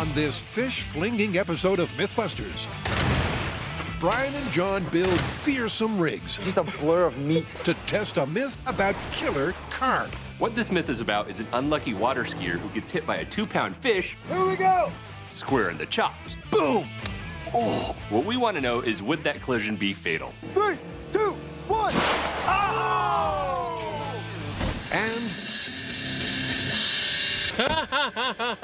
On this fish-flinging episode of Mythbusters, Brian and John build fearsome rigs Just a blur of meat. to test a myth about killer carp. What this myth is about is an unlucky water skier who gets hit by a 2-pound fish Here we go! square in the chops. Boom! Oh! What we want to know is, would that collision be fatal? 3, 2, 1! Oh! And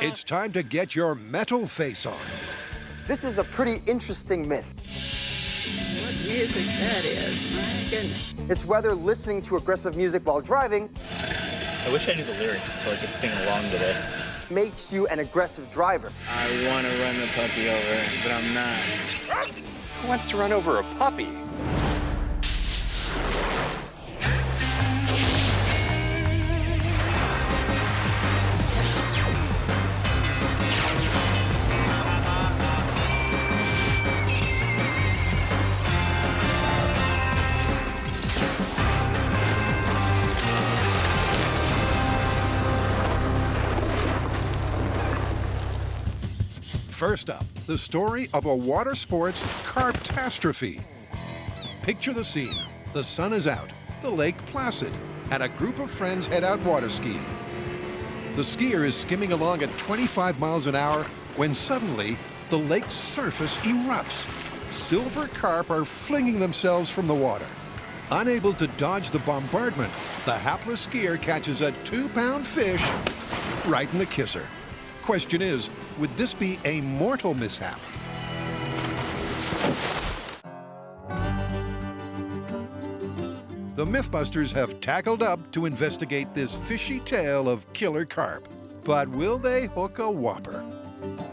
it's time to get your metal face on. This is a pretty interesting myth. What music that is, my goodness. It's whether listening to aggressive music while driving I wish I knew the lyrics so I could sing along to this. makes you an aggressive driver. I want to run the puppy over, but I'm not. Who wants to run over a puppy? First up, the story of a water sports carp-tastrophe. Picture the scene. The sun is out, the lake placid, and a group of friends head out water skiing. The skier is skimming along at 25 miles an hour when suddenly the lake's surface erupts. Silver carp are flinging themselves from the water. Unable to dodge the bombardment, the hapless skier catches a 2-pound fish right in the kisser. Question is, would this be a mortal mishap? The Mythbusters have tackled up to investigate this fishy tale of killer carp. But will they hook a whopper?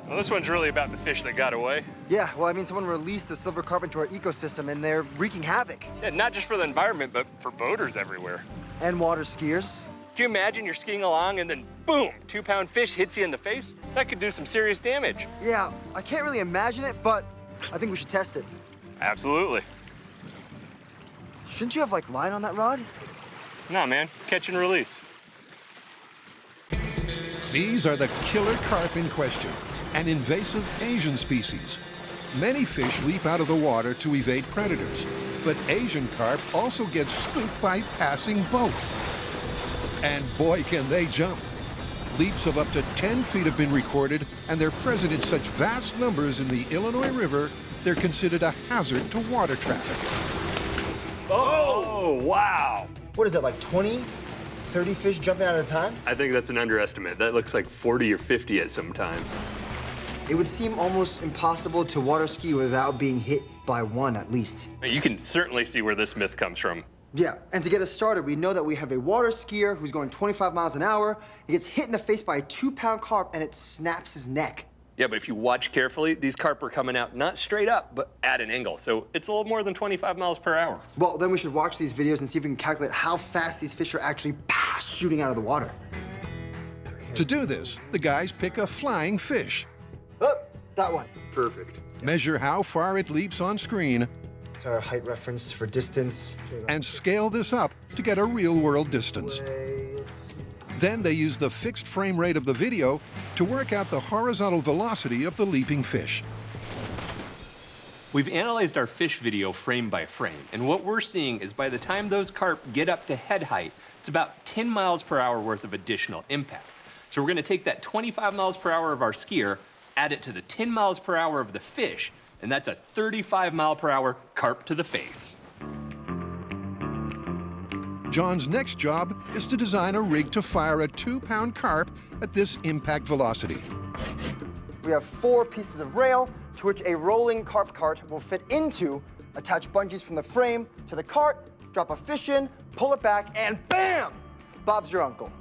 Well, this one's really about the fish that got away. Yeah, well, I mean, someone released the silver carp into our ecosystem, and they're wreaking havoc. Yeah, not just for the environment, but for boaters everywhere. And water skiers. Can you imagine you're skiing along and then boom, 2-pound fish hits you in the face? That could do some serious damage. Yeah, I can't really imagine it, but I think we should test it. Absolutely. Shouldn't you have, like, line on that rod? Nah, man, catch and release. These are the killer carp in question, an invasive Asian species. Many fish leap out of the water to evade predators, but Asian carp also get spooked by passing boats. And boy, can they jump. Leaps of up to 10 feet have been recorded, and they're present in such vast numbers in the Illinois River, they're considered a hazard to water traffic. Oh, wow. What is it, like 20, 30 fish jumping out at a time? I think that's an underestimate. That looks like 40 or 50 at some time. It would seem almost impossible to water ski without being hit by one at least. You can certainly see where this myth comes from. Yeah, and to get us started, we know that we have a water skier who's going 25 miles an hour. He gets hit in the face by a 2-pound carp and it snaps his neck. Yeah, but if you watch carefully, these carp are coming out not straight up, but at an angle. So it's a little more than 25 miles per hour. Well, then we should watch these videos and see if we can calculate how fast these fish are actually shooting out of the water. To do this, the guys pick a flying fish, Oh, that one. Perfect. measure how far it leaps on screen, It's our height reference for distance. and scale this up to get a real-world distance. Then they use the fixed frame rate of the video to work out the horizontal velocity of the leaping fish. We've analyzed our fish video frame by frame, and what we're seeing is by the time those carp get up to head height, it's about 10 miles per hour worth of additional impact. So we're gonna take that 25 miles per hour of our skier, add it to the 10 miles per hour of the fish, and that's a 35 mile per hour carp to the face. John's next job is to design a rig to fire a 2-pound carp at this impact velocity. We have 4 pieces of rail to which a rolling carp cart will fit into. Attach bungees from the frame to the cart, drop a fish in, pull it back, and bam! Bob's your uncle.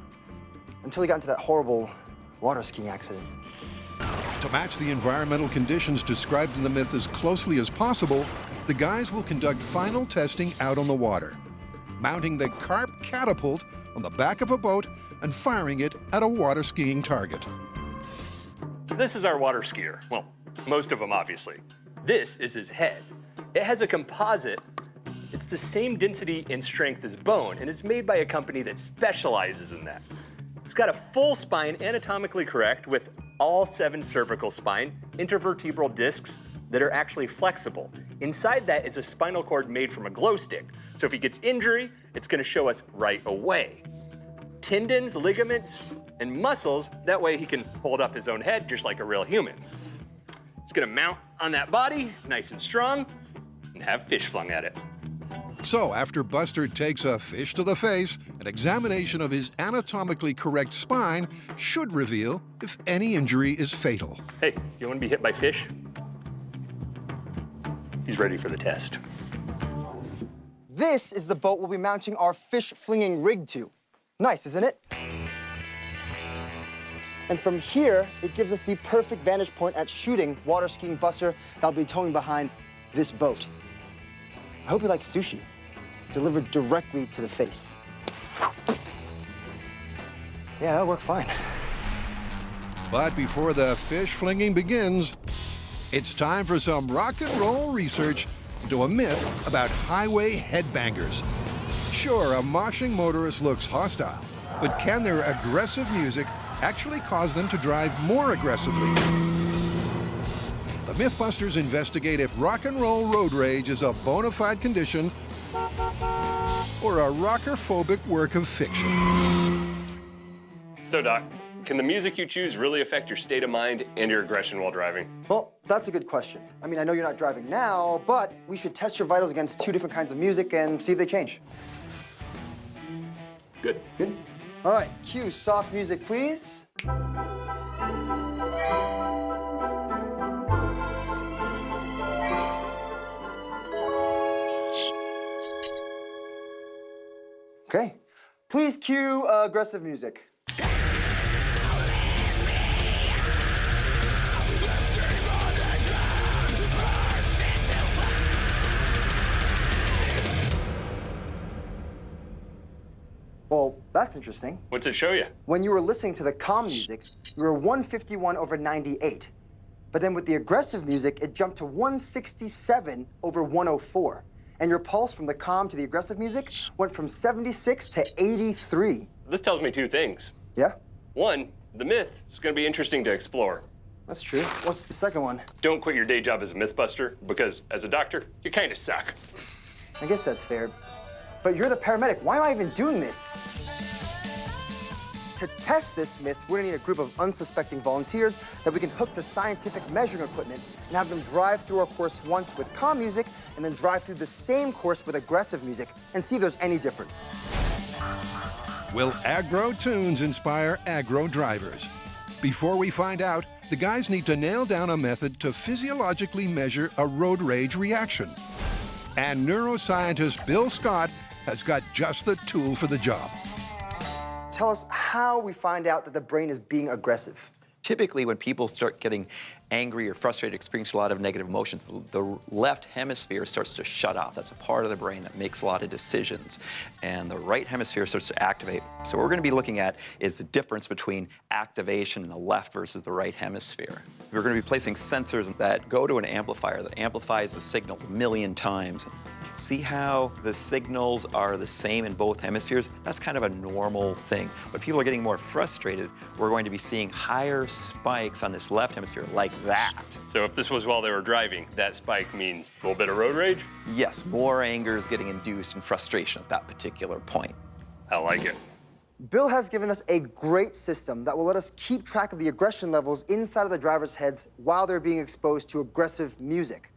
Until he got into that horrible water skiing accident. To match the environmental conditions described in the myth as closely as possible, the guys will conduct final testing out on the water, mounting the carp catapult on the back of a boat and firing it at a water skiing target. This is our water skier. Well, most of them, obviously. This is his head. It has a composite. It's the same density and strength as bone, and it's made by a company that specializes in that. It's got a full spine, anatomically correct, with all 7 cervical spine, intervertebral discs that are actually flexible. Inside that is a spinal cord made from a glow stick. So if he gets injury, it's gonna show us right away. Tendons, ligaments, and muscles, that way he can hold up his own head just like a real human. It's gonna mount on that body, nice and strong, and have fish flung at it. So after Buster takes a fish to the face, an examination of his anatomically correct spine should reveal if any injury is fatal. Hey, you wanna be hit by fish? He's ready for the test. This is the boat we'll be mounting our fish-flinging rig to. Nice, isn't it? And from here, it gives us the perfect vantage point at shooting water skiing Buster that'll be towing behind this boat. I hope he likes sushi, delivered directly to the face. Yeah, that'll work fine. But before the fish flinging begins, it's time for some rock and roll research into a myth about highway headbangers. Sure, a moshing motorist looks hostile, but can their aggressive music actually cause them to drive more aggressively? The Mythbusters investigate if rock and roll road rage is a bona fide condition or a rocker-phobic work of fiction. So, Doc, can the music you choose really affect your state of mind and your aggression while driving? Well, that's a good question. I mean, I know you're not driving now, but we should test your vitals against 2 different kinds of music and see if they change. Good. Good? All right, cue soft music, please. Okay, please cue aggressive music. Well, that's interesting. What's it show you? When you were listening to the calm music, you were 151/98. But then with the aggressive music, it jumped to 167/104. And your pulse from the calm to the aggressive music went from 76 to 83. This tells me 2 things. Yeah, 1, the myth is gonna be interesting to explore. that's true. What's the second one? Don't quit your day job as a Mythbuster, because as a doctor, you kind of suck. I guess that's fair. But you're the paramedic. Why am I even doing this? To test this myth, we're gonna need a group of unsuspecting volunteers that we can hook to scientific measuring equipment and have them drive through our course once with calm music and then drive through the same course with aggressive music and see if there's any difference. Will aggro tunes inspire aggro drivers? Before we find out, the guys need to nail down a method to physiologically measure a road rage reaction. And neuroscientist Bill Scott has got just the tool for the job. Tell us how we find out that the brain is being aggressive. Typically, when people start getting angry or frustrated, experiencing a lot of negative emotions, the left hemisphere starts to shut off. That's a part of the brain that makes a lot of decisions. And the right hemisphere starts to activate. So what we're going to be looking at is the difference between activation in the left versus the right hemisphere. We're going to be placing sensors that go to an amplifier that amplifies the signals 1,000,000 times. See how the signals are the same in both hemispheres? That's kind of a normal thing. When people are getting more frustrated, we're going to be seeing higher spikes on this left hemisphere, like that. So if this was while they were driving, that spike means a little bit of road rage? Yes, more anger is getting induced and frustration at that particular point. I like it. Bill has given us a great system that will let us keep track of the aggression levels inside of the drivers' heads while they're being exposed to aggressive music.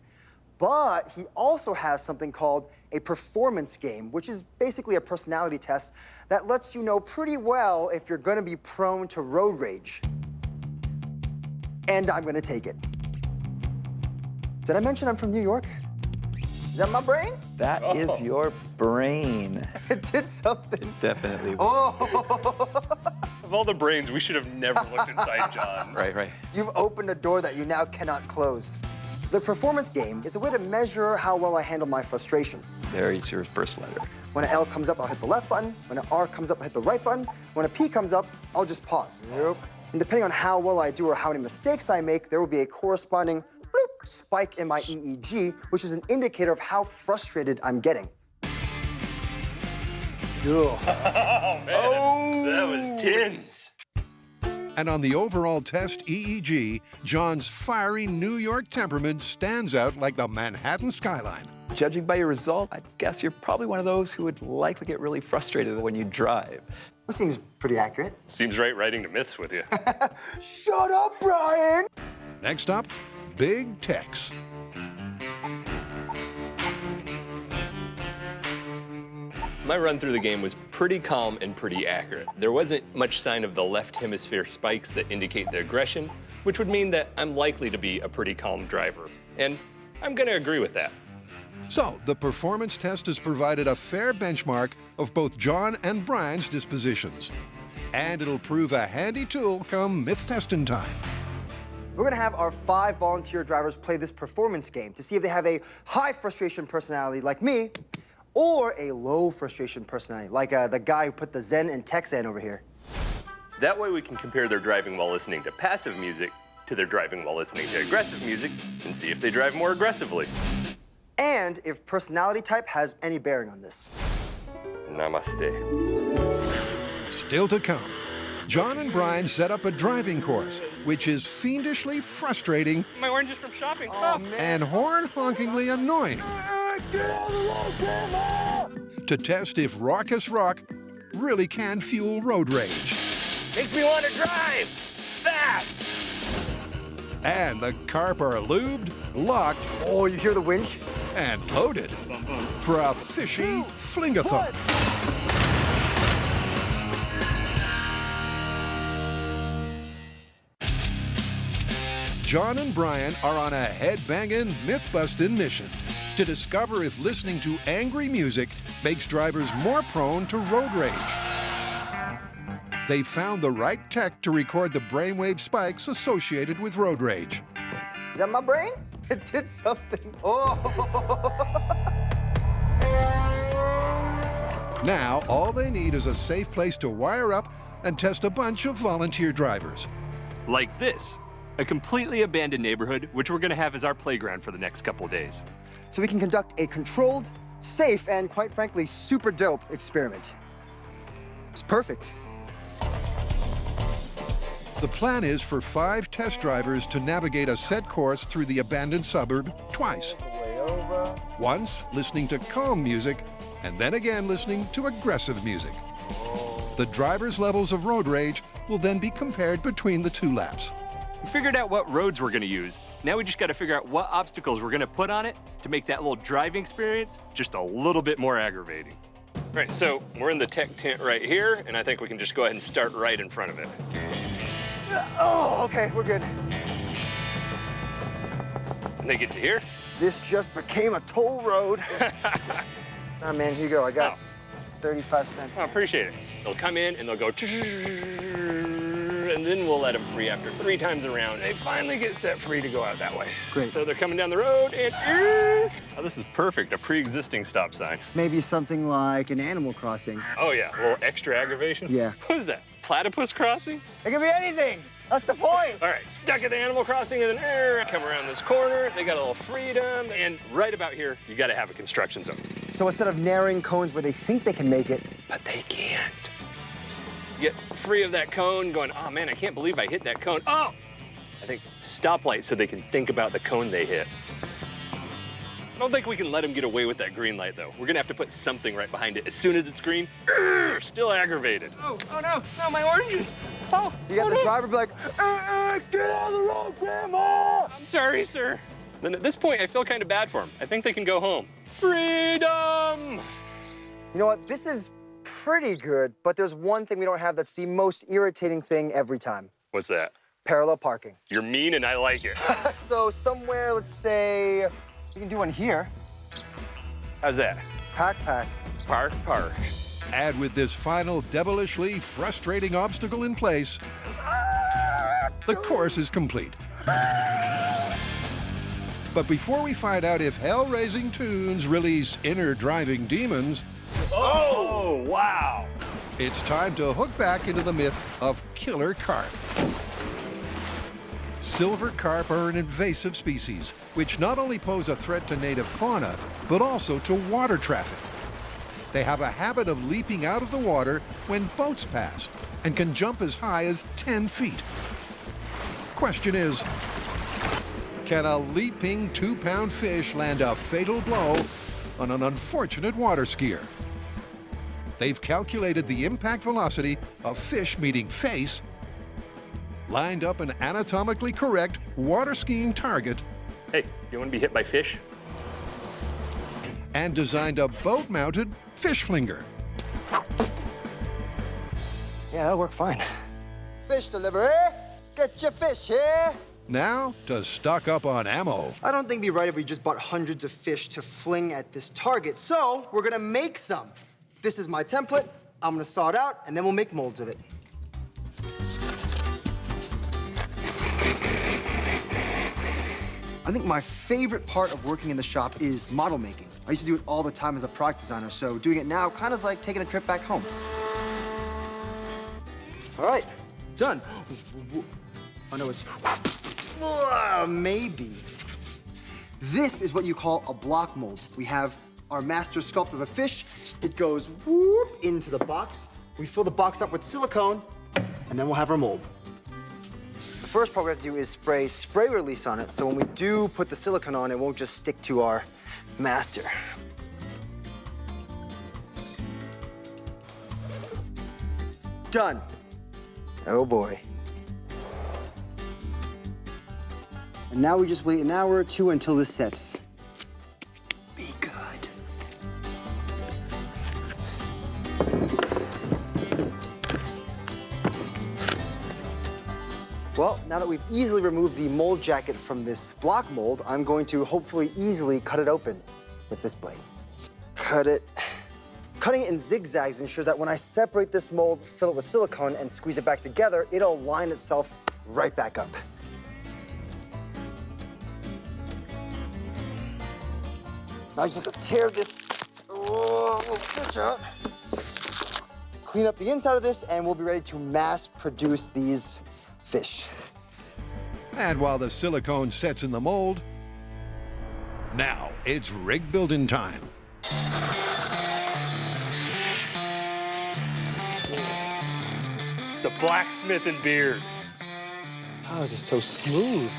But he also has something called a performance game, which is basically a personality test that lets you know pretty well if you're gonna be prone to road rage. And I'm gonna take it. Did I mention I'm from New York? Is that my brain? That is your brain. It did something. It definitely. Oh! Of all the brains, we should have never looked inside John. Right. You've opened a door that you now cannot close. The performance game is a way to measure how well I handle my frustration. There is your first letter. When an L comes up, I'll hit the left button. When an R comes up, I'll hit the right button. When a P comes up, I'll just pause. Yep. And depending on how well I do or how many mistakes I make, there will be a corresponding bloop spike in my EEG, which is an indicator of how frustrated I'm getting. Ugh. Oh, man. That was tense. And on the overall test EEG, John's fiery New York temperament stands out like the Manhattan skyline. Judging by your result, I'd guess you're probably one of those who would likely get really frustrated when you drive. That seems pretty accurate. Seems right writing to myths with you. Shut up, Brian! Next up, Big Tex. My run through the game was pretty calm and pretty accurate. There wasn't much sign of the left hemisphere spikes that indicate the aggression, which would mean that I'm likely to be a pretty calm driver. And I'm gonna agree with that. So, the performance test has provided a fair benchmark of both John and Brian's dispositions. And it'll prove a handy tool come myth testing time. We're gonna have our 5 volunteer drivers play this performance game to see if they have a high frustration personality like me, or a low frustration personality like the guy who put the Zen and Tex in over here. That way we can compare their driving while listening to passive music to their driving while listening to aggressive music and see if they drive more aggressively. And if personality type has any bearing on this. Namaste. Still to come, John and Brian set up a driving course, which is fiendishly frustrating My oranges from shopping. and horn-honkingly annoying. Get out of the road, Grandma! To test if raucous rock really can fuel road rage. Makes me want to drive fast. And the Carp are lubed, locked, Oh, you hear the winch? and loaded for a fishy flingathon. John and Brian are on a head-banging, myth-busting mission to discover if listening to angry music makes drivers more prone to road rage. They found the right tech to record the brainwave spikes associated with road rage. Is that my brain? It did something. Oh! Now, all they need is a safe place to wire up and test a bunch of volunteer drivers. Like this, a completely abandoned neighborhood, which we're gonna have as our playground for the next couple of days. So we can conduct a controlled, safe, and quite frankly, super dope experiment. It's perfect. The plan is for 5 test drivers to navigate a set course through the abandoned suburb twice. Way over. Once listening to calm music, and then again listening to aggressive music. The drivers' levels of road rage will then be compared between the 2 laps. We figured out what roads we're gonna use. Now we just gotta figure out what obstacles we're gonna put on it to make that little driving experience just a little bit more aggravating. All right, so we're in the tech tent right here, and I think we can just go ahead and start right in front of it. Oh, okay, we're good. And they get to here. This just became a toll road. Oh, man, here you go. I got 35 cents. I appreciate it. They'll come in and they'll go, and then we'll let them free after 3 times around. They finally get set free to go out that way. Great. So they're coming down the road and, oh, this is perfect, a pre-existing stop sign. Maybe something like an Animal Crossing. Oh yeah, a little extra aggravation? Yeah. What is that, platypus crossing? It could be anything. That's the point. All right, stuck at the Animal Crossing and then come around this corner. They got a little freedom. And right about here, you gotta have a construction zone. So instead of narrowing cones where they think they can make it, But they can't. You get free of that cone going, oh man, I can't believe I hit that cone. Oh! I think stoplight so they can think about the cone they hit. I don't think we can let them get away with that green light though. We're gonna have to put something right behind it. As soon as it's green, still aggravated. Oh no, my oranges. Oh, you got the driver be like, get out of the road, Grandma! I'm sorry, sir. Then at this point, I feel kind of bad for them. I think they can go home. Freedom! You know what? This is pretty good, but there's one thing we don't have that's the most irritating thing every time. What's that? Parallel parking. You're mean and I like it. So somewhere, let's say, we can do one here. How's that? Pack. Park. And with this final devilishly frustrating obstacle in place, the course is complete. But before we find out if hell-raising tunes release inner driving demons, Oh, wow. it's time to hook back into the myth of killer carp. Silver carp are an invasive species, which not only pose a threat to native fauna, but also to water traffic. They have a habit of leaping out of the water when boats pass, and can jump as high as 10 feet. Question is, can a leaping 2-pound fish land a fatal blow on an unfortunate water skier? They've calculated the impact velocity of fish meeting face, lined up an anatomically correct water skiing target, Hey, you want to be hit by fish? and designed a boat-mounted fish flinger. Yeah, that'll work fine. Fish delivery. Get your fish here. Now to stock up on ammo. I don't think it'd be right if we just bought hundreds of fish to fling at this target, so we're gonna make some. This is my template. I'm gonna saw it out, and then we'll make molds of it. I think my favorite part of working in the shop is model making. I used to do it all the time as a product designer, so doing it now kind of is like taking a trip back home. All right, done. Oh no, it's maybe. This is what you call a block mold. We have our master sculpt of a fish. It goes whoop into the box. We fill the box up with silicone, and then we'll have our mold. The first part we have to do is spray release on it, so when we do put the silicone on, it won't just stick to our master. Done. Oh boy. And now we just wait an hour or two until this sets. Be good. Well, now that we've easily removed the mold jacket from this block mold, I'm going to hopefully easily cut it open with this blade. Cut it. Cutting it in zigzags ensures that when I separate this mold, fill it with silicone, and squeeze it back together, it'll line itself right back up. Now I just have to tear this little stitch out, clean up the inside of this, and we'll be ready to mass produce these fish. And while the silicone sets in the mold, now it's rig building time. It's the blacksmith and beard. Oh, this is so smooth.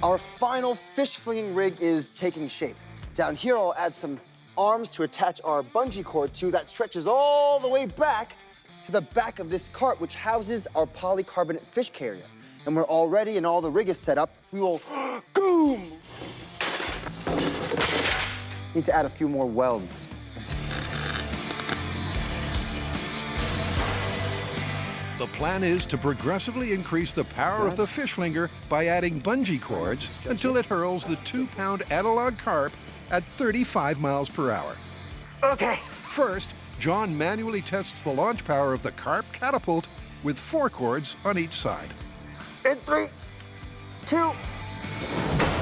Our final fish flinging rig is taking shape. Down here, I'll add some arms to attach our bungee cord to that stretches all the way back to the back of this cart, which houses our polycarbonate fish carrier. And we're all ready and all the rig is set up. We will, boom! Need to add a few more welds. The plan is to progressively increase the power of the fish flinger by adding bungee cords until it hurls the 2-pound analog carp at 35 miles per hour. Okay. First, John manually tests the launch power of the carp catapult with 4 cords on each side. In 3, 2,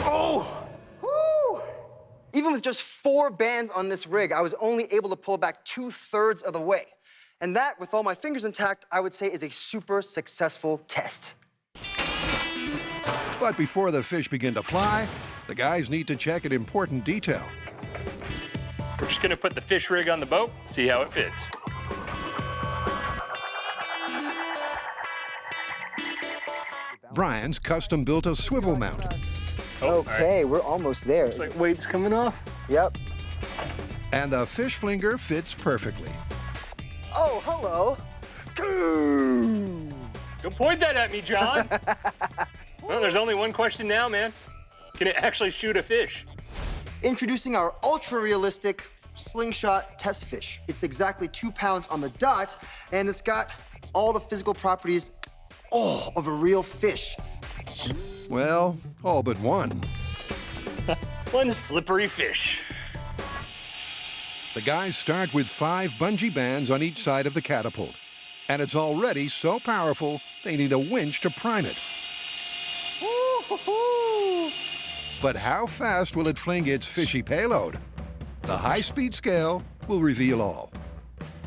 oh! Woo! Even with just 4 bands on this rig, I was only able to pull it back 2/3 of the way. And that, with all my fingers intact, I would say is a super successful test. But before the fish begin to fly, the guys need to check an important detail. We're just gonna put the fish rig on the boat, see how it fits. Brian's custom built a swivel mount. Okay, we're almost there. It's like weight's coming off. Yep. And the fish flinger fits perfectly. Oh, hello. Don't point that at me, John. Well, there's only one question now, man. Can it actually shoot a fish? Introducing our ultra-realistic slingshot test fish. It's exactly 2 pounds on the dot, and it's got all the physical properties, of a real fish. Well, all but one. One slippery fish. The guys start with 5 bungee bands on each side of the catapult. And it's already so powerful, they need a winch to prime it. But how fast will it fling its fishy payload? The high-speed scale will reveal all.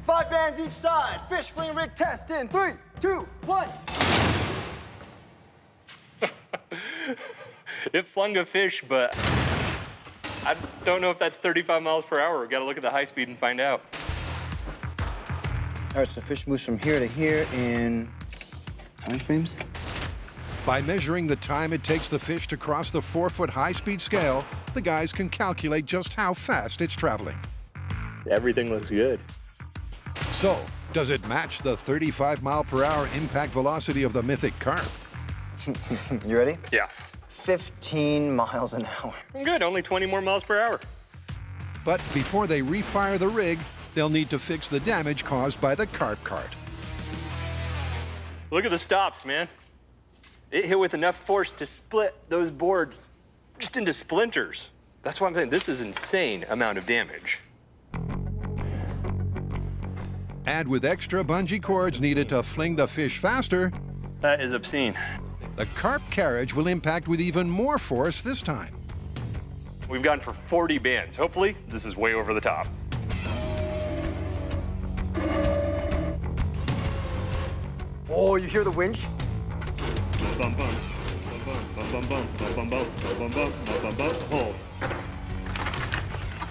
5 bands each side. Fish fling rig test in 3, 2, 1. It flung a fish, but I don't know if that's 35 miles per hour. We gotta look at the high speed and find out. All right, so fish moves from here to here in how many frames? By measuring the time it takes the fish to cross the 4-foot high-speed scale, the guys can calculate just how fast it's traveling. Everything looks good. So, does it match the 35-mile-per-hour impact velocity of the mythic carp? You ready? Yeah. 15 miles an hour. I'm good, only 20 more miles per hour. But before they refire the rig, they'll need to fix the damage caused by the carp cart. Look at the stops, man. It hit with enough force to split those boards just into splinters. That's why I'm saying this is insane amount of damage. And with extra bungee cords needed to fling the fish faster, That is obscene. the carp carriage will impact with even more force this time. We've gone for 40 bands. Hopefully, this is way over the top. Oh, you hear the winch? Bum, bum. Bum, bum, bum, bum, bum, bum, bum, bum, bum, bum, bum. Hold.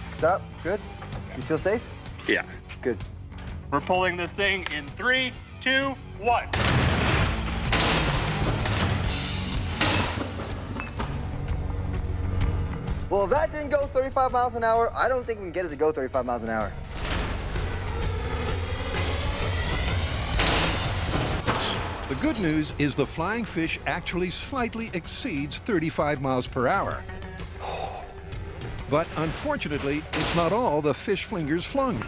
Stop. Good. You feel safe? Yeah. Good. We're pulling this thing in 3, 2, 1. Well, if that didn't go 35 miles an hour, I don't think we can get it to go 35 miles an hour. The good news is the flying fish actually slightly exceeds 35 miles per hour. But unfortunately, it's not all the fish flingers flung.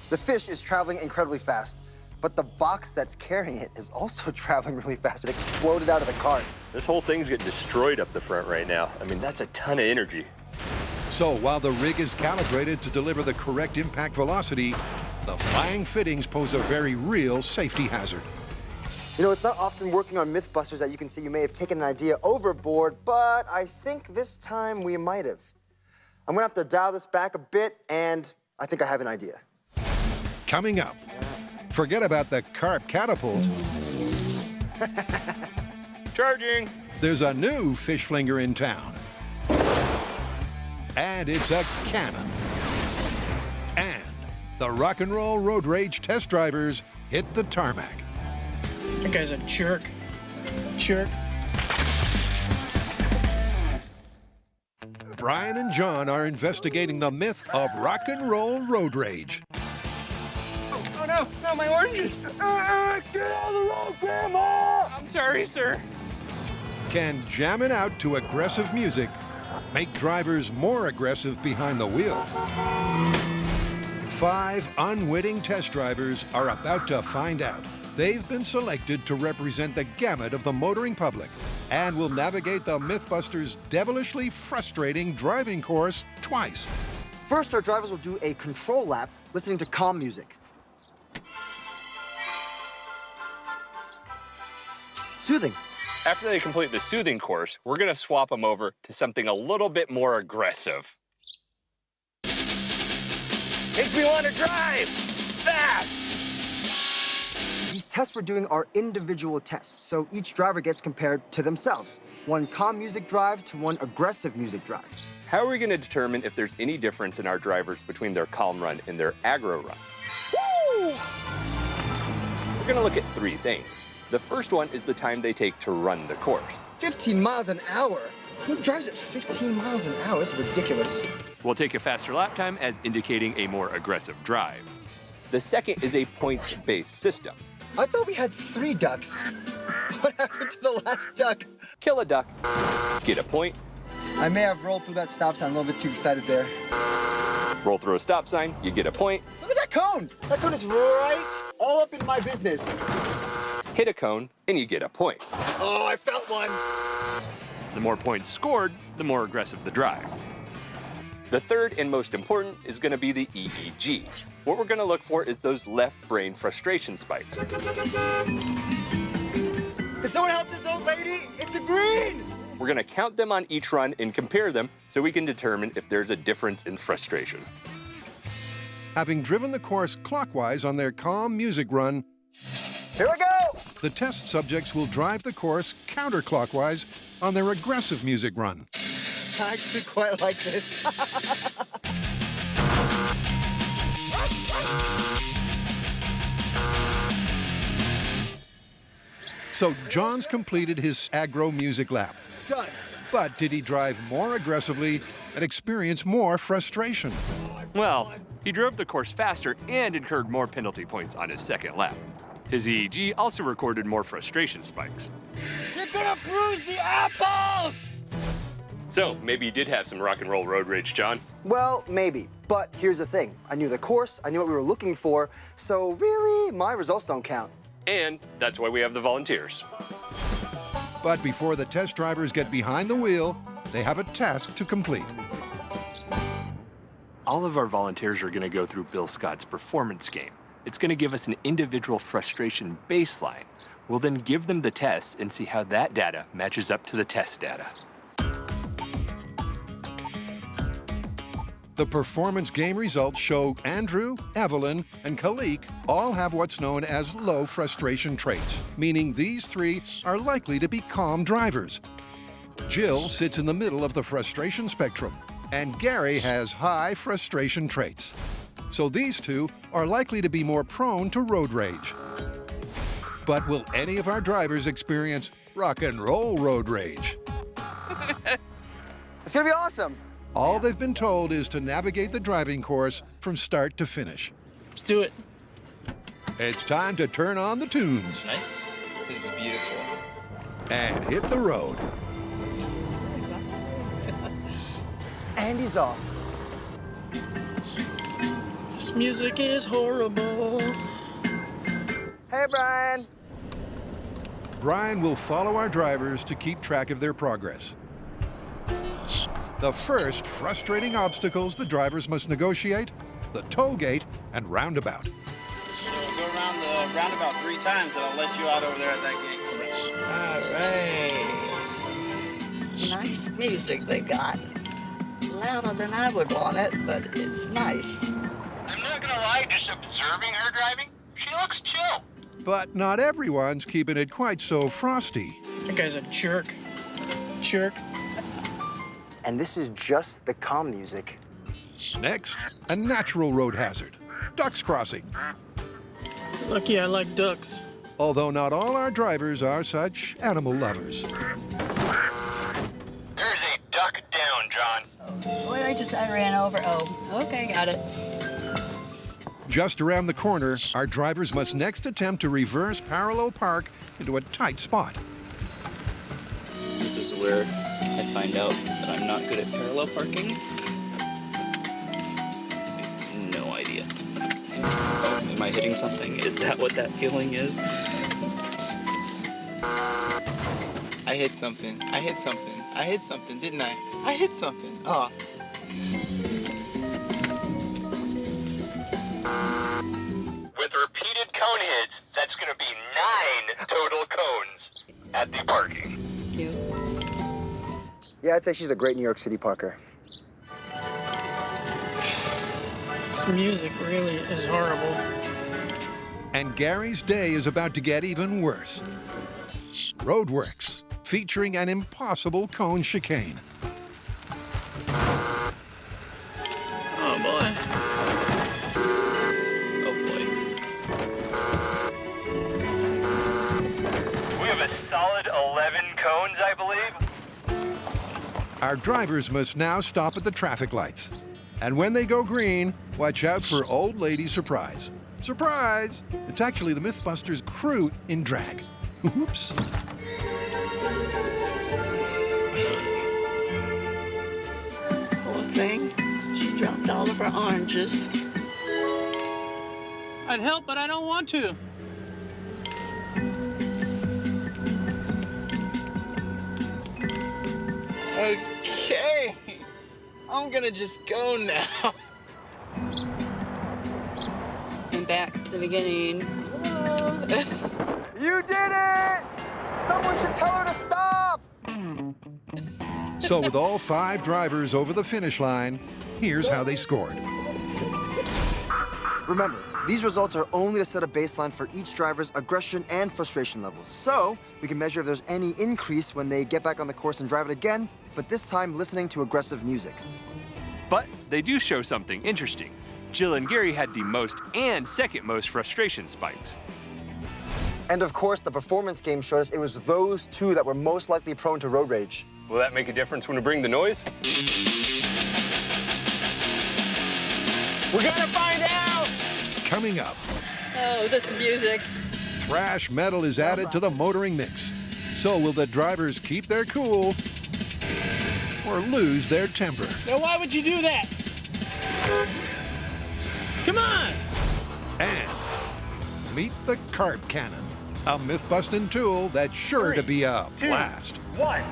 The fish is traveling incredibly fast, but the box that's carrying it is also traveling really fast. It exploded out of the cart. This whole thing's getting destroyed up the front right now. I mean, that's a ton of energy. So while the rig is calibrated to deliver the correct impact velocity, the flying fittings pose a very real safety hazard. You know, it's not often working on Mythbusters that you can see you may have taken an idea overboard, but I think this time we might have. I'm gonna have to dial this back a bit, and I think I have an idea. Coming up, forget about the carp catapult. Charging. There's a new fish flinger in town. And it's a cannon. And the rock and roll road rage test drivers hit the tarmac. That guy's a jerk. Jerk. Brian and John are investigating the myth of rock and roll road rage. Oh no, no, my oranges. Get out of the road, Grandma! I'm sorry, sir. Can jamming out to aggressive music make drivers more aggressive behind the wheel? 5 unwitting test drivers are about to find out. They've been selected to represent the gamut of the motoring public and will navigate the Mythbusters' devilishly frustrating driving course twice. First, our drivers will do a control lap listening to calm music. Soothing. After they complete the soothing course, we're gonna swap them over to something a little bit more aggressive. Makes me want to drive fast. These tests we're doing are individual tests, so each driver gets compared to themselves. One calm music drive to one aggressive music drive. How are we gonna determine if there's any difference in our drivers between their calm run and their aggro run? Woo! We're gonna look at 3 things. The first one is the time they take to run the course. 15 miles an hour? Who drives at 15 miles an hour? It's ridiculous. We'll take a faster lap time as indicating a more aggressive drive. The second is a points-based system. I thought we had 3 ducks. What happened to the last duck? Kill a duck, get a point. I may have rolled through that stop sign a little bit too excited there. Roll through a stop sign, you get a point. Look at that cone! That cone is right all up in my business. Hit a cone, and you get a point. Oh, I felt one. The more points scored, the more aggressive the drive. The third and most important is gonna be the EEG. What we're gonna look for is those left brain frustration spikes. Can someone help this old lady? It's a green! We're gonna count them on each run and compare them so we can determine if there's a difference in frustration. Having driven the course clockwise on their calm music run, Here we go! the test subjects will drive the course counterclockwise on their aggressive music run. I actually quite like this. So John's completed his aggro music lap. Done. But did he drive more aggressively and experience more frustration? Well, he drove the course faster and incurred more penalty points on his second lap. His EEG also recorded more frustration spikes. You're gonna bruise the apples! So, maybe you did have some rock and roll road rage, John. Well, maybe. But here's the thing. I knew the course, I knew what we were looking for, so really, my results don't count. And that's why we have the volunteers. But before the test drivers get behind the wheel, they have a task to complete. All of our volunteers are going to go through Bill Scott's performance game. It's going to give us an individual frustration baseline. We'll then give them the test and see how that data matches up to the test data. The performance game results show Andrew, Evelyn, and Khalik all have what's known as low frustration traits, meaning these three are likely to be calm drivers. Jill sits in the middle of the frustration spectrum, and Gary has high frustration traits. So these two are likely to be more prone to road rage. But will any of our drivers experience rock and roll road rage? It's gonna be awesome. All they've been told is to navigate the driving course from start to finish. Let's do it. It's time to turn on the tunes Nice. This is beautiful. and hit the road. And he's off. This music is horrible. Hey, Brian. Brian will follow our drivers to keep track of their progress. The first frustrating obstacles the drivers must negotiate, the toll gate and roundabout. So go around the roundabout 3 times and I'll let you out over there at that gate. Nice music they got. Louder than I would want it, but it's nice. I'm not gonna lie, just observing her driving, she looks chill. But not everyone's keeping it quite so frosty. That guy's a jerk. Jerk. And this is just the calm music. Next, a natural road hazard, ducks crossing. Lucky I like ducks. Although not all our drivers are such animal lovers. There's a duck down, John. Boy, I ran over. Oh, okay, got it. Just around the corner, our drivers must next attempt to reverse parallel park into a tight spot. This is where I find out that I'm not good at parallel parking. No idea. Oh, am I hitting something? Is that what that feeling is? I hit something. I hit something. I hit something, didn't I? I hit something. Oh. With repeated cone hits, that's gonna be 9 total cones at the parking. You. Yeah, I'd say she's a great New York City parker. This music really is horrible. And Gary's day is about to get even worse. Roadworks, featuring an impossible cone chicane. Oh boy. Oh boy. We have a solid 11 cones, I believe. Our drivers must now stop at the traffic lights. And when they go green, watch out for Old Lady Surprise. Surprise! It's actually the Mythbusters crew in drag. Oops. Poor thing. She dropped all of her oranges. I'd help, but I don't want to. Okay. I'm gonna just go now. And back to the beginning. Whoa. You did it! Someone should tell her to stop! So with all 5 drivers over the finish line, here's how they scored. Remember, these results are only to set a baseline for each driver's aggression and frustration levels. So we can measure if there's any increase when they get back on the course and drive it again, but this time listening to aggressive music. But they do show something interesting. Jill and Gary had the most and second most frustration spikes. And of course, the performance game showed us it was those two that were most likely prone to road rage. Will that make a difference when we bring the noise? We're gonna find out! Coming up, Oh, this music. thrash metal is added to the motoring mix. So will the drivers keep their cool or lose their temper? Now, why would you do that? Come on! And meet the Carp Cannon, a myth-busting tool that's sure to be a blast. 1.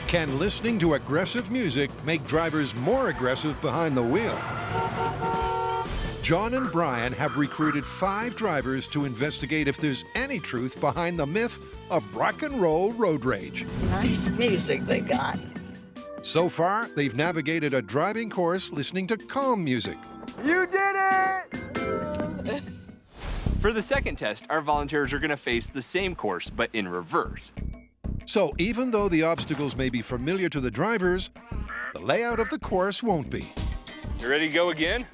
Can listening to aggressive music make drivers more aggressive behind the wheel? John and Brian have recruited 5 drivers to investigate if there's any truth behind the myth of rock and roll road rage. Nice music they got. So far, they've navigated a driving course listening to calm music. You did it! For the second test, our volunteers are gonna face the same course, but in reverse. So even though the obstacles may be familiar to the drivers, the layout of the course won't be. You ready to go again?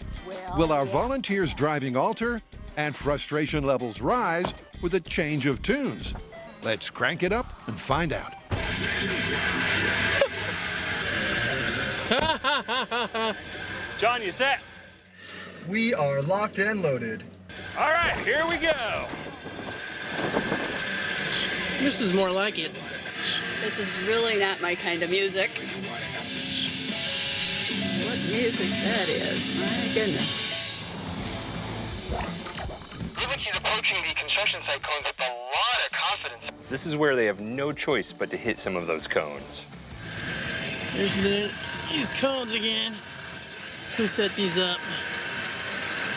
Will our volunteers' driving alter and frustration levels rise with a change of tunes? Let's crank it up and find out. John, you set? We are locked and loaded. All right, here we go. This is more like it. This is really not my kind of music. What music that is. My goodness. She's approaching the construction site cones with a lot of confidence. This is where they have no choice but to hit some of those cones. There's these cones again. Who set these up?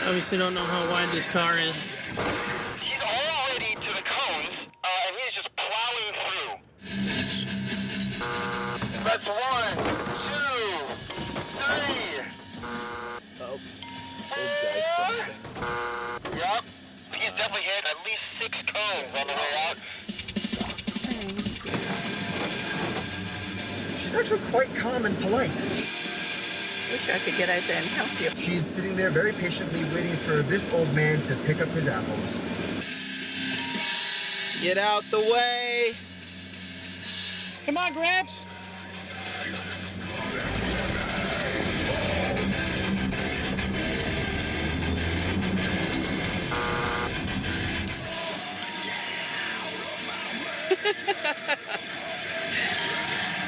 Obviously don't know how wide this car is. He's already to the cones, and he's just plowing through. That's 1, 2, 3. Yep. He's definitely hit at least 6 cones on the way out. She's actually quite calm and polite. Wish I could get out there and help you. She's sitting there very patiently waiting for this old man to pick up his apples. Get out the way. Come on, Gramps.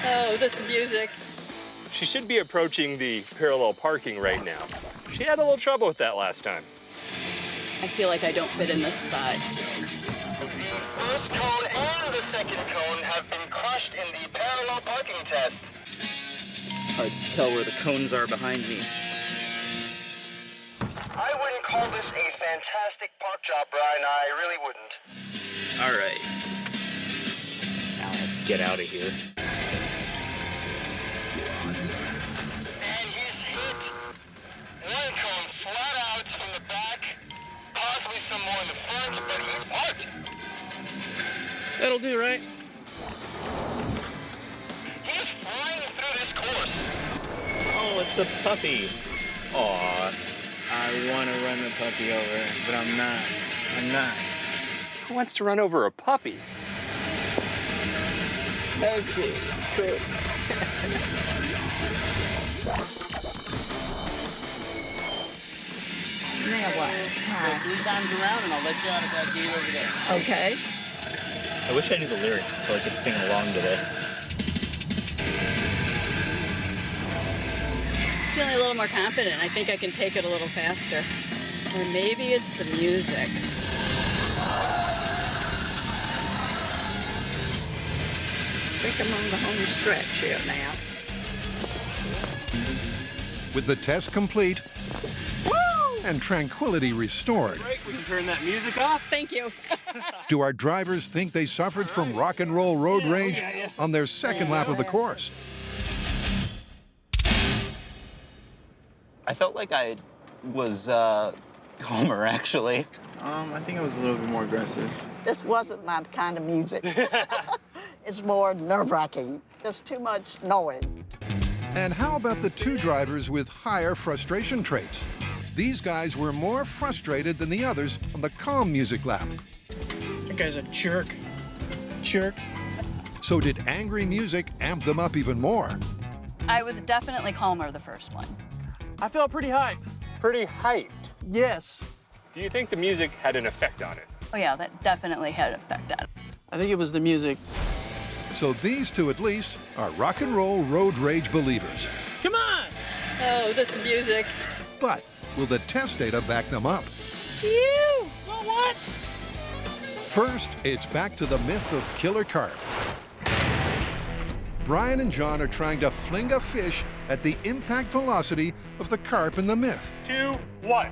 Oh, this music. She should be approaching the parallel parking right now. She had a little trouble with that last time. I feel like I don't fit in this spot. The first cone and the second cone have been crushed in the parallel parking test. Hard to tell where the cones are behind me. I wouldn't call this a fantastic park job, Brian. I really wouldn't. All right. Now let's get out of here. And he's hit. 1 cone flat out from the back, possibly some more in the front, but he's parked. That'll do, right? He's flying through this course. Oh, it's a puppy. Aw. I want to run the puppy over, but I'm not. I'm not. Who wants to run over a puppy? Okay, cool. Now what? Go 3 times around and I'll let you out of that gate over there. Okay. I wish I knew the lyrics so I could sing along to this. Feeling a little more confident. I think I can take it a little faster. Or maybe it's the music. I think I'm on the home stretch here now. With the test complete and tranquility restored, We can turn that music off. Thank you. do our drivers think they suffered from rock and roll road rage on their second lap of the course? I felt like I was Homer, actually. I think I was a little bit more aggressive. This wasn't my kind of music. It's more nerve-wracking. There's too much noise. And how about the 2 drivers with higher frustration traits? These guys were more frustrated than the others on the calm music lap. That guy's a jerk. Jerk. So did angry music amp them up even more? I was definitely calmer the first one. I felt pretty hyped. Pretty hyped. Yes. Do you think the music had an effect on it? Oh yeah, that definitely had an effect on it. I think it was the music. So these two at least are rock and roll road rage believers. Come on! Oh, this music. But will the test data back them up? You! So what? First, it's back to the myth of killer carp. Brian and John are trying to fling a fish at the impact velocity of the carp in the myth. 2, 1.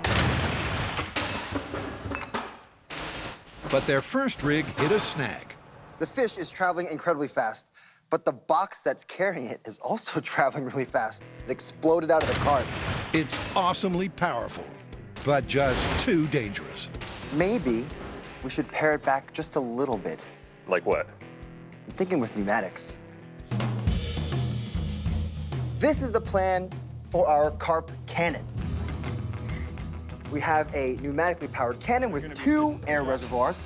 But their first rig hit a snag. The fish is traveling incredibly fast, but the box that's carrying it is also traveling really fast. It exploded out of the cart. It's awesomely powerful, but just too dangerous. Maybe we should pare it back just a little bit. Like what? I'm thinking with pneumatics. This is the plan for our carp cannon. We have a pneumatically powered cannon with 2 air reservoirs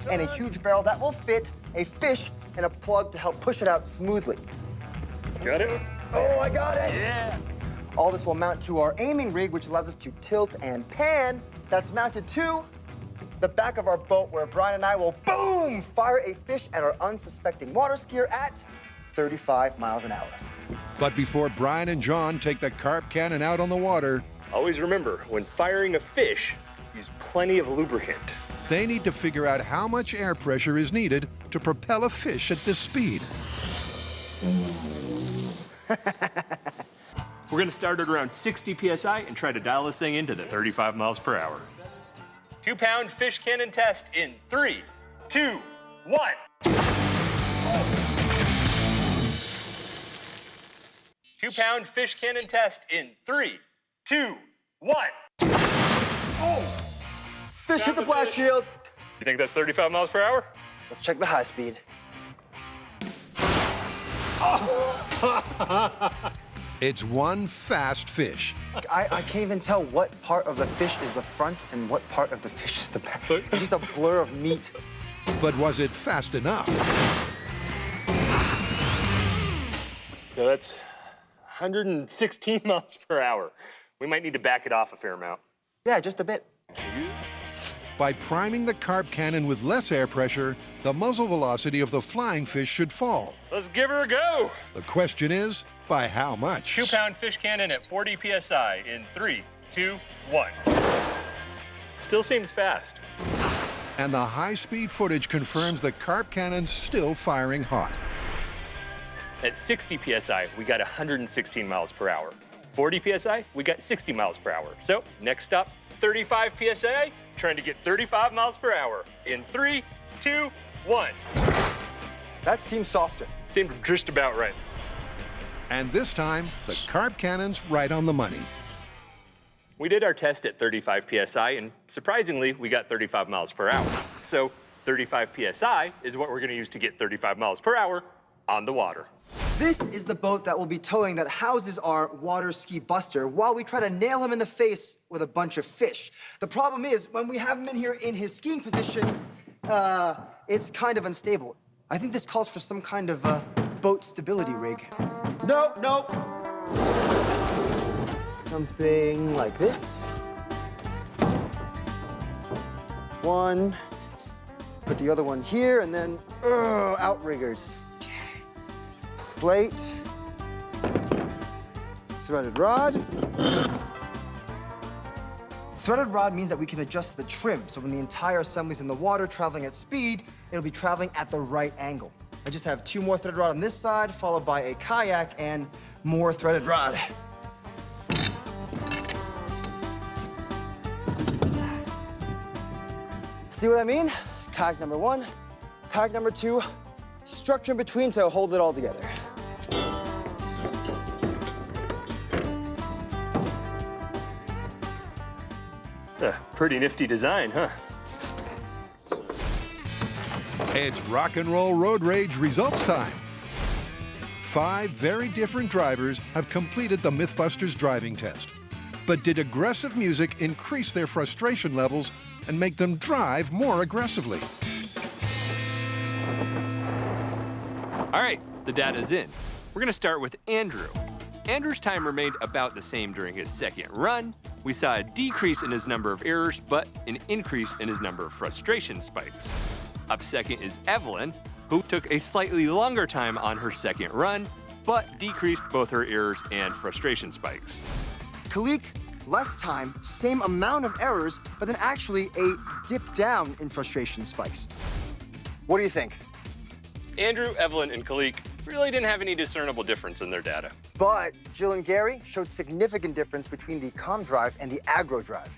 and a huge barrel that will fit a fish and a plug to help push it out smoothly. Got it? Oh, I got it! Yeah. All this will mount to our aiming rig, which allows us to tilt and pan. That's mounted to the back of our boat, where Brian and I will, boom, fire a fish at our unsuspecting water skier at 35 miles an hour. But before Brian and John take the carp cannon out on the water, Always remember, when firing a fish, use plenty of lubricant. they need to figure out how much air pressure is needed to propel a fish at this speed. We're gonna start at around 60 PSI and try to dial this thing into the 35 miles per hour. 2-pound fish cannon test in 3, 2, 1. 2-pound fish cannon test in 3, 2, 1. Fish hit the blast shield. You think that's 35 miles per hour? Let's check the high speed. It's one fast fish. I can't even tell what part of the fish is the front and what part of the fish is the back. It's just a blur of meat. But was it fast enough? No, that's 116 miles per hour. We might need to back it off a fair amount. Yeah, just a bit. By priming the carp cannon with less air pressure, the muzzle velocity of the flying fish should fall. Let's give her a go. The question is, by how much? 2-pound fish cannon at 40 PSI in 3, 2, 1. Still seems fast. And the high-speed footage confirms the carp cannon's still firing hot. At 60 PSI, we got 116 miles per hour. 40 PSI, we got 60 miles per hour. So next stop, 35 PSI, trying to get 35 miles per hour in 3, 2, 1. That seems softer. Seemed just about right. And this time, the carp cannon's right on the money. We did our test at 35 PSI, and surprisingly, we got 35 miles per hour. So 35 PSI is what we're gonna use to get 35 miles per hour on the water. This is the boat that will be towing that houses our water ski buster while we try to nail him in the face with a bunch of fish. The problem is, when we have him in here in his skiing position, it's kind of unstable. I think this calls for some kind of boat stability rig. Nope, nope. Something like this. One, put the other one here, and then, outriggers. Plate, threaded rod. Threaded rod means that we can adjust the trim, so when the entire assembly's in the water traveling at speed, it'll be traveling at the right angle. I just have 2 more threaded rod on this side, followed by a kayak and more threaded rod. See what I mean? Kayak number 1, kayak number 2, structure in between to hold it all together. It's a pretty nifty design, huh? It's rock and roll road rage results time. 5 very different drivers have completed the Mythbusters driving test. But did aggressive music increase their frustration levels and make them drive more aggressively? All right, the data's in. We're gonna start with Andrew. Andrew's time remained about the same during his second run. We saw a decrease in his number of errors, but an increase in his number of frustration spikes. Up second is Evelyn, who took a slightly longer time on her second run, but decreased both her errors and frustration spikes. Kalik, less time, same amount of errors, but then actually a dip down in frustration spikes. What do you think? Andrew, Evelyn, and Kalik really didn't have any discernible difference in their data. But Jill and Gary showed significant difference between the calm drive and the aggro drive.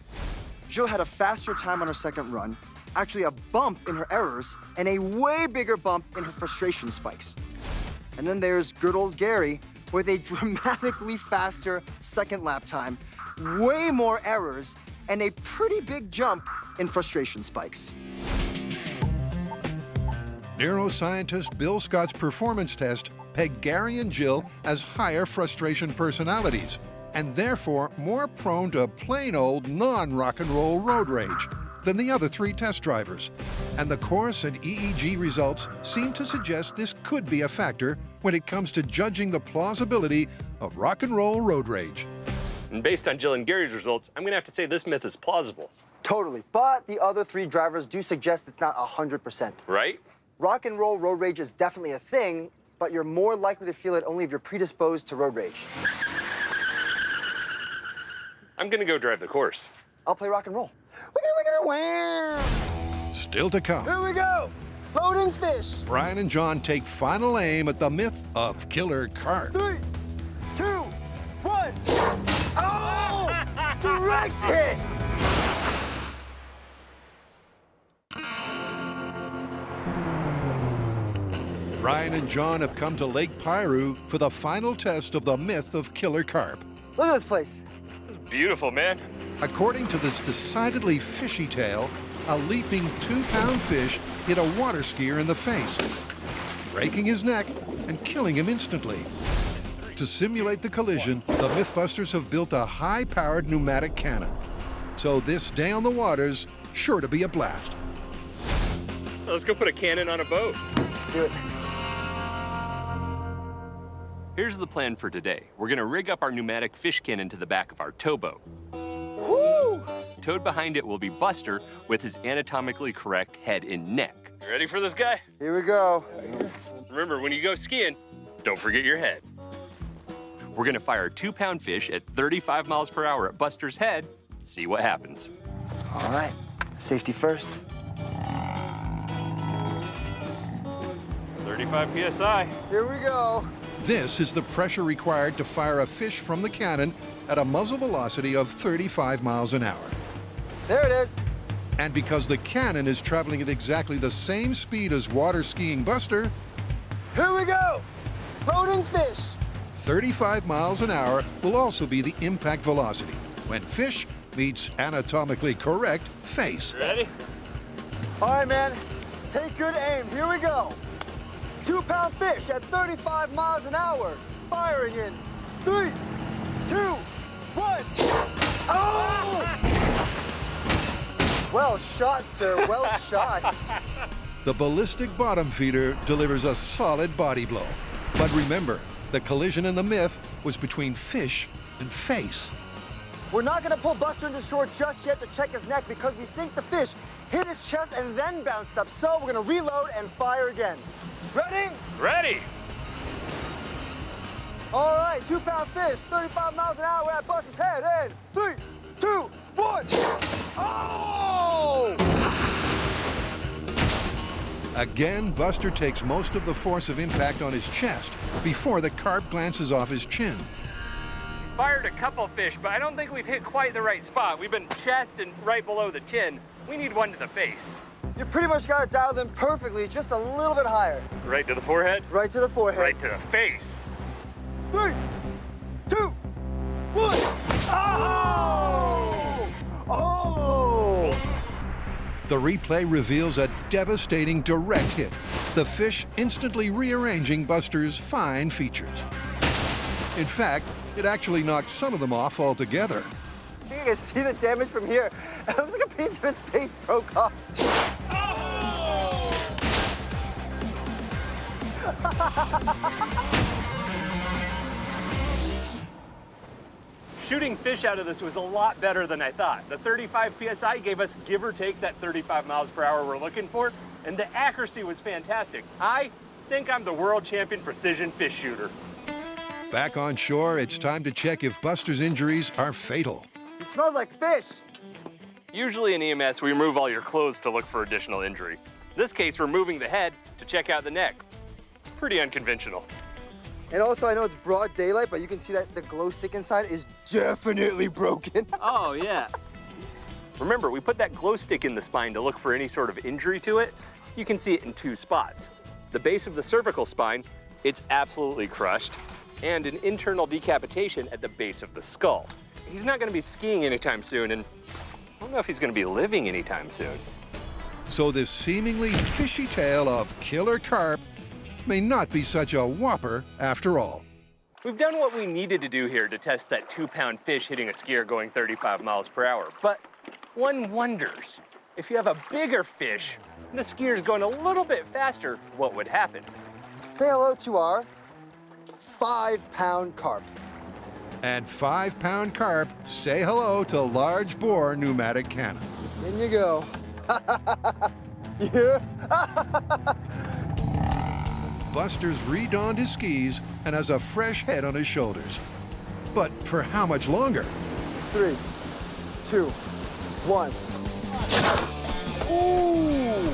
Jill had a faster time on her second run, actually a bump in her errors, and a way bigger bump in her frustration spikes. And then there's good old Gary with a dramatically faster second lap time, way more errors, and a pretty big jump in frustration spikes. Neuroscientist Bill Scott's performance test pegged Gary and Jill as higher frustration personalities, and therefore more prone to plain old non-rock and roll road rage than the other three test drivers. And the course and EEG results seem to suggest this could be a factor when it comes to judging the plausibility of rock and roll road rage. And based on Jill and Gary's results, I'm gonna have to say this myth is plausible. Totally, but the other three drivers do suggest it's not 100%. Right? Rock and roll road rage is definitely a thing, but you're more likely to feel it only if you're predisposed to road rage. I'm gonna go drive the course. I'll play rock and roll. Wham! Still to come. Here we go! Loading fish! Brian and John take final aim at the myth of Killer Carp. 3, 2, 1. Oh! Direct hit! Brian and John have come to Lake Piru for the final test of the myth of Killer Carp. Look at this place. Beautiful, man. According to this decidedly fishy tale, a leaping 2-pound fish hit a water skier in the face, breaking his neck and killing him instantly. To simulate the collision, the Mythbusters have built a high-powered pneumatic cannon. So this day on the water's sure to be a blast. Let's go put a cannon on a boat. Let's do it. Here's the plan for today. We're gonna rig up our pneumatic fish cannon to the back of our towboat. Woo! Towed behind it will be Buster with his anatomically correct head and neck. You ready for this guy? Here we go. Remember, when you go skiing, don't forget your head. We're gonna fire a 2-pound fish at 35 miles per hour at Buster's head, see what happens. All right, safety first. 35 PSI. Here we go. This is the pressure required to fire a fish from the cannon at a muzzle velocity of 35 miles an hour. There it is. And because the cannon is traveling at exactly the same speed as water skiing Buster, Here we go. Loading fish. 35 miles an hour will also be the impact velocity when fish meets anatomically correct face. Ready? All right, man. Take good aim. Here we go. 2-pound fish at 35 miles an hour. Firing in 3, 2, 1. Oh! Well shot, sir. Well shot. The ballistic bottom feeder delivers a solid body blow. But remember, the collision in the myth was between fish and face. We're not going to pull Buster into shore just yet to check his neck because we think the fish hit his chest and then bounced up. So we're going to reload and fire again. Ready? Ready. All right, 2-pound fish, 35 miles an hour at Buster's head. And 3, 2, 1. Oh! Again, Buster takes most of the force of impact on his chest before the carp glances off his chin. Fired a couple fish, but I don't think we've hit quite the right spot. We've been chest and right below the chin. We need one to the face. You pretty much got it dialed in perfectly, just a little bit higher. Right to the forehead? Right to the forehead. Right to the face. 3, 2, 1. Oh! Oh! The replay reveals a devastating direct hit, the fish instantly rearranging Buster's fine features. In fact, it actually knocked some of them off altogether. think I can see the damage from here. It looks like a piece of his face broke off. Shooting fish out of this was a lot better than I thought. The 35 PSI gave us, give or take, that 35 miles per hour we're looking for, and the accuracy was fantastic. I think I'm the world champion precision fish shooter. Back on shore, it's time to check if Buster's injuries are fatal. He smells like fish. Usually in EMS, we remove all your clothes to look for additional injury. In this case, we're removing the head to check out the neck. Pretty unconventional. And also, I know it's broad daylight, but you can see that the glow stick inside is definitely broken. Oh, yeah. Remember, we put that glow stick in the spine to look for any sort of injury to it. You can see it in two spots. The base of the cervical spine, it's absolutely crushed, and an internal decapitation at the base of the skull. He's not going to be skiing anytime soon, and I don't know if he's going to be living anytime soon. So this seemingly fishy tale of killer carp may not be such a whopper after all. We've done what we needed to do here to test that 2-pound fish hitting a skier going 35 miles per hour. But one wonders, if you have a bigger fish and the skier's going a little bit faster, what would happen? Say hello to our 5-pound carp. And 5-pound carp say hello to large bore pneumatic cannon. In you go. Yeah. Buster's redonned his skis and has a fresh head on his shoulders. But for how much longer? 3, 2, 1. Ooh!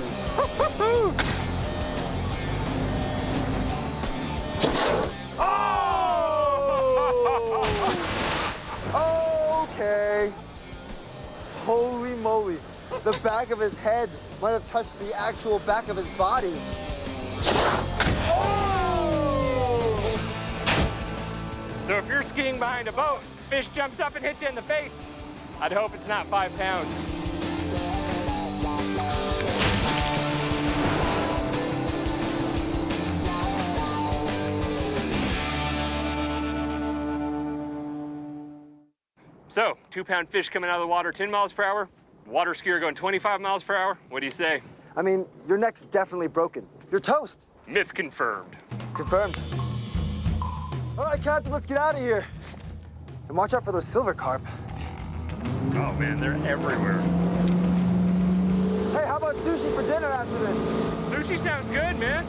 Oh! Okay. Holy moly. The back of his head might have touched the actual back of his body. So if you're skiing behind a boat, fish jumps up and hits you in the face, I'd hope it's not 5 pounds. So, 2-pound fish coming out of the water 10 miles per hour, water skier going 25 miles per hour. What do you say? I mean, your neck's definitely broken. You're toast. Myth confirmed. Confirmed. All right, Captain, let's get out of here. And watch out for those silver carp. Oh man, they're everywhere. Hey, how about sushi for dinner after this? Sushi sounds good, man.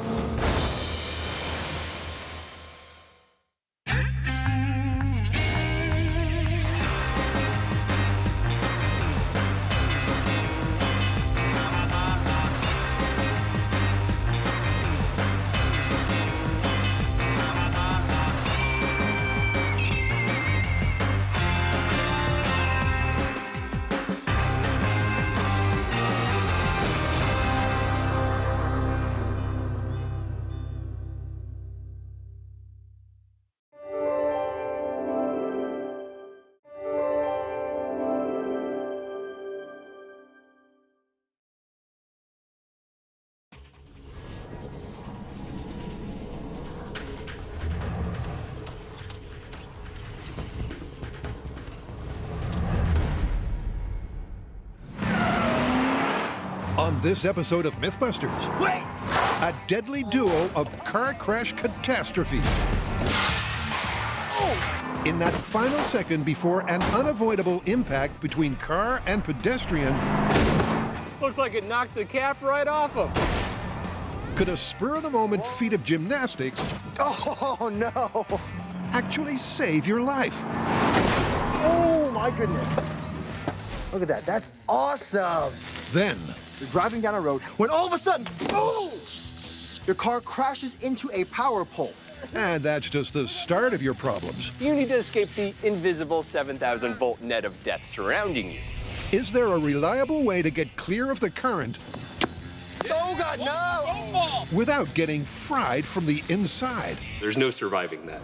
On this episode of Mythbusters, Wait! a deadly duo of car crash catastrophe. In that final second before an unavoidable impact between car and pedestrian, Looks like it knocked the cap right off him. could a spur-of-the-moment feat of gymnastics Oh, no. actually save your life? Oh, my goodness. Look at that. That's awesome. Then, You're driving down a road when all of a sudden, boom! Your car crashes into a power pole. and that's just the start of your problems. You need to escape the invisible 7,000-volt net of death surrounding you. Is there a reliable way to get clear of the current Oh, God, no! without getting fried from the inside? There's no surviving that.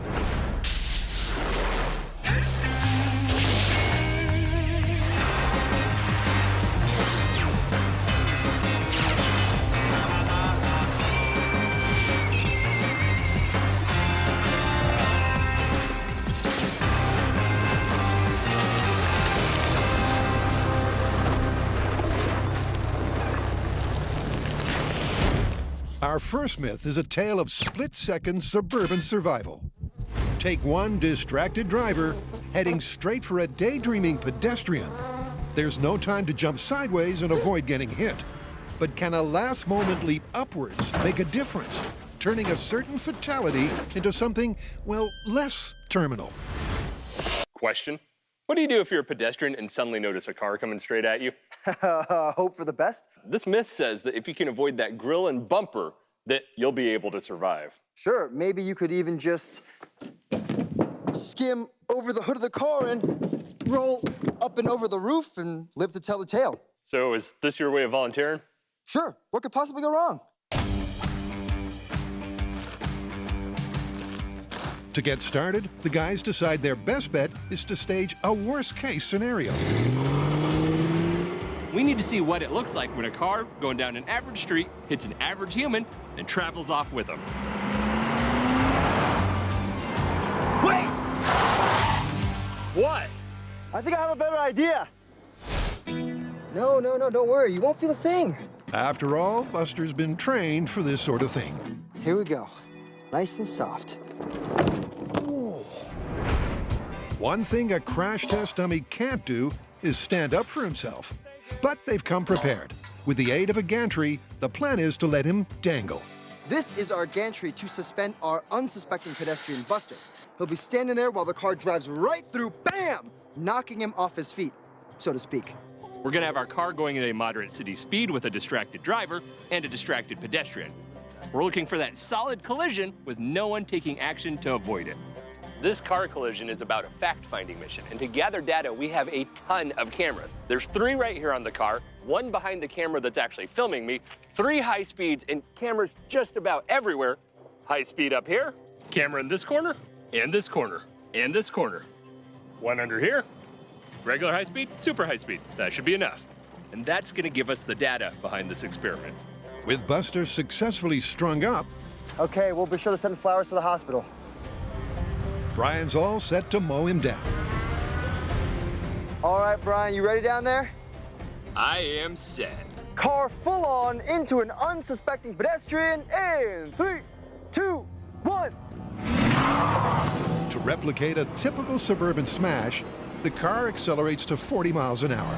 Our first myth is a tale of split-second suburban survival. Take one distracted driver heading straight for a daydreaming pedestrian. There's no time to jump sideways and avoid getting hit. But can a last-moment leap upwards make a difference, turning a certain fatality into something, well, less terminal? Question: what do you do if you're a pedestrian and suddenly notice a car coming straight at you? Hope for the best. This myth says that if you can avoid that grill and bumper, that you'll be able to survive. Sure, maybe you could even just skim over the hood of the car and roll up and over the roof and live to tell the tale. So is this your way of volunteering? Sure, what could possibly go wrong? To get started, the guys decide their best bet is to stage a worst-case scenario. We need to see what it looks like when a car going down an average street hits an average human and travels off with them. Wait! What? I think I have a better idea. No, don't worry, you won't feel a thing. After all, Buster's been trained for this sort of thing. Here we go, nice and soft. Ooh. One thing a crash test dummy can't do is stand up for himself. But they've come prepared. With the aid of a gantry, the plan is to let him dangle. This is our gantry to suspend our unsuspecting pedestrian Buster. He'll be standing there while the car drives right through, bam, knocking him off his feet, so to speak. We're gonna have our car going at a moderate city speed with a distracted driver and a distracted pedestrian. We're looking for that solid collision with no one taking action to avoid it. This car collision is about a fact-finding mission, and to gather data, we have a ton of cameras. There's 3 right here on the car, 1 behind the camera that's actually filming me, 3 high speeds, and cameras just about everywhere. High speed up here, camera in this corner, and this corner, and this corner. 1 under here, regular high speed, super high speed. That should be enough. And that's gonna give us the data behind this experiment. With Buster successfully strung up, Okay, we'll be sure to send flowers to the hospital. Brian's all set to mow him down. All right, Brian, you ready down there? I am set. Car full on into an unsuspecting pedestrian in 3, 2, 1. To replicate a typical suburban smash, the car accelerates to 40 miles an hour.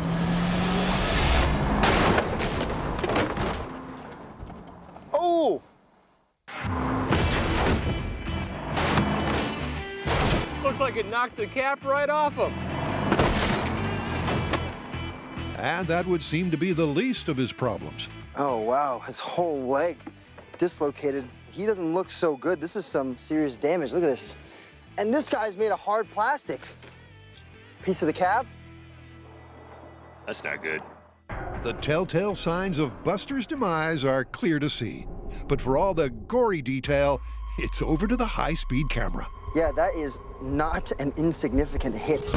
Oh! Looks like it knocked the cap right off him. And that would seem to be the least of his problems. Oh, wow, his whole leg dislocated. He doesn't look so good. This is some serious damage. Look at this. And this guy's made of hard plastic. Piece of the cab? That's not good. The telltale signs of Buster's demise are clear to see. But for all the gory detail, it's over to the high-speed camera. Yeah, that is not an insignificant hit.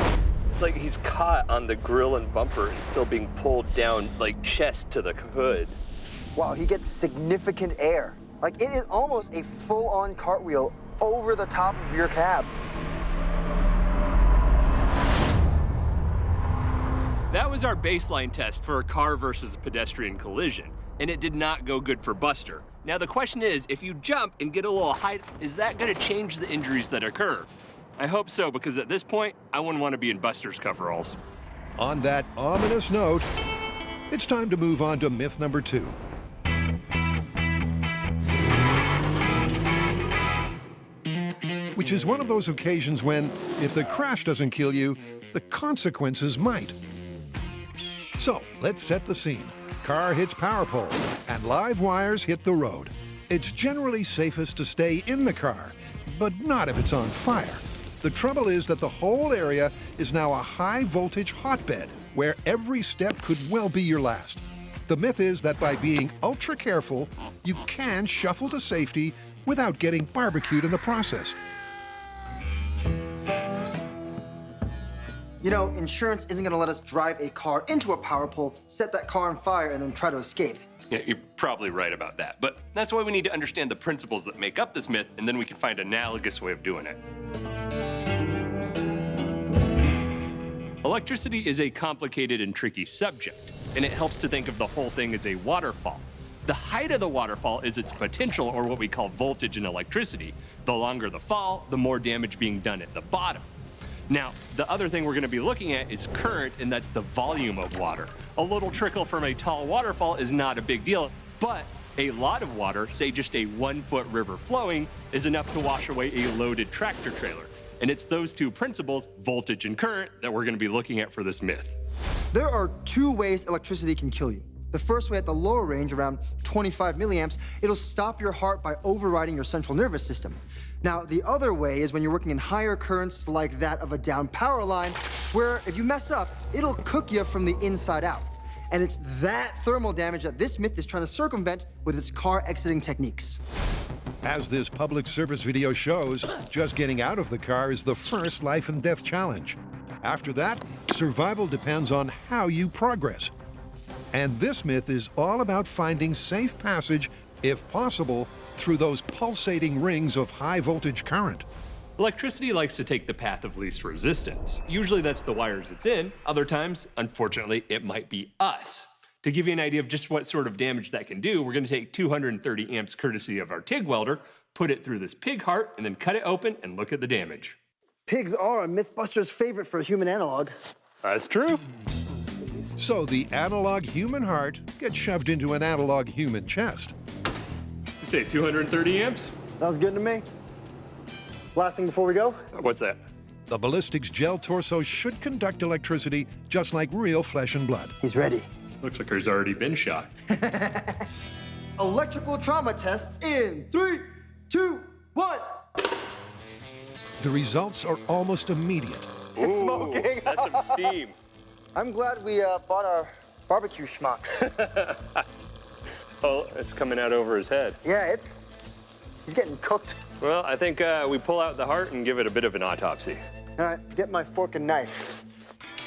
It's like he's caught on the grill and bumper and still being pulled down like chest to the hood. Wow, he gets significant air. Like, it is almost a full-on cartwheel over the top of your cab. That was our baseline test for a car versus pedestrian collision, and it did not go good for Buster. Now the question is, if you jump and get a little height, is that gonna change the injuries that occur? I hope so, because at this point, I wouldn't want to be in Buster's coveralls. On that ominous note, it's time to move on to myth number 2. Which is one of those occasions when, if the crash doesn't kill you, the consequences might. So, let's set the scene. Car hits power pole, and live wires hit the road. It's generally safest to stay in the car, but not if it's on fire. The trouble is that the whole area is now a high-voltage hotbed, where every step could well be your last. The myth is that by being ultra careful, you can shuffle to safety without getting barbecued in the process. You know, insurance isn't gonna let us drive a car into a power pole, set that car on fire, and then try to escape. Yeah, you're probably right about that, but that's why we need to understand the principles that make up this myth, and then we can find an analogous way of doing it. Electricity is a complicated and tricky subject, and it helps to think of the whole thing as a waterfall. The height of the waterfall is its potential, or what we call voltage in electricity. The longer the fall, the more damage being done at the bottom. Now, the other thing we're going to be looking at is current, and that's the volume of water. A little trickle from a tall waterfall is not a big deal, but a lot of water, say just a 1-foot river flowing, is enough to wash away a loaded tractor trailer. And it's those two principles, voltage and current, that we're going to be looking at for this myth. There are two ways electricity can kill you. The first way, at the lower range, around 25 milliamps, it'll stop your heart by overriding your central nervous system. Now, the other way is when you're working in higher currents like that of a down power line, where if you mess up, it'll cook you from the inside out. And it's that thermal damage that this myth is trying to circumvent with its car exiting techniques. As this public service video shows, just getting out of the car is the first life and death challenge. After that, survival depends on how you progress. And this myth is all about finding safe passage, if possible, through those pulsating rings of high voltage current. Electricity likes to take the path of least resistance. Usually that's the wires it's in. Other times, unfortunately, it might be us. To give you an idea of just what sort of damage that can do, we're going to take 230 amps courtesy of our TIG welder, put it through this pig heart, and then cut it open and look at the damage. Pigs are a Mythbusters favorite for a human analog. That's true. So the analog human heart gets shoved into an analog human chest. You say 230 amps? Sounds good to me. Last thing before we go. What's that? The ballistics gel torso should conduct electricity just like real flesh and blood. He's ready. Looks like he's already been shot. Electrical trauma tests in 3, 2, 1. The results are almost immediate. It's smoking. That's some steam. I'm glad we bought our barbecue schmucks. Oh, it's coming out over his head. Yeah, he's getting cooked. Well, I think we pull out the heart and give it a bit of an autopsy. All right, get my fork and knife.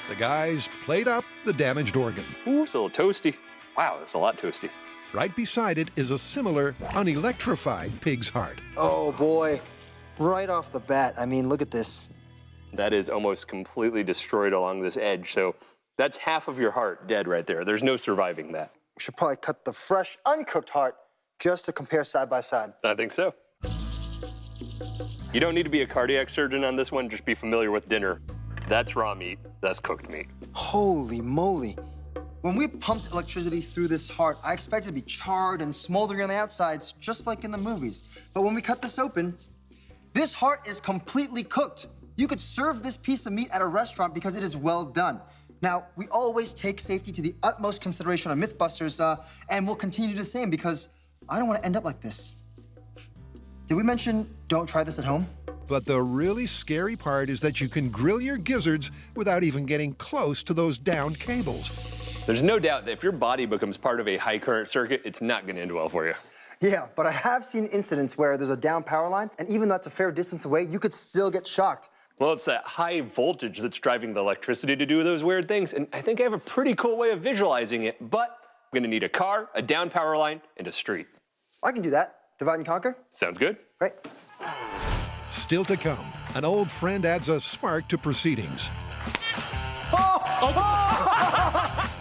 The guys plate up the damaged organ. Ooh, it's a little toasty. Wow, it's a lot toasty. Right beside it is a similar unelectrified pig's heart. Oh boy, right off the bat. I mean, look at this. That is almost completely destroyed along this edge, so that's half of your heart dead right there. There's no surviving that. We should probably cut the fresh, uncooked heart just to compare side by side. I think so. You don't need to be a cardiac surgeon on this one, just be familiar with dinner. That's raw meat, that's cooked meat. Holy moly. When we pumped electricity through this heart, I expected it to be charred and smoldering on the outsides, just like in the movies. But when we cut this open, this heart is completely cooked. You could serve this piece of meat at a restaurant because it is well done. Now, we always take safety to the utmost consideration on Mythbusters, and we'll continue to do the same because I don't want to end up like this. Did we mention don't try this at home? But the really scary part is that you can grill your gizzards without even getting close to those downed cables. There's no doubt that if your body becomes part of a high current circuit, it's not going to end well for you. Yeah, but I have seen incidents where there's a down power line, and even though that's a fair distance away, you could still get shocked. Well, it's that high voltage that's driving the electricity to do those weird things, and I think I have a pretty cool way of visualizing it, but I'm gonna need a car, a down power line, and a street. I can do that. Divide and conquer? Sounds good. Right. Still to come, an old friend adds a spark to proceedings.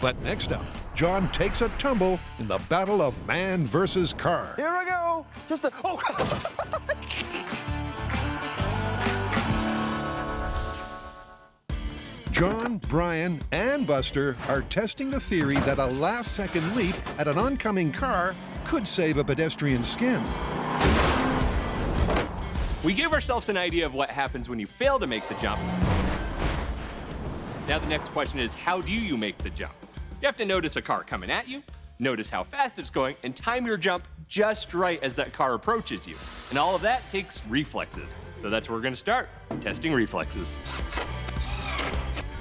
But next up, John takes a tumble in the battle of man versus car. Here I go. Just a, oh. John, Brian, and Buster are testing the theory that a last-second leap at an oncoming car could save a pedestrian's skin. We gave ourselves an idea of what happens when you fail to make the jump. Now the next question is, how do you make the jump? You have to notice a car coming at you, notice how fast it's going, and time your jump just right as that car approaches you. And all of that takes reflexes. So that's where we're gonna start, testing reflexes.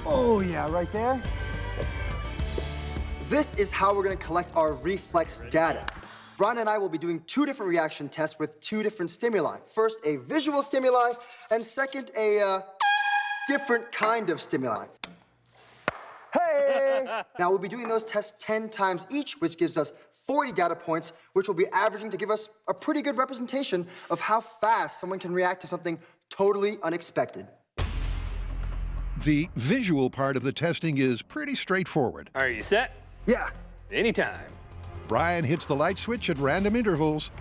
Oh yeah, right there. This is how we're gonna collect our reflex data. Brian and I will be doing 2 different reaction tests with 2 different stimuli. First, a visual stimuli, and second, a different kind of stimuli. Hey! Now we'll be doing those tests 10 times each, which gives us 40 data points, which will be averaging to give us a pretty good representation of how fast someone can react to something totally unexpected. The visual part of the testing is pretty straightforward. Are you set? Yeah. Anytime. Brian hits the light switch at random intervals,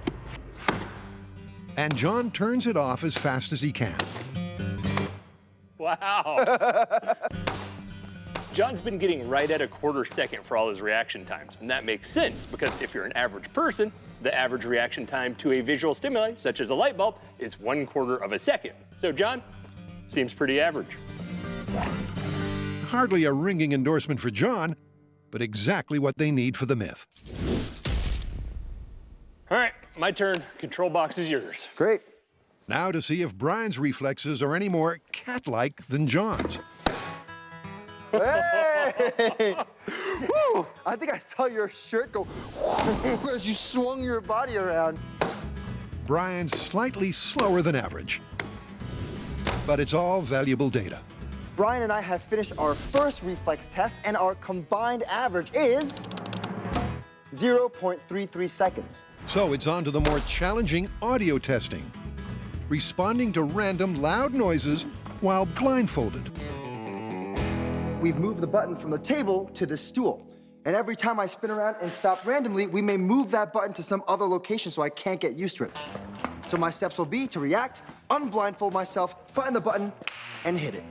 and John turns it off as fast as he can. Wow. John's been getting right at a quarter second for all his reaction times, and that makes sense because if you're an average person, the average reaction time to a visual stimuli, such as a light bulb, is 1/4 of a second. So John, seems pretty average. Hardly a ringing endorsement for John, but exactly what they need for the myth. All right, my turn. Control box is yours. Great. Now to see if Brian's reflexes are any more cat-like than John's. Hey! Woo! I think I saw your shirt go as you swung your body around. Brian's slightly slower than average, but it's all valuable data. Brian and I have finished our first reflex test, and our combined average is 0.33 seconds. So it's on to the more challenging audio testing, responding to random loud noises while blindfolded. We've moved the button from the table to the stool. And every time I spin around and stop randomly, we may move that button to some other location so I can't get used to it. So my steps will be to react, unblindfold myself, find the button, and hit it.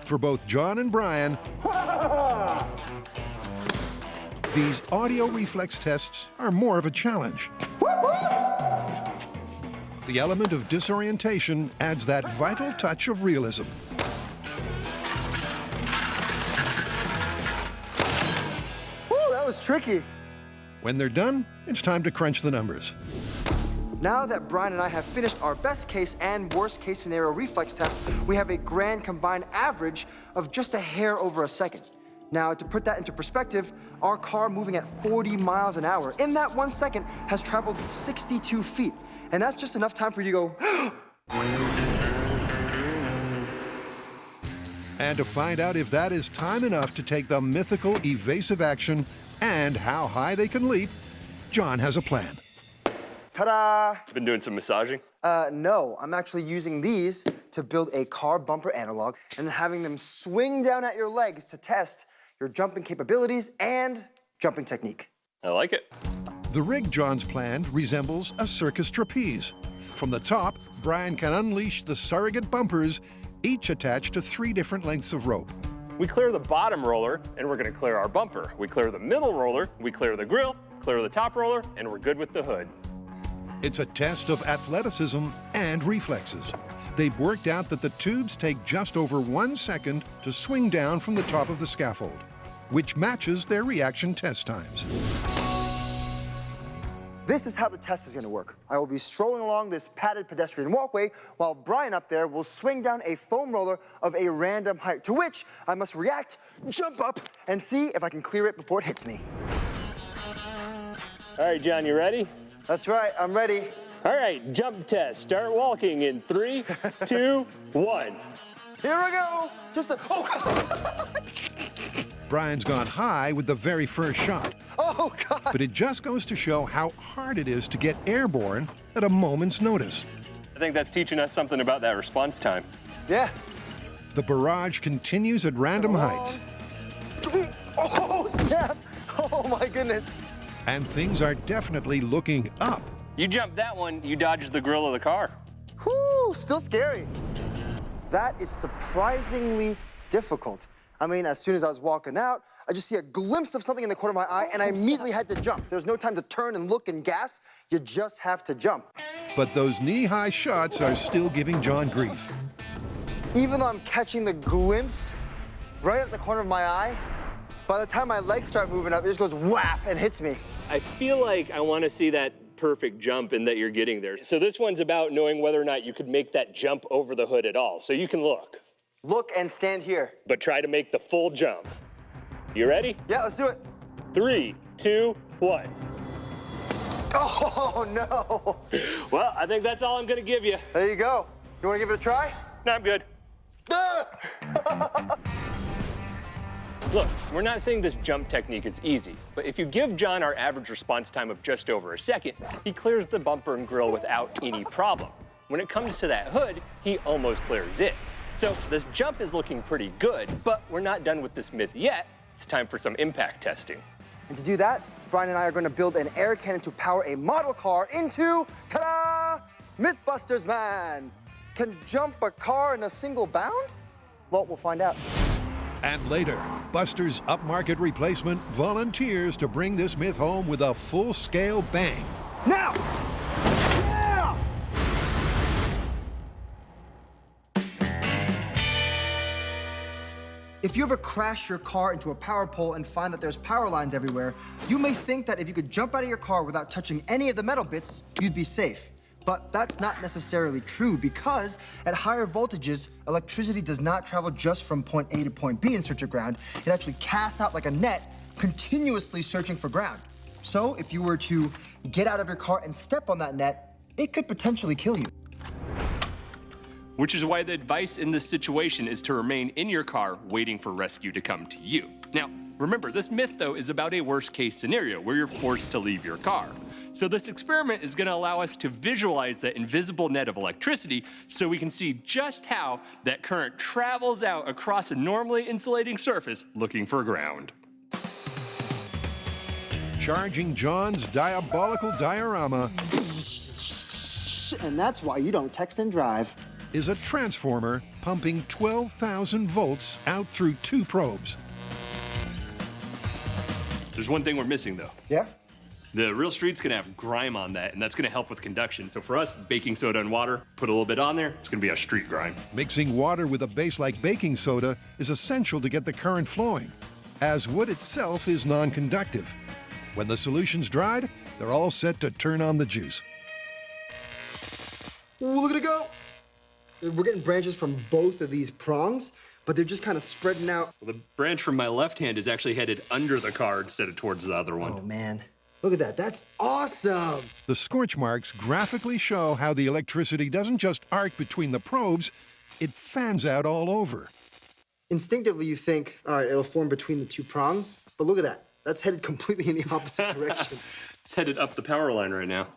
For both John and Brian, these audio reflex tests are more of a challenge. The element of disorientation adds that vital touch of realism. Woo, that was tricky. When they're done, it's time to crunch the numbers. Now that Brian and I have finished our best case and worst case scenario reflex test, we have a grand combined average of just a hair over a second. Now, to put that into perspective, our car moving at 40 miles an hour in that 1 second has traveled 62 feet. And that's just enough time for you to go, And to find out if that is time enough to take the mythical evasive action and how high they can leap, John has a plan. ta-da! Been doing some massaging? No, I'm actually using these to build a car bumper analog and then having them swing down at your legs to test your jumping capabilities and jumping technique. I like it. The rig John's planned resembles a circus trapeze. From the top, Brian can unleash the surrogate bumpers, each attached to 3 different lengths of rope. We clear the bottom roller, and we're gonna clear our bumper. We clear the middle roller, we clear the grill, clear the top roller, and we're good with the hood. It's a test of athleticism and reflexes. They've worked out that the tubes take just over 1 second to swing down from the top of the scaffold, which matches their reaction test times. This is how the test is going to work. I will be strolling along this padded pedestrian walkway while Brian up there will swing down a foam roller of a random height, to which I must react, jump up, and see if I can clear it before it hits me. All right, John, you ready? That's right, I'm ready. All right, jump test. Start walking in 3, 2, 1. Here we go. Just a, oh, Brian's gone high with the very first shot. oh God. But it just goes to show how hard it is to get airborne at a moment's notice. I think that's teaching us something about that response time. Yeah. The barrage continues at random heights, Oh, snap. Oh my goodness. and things are definitely looking up. You jumped that one, you dodged the grill of the car. Whew, still scary. That is surprisingly difficult. I mean, as soon as I was walking out, I just see a glimpse of something in the corner of my eye, and I immediately had to jump. There's no time to turn and look and gasp. You just have to jump. But those knee-high shots are still giving John grief. Even though I'm catching the glimpse right at the corner of my eye, by the time my legs start moving up, it just goes whap and hits me. I feel like I want to see that perfect jump and that you're getting there. So this one's about knowing whether or not you could make that jump over the hood at all. So you can look. Look and stand here. But try to make the full jump. You ready? Yeah, let's do it. 3, 2, 1. Oh, no. Well, I think that's all I'm gonna give you. There you go. You want to give it a try? No, I'm good. Look, we're not saying this jump technique is easy, but if you give John our average response time of just over a second, he clears the bumper and grill without any problem. When it comes to that hood, he almost clears it. So this jump is looking pretty good, but we're not done with this myth yet. It's time for some impact testing. And to do that, Brian and I are going to build an air cannon to power a model car into, ta-da, Mythbusters Man. Can jump a car in a single bound? Well, we'll find out. And later, Buster's upmarket replacement volunteers to bring this myth home with a full-scale bang. Now! Yeah! If you ever crash your car into a power pole and find that there's power lines everywhere, you may think that if you could jump out of your car without touching any of the metal bits, you'd be safe. But that's not necessarily true because at higher voltages, electricity does not travel just from point A to point B in search of ground. It actually casts out like a net, continuously searching for ground. So if you were to get out of your car and step on that net, it could potentially kill you. Which is why the advice in this situation is to remain in your car waiting for rescue to come to you. Now, remember, this myth, though, is about a worst-case scenario where you're forced to leave your car. So this experiment is going to allow us to visualize that invisible net of electricity so we can see just how that current travels out across a normally insulating surface looking for ground. Charging John's diabolical diorama And that's why you don't text and drive. is a transformer pumping 12,000 volts out through 2 probes. There's one thing we're missing, though. Yeah? The real street's gonna have grime on that, and that's gonna help with conduction. So for us, baking soda and water, put a little bit on there, it's gonna be a street grime. Mixing water with a base like baking soda is essential to get the current flowing, as wood itself is non-conductive. When the solution's dried, they're all set to turn on the juice. Ooh, look at it go. We're getting branches from both of these prongs, but they're just kind of spreading out. Well, the branch from my left hand is actually headed under the car instead of towards the other one. Oh, man. Look at that. That's awesome. The scorch marks graphically show how the electricity doesn't just arc between the probes, it fans out all over. Instinctively, you think, all right, it'll form between the 2 prongs, but look at that. That's headed completely in the opposite direction. It's headed up the power line right now.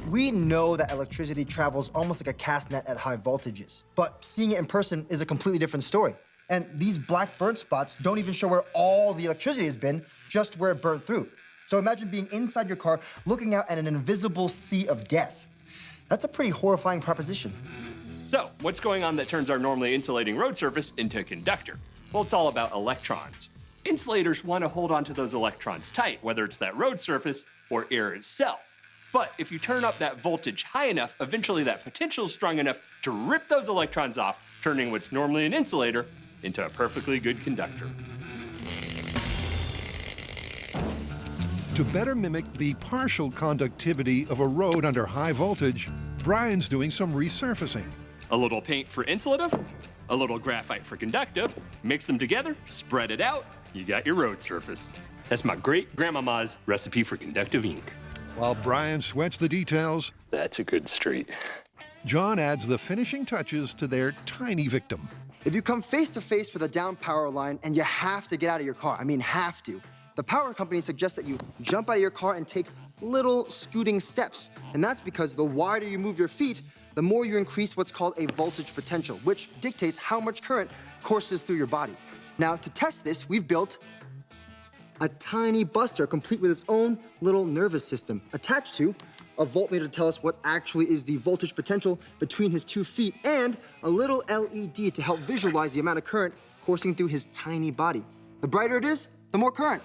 We know that electricity travels almost like a cast net at high voltages, but seeing it in person is a completely different story. And these black burnt spots don't even show where all the electricity has been, just where it burned through. So imagine being inside your car, looking out at an invisible sea of death. That's a pretty horrifying proposition. So, what's going on that turns our normally insulating road surface into a conductor? Well, it's all about electrons. Insulators want to hold onto those electrons tight, whether it's that road surface or air itself. But if you turn up that voltage high enough, eventually that potential is strong enough to rip those electrons off, turning what's normally an insulator into a perfectly good conductor. To better mimic the partial conductivity of a road under high voltage, Brian's doing some resurfacing. A little paint for insulative, a little graphite for conductive, mix them together, spread it out, you got your road surface. That's my great-grandmama's recipe for conductive ink. While Brian sweats the details, That's a good street. John adds the finishing touches to their tiny victim. If you come face to face with a down power line and you have to get out of your car, I mean have to, the power company suggests that you jump out of your car and take little scooting steps. And that's because the wider you move your feet, the more you increase what's called a voltage potential, which dictates how much current courses through your body. Now, to test this, we've built a tiny buster complete with its own little nervous system attached to a voltmeter to tell us what actually is the voltage potential between his 2 feet and a little LED to help visualize the amount of current coursing through his tiny body. The brighter it is, the more current.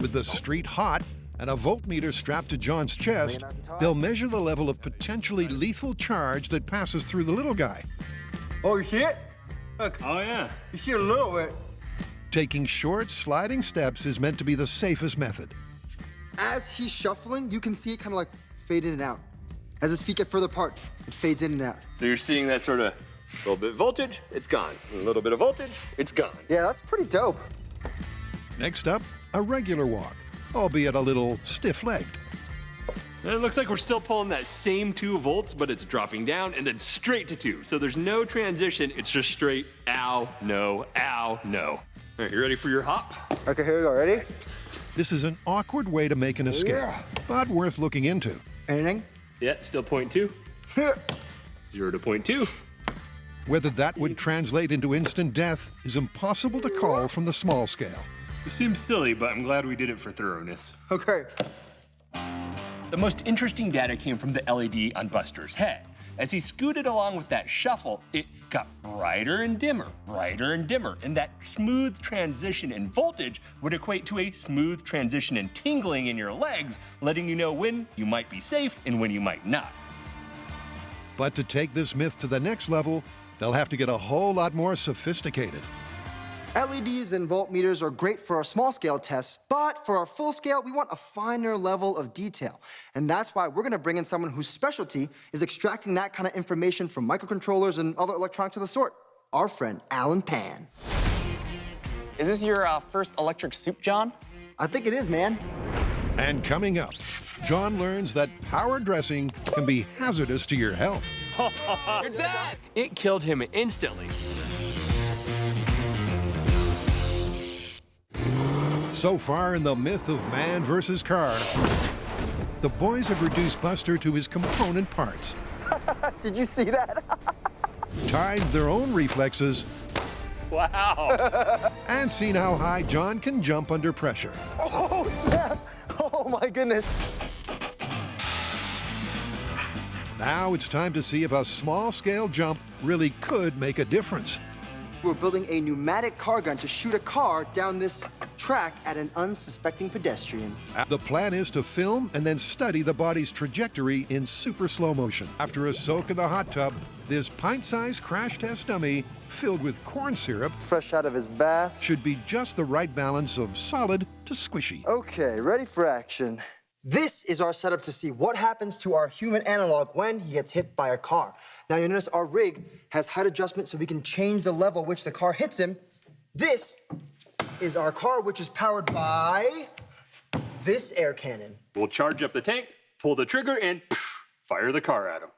With the street hot and a voltmeter strapped to John's chest, they'll measure the level of potentially lethal charge that passes through the little guy. Oh, you see it? Look. Oh, yeah. You see a little bit. Taking short, sliding steps is meant to be the safest method. As he's shuffling, you can see it kind of like fade in and out. As his feet get further apart, it fades in and out. So you're seeing that sort of little bit of voltage, it's gone. A little bit of voltage, it's gone. Yeah, that's pretty dope. Next up, a regular walk, albeit a little stiff-legged. It looks like we're still pulling that same 2 volts, but it's dropping down and then straight to 2. So there's no transition, it's just straight ow, no, ow, no. All right, you ready for your hop? Okay, here we go. Ready? This is an awkward way to make an escape, but worth looking into. Anything? Yeah, still 0.2. 0 to 0.2. Whether that would translate into instant death is impossible to call from the small scale. It seems silly, but I'm glad we did it for thoroughness. Okay. The most interesting data came from the LED on Buster's head. As he scooted along with that shuffle, it got brighter and dimmer, and that smooth transition in voltage would equate to a smooth transition in tingling in your legs, letting you know when you might be safe and when you might not. But to take this myth to the next level, they'll have to get a whole lot more sophisticated. LEDs and voltmeters are great for our small-scale tests, but for our full-scale, we want a finer level of detail. And that's why we're gonna bring in someone whose specialty is extracting that kind of information from microcontrollers and other electronics of the sort. Our friend, Alan Pan. Is this your first electric soup, John? I think it is, man. And coming up, John learns that power dressing can be hazardous to your health. You're dead! It killed him instantly. So far in the myth of man versus car, the boys have reduced Buster to his component parts. Did you see that? Timed their own reflexes. Wow. And seen how high John can jump under pressure. Oh, snap! Oh, my goodness. Now it's time to see if a small-scale jump really could make a difference. We're building a pneumatic car gun to shoot a car down this track at an unsuspecting pedestrian. The plan is to film and then study the body's trajectory in super slow motion. After a soak in the hot tub, this pint-sized crash test dummy filled with corn syrup, Fresh out of his bath. should be just the right balance of solid to squishy. Okay, ready for action. This is our setup to see what happens to our human analog when he gets hit by a car. Now you notice our rig has height adjustment so we can change the level at which the car hits him. This is our car, which is powered by this air cannon. We'll charge up the tank, pull the trigger, and fire the car at him.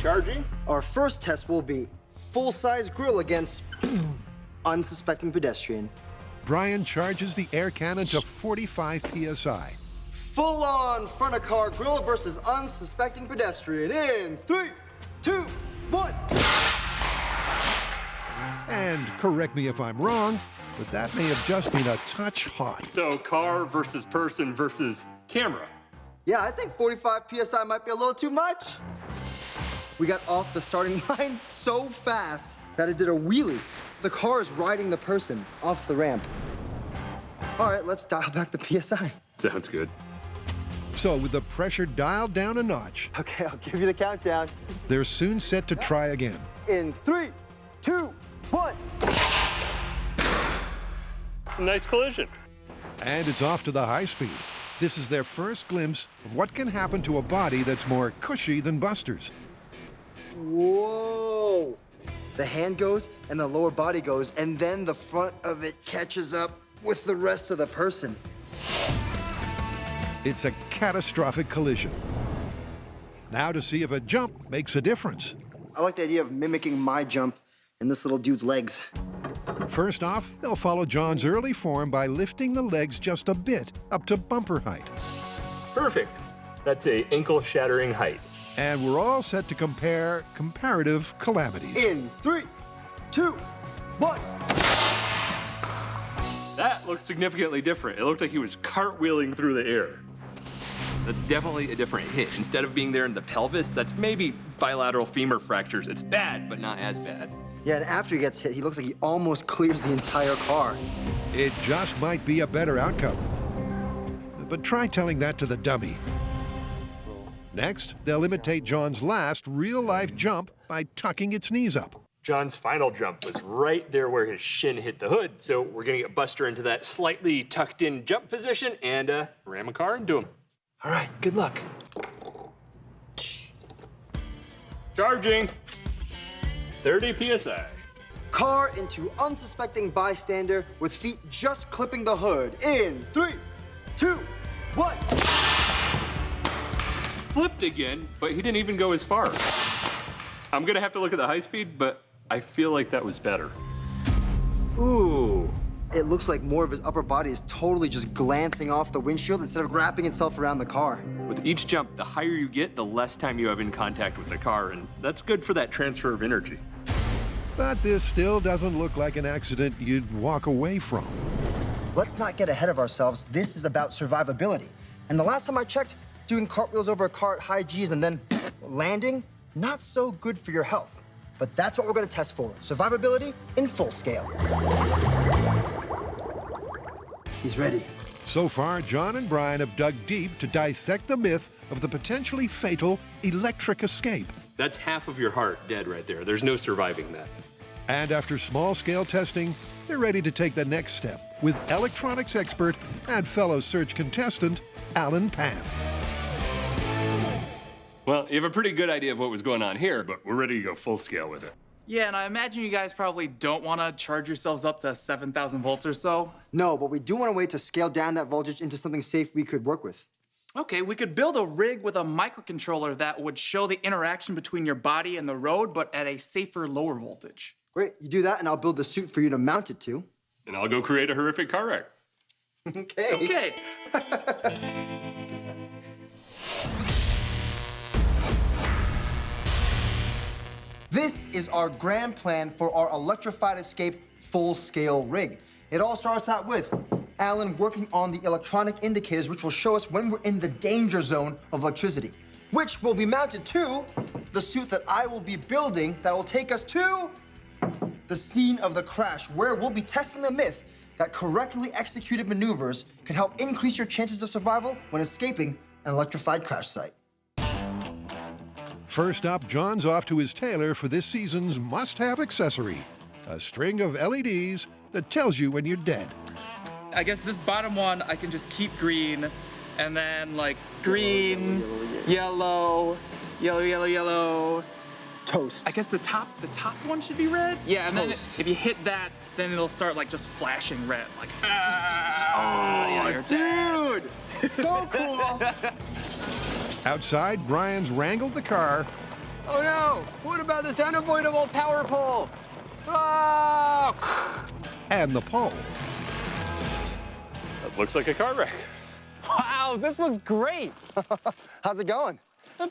Charging. Our first test will be full-size grill against unsuspecting pedestrian. Brian charges the air cannon to 45 psi. Full-on front-of-car grill versus unsuspecting pedestrian in 3, 2, 1. And correct me if I'm wrong, but that may have just been a touch hot. So car versus person versus camera. Yeah, I think 45 PSI might be a little too much. We got off the starting line so fast that it did a wheelie. The car is riding the person off the ramp. All right, let's dial back the PSI. Sounds good. So with the pressure dialed down a notch, Okay, I'll give you the countdown. they're soon set to try again. In 3, 2, 1. It's a nice collision. And it's off to the high speed. This is their first glimpse of what can happen to a body that's more cushy than Buster's. Whoa! The hand goes and the lower body goes, and then the front of it catches up with the rest of the person. It's a catastrophic collision. Now to see if a jump makes a difference. I like the idea of mimicking my jump in this little dude's legs. First off, they'll follow John's early form by lifting the legs just a bit, up to bumper height. Perfect. That's a ankle-shattering height. And we're all set to compare comparative calamities. In 3, 2, 1. That looked significantly different. It looked like he was cartwheeling through the air. That's definitely a different hit. Instead of being there in the pelvis, that's maybe bilateral femur fractures. It's bad, but not as bad. Yeah, and after he gets hit, he looks like he almost clears the entire car. It just might be a better outcome. But try telling that to the dummy. Next, they'll imitate John's last real-life jump by tucking its knees up. John's final jump was right there where his shin hit the hood, so we're gonna get Buster into that slightly tucked-in jump position and ram a car into him. All right, good luck. Charging. 30 PSI. Car into unsuspecting bystander with feet just clipping the hood. In 3, 2, 1. Flipped again, but he didn't even go as far. I'm gonna have to look at the high speed, but I feel like that was better. Ooh. It looks like more of his upper body is totally just glancing off the windshield instead of wrapping itself around the car. With each jump, the higher you get, the less time you have in contact with the car, and that's good for that transfer of energy. But this still doesn't look like an accident you'd walk away from. Let's not get ahead of ourselves. This is about survivability. And the last time I checked, doing cartwheels over a cart, high G's, and then landing, not so good for your health. But that's what we're gonna test for, survivability in full scale. He's ready. So far, John and Brian have dug deep to dissect the myth of the potentially fatal electric escape. That's half of your heart dead right there. There's no surviving that. And after small-scale testing, they're ready to take the next step with electronics expert and fellow search contestant, Alan Pan. Well, you have a pretty good idea of what was going on here, but we're ready to go full scale with it. Yeah, and I imagine you guys probably don't want to charge yourselves up to 7,000 volts or so. No, but we do want a way to scale down that voltage into something safe we could work with. Okay, we could build a rig with a microcontroller that would show the interaction between your body and the road, but at a safer, lower voltage. Great, you do that and I'll build the suit for you to mount it to. And I'll go create a horrific car wreck. Okay. This is our grand plan for our electrified escape full-scale rig. It all starts out with Alan working on the electronic indicators which will show us when we're in the danger zone of electricity, which will be mounted to the suit that I will be building that will take us to the scene of the crash, where we'll be testing the myth that correctly executed maneuvers can help increase your chances of survival when escaping an electrified crash site. First up, John's off to his tailor for this season's must-have accessory, a string of LEDs that tells you when you're dead. I guess this bottom one I can just keep green, and then like green, yellow, yellow. Toast. I guess the top one should be red? Yeah, and Toast. then if you hit that, then it'll start like just flashing red, like Oh, dude! So cool! Outside, Brian's wrangled the car. Oh no! What about this unavoidable power pole? Oh! And the pole. That looks like a car wreck. Wow, this looks great. How's it going?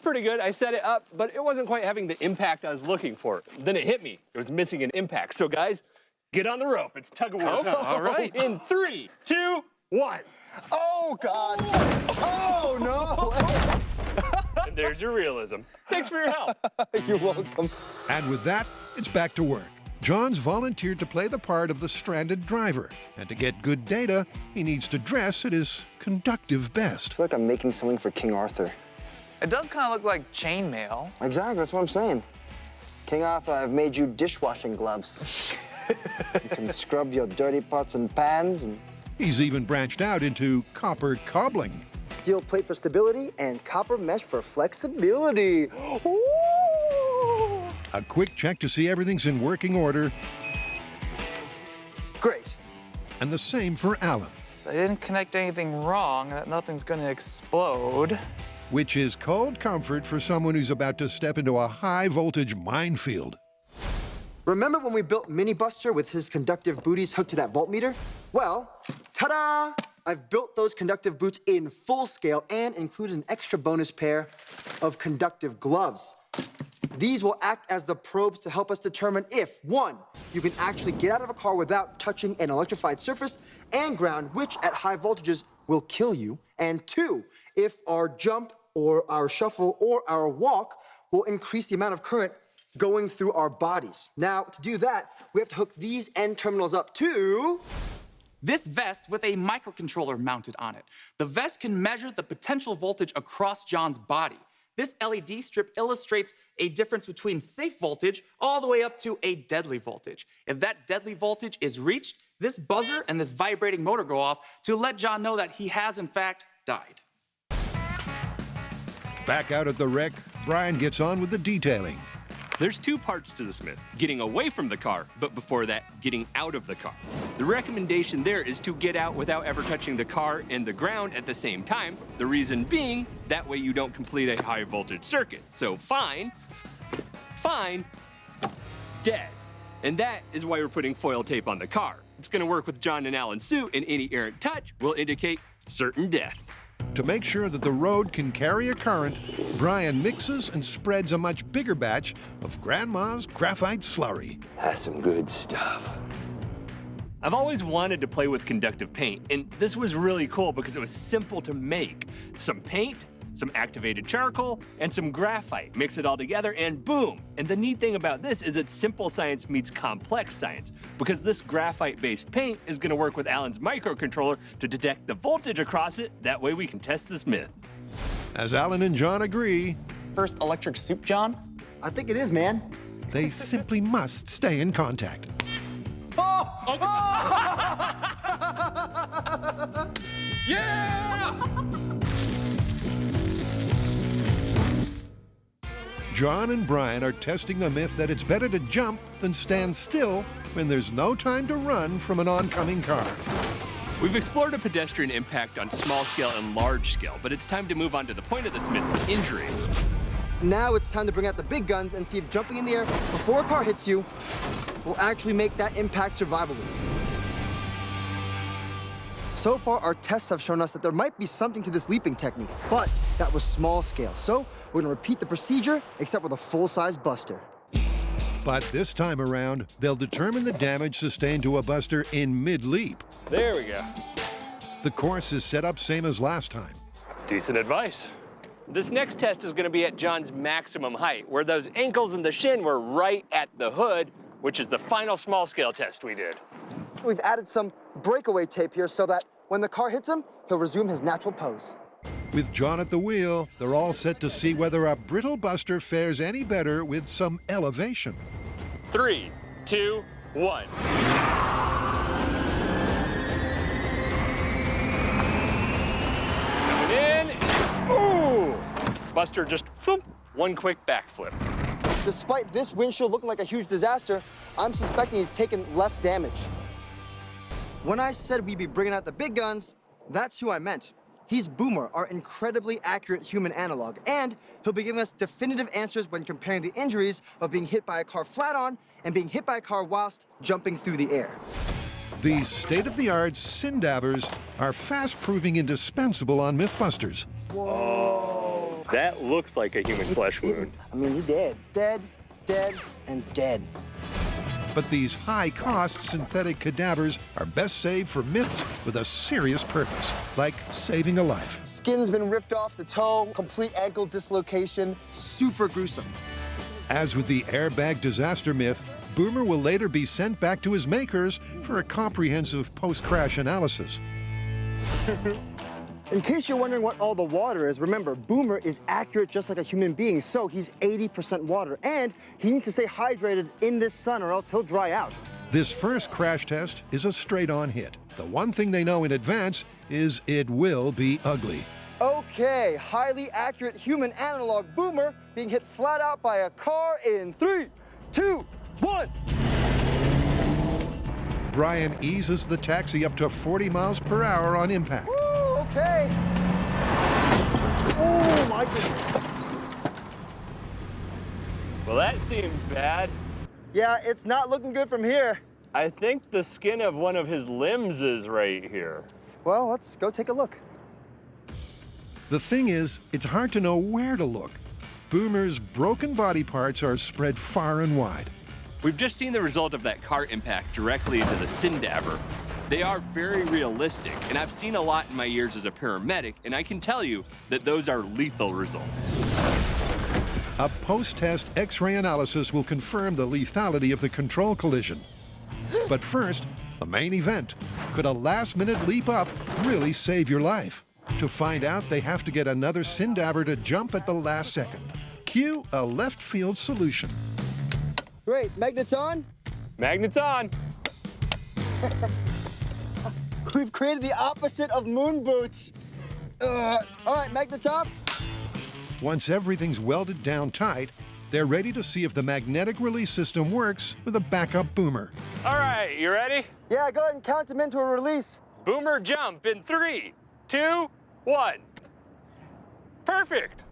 Pretty good. I set it up, but it wasn't quite having the impact I was looking for. Then it hit me. It was missing an impact. So guys, get on the rope. It's tug of war time. All right. In 3, 2, 1. Oh, God. Oh, no. And there's your realism. Thanks for your help. You're welcome. And with that, it's back to work. John's volunteered to play the part of the stranded driver. And to get good data, he needs to dress at his conductive best. I feel like I'm making something for King Arthur. It does kind of look like chainmail. Exactly, that's what I'm saying. King Arthur, I've made you dishwashing gloves. You can scrub your dirty pots and pans. And He's even branched out into copper cobbling. steel plate for stability and copper mesh for flexibility. Ooh. A quick check to see everything's in working order. Great. And the same for Alan, I didn't connect anything wrong, that nothing's gonna explode. which is cold comfort for someone who's about to step into a high-voltage minefield. Remember when we built Mythbusters with his conductive booties hooked to that voltmeter? Well, ta-da! I've built those conductive boots in full scale and included an extra bonus pair of conductive gloves. These will act as the probes to help us determine if, 1, you can actually get out of a car without touching an electrified surface and ground, which at high voltages will kill you, and 2, if our jump or our shuffle or our walk will increase the amount of current going through our bodies. Now, to do that, we have to hook these end terminals up to this vest with a microcontroller mounted on it. The vest can measure the potential voltage across John's body. This LED strip illustrates a difference between safe voltage all the way up to a deadly voltage. If that deadly voltage is reached, this buzzer and this vibrating motor go off to let John know that he has, in fact, died. Back out at the wreck, Brian gets on with the detailing. There's 2 parts to this myth: getting away from the car, but before that, getting out of the car. The recommendation there is to get out without ever touching the car and the ground at the same time. The reason being, that way you don't complete a high voltage circuit. So fine, dead. And that is why we're putting foil tape on the car. It's gonna work with John and Alan's suit, and any errant touch will indicate certain death. To make sure that the road can carry a current, Brian mixes and spreads a much bigger batch of Grandma's graphite slurry. That's some good stuff. I've always wanted to play with conductive paint, and this was really cool because it was simple to make. Some paint, some activated charcoal, and some graphite. Mix it all together and boom! And the neat thing about this is it's simple science meets complex science, because this graphite-based paint is gonna work with Alan's microcontroller to detect the voltage across it. That way we can test this myth. As Alan and John agree, First electric soup, John? I think it is, man. they simply must stay in contact. Yeah! John and Brian are testing the myth that it's better to jump than stand still when there's no time to run from an oncoming car. We've explored a pedestrian impact on small scale and large scale, but it's time to move on to the point of this myth, injury. Now it's time to bring out the big guns and see if jumping in the air before a car hits you will actually make that impact survivable. So far, our tests have shown us that there might be something to this leaping technique, but that was small scale. So we're gonna repeat the procedure, except with a full-size buster. But this time around, they'll determine the damage sustained to a buster in mid-leap. There we go. The course is set up same as last time. Decent advice. This next test is gonna be at John's maximum height, where those ankles and the shin were right at the hood, which is the final small scale test we did. We've added some breakaway tape here so that when the car hits him, he'll resume his natural pose. With John at the wheel, they're all set to see whether a brittle buster fares any better with some elevation. 3, 2, 1. Coming in. Ooh! Buster just, whoop, one quick backflip. Despite this windshield looking like a huge disaster, I'm suspecting he's taken less damage. When I said we'd be bringing out the big guns, that's who I meant. He's Boomer, our incredibly accurate human analog, and he'll be giving us definitive answers when comparing the injuries of being hit by a car flat on and being hit by a car whilst jumping through the air. These state-of-the-art Sindavers are fast proving indispensable on Mythbusters. Whoa. That looks like a human flesh wound. I mean, he dead. Dead, dead, and dead. But these high-cost synthetic cadavers are best saved for myths with a serious purpose, like saving a life. Skin's been ripped off the toe, complete ankle dislocation, super gruesome. As with the airbag disaster myth, Boomer will later be sent back to his makers for a comprehensive post-crash analysis. In case you're wondering what all the water is, remember, Boomer is accurate just like a human being, so he's 80% water, and he needs to stay hydrated in this sun or else he'll dry out. This first crash test is a straight-on hit. The one thing they know in advance is it will be ugly. Okay, highly accurate human analog Boomer being hit flat out by a car in 3, 2, 1. Brian eases the taxi up to 40 miles per hour on impact. Woo, okay. Oh my goodness. Well, that seemed bad. Yeah, it's not looking good from here. I think the skin of one of his limbs is right here. Well, let's go take a look. The thing is, it's hard to know where to look. Boomer's broken body parts are spread far and wide. We've just seen the result of that car impact directly into the Sindaver. They are very realistic, and I've seen a lot in my years as a paramedic, and I can tell you that those are lethal results. A post-test X-ray analysis will confirm the lethality of the control collision. But first, the main event. Could a last-minute leap up really save your life? To find out, they have to get another Sindaver to jump at the last second. Cue a left-field solution. Great, magnets on? Magnets on. We've created the opposite of moon boots. All right, magnets up. Once everything's welded down tight, they're ready to see if the magnetic release system works with a backup Boomer. All right, you ready? Yeah, go ahead and count them into a release. Boomer jump in 3, 2, 1. Perfect.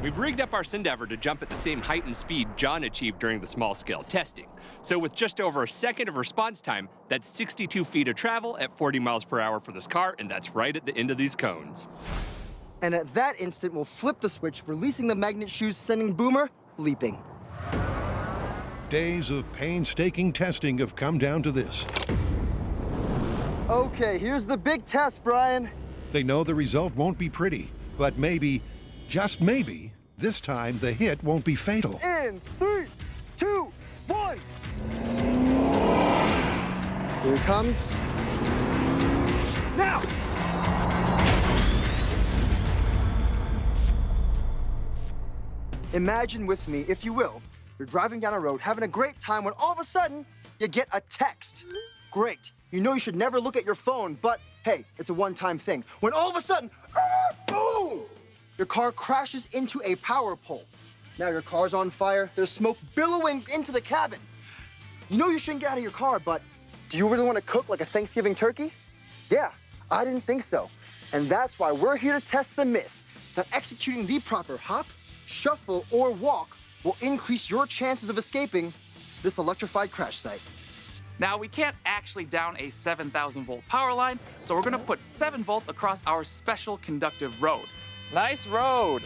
We've rigged up our Endeavor to jump at the same height and speed John achieved during the small-scale testing. So with just over a second of response time, that's 62 feet of travel at 40 miles per hour for this car, and that's right at the end of these cones. And at that instant, we'll flip the switch, releasing the magnet shoes, sending Boomer leaping. Days of painstaking testing have come down to this. Okay, here's the big test, Brian. They know the result won't be pretty, but maybe, just maybe, this time the hit won't be fatal. In 3, 2, 1. Here it comes. Now! Imagine with me, if you will, you're driving down a road, having a great time, when all of a sudden, you get a text. Great. You know you should never look at your phone, but hey, it's a one-time thing. When all of a sudden, boom! Your car crashes into a power pole. Now your car's on fire, there's smoke billowing into the cabin. You know you shouldn't get out of your car, but do you really want to cook like a Thanksgiving turkey? Yeah, I didn't think so. And that's why we're here to test the myth that executing the proper hop, shuffle, or walk will increase your chances of escaping this electrified crash site. Now, we can't actually down a 7,000-volt power line, so we're gonna put 7 volts across our special conductive road. Nice road.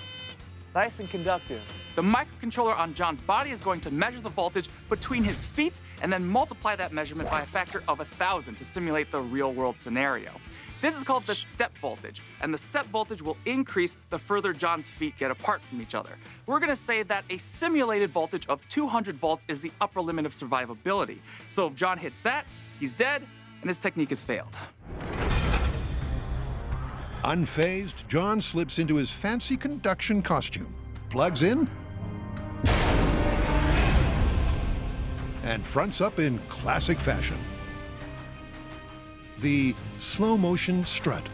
Nice and conductive. The microcontroller on John's body is going to measure the voltage between his feet and then multiply that measurement by a factor of 1,000 to simulate the real-world scenario. This is called the step voltage, and the step voltage will increase the further John's feet get apart from each other. We're gonna say that a simulated voltage of 200 volts is the upper limit of survivability. So if John hits that, he's dead, and his technique has failed. Unfazed, John slips into his fancy conduction costume, plugs in, and fronts up in classic fashion. The slow-motion strut.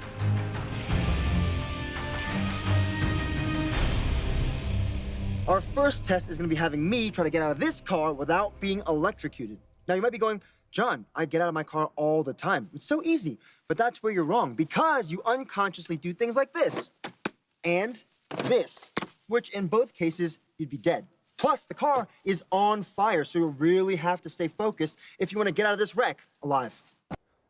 Our first test is gonna be having me try to get out of this car without being electrocuted. Now you might be going, John, I get out of my car all the time. It's so easy, but that's where you're wrong because you unconsciously do things like this and this, which in both cases, you'd be dead. Plus, the car is on fire, so you'll really have to stay focused if you wanna get out of this wreck alive.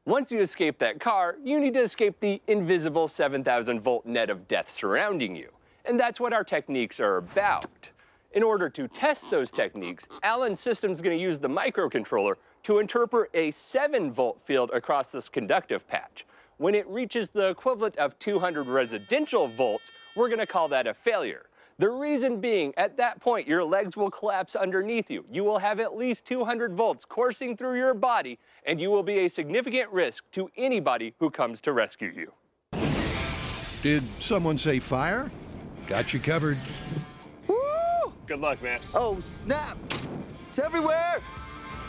Once you escape that car, you need to escape the invisible 7,000-volt net of death surrounding you. And that's what our techniques are about. In order to test those techniques, Alan's system's gonna use the microcontroller to interpret a 7-volt field across this conductive patch. When it reaches the equivalent of 200 residential volts, we're gonna call that a failure. The reason being, at that point, your legs will collapse underneath you. You will have at least 200 volts coursing through your body, and you will be a significant risk to anybody who comes to rescue you. Did someone say fire? Got you covered. Woo! Good luck, man. Oh, snap! It's everywhere!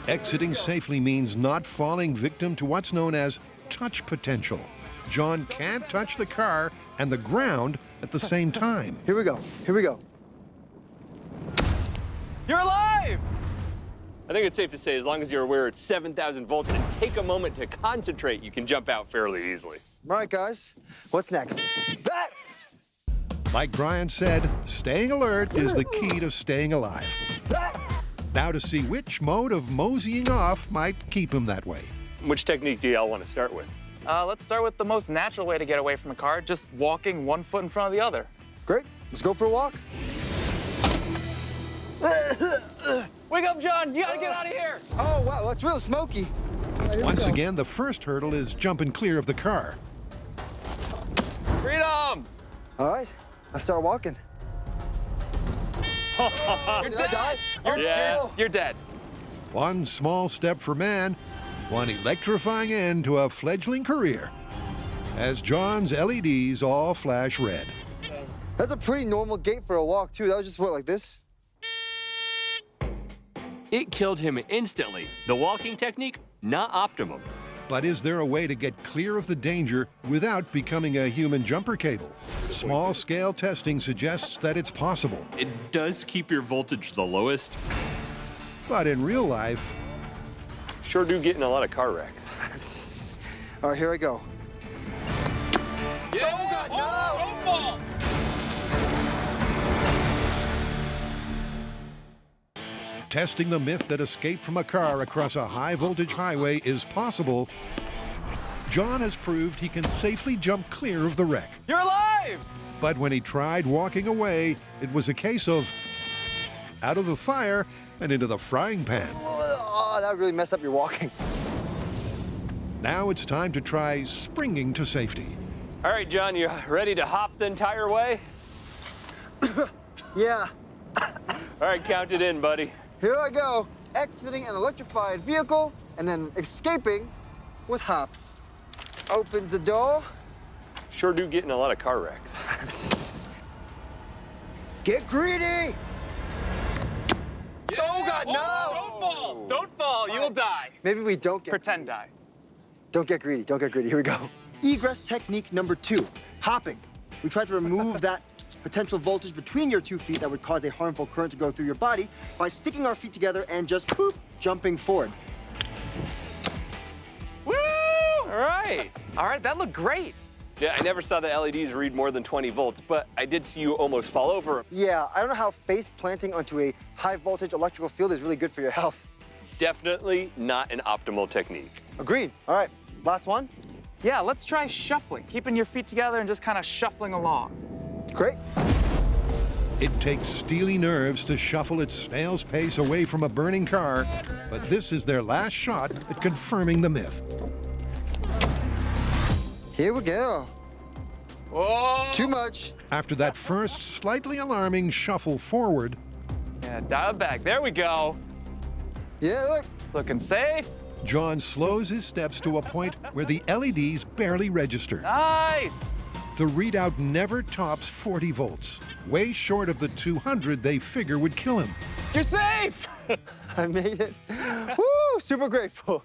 Exiting safely means not falling victim to what's known as touch potential. John can't touch the car and the ground at the same time. Here we go, here we go. You're alive! I think it's safe to say, as long as you're aware it's 7,000 volts and take a moment to concentrate, you can jump out fairly easily. All right, guys, what's next? That! Like Brian said, staying alert is the key to staying alive. Now to see which mode of moseying off might keep him that way. Which technique do y'all want to start with? Let's start with the most natural way to get away from a car, just walking one foot in front of the other. Great, let's go for a walk. Wake up, John, you gotta get out of here. Oh, wow, that's real smoky. Once again, the first hurdle is jumping clear of the car. Freedom! All right, let's start walking. You're Did I die? You're dead. One small step for man, one electrifying end to a fledgling career, as John's LEDs all flash red. That's a pretty normal gait for a walk, too. That was just, what, like this? It killed him instantly. The walking technique, not optimum. But is there a way to get clear of the danger without becoming a human jumper cable? Small-scale testing suggests that it's possible. It does keep your voltage the lowest. But in real life, Sure do get in a lot of car wrecks. All right, here I go. Yeah. Oh, God, no! Testing the myth that escape from a car across a high-voltage highway is possible, John has proved he can safely jump clear of the wreck. You're alive! But when he tried walking away, it was a case of out of the fire and into the frying pan. Oh, that would really mess up your walking. Now it's time to try springing to safety. All right, John, you ready to hop the entire way? Yeah. All right, count it in, buddy. Here I go, exiting an electrified vehicle and then escaping with hops. Opens the door. Sure do get in a lot of car wrecks. Get greedy! Oh, God, no! Don't fall! Don't fall, you'll die. Maybe we don't get Pretend die. Don't get greedy, don't get greedy. Here we go. Egress technique number 2, hopping. We try to remove that potential voltage between your 2 feet that would cause a harmful current to go through your body by sticking our feet together and just poop, jumping forward. Woo! All right, that looked great. Yeah, I never saw the LEDs read more than 20 volts, but I did see you almost fall over. Yeah, I don't know how face planting onto a high voltage electrical field is really good for your health. Definitely not an optimal technique. Agreed. All right, last one. Yeah, let's try shuffling, keeping your feet together and just kind of shuffling along. Great. It takes steely nerves to shuffle at snail's pace away from a burning car, but this is their last shot at confirming the myth. Here we go. Whoa! Too much. After that first slightly alarming shuffle forward, Yeah, dial back. There we go. Yeah, look. Looking safe. John slows his steps to a point where the LEDs barely register. Nice. The readout never tops 40 volts, way short of the 200 they figure would kill him. You're safe. I made it. Woo, super grateful.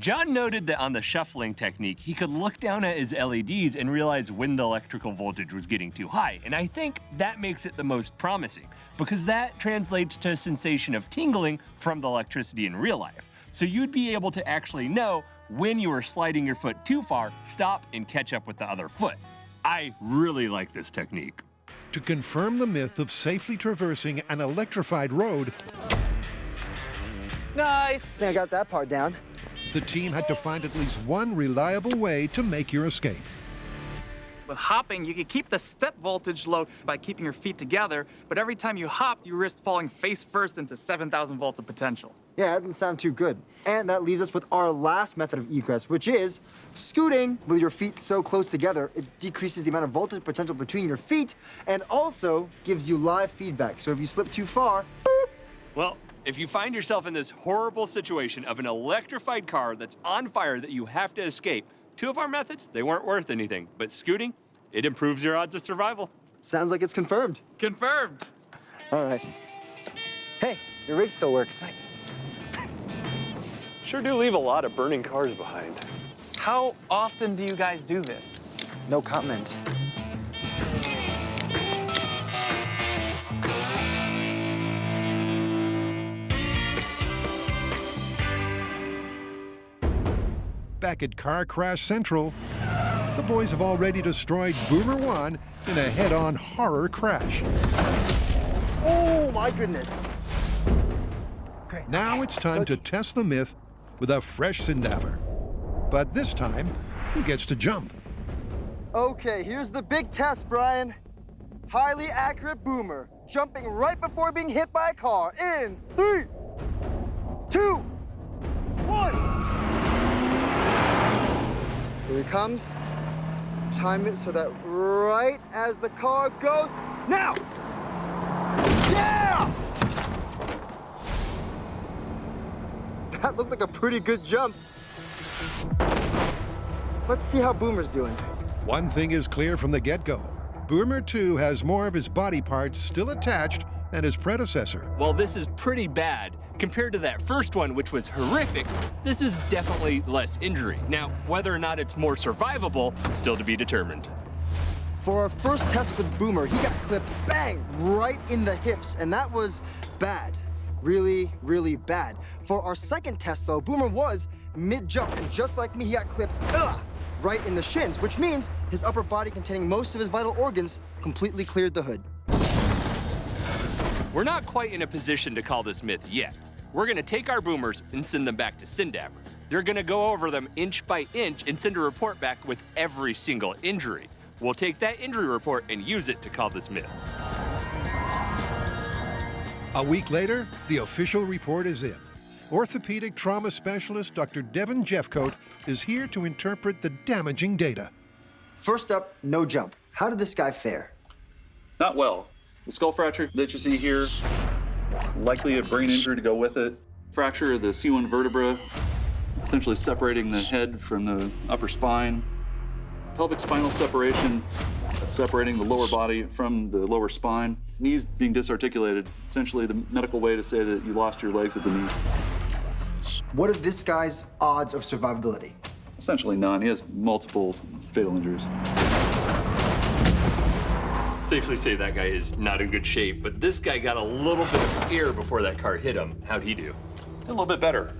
John noted that on the shuffling technique, he could look down at his LEDs and realize when the electrical voltage was getting too high. And I think that makes it the most promising, because that translates to a sensation of tingling from the electricity in real life. So you'd be able to actually know when you were sliding your foot too far, stop and catch up with the other foot. I really like this technique. To confirm the myth of safely traversing an electrified road, Nice. I got that part down. the team had to find at least one reliable way to make your escape. With hopping, you can keep the step voltage low by keeping your feet together, but every time you hopped, you risked falling face first into 7,000 volts of potential. Yeah, that didn't sound too good. And that leaves us with our last method of egress, which is scooting. With your feet so close together, it decreases the amount of voltage potential between your feet and also gives you live feedback. So if you slip too far, boop. Well, if you find yourself in this horrible situation of an electrified car that's on fire that you have to escape, 2 of our methods, they weren't worth anything, but scooting, it improves your odds of survival. Sounds like it's confirmed. Confirmed. All right. Hey, your rig still works. Nice. Sure do leave a lot of burning cars behind. How often do you guys do this? No comment. Back at Car Crash Central, the boys have already destroyed Boomer 1 in a head-on horror crash. Oh my goodness. Now it's time to test the myth with a fresh cadaver. But this time, who gets to jump? Okay, here's the big test, Brian. Highly accurate boomer, jumping right before being hit by a car in 3, 2, 1. Here he comes. Time it so that right as the car goes, now! Yeah! That looked like a pretty good jump. Let's see how Boomer's doing. One thing is clear from the get-go. Boomer 2 has more of his body parts still attached than his predecessor. While this is pretty bad, compared to that first one, which was horrific, this is definitely less injury. Now, whether or not it's more survivable, is still to be determined. For our first test with Boomer, he got clipped, bang, right in the hips, and that was bad. Really, really bad. For our second test, though, Boomer was mid-jump, and just like me, he got clipped, right in the shins, which means his upper body containing most of his vital organs completely cleared the hood. We're not quite in a position to call this myth yet. We're gonna take our boomers and send them back to Syndaber. They're gonna go over them inch by inch and send a report back with every single injury. We'll take that injury report and use it to call this myth. A week later, the official report is in. Orthopedic trauma specialist Dr. Devin Jeffcoat is here to interpret the damaging data. First up, no jump. How did this guy fare? Not well. The skull fracture that you see here, likely a brain injury to go with it. Fracture of the C1 vertebra, essentially separating the head from the upper spine. Pelvic spinal separation, that's separating the lower body from the lower spine. Knees being disarticulated, essentially the medical way to say that you lost your legs at the knee. What are this guy's odds of survivability? Essentially none. He has multiple fatal injuries. Safely say that guy is not in good shape, but this guy got a little bit of air before that car hit him. How'd he do? A little bit better.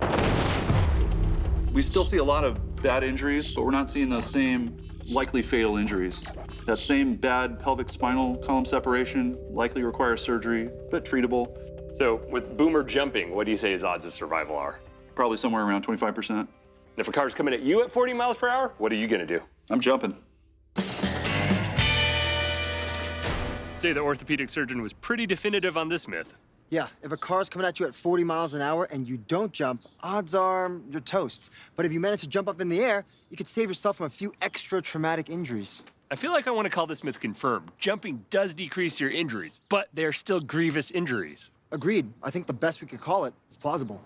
We still see a lot of bad injuries, but we're not seeing those same likely fatal injuries. That same bad pelvic spinal column separation likely requires surgery, but treatable. So with boomer jumping, what do you say his odds of survival are? Probably somewhere around 25%. And if a car's coming at you at 40 miles per hour, what are you gonna do? I'm jumping. Say the orthopedic surgeon was pretty definitive on this myth. Yeah, if a car's coming at you at 40 miles an hour and you don't jump, odds are you're toast. But if you manage to jump up in the air, you could save yourself from a few extra traumatic injuries. I feel like I want to call this myth confirmed. Jumping does decrease your injuries, but they're still grievous injuries. Agreed. I think the best we could call it is plausible.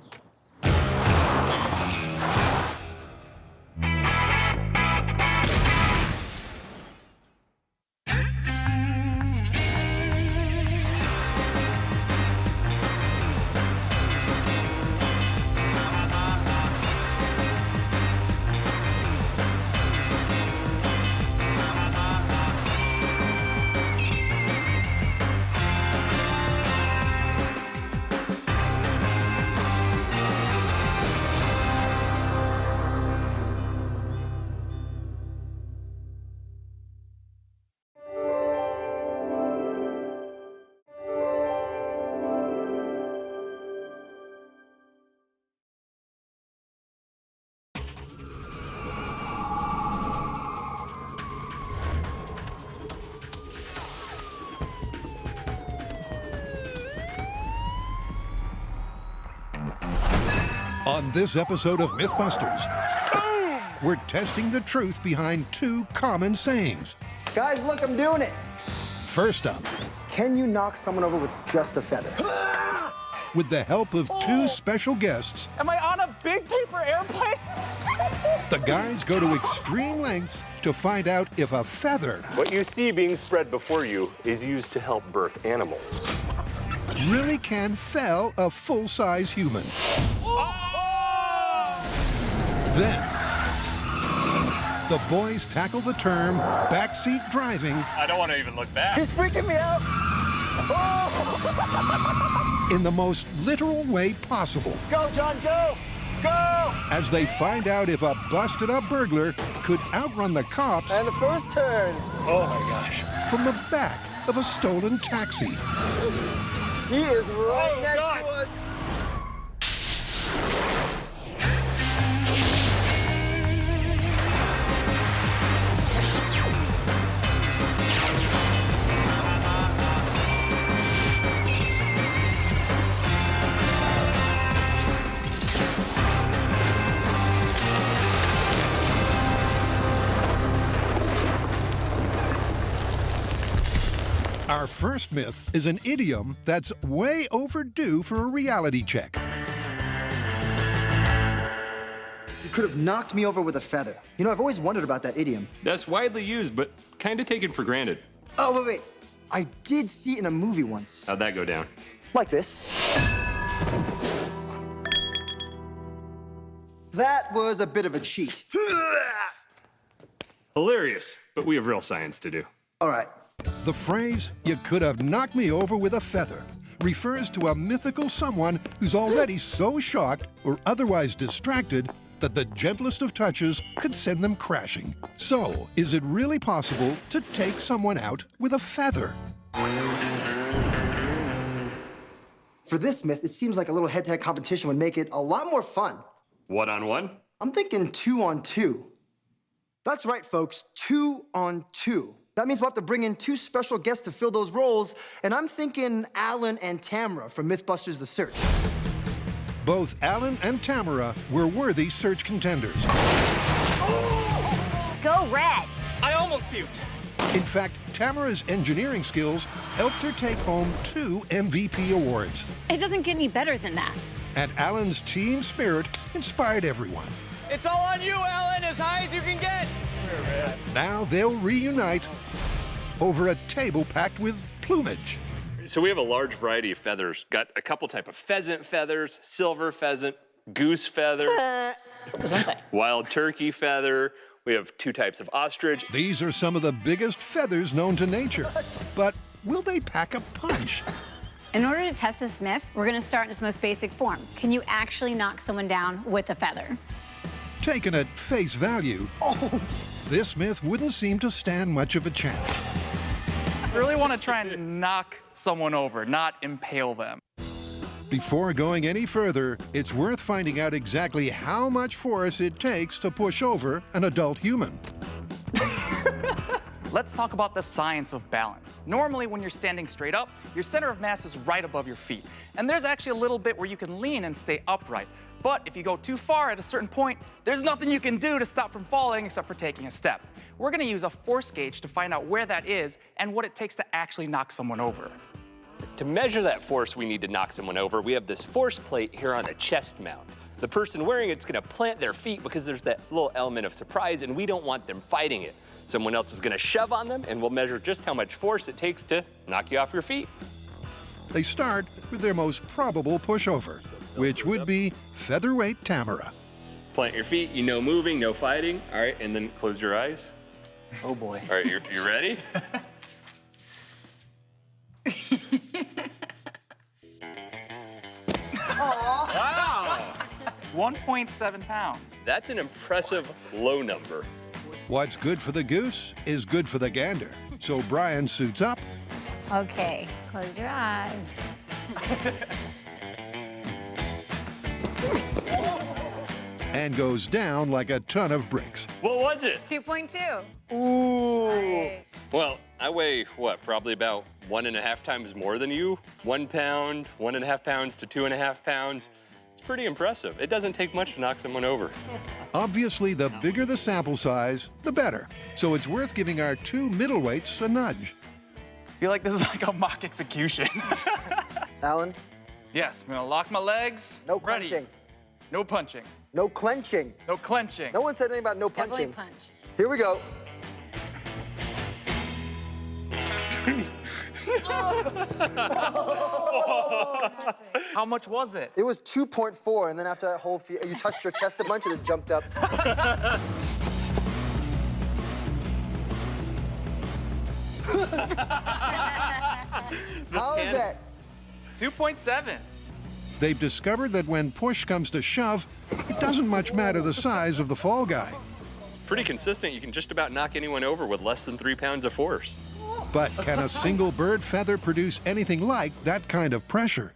On this episode of Mythbusters, we're testing the truth behind two common sayings. Guys, look, I'm doing it. First up, Can you knock someone over with just a feather? with the help of two special guests, Am I on a big paper airplane? the guys go to extreme lengths to find out if a feather What you see being spread before you is used to help birth animals. really can fell a full-size human. Then, the boys tackle the term backseat driving I don't want to even look back. He's freaking me out. in the most literal way possible Go, John, go! Go! as they find out if a busted-up burglar could outrun the cops And the first turn. Oh my gosh. from the back of a stolen taxi. He is right next God. to us. Our first myth is an idiom that's way overdue for a reality check. You could have knocked me over with a feather. You know, I've always wondered about that idiom. That's widely used, but kind of taken for granted. Oh, wait. I did see it in a movie once. How'd that go down? Like this. That was a bit of a cheat. Hilarious, but we have real science to do. All right. The phrase, "you could have knocked me over with a feather," refers to a mythical someone who's already so shocked or otherwise distracted that the gentlest of touches could send them crashing. So, is it really possible to take someone out with a feather? For this myth, it seems like a little head-to-head competition would make it a lot more fun. One-on-one? I'm thinking 2-on-2. That's right, folks, 2-on-2. That means we'll have to bring in 2 special guests to fill those roles, and I'm thinking Alan and Tamara from Mythbusters The Search. Both Alan and Tamara were worthy search contenders. Go red. I almost puked. In fact, Tamara's engineering skills helped her take home 2 MVP awards. It doesn't get any better than that. And Alan's team spirit inspired everyone. It's all on you, Alan, as high as you can get. Now they'll reunite over a table packed with plumage. So we have a large variety of feathers. Got a couple type of pheasant feathers, silver pheasant, goose feather, wild turkey feather. We have 2 types of ostrich. These are some of the biggest feathers known to nature. But will they pack a punch? In order to test this myth, we're going to start in its most basic form. Can you actually knock someone down with a feather? Taken at face value, this myth wouldn't seem to stand much of a chance. I really want to try and knock someone over, not impale them. Before going any further, it's worth finding out exactly how much force it takes to push over an adult human. Let's talk about the science of balance. Normally, when you're standing straight up, your center of mass is right above your feet. And there's actually a little bit where you can lean and stay upright. But if you go too far at a certain point, there's nothing you can do to stop from falling except for taking a step. We're gonna use a force gauge to find out where that is and what it takes to actually knock someone over. To measure that force we need to knock someone over, we have this force plate here on a chest mount. The person wearing it's gonna plant their feet because there's that little element of surprise and we don't want them fighting it. Someone else is gonna shove on them and we'll measure just how much force it takes to knock you off your feet. They start with their most probable pushover, which would be featherweight Tamara. Plant your feet, no moving, no fighting. All right, and then close your eyes. Oh boy. All right, you ready? Wow! 1.7 pounds. That's an impressive low number. What's good for the goose is good for the gander. So Brian suits up. Okay, close your eyes. And goes down like a ton of bricks. What was it? 2.2. Ooh. Well, I weigh, what, probably about 1.5 times more than you? 1 pound, 1.5 pounds to 2.5 pounds. It's pretty impressive. It doesn't take much to knock someone over. Obviously, the bigger the sample size, the better. So it's worth giving our 2 middleweights a nudge. I feel like this is like a mock execution. Alan? Yes, I'm gonna lock my legs. No Ready. clenching. No punching. No clenching. No clenching. No one said anything about no punching. Definitely punch. Here we go. How much was it? It was 2.4, and then after that whole you touched your chest a bunch and it jumped up. How is that? 2.7. They've discovered that when push comes to shove, it doesn't much matter the size of the fall guy. Pretty consistent. You can just about knock anyone over with less than 3 pounds of force. But can a single bird feather produce anything like that kind of pressure?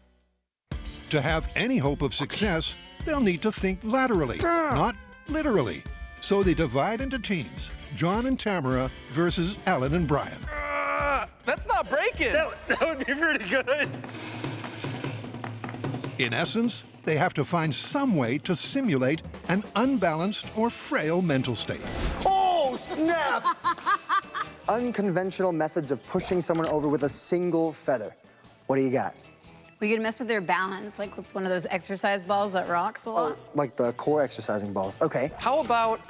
To have any hope of success, they'll need to think laterally, not literally. So they divide into teams, John and Tamara versus Alan and Brian. That's not breaking. That would be pretty good. In essence, they have to find some way to simulate an unbalanced or frail mental state. Oh, snap! Unconventional methods of pushing someone over with a single feather. What do you got? We could mess with their balance, like with one of those exercise balls that rocks a lot. Oh, like the core exercising balls. Okay. How about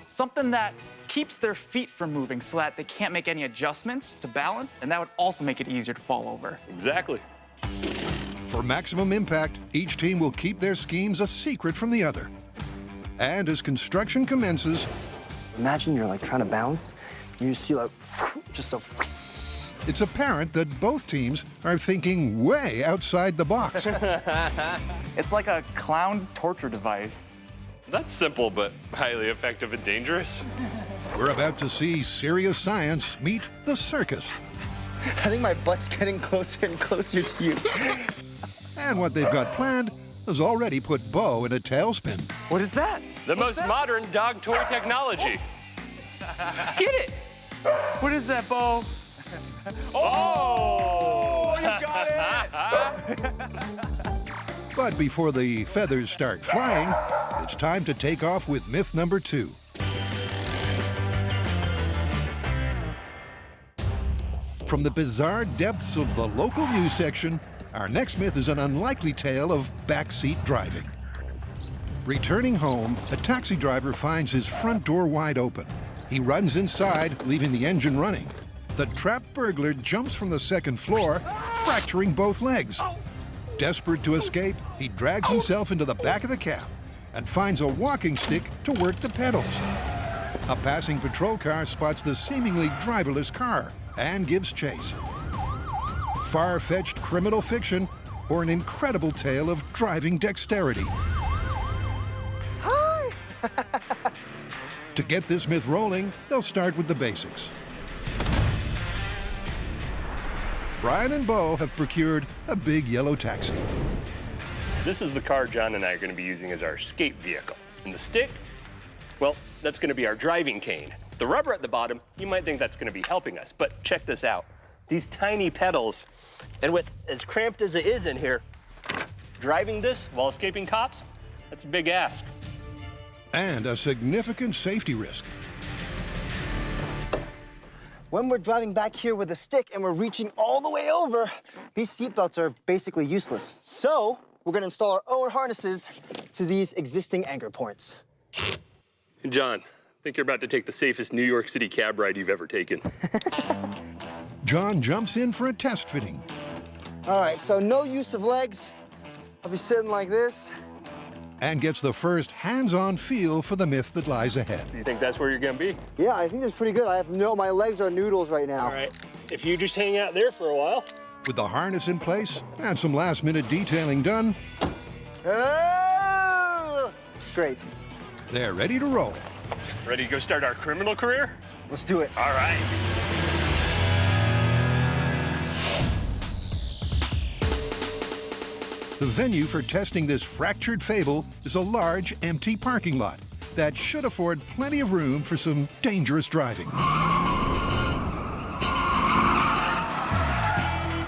something that keeps their feet from moving so that they can't make any adjustments to balance, and that would also make it easier to fall over. Exactly. For maximum impact, each team will keep their schemes a secret from the other. And as construction commences, imagine you're like trying to balance, and you see like just a. It's apparent that both teams are thinking way outside the box. It's like a clown's torture device. That's simple, but highly effective and dangerous. We're about to see serious science meet the circus. I think my butt's getting closer and closer to you. And what they've got planned has already put Bo in a tailspin. What is that? The most modern dog toy technology. Get it! What is that, Bo? Oh! You got it! But before the feathers start flying, it's time to take off with myth number 2. From the bizarre depths of the local news section, our next myth is an unlikely tale of backseat driving. Returning home, a taxi driver finds his front door wide open. He runs inside, leaving the engine running. The trapped burglar jumps from the second floor, fracturing both legs. Desperate to escape, he drags himself into the back of the cab and finds a walking stick to work the pedals. A passing patrol car spots the seemingly driverless car and gives chase. Far-fetched criminal fiction or an incredible tale of driving dexterity? Hi! To get this myth rolling, they'll start with the basics. Brian and Bo have procured a big yellow taxi. This is the car John and I are going to be using as our escape vehicle. And the stick, well, that's going to be our driving cane. The rubber at the bottom, you might think that's going to be helping us, but check this out. These tiny pedals, and with as cramped as it is in here, driving this while escaping cops, that's a big ask. And a significant safety risk. When we're driving back here with a stick and we're reaching all the way over, these seatbelts are basically useless. So we're gonna install our own harnesses to these existing anchor points. John, I think you're about to take the safest New York City cab ride you've ever taken. John jumps in for a test fitting. All right, so no use of legs. I'll be sitting like this. And gets the first hands-on feel for the myth that lies ahead. So you think that's where you're gonna be? Yeah, I think that's pretty good. my legs are noodles right now. All right, if you just hang out there for a while. With the harness in place and some last-minute detailing done, Oh! Great. they're ready to roll. Ready to go start our criminal career? Let's do it. All right. The venue for testing this fractured fable is a large, empty parking lot that should afford plenty of room for some dangerous driving.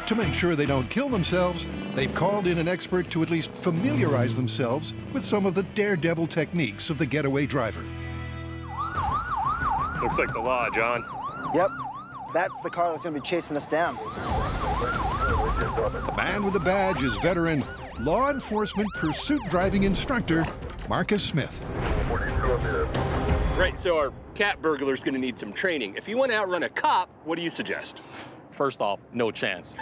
To make sure they don't kill themselves, they've called in an expert to at least familiarize themselves with some of the daredevil techniques of the getaway driver. Looks like the law, John. Yep, that's the car that's gonna be chasing us down. The man with the badge is veteran law enforcement pursuit driving instructor Marcus Smith. Right, so our cat burglar's gonna need some training. If you want to outrun a cop, what do you suggest? First off, no chance.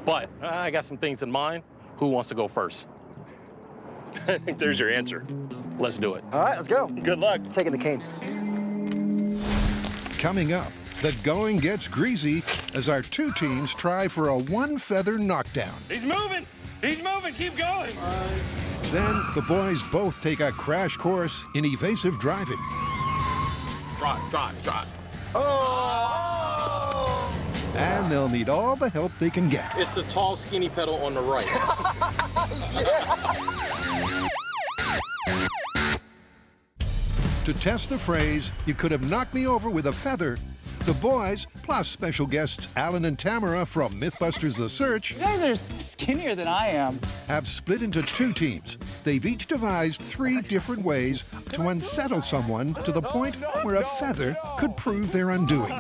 But I got some things in mind. Who wants to go first? I think there's your answer. Let's do it. All right, let's go. Good luck. Taking the cane. Coming up, the going gets greasy as our two teams try for a one-feather knockdown. He's moving! He's moving! Keep going! Then the boys both take a crash course in evasive driving. Drive. Oh! And they'll need all the help they can get. It's the tall, skinny pedal on the right. To test the phrase, "You could have knocked me over with a feather," the boys, plus special guests Alan and Tamara from Mythbusters The Search, You guys are skinnier than I am. have split into two teams. They've each devised 3 different ways to unsettle someone to the point where a feather could prove their undoing.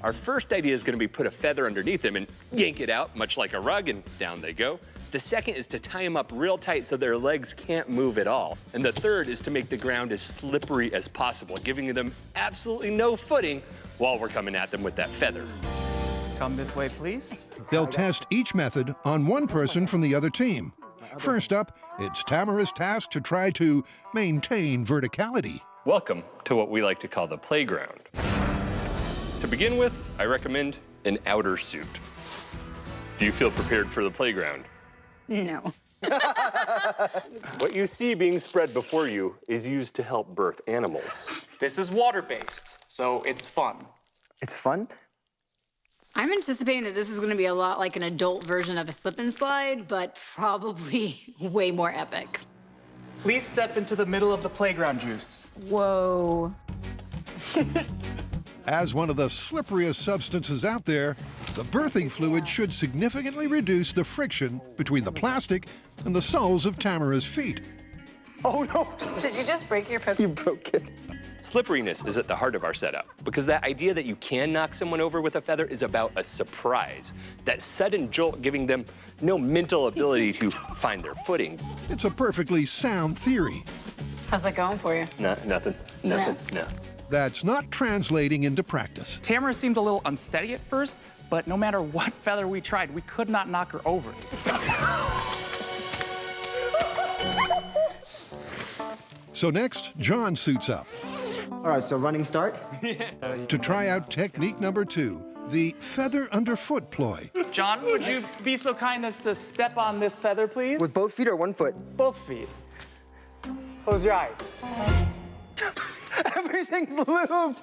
Our first idea is going to be put a feather underneath them and yank it out, much like a rug, and down they go. The second is to tie them up real tight so their legs can't move at all. And the third is to make the ground as slippery as possible, giving them absolutely no footing while we're coming at them with that feather. Come this way, please. They'll test each method on one person from the other team. First up, it's Tamara's task to try to maintain verticality. Welcome to what we like to call the playground. To begin with, I recommend an outer suit. Do you feel prepared for the playground? No. What you see being spread before you is used to help birth animals. This is water-based, so it's fun. It's fun? I'm anticipating that this is going to be a lot like an adult version of a slip and slide, but probably way more epic. Please step into the middle of the playground, Juice. Whoa. As one of the slipperiest substances out there, the birthing fluid should significantly reduce the friction between the plastic and the soles of Tamara's feet. Oh no! Did you just break your pip? You broke it. Slipperiness is at the heart of our setup because that idea that you can knock someone over with a feather is about a surprise. That sudden jolt giving them no mental ability to find their footing. It's a perfectly sound theory. How's that going for you? Nothing. No. That's not translating into practice. Tamara seemed a little unsteady at first, but no matter what feather we tried, we could not knock her over. So next, John suits up. All right, so running start. To try out technique number 2, the feather underfoot ploy. John, would you be so kind as to step on this feather, please? With both feet or one foot? Both feet. Close your eyes. Everything's lubed.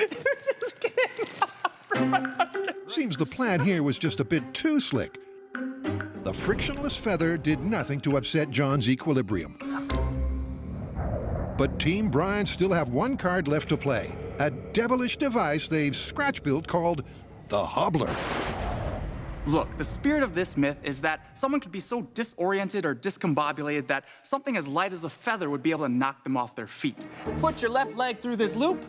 You're just kidding. Seems the plan here was just a bit too slick. The frictionless feather did nothing to upset John's equilibrium. But Team Brian still have one card left to play, a devilish device they've scratch-built called the Hobbler. Look, the spirit of this myth is that someone could be so disoriented or discombobulated that something as light as a feather would be able to knock them off their feet. Put your left leg through this loop.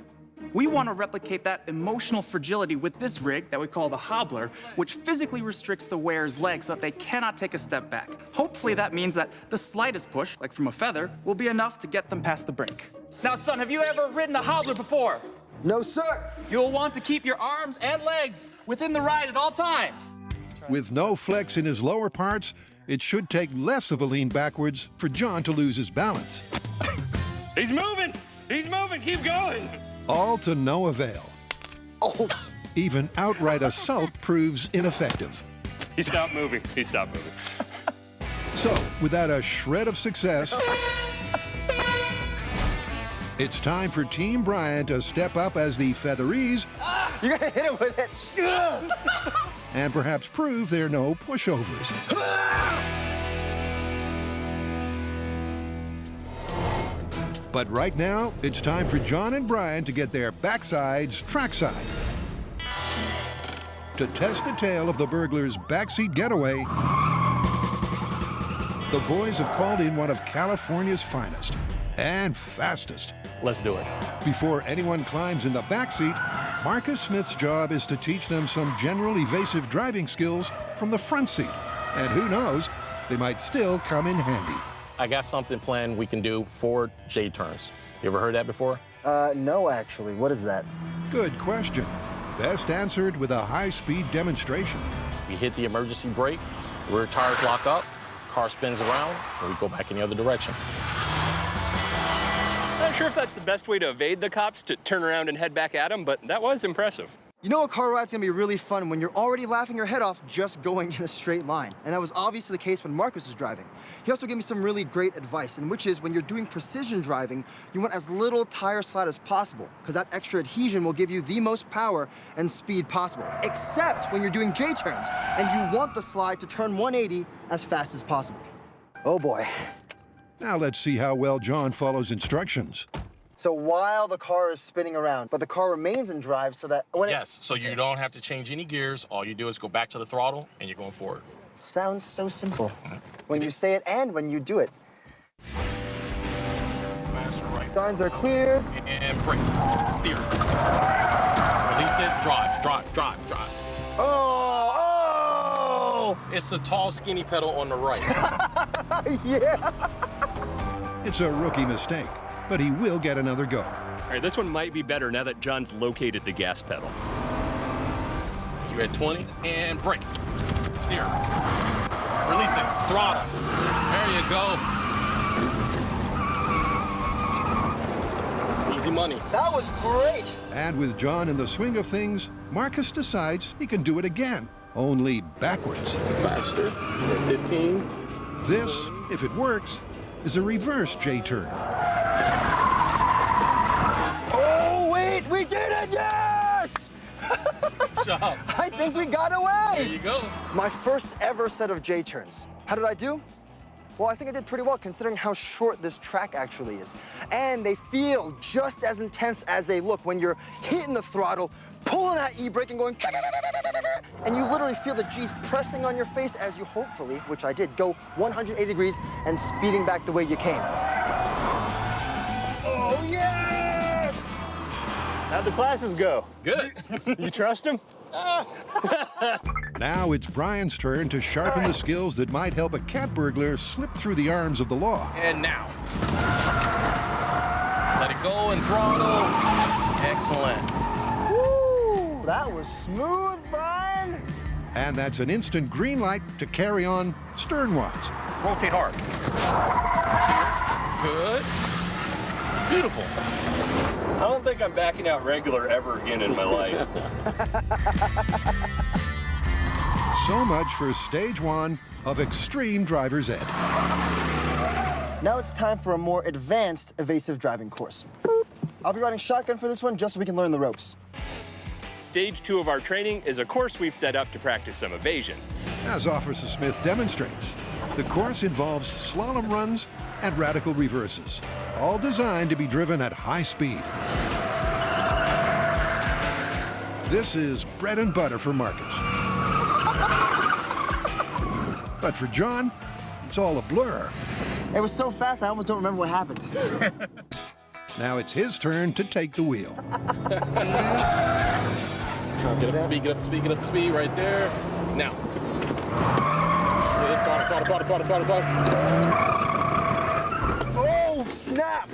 We want to replicate that emotional fragility with this rig that we call the Hobbler, which physically restricts the wearer's legs so that they cannot take a step back. Hopefully that means that the slightest push, like from a feather, will be enough to get them past the brink. Now, son, have you ever ridden a Hobbler before? No, sir. You'll want to keep your arms and legs within the ride at all times. With no flex in his lower parts, it should take less of a lean backwards for John to lose his balance. He's moving! Keep going! All to no avail. Oh. Even outright assault proves ineffective. He stopped moving. So, without a shred of success, it's time for Team Brian to step up as the featheries. You gotta hit him with it. And perhaps prove they're no pushovers. But right now, it's time for John and Brian to get their backsides trackside. To test the tale of the burglar's backseat getaway, the boys have called in one of California's finest and fastest. Let's do it. Before anyone climbs in the backseat, Marcus Smith's job is to teach them some general evasive driving skills from the front seat. And who knows, they might still come in handy. I got something planned we can do for J-turns. You ever heard that before? No, actually. What is that? Good question. Best answered with a high-speed demonstration. We hit the emergency brake, rear tires lock up, car spins around, and we go back in the other direction. Not sure if that's the best way to evade the cops, to turn around and head back at them, but that was impressive. You know a car ride's gonna be really fun when you're already laughing your head off just going in a straight line. And that was obviously the case when Marcus was driving. He also gave me some really great advice, and which is when you're doing precision driving, you want as little tire slide as possible, because that extra adhesion will give you the most power and speed possible, except when you're doing J-turns, and you want the slide to turn 180 as fast as possible. Oh boy. Now let's see how well John follows instructions. So while the car is spinning around, but the car remains in drive so that when Yes, so you don't have to change any gears. All you do is go back to the throttle, and you're going forward. Sounds so simple. When you say it and when you do it. Signs are clear. And brake, steer. Release it, drive. Oh! It's the tall, skinny pedal on the right. Yeah! It's a rookie mistake, but he will get another go. All right, this one might be better now that John's located the gas pedal. You at 20, and brake. Steer. Release it, throttle. There you go. Easy money. That was great! And with John in the swing of things, Marcus decides he can do it again, only backwards. Faster. 15. This, if it works, is a reverse J-turn. Oh, wait, we did it, yes! job. I think we got away. There you go. My first ever set of J-turns. How did I do? Well, I think I did pretty well considering how short this track actually is. And they feel just as intense as they look when you're hitting the throttle, pulling that e-brake and going, and you literally feel the G's pressing on your face as you hopefully, which I did, go 180 degrees and speeding back the way you came. Oh, yes! How'd the classes go? Good. You trust him? Now it's Brian's turn to sharpen the skills that might help a cat burglar slip through the arms of the law. And now. Let it go and throttle. Excellent. Woo! That was smooth, Brian. And that's an instant green light to carry on sternwards. Rotate hard. Good. Beautiful. I don't think I'm backing out regular ever again in my life. So much for stage 1 of Extreme Driver's Ed. Now it's time for a more advanced evasive driving course. Boop. I'll be riding shotgun for this one just so we can learn the ropes. Stage 2 of our training is a course we've set up to practice some evasion. As Officer Smith demonstrates, the course involves slalom runs and radical reverses, all designed to be driven at high speed. This is bread and butter for Marcus. But for John, it's all a blur. It was so fast, I almost don't remember what happened. Now it's his turn to take the wheel. Get up to speed, get up to speed, get up to speed, right there. Now. Throttle. Oh, snap!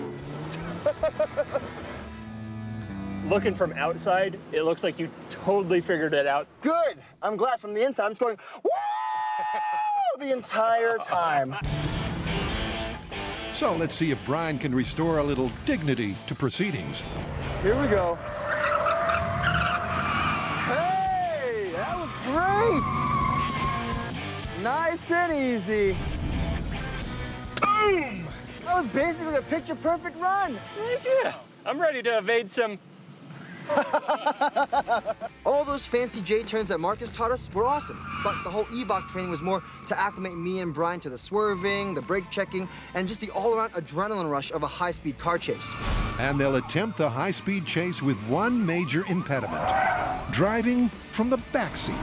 Looking from outside, it looks like you totally figured it out. Good. I'm glad from the inside. I'm just going, woo! The entire time. So let's see if Brian can restore a little dignity to proceedings. Here we go. Hey, that was great. Nice and easy. Boom! That was basically a picture-perfect run. Yeah, I'm ready to evade some. All those fancy J-turns that Marcus taught us were awesome, but the whole EVOC training was more to acclimate me and Brian to the swerving, the brake checking, and just the all-around adrenaline rush of a high-speed car chase. And they'll attempt the high-speed chase with one major impediment: driving from the backseat.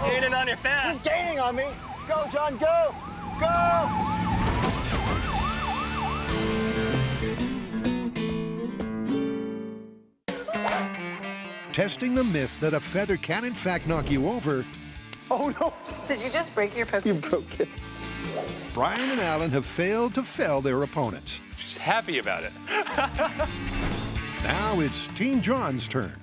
Gaining on you fast. He's gaining on me. Go, John, go! Go! Testing the myth that a feather can in fact knock you over. Oh no! Did you just break your Propane? You broke it. Brian and Alan have failed to fell their opponents. She's happy about it. Now it's Team John's turn.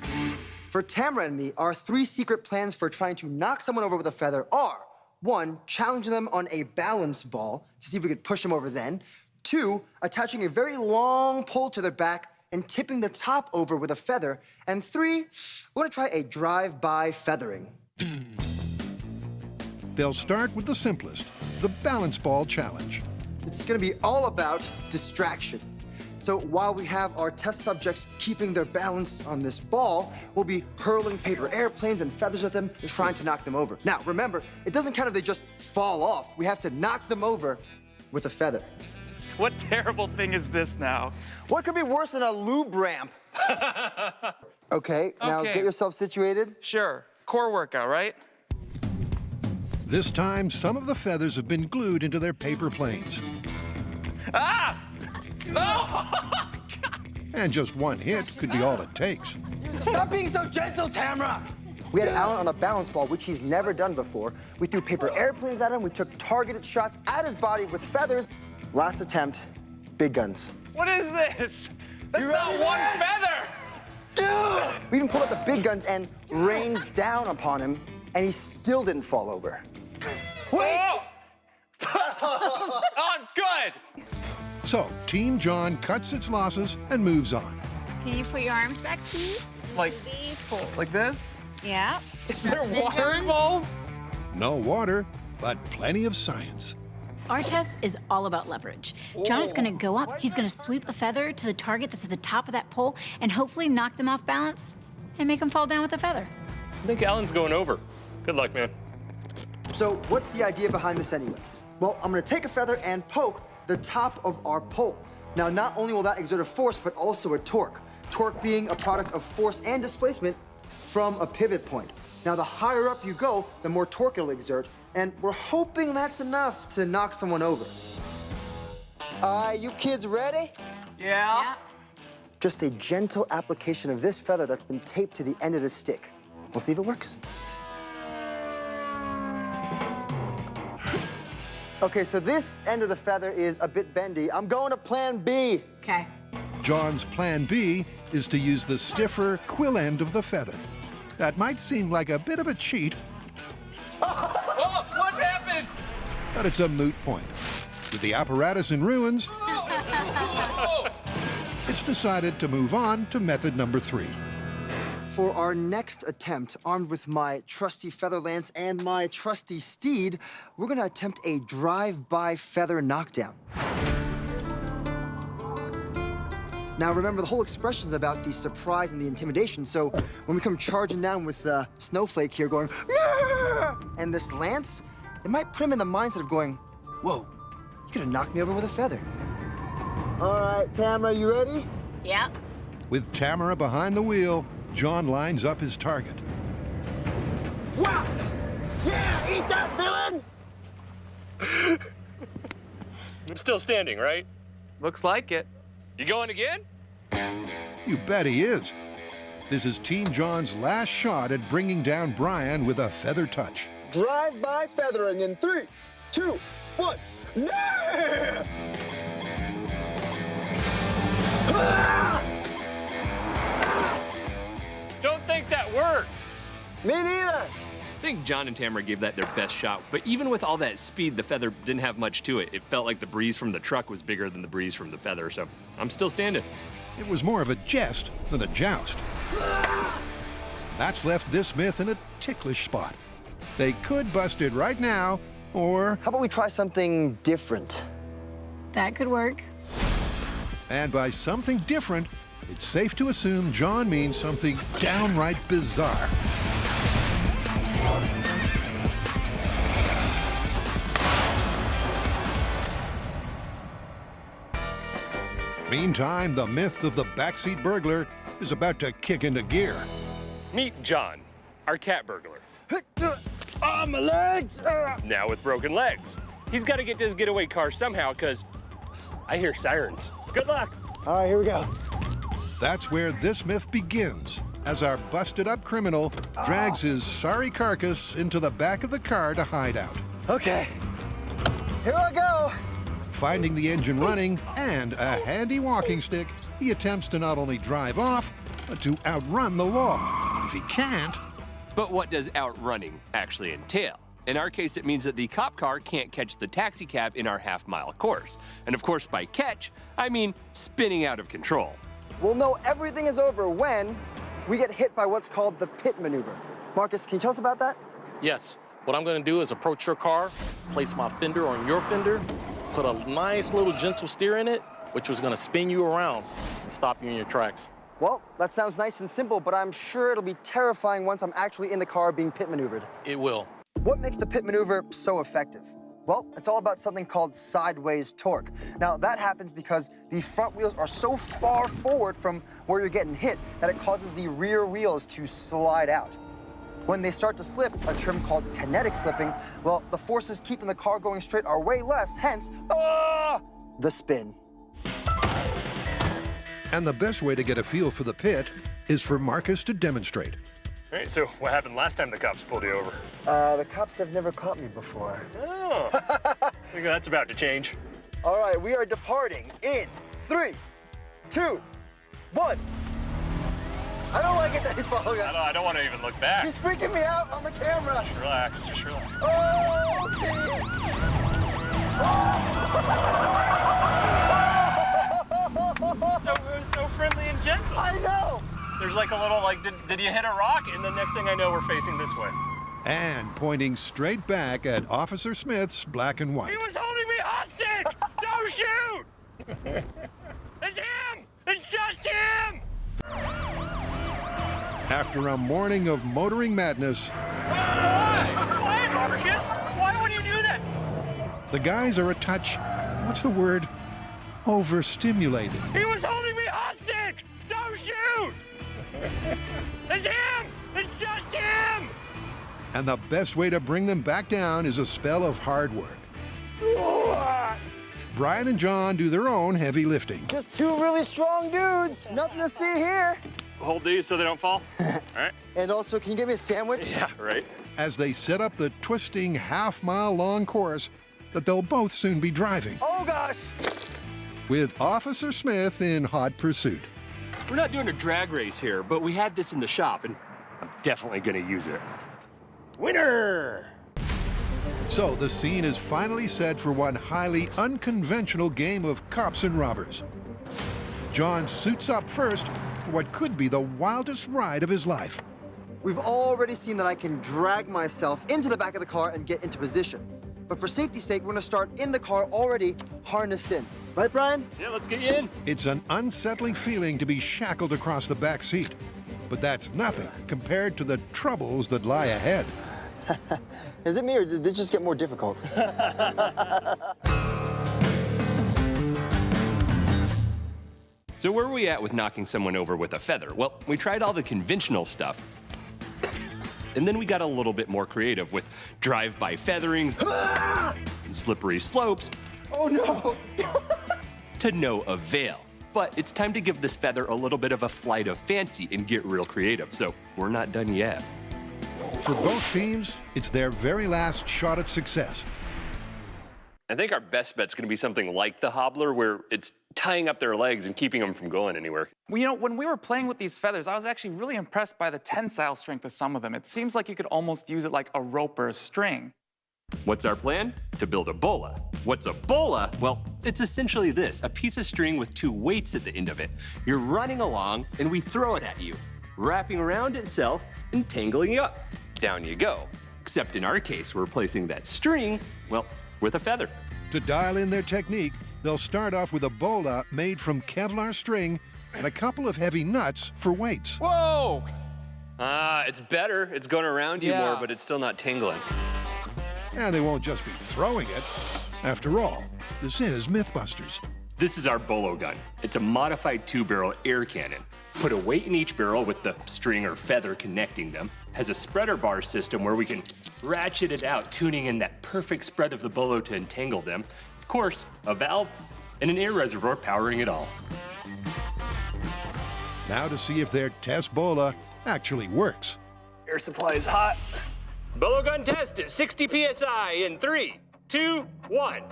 For Tamara and me, our 3 secret plans for trying to knock someone over with a feather are: 1, challenging them on a balance ball to see if we could push them over then. 2, attaching a very long pole to their back and tipping the top over with a feather. And 3, we're gonna try a drive-by feathering. They'll start with the simplest, the balance ball challenge. It's gonna be all about distraction. So while we have our test subjects keeping their balance on this ball, we'll be hurling paper airplanes and feathers at them, trying to knock them over. Now, remember, it doesn't count if they just fall off. We have to knock them over with a feather. What terrible thing is this now? What could be worse than a lube ramp? Okay, now Okay. get yourself situated. Sure. Core workout, right? This time, some of the feathers have been glued into their paper planes. Ah! Oh! And just one hit could be all it takes. Stop being so gentle, Tamara! We had Alan on a balance ball, which he's never done before. We threw paper airplanes at him. We took targeted shots at his body with feathers. Last attempt, big guns. What is this? That's not one feather! Dude! We even pulled out the big guns and rained down upon him, and he still didn't fall over. Wait! Oh! Oh, good! So, Team John cuts its losses and moves on. Can you put your arms back, please? Like, These hold. like this? Yeah. Is there Then water John? involved? No water, but plenty of science. Our test is all about leverage. John is gonna go up, he's gonna sweep a feather to the target that's at the top of that pole, and hopefully knock them off balance and make them fall down with a feather. I think Alan's going over. Good luck, man. So what's the idea behind this anyway? Well, I'm gonna take a feather and poke the top of our pole. Now, not only will that exert a force, but also a torque. Torque being a product of force and displacement from a pivot point. Now, the higher up you go, the more torque it'll exert, and we're hoping that's enough to knock someone over. You kids ready? Yeah. Just a gentle application of this feather that's been taped to the end of the stick. We'll see if it works. Okay, so this end of the feather is a bit bendy. I'm going to plan B. Okay. John's plan B is to use the stiffer quill end of the feather. That might seem like a bit of a cheat, Oh, what happened? but it's a moot point. With the apparatus in ruins, it's decided to move on to method number 3. For our next attempt, armed with my trusty feather lance and my trusty steed, we're gonna attempt a drive-by feather knockdown. Now remember, the whole expression is about the surprise and the intimidation, so when we come charging down with Snowflake here going, "Yeah!" and this lance, it might put him in the mindset of going, whoa, you could have knocked me over with a feather. All right, Tamara, you ready? Yeah. With Tamara behind the wheel, John lines up his target. Wow! Yeah, eat that, villain! I'm still standing, right? Looks like it. You going again? You bet he is. This is Team John's last shot at bringing down Brian with a feather touch. Drive-by feathering in 3, 2, 1. Yeah! Don't think that worked. Me neither. I think John and Tamara gave that their best shot, but even with all that speed, the feather didn't have much to it. It felt like the breeze from the truck was bigger than the breeze from the feather, so I'm still standing. It was more of a jest than a joust. That's left this myth in a ticklish spot. They could bust it right now, or... How about we try something different? That could work. And by something different, it's safe to assume John means something downright bizarre. Meantime, the myth of the backseat burglar is about to kick into gear. Meet John, our cat burglar. My legs! Now with broken legs. He's got to get to his getaway car somehow, because I hear sirens. Good luck. All right, here we go. That's where this myth begins, as our busted-up criminal drags his sorry carcass into the back of the car to hide out. Okay, here I go. Finding the engine running and a handy walking stick, he attempts to not only drive off, but to outrun the law. If he can't... But what does outrunning actually entail? In our case, it means that the cop car can't catch the taxi cab in our half-mile course. And of course, by catch, I mean spinning out of control. We'll know everything is over when we get hit by what's called the pit maneuver. Marcus, can you tell us about that? Yes. What I'm gonna do is approach your car, place my fender on your fender, put a nice little gentle steer in it, which was gonna spin you around and stop you in your tracks. Well, that sounds nice and simple, but I'm sure it'll be terrifying once I'm actually in the car being pit maneuvered. It will. What makes the pit maneuver so effective? Well, it's all about something called sideways torque. Now, that happens because the front wheels are so far forward from where you're getting hit that it causes the rear wheels to slide out. When they start to slip, a term called kinetic slipping, well, the forces keeping the car going straight are way less, hence, the spin. And the best way to get a feel for the pit is for Marcus to demonstrate. All right, so what happened last time the cops pulled you over? The cops have never caught me before. Oh, I think that's about to change. All right, we are departing in 3, 2, 1. I don't like it that he's following us. I don't want to even look back. He's freaking me out on the camera. Just relax, just relax. Oh, jeez. So friendly and gentle. I know. There's like a little, like, did you hit a rock? And the next thing I know, we're facing this way. And pointing straight back at Officer Smith's black and white. He was holding me hostage! Don't shoot! It's him! It's just him! After a morning of motoring madness, Why, Marcus? Why would you do that? the guys are a touch, what's the word? Overstimulated. He was holding me hostage! Don't shoot! It's him! It's just him! And the best way to bring them back down is a spell of hard work. Brian and John do their own heavy lifting. Just two really strong dudes. Nothing to see here. Hold these so they don't fall. All right. And also, can you get me a sandwich? Yeah, right. As they set up the twisting half-mile-long course that they'll both soon be driving, Oh, gosh. with Officer Smith in hot pursuit. We're not doing a drag race here, but we had this in the shop, and I'm definitely gonna use it. Winner! So the scene is finally set for one highly unconventional game of cops and robbers. John suits up first for what could be the wildest ride of his life. We've already seen that I can drag myself into the back of the car and get into position. But for safety's sake, we're gonna start in the car already harnessed in. Right, Brian? Yeah, let's get you in. It's an unsettling feeling to be shackled across the back seat, but that's nothing compared to the troubles that lie ahead. Is it me, or did this just get more difficult? So where are we at with knocking someone over with a feather? Well, we tried all the conventional stuff. And then we got a little bit more creative with drive-by featherings and slippery slopes. Oh, no. To no avail. But it's time to give this feather a little bit of a flight of fancy and get real creative, so we're not done yet. For both teams, it's their very last shot at success. I think our best bet's gonna be something like the hobbler, where it's tying up their legs and keeping them from going anywhere. Well, you know, when we were playing with these feathers, I was actually really impressed by the tensile strength of some of them. It seems like you could almost use it like a rope or a string. What's our plan? To build a bola. What's a bola? Well, it's essentially this, a piece of string with two weights at the end of it. You're running along, and we throw it at you, wrapping around itself and tangling you up. Down you go. Except in our case, we're replacing that string, well, with a feather. To dial in their technique, they'll start off with a bola made from Kevlar string and a couple of heavy nuts for weights. Whoa! It's better. It's going around you more, but it's still not tingling. And they won't just be throwing it. After all, this is Mythbusters. This is our bolo gun. It's a modified two-barrel air cannon. Put a weight in each barrel with the string or feather connecting them. Has a spreader bar system where we can ratchet it out, tuning in that perfect spread of the bolo to entangle them. Of course, a valve and an air reservoir powering it all. Now to see if their test bola actually works. Air supply is hot. Bolo gun test at 60 PSI in 3, 2, 1.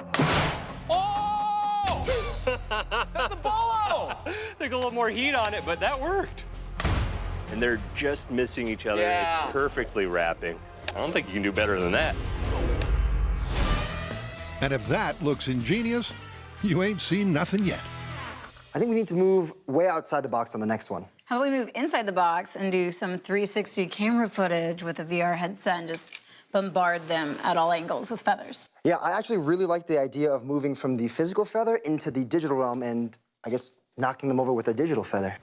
Oh! That's a bolo! Took a little more heat on it, but that worked. And they're just missing each other. Yeah. It's perfectly wrapping. I don't think you can do better than that. And if that looks ingenious, you ain't seen nothing yet. I think we need to move way outside the box on the next one. How about we move inside the box and do some 360 camera footage with a VR headset and just bombard them at all angles with feathers? Yeah, I actually really like the idea of moving from the physical feather into the digital realm and, I guess, knocking them over with a digital feather.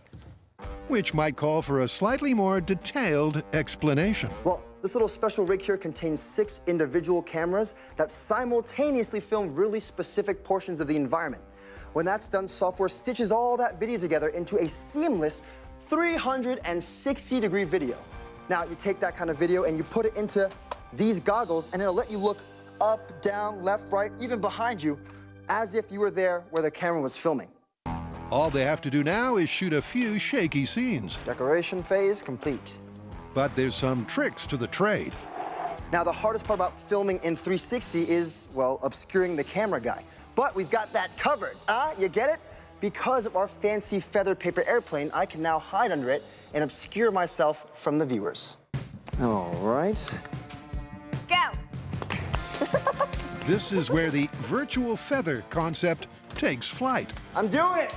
Which might call for a slightly more detailed explanation. Well, this little special rig here contains 6 individual cameras that simultaneously film really specific portions of the environment. When that's done, software stitches all that video together into a seamless 360-degree video. Now, you take that kind of video and you put it into these goggles, and it'll let you look up, down, left, right, even behind you, as if you were there where the camera was filming. All they have to do now is shoot a few shaky scenes. Decoration phase complete. But there's some tricks to the trade. Now, the hardest part about filming in 360 is, well, obscuring the camera guy. But we've got that covered. You get it? Because of our fancy feather paper airplane, I can now hide under it and obscure myself from the viewers. All right. Go. This is where the virtual feather concept takes flight. I'm doing it.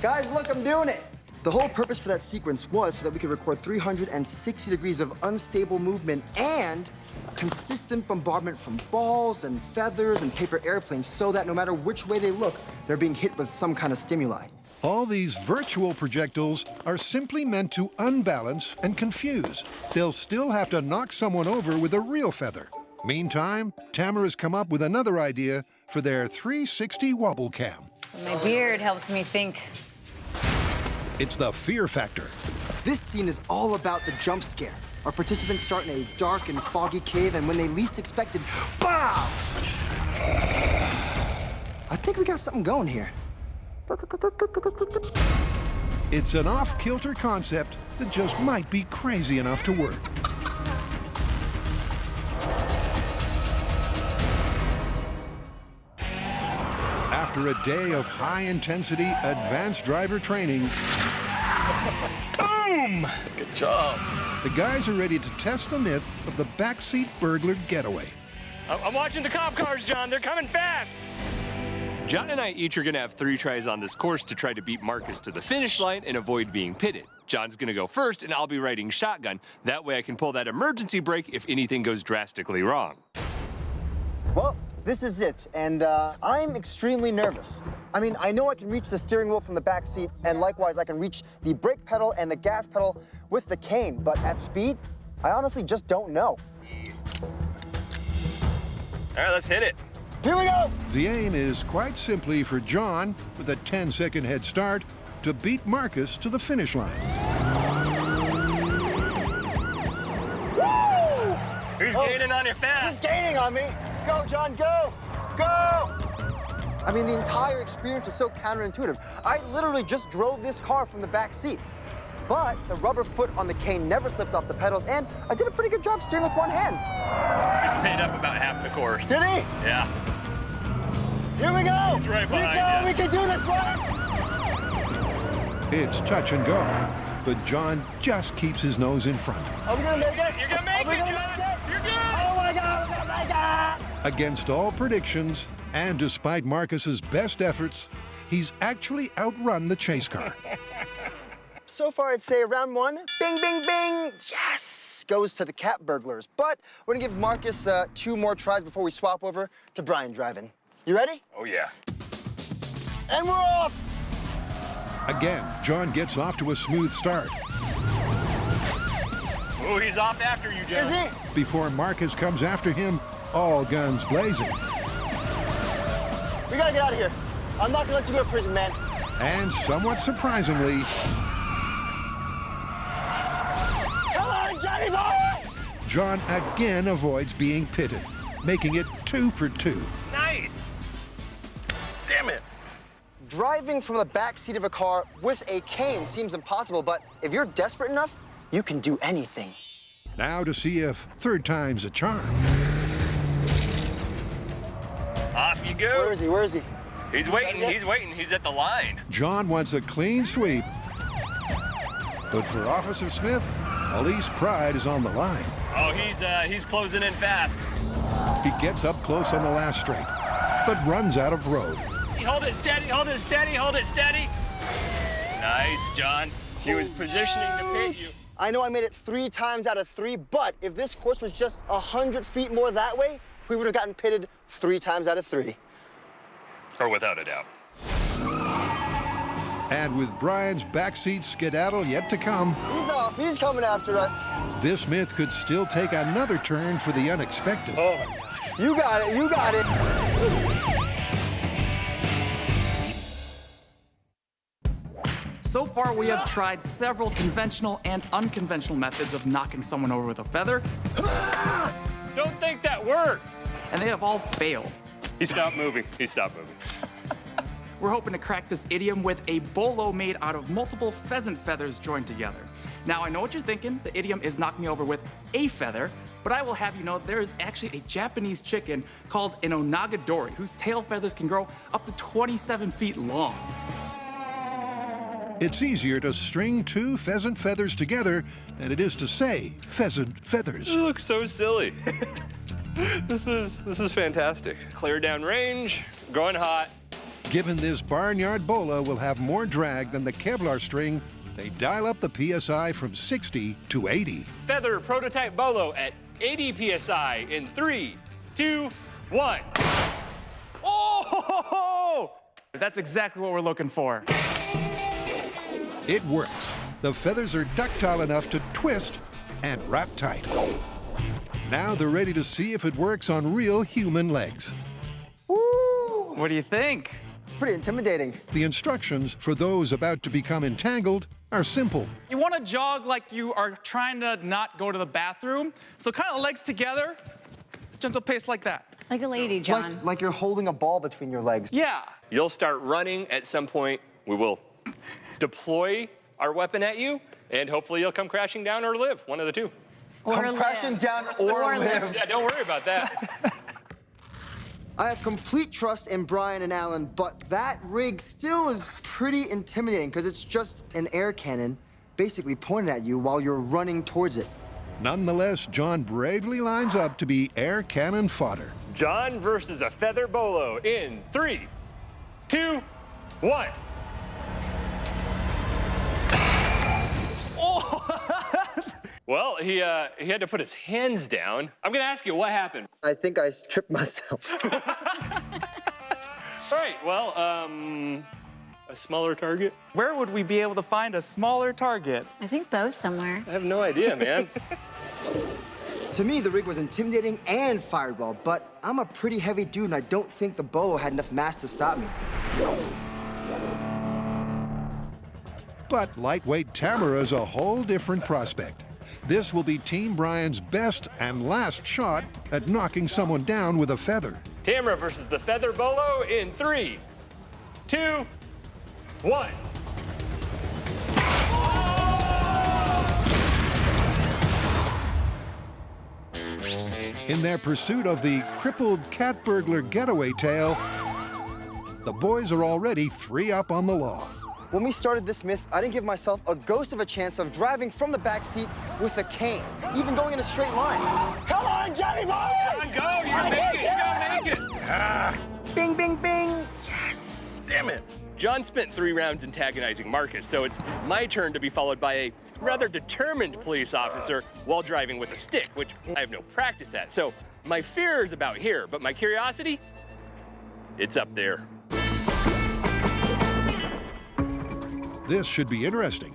Guys, look, I'm doing it. The whole purpose for that sequence was so that we could record 360 degrees of unstable movement and consistent bombardment from balls and feathers and paper airplanes so that no matter which way they look, they're being hit with some kind of stimuli. All these virtual projectiles are simply meant to unbalance and confuse. They'll still have to knock someone over with a real feather. Meantime, Tamara's come up with another idea for their 360 wobble cam. My beard helps me think. It's the fear factor. This scene is all about the jump scare. Our participants start in a dark and foggy cave, and when they least expected, BAM! I think we got something going here. It's an off-kilter concept that just might be crazy enough to work. After a day of high-intensity advanced driver training, Boom! Good job. the guys are ready to test the myth of the backseat burglar getaway. I'm watching the cop cars, John. They're coming fast. John and I each are gonna have 3 tries on this course to try to beat Marcus to the finish line and avoid being pitted. John's gonna go first, and I'll be riding shotgun. That way I can pull that emergency brake if anything goes drastically wrong. Well, this is it, and I'm extremely nervous. I mean, I know I can reach the steering wheel from the back seat, and likewise, I can reach the brake pedal and the gas pedal with the cane, but at speed, I honestly just don't know. All right, let's hit it. Here we go! The aim is quite simply for John, with a 10-second head start, to beat Marcus to the finish line. Woo! Who's gaining on you fast? He's gaining on me. Go, John, go! Go! I mean, the entire experience was so counterintuitive. I literally just drove this car from the back seat. But the rubber foot on the cane never slipped off the pedals, and I did a pretty good job steering with one hand. He's made up about half the course. Did he? Yeah. Here we go! He's right behind you. We can do this, brother! It's touch and go, but John just keeps his nose in front. Are we gonna make it? You're gonna make it, John! You're good! Oh my God, we're gonna make it! Against all predictions, and despite Marcus's best efforts, he's actually outrun the chase car. So far, I'd say round 1, bing, bing, bing, yes, goes to the cat burglars. But we're gonna give Marcus 2 more tries before we swap over to Brian driving. You ready? Oh, yeah. And we're off! Again, John gets off to a smooth start. Oh, he's off after you, John. Is he? Before Marcus comes after him, all guns blazing. We gotta get out of here. I'm not gonna let you go to prison, man. And somewhat surprisingly, Come on, Johnny boy! John again avoids being pitted, making it 2 for 2. Nice. Damn it. Driving from the back seat of a car with a cane seems impossible, but if you're desperate enough, you can do anything. Now to see if 3rd time's a charm. Off you go. Where is he? Where is he? He's waiting. He's waiting. He's at the line. John wants a clean sweep, but for Officer Smith, police pride is on the line. Oh, he's closing in fast. He gets up close on the last straight, but runs out of road. Hold it steady, hold it steady, hold it steady. Nice, John. He was positioning to pit you. I know I made it 3 times out of 3, but if this course was just 100 feet more that way, we would have gotten pitted 3 times out of 3. Or without a doubt. And with Brian's backseat skedaddle yet to come, He's off. He's coming after us. this myth could still take another turn for the unexpected. Oh, my gosh. You got it. You got it. So far, we have tried several conventional and unconventional methods of knocking someone over with a feather, Don't think that worked. and they have all failed. He stopped moving. He stopped moving. We're hoping to crack this idiom with a bolo made out of multiple pheasant feathers joined together. Now, I know what you're thinking. The idiom is knock me over with a feather, but I will have you know there is actually a Japanese chicken called an onagadori whose tail feathers can grow up to 27 feet long. It's easier to string 2 pheasant feathers together than it is to say pheasant feathers. You look so silly. This is fantastic. Clear down range, going hot. Given this barnyard bola will have more drag than the Kevlar string, they dial up the PSI from 60 to 80. Feather prototype bolo at 80 PSI in 3, 2, 1. Oh! That's exactly what we're looking for. It works. The feathers are ductile enough to twist and wrap tight. Now they're ready to see if it works on real human legs. Woo! What do you think? It's pretty intimidating. The instructions for those about to become entangled are simple. You want to jog like you are trying to not go to the bathroom. So kind of legs together, gentle pace like that. Like a lady, John. Like you're holding a ball between your legs. Yeah. You'll start running at some point. We will deploy our weapon at you, and hopefully you'll come crashing down or live, one of the two. Or come crashing down or live. Yeah, don't worry about that. I have complete trust in Brian and Alan, but that rig still is pretty intimidating because it's just an air cannon basically pointed at you while you're running towards it. Nonetheless, John bravely lines up to be air cannon fodder. John versus a feather bolo in 3, 2, 1. Well, he had to put his hands down. I'm gonna ask you, what happened? I think I tripped myself. All right, well, a smaller target? Where would we be able to find a smaller target? I think Bo's somewhere. I have no idea, man. To me, the rig was intimidating and fired well, but I'm a pretty heavy dude, and I don't think the bolo had enough mass to stop me. But lightweight Tamara's a whole different prospect. This will be Team Brian's best and last shot at knocking someone down with a feather. Tamara versus the feather bolo in 3, 2, 1. In their pursuit of the crippled cat burglar getaway tale, the boys are already 3 up on the law. When we started this myth, I didn't give myself a ghost of a chance of driving from the backseat with a cane, even going in a straight line. Come on, Johnny boy! Come on, go! You're gonna make it! You're gonna make it! Ah. Bing, bing, bing! Yes! Damn it! John spent 3 rounds antagonizing Marcus, so it's my turn to be followed by a rather determined police officer while driving with a stick, which I have no practice at. So my fear is about here, but my curiosity, it's up there. This should be interesting.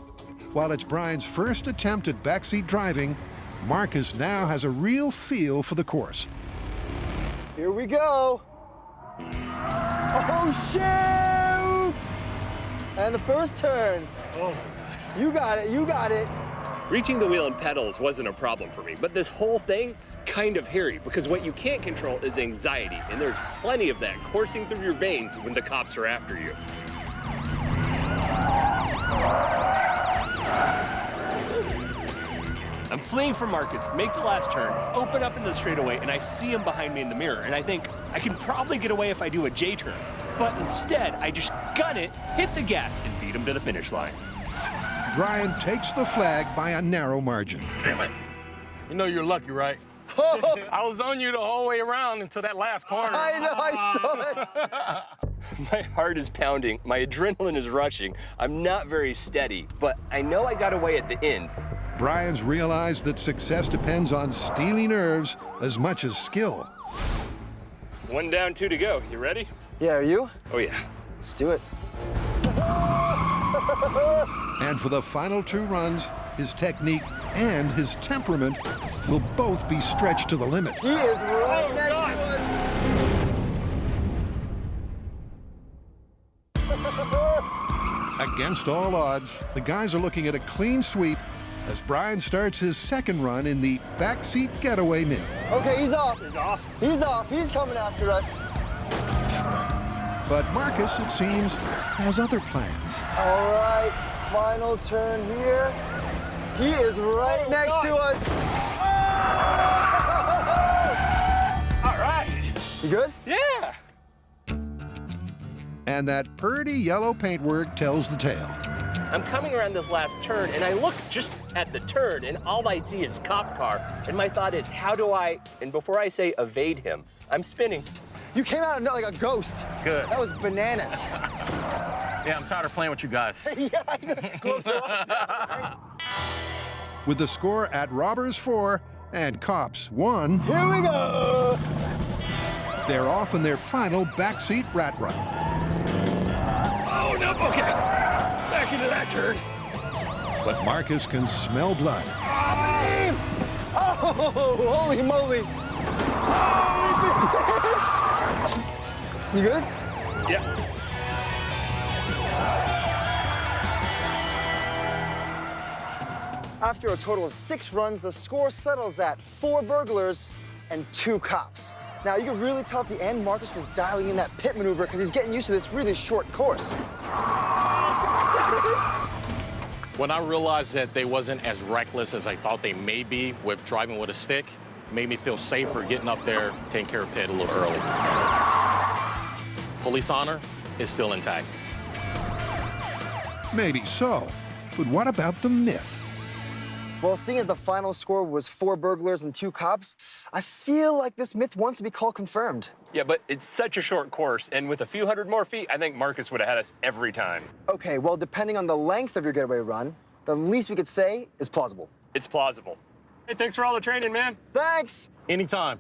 While it's Brian's first attempt at backseat driving, Marcus now has a real feel for the course. Here we go. Oh, shoot! And the first turn. Oh. You got it, you got it. Reaching the wheel and pedals wasn't a problem for me, but this whole thing, kind of hairy, because what you can't control is anxiety, and there's plenty of that coursing through your veins when the cops are after you. I'm fleeing from Marcus, make the last turn, open up into the straightaway, and I see him behind me in the mirror, and I think I can probably get away if I do a J-turn. But instead, I just gun it, hit the gas, and beat him to the finish line. Brian takes the flag by a narrow margin. Damn it. You know you're lucky, right? I was on you the whole way around until that last corner. I know, I saw it. My heart is pounding, my adrenaline is rushing. I'm not very steady, but I know I got away at the end. Brian's realized that success depends on steely nerves as much as skill. 1 down, 2 to go. You ready? Yeah, are you? Oh, yeah. Let's do it. And for the final 2 runs, his technique and his temperament will both be stretched to the limit. He is right next to us. Against all odds, the guys are looking at a clean sweep as Brian starts his second run in the backseat getaway myth. Okay, he's off. He's off. He's off. He's coming after us. But Marcus, it seems, has other plans. All right, final turn here. He is right next to us. Oh! All right. You good? Yeah. And that purty yellow paintwork tells the tale. I'm coming around this last turn, and I look just at the turn, and all I see is cop car. And my thought is, how do I, and before I say evade him, I'm spinning. You came out like a ghost. Good. That was bananas. Yeah, I'm tired of playing with you guys. Yeah, I know. Close your eyes. With the score at Robbers 4 and Cops 1. Here we go. They're off in their final backseat rat run. Oh, no, okay. Back into that turn. But Marcus can smell blood. Oh, holy moly. You good? Yeah. After a total of 6 runs, the score settles at 4 burglars and 2 cops. Now, you can really tell at the end Marcus was dialing in that pit maneuver because he's getting used to this really short course. When I realized that they wasn't as reckless as I thought they may be with driving with a stick, made me feel safer getting up there, taking care of Pit a little early. Police honor is still intact. Maybe so, but what about the myth? Well, seeing as the final score was 4 burglars and 2 cops, I feel like this myth wants to be called confirmed. Yeah, but it's such a short course, and with a few hundred more feet, I think Marcus would have had us every time. Okay, well, depending on the length of your getaway run, the least we could say is plausible. It's plausible. Hey, thanks for all the training, man. Thanks. Anytime.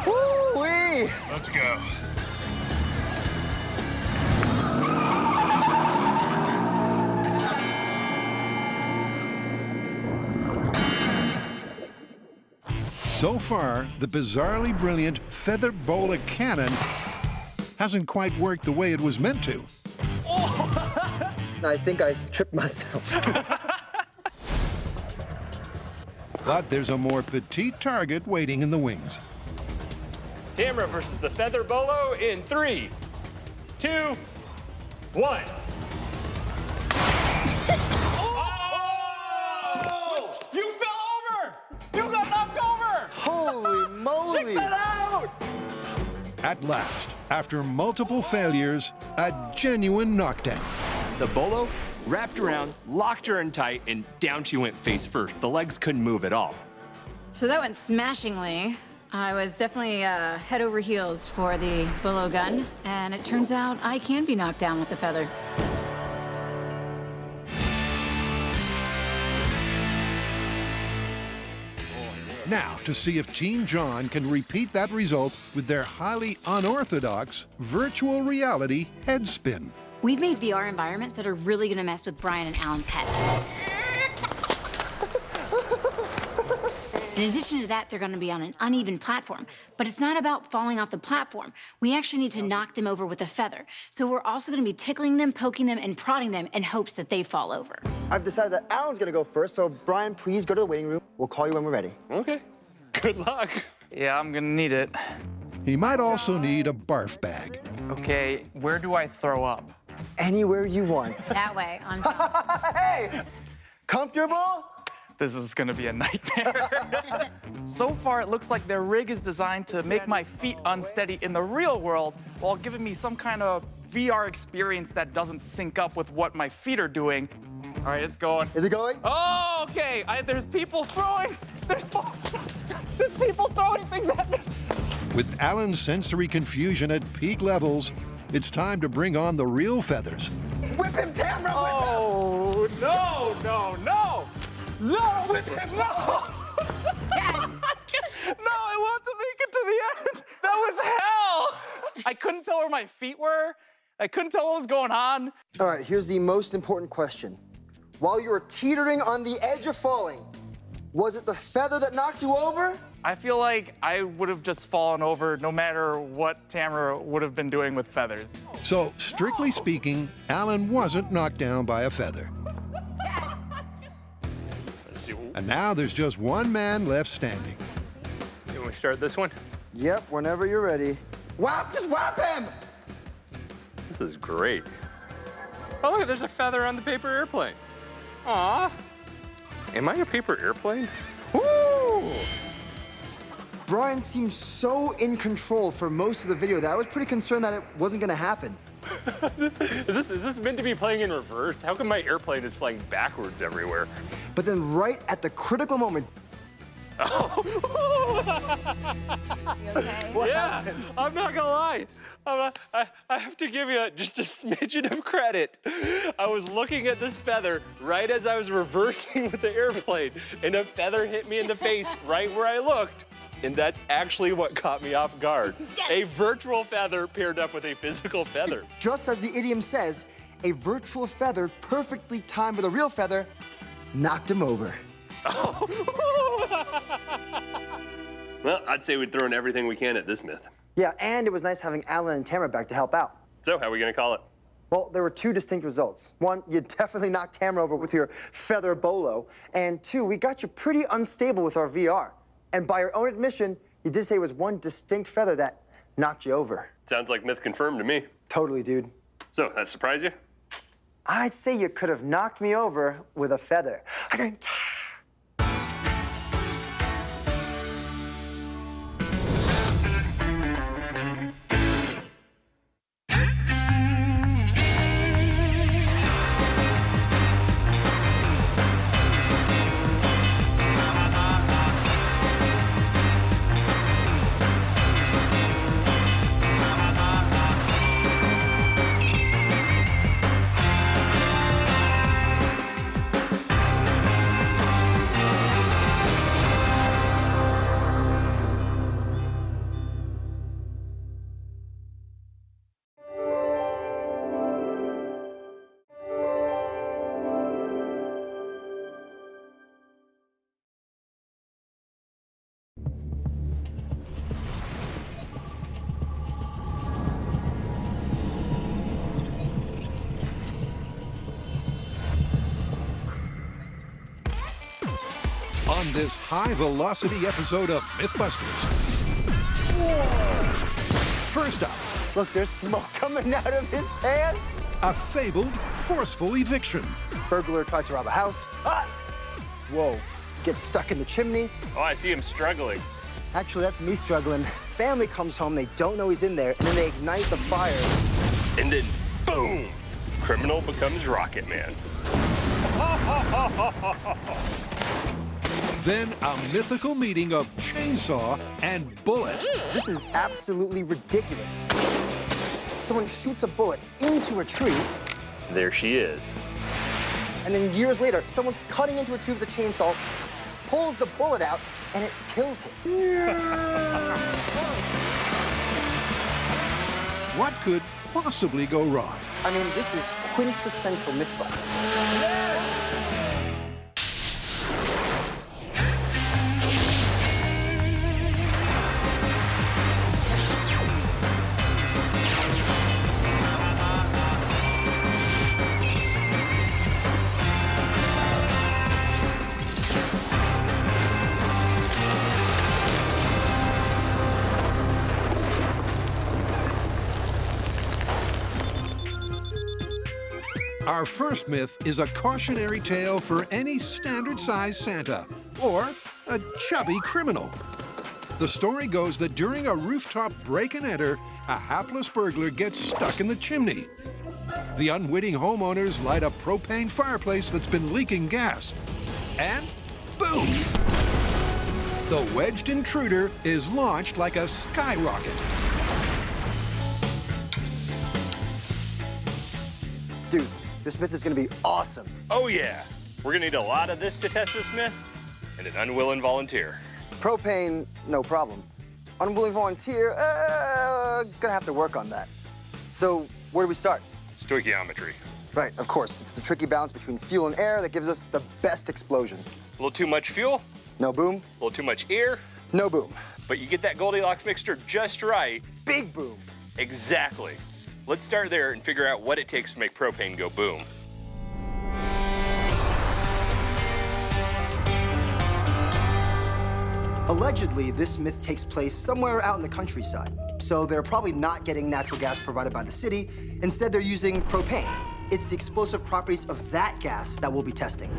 Woo-wee! Let's go. So far, the bizarrely brilliant feather bola cannon hasn't quite worked the way it was meant to. I think I tripped myself. But there's a more petite target waiting in the wings. Tamara versus the feather bolo in 3, 2, 1. Oh! You fell over! You got knocked over! Holy moly! Check that out! At last, after multiple failures, a genuine knockdown. The bolo wrapped around, locked her in tight, and down she went face first. The legs couldn't move at all. So that went smashingly. I was definitely head over heels for the bolo gun, and it turns out I can be knocked down with the feather. Now, to see if Team John can repeat that result with their highly unorthodox virtual reality head spin. We've made VR environments that are really gonna mess with Brian and Alan's heads. In addition to that, they're gonna be on an uneven platform, but it's not about falling off the platform. We actually need to knock them over with a feather. So we're also gonna be tickling them, poking them, and prodding them in hopes that they fall over. I've decided that Alan's gonna go first, so Brian, please go to the waiting room. We'll call you when we're ready. Okay. Good luck. Yeah, I'm gonna need it. He might also need a barf bag. Okay, where do I throw up? Anywhere you want. That way, on top. Hey! Comfortable? This is gonna be a nightmare. So far, it looks like their rig is designed to make my feet unsteady in the real world while giving me some kind of VR experience that doesn't sync up with what my feet are doing. All right, it's going. Is it going? Oh, okay. There's people throwing. There's people throwing things at me. With Alan's sensory confusion at peak levels, it's time to bring on the real feathers. Whip him, Tamara! Oh, no, no, no! No, whip him! No! Yes. No, I want to make it to the end. That was hell. I couldn't tell where my feet were. I couldn't tell what was going on. All right, here's the most important question. While you were teetering on the edge of falling, was it the feather that knocked you over? I feel like I would have just fallen over no matter what Tamara would have been doing with feathers. So, strictly speaking, Alan wasn't knocked down by a feather. And now there's just one man left standing. Can we start this one? Yep, whenever you're ready. Whap! Just whap him! This is great. Oh, look, there's a feather on the paper airplane. Aw. Am I a paper airplane? Woo! Brian seemed so in control for most of the video that I was pretty concerned that it wasn't gonna happen. Is this meant to be playing in reverse? How come my airplane is flying backwards everywhere? But then right at the critical moment. Oh. You okay? Yeah, I'm not gonna lie. I have to give you just a smidgen of credit. I was looking at this feather right as I was reversing with the airplane, and a feather hit me in the face right where I looked. And that's actually what caught me off guard. Yes. A virtual feather paired up with a physical feather. Just as the idiom says, a virtual feather perfectly timed with a real feather knocked him over. Well, I'd say we'd throw in everything we can at this myth. Yeah, and it was nice having Alan and Tamara back to help out. So, how are we gonna call it? Well, there were two distinct results. One, you definitely knocked Tamara over with your feather bolo. And two, we got you pretty unstable with our VR. And by your own admission, you did say it was one distinct feather that knocked you over. Sounds like myth confirmed to me. Totally, dude. So, that surprised you? I'd say you could have knocked me over with a feather. On this high-velocity episode of Mythbusters. First up, look, there's smoke coming out of his pants. A fabled, forceful eviction. Burglar tries to rob a house. Ah! Whoa, gets stuck in the chimney. Oh, I see him struggling. Actually, that's me struggling. Family comes home, they don't know he's in there, and then they ignite the fire. And then, boom! Criminal becomes Rocket Man. Then a mythical meeting of chainsaw and bullet. This is absolutely ridiculous. Someone shoots a bullet into a tree. There she is. And then years later, someone's cutting into a tree with a chainsaw, pulls the bullet out, and it kills him. What could possibly go wrong? I mean, this is quintessential Mythbusters. Our first myth is a cautionary tale for any standard-sized Santa or a chubby criminal. The story goes that during a rooftop break and enter, a hapless burglar gets stuck in the chimney. The unwitting homeowners light a propane fireplace that's been leaking gas. And boom! The wedged intruder is launched like a skyrocket. Dude, this myth is gonna be awesome. Oh yeah, we're gonna need a lot of this to test this myth, and an unwilling volunteer. Propane, no problem. Unwilling volunteer, gonna have to work on that. So, where do we start? Stoichiometry. Right, of course. It's the tricky balance between fuel and air that gives us the best explosion. A little too much fuel. No boom. A little too much air. No boom. But you get that Goldilocks mixture just right. Big boom. Exactly. Let's start there and figure out what it takes to make propane go boom. Allegedly, this myth takes place somewhere out in the countryside. So they're probably not getting natural gas provided by the city. Instead, they're using propane. It's the explosive properties of that gas that we'll be testing.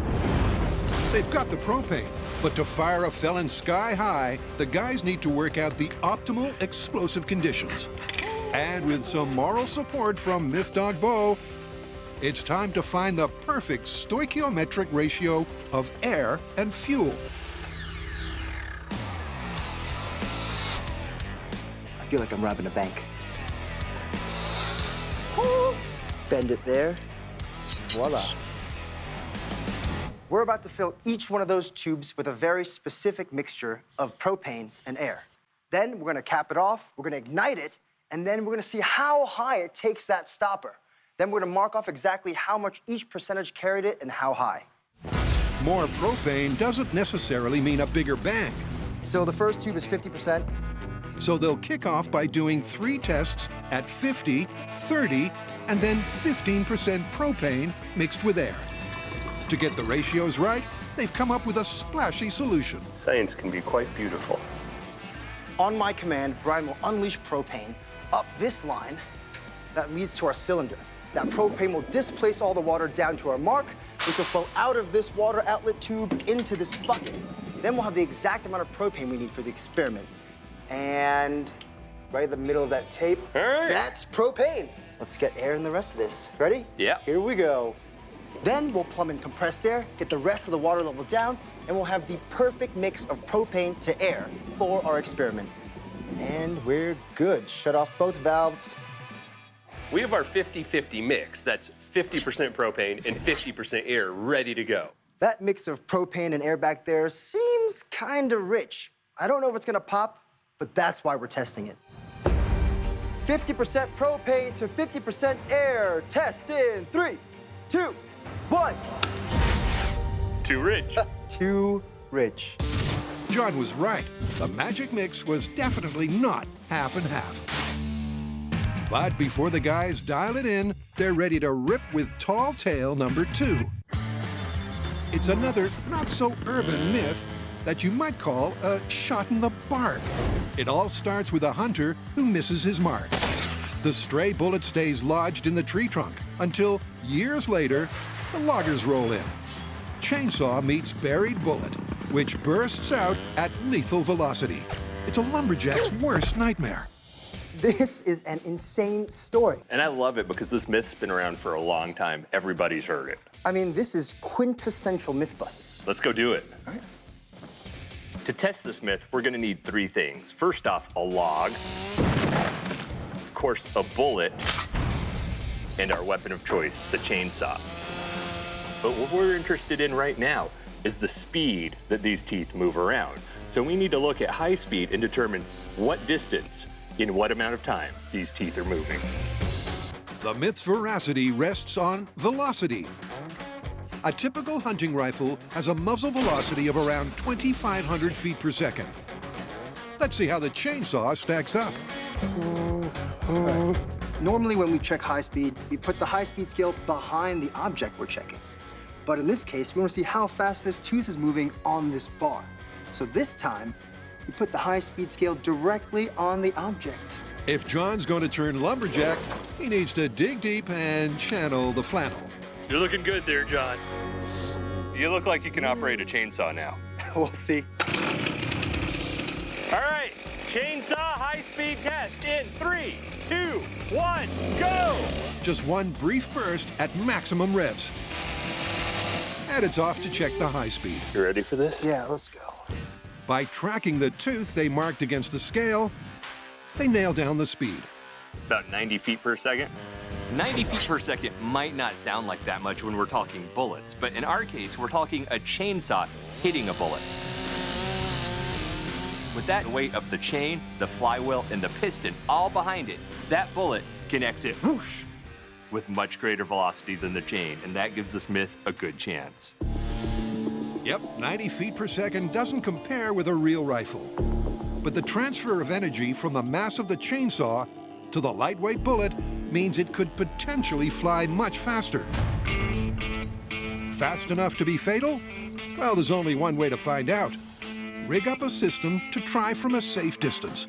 They've got the propane, but to fire a felon sky high, the guys need to work out the optimal explosive conditions. And with some moral support from Myth Dog Bo, it's time to find the perfect stoichiometric ratio of air and fuel. I feel like I'm robbing a bank. Woo. Bend it there. Voila. We're about to fill each one of those tubes with a very specific mixture of propane and air. Then we're gonna cap it off, we're gonna ignite it, and then we're gonna see how high it takes that stopper. Then we're gonna mark off exactly how much each percentage carried it and how high. More propane doesn't necessarily mean a bigger bang. So the first tube is 50%. So they'll kick off by doing 3 tests at 50, 30, and then 15% propane mixed with air. To get the ratios right, they've come up with a splashy solution. Science can be quite beautiful. On my command, Brian will unleash propane up this line that leads to our cylinder. That propane will displace all the water down to our mark, which will flow out of this water outlet tube into this bucket. Then we'll have the exact amount of propane we need for the experiment. And right in the middle of that tape, that's propane. Let's get air in the rest of this. Ready? Yeah. Here we go. Then we'll plumb in compressed air, get the rest of the water level down, and we'll have the perfect mix of propane to air for our experiment. And we're good. Shut off both valves. We have our 50-50 mix. That's 50% propane and 50% air ready to go. That mix of propane and air back there seems kind of rich. I don't know if it's gonna pop, but that's why we're testing it. 50% propane to 50% air. Test in 3, 2, 1. Too rich. Too rich. John was right. The magic mix was definitely not half and half. But before the guys dial it in, they're ready to rip with tall tale number 2. It's another not-so-urban myth that you might call a shot in the bark. It all starts with a hunter who misses his mark. The stray bullet stays lodged in the tree trunk until, years later, the loggers roll in. Chainsaw meets buried bullet, which bursts out at lethal velocity. It's a lumberjack's worst nightmare. This is an insane story. And I love it because this myth's been around for a long time. Everybody's heard it. I mean, this is quintessential Mythbusters. Let's go do it. All right. To test this myth, we're gonna need 3 things. First off, a log, of course, a bullet, and our weapon of choice, the chainsaw. But what we're interested in right now is the speed that these teeth move around. So we need to look at high speed and determine what distance, in what amount of time, these teeth are moving. The myth's veracity rests on velocity. A typical hunting rifle has a muzzle velocity of around 2,500 feet per second. Let's see how the chainsaw stacks up. Normally when we check high speed, we put the high speed scale behind the object we're checking. But in this case, we want to see how fast this tooth is moving on this bar. So this time, we put the high speed scale directly on the object. If John's going to turn lumberjack, he needs to dig deep and channel the flannel. You're looking good there, John. You look like you can operate a chainsaw now. We'll see. All right, chainsaw high-speed test in 3, 2, 1, go! Just one brief burst at maximum revs. And it's off to check the high speed. You ready for this? Yeah, let's go. By tracking the tooth they marked against the scale, they nail down the speed. About 90 feet per second. 90 feet per second might not sound like that much when we're talking bullets, but in our case, we're talking a chainsaw hitting a bullet. With that weight of the chain, the flywheel, and the piston all behind it, that bullet can exit whoosh with much greater velocity than the chain, and that gives this myth a good chance. Yep, 90 feet per second doesn't compare with a real rifle. But the transfer of energy from the mass of the chainsaw to the lightweight bullet means it could potentially fly much faster. Fast enough to be fatal? Well, there's only one way to find out. Rig up a system to try from a safe distance.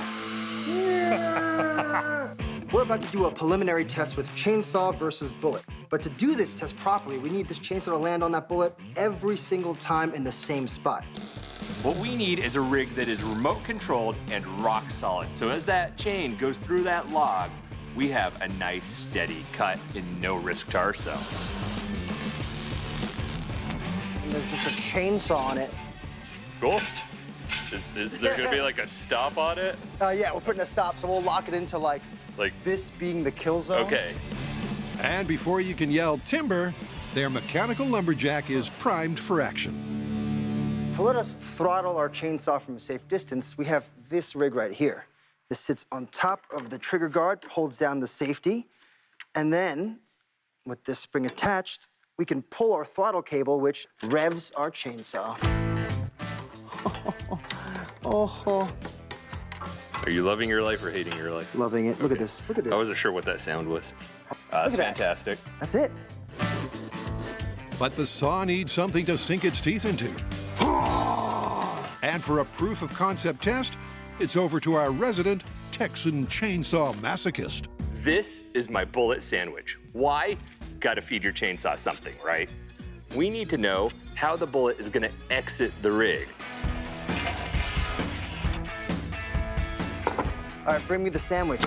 We're about to do a preliminary test with chainsaw versus bullet. But to do this test properly, we need this chainsaw to land on that bullet every single time in the same spot. What we need is a rig that is remote controlled and rock solid. So as that chain goes through that log, we have a nice steady cut and no risk to ourselves. And there's just a chainsaw on it. Cool. Is there gonna be like a stop on it? Yeah, we're putting a stop, so we'll lock it into like this being the kill zone. Okay. And before you can yell timber, Their mechanical lumberjack is primed for action. To let us throttle our chainsaw from a safe distance, we have this rig right here. This sits on top of the trigger guard, holds down the safety, and then, with this spring attached, we can pull our throttle cable, which revs our chainsaw. Oh. Are you loving your life or hating your life? Loving it. Look at this. Look at this. I wasn't sure what that sound was. That's fantastic. That's it. But the saw needs something to sink its teeth into. And for a proof of concept test, it's over to our resident Texan chainsaw masochist. This is my bullet sandwich. Why? Gotta feed your chainsaw something, right? We need to know how the bullet is gonna exit the rig. All right, bring me the sandwich.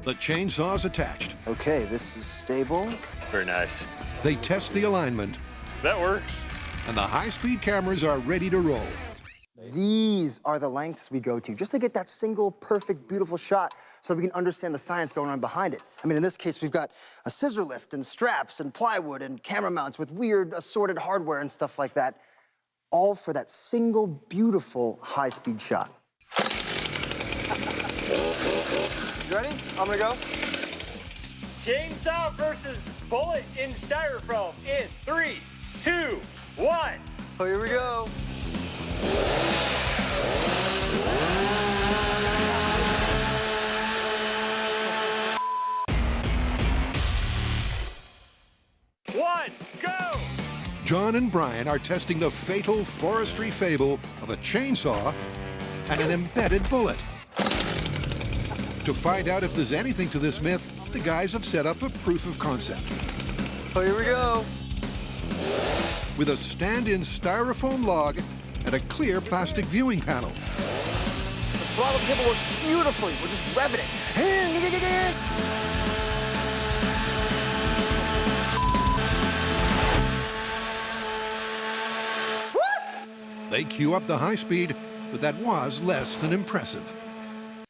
The chainsaw's attached. Okay, this is stable. Very nice. They test the alignment. That works. And the high-speed cameras are ready to roll. These are the lengths we go to just to get that single, perfect, beautiful shot so we can understand the science going on behind it. I mean, in this case, we've got a scissor lift and straps and plywood and camera mounts with weird assorted hardware and stuff like that, all for that single, beautiful, high-speed shot. You ready? I'm gonna go. Chainsaw versus bullet in styrofoam in 3, 2, 1. Oh, here we go. One, go! John and Brian are testing the fatal forestry fable of a chainsaw and an embedded bullet. To find out if there's anything to this myth, the guys have set up a proof of concept. Oh, here we go. With a stand-in styrofoam log and a clear plastic viewing panel. The throttle cable works beautifully. We're just revving it. They cue up the high speed, but that was less than impressive.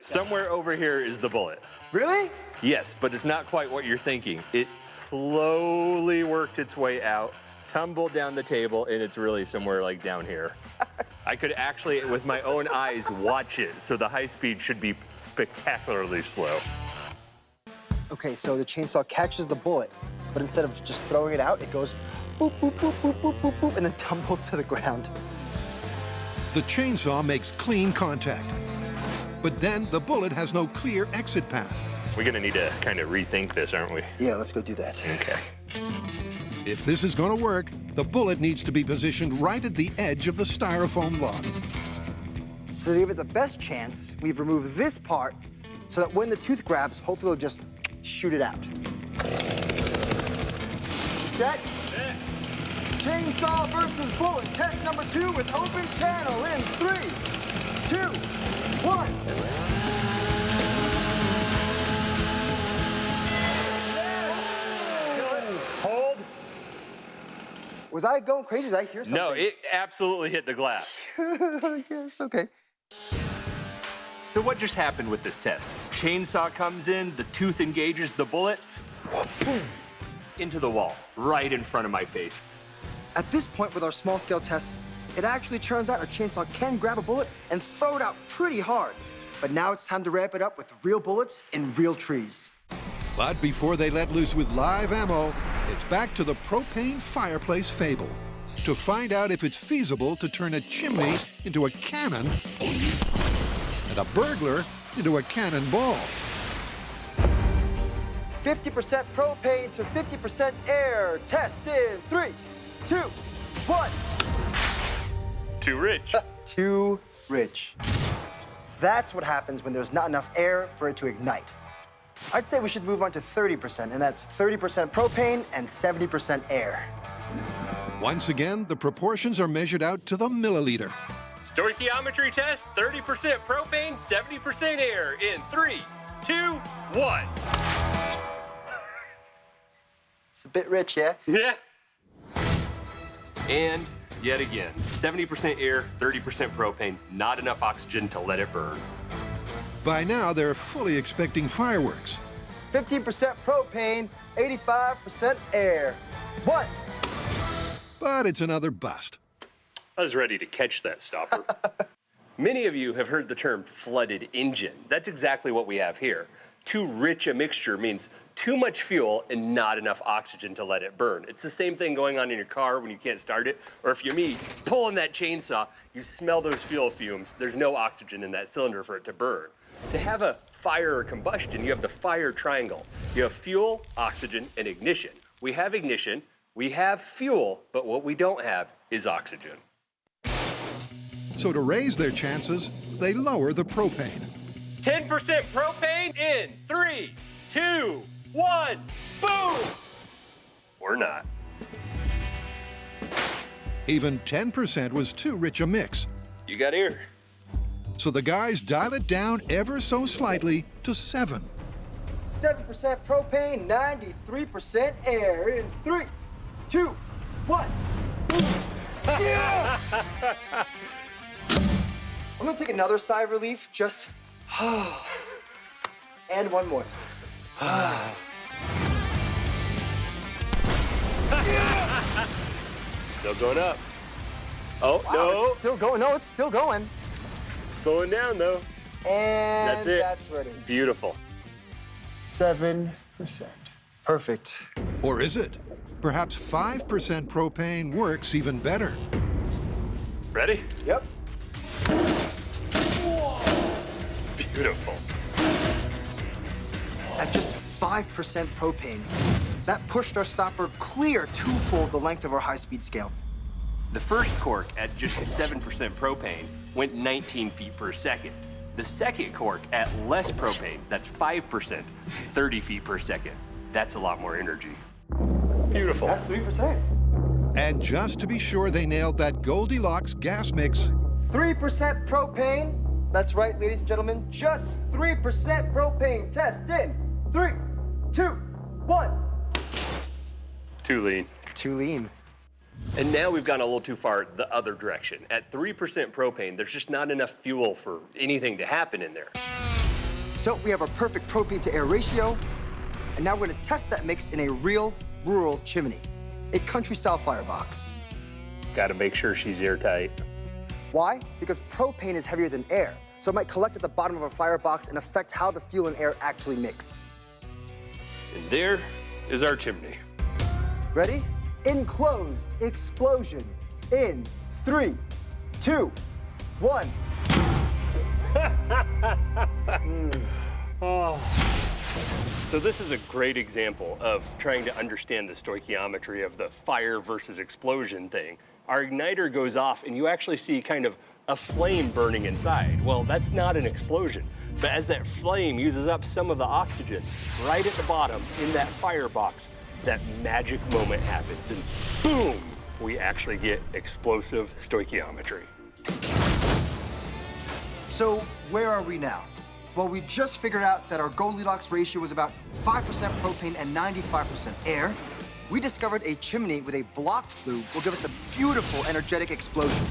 Somewhere over here is the bullet. Really? Yes, but it's not quite what you're thinking. It slowly worked its way out, tumbled down the table, and it's really somewhere like down here. I could actually, with my own eyes, watch it, so the high speed should be spectacularly slow. Okay, so the chainsaw catches the bullet, but instead of just throwing it out, it goes boop, boop, boop, boop, boop, boop, boop, and then tumbles to the ground. The chainsaw makes clean contact. But then the bullet has no clear exit path. We're gonna need to kind of rethink this, aren't we? Yeah, let's go do that. Okay. If this is gonna work, the bullet needs to be positioned right at the edge of the styrofoam log. So to give it the best chance, we've removed this part so that when the tooth grabs, hopefully it'll just shoot it out. Set? Yeah. Chainsaw versus bullet, test number 2 with open channel in 3, 2, 1. Hold. Was I going crazy? Did I hear something? No, it absolutely hit the glass. Yes, okay. So what just happened with this test? Chainsaw comes in, the tooth engages the bullet, boom, into the wall, right in front of my face. At this point with our small-scale tests, it actually turns out a chainsaw can grab a bullet and throw it out pretty hard. But now it's time to ramp it up with real bullets in real trees. But before they let loose with live ammo, it's back to the propane fireplace fable. To find out if it's feasible to turn a chimney into a cannon and a burglar into a cannonball. 50% propane to 50% air. Test in 3, 2, 1. Too rich. Too rich. That's what happens when there's not enough air for it to ignite. I'd say we should move on to 30%, and that's 30% propane and 70% air. Once again, the proportions are measured out to the milliliter. Stoichiometry test, 30% propane, 70% air in 3, 2, 1. It's a bit rich, yeah? Yeah. And yet again, 70% air, 30% propane, not enough oxygen to let it burn. By now, they're fully expecting fireworks. 15% propane, 85% air. 1, but it's another bust. I was ready to catch that stopper. Many of you have heard the term flooded engine. That's exactly what we have here. Too rich a mixture means too much fuel and not enough oxygen to let it burn. It's the same thing going on in your car when you can't start it, or if you're me, pulling that chainsaw, you smell those fuel fumes. There's no oxygen in that cylinder for it to burn. To have a fire or combustion, you have the fire triangle. You have fuel, oxygen, and ignition. We have ignition, we have fuel, but what we don't have is oxygen. So to raise their chances, they lower the propane. 10% propane in 3, 2, 1, boom! Or not. Even 10% was too rich a mix. You got ear. So the guys dial it down ever so slightly to 7. 7% propane, 93% air in 3, 2, 1. Yes! I'm gonna take another sigh of relief, just, and one more. Still going up. Oh, Wow, no. it's still going. No, it's still going. Slowing down, though. And That's it. that's where it is. Beautiful. 7%. Perfect. Or is it? Perhaps 5% propane works even better. Ready? Yep. Beautiful. At just 5% propane, that pushed our stopper clear twofold the length of our high-speed scale. The first cork at just 7% propane went 19 feet per second. The second cork at less propane, that's 5%, 30 feet per second. That's a lot more energy. Beautiful. That's 3%. And just to be sure they nailed that Goldilocks gas mix, 3% propane. That's right, ladies and gentlemen. Just 3% propane. Test in 3, 2, 1. Too lean. Too lean. And now we've gone a little too far the other direction. At 3% propane, there's just not enough fuel for anything to happen in there. So we have our perfect propane to air ratio. And now we're gonna test that mix in a real rural chimney, a country-style firebox. Gotta make sure she's airtight. Why? Because propane is heavier than air, so it might collect at the bottom of a firebox and affect how the fuel and air actually mix. And there is our chimney. Ready? Enclosed explosion in 3, 2, 1. Oh. So this is a great example of trying to understand the stoichiometry of the fire versus explosion thing. Our igniter goes off and you actually see kind of a flame burning inside. Well, that's not an explosion. But as that flame uses up some of the oxygen, right at the bottom in that firebox, that magic moment happens and boom, we actually get explosive stoichiometry. So where are we now? Well, we just figured out that our Goldilocks ratio was about 5% propane and 95% air. We discovered a chimney with a blocked flue will give us a beautiful, energetic explosion.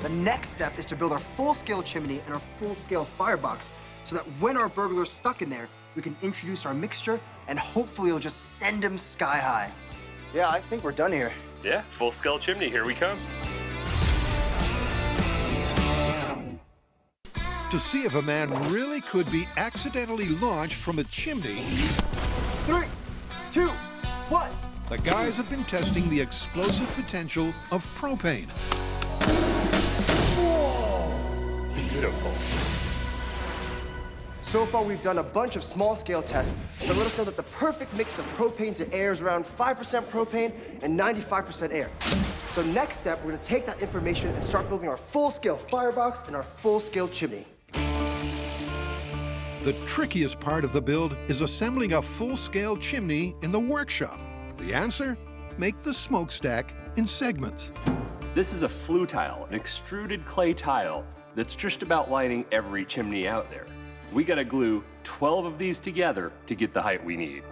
The next step is to build our full-scale chimney and our full-scale firebox so that when our burglar's stuck in there, we can introduce our mixture and hopefully it'll just send him sky high. Yeah, I think we're done here. Yeah, full-scale chimney, here we come. to see if a man really could be accidentally launched from a chimney. 3, 2, 1. The guys have been testing the explosive potential of propane. Whoa! Beautiful. So far, we've done a bunch of small-scale tests that let us know that the perfect mix of propane to air is around 5% propane and 95% air. So next step, we're gonna take that information and start building our full-scale firebox and our full-scale chimney. The trickiest part of the build is assembling a full-scale chimney in the workshop. The answer? Make the smokestack in segments. This is a flue tile, an extruded clay tile that's just about lining every chimney out there. We gotta glue 12 of these together to get the height we need.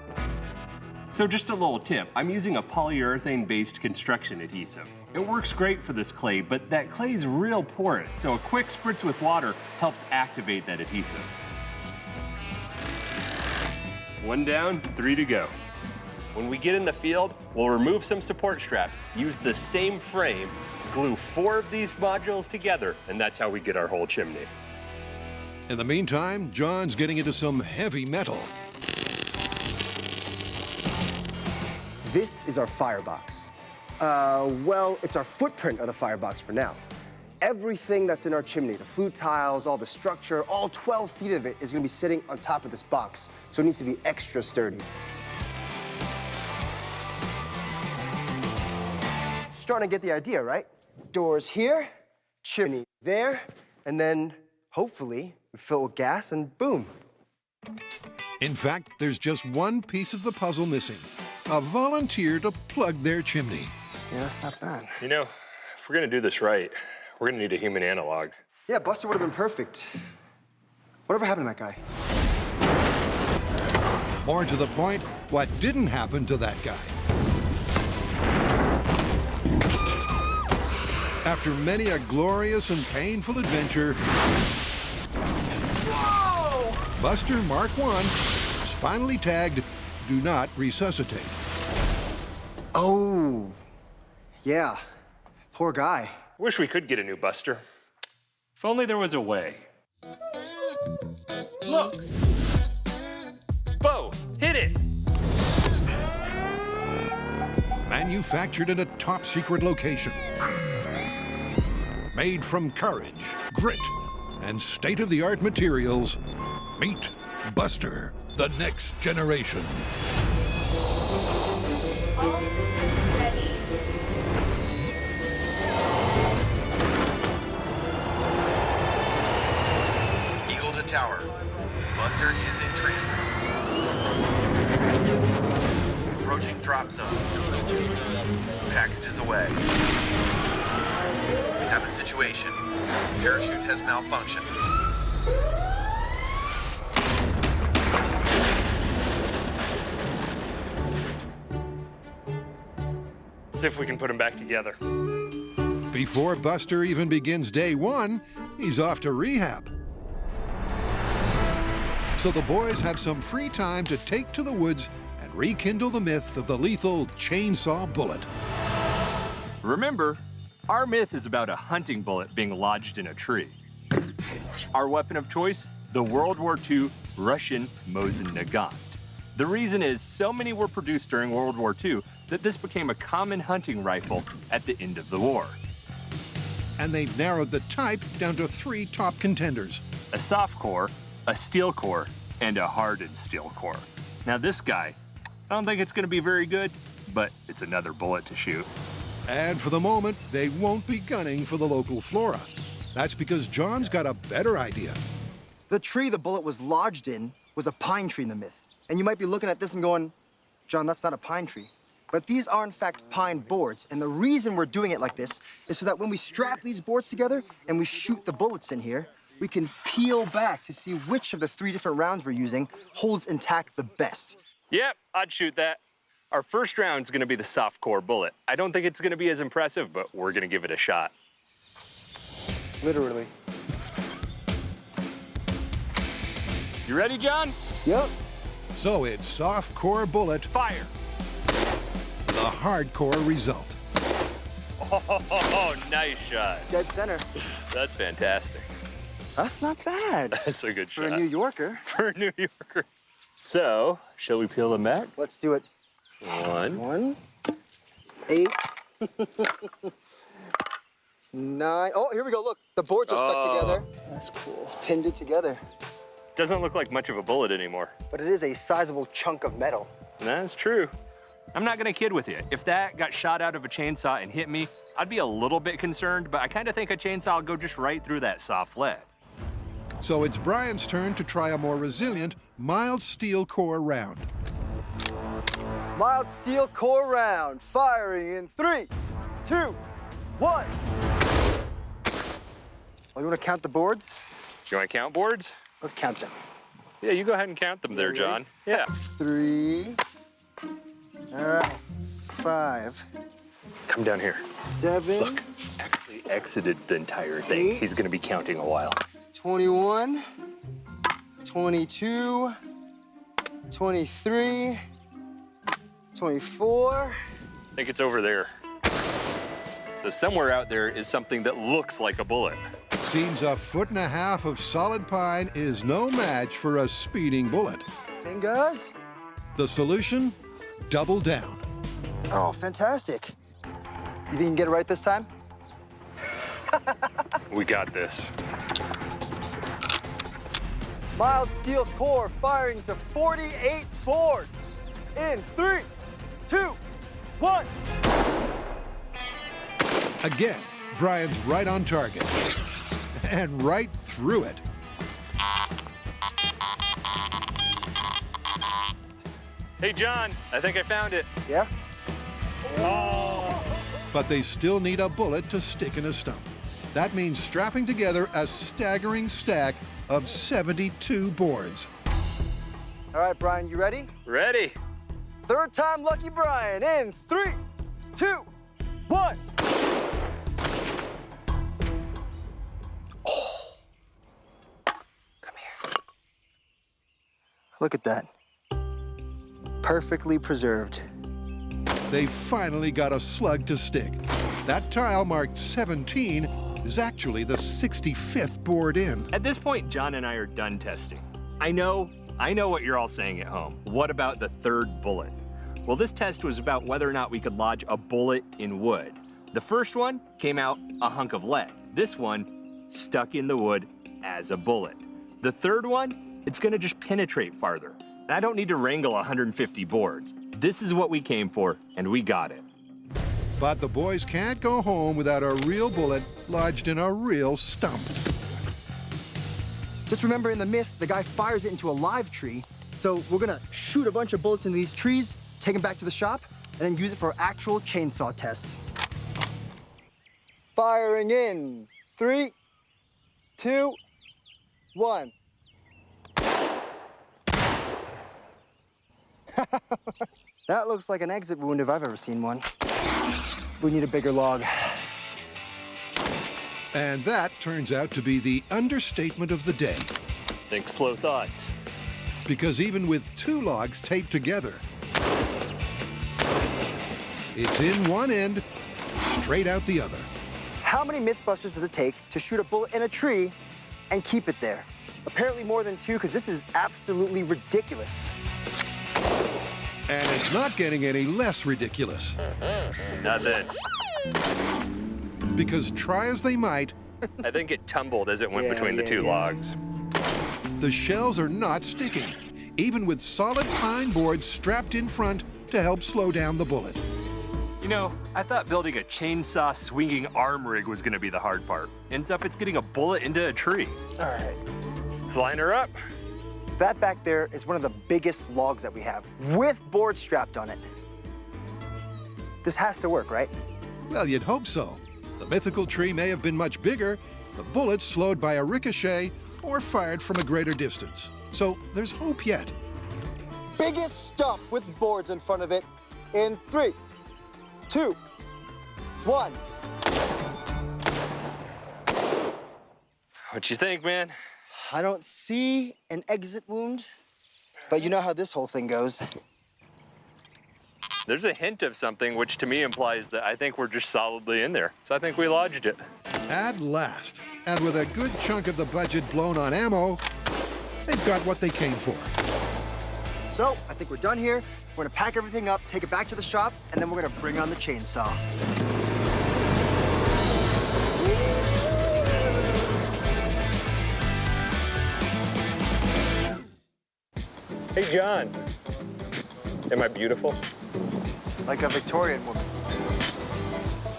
So just a little tip, I'm using a polyurethane-based construction adhesive. It works great for this clay, but that clay is real porous, so a quick spritz with water helps activate that adhesive. 1 down, 3 to go. When we get in the field, we'll remove some support straps, use the same frame, glue 4 of these modules together, and that's how we get our whole chimney. In the meantime, John's getting into some heavy metal. This is our firebox. Well, it's our footprint of the firebox for now. Everything that's in our chimney, the flue tiles, all the structure, all 12 feet of it is gonna be sitting on top of this box, so it needs to be extra sturdy. Starting to get the idea, right? Doors here, chimney there, and then, hopefully, we fill it with gas and boom. In fact, there's just one piece of the puzzle missing. A volunteer to plug their chimney. Yeah, that's not bad. You know, if we're gonna do this right, we're gonna need a human analog. Yeah, Buster would have been perfect. Whatever happened to that guy? More to the point, what didn't happen to that guy? After many a glorious and painful adventure, whoa! Buster Mark I is finally tagged, "Do not resuscitate." Oh, yeah. Poor guy. Wish we could get a new Buster. If only there was a way. Look! Bo, hit it! Manufactured in a top-secret location. Made from courage, grit, and state-of-the-art materials, meet Buster, the next generation. All systems ready. Eagle to tower. Buster is in transit. Approaching drop zone. Packages away. We have a situation. Parachute has malfunctioned. See if we can put them back together. Before Buster even begins day one, he's off to rehab. So the boys have some free time to take to the woods and rekindle the myth of the lethal chainsaw bullet. Remember, our myth is about a hunting bullet being lodged in a tree. Our weapon of choice, the World War II Russian Mosin Nagant. The reason is so many were produced during World War II that this became a common hunting rifle at the end of the war. And they've narrowed the type down to 3 top contenders. A soft core, a steel core, and a hardened steel core. Now this guy, I don't think it's gonna be very good, but it's another bullet to shoot. And for the moment, they won't be gunning for the local flora. That's because John's got a better idea. The tree the bullet was lodged in was a pine tree in the myth. And you might be looking at this and going, John, that's not a pine tree. But these are in fact pine boards. And the reason we're doing it like this is so that when we strap these boards together and we shoot the bullets in here, we can peel back to see which of the 3 different rounds we're using holds intact the best. Yep, I'd shoot that. Our first round's gonna be the soft core bullet. I don't think it's gonna be as impressive, but we're gonna give it a shot. Literally. You ready, John? Yep. So it's soft core bullet. Fire. The hardcore result. Oh, nice shot. Dead center. That's fantastic. That's not bad. That's a good shot. For a New Yorker. For a New Yorker. So, shall we peel them back? Let's do it. 1. 8. 9. Oh, here we go. Look, the boards are stuck together. That's cool. It's pinned it together. Doesn't look like much of a bullet anymore. But it is a sizable chunk of metal. That's true. I'm not gonna kid with you. If that got shot out of a chainsaw and hit me, I'd be a little bit concerned, but I kind of think a chainsaw will go just right through that soft lead. So it's Brian's turn to try a more resilient, mild steel core round. Mild steel core round, firing in 3, 2, 1. Oh, you want to count the boards? You want to count boards? Let's count them. Yeah, you go ahead and count them there, John. Yeah. 3. All right. 5. Come down here. 7. Look, actually exited the entire thing. 8. He's gonna be counting a while. 21. 22. 23. 24. I think it's over there. So somewhere out there is something that looks like a bullet. Seems a 1.5 foot of solid pine is no match for a speeding bullet. Fingers? The solution? Double down. Oh, fantastic. You think you can get it right this time? We got this. Mild steel core firing to 48 boards. In 3, 2, 1. Again, Brian's right on target. And right through it. Hey, John, I think I found it. Yeah? Oh. But they still need a bullet to stick in a stump. That means strapping together a staggering stack of 72 boards. All right, Brian, you ready? Ready. Third time lucky Brian. In 3, 2, 1. Oh. Come here. Look at that. Perfectly preserved. They finally got a slug to stick. That tile marked 17 is actually the 65th board in. At this point, John and I are done testing. I know what you're all saying at home. What about the third bullet? Well, this test was about whether or not we could lodge a bullet in wood. The first one came out a hunk of lead. This one stuck in the wood as a bullet. The third one, it's gonna just penetrate farther. And I don't need to wrangle 150 boards. This is what we came for, and we got it. But the boys can't go home without a real bullet lodged in a real stump. Just remember in the myth, the guy fires it into a live tree. So we're gonna shoot a bunch of bullets into these trees, take them back to the shop, and then use it for actual chainsaw tests. Firing in 3, 2, 1. That looks like an exit wound if I've ever seen one. We need a bigger log. And that turns out to be the understatement of the day. Think slow thoughts. Because even with 2 logs taped together, it's in one end, straight out the other. How many Mythbusters does it take to shoot a bullet in a tree and keep it there? Apparently more than 2, because this is absolutely ridiculous. And it's not getting any less ridiculous. Nothing. Because try as they might, I think it tumbled as it went between the two logs. the shells are not sticking, even with solid pine boards strapped in front to help slow down the bullet. You know, I thought building a chainsaw swinging arm rig was gonna be the hard part. Ends up it's getting a bullet into a tree. All right. Let's line her up. That back there is one of the biggest logs that we have, with boards strapped on it. This has to work, right? Well, you'd hope so. The mythical tree may have been much bigger, the bullets slowed by a ricochet, or fired from a greater distance. So there's hope yet. Biggest stump with boards in front of it in 3, 2, 1. What you think, man? I don't see an exit wound, but you know how this whole thing goes. There's a hint of something, which to me implies that I think we're just solidly in there. So I think we lodged it. At last, and with a good chunk of the budget blown on ammo, they've got what they came for. So, I think we're done here. We're gonna pack everything up, take it back to the shop, and then we're gonna bring on the chainsaw. Hey, John. Am I beautiful? Like a Victorian woman.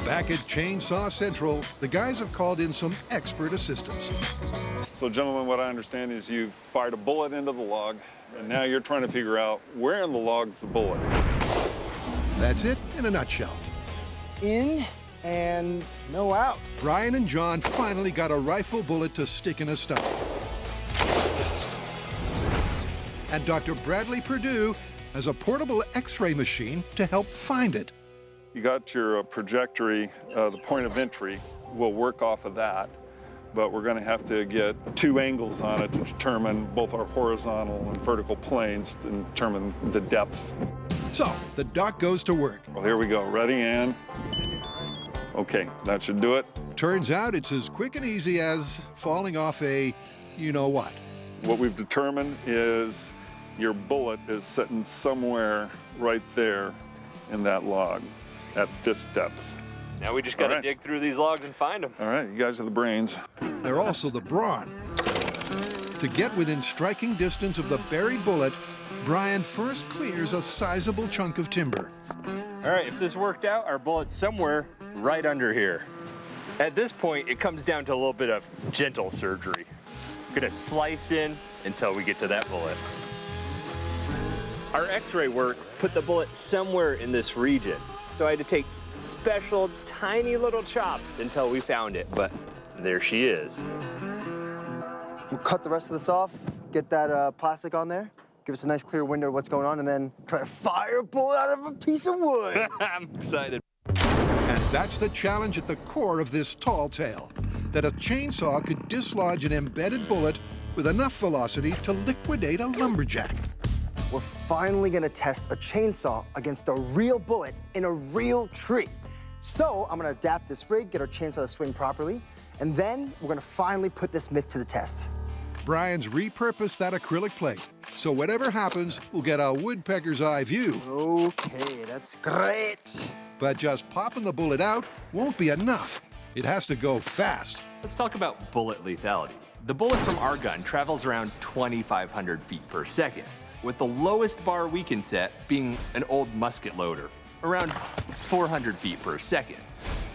Back at Chainsaw Central, the guys have called in some expert assistance. So, gentlemen, what I understand is you fired a bullet into the log, and now you're trying to figure out where in the log's the bullet. That's it in a nutshell. In and no out. Brian and John finally got a rifle bullet to stick in a stump. And Dr. Bradley Perdue has a portable X-ray machine to help find it. You got your trajectory, the point of entry. We'll work off of that, but we're going to have to get 2 angles on it to determine both our horizontal and vertical planes to determine the depth. So the doc goes to work. Well, here we go. Ready, and okay, that should do it. Turns out it's as quick and easy as falling off a you-know-what. What we've determined is your bullet is sitting somewhere right there in that log at this depth. Now we just gotta dig through these logs and find them. All right, you guys are the brains. They're also the brawn. To get within striking distance of the buried bullet, Brian first clears a sizable chunk of timber. All right, if this worked out, our bullet's somewhere right under here. At this point, it comes down to a little bit of gentle surgery. Gonna slice in until we get to that bullet. Our x-ray work put the bullet somewhere in this region, so I had to take special tiny little chops until we found it, but there she is. We'll cut the rest of this off, get that plastic on there, give us a nice clear window of what's going on, and then try to fire a bullet out of a piece of wood. I'm excited. And that's the challenge at the core of this tall tale, that a chainsaw could dislodge an embedded bullet with enough velocity to liquidate a lumberjack. We're finally gonna test a chainsaw against a real bullet in a real tree. So I'm gonna adapt this rig, get our chainsaw to swing properly, and then we're gonna finally put this myth to the test. Brian's repurposed that acrylic plate, so whatever happens, we'll get a woodpecker's eye view. Okay, that's great. But just popping the bullet out won't be enough. It has to go fast. Let's talk about bullet lethality. The bullet from our gun travels around 2,500 feet per second, with the lowest bar we can set being an old musket loader, around 400 feet per second.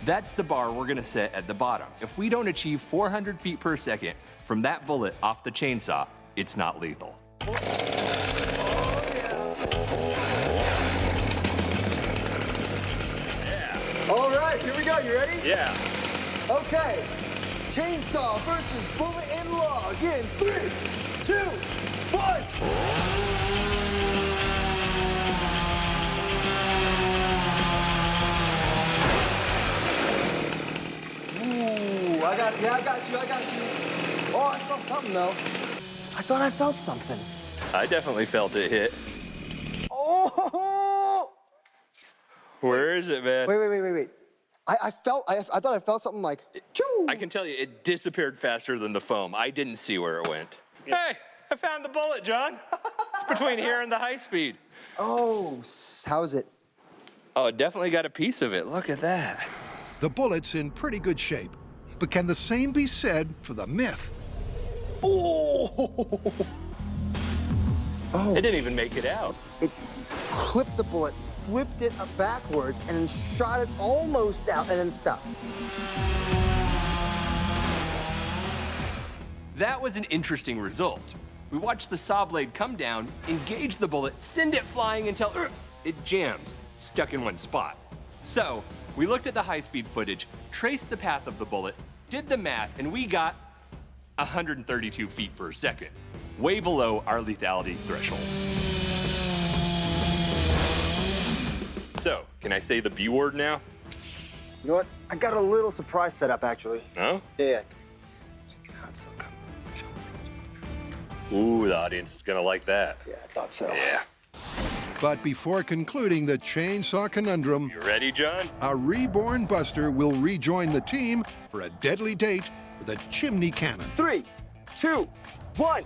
That's the bar we're gonna set at the bottom. If we don't achieve 400 feet per second from that bullet off the chainsaw, it's not lethal. All right, here we go. You ready? Yeah. Okay. Chainsaw versus bullet and log in 3, 2, 1. Ooh, I got you. Oh, I felt something though. I thought I felt something. I definitely felt it hit. Oh! Where is it, man? Wait. I thought I felt something like, choo! I can tell you, it disappeared faster than the foam. I didn't see where it went. Hey, I found the bullet, John. It's between here and the high speed. Oh, how is it? Oh, it definitely got a piece of it. Look at that. The bullet's in pretty good shape, but can the same be said for the myth? Oh! It didn't even make it out. It clipped the bullet, flipped it backwards, and then shot it almost out, and then stopped. That was an interesting result. We watched the saw blade come down, engage the bullet, send it flying until it jammed, stuck in one spot. So we looked at the high-speed footage, traced the path of the bullet, did the math, and we got 132 feet per second, way below our lethality threshold. So, can I say the B word now? You know what? I got a little surprise set up, actually. Oh? Yeah. Ooh, the audience is gonna like that. Yeah, I thought so. Yeah. But before concluding the chainsaw conundrum, You ready, John? a reborn Buster will rejoin the team for a deadly date with a chimney cannon. 3, 2, 1.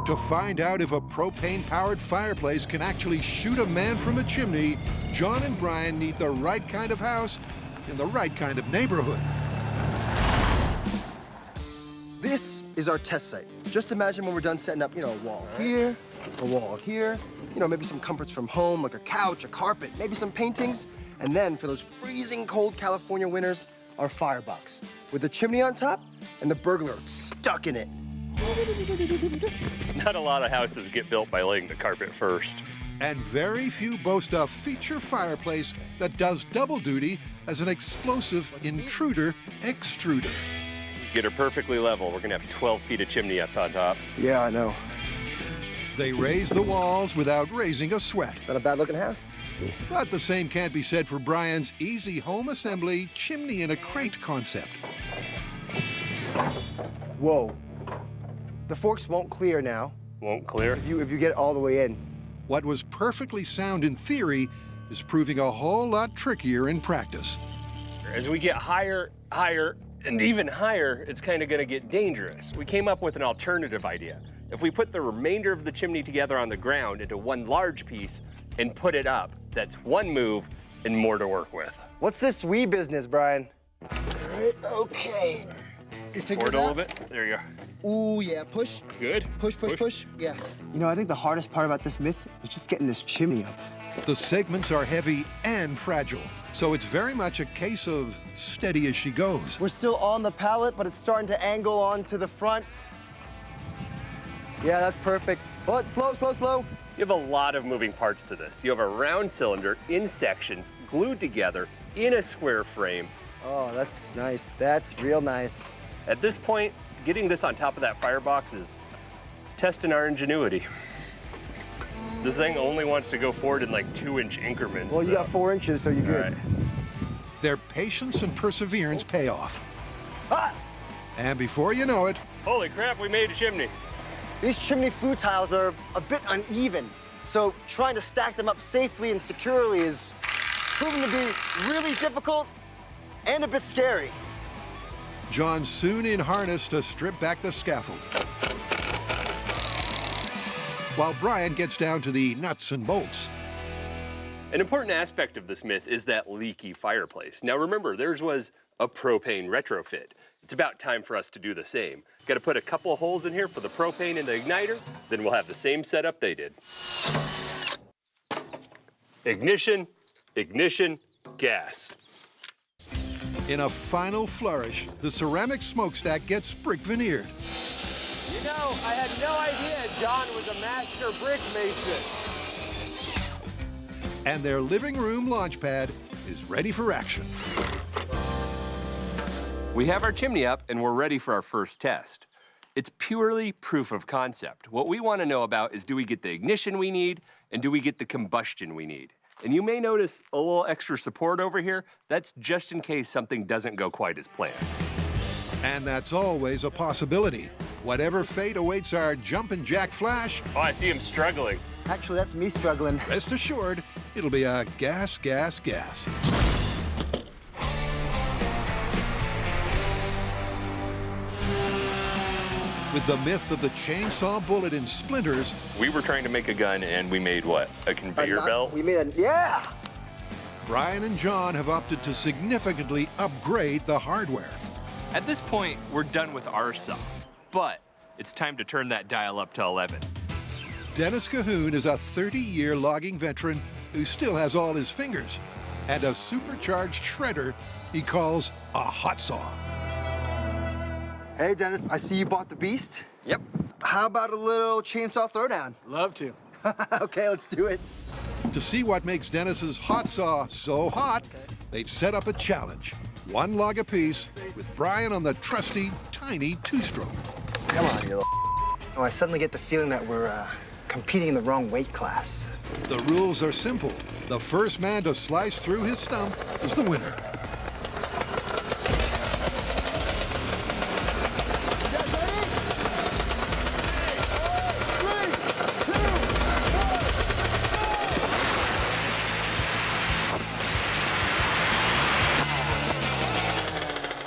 To find out if a propane-powered fireplace can actually shoot a man from a chimney, John and Brian need the right kind of house in the right kind of neighborhood. This is our test site. Just imagine when we're done setting up, a wall here, a wall here, maybe some comforts from home, like a couch, a carpet, maybe some paintings, and then for those freezing cold California winters, our firebox with the chimney on top and the burglar stuck in it. Not a lot of houses get built by laying the carpet first. And very few boast a feature fireplace that does double duty as an explosive intruder extruder. Get her perfectly level. We're gonna have 12 feet of chimney up on top. Yeah, I know. They raise the walls without raising a sweat. Is that a bad-looking house? happy. But the same can't be said for Brian's easy home assembly chimney in a crate concept. Whoa. The forks won't clear now. Won't clear? If you get all the way in. What was perfectly sound in theory is proving a whole lot trickier in practice. As we get higher, and even higher, it's kind of going to get dangerous. We came up with an alternative idea. If we put the remainder of the chimney together on the ground into one large piece and put it up, that's one move and more to work with. What's this wee business, Brian? All right, okay. Your fingers Forward a little out. bit. There you go. Ooh, yeah, push. Good. Push. Yeah. You know, I think the hardest part about this myth is just getting this chimney up. The segments are heavy and fragile, so it's very much a case of steady as she goes. We're still on the pallet, but it's starting to angle onto the front. Yeah, that's perfect. Oh, it's slow. You have a lot of moving parts to this. You have a round cylinder in sections, glued together in a square frame. Oh, that's nice. That's real nice. At this point, getting this on top of that firebox is testing our ingenuity. This thing only wants to go forward in like 2-inch increments. Well, you got 4 inches, so you're good. Right. Their patience and perseverance pay off. Ah! And before you know it, holy crap, we made a chimney. These chimney flue tiles are a bit uneven, so trying to stack them up safely and securely is proven to be really difficult and a bit scary. John's soon in harness to strip back the scaffold, while Brian gets down to the nuts and bolts. An important aspect of this myth is that leaky fireplace. Now remember, theirs was a propane retrofit. It's about time for us to do the same. Got to put a couple of holes in here for the propane and the igniter, then we'll have the same setup they did. Ignition, gas. In a final flourish, the ceramic smokestack gets brick veneered. You know, I had no idea John was a master brick mason. And their living room launch pad is ready for action. We have our chimney up and we're ready for our first test. It's purely proof of concept. What we want to know about is, do we get the ignition we need and do we get the combustion we need? And you may notice a little extra support over here. That's just in case something doesn't go quite as planned. And that's always a possibility. Whatever fate awaits our jumpin' jack Flash. Oh, I see him struggling. Actually, that's me struggling. Rest assured, it'll be a gas. With the myth of the chainsaw bullet in splinters. We were trying to make a gun and we made what? A conveyor belt? We made yeah! Brian and John have opted to significantly upgrade the hardware. At this point, we're done with our saw, but it's time to turn that dial up to 11. Dennis Cahoon is a 30-year logging veteran who still has all his fingers and a supercharged shredder he calls a hot saw. Hey, Dennis, I see you bought the beast. Yep. How about a little chainsaw throwdown? Love to. Okay, let's do it. To see what makes Dennis's hot saw so hot, they've set up a challenge. One log apiece, with Brian on the trusty, tiny two-stroke. Come on, you little. Oh, I suddenly get the feeling that we're competing in the wrong weight class. The rules are simple. The first man to slice through his stump is the winner.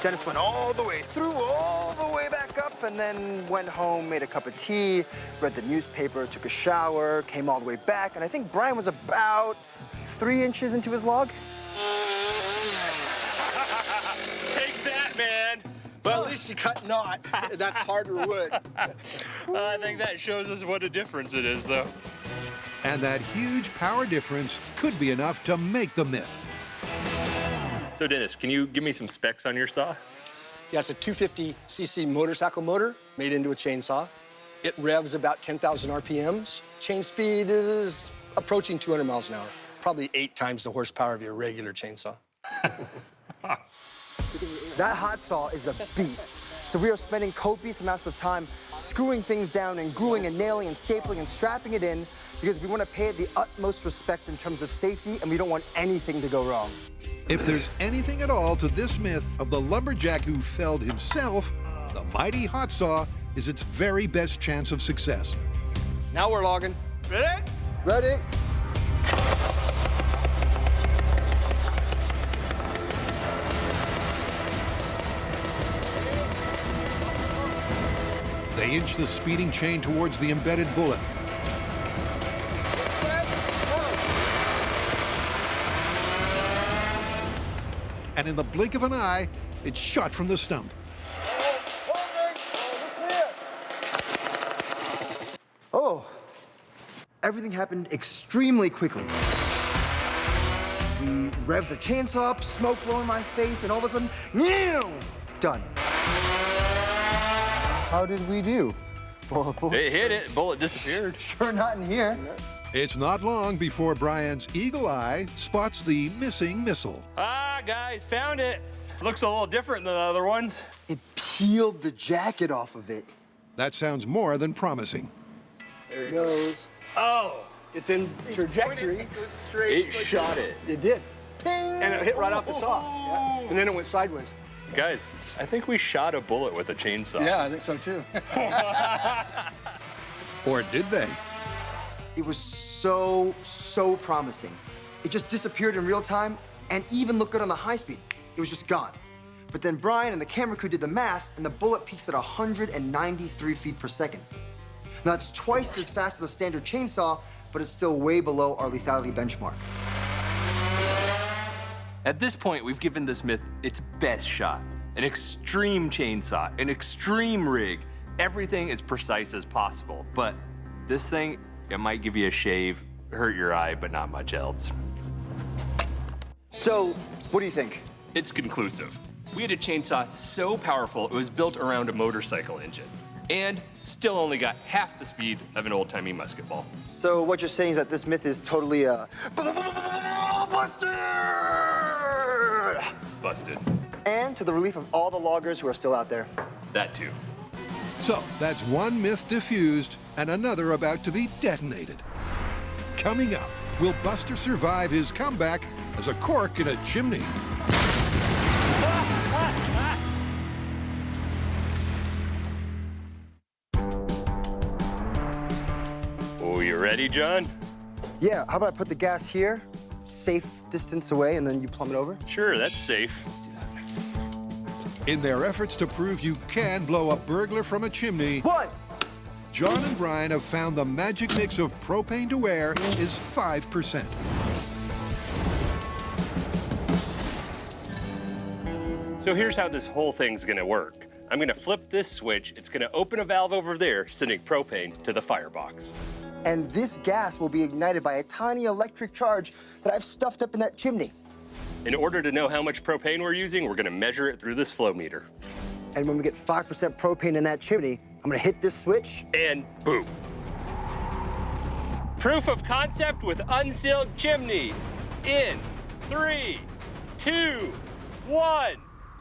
Dennis went all the way through, all the way back up, and then went home, made a cup of tea, read the newspaper, took a shower, came all the way back, and I think Brian was about 3 inches into his log. Take that, man. Well, at least you cut knot. That's harder wood. I think that shows us what a difference it is, though. And that huge power difference could be enough to make the myth. So, Dennis, can you give me some specs on your saw? Yeah, it's a 250cc motorcycle motor made into a chainsaw. It revs about 10,000 RPMs. Chain speed is approaching 200 miles an hour. Probably 8 times the horsepower of your regular chainsaw. That hot saw is a beast. So we are spending copious amounts of time screwing things down and gluing and nailing and stapling and strapping it in because we want to pay it the utmost respect in terms of safety, and we don't want anything to go wrong. If there's anything at all to this myth of the lumberjack who felled himself, the mighty hot saw is its very best chance of success. Now we're logging. Ready? Ready? They inch the speeding chain towards the embedded bullet. And in the blink of an eye, it's shot from the stump. Oh, everything happened extremely quickly. We revved the chainsaw up, smoke blowing in my face, and all of a sudden, done. How did we do? It hit it, bullet disappeared. Sure not in here. It's not long before Brian's eagle eye spots the missing missile. Ah, guys, found it. Looks a little different than the other ones. It peeled the jacket off of it. That sounds more than promising. There it goes. Oh, it's in trajectory. It goes straight. It shot it. It did. And it hit right off the saw. Yeah. And then it went sideways. Guys, I think we shot a bullet with a chainsaw. Yeah, I think so too. Or did they? It was so promising. It just disappeared in real time and even looked good on the high speed. It was just gone. But then Brian and the camera crew did the math, and the bullet peaks at 193 feet per second. Now, that's twice as fast as a standard chainsaw, but it's still way below our lethality benchmark. At this point, we've given this myth its best shot. An extreme chainsaw, an extreme rig, everything as precise as possible. But this thing, it might give you a shave, hurt your eye, but not much else. So, what do you think? It's conclusive. We had a chainsaw so powerful, it was built around a motorcycle engine. And still only got half the speed of an old-timey musket ball. So what you're saying is that this myth is totally, busted! Busted. And to the relief of all the loggers who are still out there. That too. So that's one myth diffused and another about to be detonated. Coming up, will Buster survive his comeback as a cork in a chimney? Oh, you ready, John? Yeah, how about I put the gas here, safe distance away, and then you plumb it over? Sure, that's safe. Let's do that. In their efforts to prove you can blow a burglar from a chimney, John and Brian have found the magic mix of propane to air is 5%. So here's how this whole thing's gonna work. I'm gonna flip this switch. It's gonna open a valve over there, sending propane to the firebox. And this gas will be ignited by a tiny electric charge that I've stuffed up in that chimney. In order to know how much propane we're using, we're gonna measure it through this flow meter. And when we get 5% propane in that chimney, I'm gonna hit this switch. And boom. Proof of concept with unsealed chimney. In 3, 2, 1,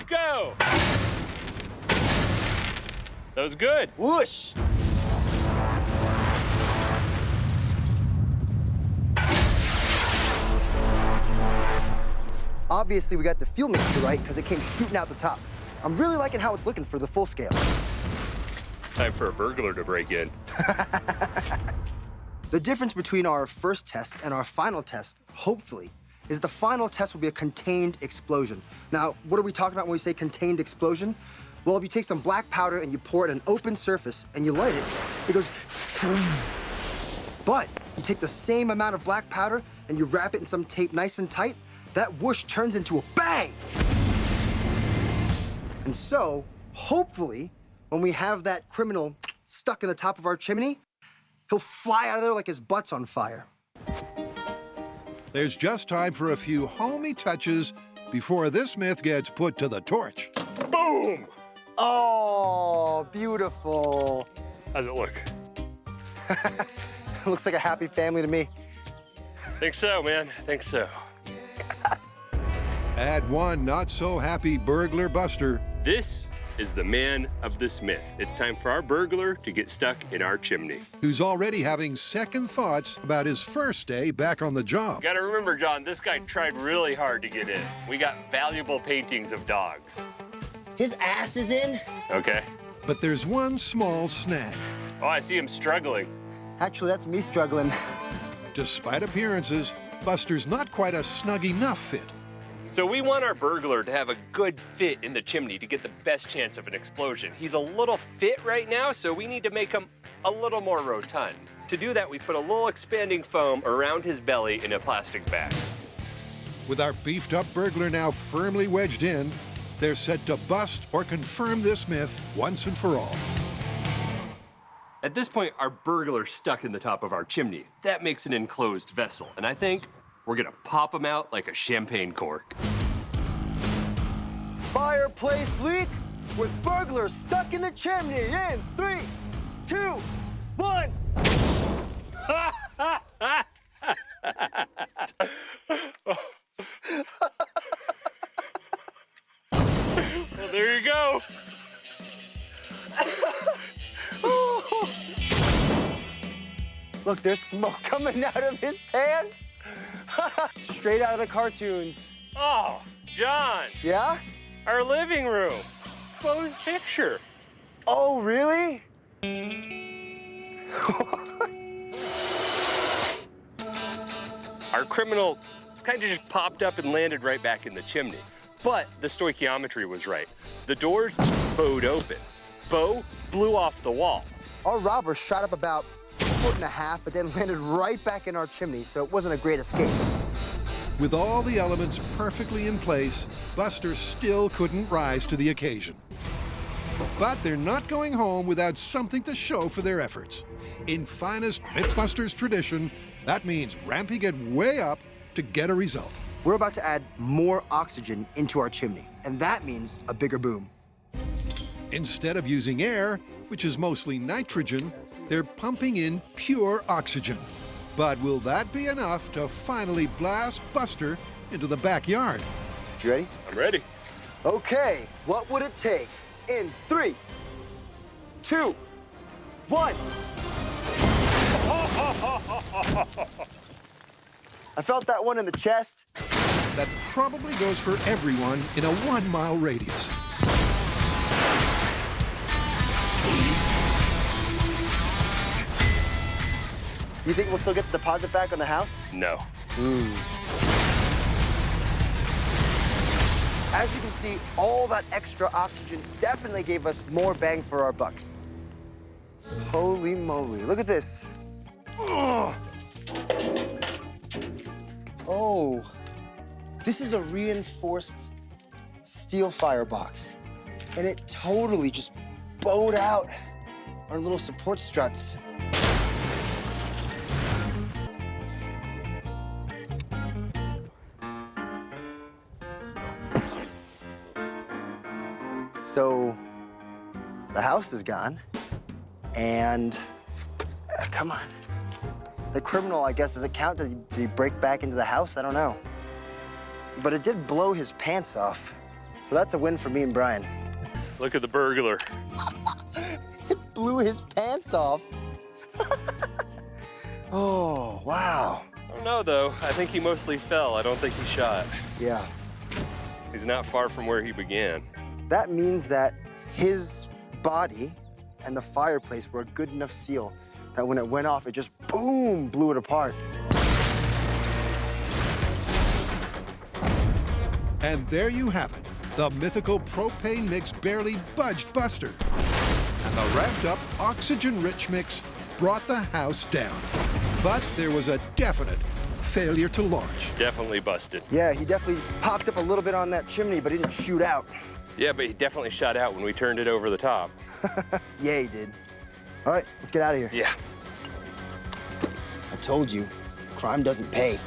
go. That was good. Whoosh. Obviously, we got the fuel mixture right because it came shooting out the top. I'm really liking how it's looking for the full scale. Time for a burglar to break in. The difference between our first test and our final test, hopefully, is the final test will be a contained explosion. Now, what are we talking about when we say contained explosion? Well, if you take some black powder and you pour it on an open surface and you light it, it goes But you take the same amount of black powder and you wrap it in some tape nice and tight, that whoosh turns into a bang! And so, hopefully, when we have that criminal stuck in the top of our chimney, he'll fly out of there like his butt's on fire. There's just time for a few homey touches before this myth gets put to the torch. Boom! Oh, beautiful. How's it look? Looks like a happy family to me. Think so, man. Think so. Add one not-so-happy burglar buster. This is the man of the smith. It's time for our burglar to get stuck in our chimney. Who's already having second thoughts about his first day back on the job. Gotta remember, John, this guy tried really hard to get in. We got valuable paintings of dogs. His ass is in? Okay. But there's one small snag. Oh, I see him struggling. Actually, that's me struggling. Despite appearances, Buster's not quite a snug enough fit. So we want our burglar to have a good fit in the chimney to get the best chance of an explosion. He's a little fit right now, so we need to make him a little more rotund. To do that, we put a little expanding foam around his belly in a plastic bag. With our beefed up burglar now firmly wedged in, they're set to bust or confirm this myth once and for all. At this point, our burglar's stuck in the top of our chimney. That makes an enclosed vessel, and I think we're gonna pop him out like a champagne cork. Fireplace leak with burglars stuck in the chimney in 3, 2, 1. Well, there you go. Look, there's smoke coming out of his pants. Straight out of the cartoons. Oh, John. Yeah? Our living room. Closed picture. Oh, really? Our criminal kind of just popped up and landed right back in the chimney. But the stoichiometry was right. The doors bowed open. Bow blew off the wall. Our robber shot up about 1.5 feet, but then landed right back in our chimney, so it wasn't a great escape. With all the elements perfectly in place, Buster still couldn't rise to the occasion. But they're not going home without something to show for their efforts. In finest Mythbusters tradition, that means ramping it way up to get a result. We're about to add more oxygen into our chimney, and that means a bigger boom. Instead of using air, which is mostly nitrogen, they're pumping in pure oxygen. But will that be enough to finally blast Buster into the backyard? You ready? I'm ready. Okay, what would it take? In 3, 2, 1. I felt that one in the chest. That probably goes for everyone in a 1-mile radius. You think we'll still get the deposit back on the house? No. As you can see, all that extra oxygen definitely gave us more bang for our buck. Holy moly, look at this. Oh, this is a reinforced steel firebox. And it totally just bowed out our little support struts. So, the house is gone, and come on. The criminal, I guess, does it count? Did he break back into the house? I don't know. But it did blow his pants off, so that's a win for me and Brian. Look at the burglar. It blew his pants off. Oh, wow. I don't know, though. I think he mostly fell. I don't think he shot. Yeah. He's not far from where he began. That means that his body and the fireplace were a good enough seal that when it went off, it just, boom, blew it apart. And there you have it. The mythical propane mix barely budged Buster. And the ramped-up oxygen-rich mix brought the house down. But there was a definite failure to launch. Definitely busted. Yeah, he definitely popped up a little bit on that chimney, but he didn't shoot out. Yeah, but he definitely shot out when we turned it over the top. Yeah, he did. All right, let's get out of here. Yeah. I told you, crime doesn't pay.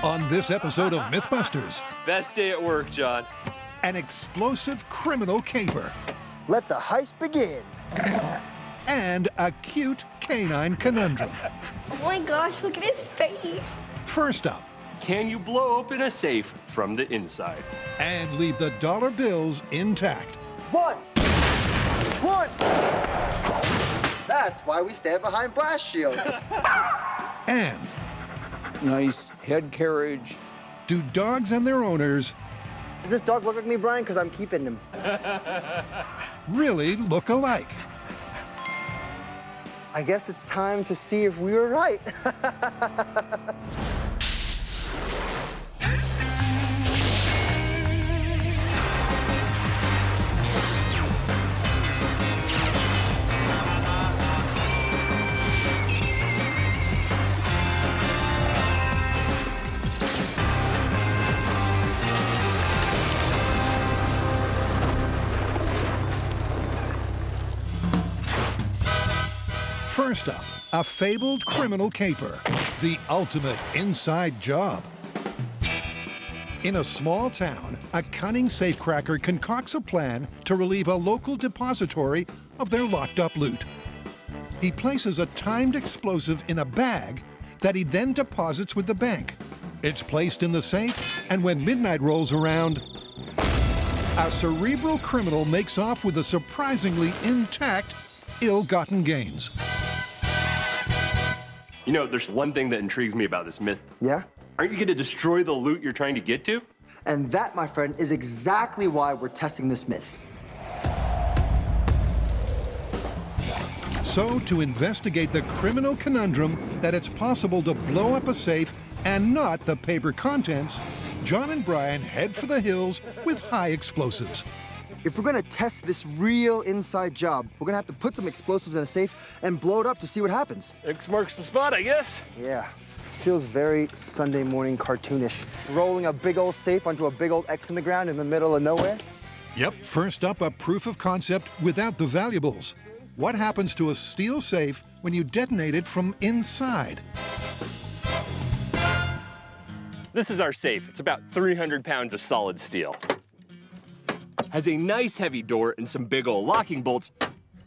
On this episode of Mythbusters, Best day at work, John. an explosive criminal caper Let the heist begin. and a cute canine conundrum. Oh my gosh, look at his face. First up, Can you blow open a safe from the inside? and leave the dollar bills intact. One. That's why we stand behind blast shields. And nice head carriage. do dogs and their owners Does this dog look like me, Brian? Because I'm keeping him. really look alike? I guess it's time to see if we were right. First up, a fabled criminal caper, the ultimate inside job. In a small town, a cunning safecracker concocts a plan to relieve a local depository of their locked-up loot. He places a timed explosive in a bag that he then deposits with the bank. It's placed in the safe, and when midnight rolls around, a cerebral criminal makes off with the surprisingly intact ill-gotten gains. You know, there's one thing that intrigues me about this myth. Yeah? Aren't you going to destroy the loot you're trying to get to? And that, my friend, is exactly why we're testing this myth. So, to investigate the criminal conundrum that it's possible to blow up a safe and not the paper contents, John and Brian head for the hills with high explosives. If we're gonna test this real inside job, we're gonna have to put some explosives in a safe and blow it up to see what happens. X marks the spot, I guess. Yeah, this feels very Sunday morning cartoonish. Rolling a big old safe onto a big old X in the ground in the middle of nowhere. Yep, first up, a proof of concept without the valuables. What happens to a steel safe when you detonate it from inside? This is our safe. It's about 300 pounds of solid steel. Has a nice heavy door and some big old locking bolts.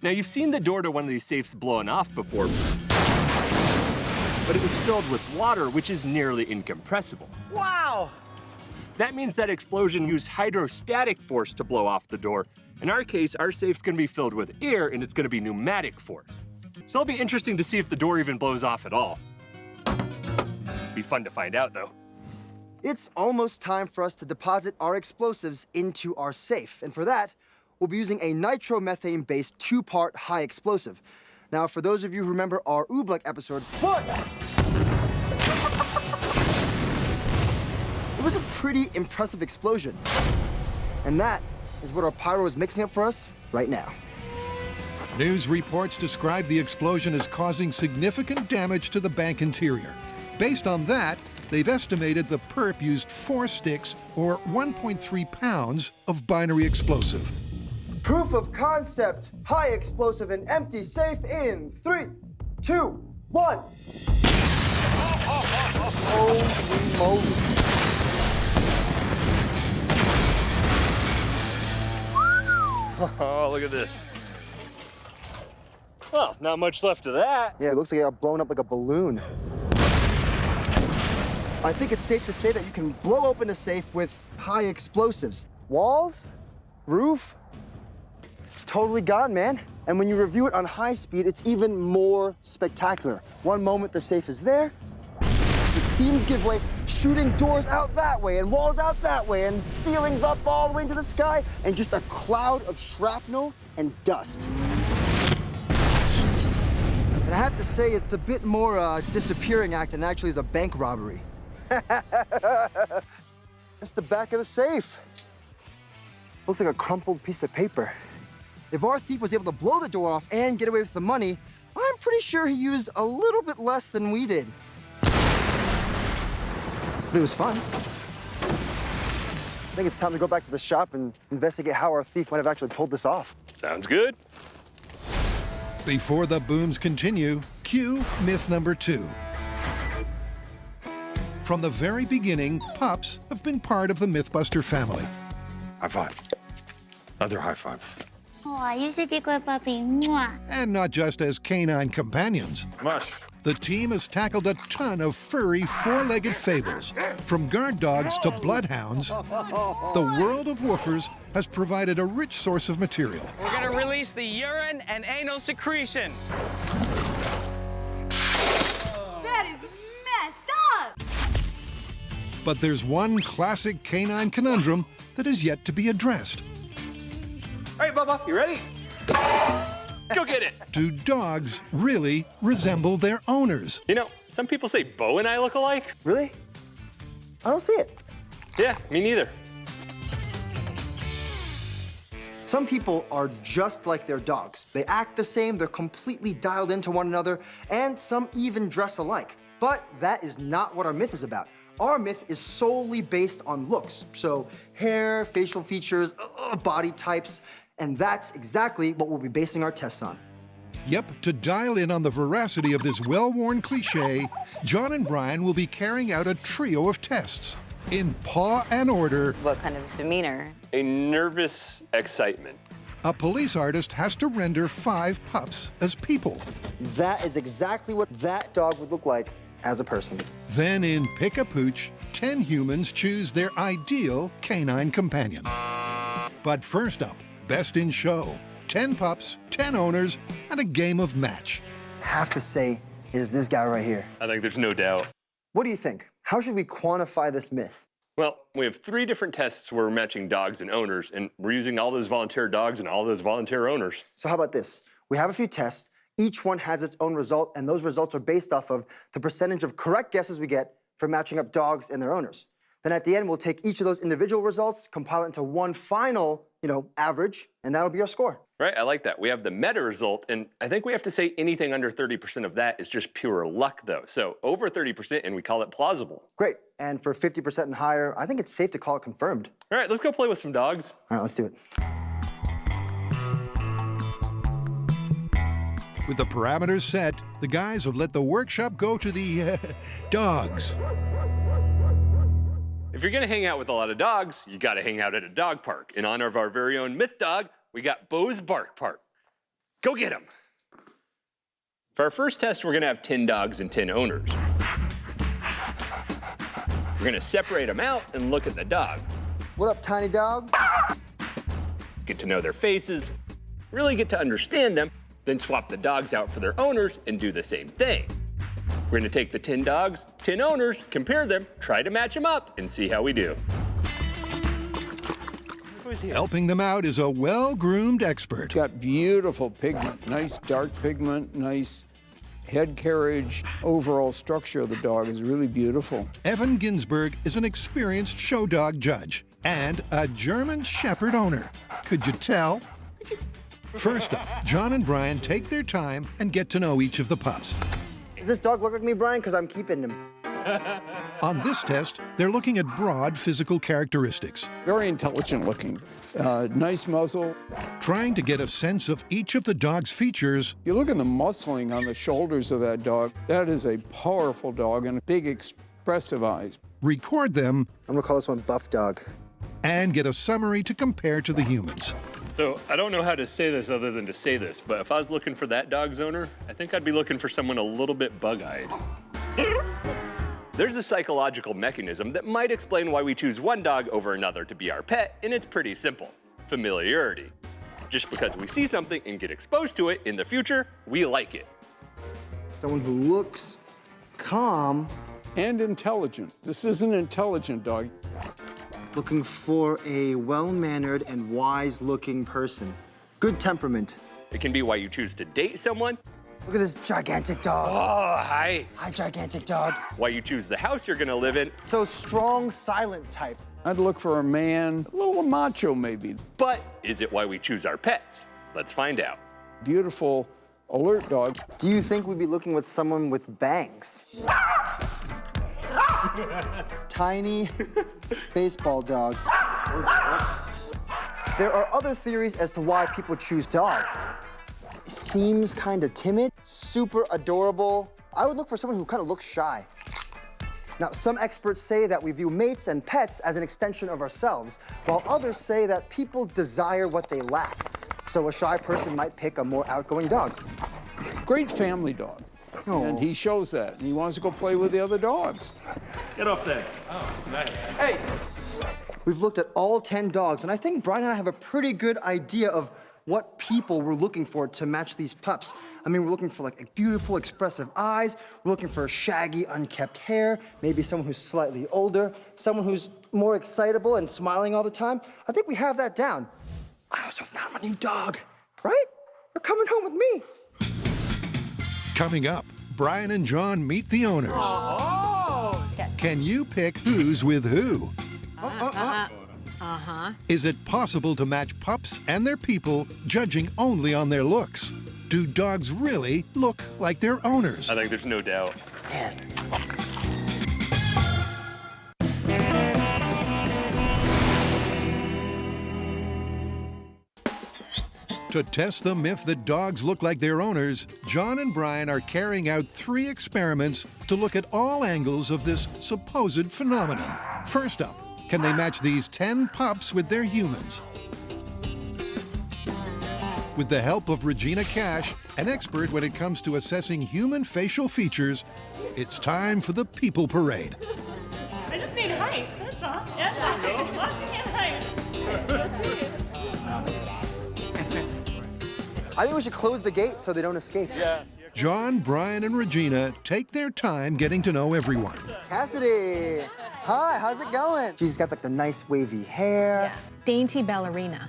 Now, you've seen the door to one of these safes blown off before, but it was filled with water, which is nearly incompressible. Wow! That means that explosion used hydrostatic force to blow off the door. In our case, our safe's gonna be filled with air, and it's gonna be pneumatic force. So it'll be interesting to see if the door even blows off at all. Be fun to find out, though. It's almost time for us to deposit our explosives into our safe. And for that, we'll be using a nitromethane-based 2-part high explosive. Now, for those of you who remember our Oobleck episode, it was a pretty impressive explosion. And that is what our pyro is mixing up for us right now. News reports describe the explosion as causing significant damage to the bank interior. Based on that, they've estimated the perp used 4 sticks or 1.3 pounds of binary explosive. Proof of concept. High explosive and empty safe in 3, 2, 1. Holy moly. Oh, look at this. Well, not much left of that. Yeah, it looks like it got blown up like a balloon. I think it's safe to say that you can blow open a safe with high explosives. Walls, roof, it's totally gone, man. And when you review it on high speed, it's even more spectacular. One moment the safe is there, the seams give way, shooting doors out that way and walls out that way and ceilings up all the way into the sky and just a cloud of shrapnel and dust. And I have to say, it's a bit more disappearing act than actually is a bank robbery. That's the back of the safe. Looks like a crumpled piece of paper. If our thief was able to blow the door off and get away with the money, I'm pretty sure he used a little bit less than we did. But it was fun. I think it's time to go back to the shop and investigate how our thief might have actually pulled this off. Sounds good. Before the booms continue, cue myth number 2. From the very beginning, pups have been part of the Mythbuster family. High five. Other high five. Oh, you're such a good puppy. Mwah. And not just as canine companions. Mush. The team has tackled a ton of furry, four-legged fables. From guard dogs to bloodhounds, the world of woofers has provided a rich source of material. We're gonna release the urine and anal secretion. That is messed up! But there's one classic canine conundrum that is yet to be addressed. All right, Bubba, you ready? Go get it. Do dogs really resemble their owners? You know, some people say Bo and I look alike. Really? I don't see it. Yeah, me neither. Some people are just like their dogs. They act the same, they're completely dialed into one another, and some even dress alike. But that is not what our myth is about. Our myth is solely based on looks. So hair, facial features, body types, and that's exactly what we'll be basing our tests on. Yep, to dial in on the veracity of this well-worn cliche, John and Brian will be carrying out a trio of tests in paw and order. What kind of demeanor? A nervous excitement. A police artist has to render 5 pups as people. That is exactly what that dog would look like as a person. Then in Pick a Pooch, 10 humans choose their ideal canine companion. But first up, best in show. 10 pups, 10 owners, and a game of match. Have to say is this guy right here. I think there's no doubt. What do you think? How should we quantify this myth? Well, we have 3 different tests where we're matching dogs and owners, and we're using all those volunteer dogs and all those volunteer owners. So how about this? We have a few tests. Each one has its own result, and those results are based off of the percentage of correct guesses we get for matching up dogs and their owners. Then at the end, we'll take each of those individual results, compile it into one final, average, and that'll be our score. Right, I like that. We have the meta result, and I think we have to say anything under 30% of that is just pure luck, though. So over 30%, and we call it plausible. Great, and for 50% and higher, I think it's safe to call it confirmed. All right, let's go play with some dogs. All right, let's do it. With the parameters set, the guys have let the workshop go to the dogs. If you're gonna hang out with a lot of dogs, you gotta hang out at a dog park. In honor of our very own myth dog, we got Bo's Bark Park. Go get him. For our first test, we're gonna have 10 dogs and 10 owners. We're gonna separate them out and look at the dogs. What up, tiny dog? Get to know their faces, really get to understand them, then swap the dogs out for their owners and do the same thing. We're gonna take the 10 dogs, 10 owners, compare them, try to match them up, and see how we do. Helping them out is a well-groomed expert. Got beautiful pigment, nice dark pigment, nice head carriage. Overall structure of the dog is really beautiful. Evan Ginsberg is an experienced show dog judge and a German Shepherd owner. Could you tell? First up, John and Brian take their time and get to know each of the pups. Does this dog look like me, Brian? Because I'm keeping him. On this test, they're looking at broad physical characteristics. Very intelligent looking. Nice muzzle. Trying to get a sense of each of the dog's features. You look at the muscling on the shoulders of that dog. That is a powerful dog and big expressive eyes. Record them. I'm gonna call this one Buff Dog. And get a summary to compare to the humans. So I don't know how to say this other than to say this, but if I was looking for that dog's owner, I think I'd be looking for someone a little bit bug-eyed. There's a psychological mechanism that might explain why we choose one dog over another to be our pet, and it's pretty simple: familiarity. Just because we see something and get exposed to it in the future, we like it. Someone who looks calm. And intelligent. This is an intelligent dog. Looking for a well-mannered and wise-looking person. Good temperament. It can be why you choose to date someone. Look at this gigantic dog. Oh, hi. Hi, gigantic dog. Why you choose the house you're gonna live in. So strong, silent type. I'd look for a man, a little macho maybe. But is it why we choose our pets? Let's find out. Beautiful, alert dog. Do you think we'd be looking with someone with bangs? Tiny baseball dog. There are other theories as to why people choose dogs. Seems kind of timid, super adorable. I would look for someone who kind of looks shy. Now, some experts say that we view mates and pets as an extension of ourselves, while others say that people desire what they lack. So a shy person might pick a more outgoing dog. Great family dog. Oh. And he shows that, and he wants to go play with the other dogs. Get off there. Oh, nice. Hey! We've looked at all 10 dogs, and I think Brian and I have a pretty good idea of what people were looking for to match these pups. I mean, we're looking for like beautiful, expressive eyes. We're looking for shaggy, unkept hair. Maybe someone who's slightly older. Someone who's more excitable and smiling all the time. I think we have that down. I also found my new dog, right? You're coming home with me. Coming up, Brian and John meet the owners. Okay. Can you pick who's with who? Is it possible to match pups and their people judging only on their looks? Do dogs really look like their owners? I think there's no doubt. To test the myth that dogs look like their owners, John and Brian are carrying out 3 experiments to look at all angles of this supposed phenomenon. First up, can they match these 10 pups with their humans? With the help of Regina Cash, an expert when it comes to assessing human facial features, it's time for the people parade. I just need height, that's all. Yeah, lots of height. I think we should close the gate so they don't escape. Yeah. John, Brian, and Regina take their time getting to know everyone. Cassidy! Hi, how's it going? She's got like the nice wavy hair. Dainty ballerina.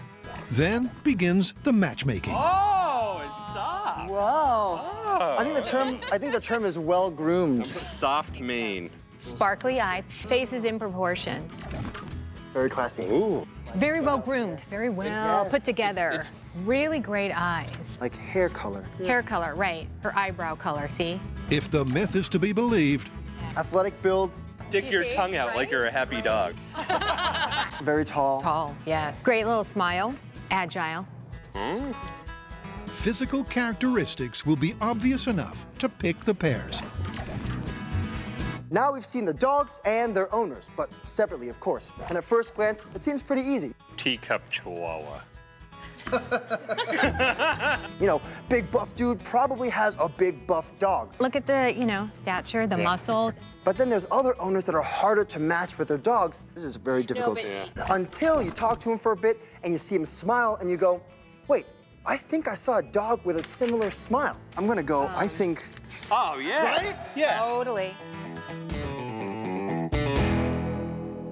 Then begins the matchmaking. Oh, it's soft. Wow. Oh. I think the term is well groomed. Soft mane. Sparkly eyes. Face is in proportion. Very classy. Ooh. Very well groomed. Very well put together. Really great eyes. Like hair color. Hair color, right. Her eyebrow color, see? If the myth is to be believed, athletic build. Stick your tongue out like you're a happy dog. Very tall. Tall, yes. Great little smile. Agile. physical characteristics will be obvious enough to pick the pairs. Now we've seen the dogs and their owners, but separately, of course. And at first glance, it seems pretty easy. Teacup Chihuahua. You know, big buff dude probably has a big buff dog. Look at the, stature, the muscles. But then there's other owners that are harder to match with their dogs. This is very difficult. Until you talk to him for a bit and you see him smile and you go, wait, I think I saw a dog with a similar smile. I'm gonna go, I think. Oh, yeah. Right? Yeah. Totally.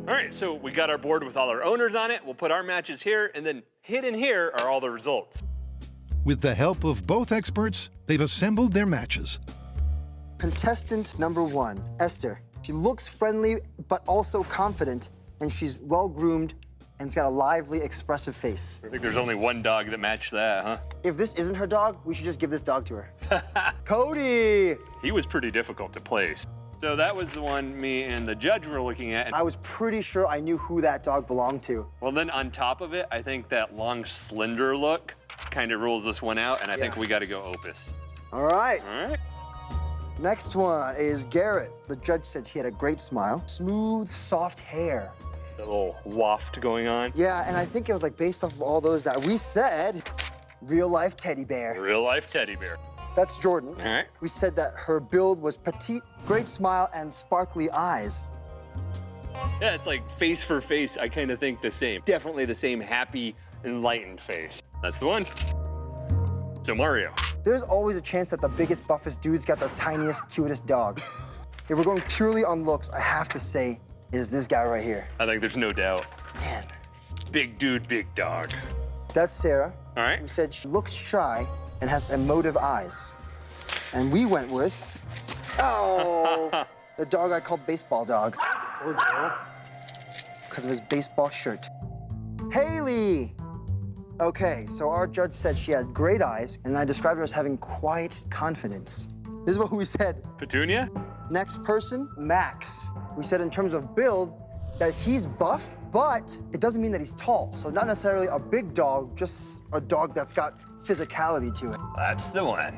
All right, so we got our board with all our owners on it. We'll put our matches here, and then hidden here are all the results. With the help of both experts, they've assembled their matches. Contestant number 1, Esther. She looks friendly, but also confident, and she's well-groomed, and has got a lively, expressive face. I think there's only one dog that matched that, huh? If this isn't her dog, we should just give this dog to her. Cody! He was pretty difficult to place. So that was the one me and the judge were looking at. I was pretty sure I knew who that dog belonged to. Well, then on top of it, I think that long, slender look kind of rules this one out, and I think we got to go Opus. All right. All right. Next one is Garrett. The judge said he had a great smile, smooth, soft hair. That little waft going on. Yeah, and I think it was like based off of all those that we said, real-life teddy bear. Real-life teddy bear. That's Jordan. All right. We said that her build was petite, great smile, and sparkly eyes. Yeah, it's like face for face, I kind of think the same. Definitely the same happy, enlightened face. That's the one. So Mario. There's always a chance that the biggest, buffest dude's got the tiniest, cutest dog. If we're going purely on looks, I have to say, is this guy right here. I think there's no doubt. Man. Big dude, big dog. That's Sarah. All right. We said she looks shy and has emotive eyes. And we went with, the dog I called Baseball Dog. Poor girl. Because of his baseball shirt. Haley! Okay, so our judge said she had great eyes, and I described her as having quiet confidence. This is what we said. Petunia? Next person, Max. We said in terms of build that he's buff, but it doesn't mean that he's tall. So not necessarily a big dog, just a dog that's got physicality to it. That's the one.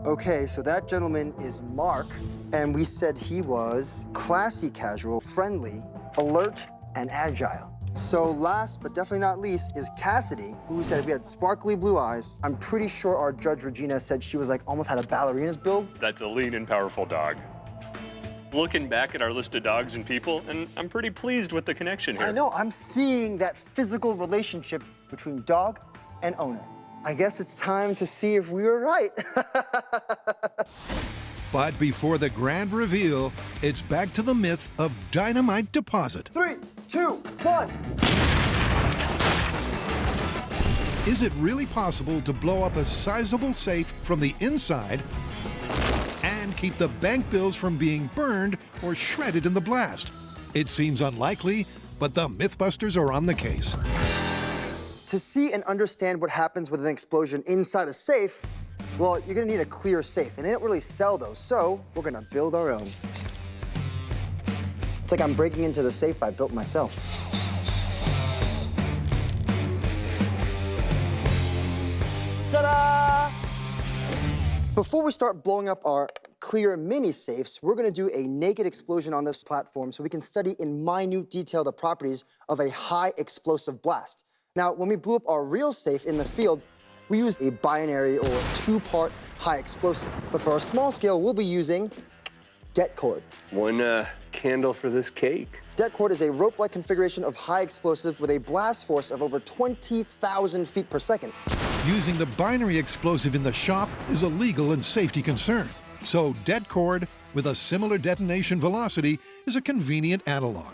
Okay, so that gentleman is Mark, and we said he was classy, casual, friendly, alert, and agile. So last but definitely not least is Cassidy, who we said we had sparkly blue eyes. I'm pretty sure our judge Regina said she was like almost had a ballerina's build. That's a lean and powerful dog. Looking back at our list of dogs and people, and I'm pretty pleased with the connection here. I know, I'm seeing that physical relationship between dog and owner. I guess it's time to see if we were right. But before the grand reveal, it's back to the myth of dynamite deposit. 3, 2, 1. Is it really possible to blow up a sizable safe from the inside and keep the bank bills from being burned or shredded in the blast? It seems unlikely, but the Mythbusters are on the case. To see and understand what happens with an explosion inside a safe, well, you're gonna need a clear safe, and they don't really sell those, so we're gonna build our own. It's like I'm breaking into the safe I built myself. Ta-da! Before we start blowing up our clear mini safes, we're gonna do a naked explosion on this platform so we can study in minute detail the properties of a high explosive blast. Now, when we blew up our real safe in the field, we used a binary or 2-part high explosive. But for our small scale, we'll be using det cord. One candle for this cake. Det cord is a rope-like configuration of high explosive with a blast force of over 20,000 feet per second. Using the binary explosive in the shop is a legal and safety concern. So det cord with a similar detonation velocity is a convenient analog.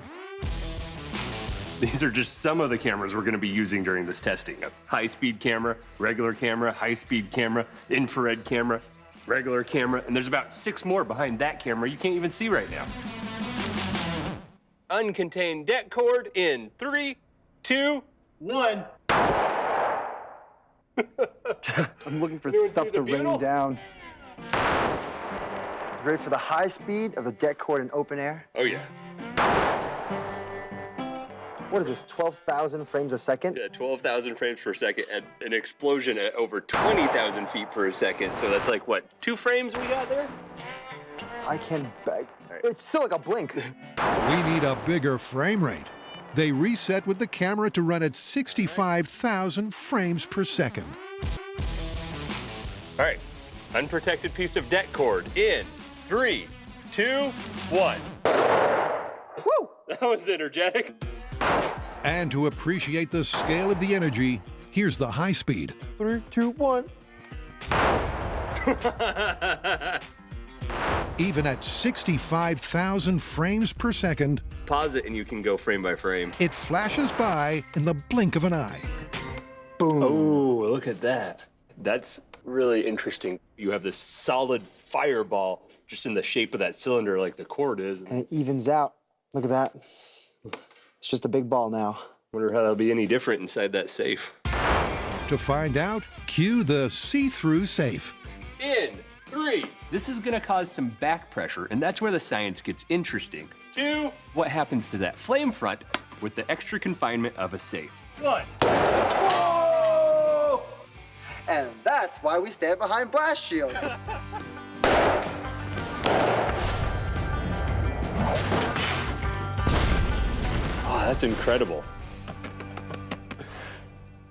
These are just some of the cameras we're going to be using during this testing. A high-speed camera, regular camera, high-speed camera, infrared camera, regular camera, and there's about 6 more behind that camera you can't even see right now. Uncontained det cord in 3, 2, 1. I'm looking for stuff to rain down. Ready for the high speed of the det cord in open air? Oh, yeah. What is this, 12,000 frames a second? Yeah, 12,000 frames per second and an explosion at over 20,000 feet per second. So that's like, what, 2 frames we got there? I can't, it's still like a blink. We need a bigger frame rate. They reset with the camera to run at 65,000 frames per second. All right, unprotected piece of det cord in 3, 2, 1. Woo! That was energetic. And to appreciate the scale of the energy, here's the high speed. 3, 2, 1. Even at 65,000 frames per second, Pause it and you can go frame by frame. it flashes by in the blink of an eye. Boom. Oh, look at that. That's really interesting. You have this solid fireball just in the shape of that cylinder like the cord is. And it evens out. Look at that. It's just a big ball now. Wonder how that'll be any different inside that safe. To find out, cue the see-through safe. In 3. This is gonna cause some back pressure, and that's where the science gets interesting. 2. What happens to that flame front with the extra confinement of a safe? 1. Whoa! And that's why we stand behind blast shield. Oh, that's incredible.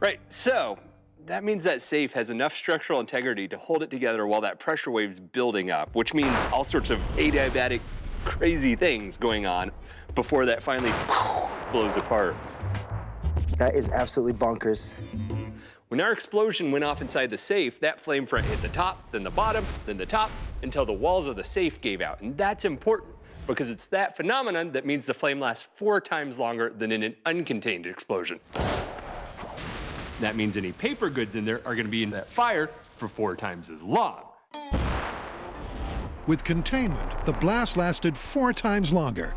Right, so that means that safe has enough structural integrity to hold it together while that pressure wave's building up, which means all sorts of adiabatic, crazy things going on before that finally blows apart. That is absolutely bonkers. When our explosion went off inside the safe, that flame front hit the top, then the bottom, then the top, until the walls of the safe gave out. And that's important because it's that phenomenon that means the flame lasts 4 times longer than in an uncontained explosion. That means any paper goods in there are gonna be in that fire for 4 times as long. With containment, the blast lasted 4 times longer.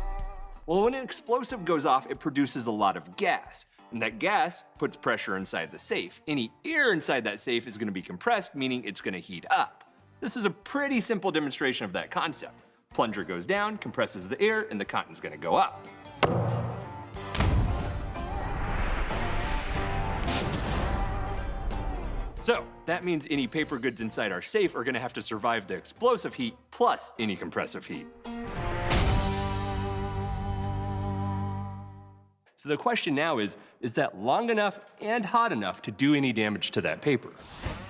Well, when an explosive goes off, it produces a lot of gas. And that gas puts pressure inside the safe. Any air inside that safe is gonna be compressed, meaning it's gonna heat up. This is a pretty simple demonstration of that concept. Plunger goes down, compresses the air, and the cotton's gonna go up. So that means any paper goods inside our safe are gonna have to survive the explosive heat plus any compressive heat. So the question now is that long enough and hot enough to do any damage to that paper?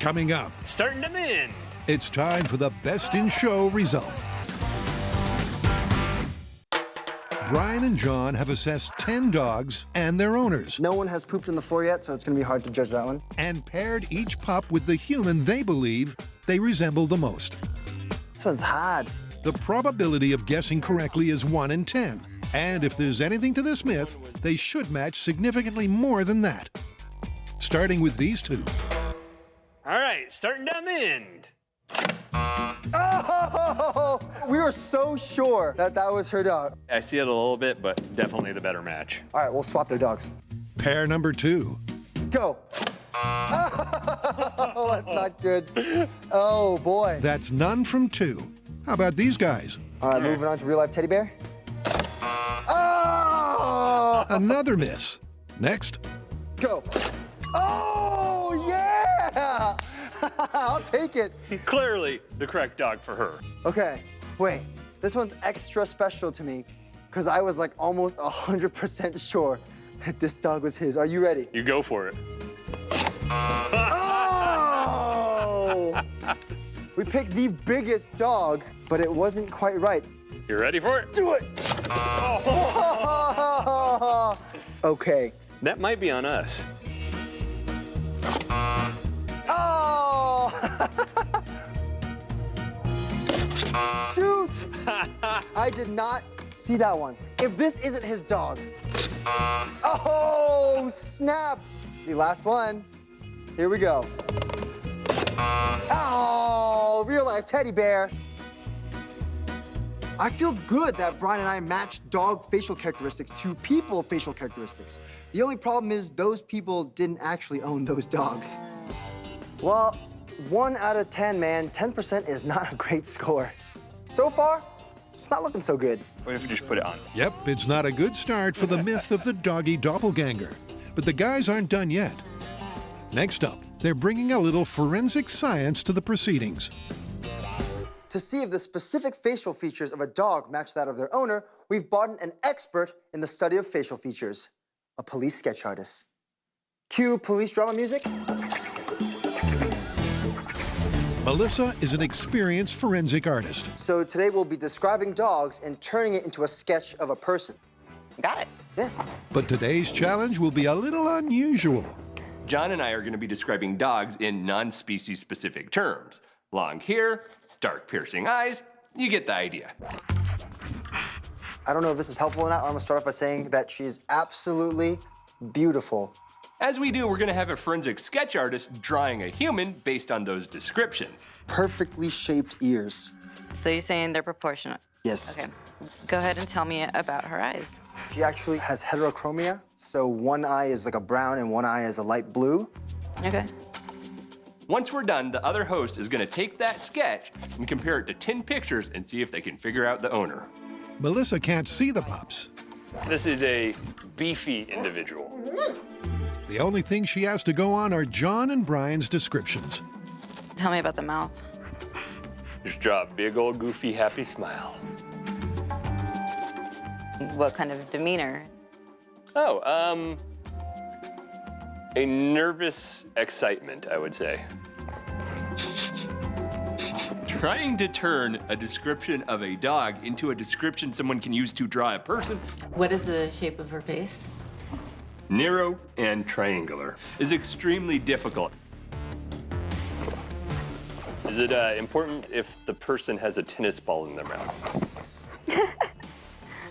Coming up, Starting to end. it's time for the best in show result. Brian and John have assessed 10 dogs and their owners. No one has pooped on the floor yet, so it's gonna be hard to judge that one. And paired each pup with the human they believe they resemble the most. This one's hard. The probability of guessing correctly is 1 in 10. And if there's anything to this myth, they should match significantly more than that. Starting with these two. All right, starting down the end. Oh! We were so sure that that was her dog. I see it a little bit, but definitely the better match. All right, we'll swap their dogs. Pair number 2. Go. Oh, that's not good. Oh, boy. That's none from 2. How about these guys? All right, moving on to real life teddy bear. Oh! Another miss. Next. Go. Oh, yeah! I'll take it. Clearly the correct dog for her. Okay, wait. This one's extra special to me because I was like almost 100% sure that this dog was his. Are you ready? You go for it. Oh! We picked the biggest dog, but it wasn't quite right. You ready for it? Do it! Oh. Okay. That might be on us. Oh! Shoot! I did not see that one. If this isn't his dog. Oh, snap! The last one. Here we go. Oh, real life teddy bear. I feel good that Brian and I matched dog facial characteristics to people facial characteristics. The only problem is those people didn't actually own those dogs. Well, 1 out of 10, man. 10% is not a great score. So far, it's not looking so good. What if you just put it on? Yep, it's not a good start for the myth of the doggy doppelganger. But the guys aren't done yet. Next up, they're bringing a little forensic science to the proceedings. To see if the specific facial features of a dog match that of their owner, we've brought in an expert in the study of facial features, a police sketch artist. Cue police drama music. Melissa is an experienced forensic artist. So today we'll be describing dogs and turning it into a sketch of a person. Got it. Yeah. But today's challenge will be a little unusual. John and I are gonna be describing dogs in non-species specific terms. Long hair, dark piercing eyes, you get the idea. I don't know if this is helpful or not. I'm gonna start off by saying that she's absolutely beautiful. As we do, we're gonna have a forensic sketch artist drawing a human based on those descriptions. Perfectly shaped ears. So you're saying they're proportionate? Yes. Okay. Go ahead and tell me about her eyes. She actually has heterochromia, so one eye is like a brown and one eye is a light blue. Okay. Once we're done, the other host is gonna take that sketch and compare it to 10 pictures and see if they can figure out the owner. Melissa can't see the pups. This is a beefy individual. The only thing she has to go on are John and Brian's descriptions. Tell me about the mouth. Just draw a big old goofy happy smile. What kind of demeanor? Oh, a nervous excitement, I would say. Trying to turn a description of a dog into a description someone can use to draw a person, What is the shape of her face? narrow and triangular, is extremely difficult. Is it important if the person has a tennis ball in their mouth?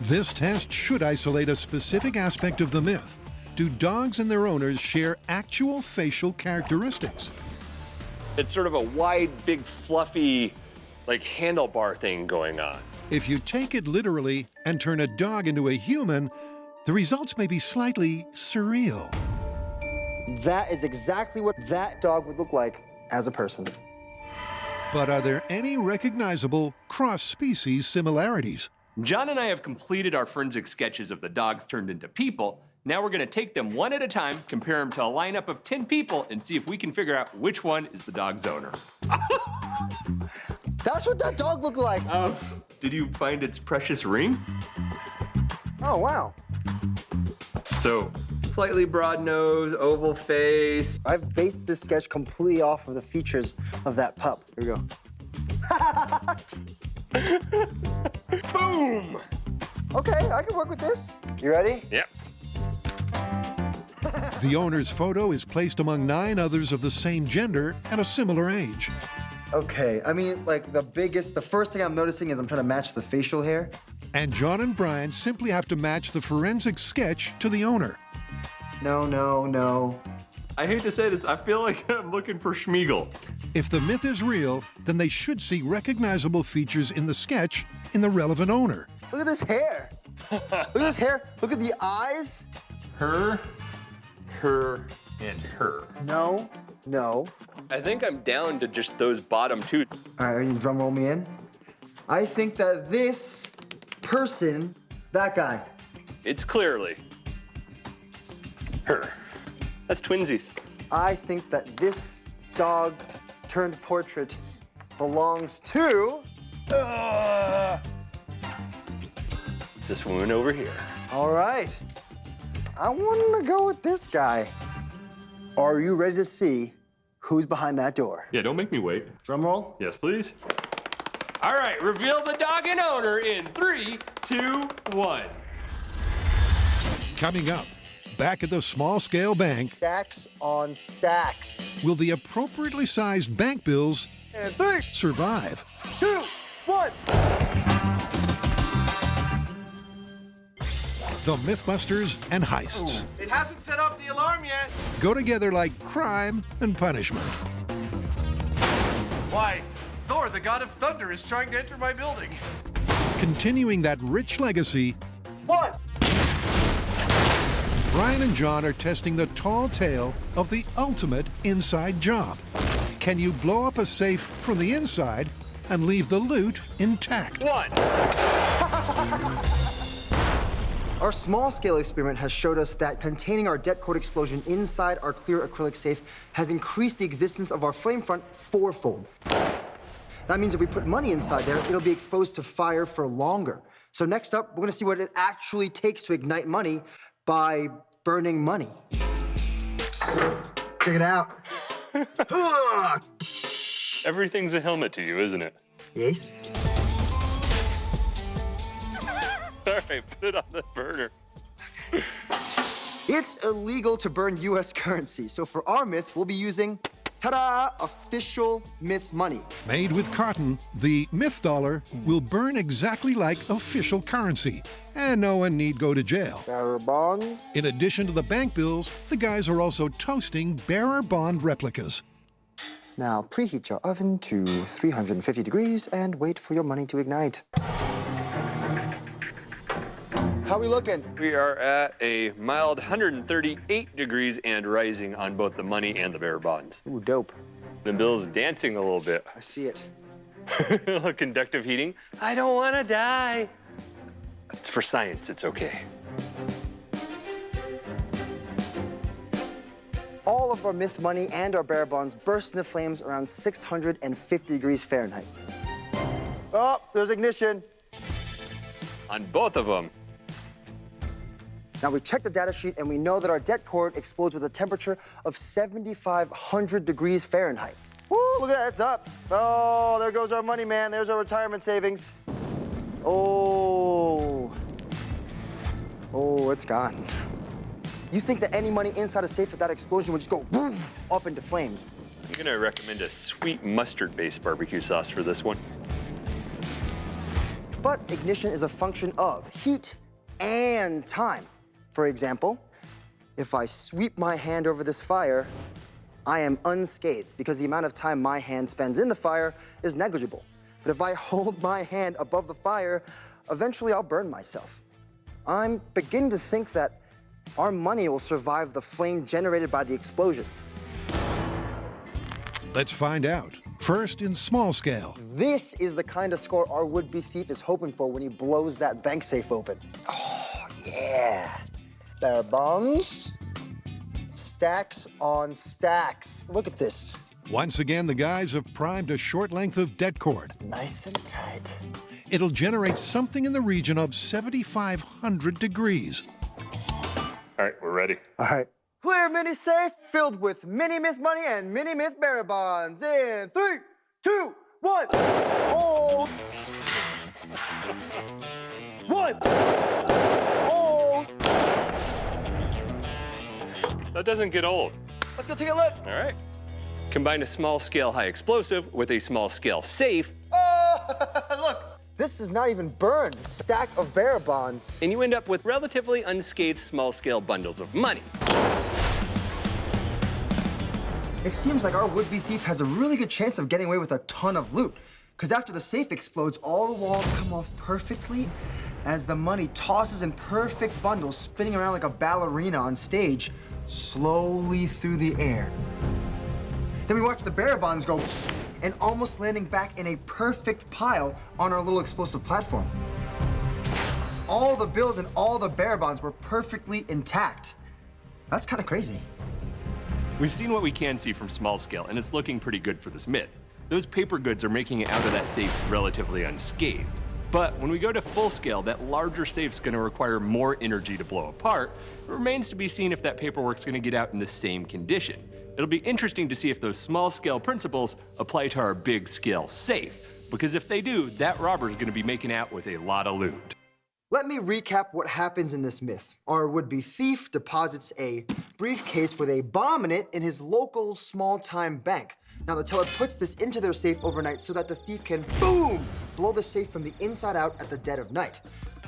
This test should isolate a specific aspect of the myth. Do dogs and their owners share actual facial characteristics? It's sort of a wide, big, fluffy, like handlebar thing going on. If you take it literally and turn a dog into a human, the results may be slightly surreal. That is exactly what that dog would look like as a person. But are there any recognizable cross-species similarities? John and I have completed our forensic sketches of the dogs turned into people. Now we're gonna take them one at a time, compare them to a lineup of 10 people, and see if we can figure out which one is the dog's owner. That's what that dog looked like. Did you find its precious ring? Oh, wow. So, slightly broad nose, oval face. I've based this sketch completely off of the features of that pup. Here we go. Boom! Okay, I can work with this. You ready? Yep. The owner's photo is placed among 9 others of the same gender and a similar age. Okay, I mean, like the first thing I'm noticing is I'm trying to match the facial hair. And John and Brian simply have to match the forensic sketch to the owner. No. I hate to say this, I feel like I'm looking for Schmeagol. If the myth is real, then they should see recognizable features in the sketch in the relevant owner. Look at this hair. Look at this hair. Look at the eyes. Her, and her. No. I think I'm down to just those bottom 2. All right, are you drum roll me in? I think that this person, that guy. It's clearly her. That's twinsies. I think that this dog turned portrait belongs to... This woman over here. All right. I want to go with this guy. Are you ready to see who's behind that door? Yeah, don't make me wait. Drum roll. Yes, please. All right, reveal the dog and owner in 3, 2, 1. Coming up, back at the small-scale bank, Stacks on stacks. will the appropriately sized bank bills And 3, survive? 2, 1. The Mythbusters and heists It hasn't set off the alarm yet. go together like crime and punishment. Why, Thor, the god of thunder, is trying to enter my building. Continuing that rich legacy, 1. Brian and John are testing the tall tale of the ultimate inside job. Can you blow up a safe from the inside and leave the loot intact? 1. Our small-scale experiment has showed us that containing our det cord explosion inside our clear acrylic safe has increased the existence of our flame front 4-fold. That means if we put money inside there, it'll be exposed to fire for longer. So next up, we're gonna see what it actually takes to ignite money by burning money. Check it out. Everything's a helmet to you, isn't it? Yes. All right, put it on the burner. It's illegal to burn US currency, so for our myth, we'll be using, ta-da, official myth money. Made with cotton, the myth dollar will burn exactly like official currency, and no one need go to jail. Bearer bonds. In addition to the bank bills, the guys are also toasting bearer bond replicas. Now preheat your oven to 350 degrees and wait for your money to ignite. How we looking? We are at a mild 138 degrees and rising on both the money and the bearer bonds. Ooh, dope. The bill's dancing a little bit. I see it. Conductive heating. I don't want to die. It's for science, it's okay. All of our myth money and our bearer bonds burst into flames around 650 degrees Fahrenheit. Oh, there's ignition. On both of them. Now we checked the data sheet and we know that our det cord explodes with a temperature of 7,500 degrees Fahrenheit. Woo, look at that, it's up. Oh, there goes our money, man. There's our retirement savings. Oh, it's gone. You think that any money inside a safe with that explosion would just go boom, up into flames? I'm gonna recommend a sweet mustard-based barbecue sauce for this one. But ignition is a function of heat and time. For example, if I sweep my hand over this fire, I am unscathed because the amount of time my hand spends in the fire is negligible. But if I hold my hand above the fire, eventually I'll burn myself. I'm beginning to think that our money will survive the flame generated by the explosion. Let's find out. First, in small scale. This is the kind of score our would-be thief is hoping for when he blows that bank safe open. Oh, yeah. Bare bonds. Stacks on stacks. Look at this. Once again, the guys have primed a short length of det cord. Nice and tight. It'll generate something in the region of 7,500 degrees. All right, we're ready. All right. Clear mini safe filled with mini myth money and mini myth bearer bonds. In 3, 2, 1. Hold. 1. Hold. That doesn't get old. Let's go take a look. All right. Combine a small-scale high explosive with a small-scale safe. Oh, look. This is not even burned. Stack of bearer bonds. And you end up with relatively unscathed small-scale bundles of money. It seems like our would-be thief has a really good chance of getting away with a ton of loot. Because after the safe explodes, all the walls come off perfectly as the money tosses in perfect bundles, spinning around like a ballerina on stage, slowly through the air. Then we watch the bearer bonds go and almost landing back in a perfect pile on our little explosive platform. All the bills and all the bearer bonds were perfectly intact. That's kind of crazy. We've seen what we can see from small scale, and it's looking pretty good for this myth. Those paper goods are making it out of that safe relatively unscathed. But when we go to full scale, that larger safe's gonna require more energy to blow apart. It remains to be seen if that paperwork's gonna get out in the same condition. It'll be interesting to see if those small scale principles apply to our big scale safe, because if they do, that robber's gonna be making out with a lot of loot. Let me recap what happens in this myth. Our would-be thief deposits a briefcase with a bomb in it in his local small-time bank. Now the teller puts this into their safe overnight so that the thief can, boom, blow the safe from the inside out at the dead of night.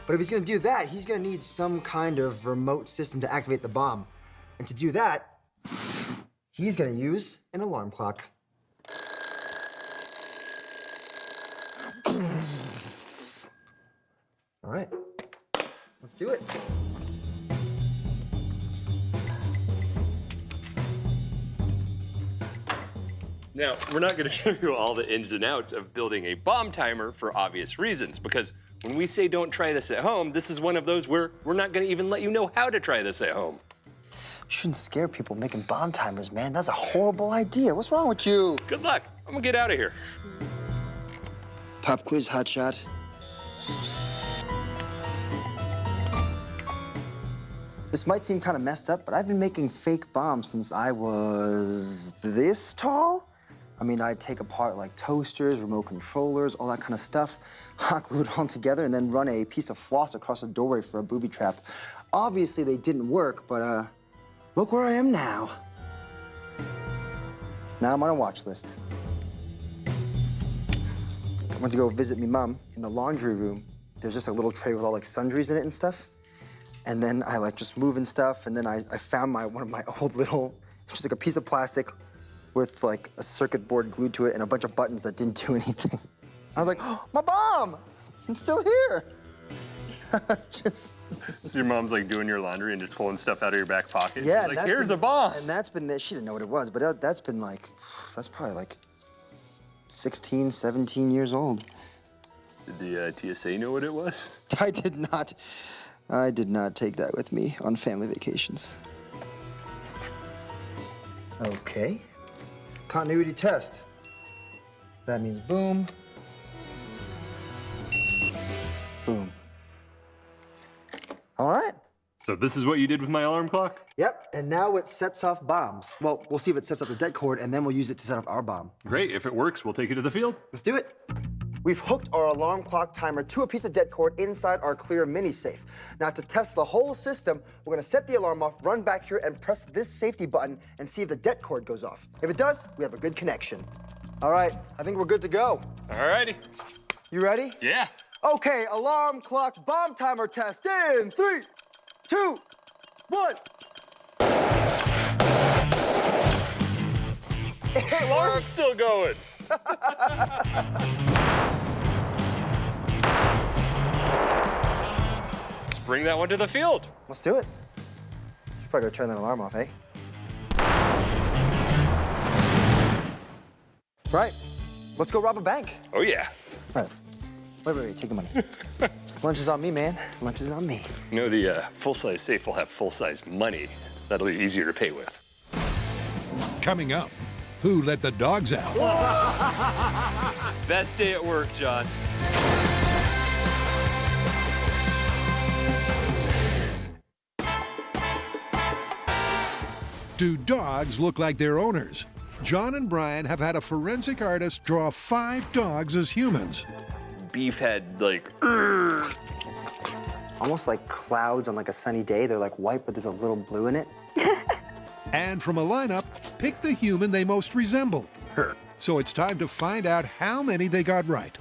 But if he's gonna do that, he's gonna need some kind of remote system to activate the bomb. And to do that, he's gonna use an alarm clock. All right, let's do it. Now, we're not gonna show you all the ins and outs of building a bomb timer for obvious reasons, because when we say don't try this at home, this is one of those where we're not gonna even let you know how to try this at home. You shouldn't scare people making bomb timers, man. That's a horrible idea. What's wrong with you? Good luck. I'm gonna get out of here. Pop quiz, hotshot. This might seem kind of messed up, but I've been making fake bombs since I was this tall. I mean, I'd take apart like toasters, remote controllers, all that kind of stuff, hot glue it all together, and then run a piece of floss across a doorway for a booby trap. Obviously, they didn't work, but look where I am now. Now I'm on a watch list. I went to go visit my mom in the laundry room. There's just a little tray with all like sundries in it and stuff. And then I like just moving stuff, and then I found one of my old little, just like a piece of plastic with like a circuit board glued to it and a bunch of buttons that didn't do anything. I was like, oh, my bomb! It's still here. So your mom's like doing your laundry and just pulling stuff out of your back pocket? Yeah, she's like, here's a bomb. And that's been, she didn't know what it was, but that's been like, that's probably like 16, 17 years old. Did the TSA know what it was? I did not take that with me on family vacations. Okay. Continuity test. That means boom. Boom. All right. So this is what you did with my alarm clock? Yep, and now it sets off bombs. Well, we'll see if it sets off the det cord, and then we'll use it to set off our bomb. Great, if it works, we'll take it to the field. Let's do it. We've hooked our alarm clock timer to a piece of det cord inside our clear mini safe. Now to test the whole system, we're gonna set the alarm off, run back here and press this safety button and see if the det cord goes off. If it does, we have a good connection. All right, I think we're good to go. All righty. You ready? Yeah. Okay, alarm clock bomb timer test in 3, 2, 1. Alarm's still going. Let's bring that one to the field. Let's do it. Should probably go turn that alarm off, eh? Right, let's go rob a bank. Oh yeah. All right, wait, take the money. Lunch is on me, man. Lunch is on me. You know, the full-size safe will have full-size money. That'll be easier to pay with. Coming up, who let the dogs out? Best day at work, John. Do dogs look like their owners? John and Brian have had a forensic artist draw 5 dogs as humans. Beef had, like, Almost like clouds on like a sunny day. They're like white, but there's a little blue in it. And from a lineup, pick the human they most resemble. Her. So it's time to find out how many they got right.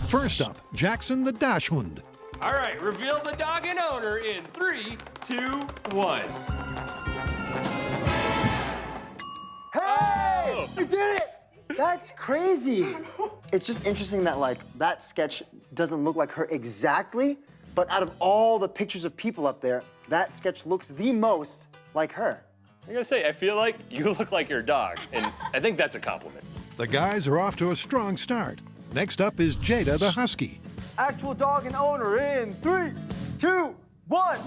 First up, Jackson the Dachshund. All right, reveal the dog and owner in 3, 2, 1. Hey! You did it! That's crazy. It's just interesting that like that sketch doesn't look like her exactly, but out of all the pictures of people up there, that sketch looks the most like her. I gotta say, I feel like you look like your dog, and I think that's a compliment. The guys are off to a strong start. Next up is Jada the Husky. Actual dog and owner in 3, 2, 1.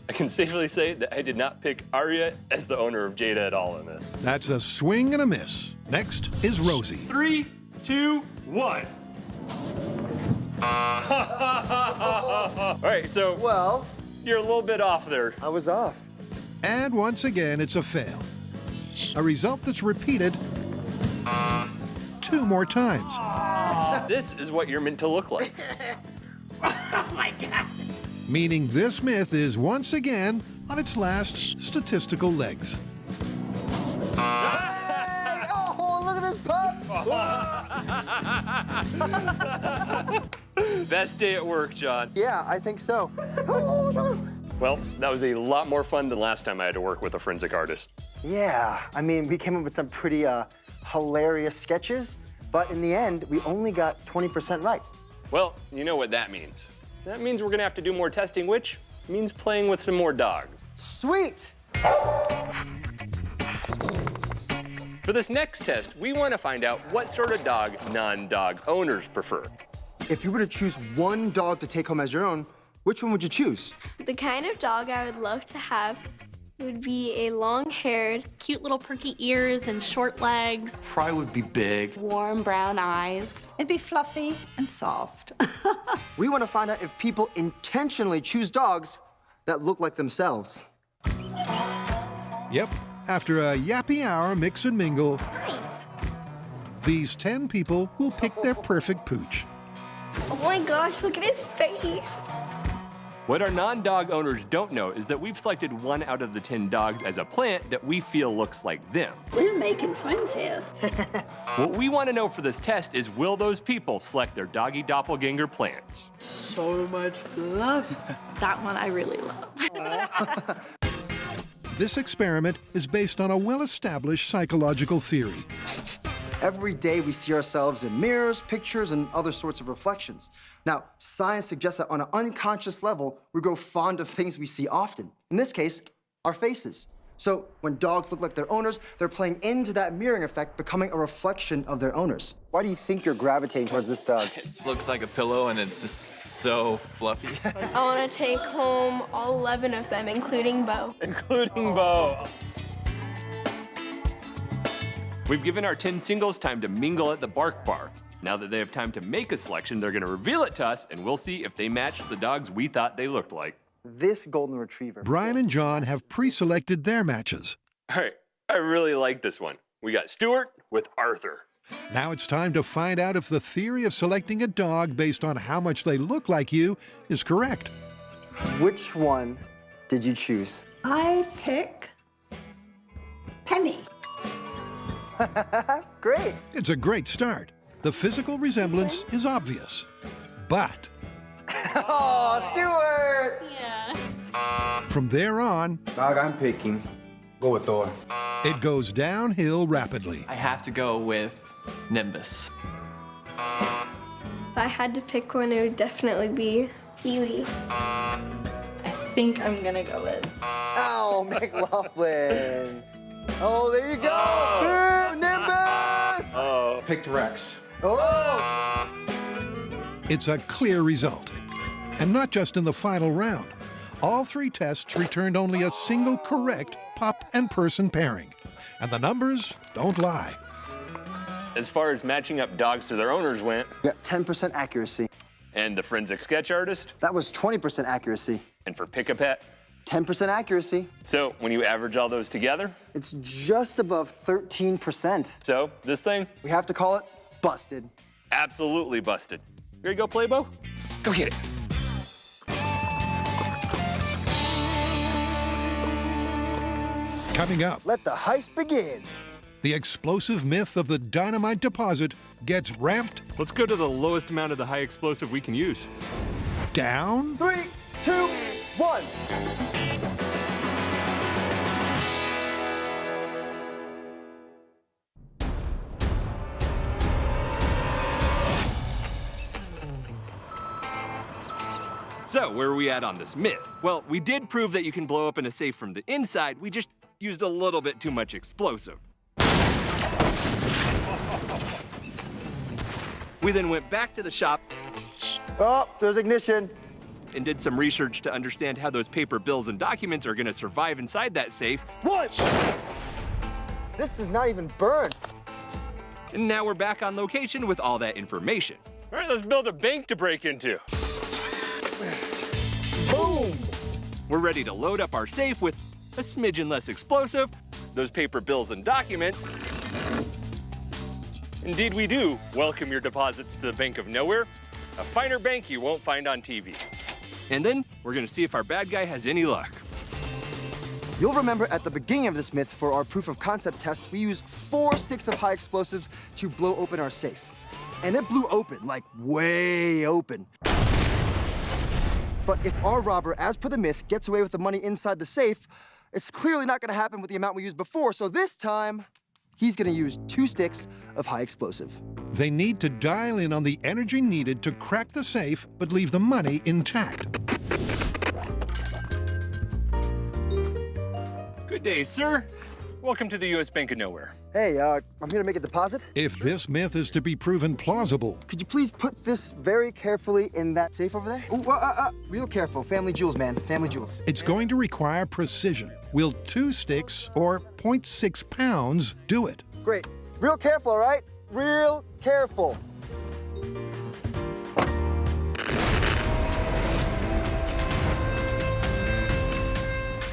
I can safely say that I did not pick Arya as the owner of Jada at all in this. That's a swing and a miss. Next is Rosie. 3, 2, 1. All right, so well, you're a little bit off there. I was off. And once again, it's a fail. A result that's repeated 2 more times. This is what you're meant to look like. Oh my God. Meaning this myth is once again on its last statistical legs. Hey! Oh, look at this pup! Best day at work, John. Yeah, I think so. Well, that was a lot more fun than last time I had to work with a forensic artist. Yeah, I mean, we came up with some pretty hilarious sketches, but in the end, we only got 20% right. Well, you know what that means. That means we're gonna have to do more testing, which means playing with some more dogs. Sweet! For this next test, we want to find out what sort of dog non-dog owners prefer. If you were to choose one dog to take home as your own, which one would you choose? The kind of dog I would love to have would be a long-haired, Cute little perky ears and short legs. Probably would be big. Warm brown eyes. It'd be fluffy and soft. We want to find out if people intentionally choose dogs that look like themselves. Yep, after a yappy hour mix and mingle, these 10 people will pick their perfect pooch. oh my gosh, look at his face. What our non-dog owners don't know is that we've selected 1 out of the 10 dogs as a plant that we feel looks like them. We're making friends here. What we want to know for this test is, will those people select their doggy doppelganger plants? So much fluff. That one I really love. This experiment is based on a well-established psychological theory. Every day we see ourselves in mirrors, pictures, and other sorts of reflections. Now, science suggests that on an unconscious level, we grow fond of things we see often. In this case, our faces. So when dogs look like their owners, they're playing into that mirroring effect, becoming a reflection of their owners. Why do you think you're gravitating towards this dog? It looks like a pillow and it's just so fluffy. I want to take home all 11 of them, including Bo. Including Bo. We've given our 10 singles time to mingle at the Bark Bar. Now that they have time to make a selection, they're gonna reveal it to us, and we'll see if they match the dogs we thought they looked like. This golden retriever. Brian and John have pre-selected their matches. All right, I really like this one. We got Stuart with Arthur. Now it's time to find out if the theory of selecting a dog based on how much they look like you is correct. Which one did you choose? I pick Penny. Great. It's a great start. The physical resemblance is obvious. But Oh, Stuart! Yeah. from there on, Dog I'm picking, go with Thor. it goes downhill rapidly. I have to go with Nimbus. If I had to pick one, it would definitely be Huey. I think I'm gonna go with. Oh, McLaughlin. Oh, there you go. Nimbus! Picked Rex. Oh! It's a clear result. And not just in the final round. All 3 tests returned only a single correct pup and person pairing. And the numbers don't lie. As far as matching up dogs to their owners went. We got 10% accuracy. And the forensic sketch artist? That was 20% accuracy. And for pick a pet? 10% accuracy. So when you average all those together? It's just above 13%. So this thing? We have to call it busted. Absolutely busted. Here you go, Playbo. Go get it. Coming up, let the heist begin. The explosive myth of the dynamite deposit gets ramped. Let's go to the lowest amount of the high explosive we can use. Down. 3, 2, 1. So, where are we at on this myth? Well, we did prove that you can blow up in a safe from the inside. We just used a little bit too much explosive. We then went back to the shop. Oh, there's ignition. And did some research to understand how those paper bills and documents are gonna survive inside that safe. What? This is not even burned. And now we're back on location with all that information. All right, let's build a bank to break into. Boom! We're ready to load up our safe with a smidgen less explosive, those paper bills and documents. Indeed we do. Welcome your deposits to the Bank of Nowhere, a finer bank you won't find on TV. And then we're gonna see if our bad guy has any luck. You'll remember at the beginning of this myth for our proof of concept test, we used 4 sticks of high explosives to blow open our safe. And it blew open, like way open. But if our robber, as per the myth, gets away with the money inside the safe, it's clearly not gonna happen with the amount we used before, so this time, he's gonna use 2 sticks of high explosive. They need to dial in on the energy needed to crack the safe, but leave the money intact. Good day, sir. Welcome to the U.S. Bank of Nowhere. Hey, I'm here to make a deposit. If this myth is to be proven plausible, could you please put this very carefully in that safe over there? Ooh, real careful. Family jewels, man. Family jewels. It's going to require precision. Will 2 sticks or 0.6 pounds do it? Great. Real careful, all right? Real careful.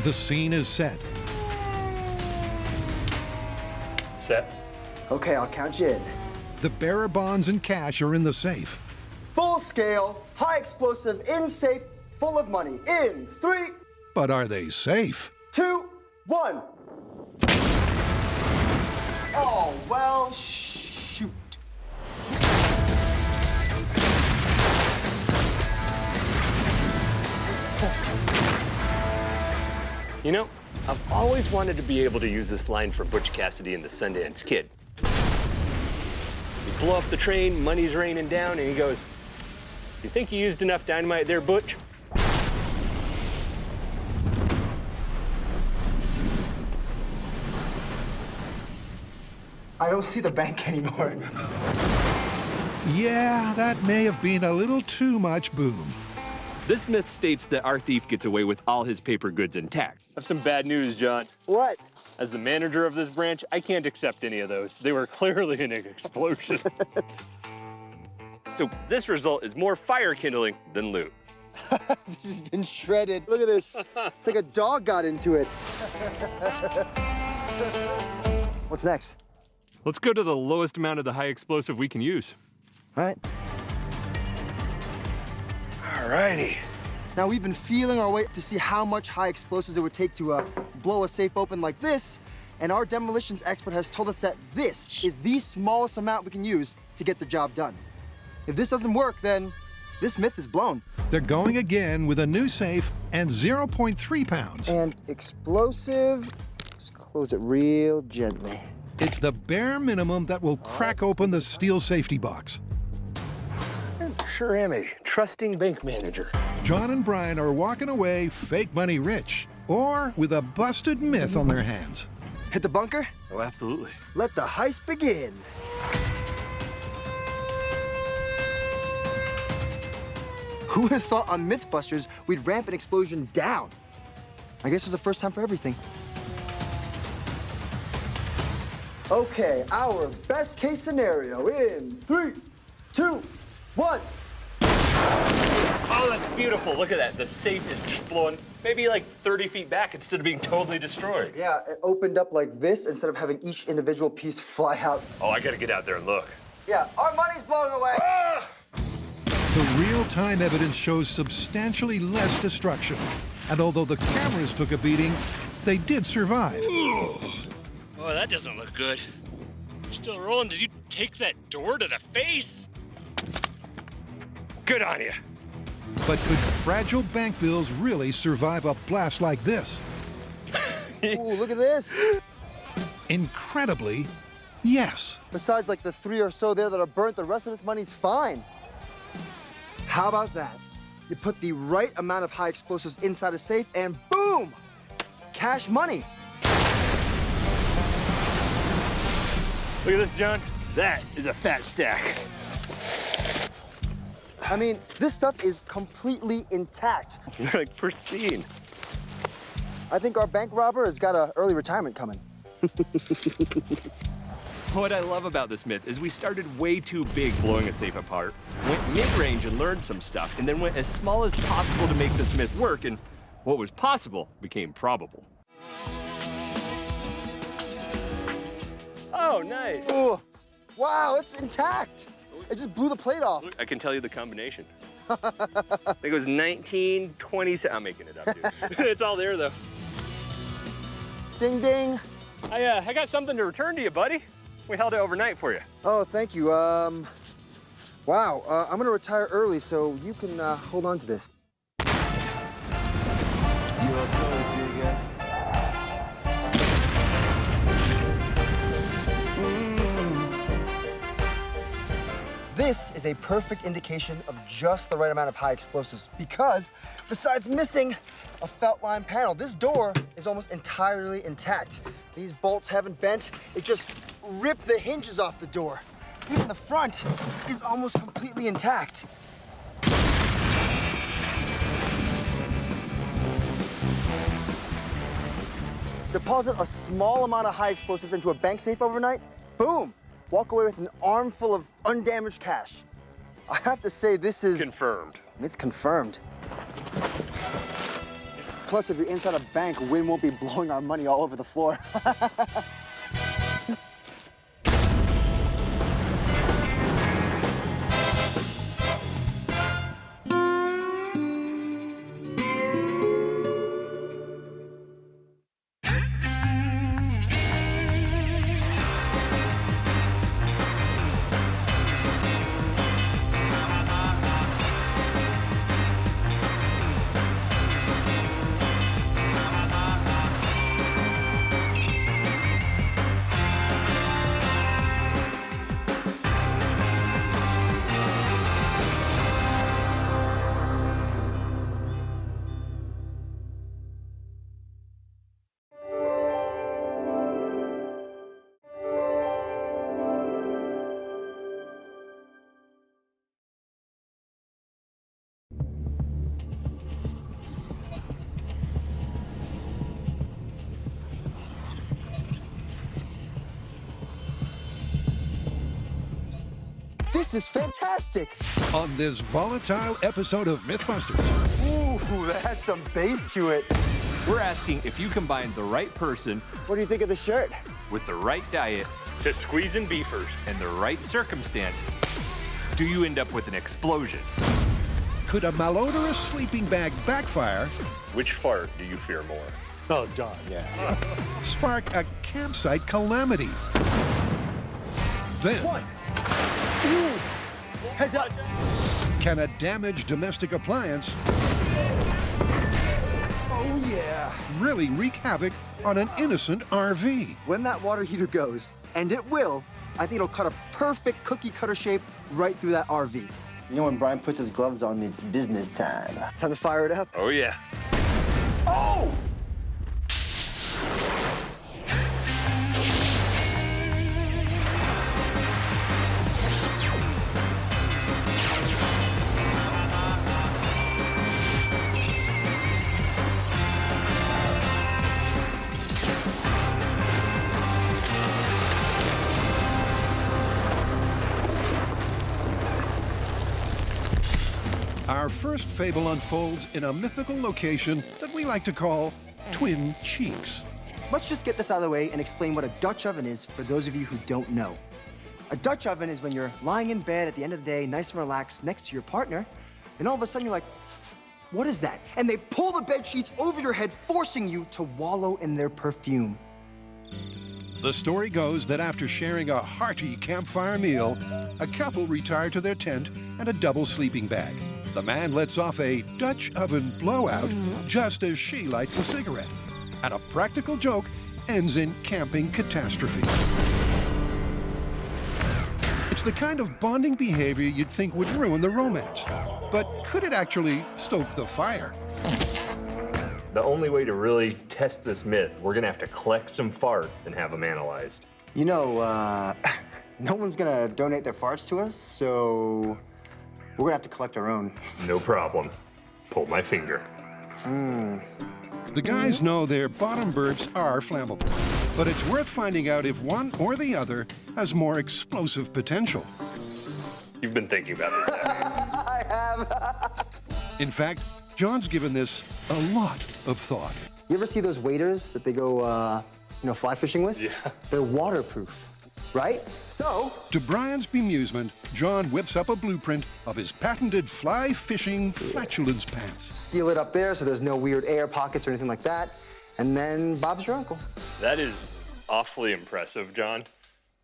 The scene is set. Set. Okay, I'll count you in. The bearer bonds and cash are in the safe. Full scale, high explosive, in safe, full of money. In 3. But are they safe? 2, 1. Oh, well, shoot. You know, I've always wanted to be able to use this line from Butch Cassidy and the Sundance Kid. You blow up the train, money's raining down, and he goes, "You think you used enough dynamite there, Butch?" I don't see the bank anymore. Yeah, that may have been a little too much boom. This myth states that our thief gets away with all his paper goods intact. I have some bad news, John. What? As the manager of this branch, I can't accept any of those. They were clearly an explosion. So this result is more fire kindling than loot. This has been shredded. Look at this. It's like a dog got into it. What's next? Let's go to the lowest amount of the high explosive we can use. All right. Alrighty. Now, we've been feeling our way to see how much high explosives it would take to blow a safe open like this, and our demolitions expert has told us that this is the smallest amount we can use to get the job done. If this doesn't work, then this myth is blown. They're going again with a new safe and 0.3 pounds. And explosive, just close it real gently. It's the bare minimum that will crack open the steel safety box. Sure am a trusting bank manager. John and Brian are walking away fake money rich, or with a busted myth on their hands. Hit the bunker? Oh, absolutely. Let the heist begin. Who would have thought on Mythbusters we'd ramp an explosion down? I guess there's a first time for everything. Okay, our best case scenario in 3, 2, 1. Oh, that's beautiful. Look at that. The safe is just blowing maybe like 30 feet back instead of being totally destroyed. Yeah, it opened up like this instead of having each individual piece fly out. Oh, I gotta get out there and look. Yeah, our money's blowing away. Ah! The real-time evidence shows substantially less destruction. And although the cameras took a beating, they did survive. Ooh. Oh, that doesn't look good. Still rolling. Did you take that door to the face? Good on you. But could fragile bank bills really survive a blast like this? Ooh, look at this. Incredibly, yes. Besides like the 3 or so there that are burnt, the rest of this money's fine. How about that? You put the right amount of high explosives inside a safe and boom! Cash money. Look at this, John. That is a fat stack. I mean, this stuff is completely intact. They're like pristine. I think our bank robber has got an early retirement coming. What I love about this myth is we started way too big blowing a safe apart, went mid-range and learned some stuff, and then went as small as possible to make this myth work, and what was possible became probable. Oh, nice. Ooh. Wow, it's intact. It just blew the plate off. I can tell you the combination. I think it was 1927. I'm making it up, dude. It's all there, though. Ding, ding. I got something to return to you, buddy. We held it overnight for you. Oh, thank you. Wow, I'm gonna retire early, so you can hold on to this. You're a gold digger. This is a perfect indication of just the right amount of high explosives because besides missing a felt line panel, this door is almost entirely intact. These bolts haven't bent. It just ripped the hinges off the door. Even the front is almost completely intact. Deposit a small amount of high explosives into a bank safe overnight, boom, walk away with an armful of undamaged cash. I have to say, this is... Confirmed. Myth confirmed. Plus, if you're inside a bank, wind won't be blowing our money all over the floor. This is fantastic. On this volatile episode of Mythbusters. Ooh, that had some bass to it. We're asking if you combine the right person. What do you think of the shirt? With the right diet. To squeeze and beefers. And the right circumstance. Do you end up with an explosion? Could a malodorous sleeping bag backfire? Which fart do you fear more? Oh, John, yeah. Spark a campsite calamity. Then... One. Ooh. Heads up. Can a damaged domestic appliance Oh, yeah. really wreak havoc on an innocent RV? When that water heater goes, and it will, I think it'll cut a perfect cookie cutter shape right through that RV. You know when Brian puts his gloves on, it's business time. It's time to fire it up. Oh, yeah. Oh! Our first fable unfolds in a mythical location that we like to call Twin Cheeks. Let's just get this out of the way and explain what a Dutch oven is for those of you who don't know. A Dutch oven is when you're lying in bed at the end of the day, nice and relaxed, next to your partner, and all of a sudden you're like, what is that? And they pull the bed sheets over your head, forcing you to wallow in their perfume. The story goes that after sharing a hearty campfire meal, a couple retire to their tent and a double sleeping bag. The man lets off a Dutch oven blowout just as she lights a cigarette. And a practical joke ends in camping catastrophe. It's the kind of bonding behavior you'd think would ruin the romance. But could it actually stoke the fire? The only way to really test this myth, we're gonna have to collect some farts and have them analyzed. You know, no one's gonna donate their farts to us, so we're gonna have to collect our own. No problem. Pull my finger. The guys know their bottom burps are flammable, but it's worth finding out if one or the other has more explosive potential. You've been thinking about this. I have. In fact, John's given this a lot of thought. You ever see those waders that they go, fly fishing with? Yeah. They're waterproof, right? So, to Brian's bemusement, John whips up a blueprint of his patented fly fishing flatulence pants. Seal it up there so there's no weird air pockets or anything like that. And then Bob's your uncle. That is awfully impressive, John.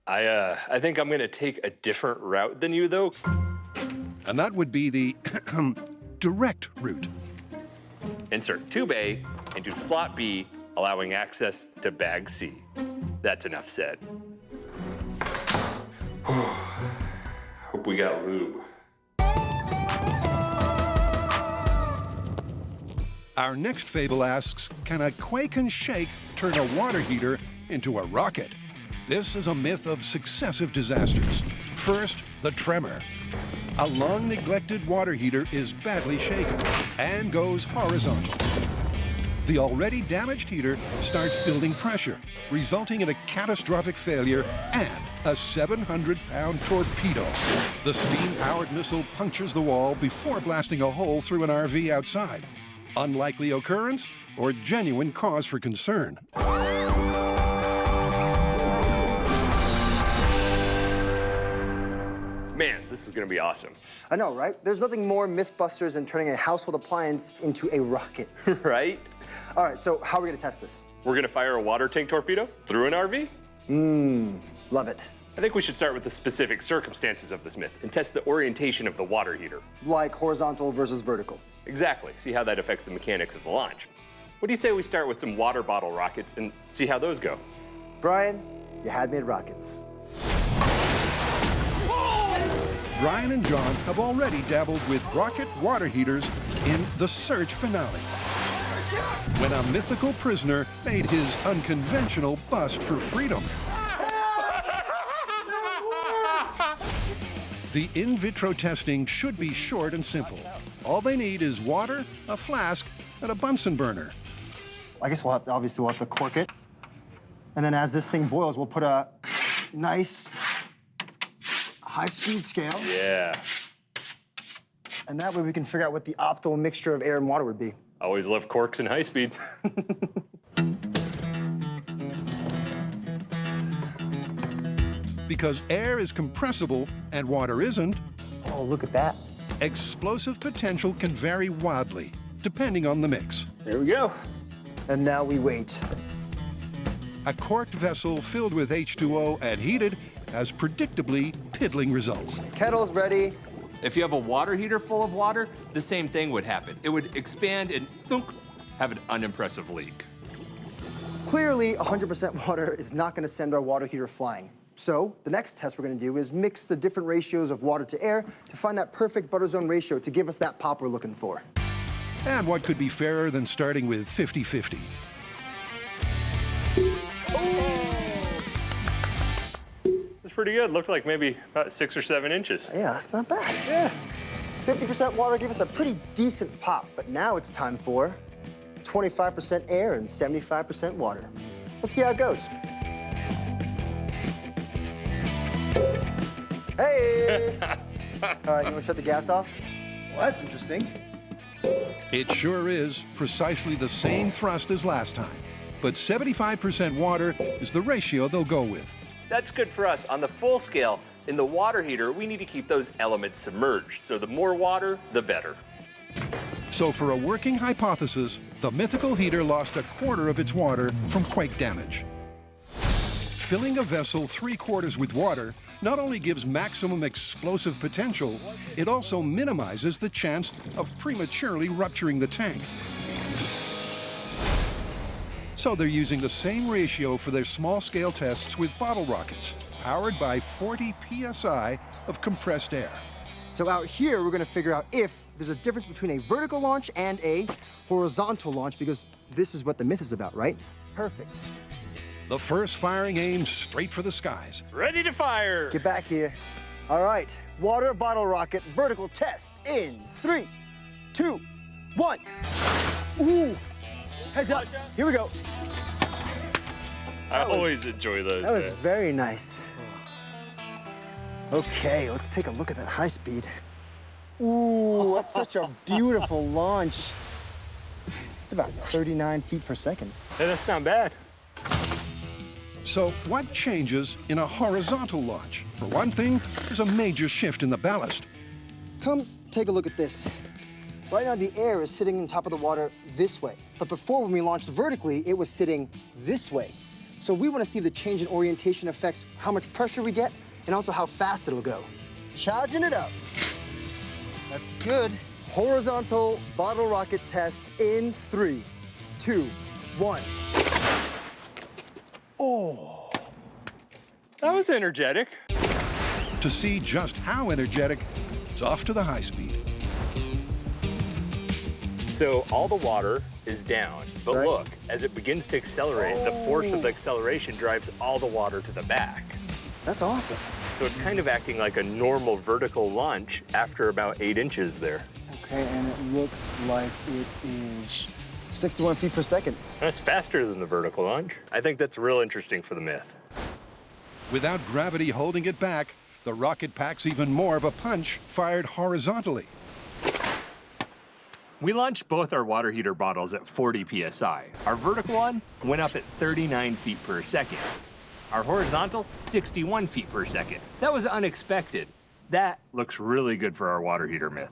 I think I'm gonna take a different route than you, though. And that would be the direct route. Insert tube A into slot B, allowing access to bag C. That's enough said. Hope we got lube. Our next fable asks, can a quake and shake turn a water heater into a rocket? This is a myth of successive disasters. First, the tremor. A long-neglected water heater is badly shaken and goes horizontal. The already damaged heater starts building pressure, resulting in a catastrophic failure and a 700-pound torpedo. The steam-powered missile punctures the wall before blasting a hole through an RV outside. Unlikely occurrence or genuine cause for concern? Man, this is gonna be awesome. I know, right? There's nothing more Mythbusters than turning a household appliance into a rocket. Right? All right, so how are we gonna test this? We're gonna fire a water tank torpedo through an RV? Love it. I think we should start with the specific circumstances of this myth and test the orientation of the water heater. Like horizontal versus vertical. Exactly, see how that affects the mechanics of the launch. What do you say we start with some water bottle rockets and see how those go? Brian, you had me at rockets. Brian and John have already dabbled with rocket water heaters in the Search finale, when a mythical prisoner made his unconventional bust for freedom. The in vitro testing should be short and simple. All they need is water, a flask, and a Bunsen burner. I guess we'll have to cork it. And then as this thing boils, we'll put a nice high-speed scale. Yeah. And that way we can figure out what the optimal mixture of air and water would be. Always love corks and high speed. Because air is compressible and water isn't. Oh, look at that. Explosive potential can vary wildly, depending on the mix. There we go. And now we wait. A corked vessel filled with H2O and heated has predictably piddling results. Kettle's ready. If you have a water heater full of water, the same thing would happen. It would expand and have an unimpressive leak. Clearly, 100% water is not going to send our water heater flying. So the next test we're going to do is mix the different ratios of water to air to find that perfect butter zone ratio to give us that pop we're looking for. And what could be fairer than starting with 50-50? That's pretty good. Looked like maybe about 6 or 7 inches. Yeah, that's not bad. Yeah. 50% water gave us a pretty decent pop, but now it's time for 25% air and 75% water. Let's see how it goes. Hey! All right, you want to shut the gas off? Well, that's interesting. It sure is precisely the same thrust as last time, but 75% water is the ratio they'll go with. That's good for us. On the full scale, in the water heater, we need to keep those elements submerged. So the more water, the better. So for a working hypothesis, the mythical heater lost a quarter of its water from quake damage. Filling a vessel 3/4 with water not only gives maximum explosive potential, it also minimizes the chance of prematurely rupturing the tank. So they're using the same ratio for their small-scale tests with bottle rockets, powered by 40 psi of compressed air. So out here, we're gonna figure out if there's a difference between a vertical launch and a horizontal launch, because this is what the myth is about, right? Perfect. The first firing aims straight for the skies. Ready to fire! Get back here. All right, water bottle rocket vertical test in 3, 2, 1. Ooh, heads up. Here we go. I always enjoy those. That was very nice. Okay, let's take a look at that high speed. Ooh, that's such a beautiful launch. It's about 39 feet per second. Hey, that's not bad. So what changes in a horizontal launch? For one thing, there's a major shift in the ballast. Come take a look at this. Right now, the air is sitting on top of the water this way. But before, when we launched vertically, it was sitting this way. So we want to see if the change in orientation affects how much pressure we get and also how fast it'll go. Charging it up. That's good. Horizontal bottle rocket test in 3, 2, 1. Oh. That was energetic. To see just how energetic, it's off to the high speed. So all the water is down, but look, as it begins to accelerate, the force of the acceleration drives all the water to the back. That's awesome. So it's kind of acting like a normal vertical launch after about 8 inches there. Okay, and it looks like it is 61 feet per second. That's faster than the vertical launch. I think that's real interesting for the myth. Without gravity holding it back, the rocket packs even more of a punch fired horizontally. We launched both our water heater bottles at 40 psi. Our vertical one went up at 39 feet per second. Our horizontal, 61 feet per second. That was unexpected. That looks really good for our water heater myth.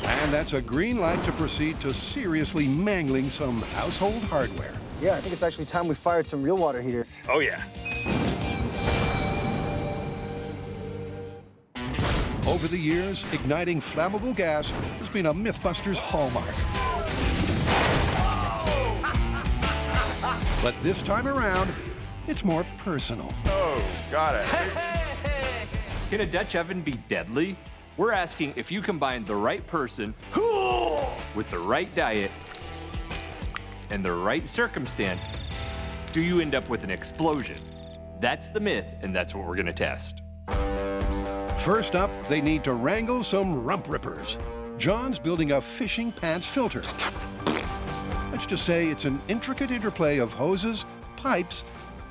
And that's a green light to proceed to seriously mangling some household hardware. Yeah, I think it's actually time we fired some real water heaters. Oh, yeah. Over the years, igniting flammable gas has been a Mythbusters hallmark. But this time around, it's more personal. Oh, got it. Can a Dutch oven be deadly? We're asking if you combine the right person with the right diet and the right circumstance, do you end up with an explosion? That's the myth, and that's what we're gonna test. First up, they need to wrangle some rump rippers. John's building a fishing pants filter. Let's just say it's an intricate interplay of hoses, pipes,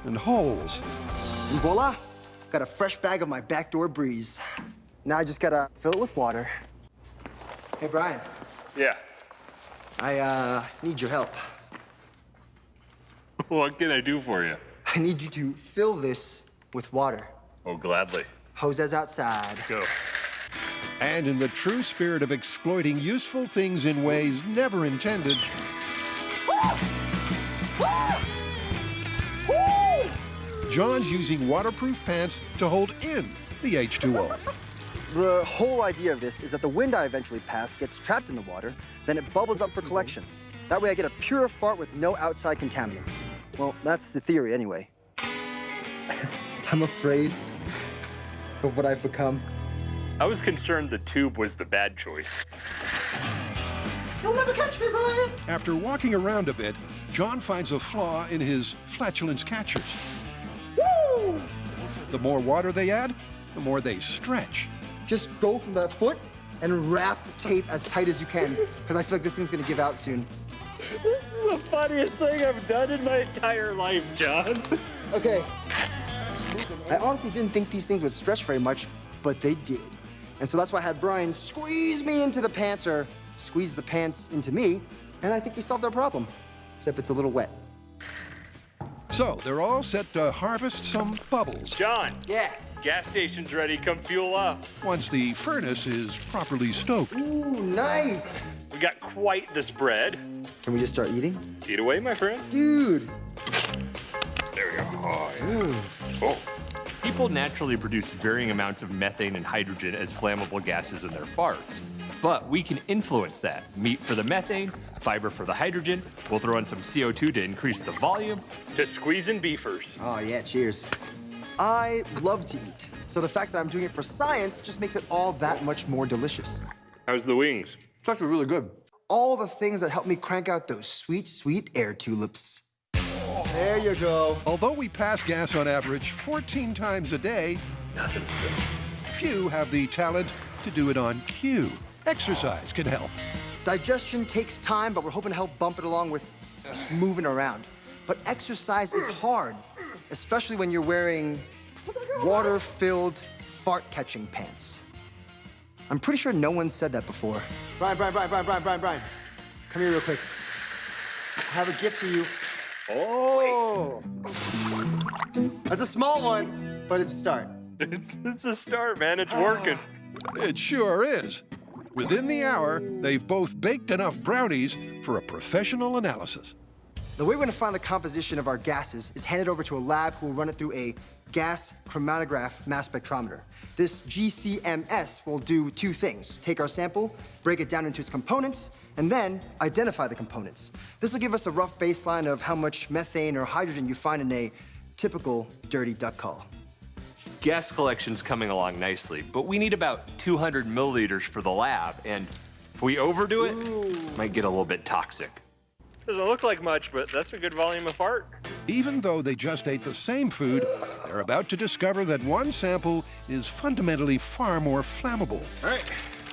and holes. And voila, got a fresh bag of my backdoor breeze. Now I just gotta fill it with water. Hey, Brian. Yeah. I need your help. What can I do for you? I need you to fill this with water. Oh, gladly. Hoses outside. Go. And in the true spirit of exploiting useful things in ways never intended, John's using waterproof pants to hold in the H2O. The whole idea of this is that the wind I eventually pass gets trapped in the water, then it bubbles up for collection. That way I get a pure fart with no outside contaminants. Well, that's the theory anyway. I'm afraid of what I've become. I was concerned the tube was the bad choice. You'll never catch me, Brian! After walking around a bit, John finds a flaw in his flatulence catchers. Woo! The more water they add, the more they stretch. Just go from the foot and wrap tape as tight as you can, because I feel like this thing's gonna give out soon. This is the funniest thing I've done in my entire life, John. Okay. I honestly didn't think these things would stretch very much, but they did. And so that's why I had Brian squeeze me into the pants, or squeeze the pants into me, and I think we solved our problem, except it's a little wet. So they're all set to harvest some bubbles. John. Yeah. Gas station's ready. Come fuel up. Once the furnace is properly stoked. Ooh, nice. We got quite the spread. Can we just start eating? Eat away, my friend. Dude. There we go. Oh, yeah. Oh. People naturally produce varying amounts of methane and hydrogen as flammable gases in their farts. But we can influence that. Meat for the methane, fiber for the hydrogen. We'll throw in some CO2 to increase the volume. To squeezing beefers. Oh, yeah, cheers. I love to eat, so the fact that I'm doing it for science just makes it all that much more delicious. How's the wings? It's actually really good. All the things that help me crank out those sweet, sweet air tulips. There you go. Although we pass gas on average 14 times a day, few have the talent to do it on cue. Exercise can help. Digestion takes time, but we're hoping to help bump it along with just moving around. But exercise is hard, especially when you're wearing water-filled fart-catching pants. I'm pretty sure no one said that before. Brian. Come here real quick. I have a gift for you. Oh! That's a small one, but it's a start. It's a start, man. It's working. It sure is. Within the hour, they've both baked enough brownies for a professional analysis. The way we're gonna find the composition of our gases is handed over to a lab who will run it through a gas chromatograph mass spectrometer. This GCMS will do two things: take our sample, break it down into its components, and then identify the components. This will give us a rough baseline of how much methane or hydrogen you find in a typical dirty duck call. Gas collection's coming along nicely, but we need about 200 milliliters for the lab, and if we overdo it, it might get a little bit toxic. Doesn't look like much, but that's a good volume of fart. Even though they just ate the same food, they're about to discover that one sample is fundamentally far more flammable. All right,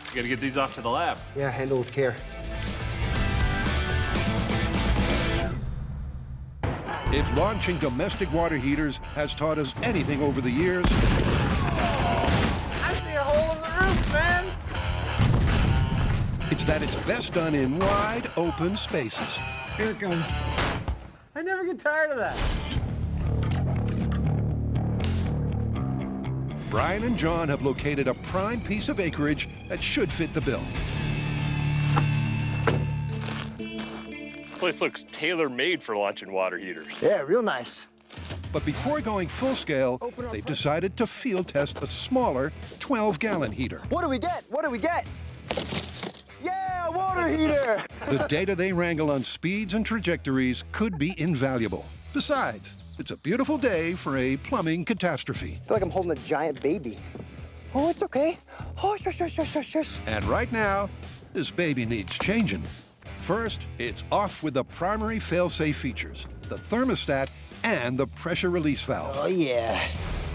we gotta get these off to the lab. Yeah, handle with care. If launching domestic water heaters has taught us anything over the years, I see a hole in the roof, man! it's that it's best done in wide, open spaces. Here it comes. I never get tired of that. Brian and John have located a prime piece of acreage that should fit the bill. This place looks tailor-made for launching water heaters. Yeah, real nice. But before going full scale, they've decided to field test a smaller 12-gallon heater. What do we get? What do we get? Yeah, water heater! The data they wrangle on speeds and trajectories could be invaluable. Besides, it's a beautiful day for a plumbing catastrophe. I feel like I'm holding a giant baby. Oh, it's okay. Oh, shush. And right now, this baby needs changing. First, it's off with the primary fail-safe features, the thermostat and the pressure release valve. Oh, yeah.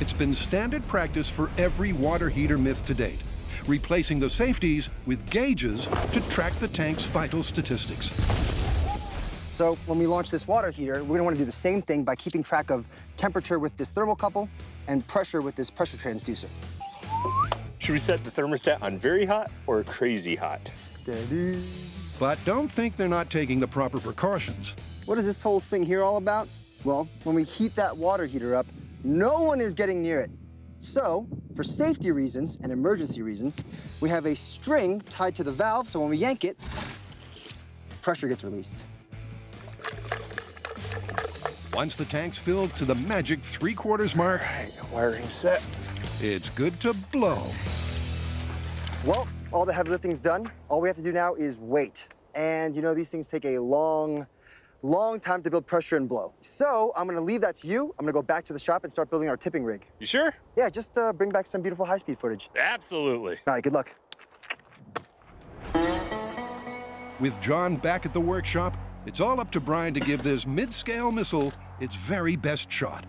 It's been standard practice for every water heater myth to date, replacing the safeties with gauges to track the tank's vital statistics. So when we launch this water heater, we're gonna wanna do the same thing by keeping track of temperature with this thermocouple and pressure with this pressure transducer. Should we set the thermostat on very hot or crazy hot? Steady. But don't think they're not taking the proper precautions. What is this whole thing here all about? Well, when we heat that water heater up, no one is getting near it. So, for safety reasons and emergency reasons, we have a string tied to the valve, so when we yank it, pressure gets released. Once the tank's filled to the magic 3/4 mark, Wiring set. it's good to blow. Well, all the heavy lifting's done. All we have to do now is wait. And you know, these things take a long time to build pressure and blow. So I'm gonna leave that to you. I'm gonna go back to the shop and start building our tipping rig. You sure? Yeah, just bring back some beautiful high-speed footage. Absolutely. All right, good luck. With John back at the workshop, it's all up to Brian to give this mid-scale missile its very best shot.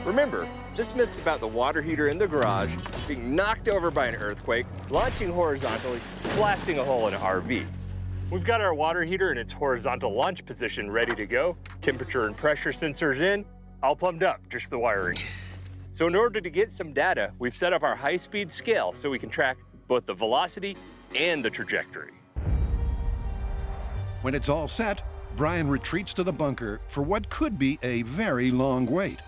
Remember, this myth's about the water heater in the garage being knocked over by an earthquake, launching horizontally, blasting a hole in an RV. We've got our water heater in its horizontal launch position ready to go. Temperature and pressure sensors in. All plumbed up, just the wiring. So in order to get some data, we've set up our high-speed scale so we can track both the velocity and the trajectory. When it's all set, Brian retreats to the bunker for what could be a very long wait.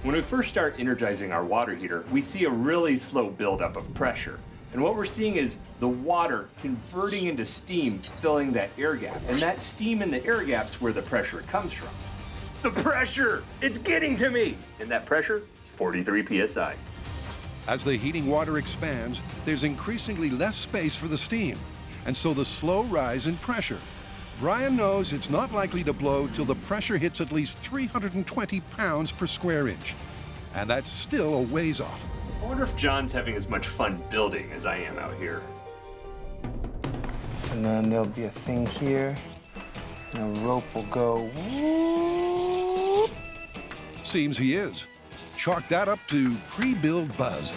When we first start energizing our water heater, we see a really slow buildup of pressure. And what we're seeing is the water converting into steam, filling that air gap. And that steam in the air gap's where the pressure comes from. The pressure! It's getting to me! And that pressure is 43 psi. As the heating water expands, there's increasingly less space for the steam, and so the slow rise in pressure. Brian knows it's not likely to blow till the pressure hits at least 320 pounds per square inch. And that's still a ways off. I wonder if John's having as much fun building as I am out here. And then there'll be a thing here, and a rope will go whoop. Seems he is. Chalk that up to pre-build buzz.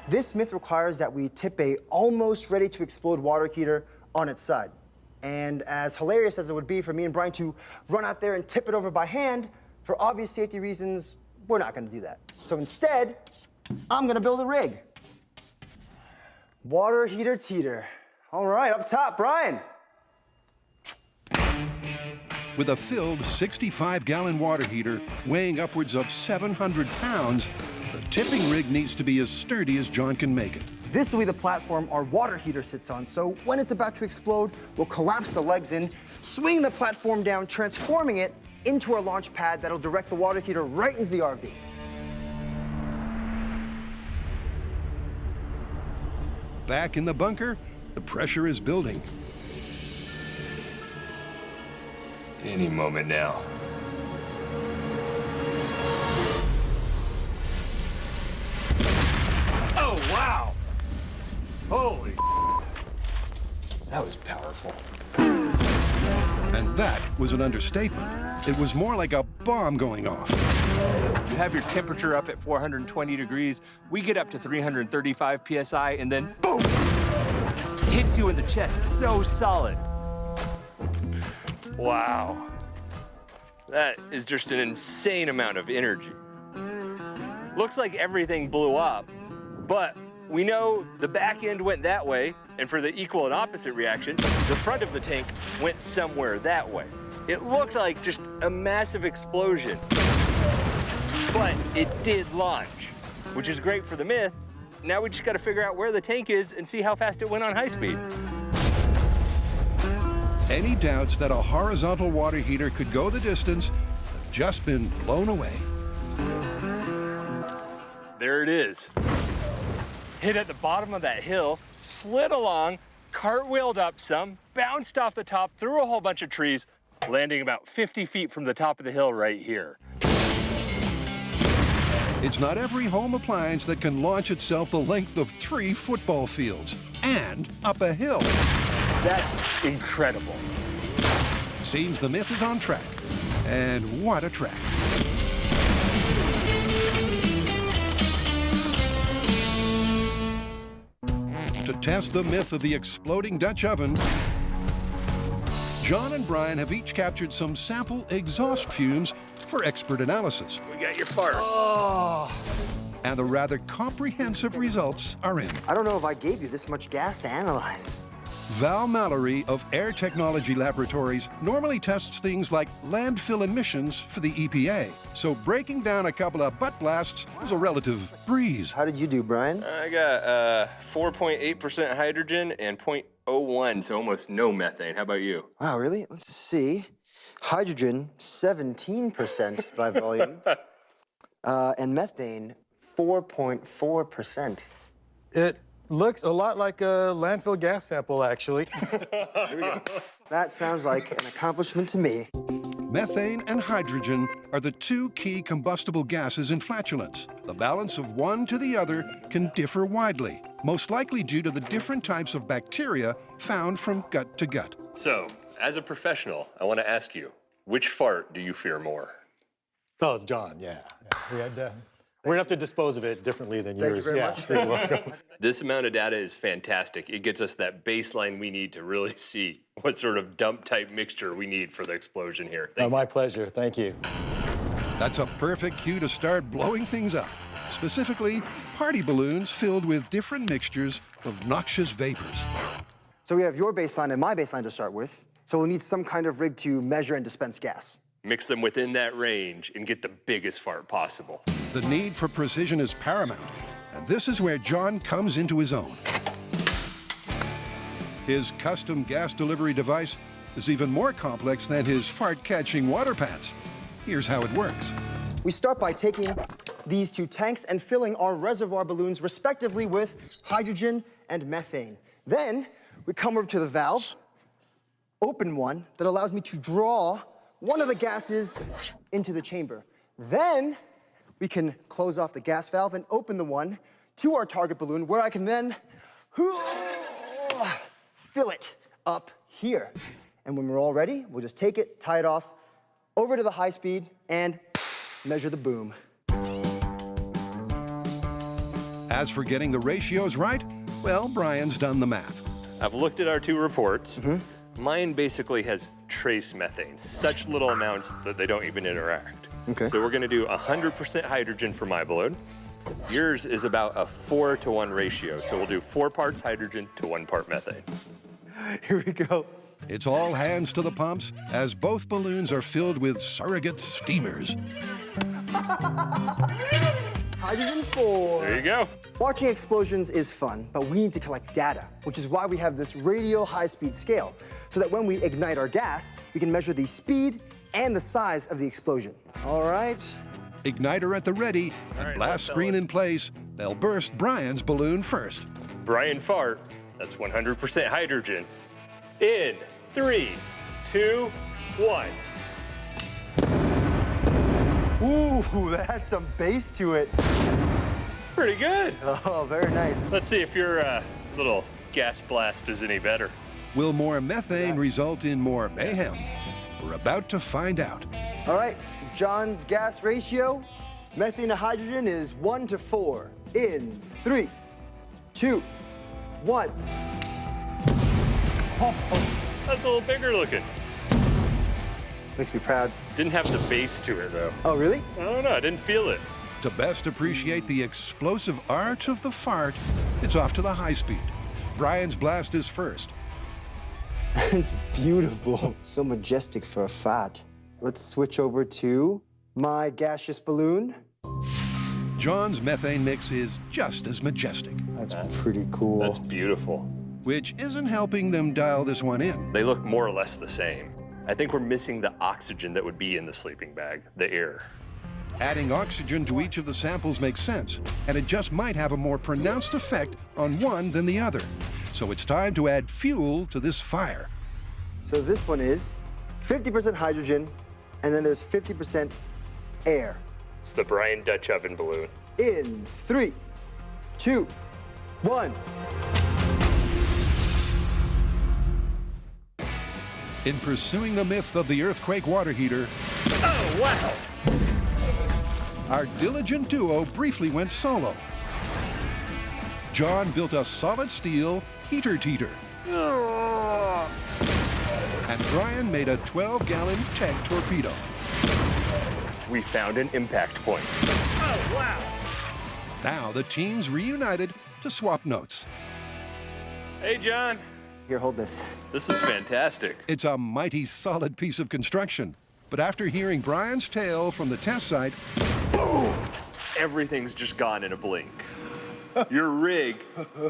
This myth requires that we tip a almost ready to explode water heater on its side. And as hilarious as it would be for me and Brian to run out there and tip it over by hand, for obvious safety reasons, we're not gonna do that. So instead, I'm gonna build a rig. Water heater teeter. All right, up top, Brian. With a filled 65-gallon water heater weighing upwards of 700 pounds, the tipping rig needs to be as sturdy as John can make it. This will be the platform our water heater sits on, so when it's about to explode, we'll collapse the legs in, swing the platform down, transforming it into our launch pad that'll direct the water heater right into the RV. Back in the bunker, the pressure is building. Any moment now. Oh, wow! Holy, that was powerful. And that was an understatement. It was more like a bomb going off. You have your temperature up at 420 degrees, we get up to 335 psi, and then boom! Hits you in the chest so solid. Wow. That is just an insane amount of energy. Looks like everything blew up, but we know the back end went that way, and for the equal and opposite reaction, the front of the tank went somewhere that way. It looked like just a massive explosion, but it did launch, which is great for the myth. Now we just gotta figure out where the tank is and see how fast it went on high speed. Any doubts that a horizontal water heater could go the distance have just been blown away. There it is. Hit at the bottom of that hill, slid along, cartwheeled up some, bounced off the top, through a whole bunch of trees, landing about 50 feet from the top of the hill right here. It's not every home appliance that can launch itself the length of 3 football fields and up a hill. That's incredible. Seems the myth is on track. And what a track. To test the myth of the exploding Dutch oven, John and Brian have each captured some sample exhaust fumes for expert analysis. We got your fart. Oh. And the rather comprehensive results are in. I don't know if I gave you this much gas to analyze. Val Mallory of Air Technology Laboratories normally tests things like landfill emissions for the EPA. So breaking down a couple of butt blasts was a relative breeze. How did you do, Brian? I got 4.8% hydrogen and 0.01, so almost no methane. How about you? Wow, really? Let's see. Hydrogen, 17% by volume. And methane, 4.4%. It looks a lot like a landfill gas sample, actually. Here we go. That sounds like an accomplishment to me. Methane and hydrogen are the 2 key combustible gases in flatulence. The balance of one to the other can differ widely, most likely due to the different types of bacteria found from gut to gut. So, as a professional, I want to ask you, which fart do you fear more? Oh, John, yeah. We had, we're gonna have to dispose of it differently than yours. Thank you very much. You're welcome. This amount of data is fantastic. It gets us that baseline we need to really see what sort of dump type mixture we need for the explosion here. My pleasure, thank you. That's a perfect cue to start blowing things up. Specifically, party balloons filled with different mixtures of noxious vapors. So we have your baseline and my baseline to start with. So we'll need some kind of rig to measure and dispense gas. Mix them within that range and get the biggest fart possible. The need for precision is paramount, and this is where John comes into his own. His custom gas delivery device is even more complex than his fart-catching water pants. Here's how it works. We start by taking these two tanks and filling our reservoir balloons respectively with hydrogen and methane. Then we come over to the valve, open one that allows me to draw one of the gases into the chamber. Then we can close off the gas valve and open the one to our target balloon where I can then fill it up here. And when we're all ready, we'll just take it, tie it off, over to the high speed, and measure the boom. As for getting the ratios right, well, Brian's done the math. I've looked at our two reports. Mine basically has trace methane, such little amounts that they don't even interact. Okay. So we're gonna do 100% hydrogen for my balloon. Yours is about a 4-to-1 ratio. So we'll do 4 parts hydrogen to 1 part methane. Here we go. It's all hands to the pumps as both balloons are filled with surrogate steamers. Hydrogen 4. There you go. Watching explosions is fun, but we need to collect data, which is why we have this radial high-speed scale, so that when we ignite our gas, we can measure the speed and the size of the explosion. All right. Igniter at the ready and blast screen in place. They'll burst Brian's balloon first. Brian fart, that's 100% hydrogen. In 3, 2, 1. Ooh, that had some bass to it. Pretty good. Oh, very nice. Let's see if your little gas blast is any better. Will more methane result in more mayhem? We're about to find out. All right, John's gas ratio, methane to hydrogen is 1 to 4. In 3, 2, 1. That's a little bigger looking. Makes me proud. Didn't have the bass to it, though. Oh, really? I don't know, I didn't feel it. To best appreciate the explosive art of the fart, it's off to the high speed. Brian's blast is first. It's beautiful. So majestic for a fart. Let's switch over to my gaseous balloon. John's methane mix is just as majestic. That's pretty cool. That's beautiful. Which isn't helping them dial this one in. They look more or less the same. I think we're missing the oxygen that would be in the sleeping bag, the air. Adding oxygen to each of the samples makes sense, and it just might have a more pronounced effect on one than the other. So it's time to add fuel to this fire. So this one is 50% hydrogen, and then there's 50% air. It's the Brian Dutch oven balloon. In 3, 2, 1. In pursuing the myth of the earthquake water heater, oh, wow! Our diligent duo briefly went solo. John built a solid steel heater-teeter. And Brian made a 12-gallon tank torpedo. We found an impact point. Oh, wow! Now the teams reunited to swap notes. Hey, John. Here, hold this. This is fantastic. It's a mighty solid piece of construction. But after hearing Brian's tale from the test site, boom! Everything's just gone in a blink. Your rig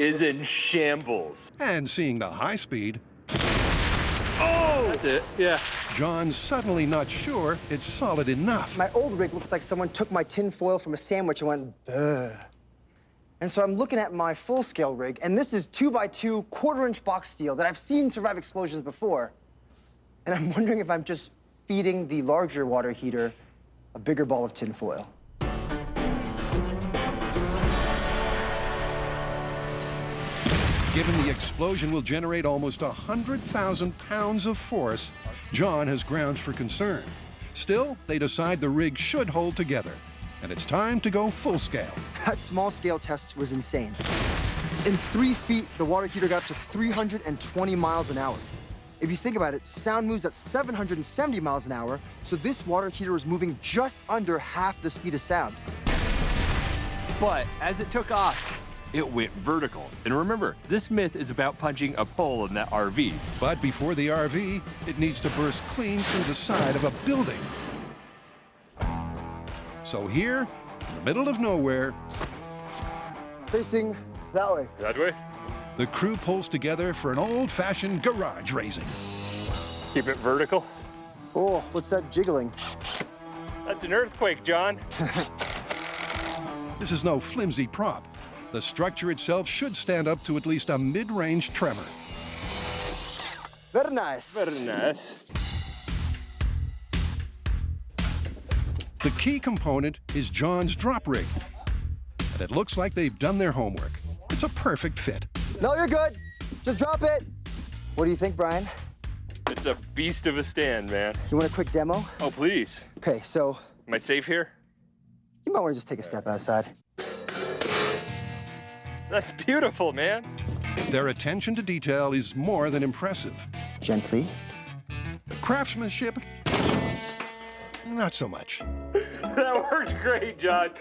is in shambles. And seeing the high speed, oh! That's it, yeah. John's suddenly not sure it's solid enough. My old rig looks like someone took my tin foil from a sandwich and went, ugh. And so I'm looking at my full-scale rig, and this is 2x2 quarter-inch box steel that I've seen survive explosions before. And I'm wondering if I'm just feeding the larger water heater a bigger ball of tin foil. Given the explosion will generate almost 100,000 pounds of force, John has grounds for concern. Still, they decide the rig should hold together, and it's time to go full scale. That small scale test was insane. In 3 feet, the water heater got up to 320 miles an hour. If you think about it, sound moves at 770 miles an hour, so this water heater was moving just under half the speed of sound. But as it took off, it went vertical. And remember, this myth is about punching a hole in that RV. But before the RV, it needs to burst clean through the side of a building. So here, in the middle of nowhere, facing that way. That way? the crew pulls together for an old-fashioned garage raising. Keep it vertical. Oh, what's that jiggling? That's an earthquake, John. This is no flimsy prop. The structure itself should stand up to at least a mid-range tremor. Very nice. Very nice. The key component is John's drop rig. And it looks like they've done their homework. It's a perfect fit. No, you're good. Just drop it. What do you think, Brian? It's a beast of a stand, man. You want a quick demo? Oh, please. Okay, so... Am I safe here? You might want to just take a step outside. That's beautiful, man. Their attention to detail is more than impressive. Gently. The craftsmanship, not so much. That worked great, John.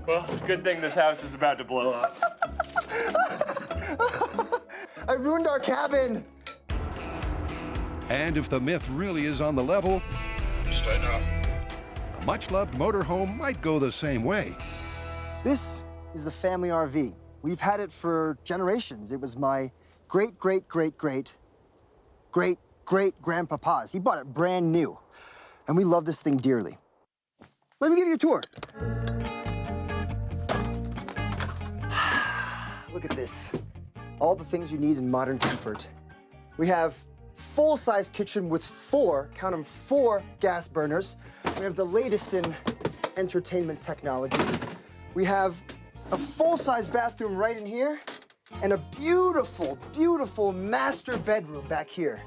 Well, good thing this house is about to blow up. I ruined our cabin. And if the myth really is on the level, a much-loved motorhome might go the same way. This is the family RV. We've had it for generations. It was my great-great-great-great-great-grandpapa's. He bought it brand new, and we love this thing dearly. Let me give you a tour. Look at this. All the things you need in modern comfort. We have full-size kitchen with count them, 4 gas burners. We have the latest in entertainment technology. We have a full-size bathroom right in here, and a beautiful, beautiful master bedroom back here.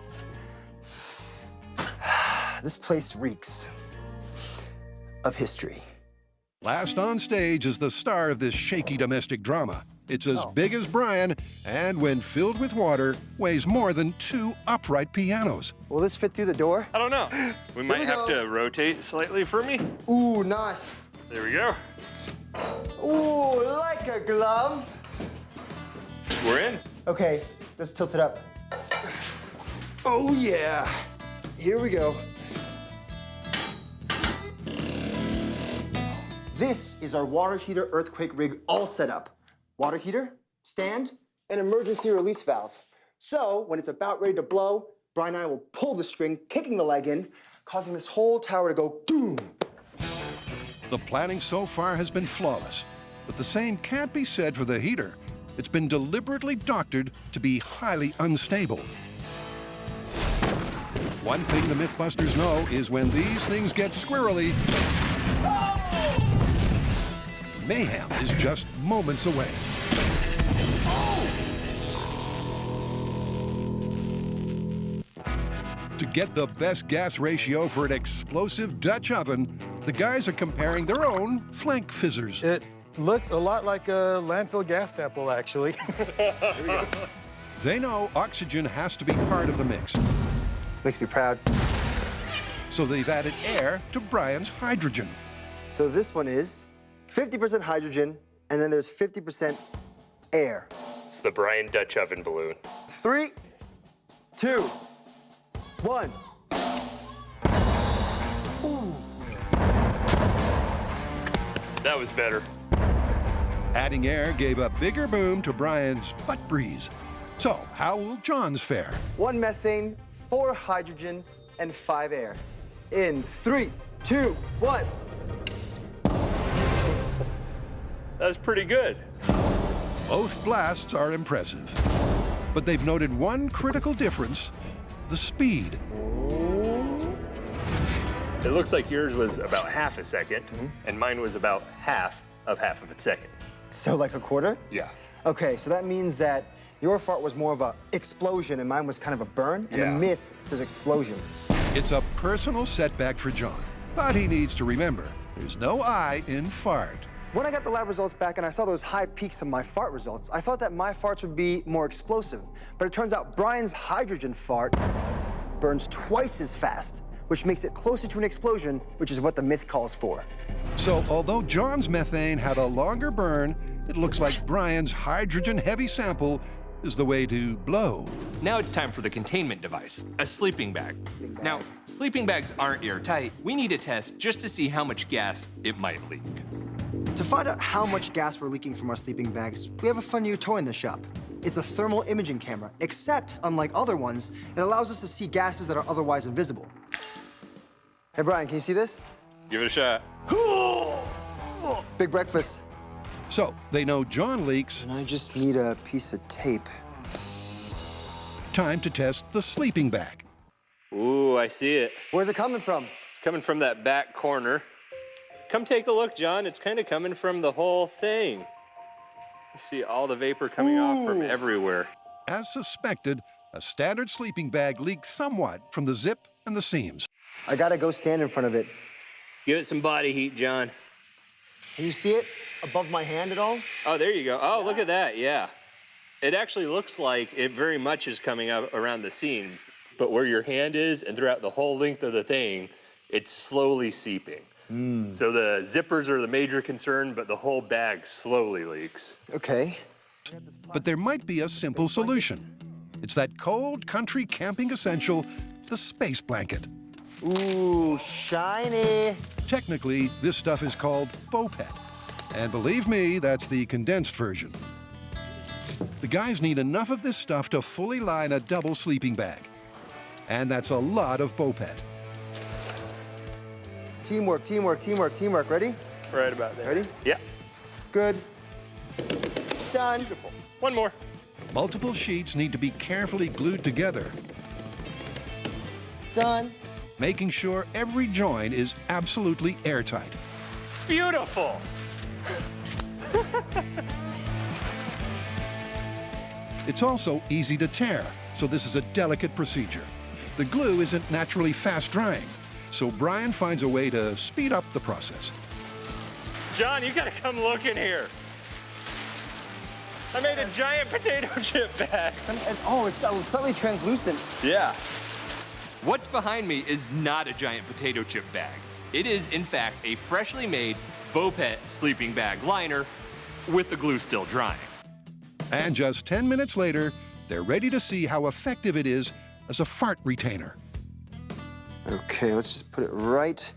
This place reeks of history. Last on stage is the star of this shaky domestic drama. It's as big as Brian, and when filled with water, weighs more than 2 upright pianos. Will this fit through the door? I don't know. We might have to rotate slightly for me. Ooh, nice. There we go. Ooh, like a glove. We're in. Okay, let's tilt it up. Oh, yeah. Here we go. This is our water heater earthquake rig all set up. Water heater, stand, and emergency release valve. So when it's about ready to blow, Brian and I will pull the string, kicking the leg in, causing this whole tower to go doom. The planning so far has been flawless, but the same can't be said for the heater. It's been deliberately doctored to be highly unstable. One thing the Mythbusters know is when these things get squirrely, mayhem is just moments away. To get the best gas ratio for an explosive Dutch oven, the guys are comparing their own flank fizzers. It looks a lot like a landfill gas sample, actually. They know oxygen has to be part of the mix. Makes me proud. So they've added air to Brian's hydrogen. So this one is 50% hydrogen, and then there's 50% air. It's the Brian Dutch oven balloon. 3, 2, 1. Ooh. That was better. Adding air gave a bigger boom to Brian's butt breeze. So how will John's fare? 1 methane, 4 hydrogen, and 5 air. In 3, 2, 1. That's pretty good. Both blasts are impressive, but they've noted one critical difference: the speed. It looks like yours was about half a second, and mine was about half of a second. So like a quarter? Yeah. Okay, so that means that your fart was more of a explosion and mine was kind of a burn, and the myth says explosion. It's a personal setback for John, but he needs to remember, there's no I in fart. When I got the lab results back and I saw those high peaks of my fart results, I thought that my farts would be more explosive. But it turns out Brian's hydrogen fart burns twice as fast, which makes it closer to an explosion, which is what the myth calls for. So although John's methane had a longer burn, it looks like Brian's hydrogen-heavy sample is the way to blow. Now it's time for the containment device, a sleeping bag. Now, sleeping bags aren't airtight. We need a test just to see how much gas it might leak. To find out how much gas we're leaking from our sleeping bags, we have a fun new toy in the shop. It's a thermal imaging camera, except, unlike other ones, it allows us to see gases that are otherwise invisible. Hey, Brian, can you see this? Give it a shot. Big breakfast. So they know John leaks. And I just need a piece of tape. Time to test the sleeping bag. Ooh, I see it. Where's it coming from? It's coming from that back corner. Come take a look, John. It's kind of coming from the whole thing. You see all the vapor coming off from everywhere. As suspected, a standard sleeping bag leaks somewhat from the zip and the seams. I gotta go stand in front of it. Give it some body heat, John. Can you see it above my hand at all? Oh, there you go. Oh, look at that, yeah. It actually looks like it very much is coming up around the seams, but where your hand is and throughout the whole length of the thing, it's slowly seeping. So the zippers are the major concern, but the whole bag slowly leaks. Okay. But there might be a simple solution. It's that cold country camping essential, the space blanket. Ooh, shiny. Technically, this stuff is called Bopet. And believe me, that's the condensed version. The guys need enough of this stuff to fully line a double sleeping bag. And that's a lot of Bopet. Teamwork, teamwork, teamwork, teamwork. Ready? Right about there. Ready? Yeah. Good. Done. Beautiful. One more. Multiple sheets need to be carefully glued together, Done. making sure every joint is absolutely airtight. Beautiful. It's also easy to tear, so this is a delicate procedure. The glue isn't naturally fast drying, so Brian finds a way to speed up the process. John, you gotta come look in here. I made a giant potato chip bag. It's slightly translucent. Yeah. What's behind me is not a giant potato chip bag. It is, in fact, a freshly made Bopet sleeping bag liner with the glue still drying. And just 10 minutes later, they're ready to see how effective it is as a fart retainer. Okay, let's just put it right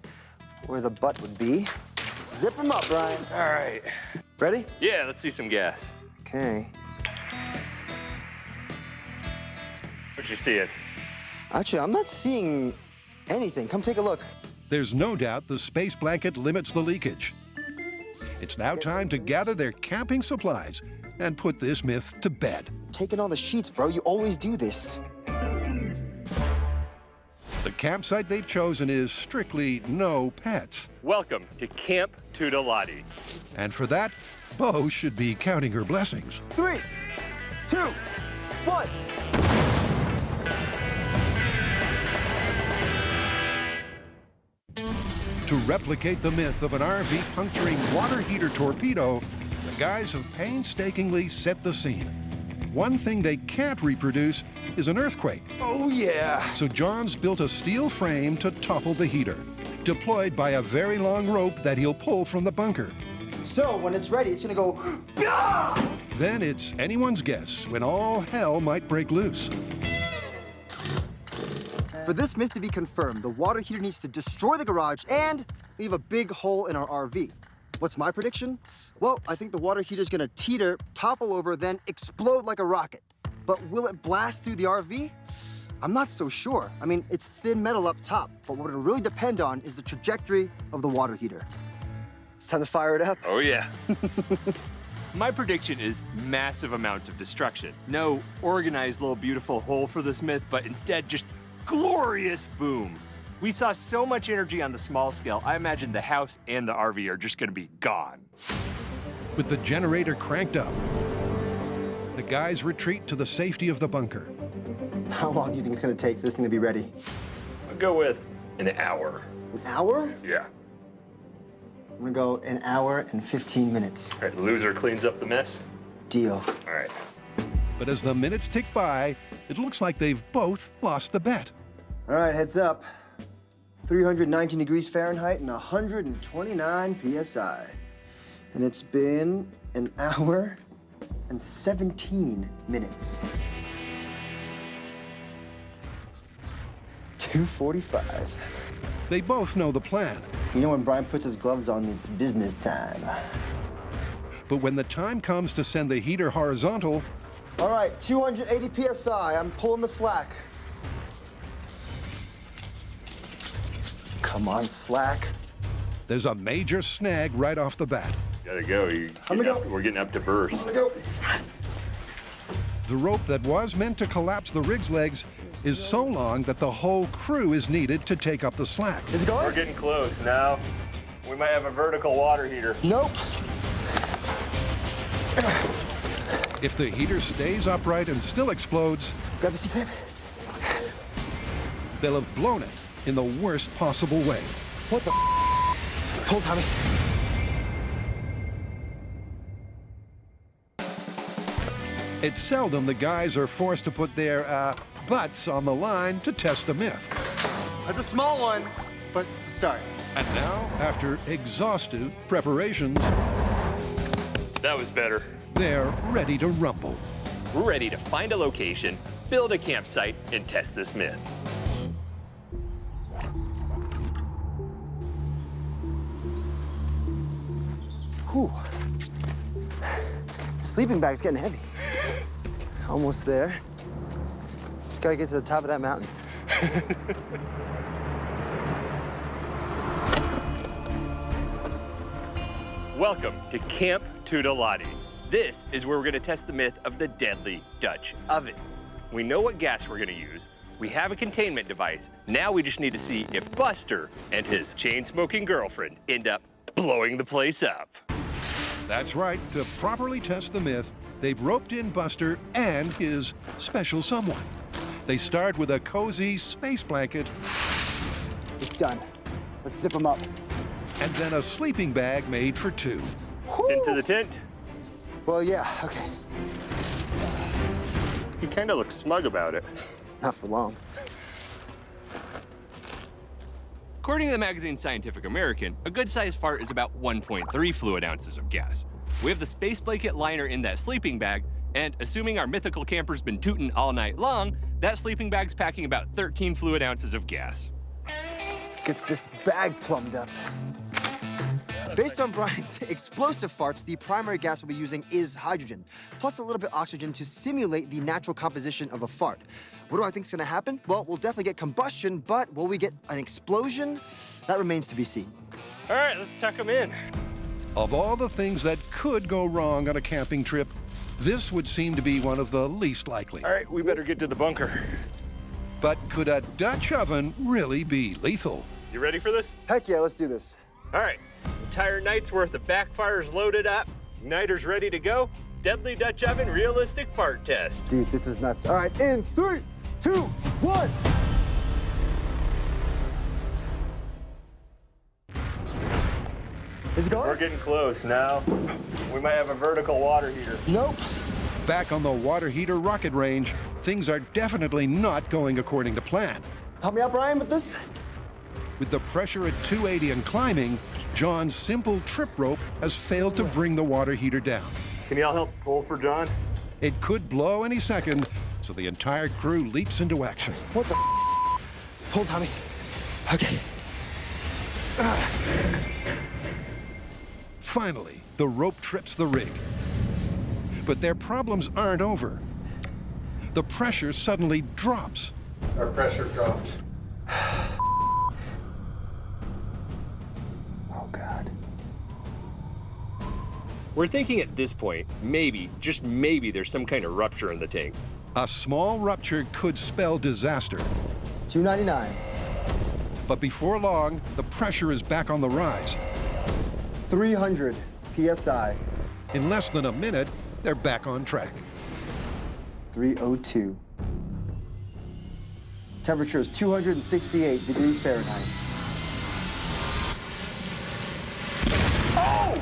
where the butt would be. Zip them up, Brian. All right. Ready? Yeah, let's see some gas. Okay. What you seeing? Actually, I'm not seeing anything. Come take a look. There's no doubt the space blanket limits the leakage. It's now time to gather their camping supplies and put this myth to bed. Taking all the sheets, bro. You always do this. The campsite they've chosen is strictly no pets. Welcome to Camp Lethality. And for that, Bo should be counting her blessings. 3, 2, 1. To replicate the myth of an RV puncturing water heater torpedo, the guys have painstakingly set the scene. One thing they can't reproduce is an earthquake. Oh, yeah. So John's built a steel frame to topple the heater, deployed by a very long rope that he'll pull from the bunker. So when it's ready, it's gonna go. Then it's anyone's guess when all hell might break loose. For this myth to be confirmed, the water heater needs to destroy the garage and leave a big hole in our RV. What's my prediction? Well, I think the water heater's gonna teeter, topple over, then explode like a rocket. But will it blast through the RV? I'm not so sure. I mean, it's thin metal up top, but what it'll really depend on is the trajectory of the water heater. It's time to fire it up. Oh, yeah. My prediction is massive amounts of destruction. No organized little beautiful hole for this myth, but instead just glorious boom. We saw so much energy on the small scale, I imagine the house and the RV are just gonna be gone. With the generator cranked up, the guys retreat to the safety of the bunker. How long do you think it's gonna take for this thing to be ready? I'll go with an hour. An hour? Yeah. I'm gonna go an hour and 15 minutes. All right, the loser cleans up the mess. Deal. All right. But as the minutes tick by, it looks like they've both lost the bet. All right, heads up. 319 degrees Fahrenheit and 129 PSI. And it's been an hour and 17 minutes. 2:45. They both know the plan. You know when Brian puts his gloves on, it's business time. But when the time comes to send the heater horizontal... All right, 280 PSI. I'm pulling the slack. Come on, slack. There's a major snag right off the bat. Gotta go. We're getting up to burst. I'm gonna go. The rope that was meant to collapse the rig's legs is so long that the whole crew is needed to take up the slack. Is it going? We're getting close now. We might have a vertical water heater. Nope. If the heater stays upright and still explodes, grab the C-clip. They'll have blown it in the worst possible way. What the Pull, Tommy. It's seldom the guys are forced to put their butts on the line to test a myth. That's a small one, but it's a start. And now, after exhaustive preparations, that was better. They're ready to rumble. We're ready to find a location, build a campsite, and test this myth. Whew. Sleeping bag's getting heavy. Almost there. Just gotta get to the top of that mountain. Welcome to Camp Lethality. This is where we're gonna test the myth of the deadly Dutch oven. We know what gas we're gonna use. We have a containment device. Now we just need to see if Buster and his chain-smoking girlfriend end up blowing the place up. That's right. To properly test the myth, they've roped in Buster and his special someone. They start with a cozy space blanket. It's done. Let's zip them up. And then a sleeping bag made for two. Whew. Into the tent? Well, yeah, okay. He kind of looks smug about it. Not for long. According to the magazine Scientific American, a good-sized fart is about 1.3 fluid ounces of gas. We have the space blanket liner in that sleeping bag, and assuming our mythical camper's been tootin' all night long, that sleeping bag's packing about 13 fluid ounces of gas. Let's get this bag plumbed up. Based on Brian's explosive farts, the primary gas we'll be using is hydrogen, plus a little bit of oxygen to simulate the natural composition of a fart. What do I think is gonna happen? Well, we'll definitely get combustion, but will we get an explosion? That remains to be seen. All right, let's tuck them in. Of all the things that could go wrong on a camping trip, this would seem to be one of the least likely. All right, we better get to the bunker. But could a Dutch oven really be lethal? You ready for this? Heck yeah, let's do this. All right, entire night's worth of backfires loaded up, igniters ready to go, deadly Dutch oven realistic fart test. Dude, this is nuts. All right, in 3, 2, 1. Is it going? We're getting close now. We might have a vertical water heater. Nope. Back on the water heater rocket range, things are definitely not going according to plan. Help me out, Brian, with this. With the pressure at 280 and climbing, John's simple trip rope has failed to bring the water heater down. Can y'all help pull for John? It could blow any second, so the entire crew leaps into action. What the Pull, Tommy. Okay. Finally, the rope trips the rig. But their problems aren't over. The pressure suddenly drops. Our pressure dropped. Oh, God. We're thinking at this point, maybe, just maybe, there's some kind of rupture in the tank. A small rupture could spell disaster. 299. But before long, the pressure is back on the rise. 300 PSI. In less than a minute, they're back on track. 302. Temperature is 268 degrees Fahrenheit. Oh!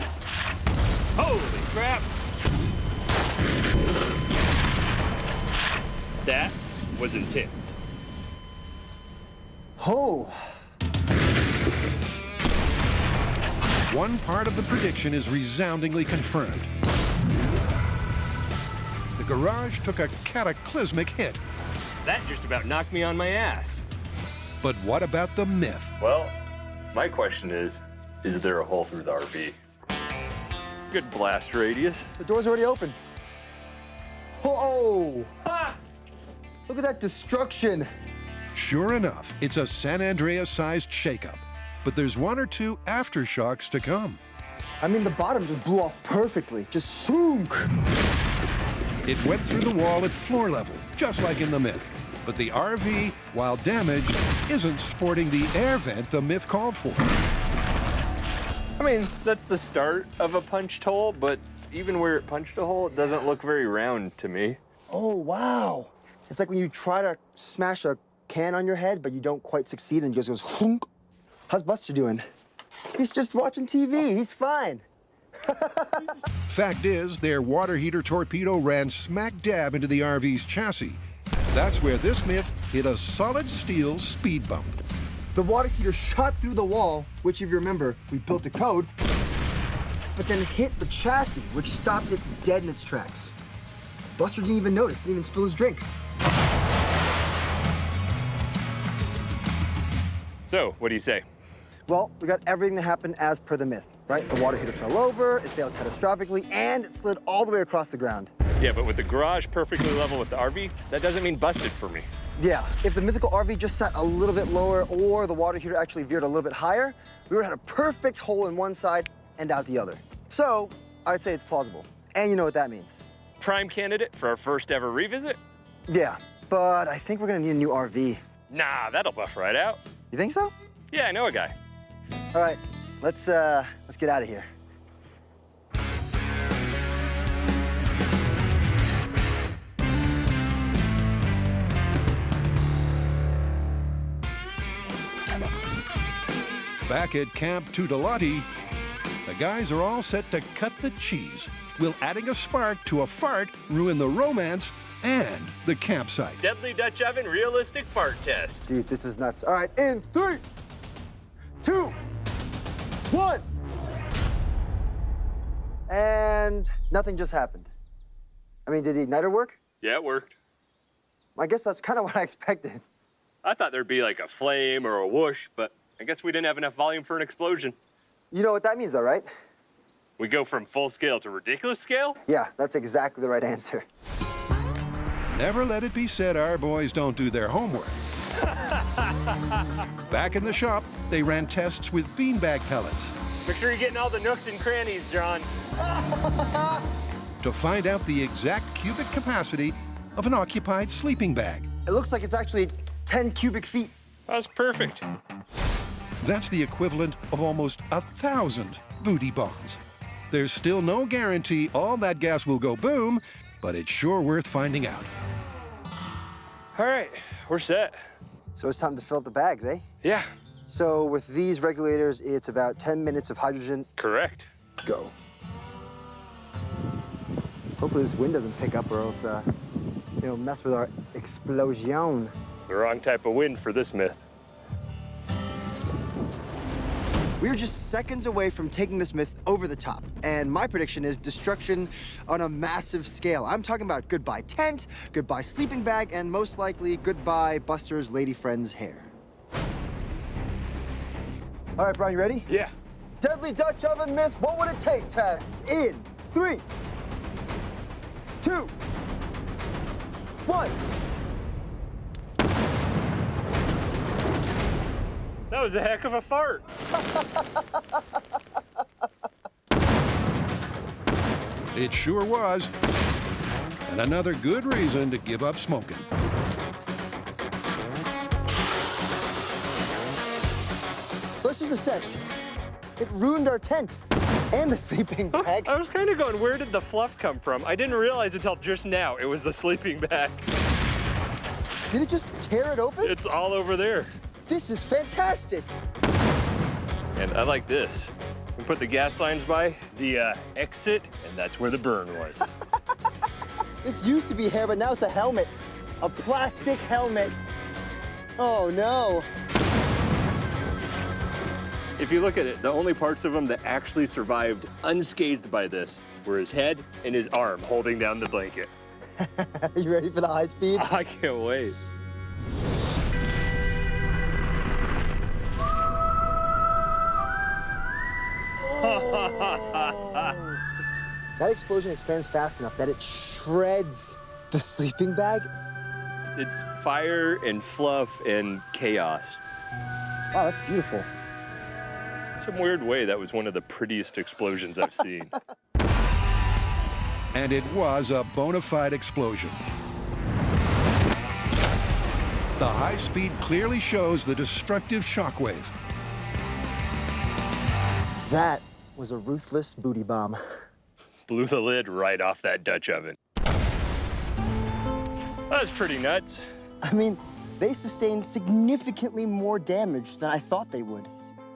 Holy crap! That was intense. Oh. One part of the prediction is resoundingly confirmed. The garage took a cataclysmic hit. That just about knocked me on my ass. But what about the myth? Well, my question is there a hole through the RV? Good blast radius. The door's already open. Oh! Look at that destruction. Sure enough, it's a San Andreas-sized shakeup. But there's one or two aftershocks to come. I mean, the bottom just blew off perfectly. Just swoonk. It went through the wall at floor level, just like in the myth. But the RV, while damaged, isn't sporting the air vent the myth called for. I mean, that's the start of a punched hole, but even where it punched a hole, it doesn't look very round to me. Oh, wow. It's like when you try to smash a can on your head, but you don't quite succeed, and it just goes thunk. How's Buster doing? He's just watching TV. He's fine. Fact is, their water heater torpedo ran smack dab into the RV's chassis. That's where this myth hit a solid steel speed bump. The water heater shot through the wall, which, if you remember, we built a code, but then hit the chassis, which stopped it dead in its tracks. Buster didn't even notice, didn't even spill his drink. So, what do you say? Well, we got everything that happened as per the myth, right? The water heater fell over, it failed catastrophically, and it slid all the way across the ground. Yeah, but with the garage perfectly level with the RV, that doesn't mean busted for me. Yeah, if the mythical RV just sat a little bit lower or the water heater actually veered a little bit higher, we would have had a perfect hole in one side and out the other. So, I'd say it's plausible. And you know what that means. Prime candidate for our first ever revisit? Yeah, but I think we're gonna need a new RV. Nah, that'll buff right out. You think so? Yeah, I know a guy. All right, let's get out of here. Back at Camp Lethality, the guys are all set to cut the cheese. Will adding a spark to a fart ruin the romance and the campsite? Deadly Dutch Oven realistic fart test. Dude, this is nuts. All right, in 3, 2, 1. And nothing just happened. I mean, did the igniter work? Yeah, it worked. I guess that's kind of what I expected. I thought there'd be like a flame or a whoosh, but I guess we didn't have enough volume for an explosion. You know what that means, though, right? We go from full scale to ridiculous scale? Yeah, that's exactly the right answer. Never let it be said our boys don't do their homework. Back in the shop, they ran tests with beanbag pellets. Make sure you're getting all the nooks and crannies, John. To find out the exact cubic capacity of an occupied sleeping bag. It looks like it's actually 10 cubic feet. That's perfect. That's the equivalent of almost 1,000 booty bombs. There's still no guarantee all that gas will go boom, but it's sure worth finding out. All right, we're set. So it's time to fill up the bags, eh? Yeah. So with these regulators, it's about 10 minutes of hydrogen. Correct. Go. Hopefully this wind doesn't pick up or else, it'll mess with our explosion. The wrong type of wind for this myth. We're just seconds away from taking this myth over the top, and my prediction is destruction on a massive scale. I'm talking about goodbye tent, goodbye sleeping bag, and most likely goodbye Buster's lady friend's hair. All right, Brian, you ready? Yeah. Deadly Dutch Oven myth, what would it take test in 3, 2, 1. That was a heck of a fart. It sure was. And another good reason to give up smoking. Let's just assess. It ruined our tent and the sleeping bag. I was kind of going, where did the fluff come from? I didn't realize until just now it was the sleeping bag. Did it just tear it open? It's all over there. This is fantastic. And I like this. We put the gas lines by the exit, and that's where the burn was. This used to be hair, but now it's a helmet. A plastic helmet. Oh, no. If you look at it, the only parts of him that actually survived unscathed by this were his head and his arm holding down the blanket. You ready for the high speed? I can't wait. That explosion expands fast enough that it shreds the sleeping bag. It's fire and fluff and chaos. Wow, that's beautiful. In some weird way, that was one of the prettiest explosions I've seen. And it was a bona fide explosion. The high speed clearly shows the destructive shockwave. That was a ruthless booty bomb. Blew the lid right off that Dutch oven. That's pretty nuts. I mean, they sustained significantly more damage than I thought they would.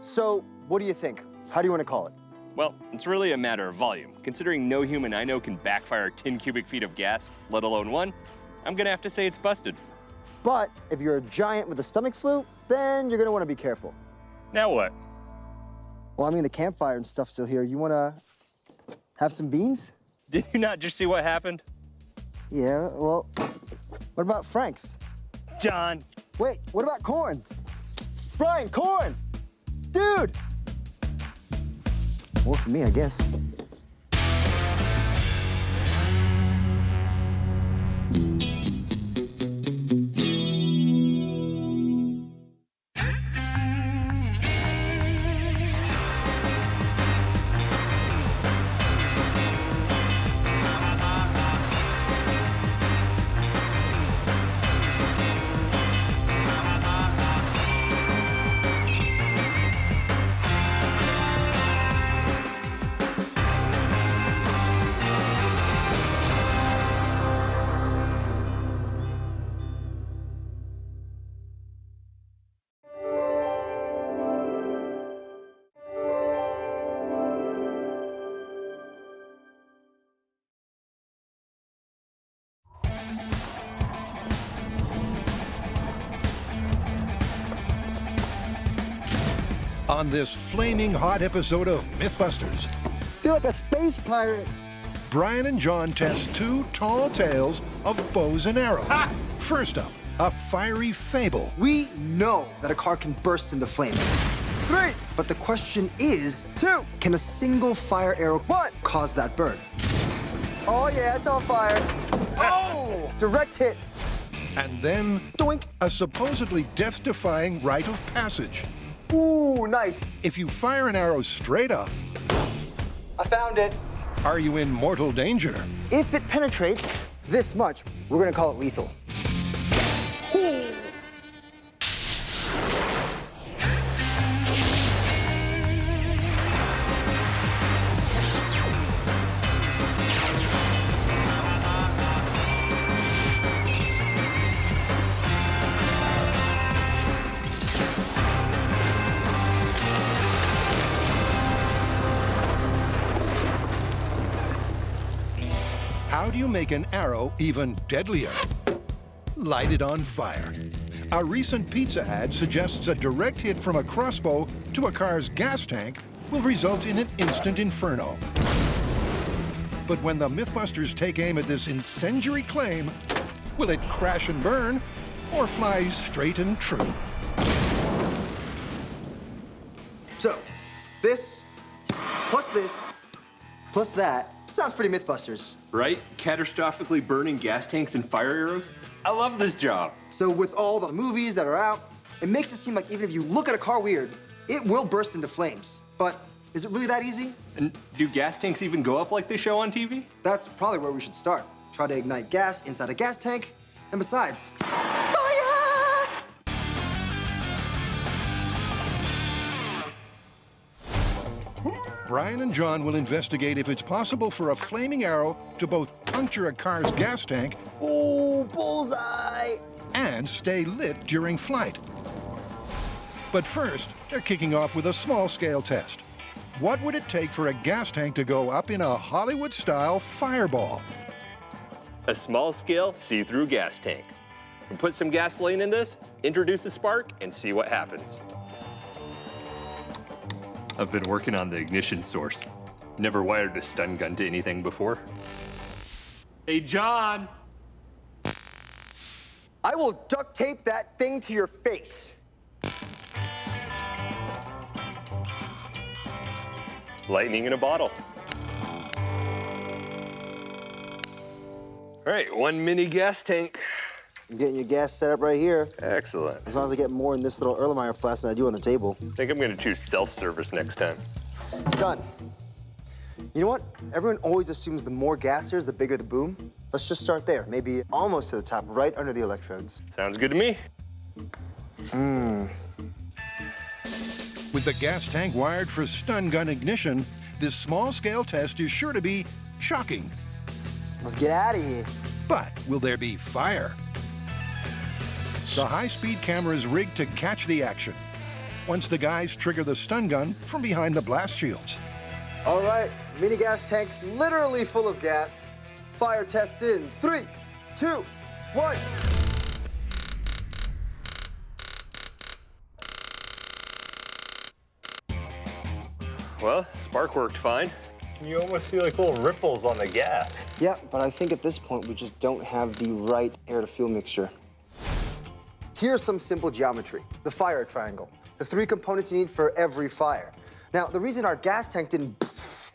So, what do you think? How do you want to call it? Well, it's really a matter of volume. Considering no human I know can backfire 10 cubic feet of gas, let alone one, I'm gonna have to say it's busted. But if you're a giant with a stomach flu, then you're gonna want to be careful. Now what? Well, I mean, the campfire and stuff's still here. You wanna have some beans? Did you not just see what happened? Yeah, well, what about Frank's? John. Wait, what about corn? Brian, corn! Dude! More for me, I guess. On this flaming hot episode of Mythbusters, Feel like a space pirate. Brian and John test two tall tales of bows and arrows. Ha! First up, a fiery fable. We know that a car can burst into flames. 3. But the question is, 2. Can a single fire arrow cause that burn? Oh yeah, it's on fire. Oh! Direct hit. And then, doink, a supposedly death-defying rite of passage. Ooh, nice. If you fire an arrow straight up, I found it. Are you in mortal danger? If it penetrates this much, we're gonna call it lethal. Ooh. How do you make an arrow even deadlier? Light it on fire. A recent pizza ad suggests a direct hit from a crossbow to a car's gas tank will result in an instant inferno. But when the Mythbusters take aim at this incendiary claim, will it crash and burn or fly straight and true? So, this, plus that, sounds pretty Mythbusters. Right? Catastrophically burning gas tanks and fire arrows? I love this job. So with all the movies that are out, it makes it seem like even if you look at a car weird, it will burst into flames. But is it really that easy? And do gas tanks even go up like they show on TV? That's probably where we should start. Try to ignite gas inside a gas tank, and besides, Brian and John will investigate if it's possible for a flaming arrow to both puncture a car's gas tank, ooh, bullseye, and stay lit during flight. But first, they're kicking off with a small-scale test. What would it take for a gas tank to go up in a Hollywood-style fireball? A small-scale see-through gas tank. We put some gasoline in this, introduce a spark, and see what happens. I've been working on the ignition source. Never wired a stun gun to anything before. Hey, John! I will duct tape that thing to your face. Lightning in a bottle. All right, 1 mini gas tank. I'm getting your gas set up right here. Excellent. As long as I get more in this little Erlenmeyer flask than I do on the table. I think I'm gonna choose self-service next time. Done. You know what? Everyone always assumes the more gas there is, the bigger the boom. Let's just start there. Maybe almost to the top, right under the electrodes. Sounds good to me. With the gas tank wired for stun gun ignition, this small-scale test is sure to be shocking. Let's get out of here. But will there be fire? The high-speed camera is rigged to catch the action once the guys trigger the stun gun from behind the blast shields. All right, mini gas tank literally full of gas. Fire test in 3, 2, 1. Well, spark worked fine. You almost see like little ripples on the gas. Yeah, but I think at this point we just don't have the right air-to-fuel mixture. Here's some simple geometry. The fire triangle. The 3 components you need for every fire. Now, the reason our gas tank didn't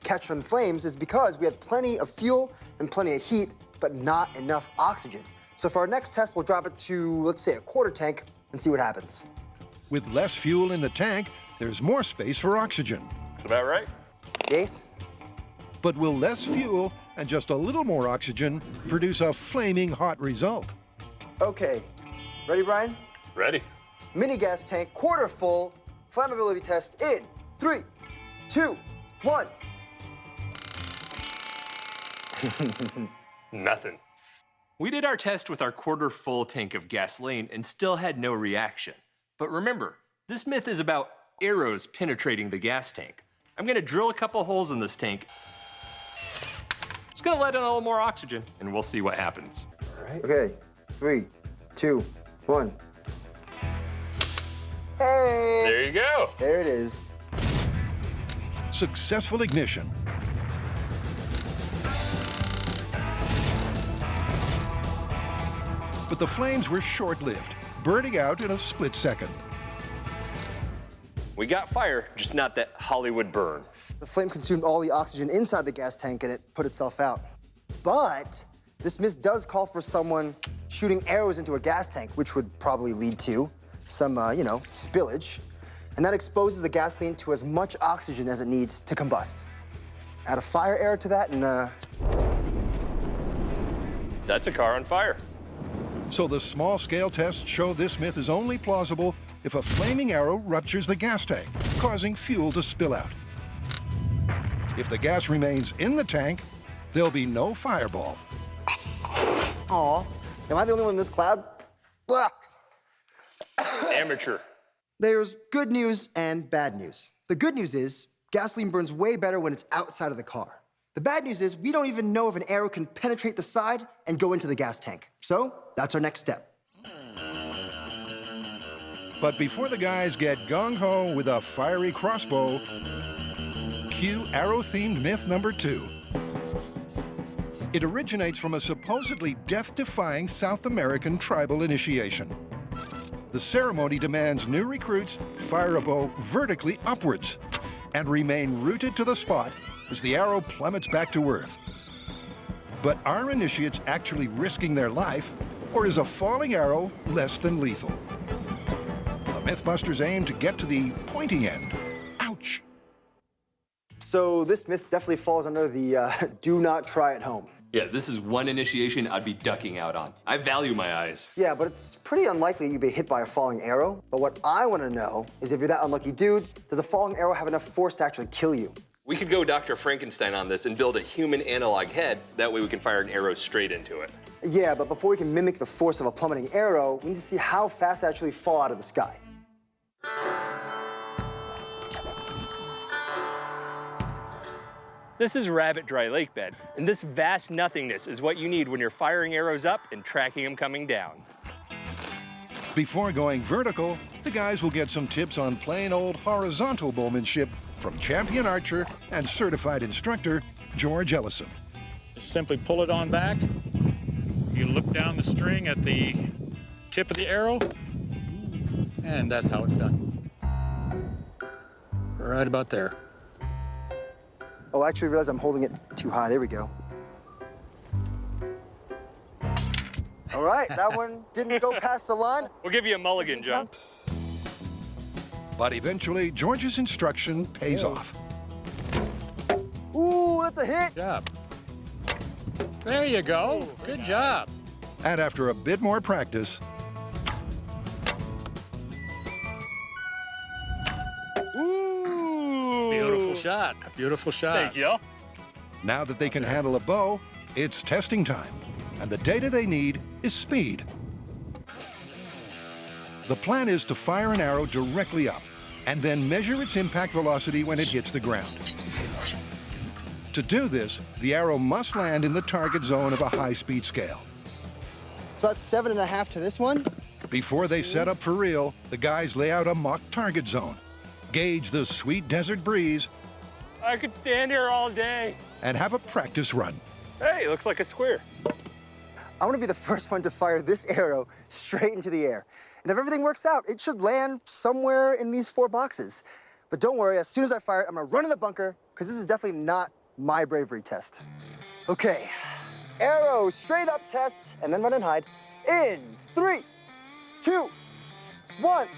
catch on flames is because we had plenty of fuel and plenty of heat, but not enough oxygen. So for our next test, we'll drop it to, let's say, a quarter tank and see what happens. With less fuel in the tank, there's more space for oxygen. That's about right. Yes? But will less fuel and just a little more oxygen produce a flaming hot result? Okay. Ready, Brian? Ready. Mini gas tank, quarter full. Flammability test in 3, 2, 1. Nothing. We did our test with our quarter-full tank of gasoline and still had no reaction. But remember, this myth is about arrows penetrating the gas tank. I'm gonna drill a couple holes in this tank. It's gonna let in a little more oxygen, and we'll see what happens. All right. Okay, 3, 2, 1. Hey! There you go. There it is. Successful ignition. But the flames were short-lived, burning out in a split second. We got fire, just not that Hollywood burn. The flame consumed all the oxygen inside the gas tank and it put itself out. But this myth does call for someone shooting arrows into a gas tank, which would probably lead to some, spillage. And that exposes the gasoline to as much oxygen as it needs to combust. Add a fire arrow to that and, That's a car on fire. So the small-scale tests show this myth is only plausible if a flaming arrow ruptures the gas tank, causing fuel to spill out. If the gas remains in the tank, there'll be no fireball. Aw, am I the only one in this cloud? Blah. Amateur. There's good news and bad news. The good news is gasoline burns way better when it's outside of the car. The bad news is we don't even know if an arrow can penetrate the side and go into the gas tank. So that's our next step. But before the guys get gung-ho with a fiery crossbow, cue arrow-themed myth number 2. It originates from a supposedly death-defying South American tribal initiation. The ceremony demands new recruits fire a bow vertically upwards and remain rooted to the spot as the arrow plummets back to earth. But are initiates actually risking their life, or is a falling arrow less than lethal? The Mythbusters aim to get to the pointy end. Ouch! So this myth definitely falls under the do not try at home. Yeah, this is one initiation I'd be ducking out on. I value my eyes. Yeah, but it's pretty unlikely you'd be hit by a falling arrow. But what I want to know is if you're that unlucky dude, does a falling arrow have enough force to actually kill you? We could go Dr. Frankenstein on this and build a human analog head. That way we can fire an arrow straight into it. Yeah, but before we can mimic the force of a plummeting arrow, we need to see how fast they actually fall out of the sky. This is Rabbit Dry Lake Bed, and this vast nothingness is what you need when you're firing arrows up and tracking them coming down. Before going vertical, the guys will get some tips on plain old horizontal bowmanship from champion archer and certified instructor George Ellison. Just simply pull it on back. You look down the string at the tip of the arrow, and that's how it's done. Right about there. Oh, I actually realized I'm holding it too high. There we go. All right, that one didn't go past the line. We'll give you a mulligan, John. But eventually, George's instruction pays off. Ooh, that's a hit. Good job. There you go. Good job. And after a bit more practice, Beautiful shot. Beautiful shot. Thank you. now that they can handle a bow, it's testing time. And the data they need is speed. The plan is to fire an arrow directly up and then measure its impact velocity when it hits the ground. To do this, the arrow must land in the target zone of a high-speed scale. It's about 7.5 to this one. Before they set up for real, the guys lay out a mock target zone, gauge the sweet desert breeze, I could stand here all day. and have a practice run. Hey, looks like a square. I want to be the first one to fire this arrow straight into the air. And if everything works out, it should land somewhere in these 4 boxes. But don't worry, as soon as I fire it, I'm gonna run in the bunker, because this is definitely not my bravery test. Okay, arrow straight up test, and then run and hide. In 3, 2, 1.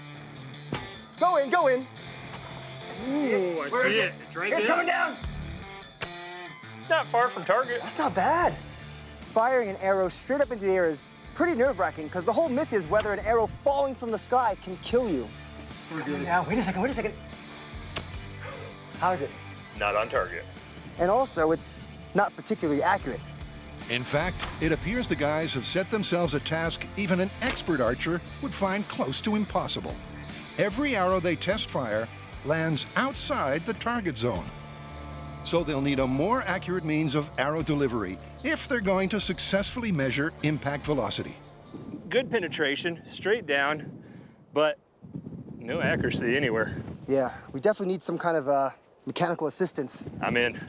Go in, go in. Ooh, Where is it? It's right there. It's coming down. Not far from target. That's not bad. Firing an arrow straight up into the air is pretty nerve-wracking, because the whole myth is whether an arrow falling from the sky can kill you. We're good. Now, wait a second. How is it? Not on target. And also, it's not particularly accurate. In fact, it appears the guys have set themselves a task even an expert archer would find close to impossible. Every arrow they test fire lands outside the target zone. So they'll need a more accurate means of arrow delivery if they're going to successfully measure impact velocity. Good penetration, straight down, but no accuracy anywhere. Yeah, we definitely need some kind of mechanical assistance. I'm in.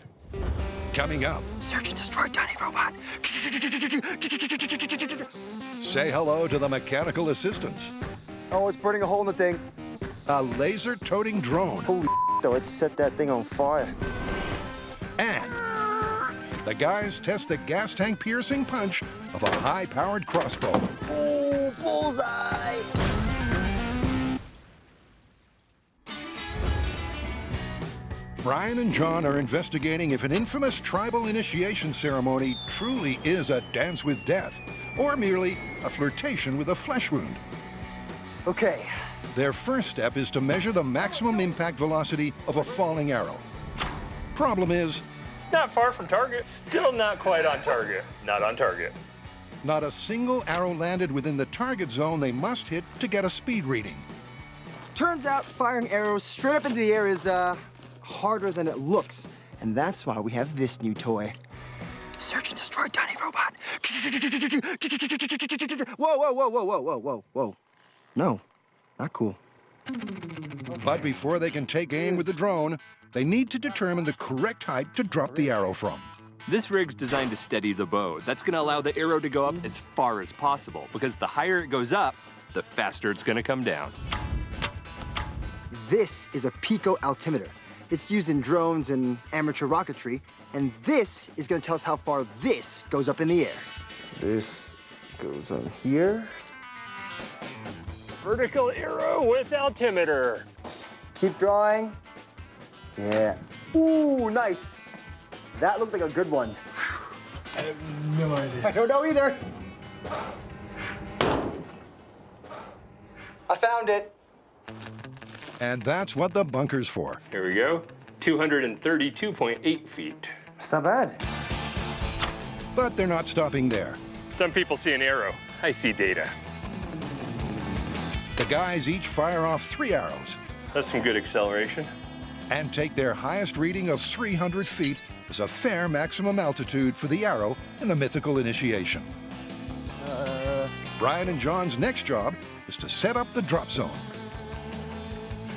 Coming up, Search and destroy tiny robot. say hello to the mechanical assistants. Oh, it's burning a hole in the thing. A laser-toting drone. Holy though, it set that thing on fire. And the guys test the gas tank piercing punch of a high-powered crossbow. Oh, bullseye! Brian and John are investigating if an infamous tribal initiation ceremony truly is a dance with death, or merely a flirtation with a flesh wound. Okay. Their first step is to measure the maximum impact velocity of a falling arrow. Problem is, Not far from target. Still not quite on target. Not on target. not a single arrow landed within the target zone they must hit to get a speed reading. Turns out firing arrows straight up into the air is harder than it looks. And that's why we have this new toy. Search and destroy tiny robot. Whoa. No, not cool. But before they can take aim with the drone, they need to determine the correct height to drop the arrow from. This rig's designed to steady the bow. That's gonna allow the arrow to go up as far as possible, because the higher it goes up, the faster it's gonna come down. This is a pico altimeter. It's used in drones and amateur rocketry, and this is gonna tell us how far this goes up in the air. This goes on here. Vertical arrow with altimeter. Keep drawing. Yeah. Ooh, nice. That looked like a good one. I have no idea. I don't know either. I found it. And that's what the bunker's for. Here we go. 232.8 feet. It's not bad. But they're not stopping there. Some people see an arrow. I see data. The guys each fire off 3 arrows That's some good acceleration. and take their highest reading of 300 feet as a fair maximum altitude for the arrow in the mythical initiation. Brian and John's next job is to set up the drop zone.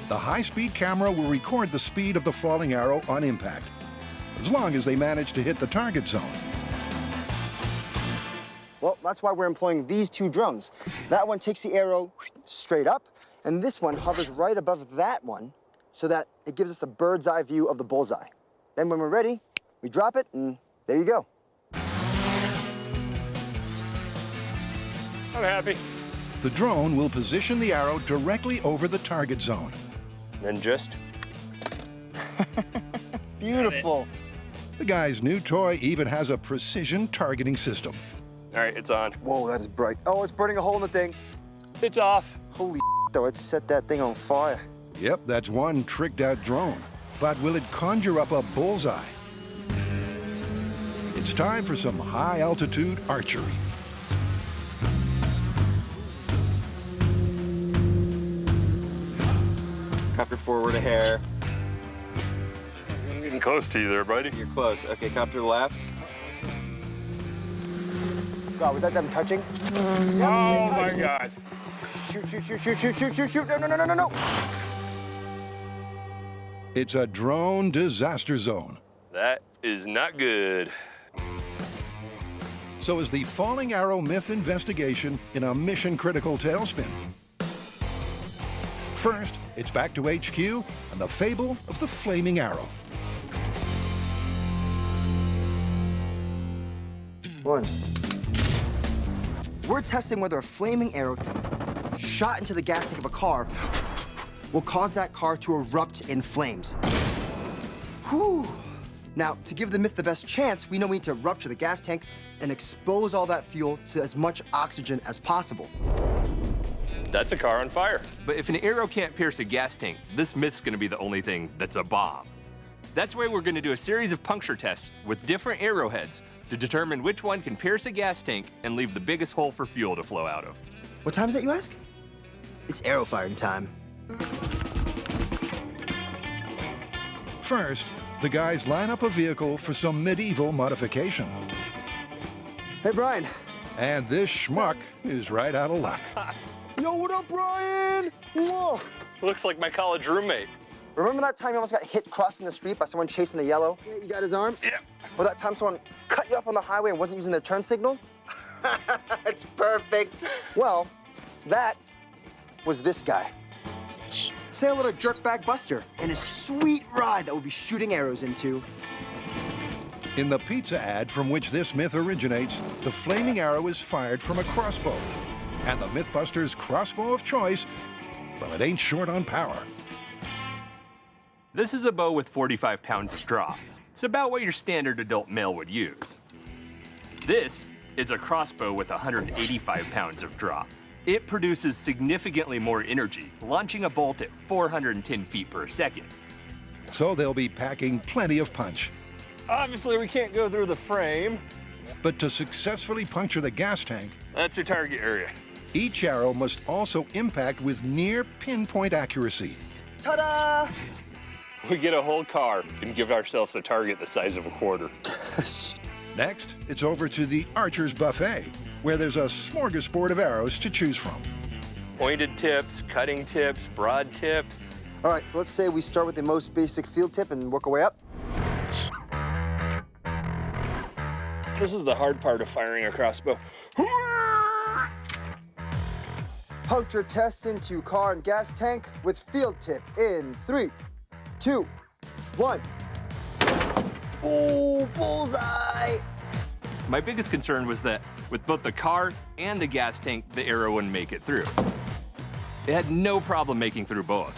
The high-speed camera will record the speed of the falling arrow on impact, as long as they manage to hit the target zone. Well, that's why we're employing these two drones. That one takes the arrow straight up, and this one hovers right above that one so that it gives us a bird's eye view of the bullseye. Then when we're ready, we drop it, and there you go. I'm happy. The drone will position the arrow directly over the target zone. Then just... Beautiful. The guy's new toy even has a precision targeting system. All right, it's on. Whoa, that is bright. Oh, it's burning a hole in the thing. It's off. Holy though, it set that thing on fire. Yep, that's one tricked-out drone. But will it conjure up a bullseye? It's time for some high-altitude archery. Copter forward a hair. I'm getting close to you there, buddy. You're close. Okay, copter left. God, was that them touching? Oh my God. Shoot, shoot, shoot, shoot, shoot, shoot, shoot, shoot. No, no, no, no, no, no. It's a drone disaster zone. That is not good. So is the falling arrow myth investigation in a mission-critical tailspin. First, it's back to HQ and the fable of the flaming arrow. One. We're testing whether a flaming arrow shot into the gas tank of a car will cause that car to erupt in flames. Whew. Now, to give the myth the best chance, we know we need to rupture the gas tank and expose all that fuel to as much oxygen as possible. That's a car on fire. But if an arrow can't pierce a gas tank, this myth's gonna be the only thing that's a bomb. That's why we're gonna do a series of puncture tests with different arrowheads to determine which one can pierce a gas tank and leave the biggest hole for fuel to flow out of. What time is that, you ask? It's arrow firing time. First, the guys line up a vehicle for some medieval modification. Hey, Brian. And this schmuck is right out of luck. Yo, what up, Brian? Whoa. Looks like my college roommate. Remember that time you almost got hit crossing the street by someone chasing a yellow? Yeah, you got his arm? Yeah. Or that time someone cut you off on the highway and wasn't using their turn signals? It's perfect. Well, that was this guy. Say hello to Jerkbag Buster and his sweet ride that we'll be shooting arrows into. In the pizza ad from which this myth originates, the flaming arrow is fired from a crossbow. And the Mythbusters' crossbow of choice, well, it ain't short on power. This is a bow with 45 pounds of draw. It's about what your standard adult male would use. This is a crossbow with 185 pounds of draw. It produces significantly more energy, launching a bolt at 410 feet per second. So they'll be packing plenty of punch. Obviously, we can't go through the frame. But to successfully puncture the gas tank, that's your target area. Each arrow must also impact with near pinpoint accuracy. Ta-da! We get a whole car and give ourselves a target the size of a quarter. Next, it's over to the Archer's Buffet, where there's a smorgasbord of arrows to choose from. Pointed tips, cutting tips, broad tips. All right, so let's say we start with the most basic field tip and work our way up. This is the hard part of firing a crossbow. Puncture tests into car and gas tank with field tip in 3, 2, 1. Oh, bullseye! My biggest concern was that with both the car and the gas tank, the arrow wouldn't make it through. It had no problem making through both.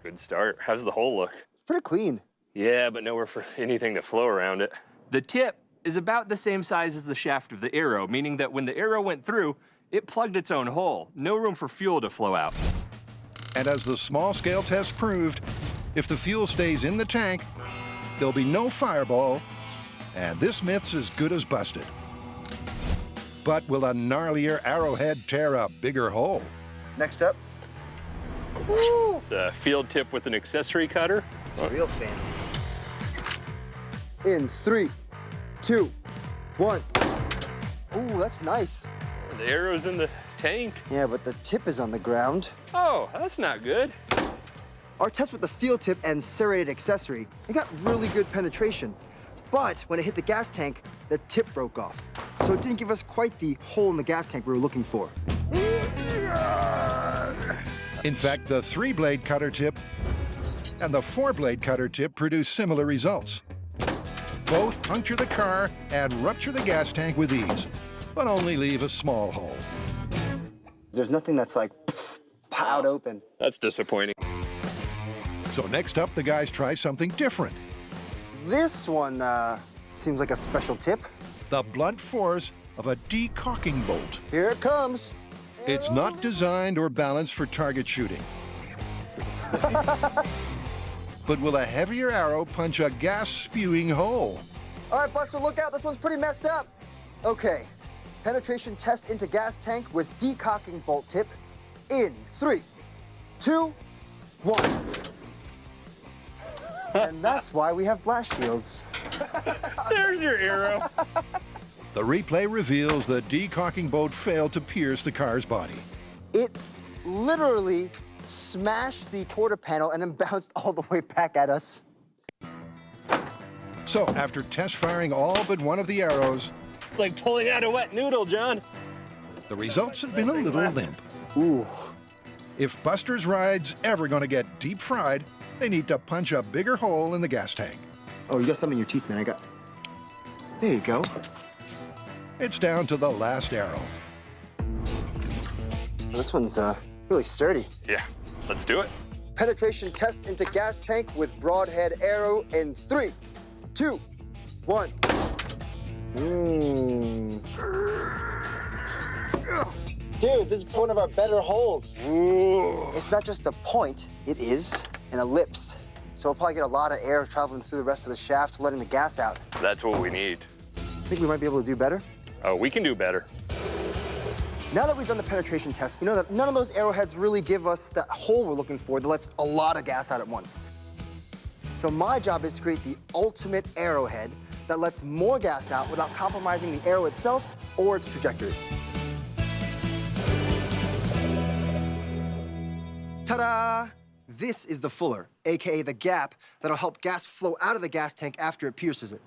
Good start. How's the hole look? Pretty clean. Yeah, but nowhere for anything to flow around it. The tip is about the same size as the shaft of the arrow, meaning that when the arrow went through, it plugged its own hole. No room for fuel to flow out. And as the small-scale test proved, if the fuel stays in the tank, there'll be no fireball, and this myth's as good as busted. But will a gnarlier arrowhead tear a bigger hole? Next up. It's a field tip with an accessory cutter. It's real fancy. In 3, 2, 1. Ooh, that's nice. The arrow's in the tank. Yeah, but the tip is on the ground. Oh, that's not good. Our test with the field tip and serrated accessory, it got really good penetration. But when it hit the gas tank, the tip broke off. So it didn't give us quite the hole in the gas tank we were looking for. In fact, the 3-blade cutter tip and the 4-blade cutter tip produce similar results. Both puncture the car and rupture the gas tank with ease, but only leave a small hole. There's nothing that's like plowed open. That's disappointing. So next up, the guys try something different. This one seems like a special tip. The blunt force of a decaulking bolt. Here it comes. It's not designed or balanced for target shooting. But will a heavier arrow punch a gas-spewing hole? All right, Buster, look out. This one's pretty messed up. Okay, penetration test into gas tank with decaulking bolt tip in 3, 2, 1. And that's why we have blast shields. There's your arrow. The replay reveals the decaulking bolt failed to pierce the car's body. It literally smashed the quarter panel and then bounced all the way back at us. So after test firing all but one of the arrows, it's like pulling out a wet noodle, John. The results have been a little limp. Ooh. If Buster's ride's ever going to get deep fried, they need to punch a bigger hole in the gas tank. Oh, you got something in your teeth, man. There you go. It's down to the last arrow. This one's really sturdy. Yeah, let's do it. Penetration test into gas tank with broadhead arrow in 3, 2, 1. Dude, this is one of our better holes. Ooh. It's not just a point, it is an ellipse. So we'll probably get a lot of air traveling through the rest of the shaft, letting the gas out. That's what we need. Think we might be able to do better? Oh, we can do better. Now that we've done the penetration test, we know that none of those arrowheads really give us that hole we're looking for that lets a lot of gas out at once. So my job is to create the ultimate arrowhead that lets more gas out without compromising the arrow itself or its trajectory. Ta-da! This is the fuller, AKA the gap, that'll help gas flow out of the gas tank after it pierces it.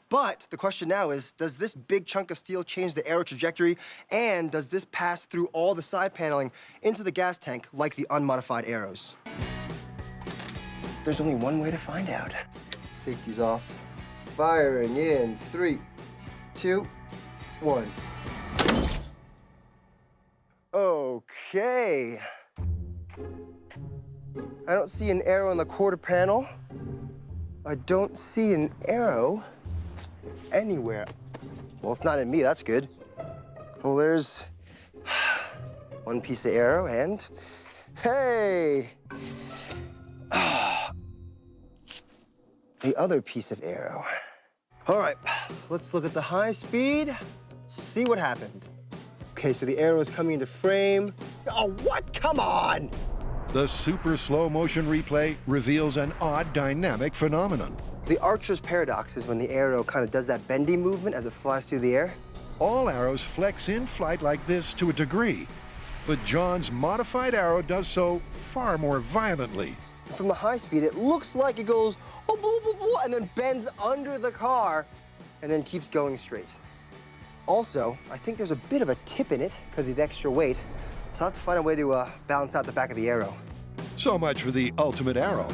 But the question now is, does this big chunk of steel change the arrow trajectory, and does this pass through all the side paneling into the gas tank like the unmodified arrows? There's only one way to find out. Safety's off. Firing in 3, 2, 1. Okay. I don't see an arrow in the quarter panel. I don't see an arrow anywhere. Well, it's not in me, that's good. Well, there's one piece of arrow and, hey! The other piece of arrow. All right, let's look at the high speed, see what happened. Okay, so the arrow is coming into frame. Oh, what? Come on! The super slow motion replay reveals an odd dynamic phenomenon. The archer's paradox is when the arrow kind of does that bendy movement as it flies through the air. All arrows flex in flight like this to a degree, but John's modified arrow does so far more violently. From the high speed, it looks like it goes, oh, blah, blah, blah, and then bends under the car and then keeps going straight. Also, I think there's a bit of a tip in it because of the extra weight, so I'll have to find a way to balance out the back of the arrow. So much for the ultimate arrow.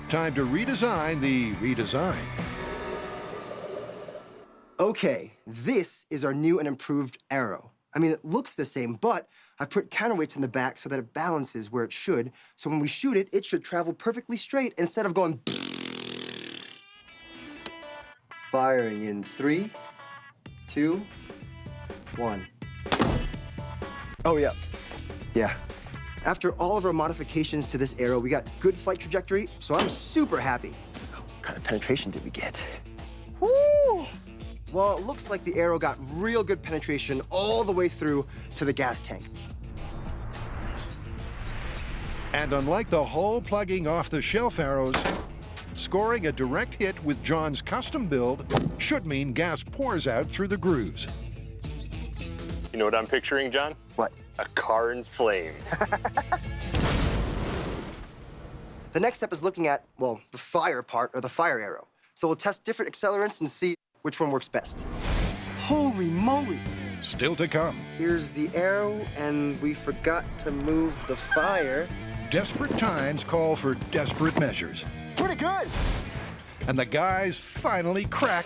Time to redesign the redesign. Okay, this is our new and improved arrow. I mean, it looks the same, but I put counterweights in the back so that it balances where it should. So when we shoot it, it should travel perfectly straight instead of going. Firing in 3, 2, 1. Oh, yeah. Yeah. After all of our modifications to this arrow, we got good flight trajectory, so I'm super happy. What kind of penetration did we get? Woo! Well, it looks like the arrow got real good penetration all the way through to the gas tank. And unlike the hole plugging off-the-shelf arrows, scoring a direct hit with John's custom build should mean gas pours out through the grooves. You know what I'm picturing, John? What? A car in flames. The next step is looking at, well, the fire part, or the fire arrow. So we'll test different accelerants and see which one works best. Holy moly! Still to come. Here's the arrow, and we forgot to move the fire. Desperate times call for desperate measures. Pretty good! And the guys finally crack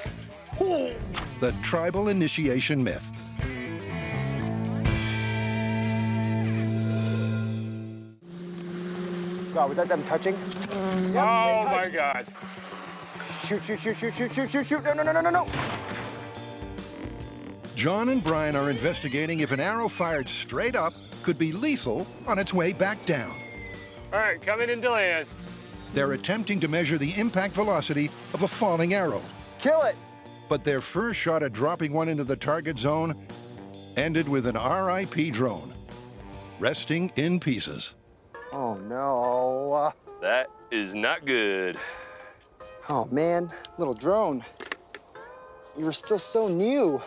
the tribal initiation myth. God, was that them touching? Oh my God. Shoot, shoot, shoot, shoot, shoot, shoot, shoot, shoot. No, no, no, no, no, no. John and Brian are investigating if an arrow fired straight up could be lethal on its way back down. All right, coming into land. They're attempting to measure the impact velocity of a falling arrow. Kill it! But their first shot at dropping one into the target zone ended with an RIP drone, resting in pieces. Oh, no. That is not good. Oh, man. Little drone. You were still so new.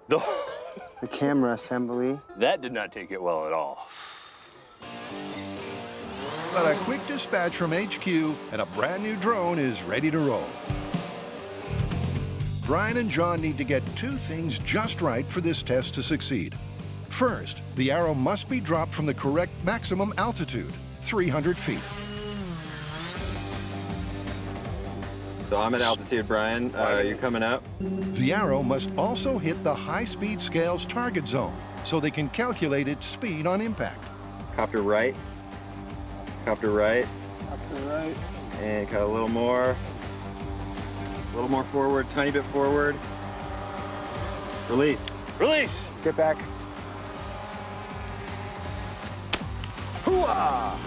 The camera assembly. That did not take it well at all. But a quick dispatch from HQ and a brand new drone is ready to roll. Brian and John need to get two things just right for this test to succeed. First, the arrow must be dropped from the correct maximum altitude, 300 feet. So I'm at altitude, Brian. You coming up? The arrow must also hit the high-speed scale's target zone so they can calculate its speed on impact. Copter right. Copter right. Copter right. And cut a little more. A little more forward, tiny bit forward. Release. Release. Get back. Hoo-ah!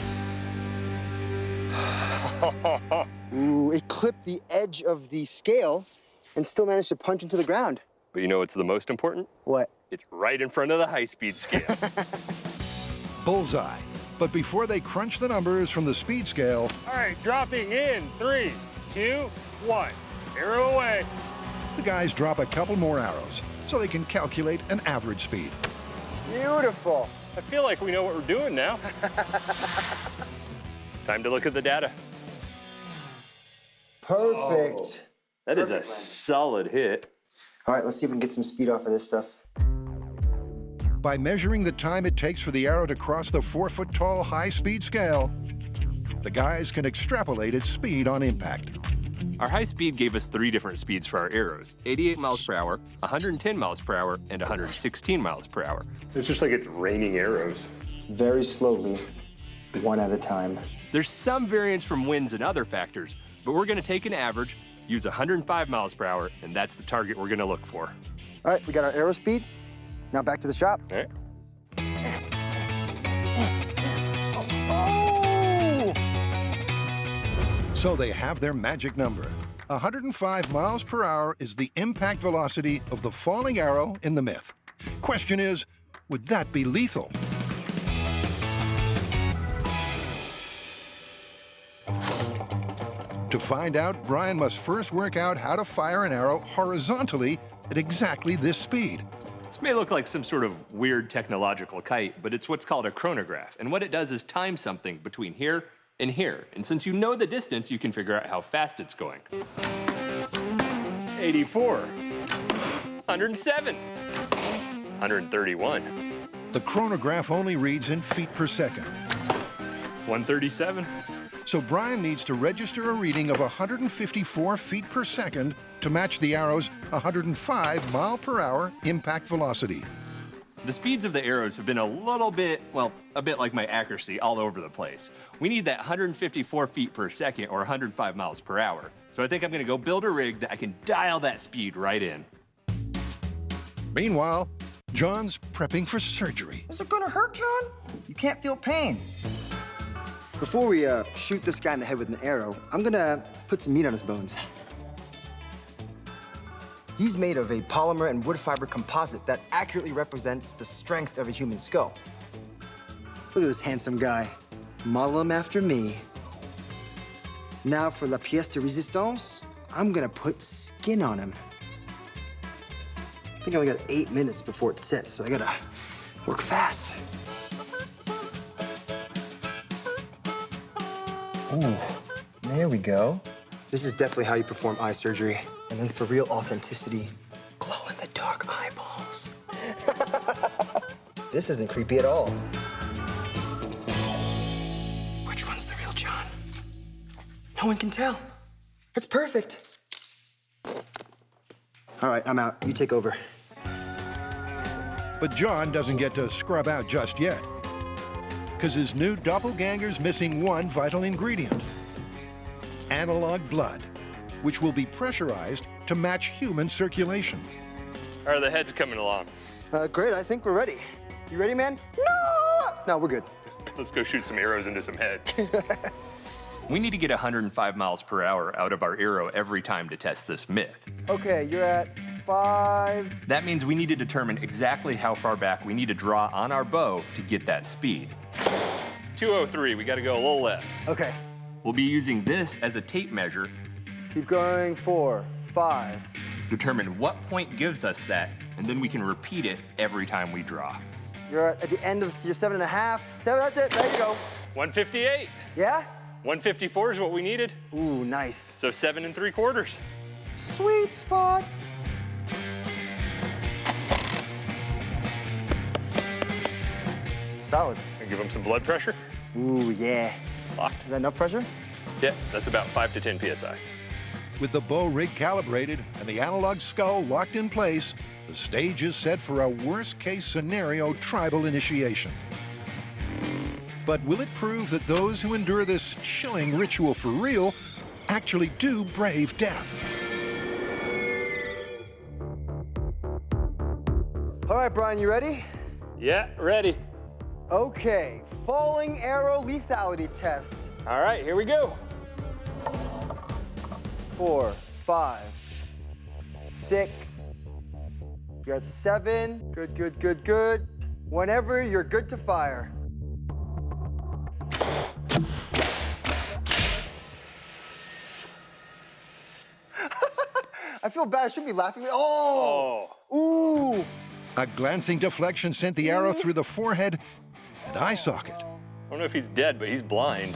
Ooh, it clipped the edge of the scale and still managed to punch into the ground. But you know what's the most important? What? It's right in front of the high-speed scale. Bullseye. But before they crunch the numbers from the speed scale... All right, dropping in 3, 2, 1. Arrow away. The guys drop a couple more arrows so they can calculate an average speed. Beautiful. I feel like we know what we're doing now. Time to look at the data. Perfect. That is a solid hit. All right, let's see if we can get some speed off of this stuff. By measuring the time it takes for the arrow to cross the 4-foot-tall high-speed scale, the guys can extrapolate its speed on impact. Our high speed gave us 3 different speeds for our arrows: 88 miles per hour, 110 miles per hour, and 116 miles per hour. It's just like it's raining arrows. Very slowly, one at a time. There's some variance from winds and other factors, but we're gonna take an average, use 105 miles per hour, and that's the target we're gonna look for. All right, we got our arrow speed. Now back to the shop. All right. So they have their magic number. 105 miles per hour is the impact velocity of the falling arrow in the myth. Question is, would that be lethal? To find out, Brian must first work out how to fire an arrow horizontally at exactly this speed. This may look like some sort of weird technological kite, but it's what's called a chronograph. And what it does is time something between here and here. And since you know the distance, you can figure out how fast it's going. 84. 107. 131. The chronograph only reads in feet per second. 137. So Brian needs to register a reading of 154 feet per second to match the arrow's 105 mile per hour impact velocity. The speeds of the arrows have been a little bit, well, a bit like my accuracy, all over the place. We need that 154 feet per second or 105 miles per hour. So I think I'm gonna go build a rig that I can dial that speed right in. Meanwhile, John's prepping for surgery. Is it gonna hurt, John? You can't feel pain. Before we shoot this guy in the head with an arrow, I'm gonna put some meat on his bones. He's made of a polymer and wood fiber composite that accurately represents the strength of a human skull. Look at this handsome guy. Model him after me. Now for la pièce de résistance, I'm gonna put skin on him. think I only got 8 minutes before it sets, so I gotta work fast. Ooh, there we go. This is definitely how you perform eye surgery. And then for real authenticity, glow-in-the-dark eyeballs. This isn't creepy at all. Which one's the real John? No one can tell. It's perfect. All right, I'm out. You take over. But John doesn't get to scrub out just yet, because his new doppelganger's missing one vital ingredient: analog blood, which will be pressurized to match human circulation. How are the heads coming along? Great, I think we're ready. You ready, man? No! No, we're good. Let's go shoot some arrows into some heads. We need to get 105 miles per hour out of our arrow every time to test this myth. Okay, you're at 5. That means we need to determine exactly how far back we need to draw on our bow to get that speed. 203, we gotta go a little less. Okay. We'll be using this as a tape measure. Keep going, 4, 5. Determine what point gives us that, and then we can repeat it every time we draw. You're at the end of your 7.5. 7, that's it, there you go. 158. Yeah? 154 is what we needed. Ooh, nice. So 7 3/4. Sweet spot. Solid. And give him some blood pressure. Ooh, yeah. Locked. Is that enough pressure? Yeah, that's about 5 to 10 PSI. With the bow rig calibrated and the analog skull locked in place, the stage is set for a worst-case scenario tribal initiation. But will it prove that those who endure this chilling ritual for real actually do brave death? All right, Brian, you ready? Yeah, ready. Okay, falling arrow lethality test. All right, here we go. 4, 5, 6. You're at 7. Good, good, good, good. Whenever you're good to fire. I feel bad. I shouldn't be laughing. Oh! Ooh! A glancing deflection sent the arrow through the forehead and eye socket. I don't know if he's dead, but he's blind.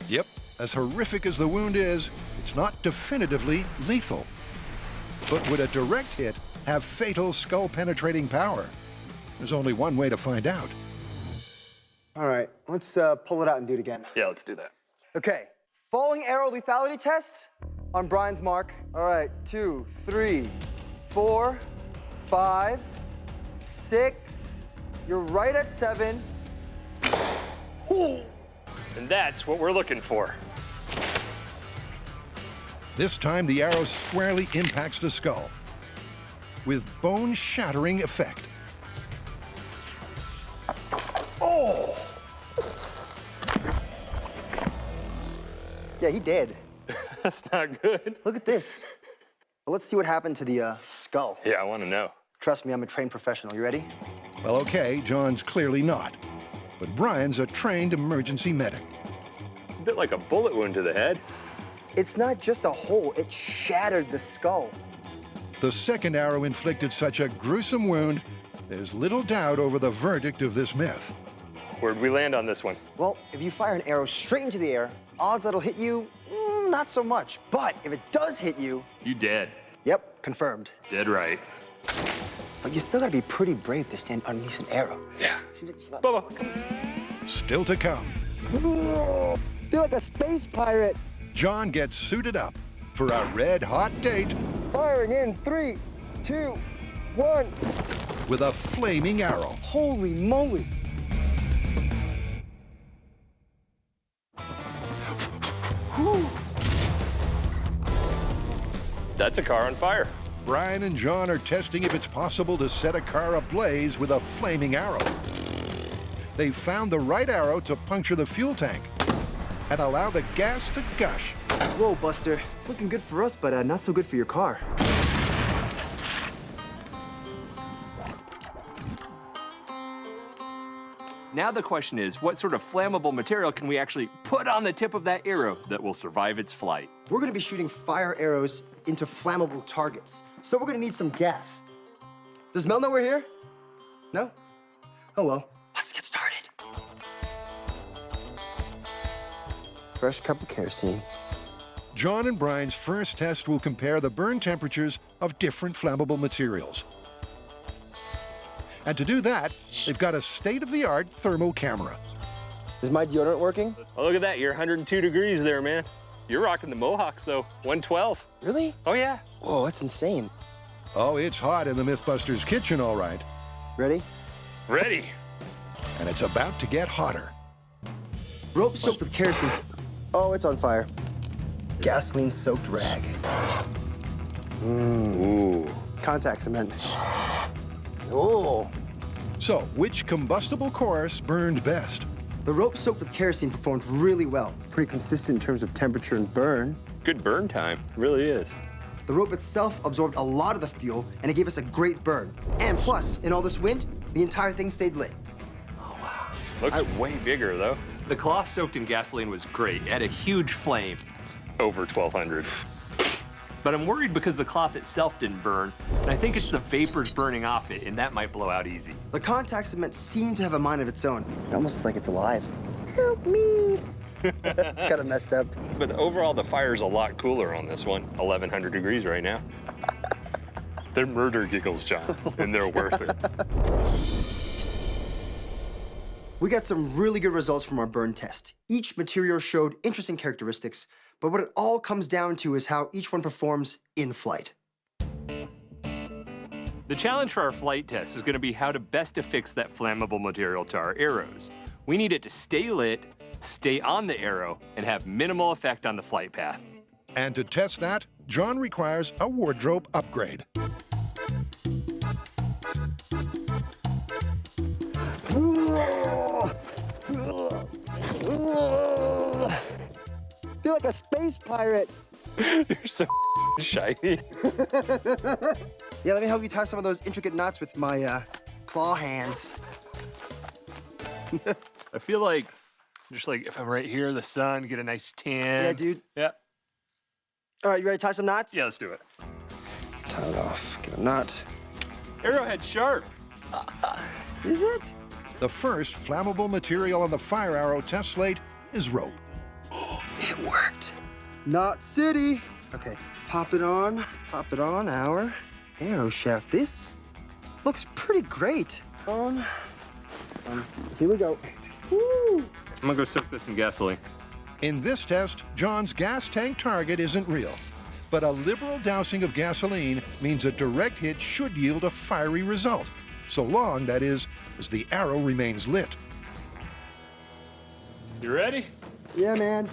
Yep, as horrific as the wound is, it's not definitively lethal. But would a direct hit have fatal skull-penetrating power? There's only one way to find out. All right, let's pull it out and do it again. Yeah, let's do that. Okay, falling arrow lethality test on Brian's mark. All right, 2, 3, 4, 5, 6. You're right at 7. Ooh. And that's what we're looking for. This time, the arrow squarely impacts the skull with bone-shattering effect. Oh! Yeah, he did. That's not good. Look at this. Well, let's see what happened to the skull. Yeah, I want to know. Trust me, I'm a trained professional. You ready? Well, okay, John's clearly not. But Brian's a trained emergency medic. It's a bit like a bullet wound to the head. It's not just a hole, it shattered the skull. The second arrow inflicted such a gruesome wound, there's little doubt over the verdict of this myth. Where'd we land on this one? Well, if you fire an arrow straight into the air, odds that it'll hit you, not so much. But if it does hit you... You dead. Yep, confirmed. Dead right. But you still gotta be pretty brave to stand underneath an arrow. Yeah. Seems like it's not... Bubba. Still to come. Feel like a space pirate. John gets suited up for a red-hot date. Firing in 3, 2, 1. With a flaming arrow. Holy moly. Whew. That's a car on fire. Brian and John are testing if it's possible to set a car ablaze with a flaming arrow. They've found the right arrow to puncture the fuel tank and allow the gas to gush. Whoa, Buster. It's looking good for us, but not so good for your car. Now the question is, what sort of flammable material can we actually put on the tip of that arrow that will survive its flight? We're gonna be shooting fire arrows into flammable targets. So we're gonna need some gas. Does Mel know we're here? No? Oh well. Let's get started. Fresh cup of kerosene. John and Brian's first test will compare the burn temperatures of different flammable materials. And to do that, they've got a state-of-the-art thermal camera. Is my deodorant working? Oh, look at that. You're 102 degrees there, man. You're rocking the Mohawks, though. 112. Really? Oh, yeah. Whoa, that's insane. Oh, it's hot in the Mythbusters kitchen, all right. Ready? Ready. And it's about to get hotter. Rope soaked with kerosene. Oh, it's on fire. Gasoline-soaked rag. Ooh. Contact cement. Oh. So, which combustible course burned best? The rope soaked with kerosene performed really well. Pretty consistent in terms of temperature and burn. Good burn time. It really is. The rope itself absorbed a lot of the fuel, and it gave us a great burn. And plus, in all this wind, the entire thing stayed lit. Oh, wow. Looks way bigger, though. The cloth soaked in gasoline was great. It had a huge flame. Over 1,200. But I'm worried because the cloth itself didn't burn, and I think it's the vapors burning off it, and that might blow out easy. The contact cement seemed to have a mind of its own. It almost looks like it's alive. Help me! It's kind of messed up. But overall, the fire's a lot cooler on this one. 1,100 degrees right now. They're murder giggles, John, and they're worth it. We got some really good results from our burn test. Each material showed interesting characteristics, but what it all comes down to is how each one performs in flight. The challenge for our flight test is going to be how to best affix that flammable material to our arrows. We need it to stay lit, stay on the arrow, and have minimal effect on the flight path. And to test that, John requires a wardrobe upgrade. Feel like a space pirate. You're so shiny. Yeah, let me help you tie some of those intricate knots with my claw hands. I feel like, just like if I'm right here, the sun, get a nice tan. Yeah, dude. Yeah. All right, you ready to tie some knots? Yeah, let's do it. Tie it off. Get a knot. Arrowhead sharp. Is it? The first flammable material on the fire arrow test slate is rope. It worked. Knot City. Okay, pop it on our arrow shaft. This looks pretty great. Here we go. Woo! I'm gonna go soak this in gasoline. In this test, John's gas tank target isn't real, but a liberal dousing of gasoline means a direct hit should yield a fiery result, so long, that is, as the arrow remains lit. You ready? Yeah, man.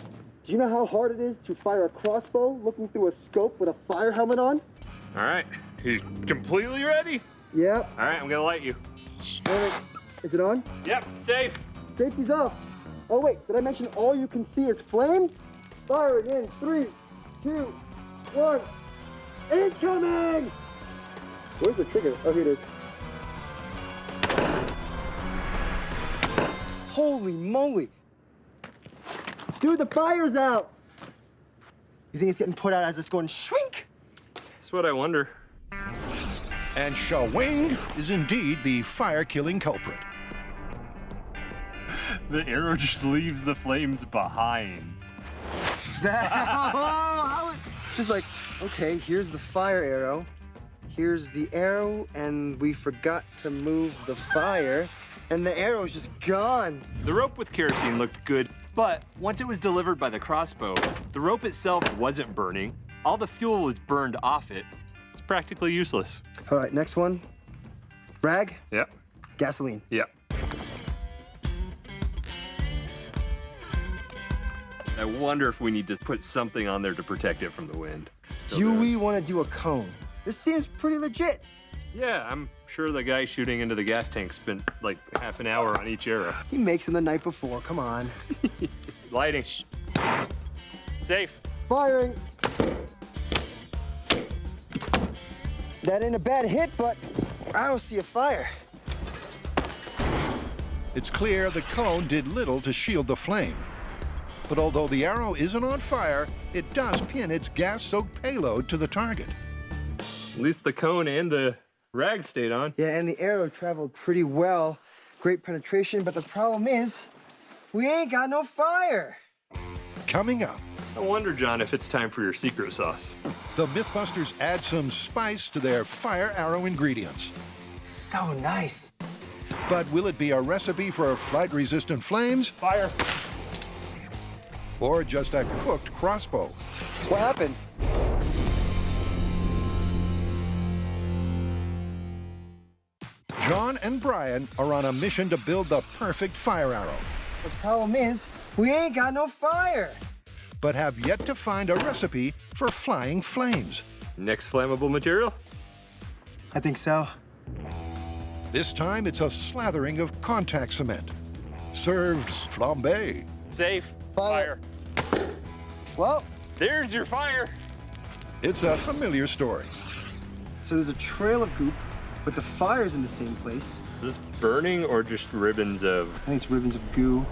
Do you know how hard it is to fire a crossbow looking through a scope with a fire helmet on? All right. You completely ready? Yep. All right, I'm gonna light you. Is it on? Yep, safe. Safety's off. Oh, wait, did I mention all you can see is flames? Firing in 3, 2, 1. Incoming! Where's the trigger? Oh, here it is. Holy moly. Dude, the fire's out. You think it's getting put out as it's going shrink? That's what I wonder. And shawing is indeed the fire-killing culprit. The arrow just leaves the flames behind. It's just like, okay, here's the fire arrow. Here's the arrow, and we forgot to move the fire, and the arrow's just gone. The rope with kerosene looked good, but once it was delivered by the crossbow, the rope itself wasn't burning. All the fuel was burned off it. It's practically useless. All right, next one. Rag? Yep. Gasoline. Yep. I wonder if we need to put something on there to protect it from the wind. Do we want to do a cone? This seems pretty legit. Yeah, I'm sure the guy shooting into the gas tank spent like half an hour on each arrow. He makes them the night before, come on. Lighting. Safe. Firing. That ain't a bad hit, but I don't see a fire. It's clear the cone did little to shield the flame. But although the arrow isn't on fire, it does pin its gas-soaked payload to the target. At least the cone and the Rag stayed on. Yeah, and the arrow traveled pretty well. Great penetration, but the problem is, we ain't got no fire. Coming up. I wonder, John, if it's time for your secret sauce. The Mythbusters add some spice to their fire arrow ingredients. So nice. But will it be a recipe for flight-resistant flames? Fire. Or just a cooked crossbow? What happened? John and Brian are on a mission to build the perfect fire arrow. The problem is, we ain't got no fire. But have yet to find a recipe for flying flames. Next flammable material? I think so. This time it's a slathering of contact cement. Served flambé. Safe. Fire. Well, there's your fire. It's a familiar story. So there's a trail of goop, but the fire's in the same place. Is this burning or just ribbons of... I think it's ribbons of goo.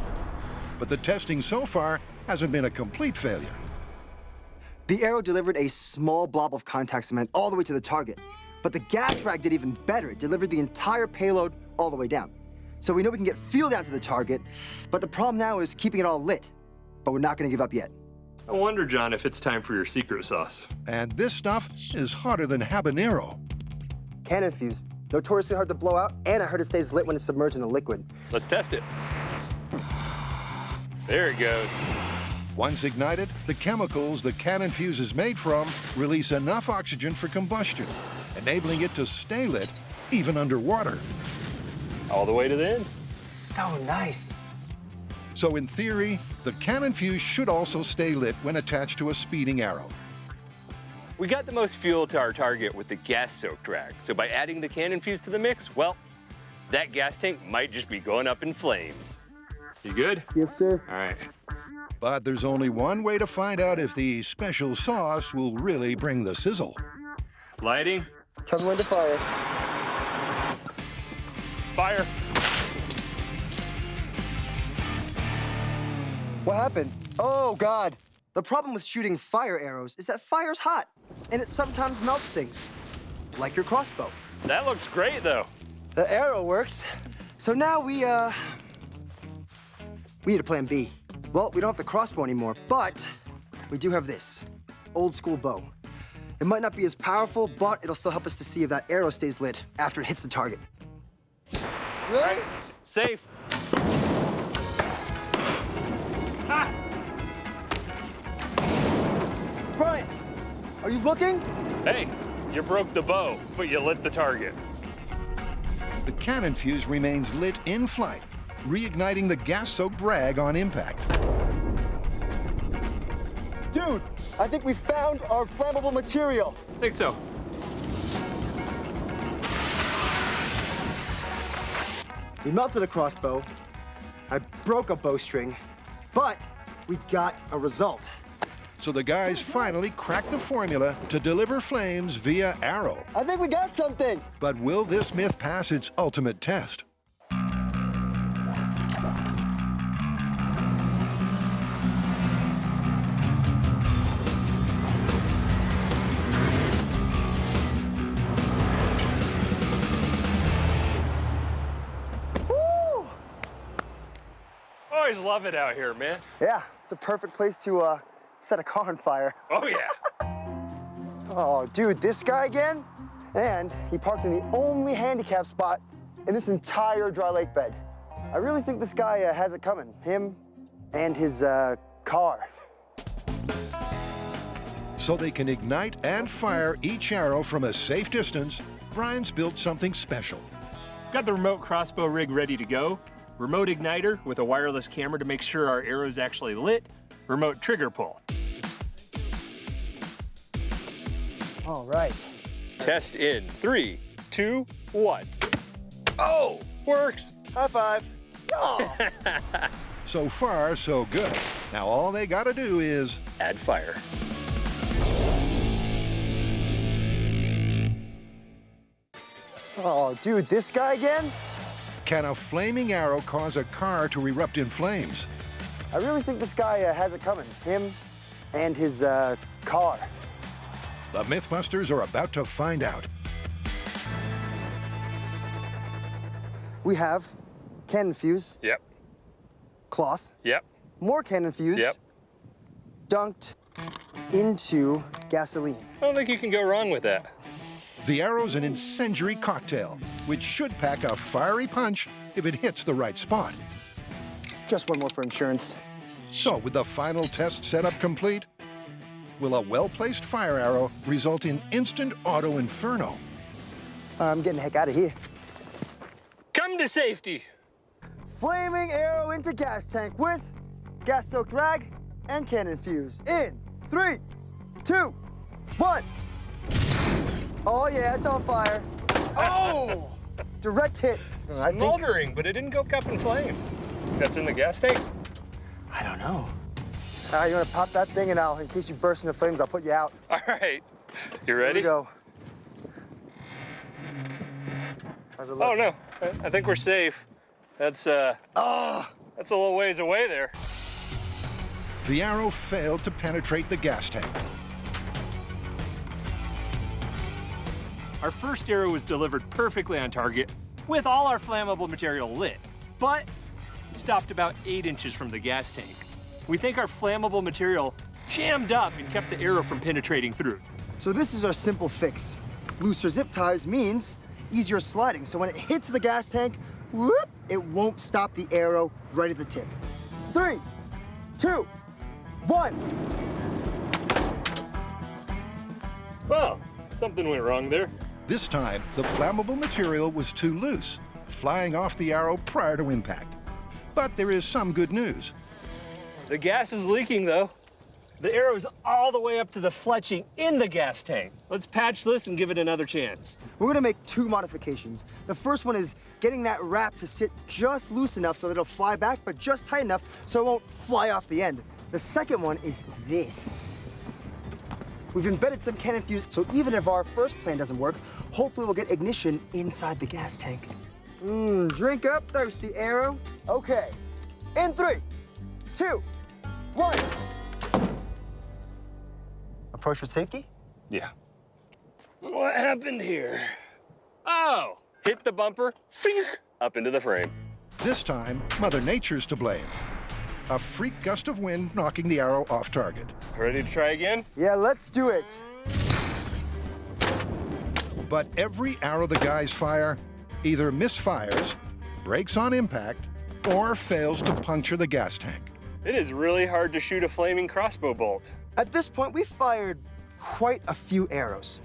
But the testing so far hasn't been a complete failure. The arrow delivered a small blob of contact cement all the way to the target. But the gas frag did even better. It delivered the entire payload all the way down. So we know we can get fuel down to the target, but the problem now is keeping it all lit. But we're not gonna give up yet. I wonder, John, if it's time for your secret sauce. And this stuff is hotter than habanero. Cannon fuse. Notoriously hard to blow out, and I heard it stays lit when it's submerged in a liquid. Let's test it. There it goes. Once ignited, the chemicals the cannon fuse is made from release enough oxygen for combustion, enabling it to stay lit even underwater. All the way to the end. So nice. So in theory, the cannon fuse should also stay lit when attached to a speeding arrow. We got the most fuel to our target with the gas-soaked rag, so by adding the cannon fuse to the mix, well, that gas tank might just be going up in flames. You good? Yes, sir. All right. But there's only one way to find out if the special sauce will really bring the sizzle. Lighting. Tell me when to fire. Fire. What happened? Oh, God. The problem with shooting fire arrows is that fire's hot, and it sometimes melts things, like your crossbow. That looks great, though. The arrow works. So now we need a plan B. Well, we don't have the crossbow anymore, but we do have this old school bow. It might not be as powerful, but it'll still help us to see if that arrow stays lit after it hits the target. All right, safe. Ah! Brian, are you looking? Hey, you broke the bow, but you lit the target. The cannon fuse remains lit in flight, reigniting the gas-soaked rag on impact. Dude, I think we found our flammable material. I think so. We melted a crossbow. I broke a bowstring, but we got a result. So the guys finally cracked the formula to deliver flames via arrow. I think we got something. But will this myth pass its ultimate test? Always love it out here, man. Yeah, it's a perfect place to set a car on fire. Oh, yeah. Oh, dude, this guy again? And he parked in the only handicap spot in this entire dry lake bed. I really think this guy has it coming. Him and his car. So they can ignite and fire each arrow from a safe distance, Brian's built something special. Got the remote crossbow rig ready to go. Remote igniter with a wireless camera to make sure our arrow's actually lit. Remote trigger pull. All right. Test in 3, 2, 1. Oh, works. High five. Oh. So far, so good. Now all they gotta do is add fire. Oh, dude, this guy again? Can a flaming arrow cause a car to erupt in flames? I really think this guy has it coming. Him and his car. The Mythbusters are about to find out. We have cannon fuse. Yep. Cloth. Yep. More cannon fuse. Yep. Dunked into gasoline. I don't think you can go wrong with that. The arrow's an incendiary cocktail, which should pack a fiery punch if it hits the right spot. Just one more for insurance. So, with the final test setup complete, will a well-placed fire arrow result in instant auto inferno? I'm getting the heck out of here. Come to safety. Flaming arrow into gas tank with gas-soaked rag and cannon fuse. In 3, 2, 1. Oh yeah, it's on fire. Oh! Direct hit. Smoldering, but it didn't go up in flame. That's in the gas tank? I don't know. All right, you want to pop that thing, and in case you burst into flames, I'll put you out. All right. You ready? Here we go. How's it look? Oh, no. I think we're safe. That's a little ways away there. The arrow failed to penetrate the gas tank. Our first arrow was delivered perfectly on target with all our flammable material lit, but stopped about 8 inches from the gas tank. We think our flammable material jammed up and kept the arrow from penetrating through. So this is our simple fix. Looser zip ties means easier sliding. So when it hits the gas tank, whoop, it won't stop the arrow right at the tip. 3, 2, 1. Well, something went wrong there. This time, the flammable material was too loose, flying off the arrow prior to impact. But there is some good news. The gas is leaking, though. The arrow's all the way up to the fletching in the gas tank. Let's patch this and give it another chance. We're gonna make 2 modifications. The first one is getting that wrap to sit just loose enough so that it'll fly back, but just tight enough so it won't fly off the end. The second one is this. We've embedded some cannon fuse, so even if our first plan doesn't work, hopefully we'll get ignition inside the gas tank. Drink up, thirsty arrow. Okay, in 3, 2, 1. Approach with safety? Yeah. What happened here? Oh, hit the bumper, up into the frame. This time, Mother Nature's to blame. A freak gust of wind knocking the arrow off target. Ready to try again? Yeah, let's do it. But every arrow the guys fire either misfires, breaks on impact, or fails to puncture the gas tank. It is really hard to shoot a flaming crossbow bolt. At this point, we've fired quite a few arrows.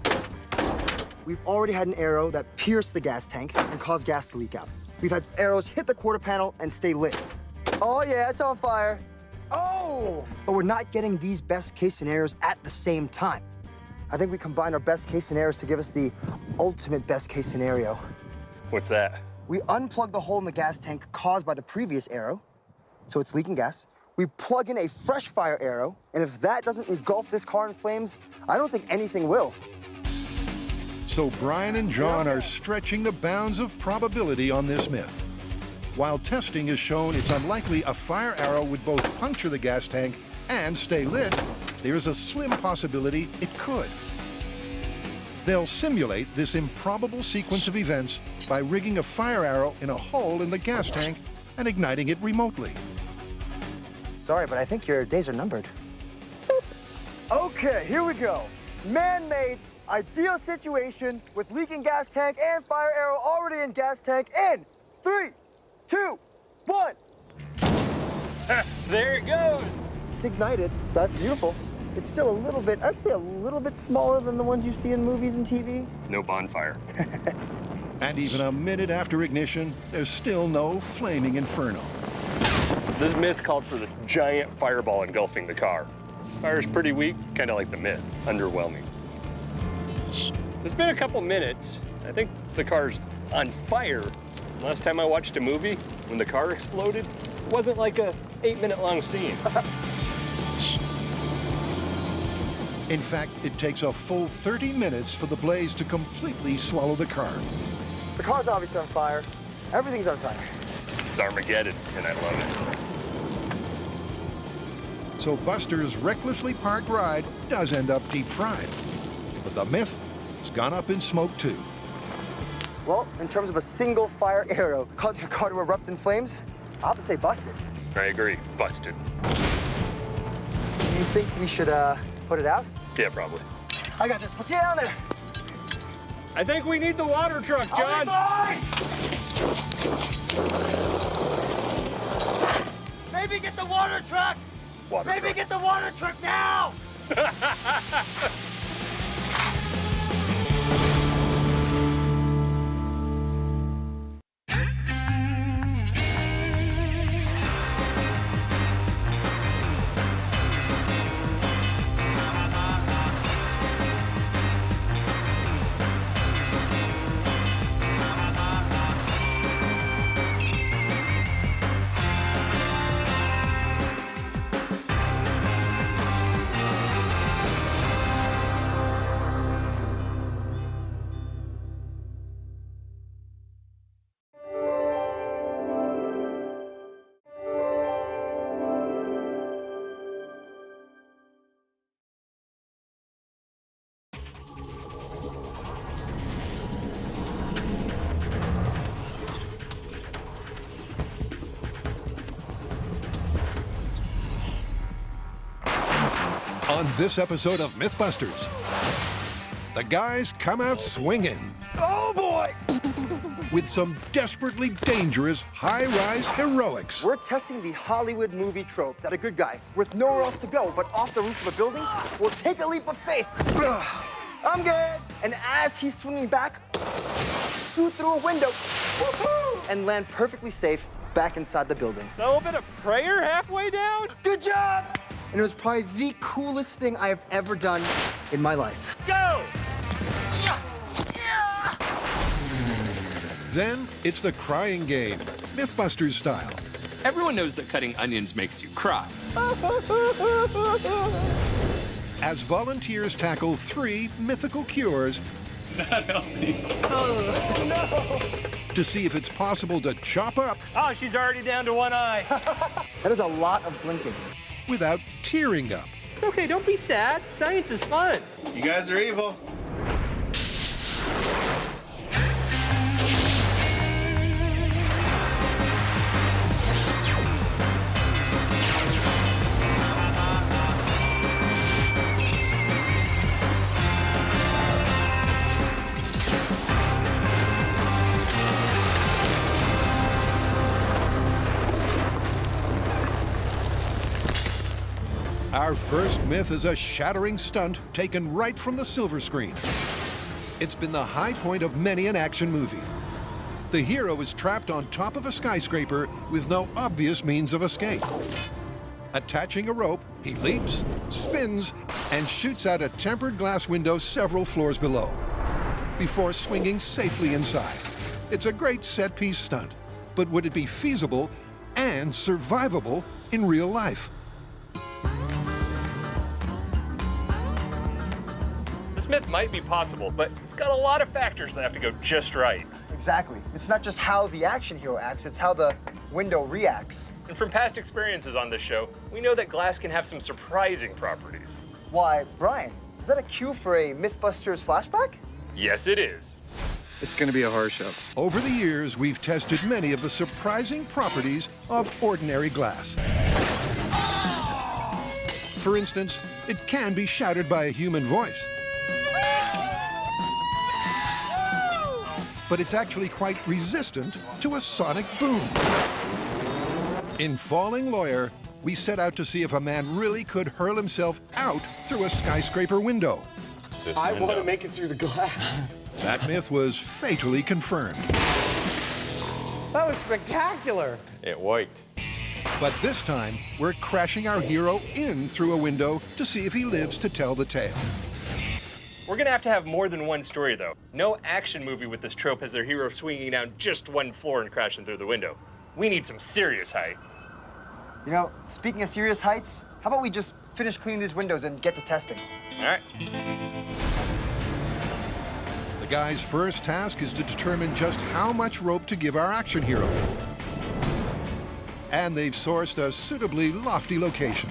We've already had an arrow that pierced the gas tank and caused gas to leak out. We've had arrows hit the quarter panel and stay lit. Oh yeah, it's on fire. Oh! But we're not getting these best case scenarios at the same time. I think we combined our best case scenarios to give us the ultimate best case scenario. What's that? We unplug the hole in the gas tank caused by the previous arrow, so it's leaking gas. We plug in a fresh fire arrow, and if that doesn't engulf this car in flames, I don't think anything will. So Brian and John are stretching the bounds of probability on this myth. While testing has shown it's unlikely a fire arrow would both puncture the gas tank and stay lit, there is a slim possibility it could. They'll simulate this improbable sequence of events by rigging a fire arrow in a hole in the gas tank and igniting it remotely. Sorry, but I think your days are numbered. Okay, here we go. Man-made, ideal situation with leaking gas tank and fire arrow already in gas tank in 3, 2, 1. There it goes. It's ignited. That's beautiful. It's still a little bit, I'd say a little bit smaller than the ones you see in movies and TV. No bonfire. And even a minute after ignition, there's still no flaming inferno. This myth called for this giant fireball engulfing the car. Fire's pretty weak, kind of like the myth, underwhelming. So it's been a couple minutes. I think the car's on fire. Last time I watched a movie, when the car exploded, it wasn't like a 8-minute-long scene. In fact, it takes a full 30 minutes for the blaze to completely swallow the car. The car's obviously on fire. Everything's on fire. It's Armageddon, and I love it. So Buster's recklessly parked ride does end up deep fried. But the myth has gone up in smoke too. Well, in terms of a single fire arrow causing a car to erupt in flames, I'll have to say busted. I agree. Busted. You think we should put it out? Yeah, probably. I got this. I'll see you down there. I think we need the water truck, John. Maybe get the water truck! Maybe get the water truck now! On this episode of Mythbusters, the guys come out swinging. Oh boy! With some desperately dangerous high-rise heroics. We're testing the Hollywood movie trope that a good guy, with nowhere else to go but off the roof of a building, will take a leap of faith. I'm good. And as he's swinging back, shoot through a window and land perfectly safe back inside the building. A little bit of prayer halfway down? Good job! And it was probably the coolest thing I have ever done in my life. Go! Then it's the crying game, Mythbusters style. Everyone knows that cutting onions makes you cry. As volunteers tackle 3 mythical cures to see if it's possible to chop up. Oh, she's already down to one eye. That is a lot of blinking. Without tearing up. It's okay, don't be sad. Science is fun. You guys are evil. Our first myth is a shattering stunt taken right from the silver screen. It's been the high point of many an action movie. The hero is trapped on top of a skyscraper with no obvious means of escape. Attaching a rope, he leaps, spins, and shoots out a tempered glass window several floors below, before swinging safely inside. It's a great set-piece stunt, but would it be feasible and survivable in real life? This myth might be possible, but it's got a lot of factors that have to go just right. Exactly. It's not just how the action hero acts, it's how the window reacts. And from past experiences on this show, we know that glass can have some surprising properties. Why, Brian, is that a cue for a Mythbusters flashback? Yes, it is. It's gonna be a horror show. Over the years, we've tested many of the surprising properties of ordinary glass. For instance, it can be shattered by a human voice. But it's actually quite resistant to a sonic boom. In Falling Lawyer, we set out to see if a man really could hurl himself out through a skyscraper window. I want to make it through the glass. That myth was fatally confirmed. That was spectacular. It worked. But this time, we're crashing our hero in through a window to see if he lives to tell the tale. We're gonna have to have more than one story, though. No action movie with this trope has their hero swinging down just one floor and crashing through the window. We need some serious height. You know, speaking of serious heights, how about we just finish cleaning these windows and get to testing? All right. The guy's first task is to determine just how much rope to give our action hero. And they've sourced a suitably lofty location.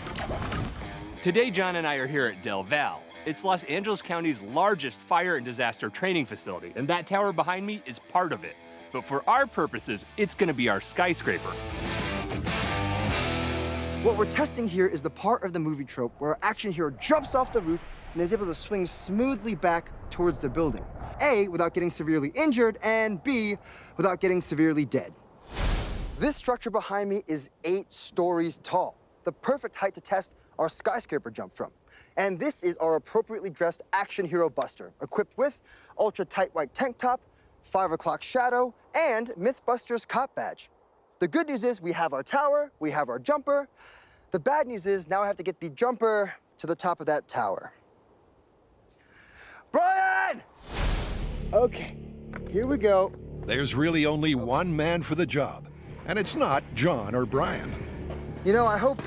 Today, John and I are here at Del Val. It's Los Angeles County's largest fire and disaster training facility, and that tower behind me is part of it. But for our purposes, it's gonna be our skyscraper. What we're testing here is the part of the movie trope where our action hero jumps off the roof and is able to swing smoothly back towards the building. A, without getting severely injured, and B, without getting severely dead. This structure behind me is 8 stories tall, the perfect height to test our skyscraper jump from. And this is our appropriately dressed action hero Buster, equipped with ultra-tight white tank top, 5 o'clock shadow, and Mythbusters cop badge. The good news is we have our tower, we have our jumper. The bad news is now I have to get the jumper to the top of that tower. Brian! Okay, here we go. There's really only one man for the job, and it's not John or Brian. You know, I hope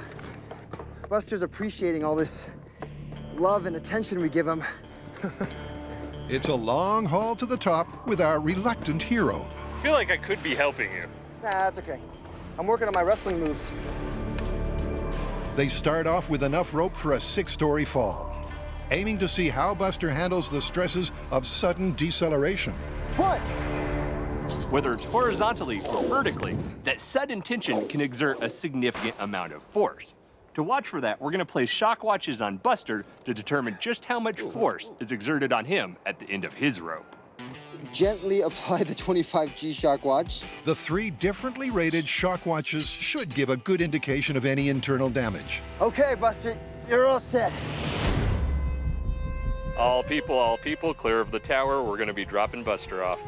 Buster's appreciating all this love and attention we give him. It's a long haul to the top with our reluctant hero. I feel like I could be helping you. Nah, that's okay. I'm working on my wrestling moves. They start off with enough rope for a 6-story fall, aiming to see how Buster handles the stresses of sudden deceleration. What? Whether it's horizontally or vertically, that sudden tension can exert a significant amount of force. To watch for that, we're gonna place shock watches on Buster to determine just how much force is exerted on him at the end of his rope. Gently apply the 25 G-shock watch. The 3 differently rated shock watches should give a good indication of any internal damage. Okay, Buster, you're all set. All people, clear of the tower. We're gonna be dropping Buster off.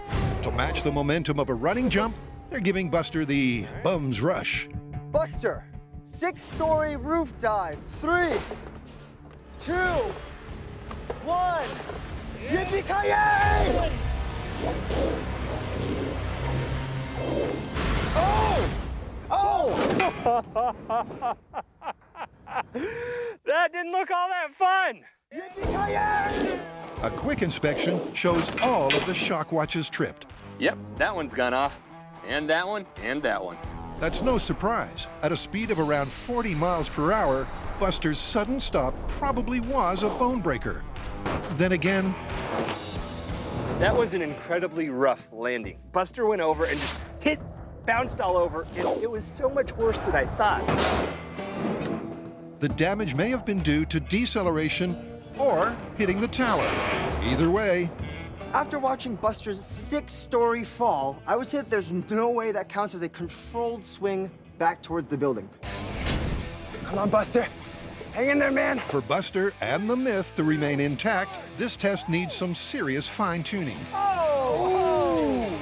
To match the momentum of a running jump, they're giving Buster the bum's rush. Buster, 6-story roof dive. 3, 2, 1. Yippee-ki-yay! Oh! Oh! That didn't look all that fun! Yippee-ki-yay! A quick inspection shows all of the shock watches tripped. Yep, that one's gone off. And that one, and that one. That's no surprise. At a speed of around 40 miles per hour, Buster's sudden stop probably was a bone breaker. Then again, that was an incredibly rough landing. Buster went over and just bounced all over, and it was so much worse than I thought. the damage may have been due to deceleration or hitting the tower. Either way, after watching Buster's 6-story fall, I would say that there's no way that counts as a controlled swing back towards the building. Come on, Buster. Hang in there, man. For Buster and the myth to remain intact, this test needs some serious fine-tuning. Oh!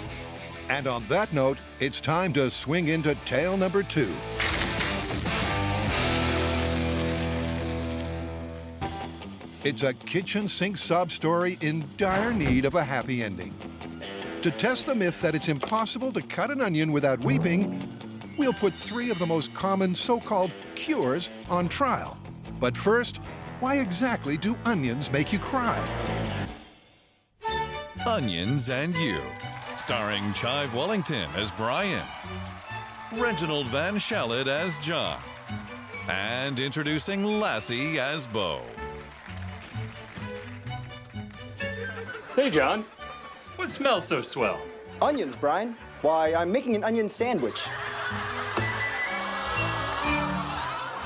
And on that note, it's time to swing into tale number 2. It's a kitchen sink sob story in dire need of a happy ending. To test the myth that it's impossible to cut an onion without weeping, we'll put 3 of the most common so-called cures on trial. But first, why exactly do onions make you cry? Onions and You, starring Chive Wellington as Brian, Reginald Van Shalit as John, and introducing Lassie as Bo. Say, John, what smells so swell? Onions, Brian. Why, I'm making an onion sandwich.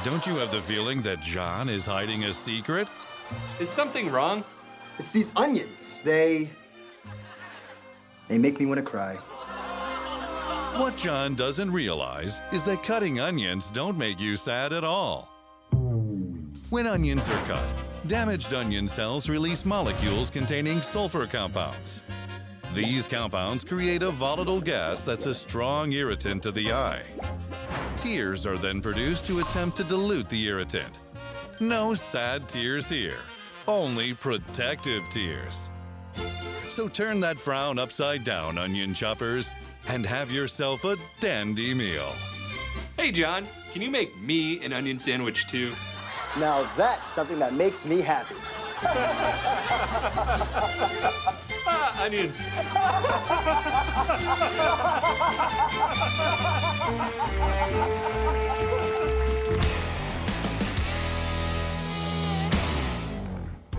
Don't you have the feeling that John is hiding a secret? Is something wrong? It's these onions. They make me want to cry. What John doesn't realize is that cutting onions don't make you sad at all. When onions are cut, damaged onion cells release molecules containing sulfur compounds. These compounds create a volatile gas that's a strong irritant to the eye. Tears are then produced to attempt to dilute the irritant. No sad tears here, only protective tears. So turn that frown upside down, onion choppers, and have yourself a dandy meal. Hey, John, can you make me an onion sandwich too? Now that's something that makes me happy. Onions.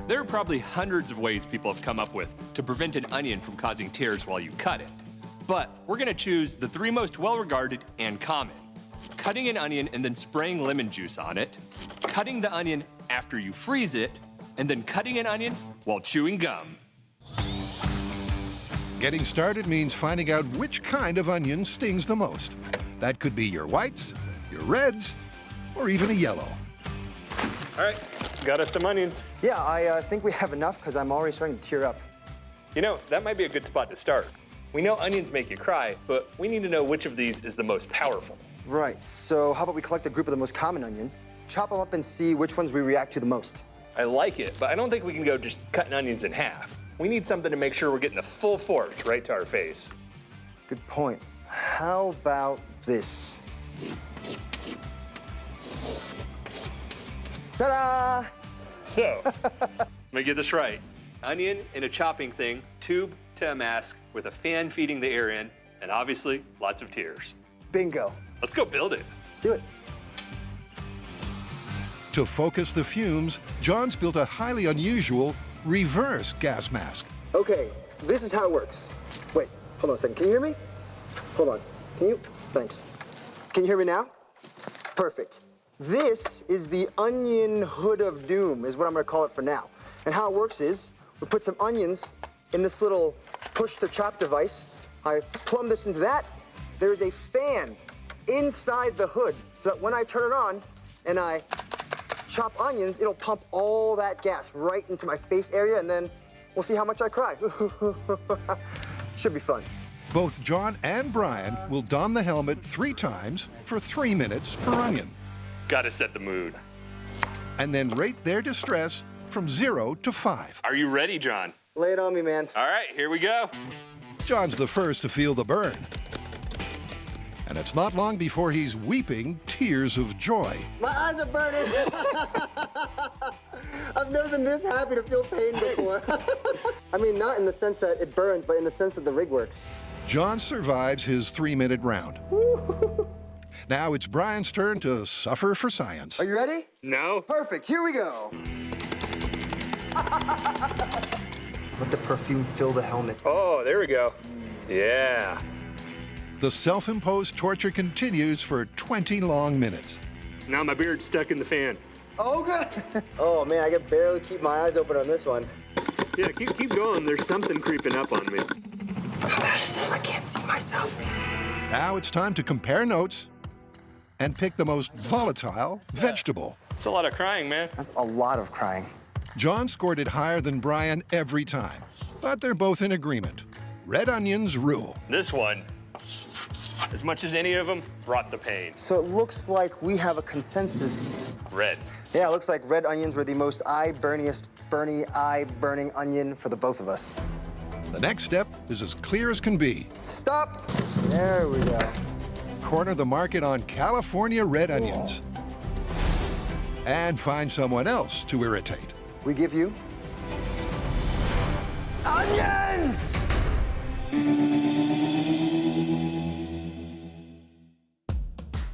There are probably hundreds of ways people have come up with to prevent an onion from causing tears while you cut it. But we're gonna choose the 3 most well-regarded and common. Cutting an onion and then spraying lemon juice on it, cutting the onion after you freeze it, and then cutting an onion while chewing gum. Getting started means finding out which kind of onion stings the most. That could be your whites, your reds, or even a yellow. All right, got us some onions. Yeah, I think we have enough because I'm already starting to tear up. You know, that might be a good spot to start. We know onions make you cry, but we need to know which of these is the most powerful. Right, so how about we collect a group of the most common onions, chop them up and see which ones we react to the most. I like it, but I don't think we can go just cutting onions in half. We need something to make sure we're getting the full force right to our face. Good point. How about this? Ta-da! So, let me get this right. Onion in a chopping thing, tube to a mask with a fan feeding the air in, and obviously lots of tears. Bingo. Let's go build it. Let's do it. To focus the fumes, John's built a highly unusual reverse gas mask. Okay, this is how it works. Wait, hold on a second. Can you hear me? Hold on. Can you? Thanks. Can you hear me now? Perfect. This is the onion hood of doom, is what I'm gonna call it for now. And how it works is, we put some onions in this little push-to-chop device. I plumb this into that. There's a fan inside the hood, so that when I turn it on and I chop onions, it'll pump all that gas right into my face area, and then we'll see how much I cry. Should be fun. Both John and Brian will don the helmet 3 times for 3 minutes per onion. Gotta set the mood. And then rate their distress from 0 to 5. Are you ready, John? Lay it on me, man. All right, here we go. John's the first to feel the burn. And it's not long before he's weeping tears of joy. My eyes are burning. I've never been this happy to feel pain before. I mean, not in the sense that it burns, but in the sense that the rig works. John survives his 3-minute round. Now it's Brian's turn to suffer for science. Are you ready? No. Perfect, here we go. Let the perfume fill the helmet. Oh, there we go. Yeah. The self-imposed torture continues for 20 long minutes. Now my beard's stuck in the fan. Oh, good. Oh, man, I can barely keep my eyes open on this one. Yeah, keep going. There's something creeping up on me. How bad is it? I can't see myself. Now it's time to compare notes and pick the most volatile vegetable. It's a lot of crying, man. That's a lot of crying. John scored it higher than Brian every time, but they're both in agreement. Red onions rule. This one, as much as any of them, brought the pain. So it looks like we have a consensus. Red. Yeah, it looks like red onions were the most eye-burning onion for the both of us. The next step is as clear as can be. Stop. There we go. Corner the market on California red onions. And find someone else to irritate. We give you onions!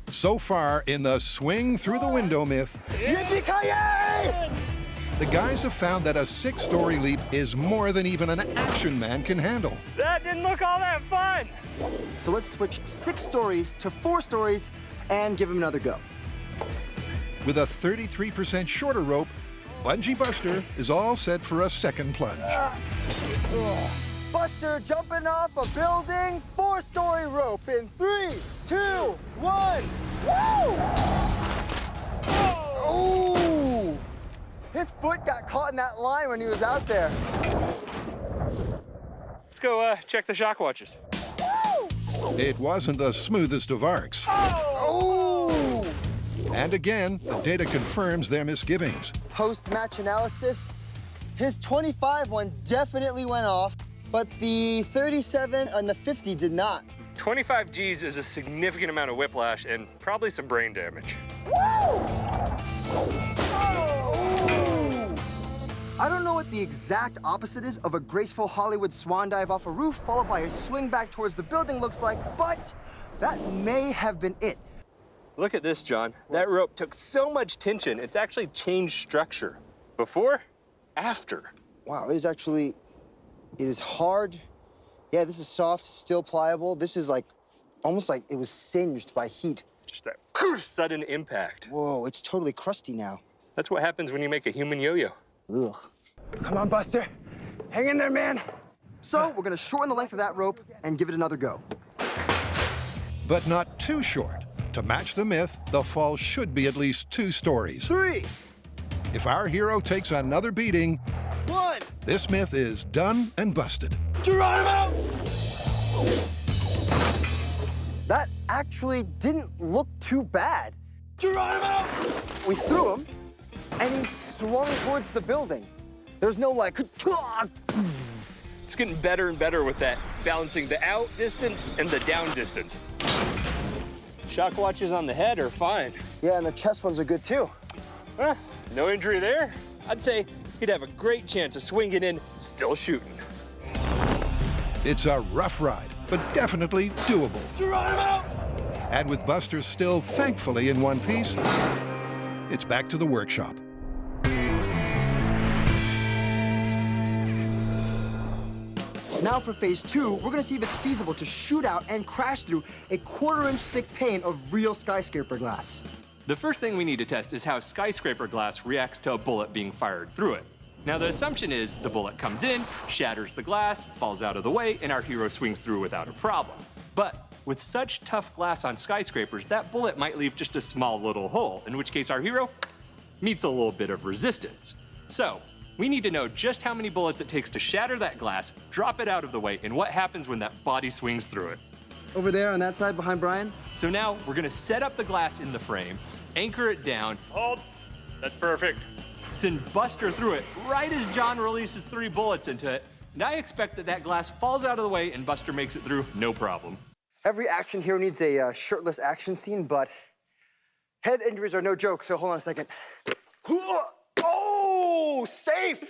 So far in the swing through the window myth, Yippee-ki-yay! the guys have found that a 6-story leap is more than even an action man can handle. That didn't look all that fun. So let's switch 6 stories to 4 stories and give him another go. With a 33% shorter rope, Bungee Buster is all set for a second plunge. Buster jumping off a building, 4-story rope in 3, 2, 1. Woo! Ooh! His foot got caught in that line when he was out there. Let's go check the shock watches. It wasn't the smoothest of arcs. Oh! And again, the data confirms their misgivings. Post-match analysis, his 25 one definitely went off, but the 37 and the 50 did not. 25 Gs is a significant amount of whiplash and probably some brain damage. I don't know what the exact opposite is of a graceful Hollywood swan dive off a roof followed by a swing back towards the building looks like, but that may have been it. Look at this, John. That rope took so much tension, it's actually changed structure. Before, after. Wow, it is actually, it is hard. Yeah, this is soft, still pliable. This is like, almost like it was singed by heat. Just that sudden impact. Whoa, it's totally crusty now. That's what happens when you make a human yo-yo. Ugh. Come on, Buster. Hang in there, man. So we're gonna shorten the length of that rope and give it another go. But not too short. To match the myth, the fall should be at least 2 stories. 3. If our hero takes another beating, 1. this myth is done and busted. Geronimo! That actually didn't look too bad. Geronimo! We threw him, and he swung towards the building. There's no like, It's getting better and better with that, balancing the out distance and the down distance. Shock watches on the head are fine. Yeah, and the chest ones are good too. No injury there. I'd say he'd have a great chance of swinging in, still shooting. It's a rough ride, but definitely doable. Geronimo! And with Buster still thankfully in one piece, it's back to the workshop. Now for phase 2, we're gonna see if it's feasible to shoot out and crash through a 1/4-inch thick pane of real skyscraper glass. The first thing we need to test is how skyscraper glass reacts to a bullet being fired through it. Now the assumption is the bullet comes in, shatters the glass, falls out of the way, and our hero swings through without a problem. But with such tough glass on skyscrapers, that bullet might leave just a small little hole, in which case our hero meets a little bit of resistance. So, we need to know just how many bullets it takes to shatter that glass, drop it out of the way, and what happens when that body swings through it. Over there on that side behind Brian. So now we're gonna set up the glass in the frame, anchor it down. Hold. That's perfect. Send Buster through it right as John releases 3 bullets into it. And I expect that that glass falls out of the way and Buster makes it through no problem. Every action hero needs a shirtless action scene, but head injuries are no joke, so hold on a second. Oh, safe!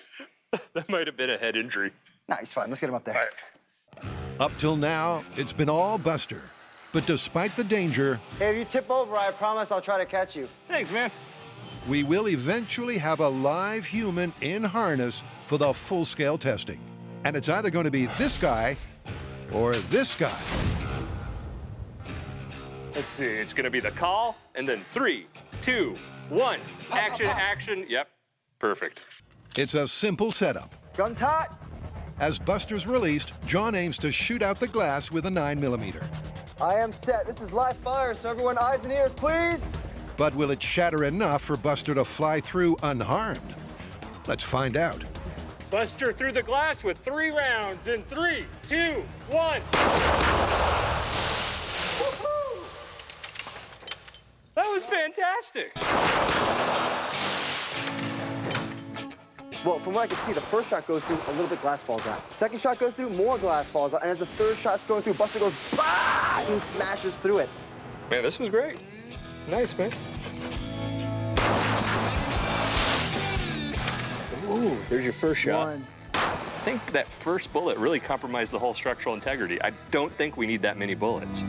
That might have been a head injury. Nah, he's fine. Let's get him up there. All right. Up till now, it's been all Buster. But despite the danger, Hey, if you tip over, I promise I'll try to catch you. Thanks, man. we will eventually have a live human in harness for the full-scale testing. And it's either going to be this guy or this guy. Let's see, it's gonna be the call, and then 3, 2, 1. Action, action. Yep, perfect. It's a simple setup. Gun's hot. As Buster's released, John aims to shoot out the glass with a 9mm. I am set. This is live fire, so everyone eyes and ears, please. But will it shatter enough for Buster to fly through unharmed? Let's find out. Buster through the glass with 3 rounds in 3, 2, 1. That was fantastic. Well, from what I can see, the first shot goes through, a little bit glass falls out. Second shot goes through, more glass falls out. And as the third shot's going through, Buster goes, bah! And he smashes through it. Man, this was great. Nice, man. Ooh, there's your first shot. 1. I think that first bullet really compromised the whole structural integrity. I don't think we need that many bullets.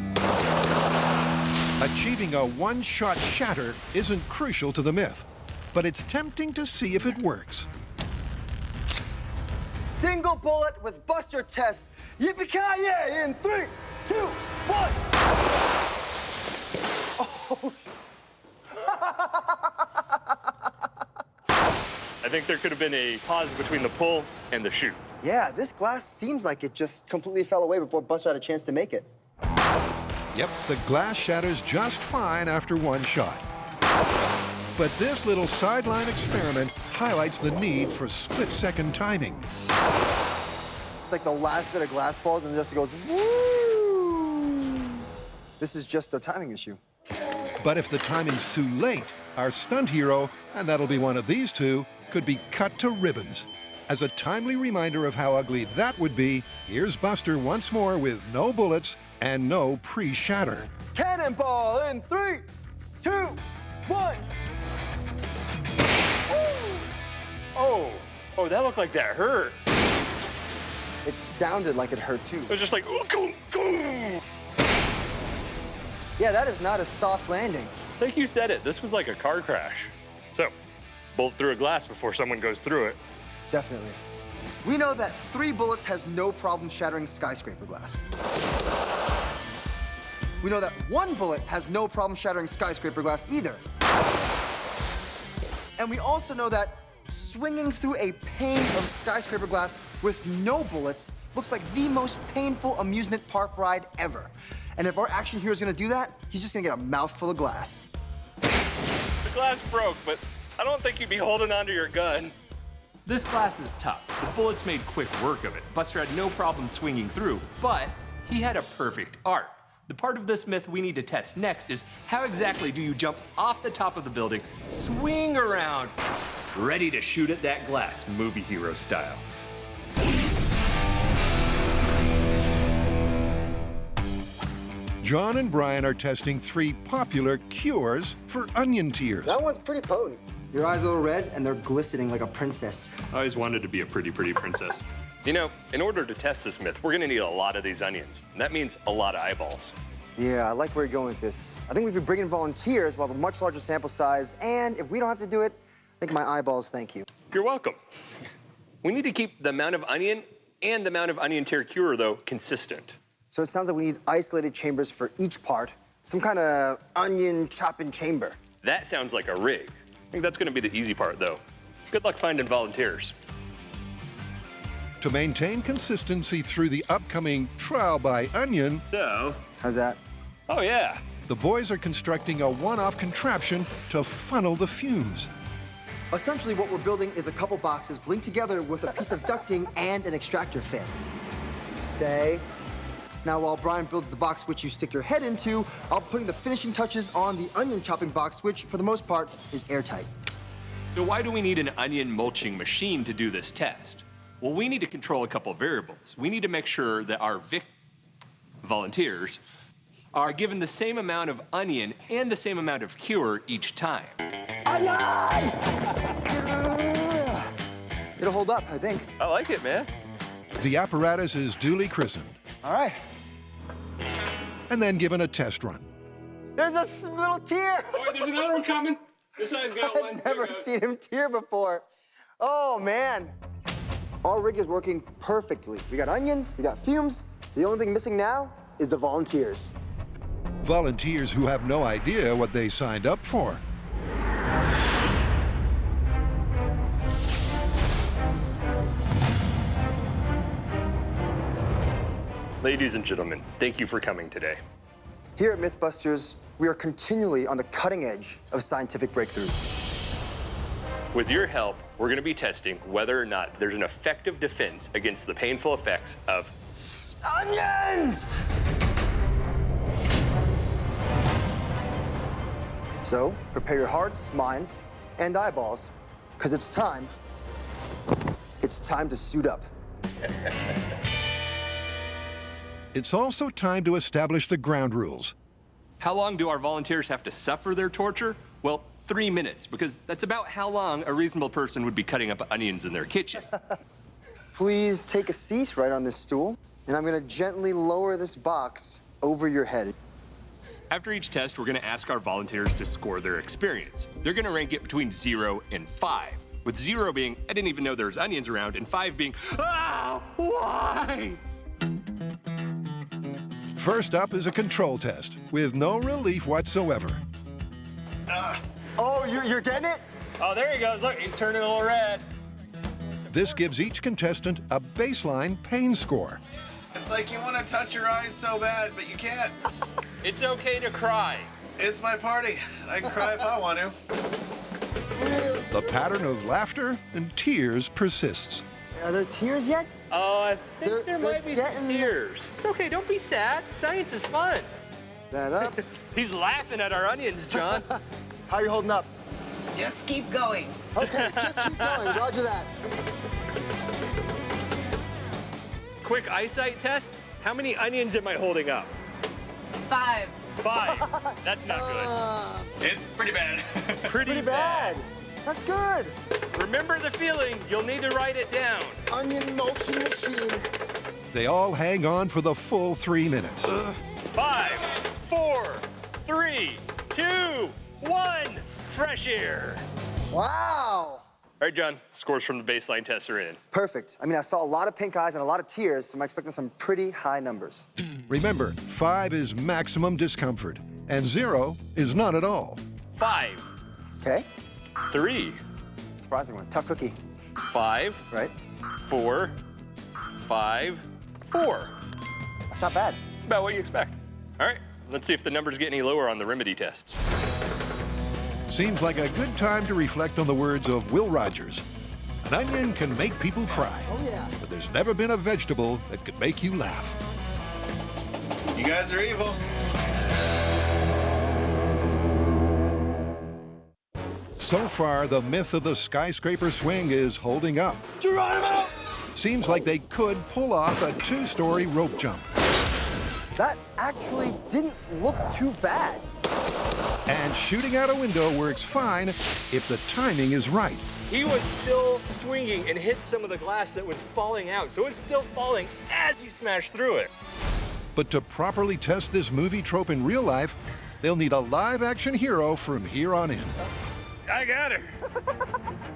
Achieving a one-shot shatter isn't crucial to the myth, but it's tempting to see if it works. Single bullet with Buster test. Yippee-ki-yay in 3, 2, 1. Oh. I think there could have been a pause between the pull and the shoot. Yeah, this glass seems like it just completely fell away before Buster had a chance to make it. Yep, the glass shatters just fine after one shot. But this little sideline experiment highlights the need for split-second timing. It's like the last bit of glass falls and it just goes, woo! This is just a timing issue. But if the timing's too late, our stunt hero, and that'll be one of these two, could be cut to ribbons. As a timely reminder of how ugly that would be, here's Buster once more with no bullets and no pre-shatter. Cannonball in 3, 2, 1. Oh, that looked like that hurt. It sounded like it hurt too. It was just like, ooh, go, go. Yeah, that is not a soft landing. I think you said it. This was like a car crash. So, bolt through a glass before someone goes through it. definitely. We know that 3 bullets has no problem shattering skyscraper glass. We know that 1 bullet has no problem shattering skyscraper glass either. And we also know that swinging through a pane of skyscraper glass with no bullets looks like the most painful amusement park ride ever. And if our action hero is gonna do that, he's just gonna get a mouthful of glass. The glass broke, but I don't think you'd be holding onto your gun. This glass is tough. The bullets made quick work of it. Buster had no problem swinging through, but he had a perfect arc. The part of this myth we need to test next is how exactly do you jump off the top of the building, swing around, ready to shoot at that glass, movie hero style. John and Brian are testing 3 popular cures for onion tears. That one's pretty potent. Your eyes are a little red, and they're glistening like a princess. I always wanted to be a pretty princess. You know, in order to test this myth, we're gonna need a lot of these onions. And that means a lot of eyeballs. Yeah, I like where you're going with this. I think if we bring in volunteers, we'll have a much larger sample size, and if we don't have to do it, I think my eyeballs thank you. You're welcome. We need to keep the amount of onion and the amount of onion tear cure, though, consistent. So it sounds like we need isolated chambers for each part, some kind of onion chopping chamber. That sounds like a rig. I think that's gonna be the easy part, though. Good luck finding volunteers. To maintain consistency through the upcoming trial by onion, So, how's that? Oh, yeah. The boys are constructing a one-off contraption to funnel the fumes. Essentially, what we're building is a couple boxes linked together with a piece of ducting and an extractor fan. Stay. Now, while Brian builds the box which you stick your head into, I'll be putting the finishing touches on the onion chopping box, which, for the most part, is airtight. So why do we need an onion mulching machine to do this test? Well, we need to control a couple of variables. We need to make sure that our volunteers are given the same amount of onion and the same amount of cure each time. Onion! It'll hold up, I think. I like it, man. The apparatus is duly christened. All right. And then given a test run. There's a little tear. Oh, there's another one coming. This guy's got one. I've never seen him tear before. Oh, man. Our rig is working perfectly. We got onions, we got fumes. The only thing missing now is the volunteers. Volunteers who have no idea what they signed up for. Ladies and gentlemen, thank you for coming today. Here at Mythbusters, we are continually on the cutting edge of scientific breakthroughs. With your help, we're going to be testing whether or not there's an effective defense against the painful effects of onions! So, prepare your hearts, minds, and eyeballs, because it's time to suit up. It's also time to establish the ground rules. How long do our volunteers have to suffer their torture? Well, 3 minutes, because that's about how long a reasonable person would be cutting up onions in their kitchen. Please take a seat right on this stool, and I'm gonna gently lower this box over your head. After each test, we're gonna ask our volunteers to score their experience. They're gonna rank it between 0 and 5, with 0 being, I didn't even know there's onions around, and 5 being, ah, why? First up is a control test with no relief whatsoever. Oh, you're getting it? Oh, there he goes. Look, he's turning a little red. This gives each contestant a baseline pain score. It's like you want to touch your eyes so bad, but you can't. It's okay to cry. It's my party. I can cry if I want to. The pattern of laughter and tears persists. Are there tears yet? Oh, I think there they're might be some tears. It's okay, don't be sad. Science is fun. That up. He's laughing at our onions, John. How you holding up? Just keep going. Okay, just keep going. Roger that. Quick eyesight test. How many onions am I holding up? 5. 5. That's not good. It's pretty bad. Pretty bad. That's good. Remember the feeling. You'll need to write it down. Onion mulching machine. They all hang on for the full 3 minutes. 5, 4, 3, 2, 1. Fresh air. Wow. All right, John, scores from the baseline test are in. Perfect. I mean, I saw a lot of pink eyes and a lot of tears, so I'm expecting some pretty high numbers. Remember, 5 is maximum discomfort, and 0 is none at all. 5. Okay. 3. Surprising one. Tough cookie. 5. Right. 4. 5. 4. That's not bad. It's about what you expect. All right, let's see if the numbers get any lower on the remedy tests. Seems like a good time to reflect on the words of Will Rogers. An onion can make people cry. Oh, yeah. But there's never been a vegetable that could make you laugh. You guys are evil. So far, the myth of the skyscraper swing is holding up. Geronimo! Seems like they could pull off a 2-story rope jump. That actually didn't look too bad. And shooting out a window works fine if the timing is right. He was still swinging and hit some of the glass that was falling out, so it's still falling as he smashed through it. But to properly test this movie trope in real life, they'll need a live-action hero from here on in. I got her.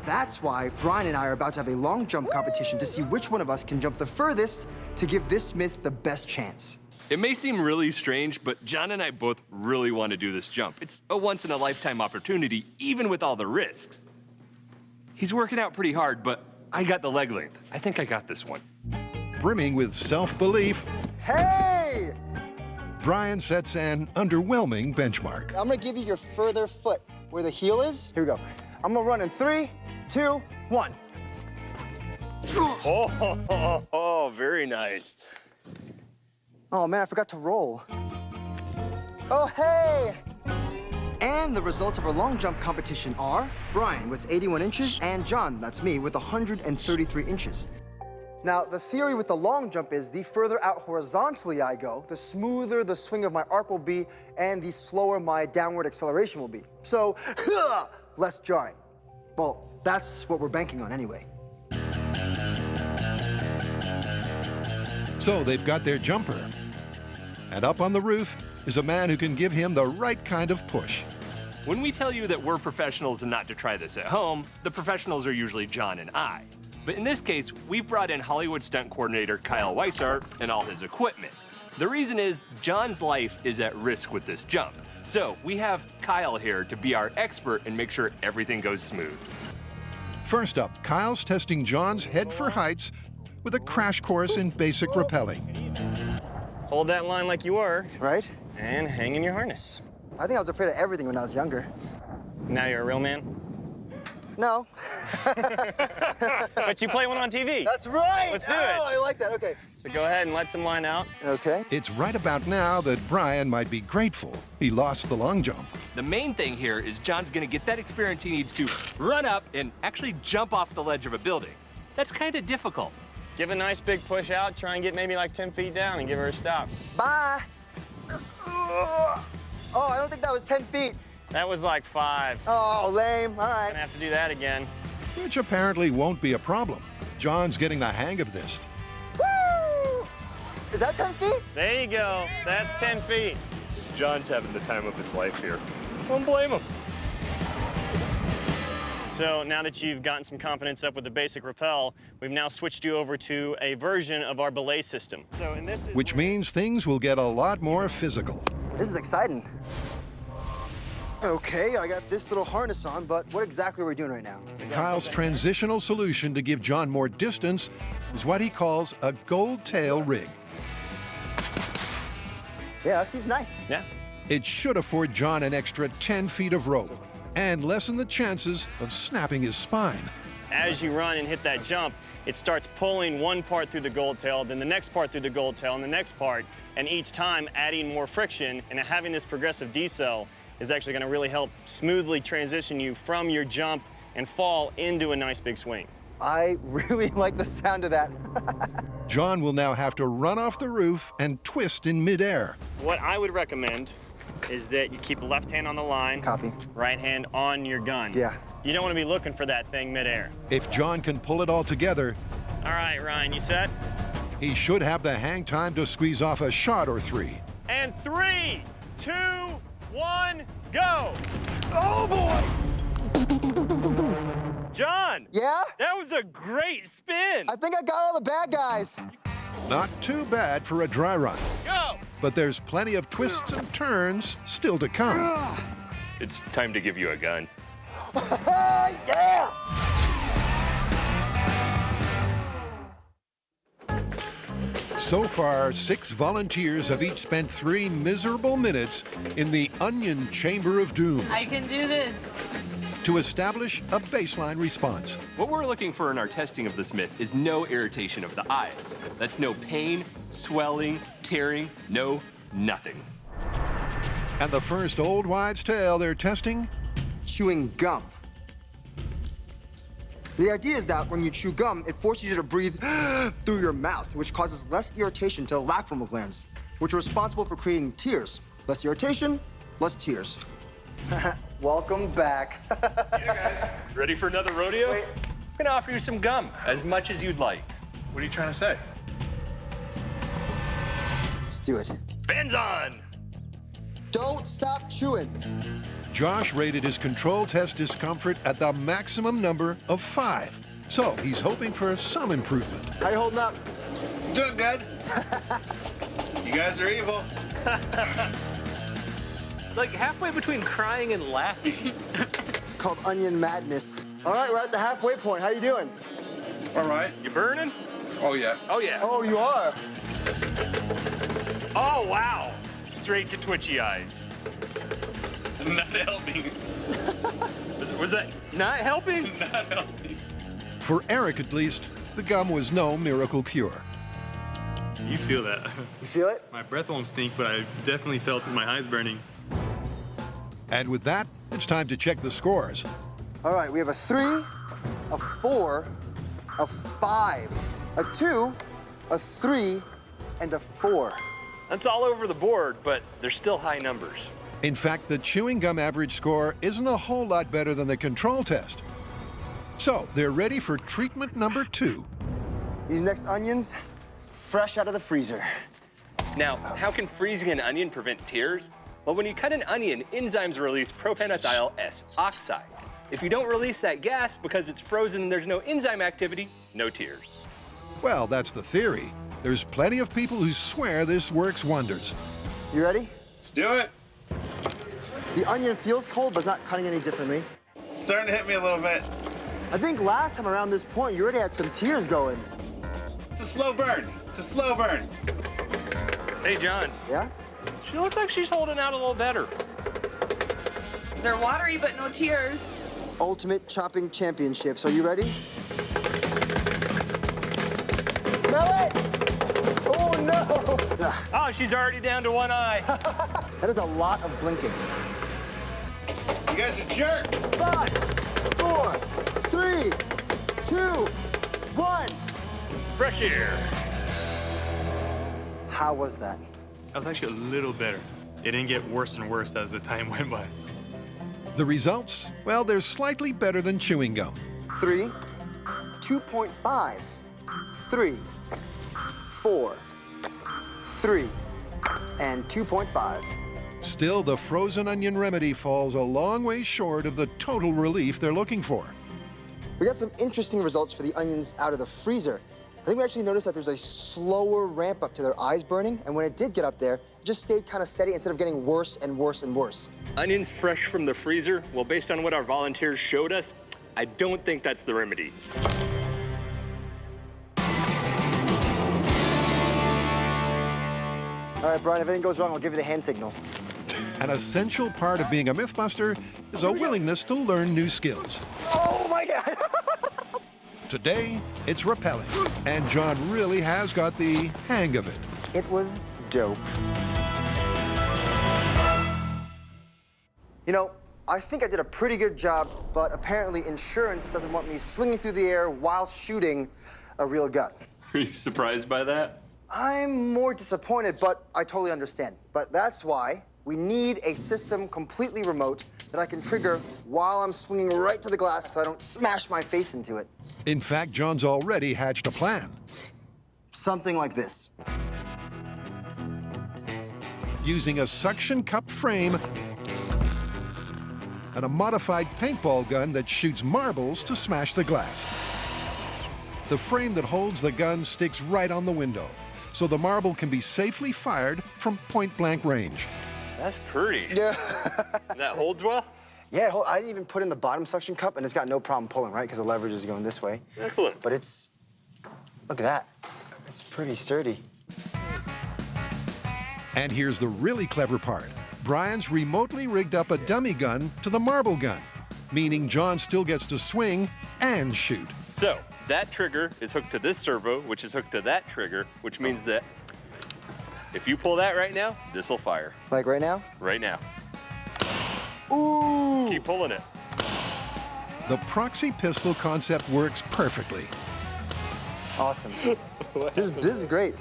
That's why Brian and I are about to have a long jump competition to see which one of us can jump the furthest to give this myth the best chance. It may seem really strange, but John and I both really want to do this jump. It's a once-in-a-lifetime opportunity, even with all the risks. He's working out pretty hard, but I got the leg length. I think I got this one. Brimming with self-belief, Hey! Brian sets an underwhelming benchmark. I'm gonna give you your further foot where the heel is. Here we go. I'm gonna run in 3, 2, 1. Oh, very nice. Oh man, I forgot to roll. Oh, hey! And the results of our long jump competition are Brian with 81 inches and John, that's me, with 133 inches. Now, the theory with the long jump is the further out horizontally I go, the smoother the swing of my arc will be, and the slower my downward acceleration will be. So, less jarring. Well, that's what we're banking on anyway. So they've got their jumper. And up on the roof is a man who can give him the right kind of push. When we tell you that we're professionals and not to try this at home, the professionals are usually John and I. But in this case, we've brought in Hollywood stunt coordinator Kyle Weissart and all his equipment. The reason is John's life is at risk with this jump. So we have Kyle here to be our expert and make sure everything goes smooth. First up, Kyle's testing John's head for heights with a crash course in basic rappelling. Hold that line like you were. Right? And hang in your harness. I think I was afraid of everything when I was younger. Now you're a real man? No. But you play one on TV. That's right! Let's do it. Oh, I like that, okay. So go ahead and let some line out. Okay. It's right about now that Brian might be grateful he lost the long jump. The main thing here is John's gonna get that experience he needs to run up and actually jump off the ledge of a building. That's kind of difficult. Give a nice big push out, try and get maybe like 10 feet down and give her a stop. Bye! Oh, I don't think that was 10 feet. That was like 5. Oh, lame, all right. Gonna have to do that again. Which apparently won't be a problem. John's getting the hang of this. Woo! Is that 10 feet? There you go, that's 10 feet. John's having the time of his life here. Don't blame him. So now that you've gotten some confidence up with the basic rappel, we've now switched you over to a version of our belay system. So, and this is Which means things will get a lot more physical. This is exciting. Okay, I got this little harness on, but what exactly are we doing right now? Kyle's transitional solution to give John more distance is what he calls a gold tail rig. Yeah, that seems nice. Yeah. It should afford John an extra 10 feet of rope and lessen the chances of snapping his spine. As you run and hit that jump, it starts pulling one part through the gold tail, then the next part through the gold tail, and the next part, and each time adding more friction, and having this progressive decel is actually going to really help smoothly transition you from your jump and fall into a nice big swing. I really like the sound of that. John will now have to run off the roof and twist in midair. What I would recommend is that you keep left hand on the line. Copy. Right hand on your gun. Yeah. You don't want to be looking for that thing midair. If John can pull it all together, All right, Ryan, you set? he should have the hang time to squeeze off a shot or 3. And 3, 2, 1, go! Oh boy! John! Yeah? That was a great spin! I think I got all the bad guys. Not too bad for a dry run. Go! But there's plenty of twists and turns still to come. It's time to give you a gun. Yeah! So far, 6 volunteers have each spent 3 miserable minutes in the Onion Chamber of Doom I can do this. to establish a baseline response. What we're looking for in our testing of this myth is no irritation of the eyes. That's no pain, swelling, tearing, no nothing. And the first old wives' tale they're testing? Chewing gum. The idea is that when you chew gum, it forces you to breathe through your mouth, which causes less irritation to the lacrimal glands, which are responsible for creating tears. Less irritation, less tears. Welcome back. Yeah, guys. Ready for another rodeo? Wait. I'm gonna offer you some gum, as much as you'd like. What are you trying to say? Let's do it. Fans on! Don't stop chewing. Josh rated his control test discomfort at the maximum number of 5. So he's hoping for some improvement. How you holding up? Doing good. You guys are evil. Like halfway between crying and laughing. It's called onion madness. All right, we're at the halfway point. How you doing? All right. You burning? Oh, yeah. Oh, yeah. Oh, you are? Oh, wow. Straight to twitchy eyes. Not helping. Was that not helping? Not helping. For Eric, at least, the gum was no miracle cure. You feel that. You feel it? My breath won't stink, but I definitely felt my eyes burning. And with that, it's time to check the scores. All right, we have a 3, a 4, a 5, a 2, a 3, and a 4. That's all over the board, but they're still high numbers. In fact, the chewing gum average score isn't a whole lot better than the control test. So they're ready for treatment number 2. These next onions, fresh out of the freezer. Now, how can freezing an onion prevent tears? Well, when you cut an onion, enzymes release propanethyl S oxide. If you don't release that gas because it's frozen and there's no enzyme activity, no tears. Well, that's the theory. There's plenty of people who swear this works wonders. You ready? Let's do it. The onion feels cold, but it's not cutting any differently. It's starting to hit me a little bit. I think last time around this point, you already had some tears going. It's a slow burn. It's a slow burn. Hey, John. Yeah? She looks like she's holding out a little better. They're watery, but no tears. Ultimate chopping championships. Are you ready? Smell it! Oh, no! Oh, she's already down to one eye. That is a lot of blinking. You guys are jerks. 5, 4, 3, 2, 1. Fresh air. How was that? That was actually a little better. It didn't get worse and worse as the time went by. The results? Well, they're slightly better than chewing gum. 3, 2.5, 3, 4, 3, and 2.5. Still, the frozen onion remedy falls a long way short of the total relief they're looking for. We got some interesting results for the onions out of the freezer. I think we actually noticed that there's a slower ramp up to their eyes burning, and when it did get up there, it just stayed kind of steady instead of getting worse and worse and worse. Onions fresh from the freezer? Well, based on what our volunteers showed us, I don't think that's the remedy. All right, Brian, if anything goes wrong, I'll give you the hand signal. An essential part of being a Mythbuster is a willingness to learn new skills. Oh, my God! Today, it's rappelling, and John really has got the hang of it. It was dope. You know, I think I did a pretty good job, but apparently insurance doesn't want me swinging through the air while shooting a real gun. Are you surprised by that? I'm more disappointed, but I totally understand. But that's why we need a system completely remote that I can trigger while I'm swinging right to the glass so I don't smash my face into it. In fact, John's already hatched a plan. Something like this. Using a suction cup frame, and a modified paintball gun that shoots marbles to smash the glass. The frame that holds the gun sticks right on the window, so the marble can be safely fired from point-blank range. That's pretty. Yeah. That holds well? Yeah, I didn't even put in the bottom suction cup, and it's got no problem pulling, right? Because the leverage is going this way. Excellent. But it's, look at that. It's pretty sturdy. And here's the really clever part. Brian's remotely rigged up a dummy gun to the marble gun, meaning John still gets to swing and shoot. So, that trigger is hooked to this servo, which is hooked to that trigger, which means that if you pull that right now, this'll fire. Like right now? Right now. Ooh! Keep pulling it. The proxy pistol concept works perfectly. Awesome. This is great.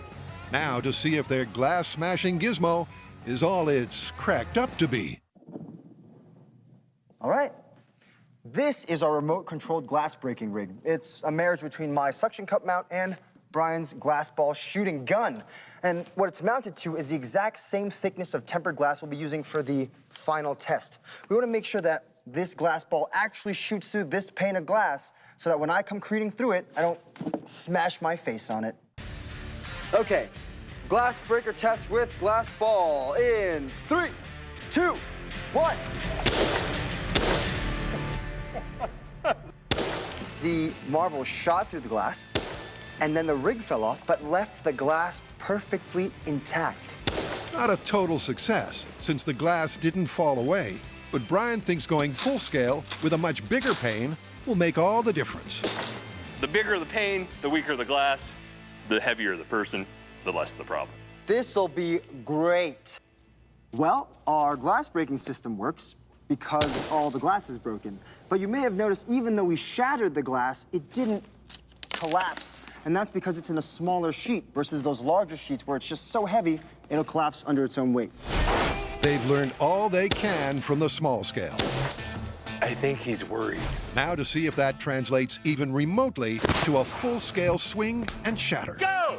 Now to see if their glass-smashing gizmo is all it's cracked up to be. All right. This is our remote-controlled glass-breaking rig. It's a marriage between my suction cup mount and Brian's glass ball shooting gun. And what it's mounted to is the exact same thickness of tempered glass we'll be using for the final test. We want to make sure that this glass ball actually shoots through this pane of glass so that when I come careening through it, I don't smash my face on it. Okay, glass breaker test with glass ball in 3, 2, 1. The marble shot through the glass, and then the rig fell off, but left the glass perfectly intact. Not a total success, since the glass didn't fall away. But Brian thinks going full scale with a much bigger pane will make all the difference. The bigger the pane, the weaker the glass, the heavier the person, the less the problem. This'll be great. Well, our glass breaking system works because all the glass is broken. But you may have noticed, even though we shattered the glass, it didn't collapse. And that's because it's in a smaller sheet versus those larger sheets where it's just so heavy, it'll collapse under its own weight. They've learned all they can from the small scale. I think he's worried. Now to see if that translates even remotely to a full-scale swing and shatter. Go!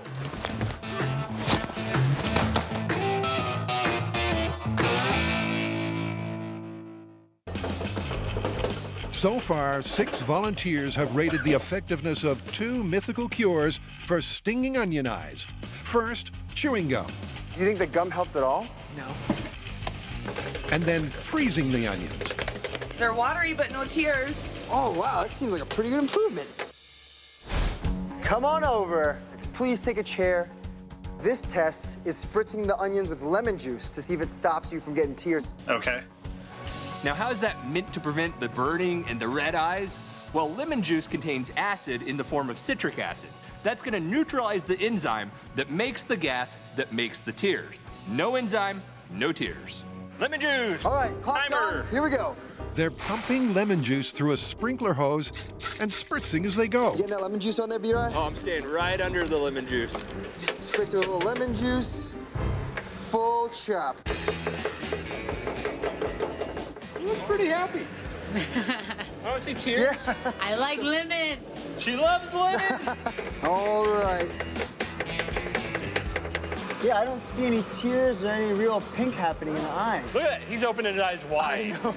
So far, 6 volunteers have rated the effectiveness of 2 mythical cures for stinging onion eyes. First, chewing gum. Do you think the gum helped at all? No. And then freezing the onions. They're watery, but no tears. Oh, wow, that seems like a pretty good improvement. Come on over. Please take a chair. This test is spritzing the onions with lemon juice to see if it stops you from getting tears. Okay. Now, how is that meant to prevent the burning and the red eyes? Well, lemon juice contains acid in the form of citric acid. That's gonna neutralize the enzyme that makes the gas that makes the tears. No enzyme, no tears. Lemon juice! All right, clock's on. Here we go. They're pumping lemon juice through a sprinkler hose and spritzing as they go. You getting that lemon juice on there, B-Rye? Oh, I'm staying right under the lemon juice. Spritz with a little lemon juice. Full chop. He looks pretty happy. Oh, I see tears. Yeah. I like lemon. She loves lemon. All right. Yeah, I don't see any tears or any real pink happening in the eyes. Look at that. He's opening his eyes wide. I know.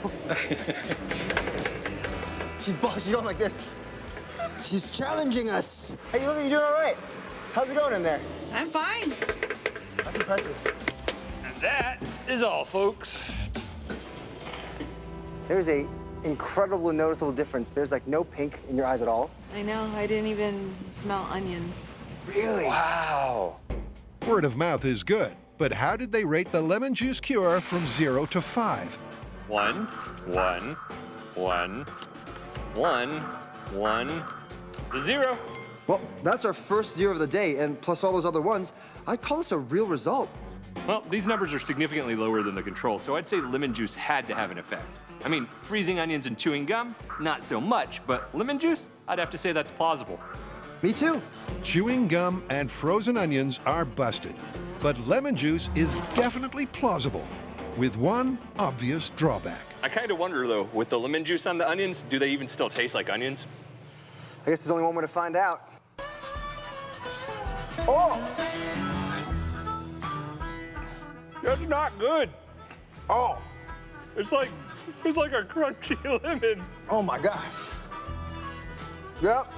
She's going like this. She's challenging us. Hey, look, you're doing all right. How's it going in there? I'm fine. That's impressive. And that is all, folks. There's a incredible noticeable difference. There's like no pink in your eyes at all. I know, I didn't even smell onions. Really? Wow. Word of mouth is good, but how did they rate the lemon juice cure from 0 to 5? 1, 1, 1, 1, 1, 0. Well, that's our first 0 of the day, and plus all those other ones, I'd call this a real result. Well, these numbers are significantly lower than the control, so I'd say lemon juice had to have an effect. I mean, freezing onions and chewing gum, not so much, but lemon juice, I'd have to say that's plausible. Me too. Chewing gum and frozen onions are busted, but lemon juice is definitely plausible, with one obvious drawback. I kind of wonder, though, with the lemon juice on the onions, do they even still taste like onions? I guess there's only one way to find out. Oh! That's not good. Oh! It's like It was like a crunchy lemon. Oh my gosh. Yep.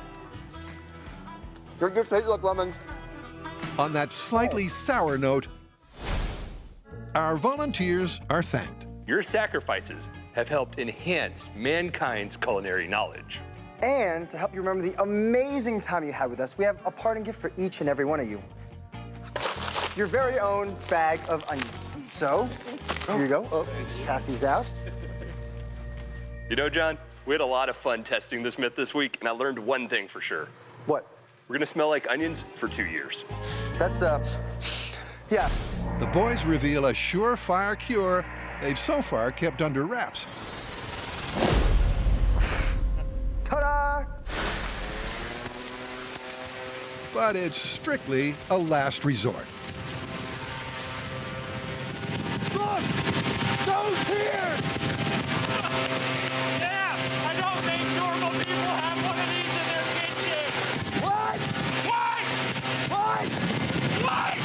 It just tastes like lemons. On that slightly sour note, our volunteers are thanked. Your sacrifices have helped enhance mankind's culinary knowledge. And to help you remember the amazing time you had with us, we have a parting gift for each and every one of you. Your very own bag of onions. So, here you go. Oh, just pass these out. You know, John, we had a lot of fun testing this myth this week, and I learned one thing for sure. What? We're gonna smell like onions for 2 years. That's, yeah. The boys reveal a surefire cure they've so far kept under wraps. Ta-da! But it's strictly a last resort. Look! No tears! Yeah! I don't think normal people have one of these in their kitchen! What? What? What?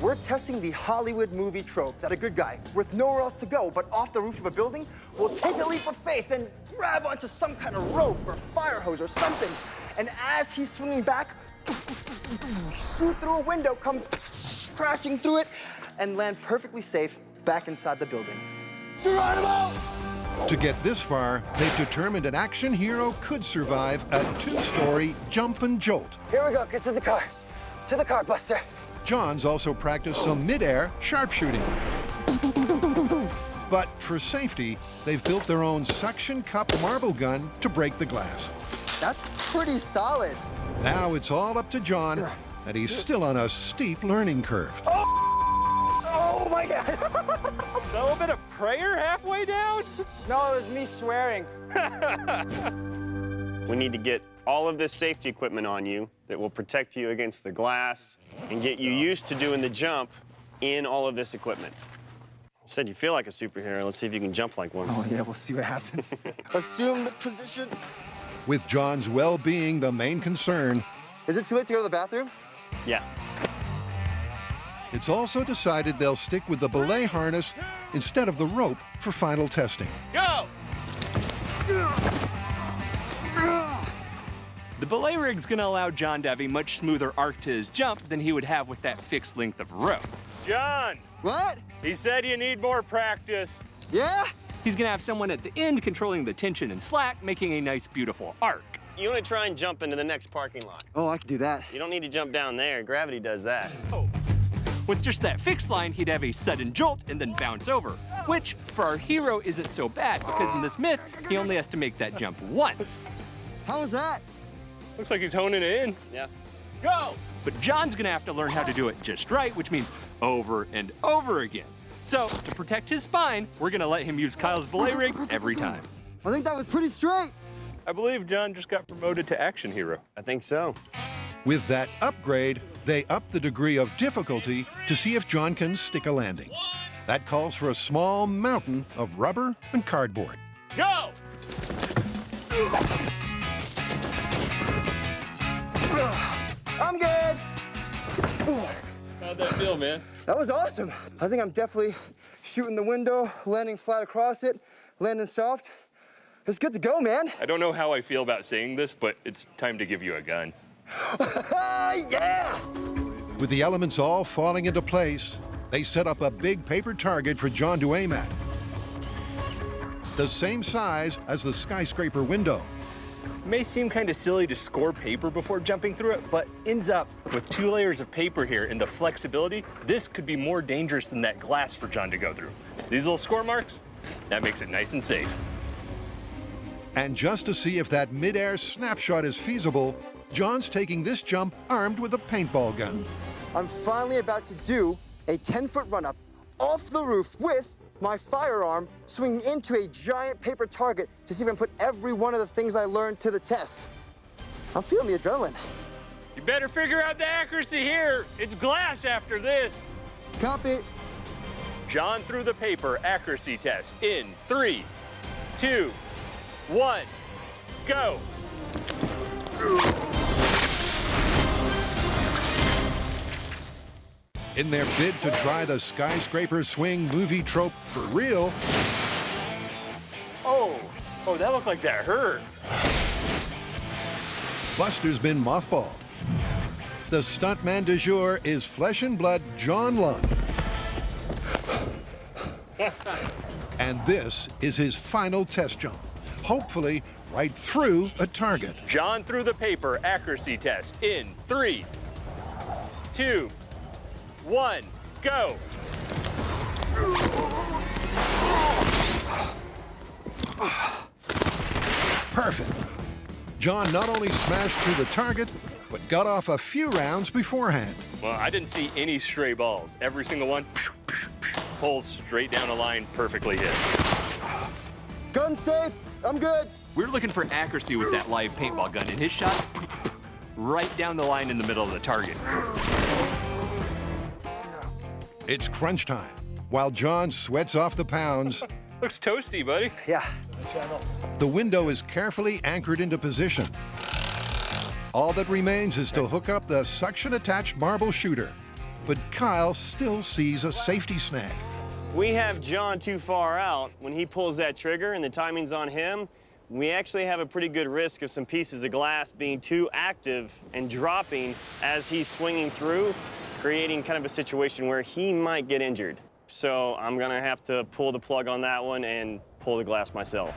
We're testing the Hollywood movie trope that a good guy, with nowhere else to go but off the roof of a building, will take a leap of faith and grab onto some kind of rope or fire hose or something. And as he's swinging back, shoot through a window, come crashing through it, and land perfectly safe back inside the building. Geronimo! To get this far, they've determined an action hero could survive a 2-story jump and jolt. Here we go, get to the car. To the car, Buster. John's also practiced some mid-air sharpshooting. But for safety, they've built their own suction cup marble gun to break the glass. That's pretty solid. Now it's all up to John, and he's still on a steep learning curve. Oh my God. A little bit of prayer halfway down? No, it was me swearing. We need to get all of this safety equipment on you that will protect you against the glass and get you used to doing the jump in all of this equipment. You said you feel like a superhero. Let's see if you can jump like one. Oh yeah, we'll see what happens. Assume the position. With John's well-being the main concern, Is it too late to go to the bathroom? Yeah. it's also decided they'll stick with the belay harness instead of the rope for final testing. Go! The belay rig's gonna allow John to have a much smoother arc to his jump than he would have with that fixed length of rope. John! What? He said you need more practice. Yeah? He's gonna have someone at the end controlling the tension and slack, making a nice, beautiful arc. You want to try and jump into the next parking lot. Oh, I can do that. You don't need to jump down there. Gravity does that. With just that fixed line, he'd have a sudden jolt and then bounce over, which, for our hero, isn't so bad, because in this myth, he only has to make that jump once. How was that? Looks like he's honing it in. Yeah. Go! But John's gonna have to learn how to do it just right, which means over and over again. So, to protect his spine, we're gonna let him use Kyle's belay rig every time. I think that was pretty straight. I believe John just got promoted to action hero. I think so. With that upgrade, they up the degree of difficulty to see if John can stick a landing. That calls for a small mountain of rubber and cardboard. Go! I'm good. How'd that feel, man? That was awesome. I think I'm definitely shooting the window, landing flat across it, landing soft. It's good to go, man. I don't know how I feel about saying this, but it's time to give you a gun. Yeah! With the elements all falling into place, they set up a big paper target for John to aim at. The same size as the skyscraper window. It may seem kind of silly to score paper before jumping through it, but ends up with 2 layers of paper here and the flexibility, this could be more dangerous than that glass for John to go through. These little score marks, that makes it nice and safe. And just to see if that mid-air snapshot is feasible, John's taking this jump armed with a paintball gun. I'm finally about to do a 10-foot run-up off the roof with my firearm swinging into a giant paper target to see if I can put every one of the things I learned to the test. I'm feeling the adrenaline. You better figure out the accuracy here. It's glass after this. Copy. John threw the paper accuracy test in 3, 2, 1, go. In their bid to try the skyscraper swing movie trope for real, Oh, that looked like that hurt. Buster's been mothballed. The stuntman du jour is flesh and blood John Lund. And this is his final test jump, hopefully right through a target. John threw the paper accuracy test in 3, 2, 1, go. Perfect. John not only smashed through the target, but got off a few rounds beforehand. Well, I didn't see any stray balls. Every single one pulls straight down a line, perfectly hit. Gun safe. I'm good. We were looking for accuracy with that live paintball gun, and his shot right down the line in the middle of the target. It's crunch time. While John sweats off the pounds, Looks toasty, buddy. Yeah. the window is carefully anchored into position. All that remains is to hook up the suction-attached marble shooter. But Kyle still sees a safety snag. We have John too far out. When he pulls that trigger and the timing's on him, we actually have a pretty good risk of some pieces of glass being too active and dropping as he's swinging through, creating kind of a situation where he might get injured. So I'm gonna have to pull the plug on that one and pull the glass myself.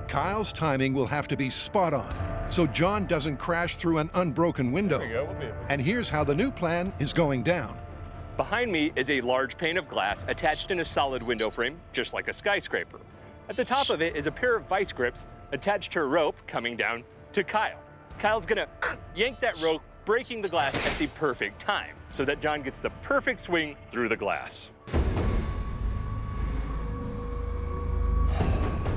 Kyle's timing will have to be spot on, so John doesn't crash through an unbroken window. There you go, we'll be able to. And here's how the new plan is going down. Behind me is a large pane of glass attached in a solid window frame, just like a skyscraper. At the top of it is a pair of vice grips attached to a rope coming down to Kyle. Kyle's gonna yank that rope, breaking the glass at the perfect time, so that John gets the perfect swing through the glass.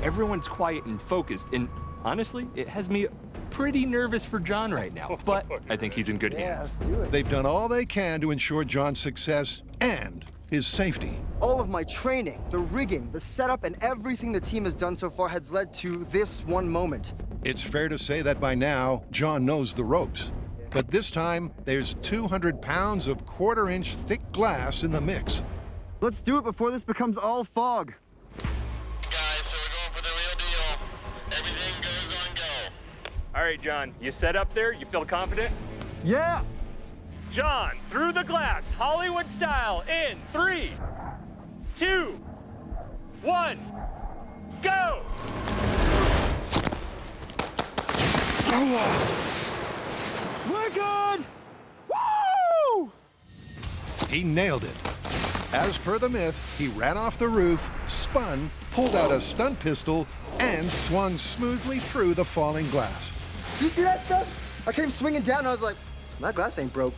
Everyone's quiet and focused, and honestly, it has me pretty nervous for John right now, but I think he's in good hands. Let's do it. They've done all they can to ensure John's success and his safety. All of my training, the rigging, the setup, and everything the team has done so far has led to this one moment. It's fair to say that by now, John knows the ropes. But this time, there's 200 pounds of quarter-inch thick glass in the mix. Let's do it before this becomes all fog. Guys, so we're going for the real deal. Everything goes on go. All right, John, you set up there? You feel confident? Yeah! John, through the glass, Hollywood style, in 3, 2, 1, go! We're good! Woo! He nailed it. As per the myth, he ran off the roof, spun, pulled out a stunt pistol, and swung smoothly through the falling glass. You see that stuff? I came swinging down and I was like, that glass ain't broke.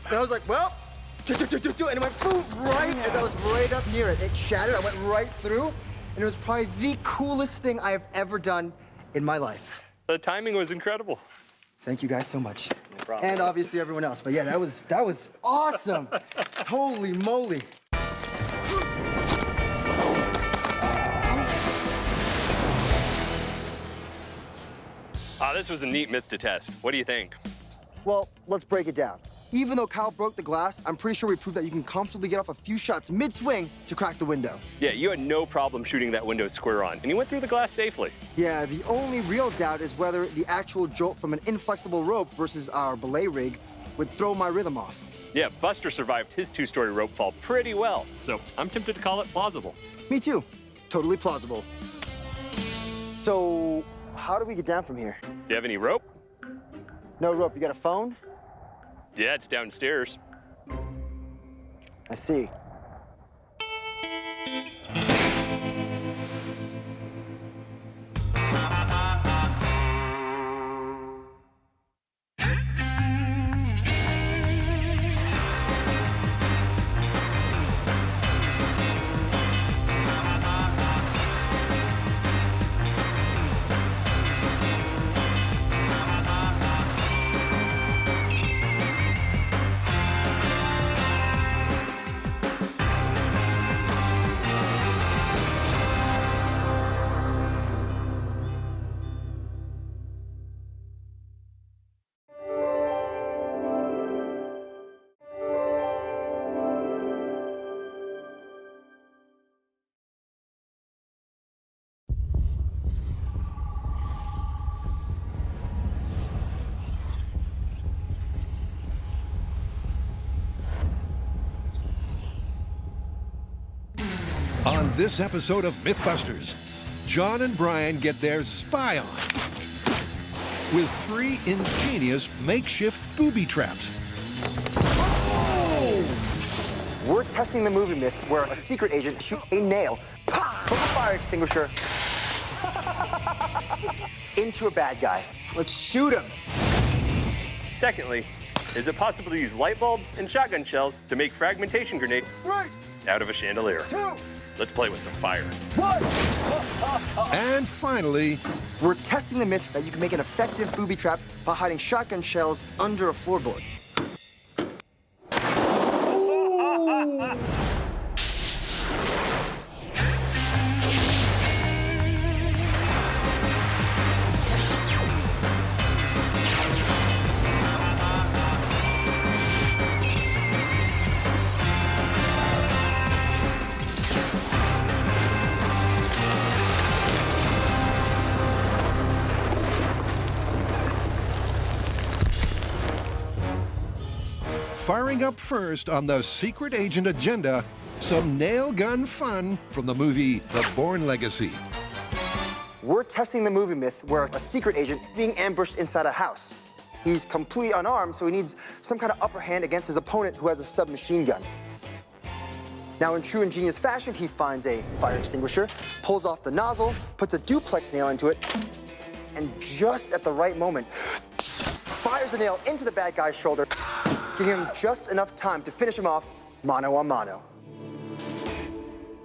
And I was like, well, and it went boom, right as I was right up near it. It shattered, I went right through, and it was probably the coolest thing I have ever done in my life. The timing was incredible. Thank you guys so much. No problem. And obviously everyone else. But yeah, that was awesome. Holy moly. This was a neat myth to test. What do you think? Well, let's break it down. Even though Kyle broke the glass, I'm pretty sure we proved that you can comfortably get off a few shots mid-swing to crack the window. Yeah, you had no problem shooting that window square on, and you went through the glass safely. Yeah, the only real doubt is whether the actual jolt from an inflexible rope versus our belay rig would throw my rhythm off. Yeah, Buster survived his two-story rope fall pretty well, so I'm tempted to call it plausible. Me too. Totally plausible. So, how do we get down from here? Do you have any rope? No rope. You got a phone? Yeah, it's downstairs. I see. this episode of Mythbusters, John and Brian get their spy on with 3 ingenious makeshift booby traps. We're testing the movie myth where a secret agent shoots a nail from a fire extinguisher into a bad guy. Let's shoot him. Secondly, is it possible to use light bulbs and shotgun shells to make fragmentation grenades out of a chandelier? 2. Let's play with some fire. 1. And finally, we're testing the myth that you can make an effective booby trap by hiding shotgun shells under a floorboard. Firing up first on the secret agent agenda, some nail gun fun from the movie The Bourne Legacy. We're testing the movie myth where a secret agent is being ambushed inside a house. He's completely unarmed, so he needs some kind of upper hand against his opponent who has a submachine gun. Now, in true ingenious fashion, he finds a fire extinguisher, pulls off the nozzle, puts a duplex nail into it, and just at the right moment, fires the nail into the bad guy's shoulder, giving him just enough time to finish him off mano a mano.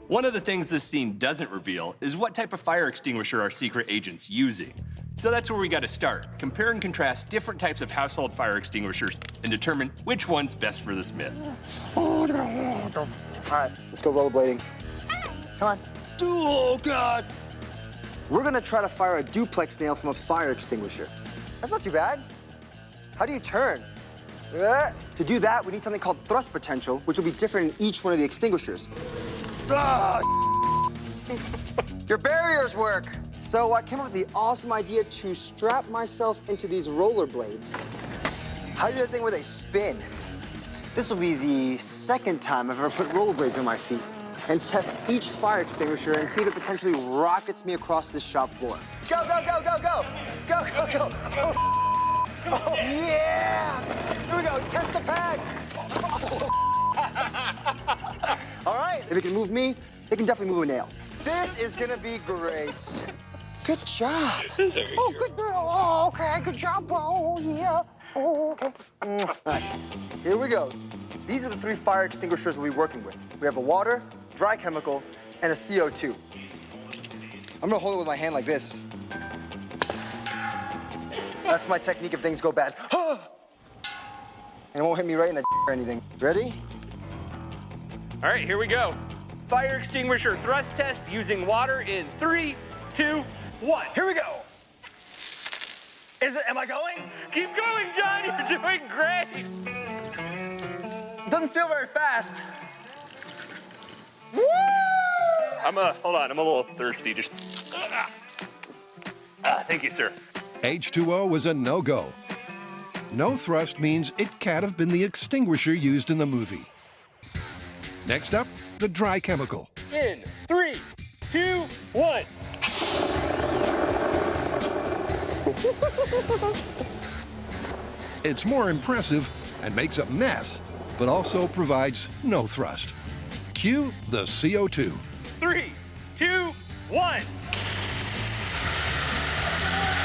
One of the things this scene doesn't reveal is what type of fire extinguisher our secret agent's using. So that's where we gotta start. Compare and contrast different types of household fire extinguishers and determine which one's best for this myth. All right, let's go rollerblading. Come on. Oh, God! We're gonna try to fire a duplex nail from a fire extinguisher. That's not too bad. How do you turn? To do that, we need something called thrust potential, which will be different in each one of the extinguishers. Your barriers work. So I came up with the awesome idea to strap myself into these rollerblades. How do you do that thing where they spin? This will be the second time I've ever put rollerblades on my feet and test each fire extinguisher and see if it potentially rockets me across this shop floor. Go, go, go, go, go! Go, go, go! Oh, yeah! Here we go, test the pads! All right, if it can move me, it can definitely move a nail. This is gonna be great. Good job. Oh, good girl. Oh, okay, good job, bro. Oh, yeah. Oh, okay. All right, here we go. These are the 3 fire extinguishers we'll be working with. We have a water, dry chemical, and a CO2. I'm gonna hold it with my hand like this. That's my technique if things go bad. And it won't hit me right in the or anything. Ready? All right, here we go. Fire extinguisher thrust test using water in 3, 2, 1. Here we go. Am I going? Keep going, John. You're doing great. It doesn't feel very fast. Woo! Hold on, I'm a little thirsty. Just. Thank you, sir. H2O was a no-go. No thrust means it can't have been the extinguisher used in the movie. Next up, the dry chemical. In 3, 2, 1. It's more impressive and makes a mess, but also provides no thrust. Cue the CO2. 3, 2, 1.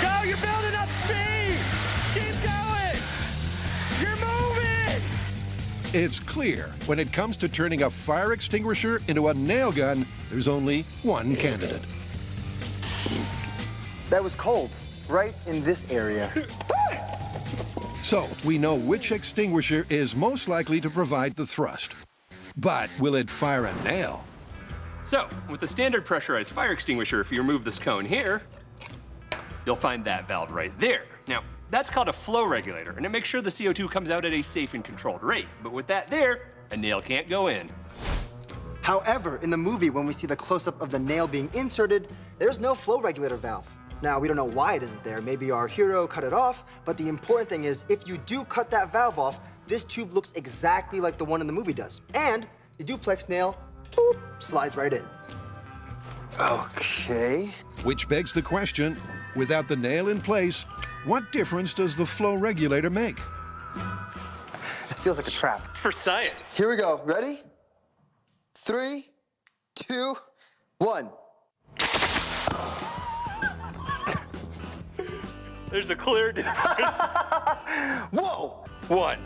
Go, you're building up speed! Keep going! You're moving! It's clear when it comes to turning a fire extinguisher into a nail gun, there's only one candidate. That was cold, right in this area. So we know which extinguisher is most likely to provide the thrust. But will it fire a nail? So, with the standard pressurized fire extinguisher, if you remove this cone here, you'll find that valve right there. Now, that's called a flow regulator, and it makes sure the CO2 comes out at a safe and controlled rate. But with that there, a nail can't go in. However, in the movie, when we see the close-up of the nail being inserted, there's no flow regulator valve. Now, we don't know why it isn't there. Maybe our hero cut it off, but the important thing is, if you do cut that valve off, this tube looks exactly like the one in the movie does. And the duplex nail, boop, slides right in. Okay. Which begs the question, without the nail in place, what difference does the flow regulator make? This feels like a trap. For science. Here we go. Ready? 3, 2, 1. There's a clear difference. Whoa! 1.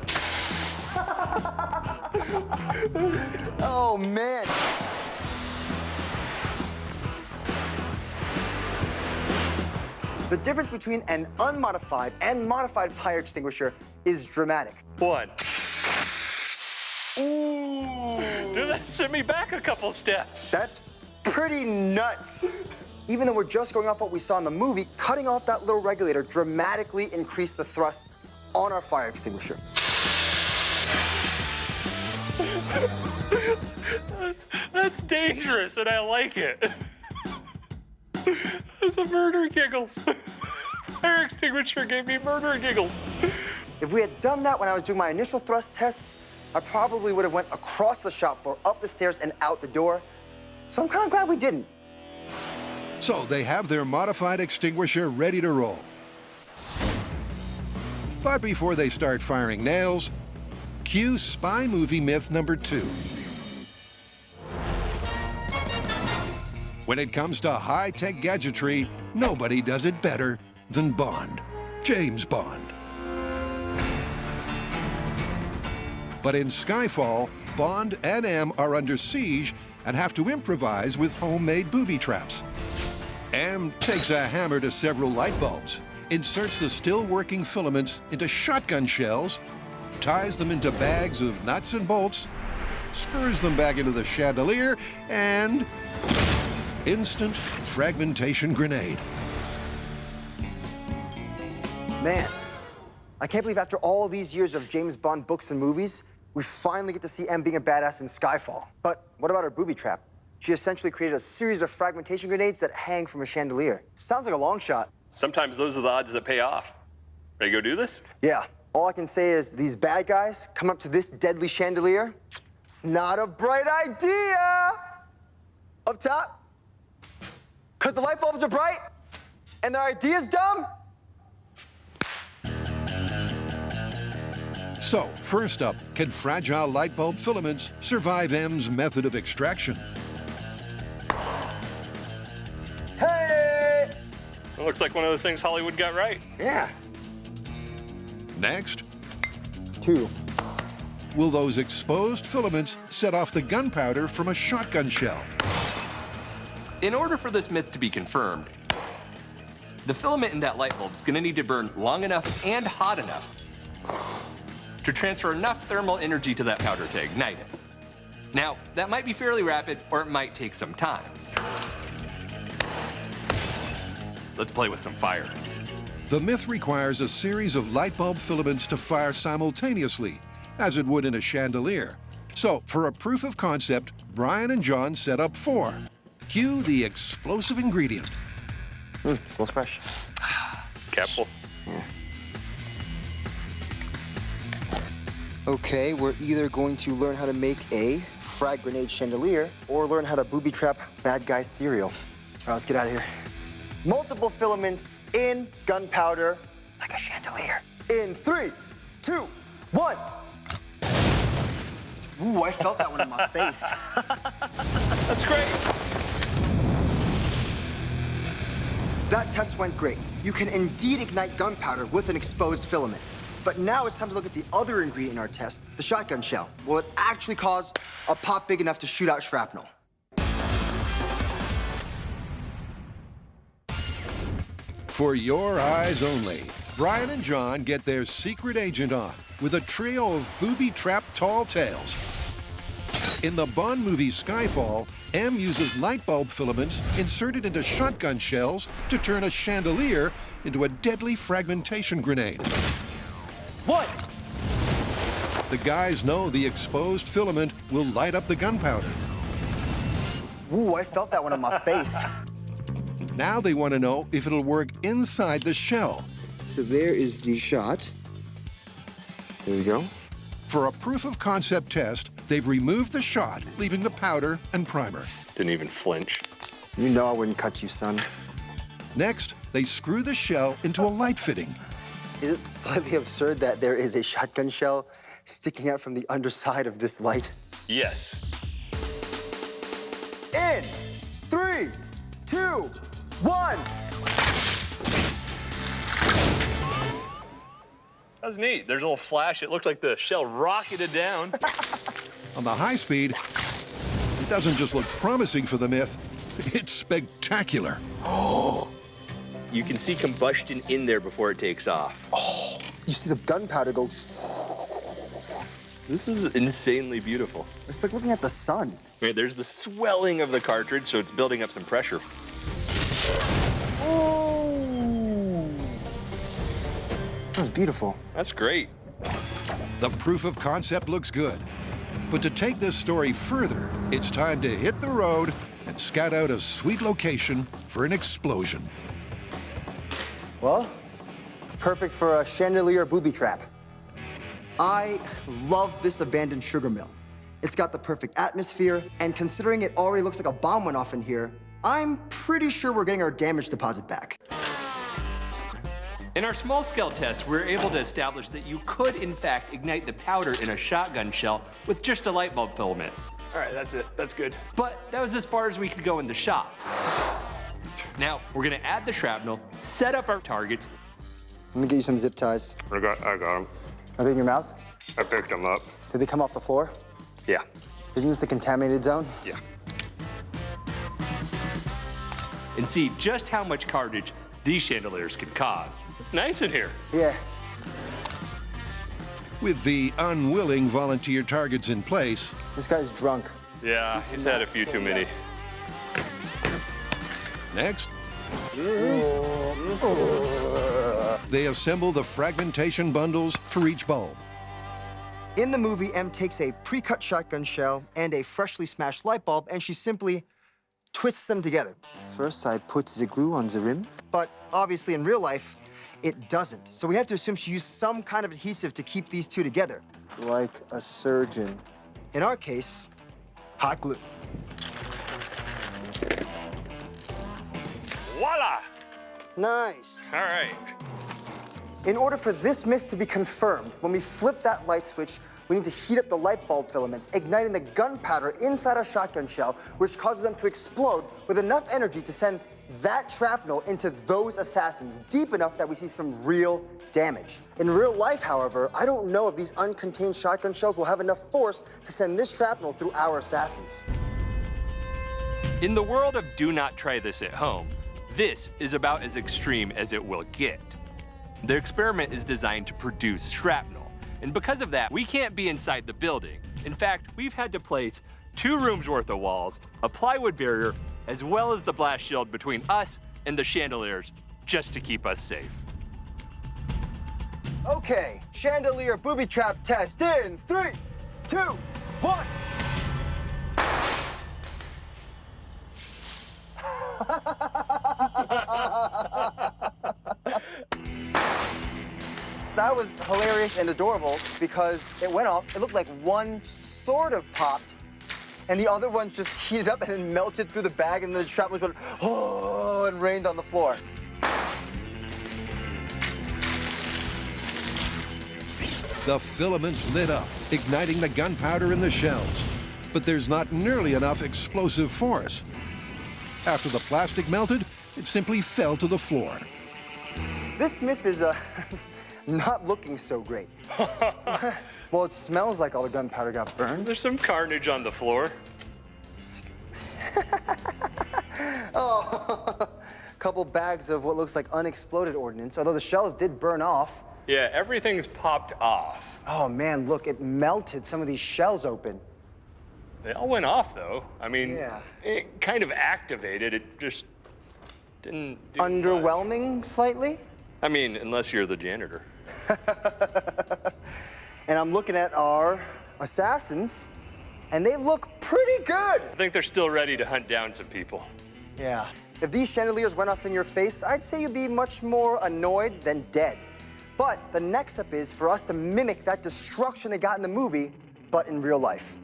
Oh, man. The difference between an unmodified and modified fire extinguisher is dramatic. 1. Ooh. Dude, that sent me back a couple steps. That's pretty nuts. Even though we're just going off what we saw in the movie, cutting off that little regulator dramatically increased the thrust on our fire extinguisher. That's dangerous, and I like it. That's a murder giggles. Fire extinguisher gave me murder giggles. If we had done that when I was doing my initial thrust tests, I probably would have went across the shop floor, up the stairs, and out the door. So I'm kind of glad we didn't. So they have their modified extinguisher ready to roll. But before they start firing nails, cue spy movie myth number 2. When it comes to high-tech gadgetry, nobody does it better than Bond, James Bond. But in Skyfall, Bond and M are under siege and have to improvise with homemade booby traps. M takes a hammer to several light bulbs, inserts the still-working filaments into shotgun shells, ties them into bags of nuts and bolts, screws them back into the chandelier, and instant fragmentation grenade. Man, I can't believe after all these years of James Bond books and movies, we finally get to see M being a badass in Skyfall. But what about her booby trap? She essentially created a series of fragmentation grenades that hang from a chandelier. Sounds like a long shot. Sometimes those are the odds that pay off. Ready to go do this? Yeah, all I can say is these bad guys come up to this deadly chandelier. It's not a bright idea. Up top, because the light bulbs are bright and their idea's dumb. So, first up, can fragile light bulb filaments survive M's method of extraction? Hey! It looks like one of those things Hollywood got right. Yeah. Next, 2. will those exposed filaments set off the gunpowder from a shotgun shell? In order for this myth to be confirmed, the filament in that light bulb is going to need to burn long enough and hot enough to transfer enough thermal energy to that powder to ignite it. Now, that might be fairly rapid, or it might take some time. Let's play with some fire. The myth requires a series of light bulb filaments to fire simultaneously, as it would in a chandelier. So, for a proof of concept, Brian and John set up 4. Cue the explosive ingredient. Smells fresh. Careful. Yeah. Okay, we're either going to learn how to make a frag grenade chandelier or learn how to booby trap bad guy cereal. All right, let's get out of here. Multiple filaments in gunpowder, like a chandelier. In 3, 2, 1. Ooh, I felt that one in my face. That's great. That test went great. You can indeed ignite gunpowder with an exposed filament. But now it's time to look at the other ingredient in our test, the shotgun shell. Will it actually cause a pop big enough to shoot out shrapnel? For your eyes only, Brian and John get their secret agent on with a trio of booby-trapped tall tales. In the Bond movie Skyfall, M uses light bulb filaments inserted into shotgun shells to turn a chandelier into a deadly fragmentation grenade. What? The guys know the exposed filament will light up the gunpowder. Ooh, I felt that one in my face. Now they want to know if it'll work inside the shell. So there is the shot. There we go. For a proof of concept test, they've removed the shot, leaving the powder and primer. Didn't even flinch. You know I wouldn't cut you, son. Next, they screw the shell into a light fitting. Is it slightly absurd that there is a shotgun shell sticking out from the underside of this light? Yes. In 3, 2, 1. That was neat. There's a little flash. It looked like the shell rocketed down. On the high speed, it doesn't just look promising for the myth, it's spectacular. You can see combustion in there before it takes off. Oh, you see the gunpowder go. This is insanely beautiful. It's like looking at the sun. Right, there's the swelling of the cartridge, so it's building up some pressure. Oh! That was beautiful. That's great. The proof of concept looks good. But to take this story further, it's time to hit the road and scout out a sweet location for an explosion. Well, perfect for a chandelier booby trap. I love this abandoned sugar mill. It's got the perfect atmosphere, and considering it already looks like a bomb went off in here, I'm pretty sure we're getting our damage deposit back. In our small-scale test, we were able to establish that you could, in fact, ignite the powder in a shotgun shell with just a light bulb filament. All right, that's it. That's good. But that was as far as we could go in the shop. Now, we're gonna add the shrapnel, set up our targets. Let me get you some zip ties. I got them. Are they in your mouth? I picked them up. Did they come off the floor? Yeah. Isn't this a contaminated zone? Yeah. And see just how much carnage these chandeliers can cause. It's nice in here. Yeah. With the unwilling volunteer targets in place, This guy's drunk. Yeah, he's had a few too many. next, they assemble the fragmentation bundles for each bulb. In the movie, Em takes a pre-cut shotgun shell and a freshly smashed light bulb, and she simply twists them together. First, I put the glue on the rim, but obviously in real life, it doesn't. So we have to assume she used some kind of adhesive to keep these two together. Like a surgeon. In our case, hot glue. Voila! Nice. All right. In order for this myth to be confirmed, when we flip that light switch, we need to heat up the light bulb filaments, igniting the gunpowder inside our shotgun shell, which causes them to explode with enough energy to send that shrapnel into those assassins deep enough that we see some real damage. In real life, however, I don't know if these uncontained shotgun shells will have enough force to send this shrapnel through our assassins. In the world of do not try this at home, this is about as extreme as it will get. The experiment is designed to produce shrapnel, and because of that, we can't be inside the building. In fact, we've had to place 2 rooms worth of walls, a plywood barrier, as well as the blast shield between us and the chandeliers, just to keep us safe. Okay, chandelier booby trap test in 3, 2, 1. That was hilarious and adorable because it went off. It looked like one sort of popped, and the other ones just heated up and then melted through the bag, and the shrapnel went, oh, and rained on the floor. The filaments lit up, igniting the gunpowder in the shells. But there's not nearly enough explosive force. After the plastic melted, it simply fell to the floor. This myth is not looking so great. Well, it smells like all the gunpowder got burned. There's some carnage on the floor. Oh, a couple bags of what looks like unexploded ordnance, although the shells did burn off. Yeah, everything's popped off. Oh man, look, it melted some of these shells open. They all went off, though. I mean, Yeah. it kind of activated. It just didn't do Underwhelming slightly? I mean, unless you're the janitor. And I'm looking at our assassins, and they look pretty good. I think they're still ready to hunt down some people. Yeah. If these chandeliers went off in your face, I'd say you'd be much more annoyed than dead. But the next step is for us to mimic that destruction they got in the movie, but in real life.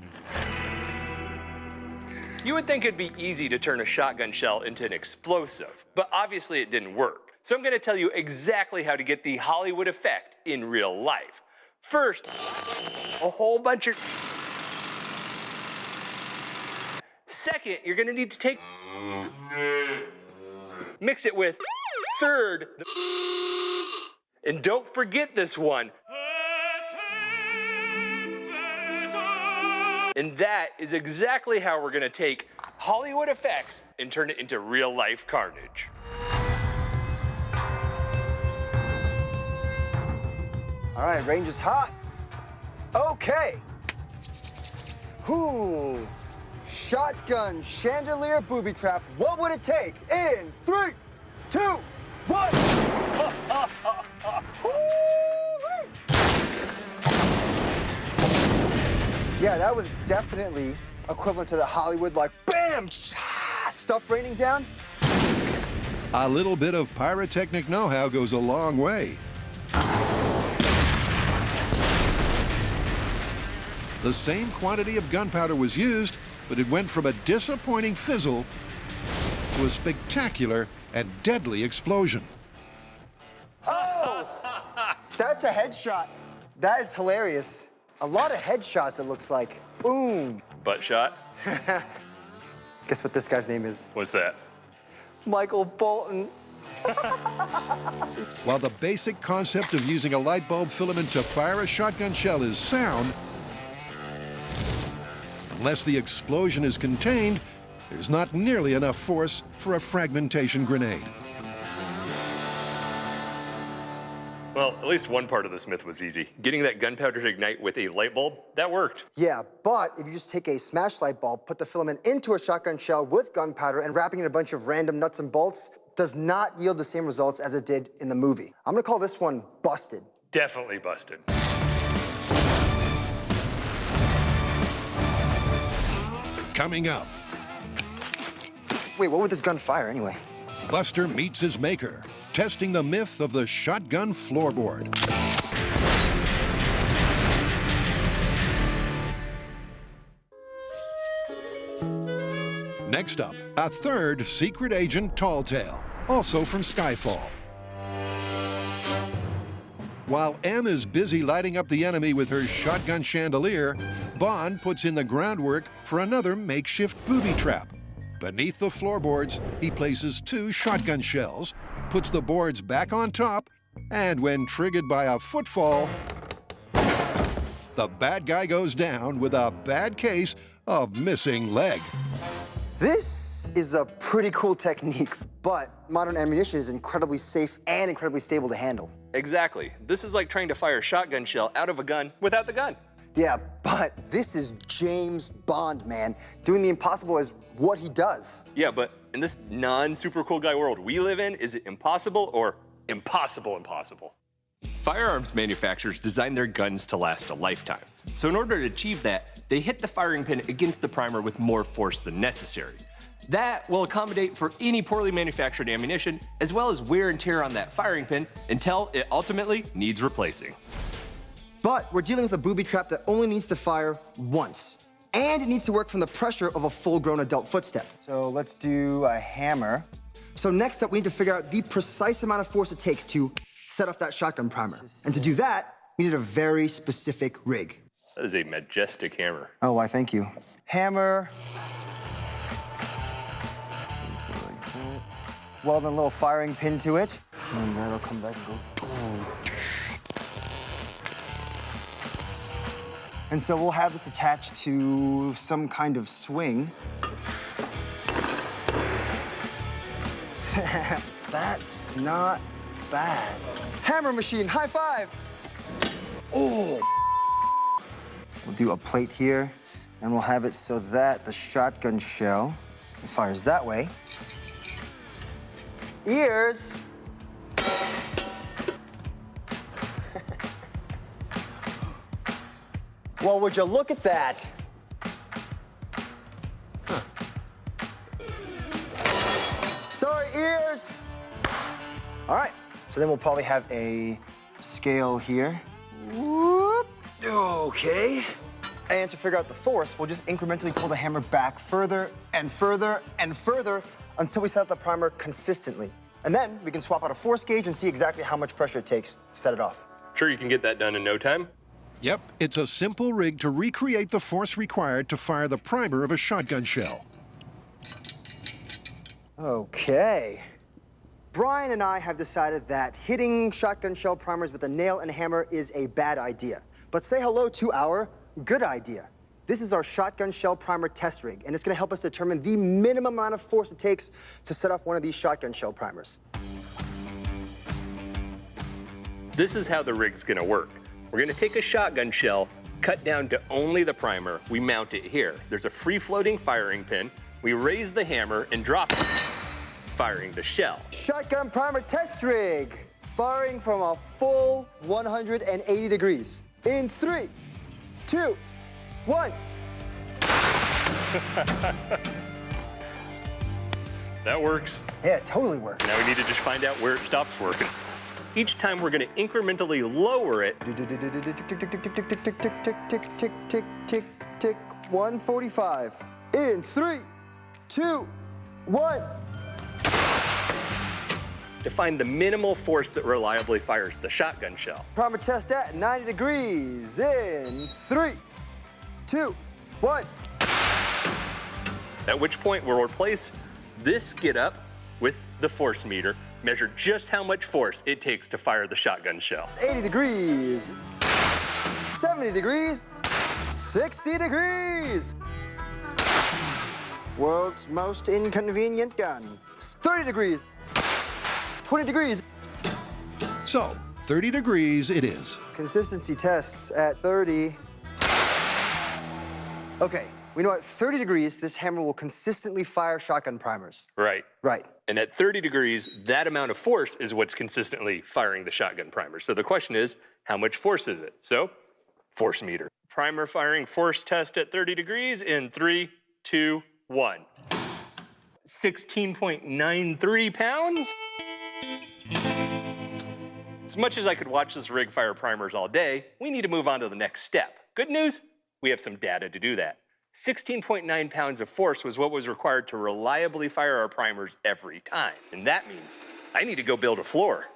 You would think it'd be easy to turn a shotgun shell into an explosive, but obviously it didn't work. So I'm gonna tell you exactly how to get the Hollywood effect in real life. First, a whole bunch of... Second, you're gonna need to take... Mix it with... Third... And don't forget this one. And that is exactly how we're gonna take Hollywood effects and turn it into real life carnage. All right, range is hot. Okay. Whoo. Shotgun chandelier booby trap. What would it take? In 3, 2, 1. Yeah, that was definitely equivalent to the Hollywood, like, bam, stuff raining down. A little bit of pyrotechnic know-how goes a long way. The same quantity of gunpowder was used, but it went from a disappointing fizzle to a spectacular and deadly explosion. Oh! That's a headshot. That is hilarious. A lot of headshots, it looks like. Boom. Butt shot? Guess what this guy's name is? What's that? Michael Bolton. While the basic concept of using a light bulb filament to fire a shotgun shell is sound, unless the explosion is contained, there's not nearly enough force for a fragmentation grenade. Well, at least one part of this myth was easy. Getting that gunpowder to ignite with a light bulb, that worked. Yeah, but if you just take a smashed light bulb, put the filament into a shotgun shell with gunpowder and wrapping in a bunch of random nuts and bolts, does not yield the same results as it did in the movie. I'm gonna call this one busted. Definitely busted. Coming up. Wait, what would this gun fire anyway? Buster meets his maker, testing the myth of the shotgun floorboard. Next up, a third secret agent tall tale, also from Skyfall. While M is busy lighting up the enemy with her shotgun chandelier, Bond puts in the groundwork for another makeshift booby trap. Beneath the floorboards, he places 2 shotgun shells, puts the boards back on top, and when triggered by a footfall, the bad guy goes down with a bad case of missing leg. This is a pretty cool technique, but modern ammunition is incredibly safe and incredibly stable to handle. Exactly. This is like trying to fire a shotgun shell out of a gun without the gun. Yeah, but this is James Bond, man. Doing the impossible is what he does. Yeah, but in this non-super cool guy world we live in, is it impossible or impossible? Firearms manufacturers design their guns to last a lifetime. So in order to achieve that, they hit the firing pin against the primer with more force than necessary. That will accommodate for any poorly manufactured ammunition, as well as wear and tear on that firing pin until it ultimately needs replacing. But we're dealing with a booby trap that only needs to fire once. And it needs to work from the pressure of a full-grown adult footstep. So let's do a hammer. So next up, we need to figure out the precise amount of force it takes to set off that shotgun primer. And to do that, we need a very specific rig. That is a majestic hammer. Oh, why, thank you. Hammer. Well, then a little firing pin to it. And that'll come back and go. And so we'll have this attached to some kind of swing. That's not bad. Hammer machine, high five. Oh. We'll do a plate here, and we'll have it so that the shotgun shell fires that way. Ears. Well, would you look at that? Huh. Sorry, ears. All right, so then we'll probably have a scale here. Whoop. Okay. And to figure out the force, we'll just incrementally pull the hammer back further and further and further until we set up the primer consistently. And then we can swap out a force gauge and see exactly how much pressure it takes to set it off. Sure you can get that done in no time? Yep, it's a simple rig to recreate the force required to fire the primer of a shotgun shell. Okay. Brian and I have decided that hitting shotgun shell primers with a nail and hammer is a bad idea. But say hello to our good idea. This is our shotgun shell primer test rig, and it's gonna help us determine the minimum amount of force it takes to set off one of these shotgun shell primers. This is how the rig's gonna work. We're gonna take a shotgun shell, cut down to only the primer, we mount it here. There's a free-floating firing pin. We raise the hammer and drop it, firing the shell. Shotgun primer test rig, firing from a full 180 degrees. In 3, 2, 1. That works. Yeah, it totally works. Now we need to just find out where it stops working. Each time we're gonna incrementally lower it. Tick, tick, tick, tick, tick, tick, tick. 145. In 3, 2, 1. To find the minimal force that reliably fires the shotgun shell. Primer test at 90 degrees. In 3, 2, 1. At which point we'll replace this get up with the force meter, measure just how much force it takes to fire the shotgun shell. 80 degrees, 70 degrees, 60 degrees. World's most inconvenient gun. 30 degrees, 20 degrees. So, 30 degrees it is. Consistency tests at 30. Okay, we know at 30 degrees, this hammer will consistently fire shotgun primers. Right. Right. And at 30 degrees, that amount of force is what's consistently firing the shotgun primer. So the question is, how much force is it? So, force meter. Primer firing force test at 30 degrees in 3, 2, 1. 16.93 pounds? As much as I could watch this rig fire primers all day, we need to move on to the next step. Good news, we have some data to do that. 16.9 pounds of force was what was required to reliably fire our primers every time. And that means I need to go build a floor.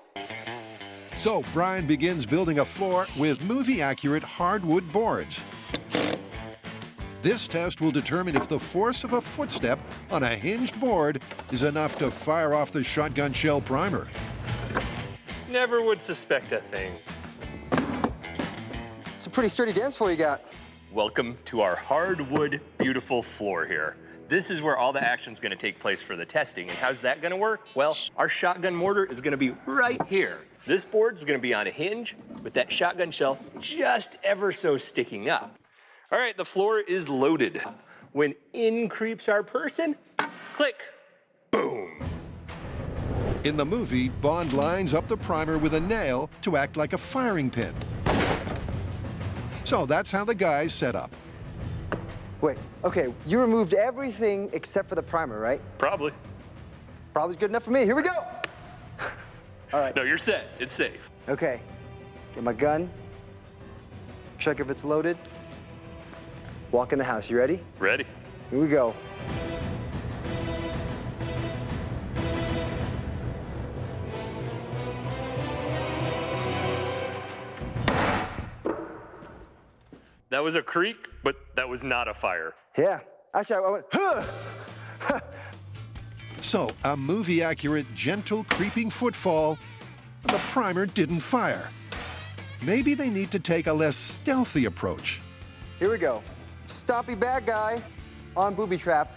So Brian begins building a floor with movie-accurate hardwood boards. This test will determine if the force of a footstep on a hinged board is enough to fire off the shotgun shell primer. Never would suspect a thing. It's a pretty sturdy dance floor you got. Welcome to our hardwood, beautiful floor here. This is where all the action's gonna take place for the testing. And how's that gonna work? Well, our shotgun mortar is gonna be right here. This board's gonna be on a hinge with that shotgun shell just ever so sticking up. All right, the floor is loaded. When in creeps our person, click, boom. In the movie, Bond lines up the primer with a nail to act like a firing pin. So that's how the guys set up. Wait, okay, you removed everything except for the primer, right? Probably. Probably's good enough for me. Here we go. All right. No, you're set. It's safe. Okay, get my gun. Check if it's loaded. Walk in the house. You ready? Ready. Here we go. That was a creak, but that was not a fire. Yeah. Actually, I went, huh! So, a movie-accurate, gentle, creeping footfall, and the primer didn't fire. Maybe they need to take a less stealthy approach. Here we go. Stompy bad guy on booby trap.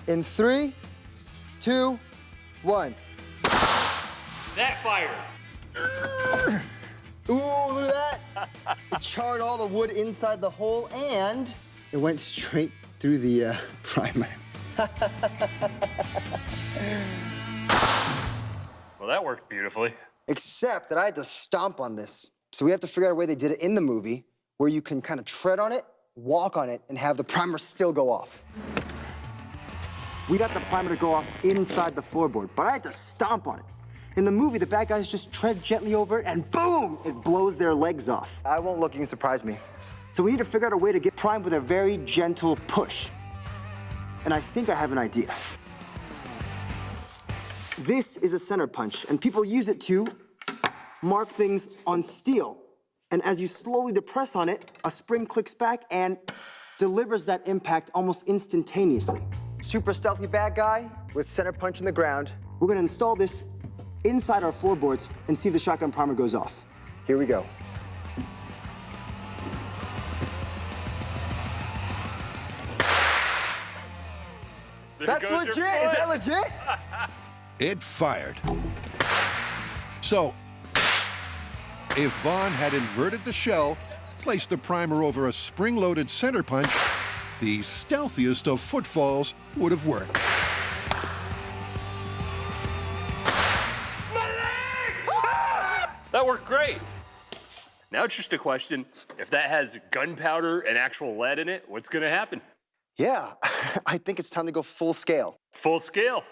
In 3, 2, 1. That fired. Ooh, look at that. It charred all the wood inside the hole, and it went straight through the primer. Well, that worked beautifully. Except that I had to stomp on this. So we have to figure out a way they did it in the movie where you can kind of tread on it, walk on it, and have the primer still go off. We got the primer to go off inside the floorboard, but I had to stomp on it. In the movie, the bad guys just tread gently over it, and boom, it blows their legs off. I won't look, you can surprise me. So we need to figure out a way to get primed with a very gentle push. And I think I have an idea. This is a center punch, and people use it to mark things on steel. And as you slowly depress on it, a spring clicks back and delivers that impact almost instantaneously. Super stealthy bad guy with center punch in the ground. We're gonna install this inside our floorboards and see if the shotgun primer goes off. Here we go. That's legit! Is that legit? It fired. So, if Bond had inverted the shell, placed the primer over a spring-loaded center punch, the stealthiest of footfalls would have worked. That worked great. Now it's just a question, if that has gunpowder and actual lead in it, what's gonna happen? Yeah, I think it's time to go full scale. Full scale.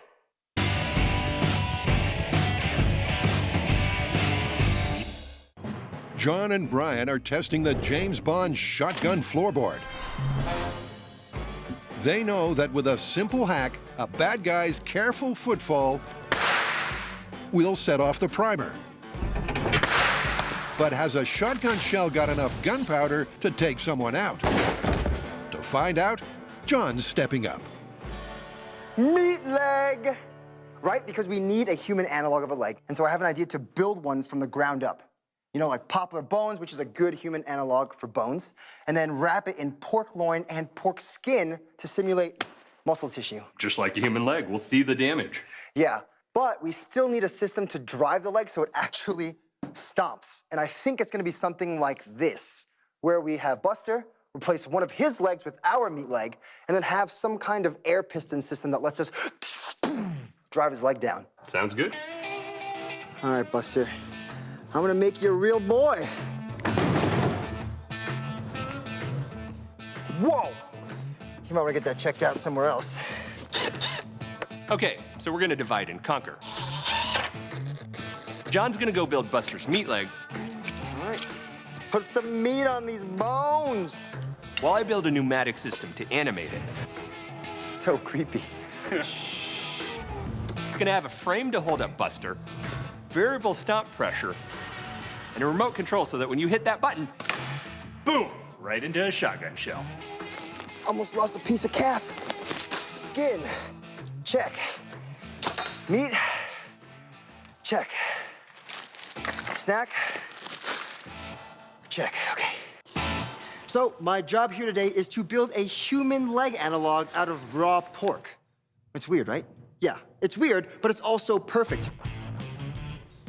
John and Brian are testing the James Bond shotgun floorboard. They know that with a simple hack, a bad guy's careful footfall will set off the primer. But has a shotgun shell got enough gunpowder to take someone out? To find out, John's stepping up. Meat leg! Right, because we need a human analog of a leg. And so I have an idea to build one from the ground up. You know, like poplar bones, which is a good human analog for bones, and then wrap it in pork loin and pork skin to simulate muscle tissue. Just like a human leg, we'll see the damage. Yeah, but we still need a system to drive the leg so it actually stomps. And I think it's gonna be something like this, where we have Buster replace one of his legs with our meat leg, and then have some kind of air piston system that lets us drive his leg down. Sounds good. All right, Buster. I'm gonna make you a real boy. Whoa! You might wanna get that checked out somewhere else. Okay, so we're gonna divide and conquer. John's gonna go build Buster's meat leg. All right, let's put some meat on these bones. While I build a pneumatic system to animate it. So creepy. It's gonna have a frame to hold up Buster, variable stomp pressure, and a remote control so that when you hit that button, boom, right into a shotgun shell. Almost lost a piece of calf. Skin, check. Meat, check. Snack, check, okay. So my job here today is to build a human leg analog out of raw pork. It's weird, right? Yeah, it's weird, but it's also perfect.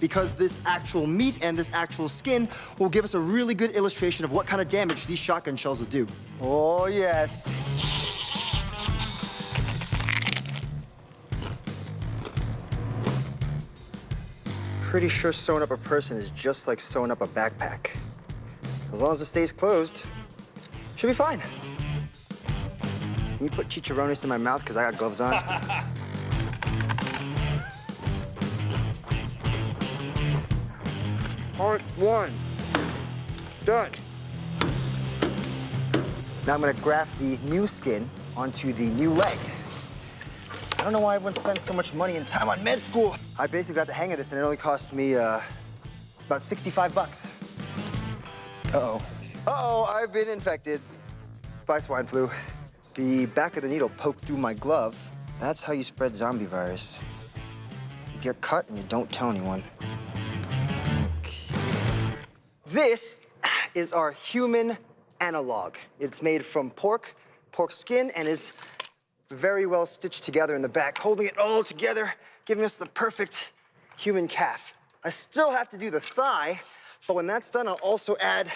Because this actual meat and this actual skin will give us a really good illustration of what kind of damage these shotgun shells will do. Oh, yes. Pretty sure sewing up a person is just like sewing up a backpack. As long as it stays closed, should be fine. Can you put chicharrones in my mouth because I got gloves on? Part one, done. Now I'm gonna graft the new skin onto the new leg. I don't know why everyone spends so much money and time on med school. I basically got the hang of this and it only cost me about 65 bucks. Uh-oh. Uh-oh, I've been infected by swine flu. The back of the needle poked through my glove. That's how you spread zombie virus. You get cut and you don't tell anyone. This is our human analog. It's made from pork skin, and is very well stitched together in the back, holding it all together, giving us the perfect human calf. I still have to do the thigh, but when that's done, I'll also add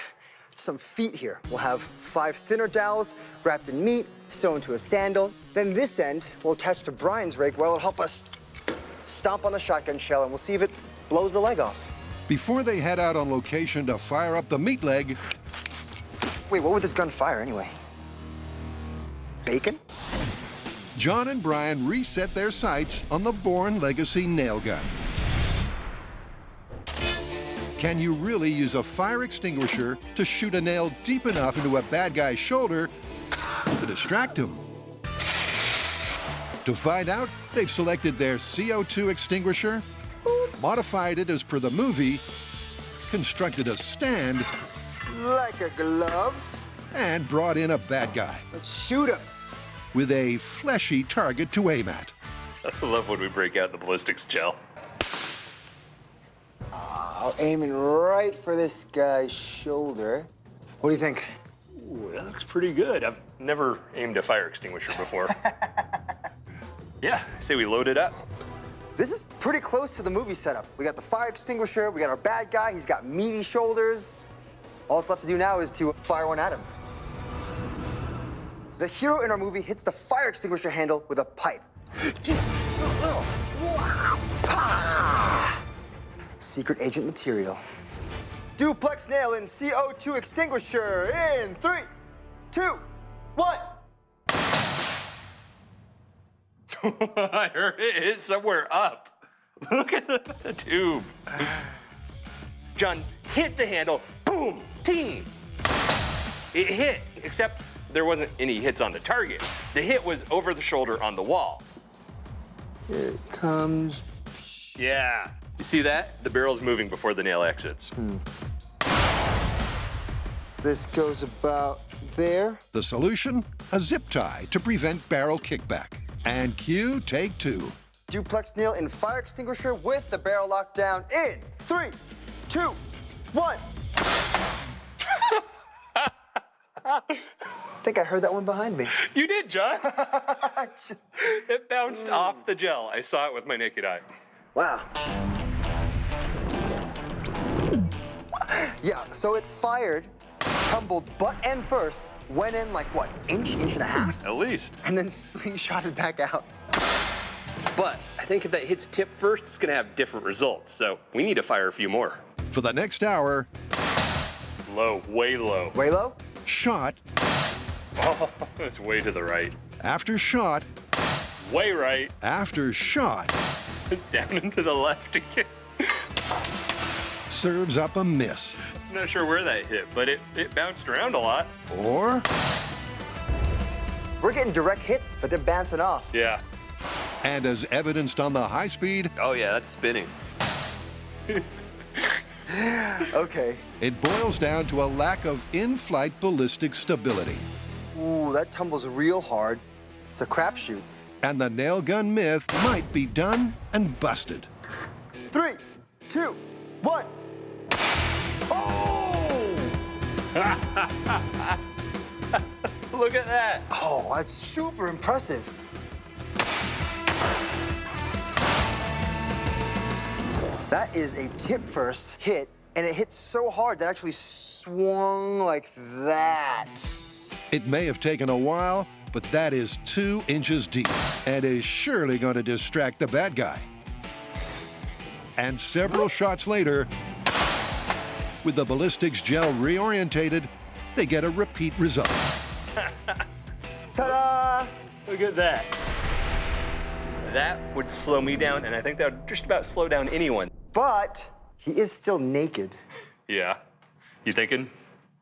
some feet here. We'll have 5 thinner dowels wrapped in meat, sewn to a sandal. Then this end will attach to Brian's rig, where it'll help us stomp on the shotgun shell, and we'll see if it blows the leg off. Before they head out on location to fire up the meat leg. Wait, what would this gun fire anyway? Bacon? John and Brian reset their sights on the Bourne Legacy nail gun. Can you really use a fire extinguisher to shoot a nail deep enough into a bad guy's shoulder to distract him? To find out, they've selected their CO2 extinguisher, modified it as per the movie, constructed a stand, like a glove, and brought in a bad guy. Let's shoot him. With a fleshy target to aim at. I love when we break out the ballistics gel. I'm aiming right for this guy's shoulder. What do you think? Ooh, that looks pretty good. I've never aimed a fire extinguisher before. Yeah, I say we load it up. This is pretty close to the movie setup. We got the fire extinguisher, we got our bad guy, he's got meaty shoulders. All that's left to do now is to fire one at him. The hero in our movie hits the fire extinguisher handle with a pipe. Secret agent material. Duplex nail in CO2 extinguisher in 3, 2, 1. I heard it hit somewhere up. Look at the tube. John hit the handle, boom, ting. It hit, except there wasn't any hits on the target. The hit was over the shoulder on the wall. Here it comes. Yeah. You see that? The barrel's moving before the nail exits. This goes about there. The solution? A zip tie to prevent barrel kickback. And cue take 2. Duplex nail in fire extinguisher with the barrel locked down in 3, 2, 1. I think I heard that one behind me. You did, John. It bounced off the gel. I saw it with my naked eye. Wow. Yeah, so it fired, tumbled butt end first, went in like what, inch and a half? At least. And then slingshotted back out. But I think if that hits tip first, it's gonna have different results. So we need to fire a few more. For the next hour, low, way low. Way low? Shot. Oh, it's way to the right. After shot. Way right. After shot. Down into the left again. Serves up a miss. I'm not sure where that hit, but it bounced around a lot. Or? We're getting direct hits, but they're bouncing off. Yeah. And as evidenced on the high speed. Oh yeah, that's spinning. Okay. It boils down to a lack of in-flight ballistic stability. Ooh, that tumbles real hard. It's a crapshoot. And the nail gun myth might be done and busted. 3, 2, 1. Oh! Look at that. Oh, that's super impressive. That is a tip first hit, and it hit so hard that actually swung like that. It may have taken a while, but that is 2 inches deep and is surely going to distract the bad guy. And several shots later, with the ballistics gel reorientated, they get a repeat result. Ta-da! Look at that. That would slow me down, and I think that would just about slow down anyone. But he is still naked. Yeah. You thinking?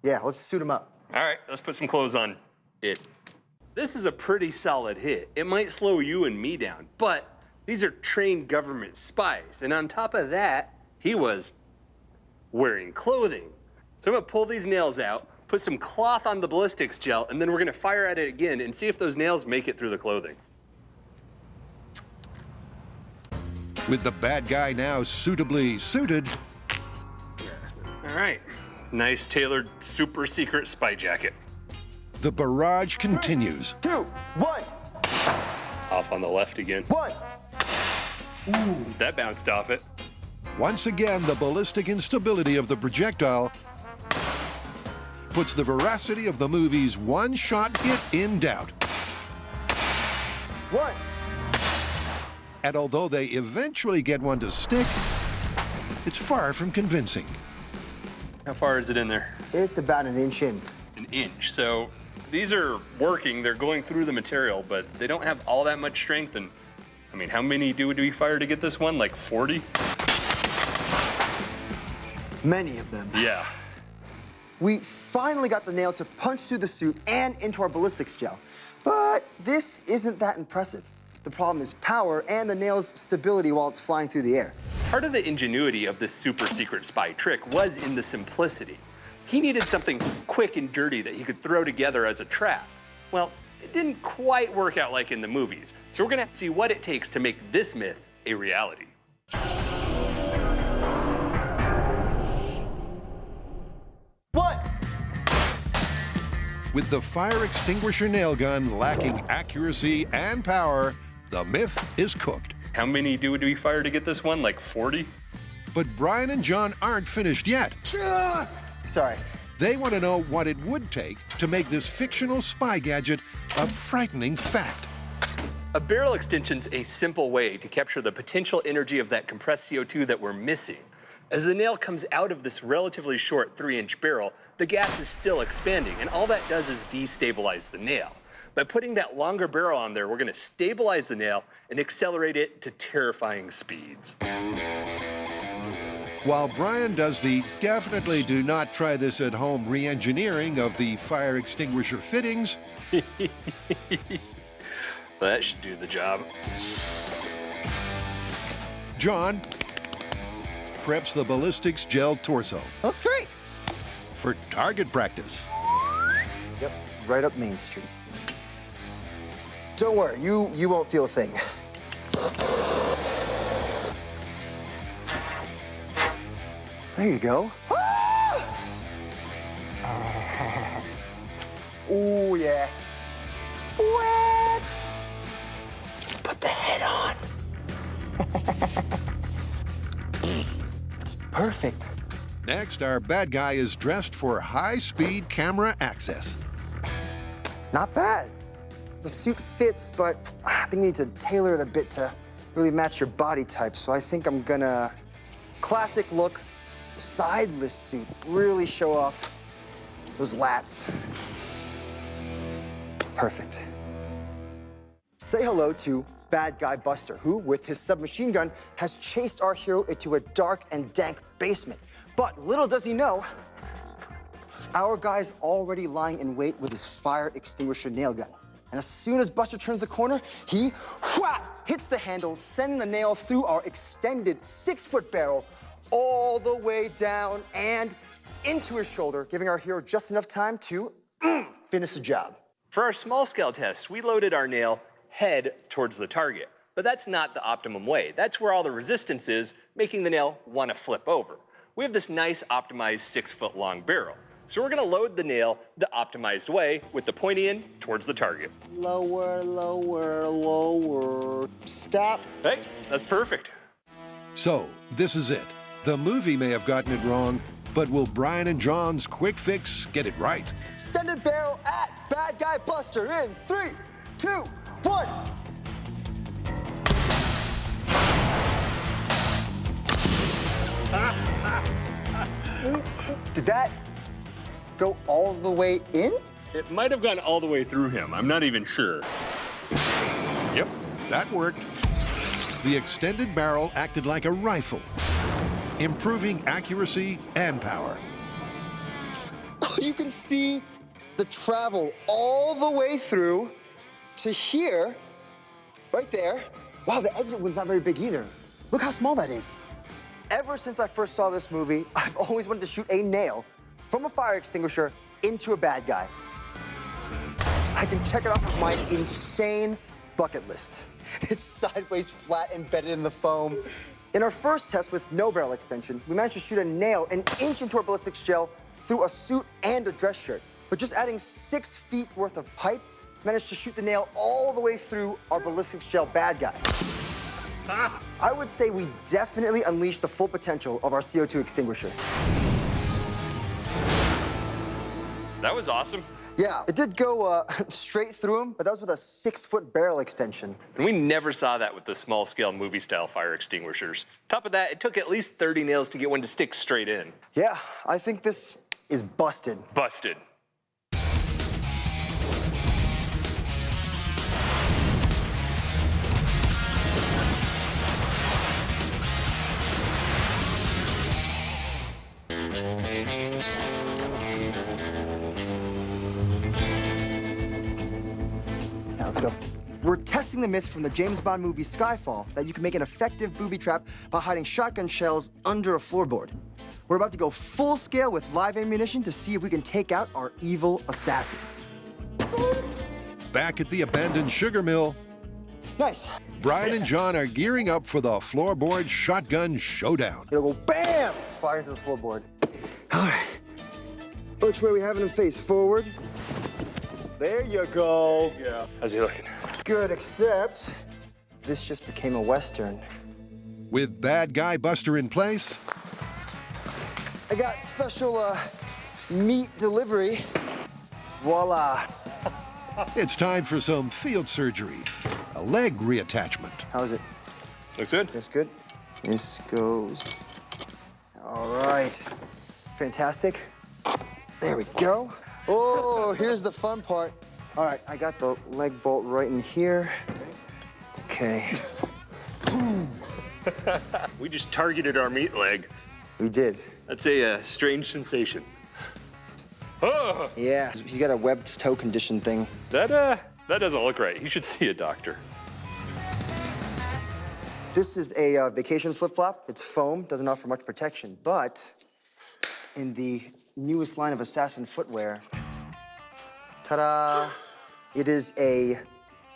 Yeah, let's suit him up. All right, let's put some clothes on it. This is a pretty solid hit. It might slow you and me down, but these are trained government spies. And on top of that, he was wearing clothing. So I'm gonna pull these nails out, put some cloth on the ballistics gel, and then we're gonna fire at it again and see if those nails make it through the clothing. With the bad guy now suitably suited. All right, nice tailored super secret spy jacket. The barrage continues. 2, 1. Off on the left again. 1. Ooh, that bounced off it. Once again, the ballistic instability of the projectile puts the veracity of the movie's one-shot hit in doubt. 1. And although they eventually get one to stick, it's far from convincing. How far is it in there? It's about an inch in. An inch. So these are working. They're going through the material, but they don't have all that much strength. And I mean, how many do we fire to get this one? Like 40? Many of them. Yeah. We finally got the nail to punch through the suit and into our ballistics gel. But this isn't that impressive. The problem is power and the nail's stability while it's flying through the air. Part of the ingenuity of this super secret spy trick was in the simplicity. He needed something quick and dirty that he could throw together as a trap. Well, it didn't quite work out like in the movies. So we're gonna have to see what it takes to make this myth a reality. What? With the fire extinguisher nail gun lacking accuracy and power, the myth is cooked. How many do we fire to get this one? Like 40? But Brian and John aren't finished yet. Sorry. They want to know what it would take to make this fictional spy gadget a frightening fact. A barrel extension's a simple way to capture the potential energy of that compressed CO2 that we're missing. As the nail comes out of this relatively short 3-inch barrel, the gas is still expanding, and all that does is destabilize the nail. By putting that longer barrel on there, we're gonna stabilize the nail and accelerate it to terrifying speeds. While Brian does the definitely do not try this at home re-engineering of the fire extinguisher fittings, That should do the job. John preps the ballistics gel torso That's great. for target practice. Yep, right up Main Street. Don't worry, you won't feel a thing. There you go. Ah! Ooh, yeah. What? Let's put the head on. It's perfect. Next, our bad guy is dressed for high-speed camera access. Not bad. The suit fits, but I think you need to tailor it a bit to really match your body type. So I think I'm gonna classic look, sideless suit, really show off those lats. Perfect. Say hello to Bad Guy Buster, who, with his submachine gun, has chased our hero into a dark and dank basement. But little does he know, our guy's already lying in wait with his fire extinguisher nail gun. And as soon as Buster turns the corner, he hits the handle, sending the nail through our extended 6-foot barrel all the way down and into his shoulder, giving our hero just enough time to finish the job. For our small scale test, we loaded our nail head towards the target. But that's not the optimum way. That's where all the resistance is, making the nail want to flip over. We have this nice optimized 6-foot long barrel. So we're gonna load the nail the optimized way with the pointy end towards the target. Lower, lower, lower. Stop. Hey, that's perfect. So, this is it. The movie may have gotten it wrong, but will Brian and John's quick fix get it right? Extended barrel at Bad Guy Buster in 3, 2, 1. Did that go all the way in? It might have gone all the way through him. I'm not even sure. Yep, that worked. The extended barrel acted like a rifle, improving accuracy and power. You can see the travel all the way through to here, right there. Wow, the exit wound's not very big either. Look how small that is. Ever since I first saw this movie, I've always wanted to shoot a nail from a fire extinguisher into a bad guy. I can check it off of my insane bucket list. It's sideways, flat, embedded in the foam. In our first test with no barrel extension, we managed to shoot a nail an inch into our ballistics gel through a suit and a dress shirt. But just adding 6 feet worth of pipe managed to shoot the nail all the way through our ballistics gel bad guy. I would say we definitely unleashed the full potential of our CO2 extinguisher. That was awesome. Yeah, it did go straight through him, but that was with a 6-foot barrel extension. And we never saw that with the small scale movie style fire extinguishers. Top of that, it took at least 30 nails to get one to stick straight in. Yeah, I think this is busted. Busted. let's go. We're testing the myth from the James Bond movie Skyfall that you can make an effective booby trap by hiding shotgun shells under a floorboard. We're about to go full scale with live ammunition to see if we can take out our evil assassin. Back at the abandoned sugar mill, Nice. Brian and John are gearing up for the floorboard shotgun showdown. It'll go BAM! Fire into the floorboard. All right. Which way we having him face? Forward? There you go. Yeah. How's he looking? Good, except this just became a Western. With bad guy Buster in place, I got special meat delivery. Voila. it's time for some field surgery. A leg reattachment. How's it? Looks good. That's good. This goes. All right. Fantastic. There we go. Oh, here's the fun part. All right, I got the leg bolt right in here. Okay. Boom. We just targeted our meat leg. We did. That's a strange sensation. Oh. Yeah, he's got a webbed toe condition thing. That doesn't look right. He should see a doctor. This is a vacation flip-flop. It's foam, doesn't offer much protection, but in the newest line of assassin footwear, ta-da, it is a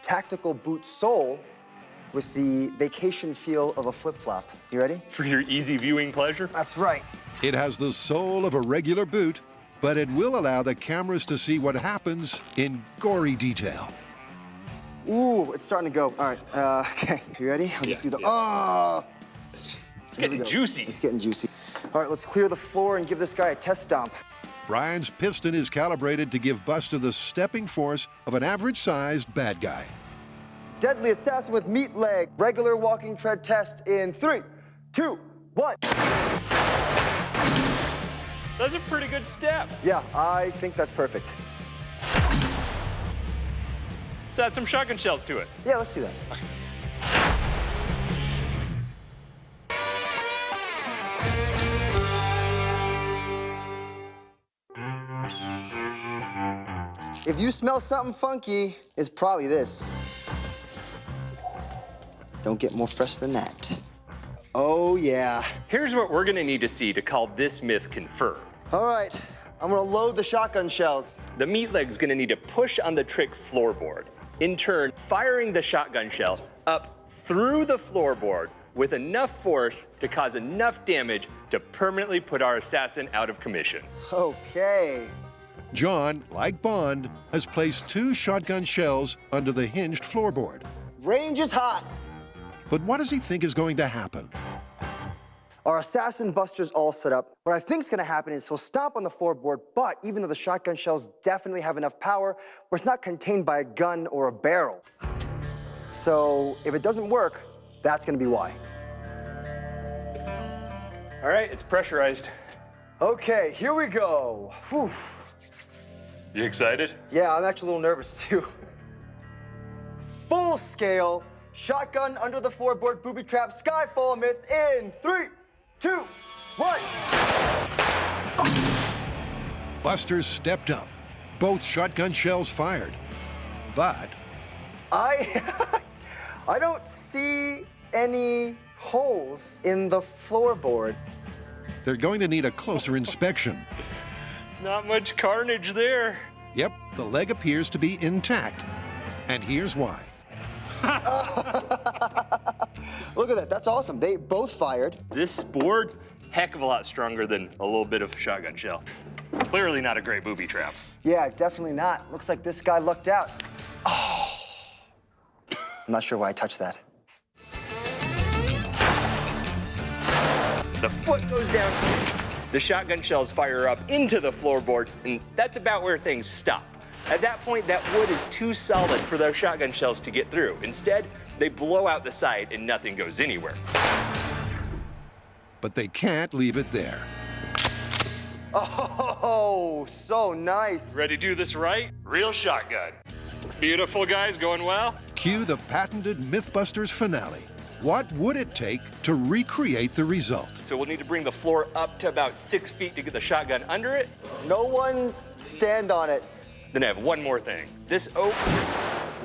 tactical boot sole with the vacation feel of a flip-flop. You ready? For your easy viewing pleasure? That's right. It has the sole of a regular boot, but it will allow the cameras to see what happens in gory detail. Ooh, it's starting to go. All right, okay, you ready? I'll just do the, oh! It's getting juicy. It's getting juicy. All right, let's clear the floor and give this guy a test stomp. Brian's piston is calibrated to give Buster the stepping force of an average-sized bad guy. Deadly assassin with meat leg. Regular walking tread test in 3, 2, 1. That's a pretty good step. Yeah, I think that's perfect. Let's add some shotgun shells to it. Yeah, let's do that. If you smell something funky, it's probably this. Don't get more fresh than that. Oh, yeah. Here's what we're gonna need to see to call this myth confirmed. All right, I'm gonna load the shotgun shells. The meat leg's gonna need to push on the trick floorboard, in turn, firing the shotgun shells up through the floorboard with enough force to cause enough damage to permanently put our assassin out of commission. Okay. John, like Bond, has placed 2 shotgun shells under the hinged floorboard. Range is hot. But what does he think is going to happen? Our assassin Buster's all set up. What I think is gonna happen is he'll stomp on the floorboard, but even though the shotgun shells definitely have enough power, where it's not contained by a gun or a barrel. So if it doesn't work, that's gonna be why. All right, it's pressurized. Okay, here we go. Whew. You excited? Yeah, I'm actually a little nervous too. Full scale, shotgun under the floorboard booby trap Skyfall myth in 3, 2, 1. Buster stepped up. Both shotgun shells fired. But I don't see any holes in the floorboard. they're going to need a closer inspection. Not much carnage there. Yep, the leg appears to be intact. And here's why. Look at that, that's awesome. They both fired. This board, heck of a lot stronger than a little bit of shotgun shell. Clearly not a great booby trap. Yeah, definitely not. Looks like this guy lucked out. Oh. I'm not sure why I touched that. The foot goes down, the shotgun shells fire up into the floorboard, and that's about where things stop. At that point, that wood is too solid for those shotgun shells to get through. Instead, they blow out the side and nothing goes anywhere. But they can't leave it there. Oh, so nice. Ready to do this right? Real shotgun. Beautiful, guys, going well? Cue the patented Mythbusters finale. What would it take to recreate the result? So we'll need to bring the floor up to about 6 feet to get the shotgun under it. No one stand on it. Then I have one more thing. This oak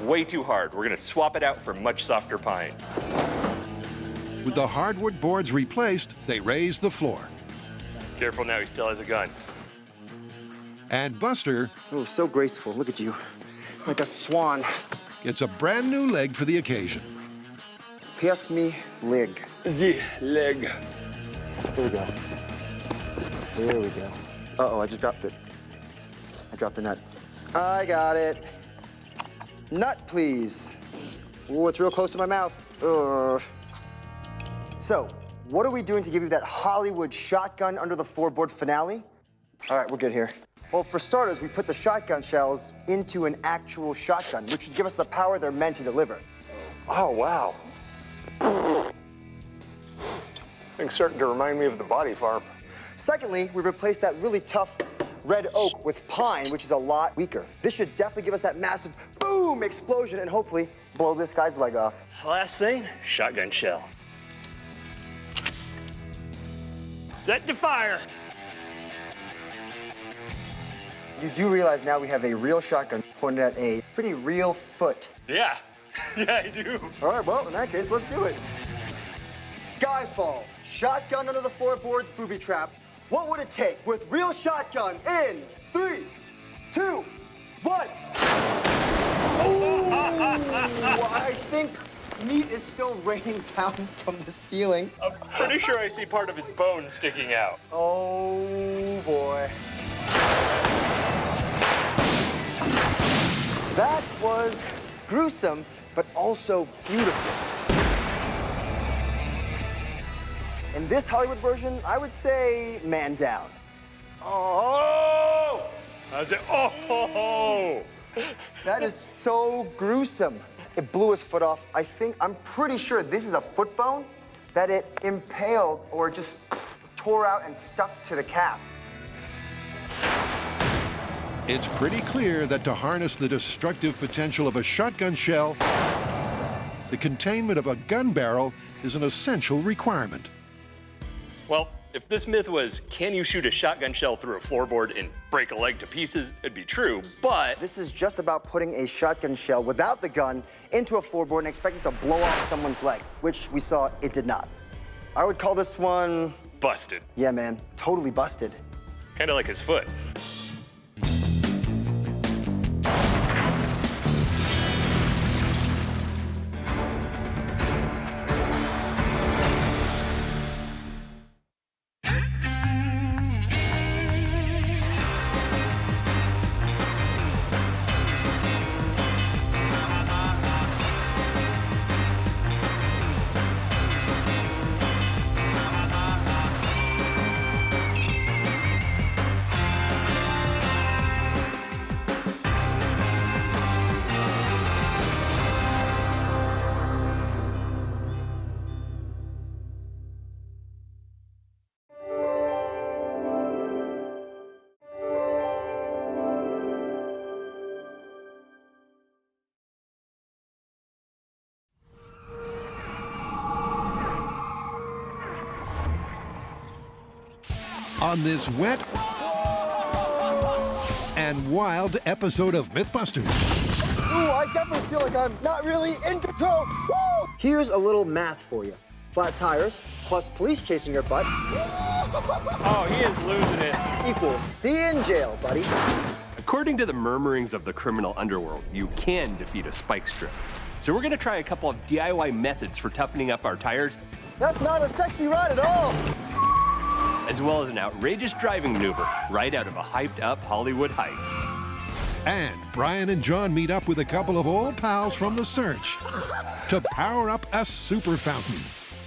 way too hard. We're gonna swap it out for much softer pine. With the hardwood boards replaced, they raise the floor. Careful now, he still has a gun. And Buster Oh, so graceful. Look at you. Like a swan. gets a brand new leg for the occasion. Pass me leg. The leg. Here we go. There we go. Uh-oh, I just dropped it. I dropped the nut. I got it. Nut, please. Ooh, it's real close to my mouth. Ugh. So, what are we doing to give you that Hollywood shotgun under the floorboard finale? All right, we're good here. Well, for starters, we put the shotgun shells into an actual shotgun, which should give us the power they're meant to deliver. Oh, wow. Thing's starting to remind me of the body farm. Secondly, we replaced that really tough red oak with pine, which is a lot weaker. This should definitely give us that massive boom explosion and hopefully blow this guy's leg off. Last thing, shotgun shell. Set to fire. You do realize now we have a real shotgun pointed at a pretty real foot. Yeah, yeah, I do. All right, well, in that case, let's do it. Skyfall, shotgun under the floorboards, booby trap. What would it take with real shotgun in 3, 2, 1. Oh, I think meat is still raining down from the ceiling. I'm pretty sure I see part of his bone sticking out. Oh, boy. That was gruesome, but also beautiful. In this Hollywood version, I would say man down. Oh! How's it? Oh! That is so gruesome. It blew his foot off. I'm pretty sure this is a foot bone that it impaled or just tore out and stuck to the calf. It's pretty clear that to harness the destructive potential of a shotgun shell, the containment of a gun barrel is an essential requirement. Well, if this myth was, can you shoot a shotgun shell through a floorboard and break a leg to pieces, it'd be true, but... This is just about putting a shotgun shell without the gun into a floorboard and expecting it to blow off someone's leg, which we saw it did not. I would call this one... busted. Yeah, man, totally busted. Kind of like his foot. On this wet and wild episode of Mythbusters. Ooh, I definitely feel like I'm not really in control. Woo! Here's a little math for you. Flat tires plus police chasing your butt. Oh, he is losing it. Equals C in jail, buddy. According to the murmurings of the criminal underworld, you can defeat a spike strip. So we're gonna try a couple of DIY methods for toughening up our tires. That's not a sexy ride at all. As well as an outrageous driving maneuver right out of a hyped-up Hollywood heist. And Brian and John meet up with a couple of old pals from the search to power up a super fountain.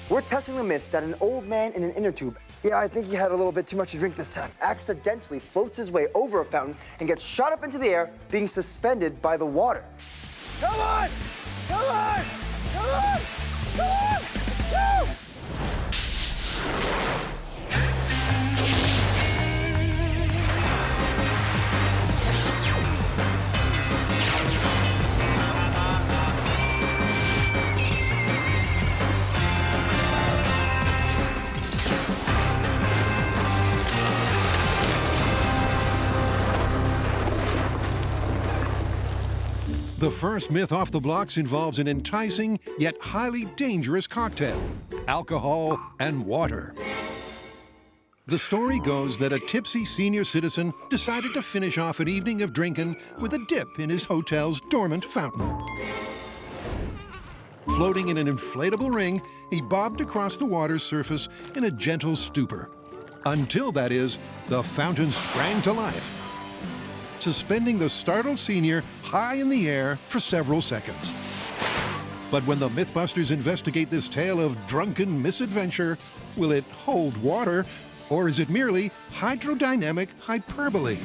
We're testing the myth that an old man in an inner tube, yeah, I think he had a little bit too much to drink this time, accidentally floats his way over a fountain and gets shot up into the air, being suspended by the water. Come on! Come on! Come on! Come on! Woo! The first myth off the blocks involves an enticing yet highly dangerous cocktail: alcohol and water. The story goes that a tipsy senior citizen decided to finish off an evening of drinking with a dip in his hotel's dormant fountain. Floating in an inflatable ring, he bobbed across the water's surface in a gentle stupor. Until, that is, the fountain sprang to life, suspending the startled senior high in the air for several seconds. But when the Mythbusters investigate this tale of drunken misadventure, will it hold water, or is it merely hydrodynamic hyperbole?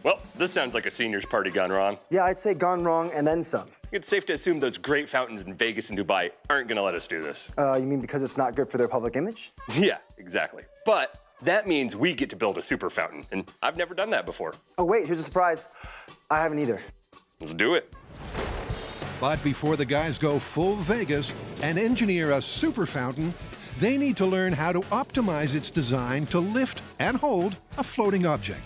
Well, this sounds like a senior's party gone wrong. Yeah, I'd say gone wrong and then some. It's safe to assume those great fountains in Vegas and Dubai aren't gonna let us do this. You mean because it's not good for their public image? Yeah, exactly. But that means we get to build a super fountain, and I've never done that before. Oh wait, here's a surprise. I haven't either. Let's do it. But before the guys go full Vegas and engineer a super fountain, they need to learn how to optimize its design to lift and hold a floating object.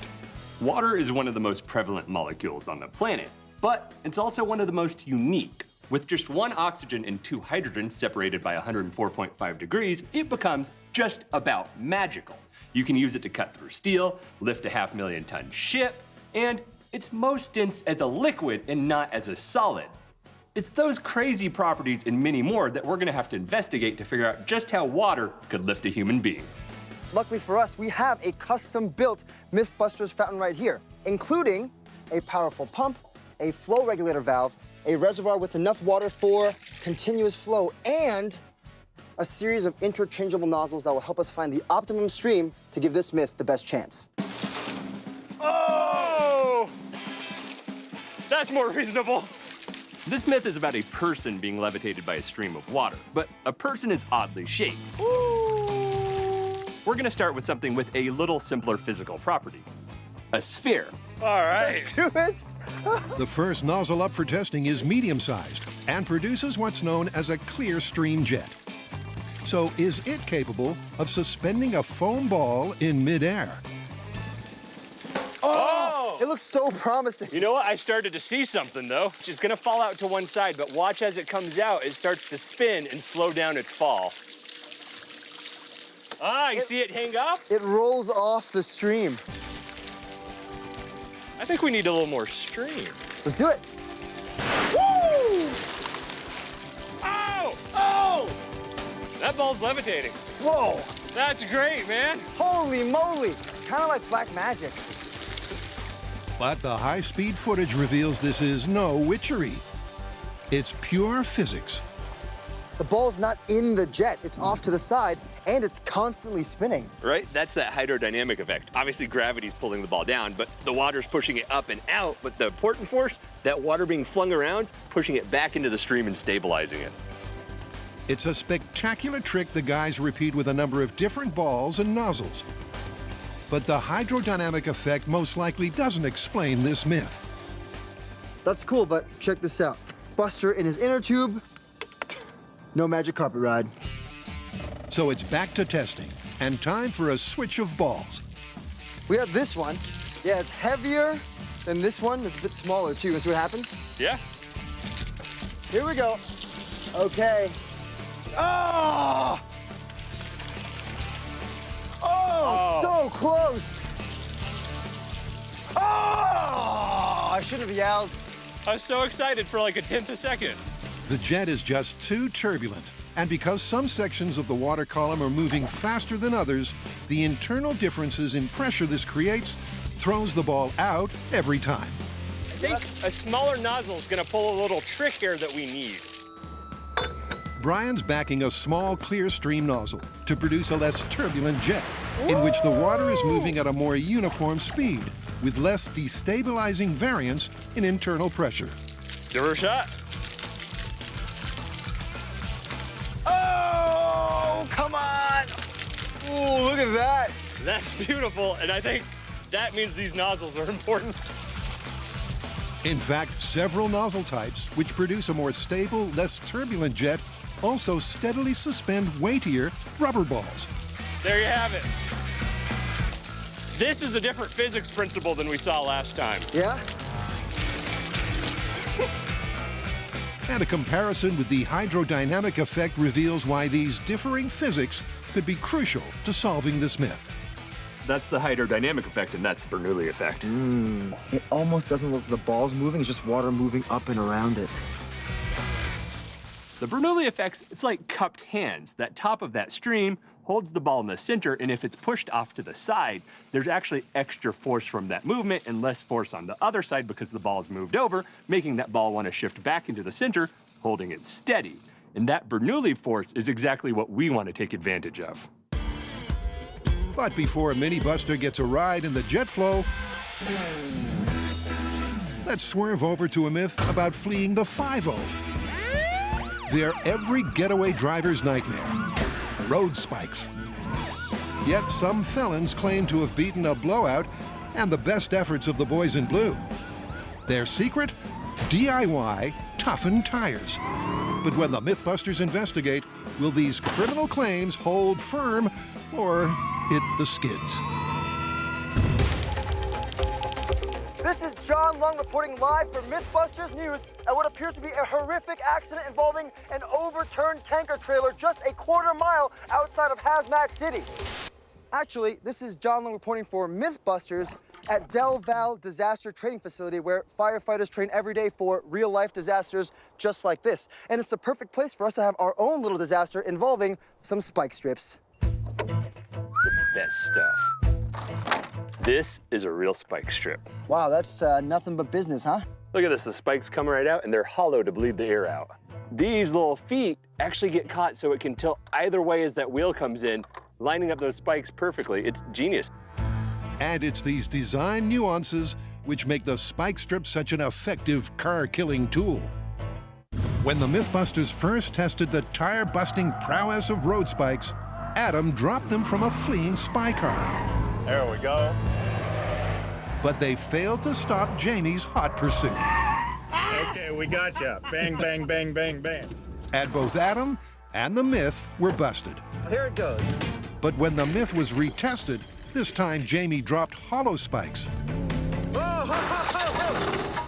Water is one of the most prevalent molecules on the planet, but it's also one of the most unique. With just one oxygen and two hydrogens separated by 104.5 degrees, it becomes just about magical. You can use it to cut through steel, lift a 500,000-ton ship, and it's most dense as a liquid and not as a solid. It's those crazy properties and many more that we're gonna have to investigate to figure out just how water could lift a human being. Luckily for us, we have a custom-built Mythbusters fountain right here, including a powerful pump, a flow regulator valve, a reservoir with enough water for continuous flow, and a series of interchangeable nozzles that will help us find the optimum stream to give this myth the best chance. Oh! That's more reasonable. This myth is about a person being levitated by a stream of water, but a person is oddly shaped. We're gonna start with something with a little simpler physical property: a sphere. All right. Let's do it. The first nozzle up for testing is medium-sized and produces what's known as a clear stream jet. So is it capable of suspending a foam ball in midair? Oh! It looks so promising. You know what? I started to see something, though. It's gonna fall out to one side, but watch as it comes out, it starts to spin and slow down its fall. Ah, you see it hang up? It rolls off the stream. I think we need a little more stream. Let's do it. Woo! Oh! Oh! That ball's levitating. Whoa! That's great, man. Holy moly! It's kind of like black magic. But the high-speed footage reveals this is no witchery. It's pure physics. The ball's not in the jet, it's off to the side, and it's constantly spinning. Right? That's that hydrodynamic effect. Obviously, gravity's pulling the ball down, but the water's pushing it up and out. But the important force, that water being flung around, pushing it back into the stream and stabilizing it. It's a spectacular trick the guys repeat with a number of different balls and nozzles. But the hydrodynamic effect most likely doesn't explain this myth. That's cool, but check this out. Buster in his inner tube, no magic carpet ride. So it's back to testing, and time for a switch of balls. We have this one. Yeah, it's heavier than this one. It's a bit smaller, too. And see what happens? Yeah. Here we go. Okay. Oh! Oh, so close. Oh! I should have yelled. I was so excited for like a 10th a second. The jet is just too turbulent, and because some sections of the water column are moving faster than others, the internal differences in pressure this creates throws the ball out every time. I think a smaller nozzle is gonna pull a little trick here that we need. Brian's backing a small clear stream nozzle to produce a less turbulent jet, in which the water is moving at a more uniform speed, with less destabilizing variance in internal pressure. Give her a shot. Oh, come on. Ooh, look at that. That's beautiful, and I think that means these nozzles are important. In fact, several nozzle types, which produce a more stable, less turbulent jet, also steadily suspend weightier rubber balls. There you have it. This is a different physics principle than we saw last time. Yeah? And a comparison with the hydrodynamic effect reveals why these differing physics could be crucial to solving this myth. That's the hydrodynamic effect, and that's the Bernoulli effect. It almost doesn't look like the ball's moving, it's just water moving up and around it. The Bernoulli effect's, it's like cupped hands. That top of that stream holds the ball in the center, and if it's pushed off to the side, there's actually extra force from that movement and less force on the other side because the ball's moved over, making that ball want to shift back into the center, holding it steady. And that Bernoulli force is exactly what we want to take advantage of. But before a mini buster gets a ride in the jet flow, let's swerve over to a myth about fleeing the 5-0. They're every getaway driver's nightmare, road spikes. Yet some felons claim to have beaten a blowout and the best efforts of the boys in blue. Their secret? DIY toughened tires. But when the Mythbusters investigate, will these criminal claims hold firm or hit the skids? This is John Lung reporting live for Mythbusters News at what appears to be a horrific accident involving an overturned tanker trailer just a quarter mile outside of Hazmat City. Actually, this is John Lung reporting for Mythbusters at Del Val Disaster Training Facility, where firefighters train every day for real-life disasters just like this. And it's the perfect place for us to have our own little disaster involving some spike strips. Best stuff. This is a real spike strip. Wow, that's nothing but business, huh? Look at this, the spikes come right out and they're hollow to bleed the air out. These little feet actually get caught so it can tilt either way as that wheel comes in, lining up those spikes perfectly. It's genius. And it's these design nuances which make the spike strip such an effective car-killing tool. When the Mythbusters first tested the tire-busting prowess of road spikes, Adam dropped them from a fleeing spy car. There we go. But they failed to stop Jamie's hot pursuit. Okay, we got ya. Bang, bang, bang, bang, bang. And both Adam and the myth were busted. Here it goes. But when the myth was retested, this time Jamie dropped hollow spikes. Oh,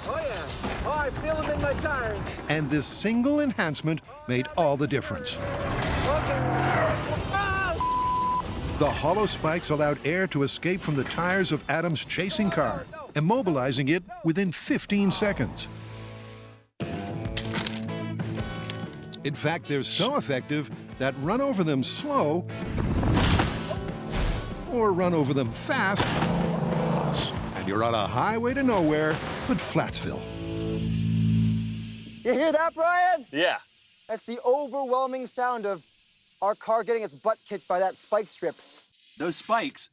yeah. Oh, I feel them in my tires. And this single enhancement made all the difference. The hollow spikes allowed air to escape from the tires of Adam's chasing car, immobilizing it within 15 seconds. In fact, they're so effective that run over them slow or run over them fast, and you're on a highway to nowhere but Flatsville. You hear that, Brian? Yeah. That's the overwhelming sound of our car getting its butt kicked by that spike strip. Those spikes,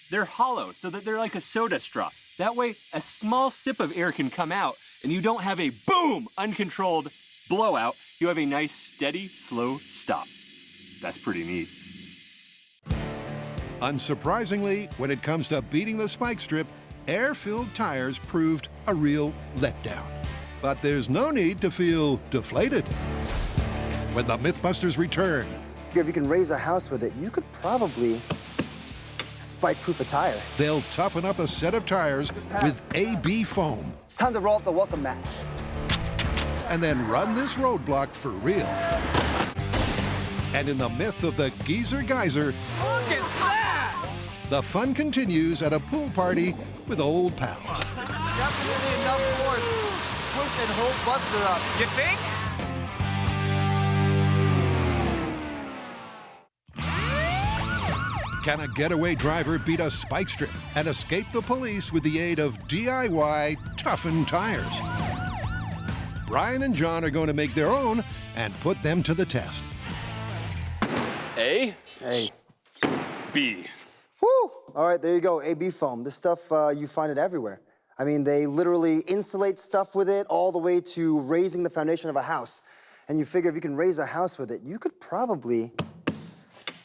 they're hollow so that they're like a soda straw. That way, a small sip of air can come out and you don't have a boom, uncontrolled blowout. You have a nice, steady, slow stop. That's pretty neat. Unsurprisingly, when it comes to beating the spike strip, air-filled tires proved a real letdown. But there's no need to feel deflated. When the Mythbusters return, If you can raise a house with it, you could probably spike-proof a tire. they'll toughen up a set of tires with AB foam It's time to roll out the welcome mat. and then run this roadblock for real. And in the myth of the Geezer Geyser, Look at that! the fun continues at a pool party with old pals. Definitely enough force. Push and hold Buster up. You think? Can a getaway driver beat a spike strip and escape the police with the aid of DIY toughened tires? Brian and John are going to make their own and put them to the test. A. Hey. B. Woo! All right, there you go, AB foam. This stuff, you find it everywhere. I mean, they literally insulate stuff with it all the way to raising the foundation of a house. And you figure if you can raise a house with it, you could probably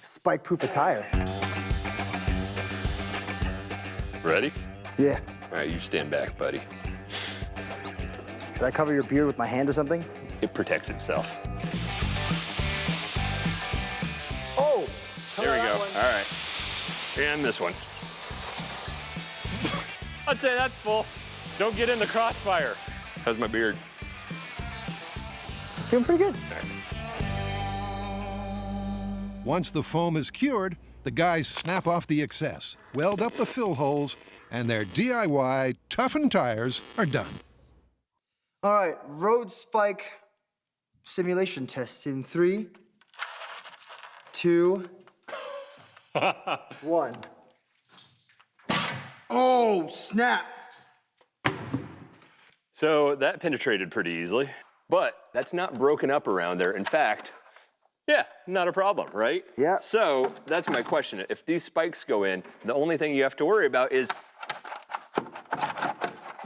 spike-proof a tire. Ready? Yeah. All right, you stand back, buddy. Should I cover your beard with my hand or something? It protects itself. Oh! There we go. All right. And this one. I'd say that's full. Don't get in the crossfire. How's my beard? It's doing pretty good. Once the foam is cured, the guys snap off the excess, weld up the fill holes, and their DIY toughened tires are done. All right, road spike simulation test in 3, 2, 1. Oh, snap. So that penetrated pretty easily, but that's not broken up around there. In fact, yeah, not a problem, right? Yeah. So that's my question. If these spikes go in, the only thing you have to worry about is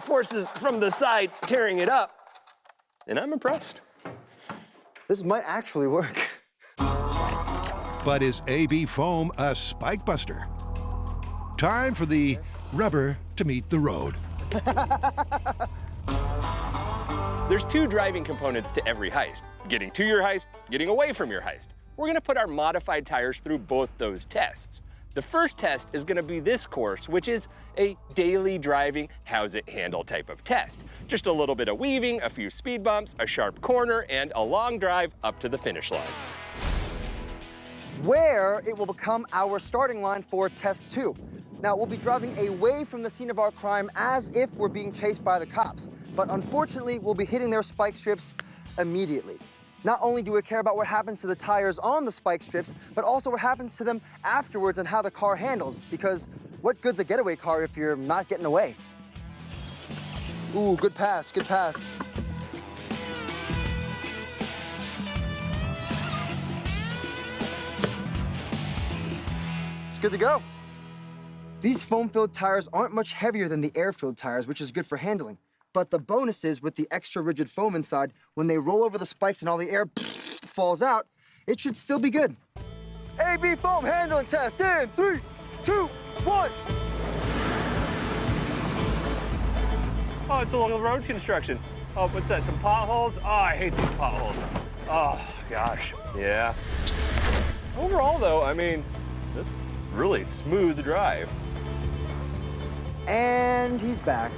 forces from the side tearing it up. And I'm impressed. This might actually work. But is AB foam a spike buster? Time for the rubber to meet the road. There's 2 driving components to every heist. Getting to your heist, getting away from your heist. We're gonna put our modified tires through both those tests. The first test is gonna be this course, which is a daily driving, how's it handle type of test. Just a little bit of weaving, a few speed bumps, a sharp corner, and a long drive up to the finish line. Where it will become our starting line for test 2. Now, we'll be driving away from the scene of our crime as if we're being chased by the cops. But unfortunately, we'll be hitting their spike strips immediately. Not only do we care about what happens to the tires on the spike strips, but also what happens to them afterwards and how the car handles. Because what good's a getaway car if you're not getting away? Ooh, good pass, good pass. It's good to go. These foam-filled tires aren't much heavier than the air-filled tires, which is good for handling. But the bonus is with the extra rigid foam inside, when they roll over the spikes and all the air falls out, it should still be good. AB foam handling test in 3, 2, 1. Oh, it's a little road construction. Oh, what's that, some potholes? Oh, I hate these potholes. Oh, gosh, yeah. Overall, though, I mean, that's really smooth drive. And he's back.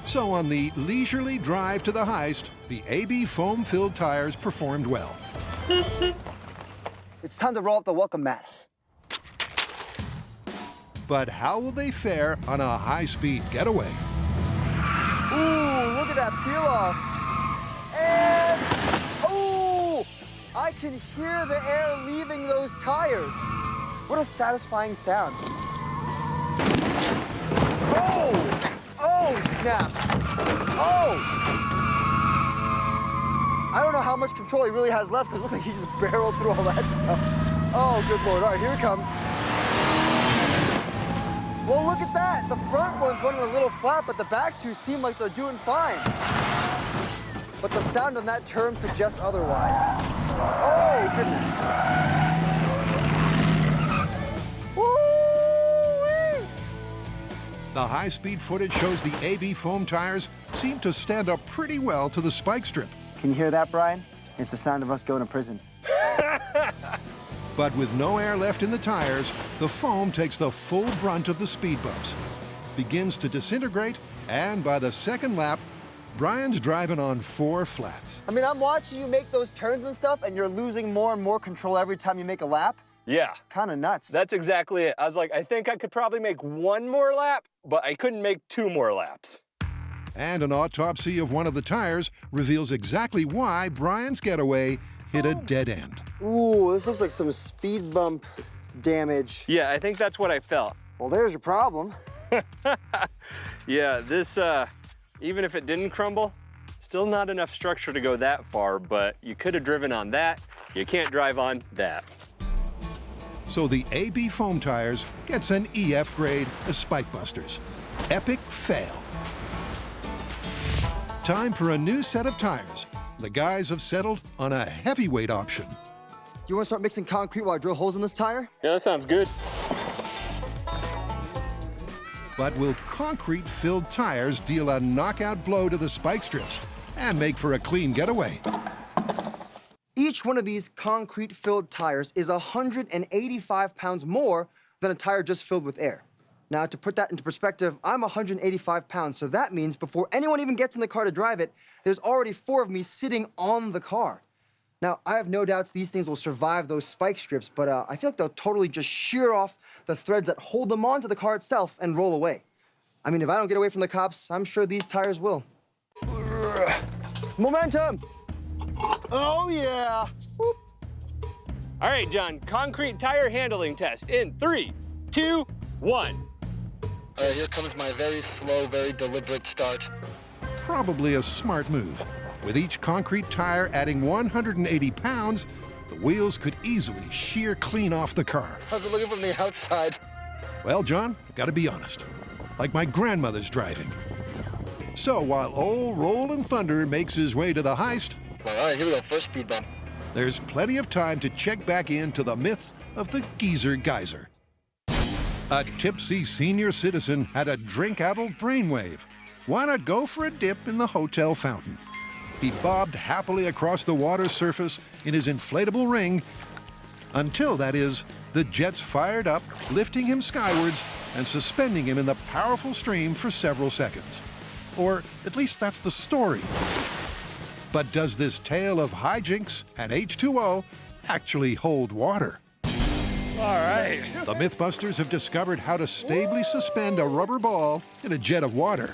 So on the leisurely drive to the heist, the AB foam-filled tires performed well. It's time to roll up the welcome mat. But how will they fare on a high-speed getaway? Ooh, look at that peel off. And, ooh, I can hear the air leaving those tires. What a satisfying sound. Oh, oh, snap. Oh. I don't know how much control he really has left because it looks like he just barreled through all that stuff. Oh, good Lord. All right, here it comes. Well, look at that. The front one's running a little flat, but the back two seem like they're doing fine. But the sound on that turn suggests otherwise. Oh, goodness. Woo-wee! The high-speed footage shows the AB foam tires seem to stand up pretty well to the spike strip. Can you hear that, Brian? It's the sound of us going to prison. But with no air left in the tires, the foam takes the full brunt of the speed bumps, begins to disintegrate, and by the second lap, Brian's driving on 4 flats. I mean, I'm watching you make those turns and stuff, and you're losing more and more control every time you make a lap. Yeah. Kind of nuts. That's exactly it. I was like, I think I could probably make 1 more lap, but I couldn't make 2 more laps. And an autopsy of one of the tires reveals exactly why Brian's getaway hit a dead end. Ooh, this looks like some speed bump damage. Yeah, I think that's what I felt. Well, there's your problem. Yeah, this, even if it didn't crumble, still not enough structure to go that far, but you could have driven on that. You can't drive on that. So the AB foam tires gets an EF grade as Spike Busters. Epic fail. Time for a new set of tires. The guys have settled on a heavyweight option. Do you want to start mixing concrete while I drill holes in this tire? Yeah, that sounds good. But will concrete-filled tires deal a knockout blow to the spike strips and make for a clean getaway? Each one of these concrete-filled tires is 185 pounds more than a tire just filled with air. Now, to put that into perspective, I'm 185 pounds, so that means before anyone even gets in the car to drive it, there's already 4 of me sitting on the car. Now, I have no doubts these things will survive those spike strips, but I feel like they'll totally just shear off the threads that hold them onto the car itself and roll away. I mean, if I don't get away from the cops, I'm sure these tires will. Momentum! Oh, yeah! Whoop. All right, John, concrete tire handling test in 3, 2, 1. All right, here comes my very slow, very deliberate start. Probably a smart move. With each concrete tire adding 180 pounds, the wheels could easily shear clean off the car. How's it looking from the outside? Well, John, I've got to be honest. Like my grandmother's driving. So while old Rollin' Thunder makes his way to the heist, All right, here we go, first speed bump. there's plenty of time to check back into the myth of the geezer geyser. A tipsy senior citizen had a drink-addled brainwave. Why not go for a dip in the hotel fountain? He bobbed happily across the water surface in his inflatable ring until, that is, the jets fired up, lifting him skywards and suspending him in the powerful stream for several seconds. Or at least that's the story. But does this tale of hijinks and H2O actually hold water? All right. The Mythbusters have discovered how to stably suspend a rubber ball in a jet of water.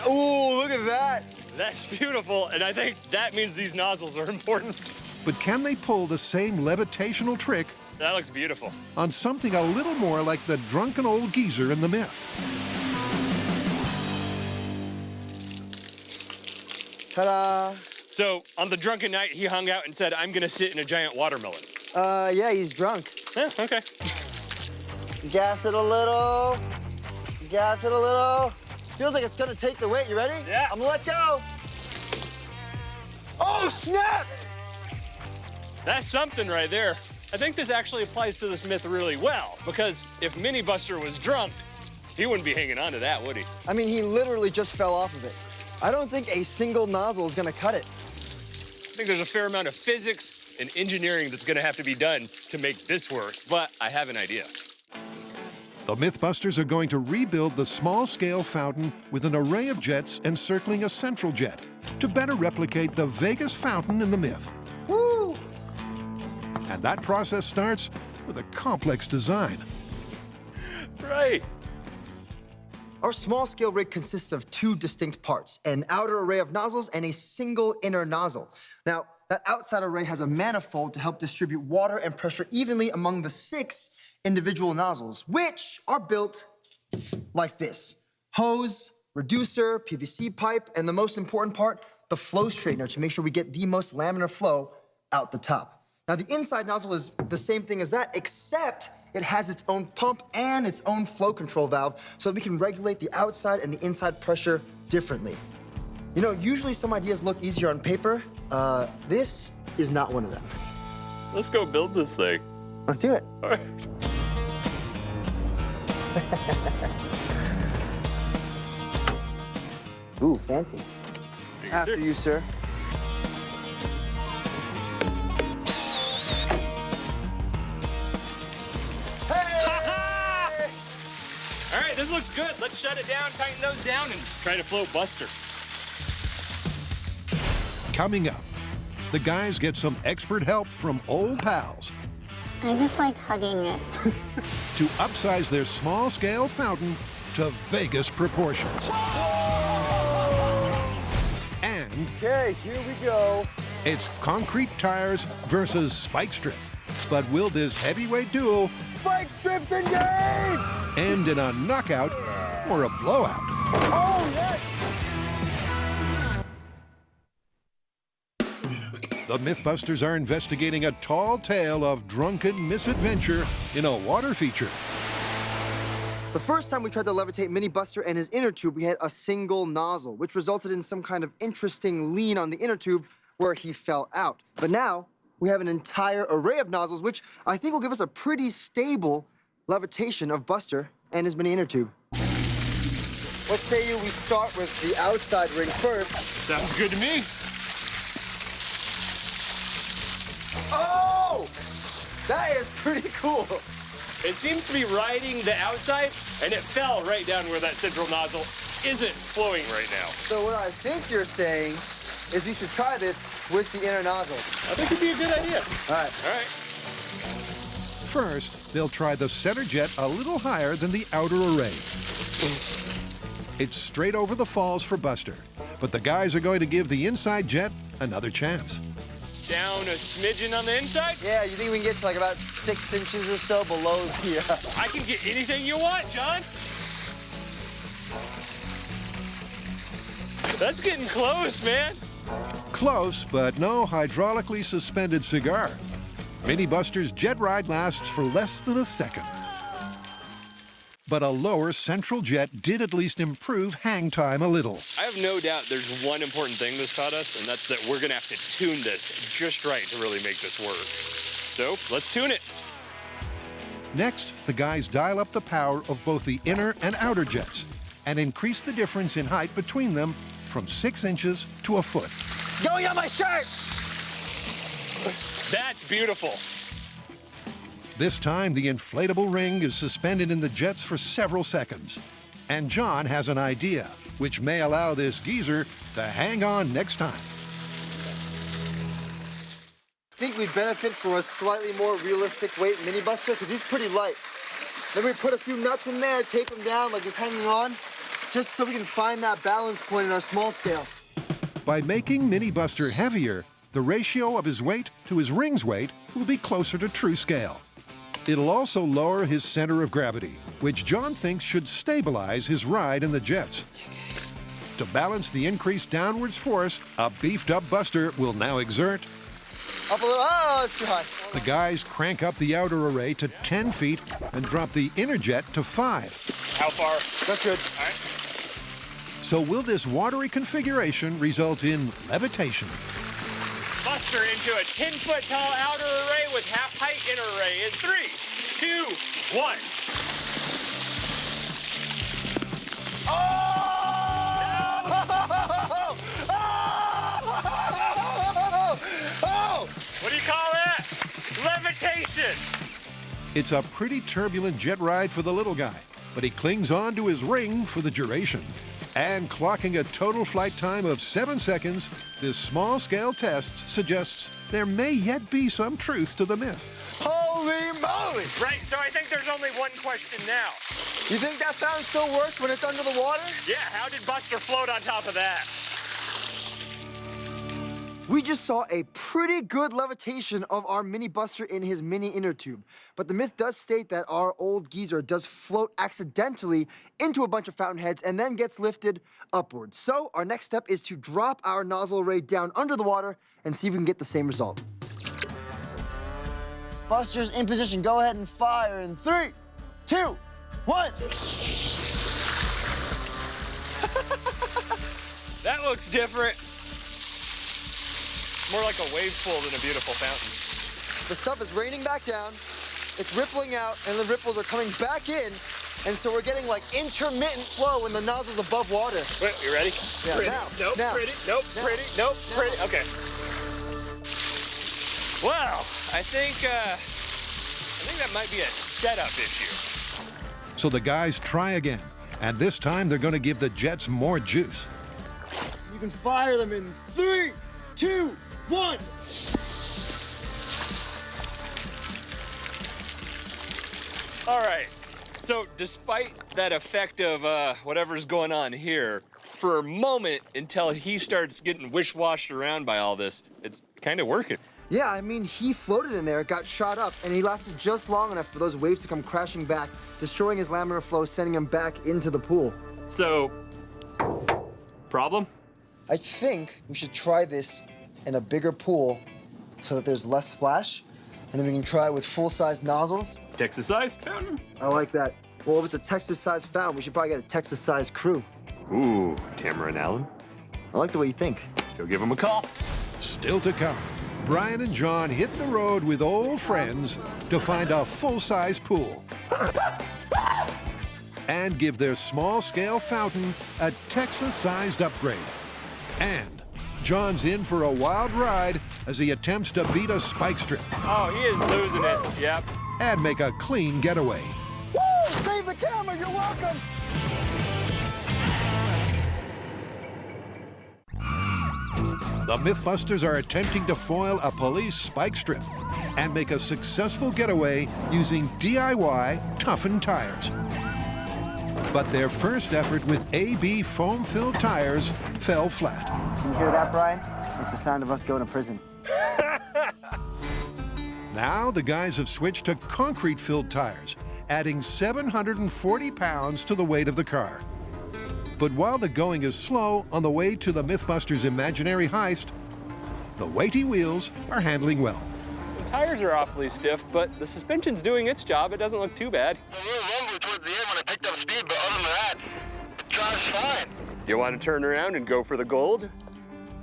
Ooh, look at that! That's beautiful, and I think that means these nozzles are important. But can they pull the same levitational trick That looks beautiful. on something a little more like the drunken old geezer in the myth? Ta-da! So, on the drunken night, he hung out and said, I'm gonna sit in a giant watermelon. Yeah, he's drunk. Yeah, okay. Gas it a little. Gas it a little. Feels like it's gonna take the weight. You ready? Yeah. I'm gonna let go. Oh, snap! That's something right there. I think this actually applies to this myth really well, because if Mini Buster was drunk, he wouldn't be hanging on to that, would he? I mean, he literally just fell off of it. I don't think a single nozzle is gonna cut it. I think there's a fair amount of physics and engineering that's gonna have to be done to make this work, but I have an idea. The Mythbusters are going to rebuild the small-scale fountain with an array of jets encircling a central jet to better replicate the Vegas fountain in the myth. Woo! And that process starts with a complex design. Right. Our small-scale rig consists of 2 distinct parts, an outer array of nozzles and a single inner nozzle. Now, that outside array has a manifold to help distribute water and pressure evenly among the 6 individual nozzles, which are built like this. Hose, reducer, PVC pipe, and the most important part, the flow straightener to make sure we get the most laminar flow out the top. Now, the inside nozzle is the same thing as that, except it has its own pump and its own flow control valve so that we can regulate the outside and the inside pressure differently. You know, usually some ideas look easier on paper. This is not one of them. Let's go build this thing. Let's do it. All right. Ooh, fancy. After you, sir. All right, this looks good. Let's shut it down, tighten those down, and try to float Buster. Coming up, the guys get some expert help from old pals I just like hugging it. to upsize their small-scale fountain to Vegas proportions. And okay, here we go. It's concrete tires versus spike strip. But will this heavyweight duel Spike strips engaged! end in a knockout or a blowout? Oh, yes! The Mythbusters are investigating a tall tale of drunken misadventure in a water feature. The first time we tried to levitate Mini Buster and his inner tube, we had a single nozzle, which resulted in some kind of interesting lean on the inner tube where he fell out. But now, we have an entire array of nozzles, which I think will give us a pretty stable levitation of Buster and his mini inner tube. What say you we start with the outside ring first? Sounds good to me. Oh! That is pretty cool. It seems to be riding the outside, and it fell right down where that central nozzle isn't flowing right now. So what I think you're saying is you should try this with the inner nozzle. I think it'd be a good idea. All right. All right. First, they'll try the center jet a little higher than the outer array. It's straight over the falls for Buster, but the guys are going to give the inside jet another chance. Down a smidgen on the inside? Yeah, you think we can get to like about 6 inches or so below the... I can get anything you want, John. That's getting close, man. Close, but no hydraulically suspended cigar. Mini Buster's jet ride lasts for less than a second. But a lower central jet did at least improve hang time a little. I have no doubt there's one important thing this taught us, and that's that we're gonna have to tune this just right to really make this work. So let's tune it. Next, the guys dial up the power of both the inner and outer jets and increase the difference in height between them from 6 inches to a foot. Going on my shirt! That's beautiful. This time, the inflatable ring is suspended in the jets for several seconds. And John has an idea, which may allow this geezer to hang on next time. I think we'd benefit from a slightly more realistic weight Mini Buster because he's pretty light. Then we put a few nuts in there, tape him down like he's hanging on, just so we can find that balance point in our small scale. By making Mini Buster heavier, the ratio of his weight to his ring's weight will be closer to true scale. It'll also lower his center of gravity, which John thinks should stabilize his ride in the jets. To balance the increased downwards force, a beefed-up Buster will now exert. Up a little, oh, it's too high. The guys crank up the outer array to 10 feet and drop the inner jet to 5. How far? That's good. All right. So will this watery configuration result in levitation? Buster into a 10-foot tall outer array with half-height inner array in 3, 2, 1. Oh! What do you call that? Levitation. It's a pretty turbulent jet ride for the little guy, but he clings on to his ring for the duration. And clocking a total flight time of 7 seconds, this small-scale test suggests there may yet be some truth to the myth. Holy moly! Right, so I think there's only one question now. You think that sound still works when it's under the water? Yeah, how did Buster float on top of that? We just saw a pretty good levitation of our Mini Buster in his mini inner tube. But the myth does state that our old geezer does float accidentally into a bunch of fountain heads and then gets lifted upwards. So our next step is to drop our nozzle array down under the water and see if we can get the same result. Buster's in position. Go ahead and fire in 3, 2, 1. That looks different. More like a wave pool than a beautiful fountain. The stuff is raining back down, it's rippling out, and the ripples are coming back in, and so we're getting like intermittent flow when the nozzle's above water. Wait, you ready? Yeah, pretty. now. Nope, now. pretty. Nope, now. pretty. Nope, now. pretty. Okay. Well, I think that might be a setup issue. So the guys try again, and this time they're going to give the jets more juice. You can fire them in 3, 2, 1. All right. So despite that effect of whatever's going on here, for a moment until he starts getting wish-washed around by all this, it's kind of working. Yeah, I mean, he floated in there, got shot up, and he lasted just long enough for those waves to come crashing back, destroying his laminar flow, sending him back into the pool. So, problem? I think we should try this in a bigger pool so that there's less splash, and then we can try it with full-size nozzles. Texas-sized fountain? I like that. Well, if it's a Texas-sized fountain, we should probably get a Texas-sized crew. Ooh, Tamara and Allen? I like the way you think. Let's go give them a call. Still to come, Brian and John hit the road with old friends to find a full-size pool and give their small-scale fountain a Texas-sized upgrade. And John's in for a wild ride as he attempts to beat a spike strip. Oh, he is losing it. Yep. and make a clean getaway. Woo! Save the camera, you're welcome! The Mythbusters are attempting to foil a police spike strip and make a successful getaway using DIY Toughened tires. But their first effort with AB foam-filled tires fell flat. Can you hear that, Brian? It's the sound of us going to prison. Now the guys have switched to concrete-filled tires, adding 740 pounds to the weight of the car. But while the going is slow on the way to the Mythbusters' imaginary heist, the weighty wheels are handling well. The tires are awfully stiff, but the suspension's doing its job. It doesn't look too bad. A little rumbly towards the end when I picked up speed, but other than that, it drives fine. You want to turn around and go for the gold? You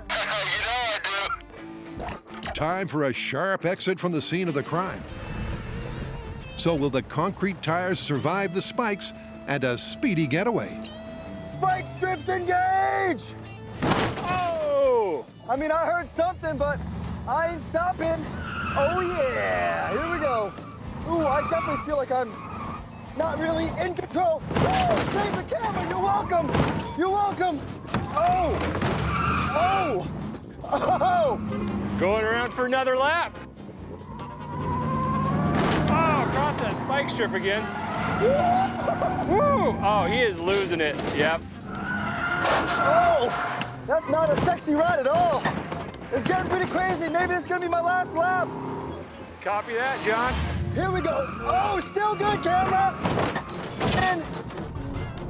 know I do. Time for a sharp exit from the scene of the crime. So will the concrete tires survive the spikes and a speedy getaway? Spike strips engage! Oh! I mean, I heard something, but I ain't stopping. Oh yeah, here we go. Ooh, I definitely feel like I'm not really in control. Oh, save the camera, you're welcome. You're welcome. Oh, oh, oh. Going around for another lap. Oh, across that spike strip again. Woo! Oh, he is losing it. Yep. Oh, that's not a sexy ride at all. It's getting pretty crazy. Maybe this is gonna be my last lap. Copy that, John. Here we go. Oh, still good, camera. And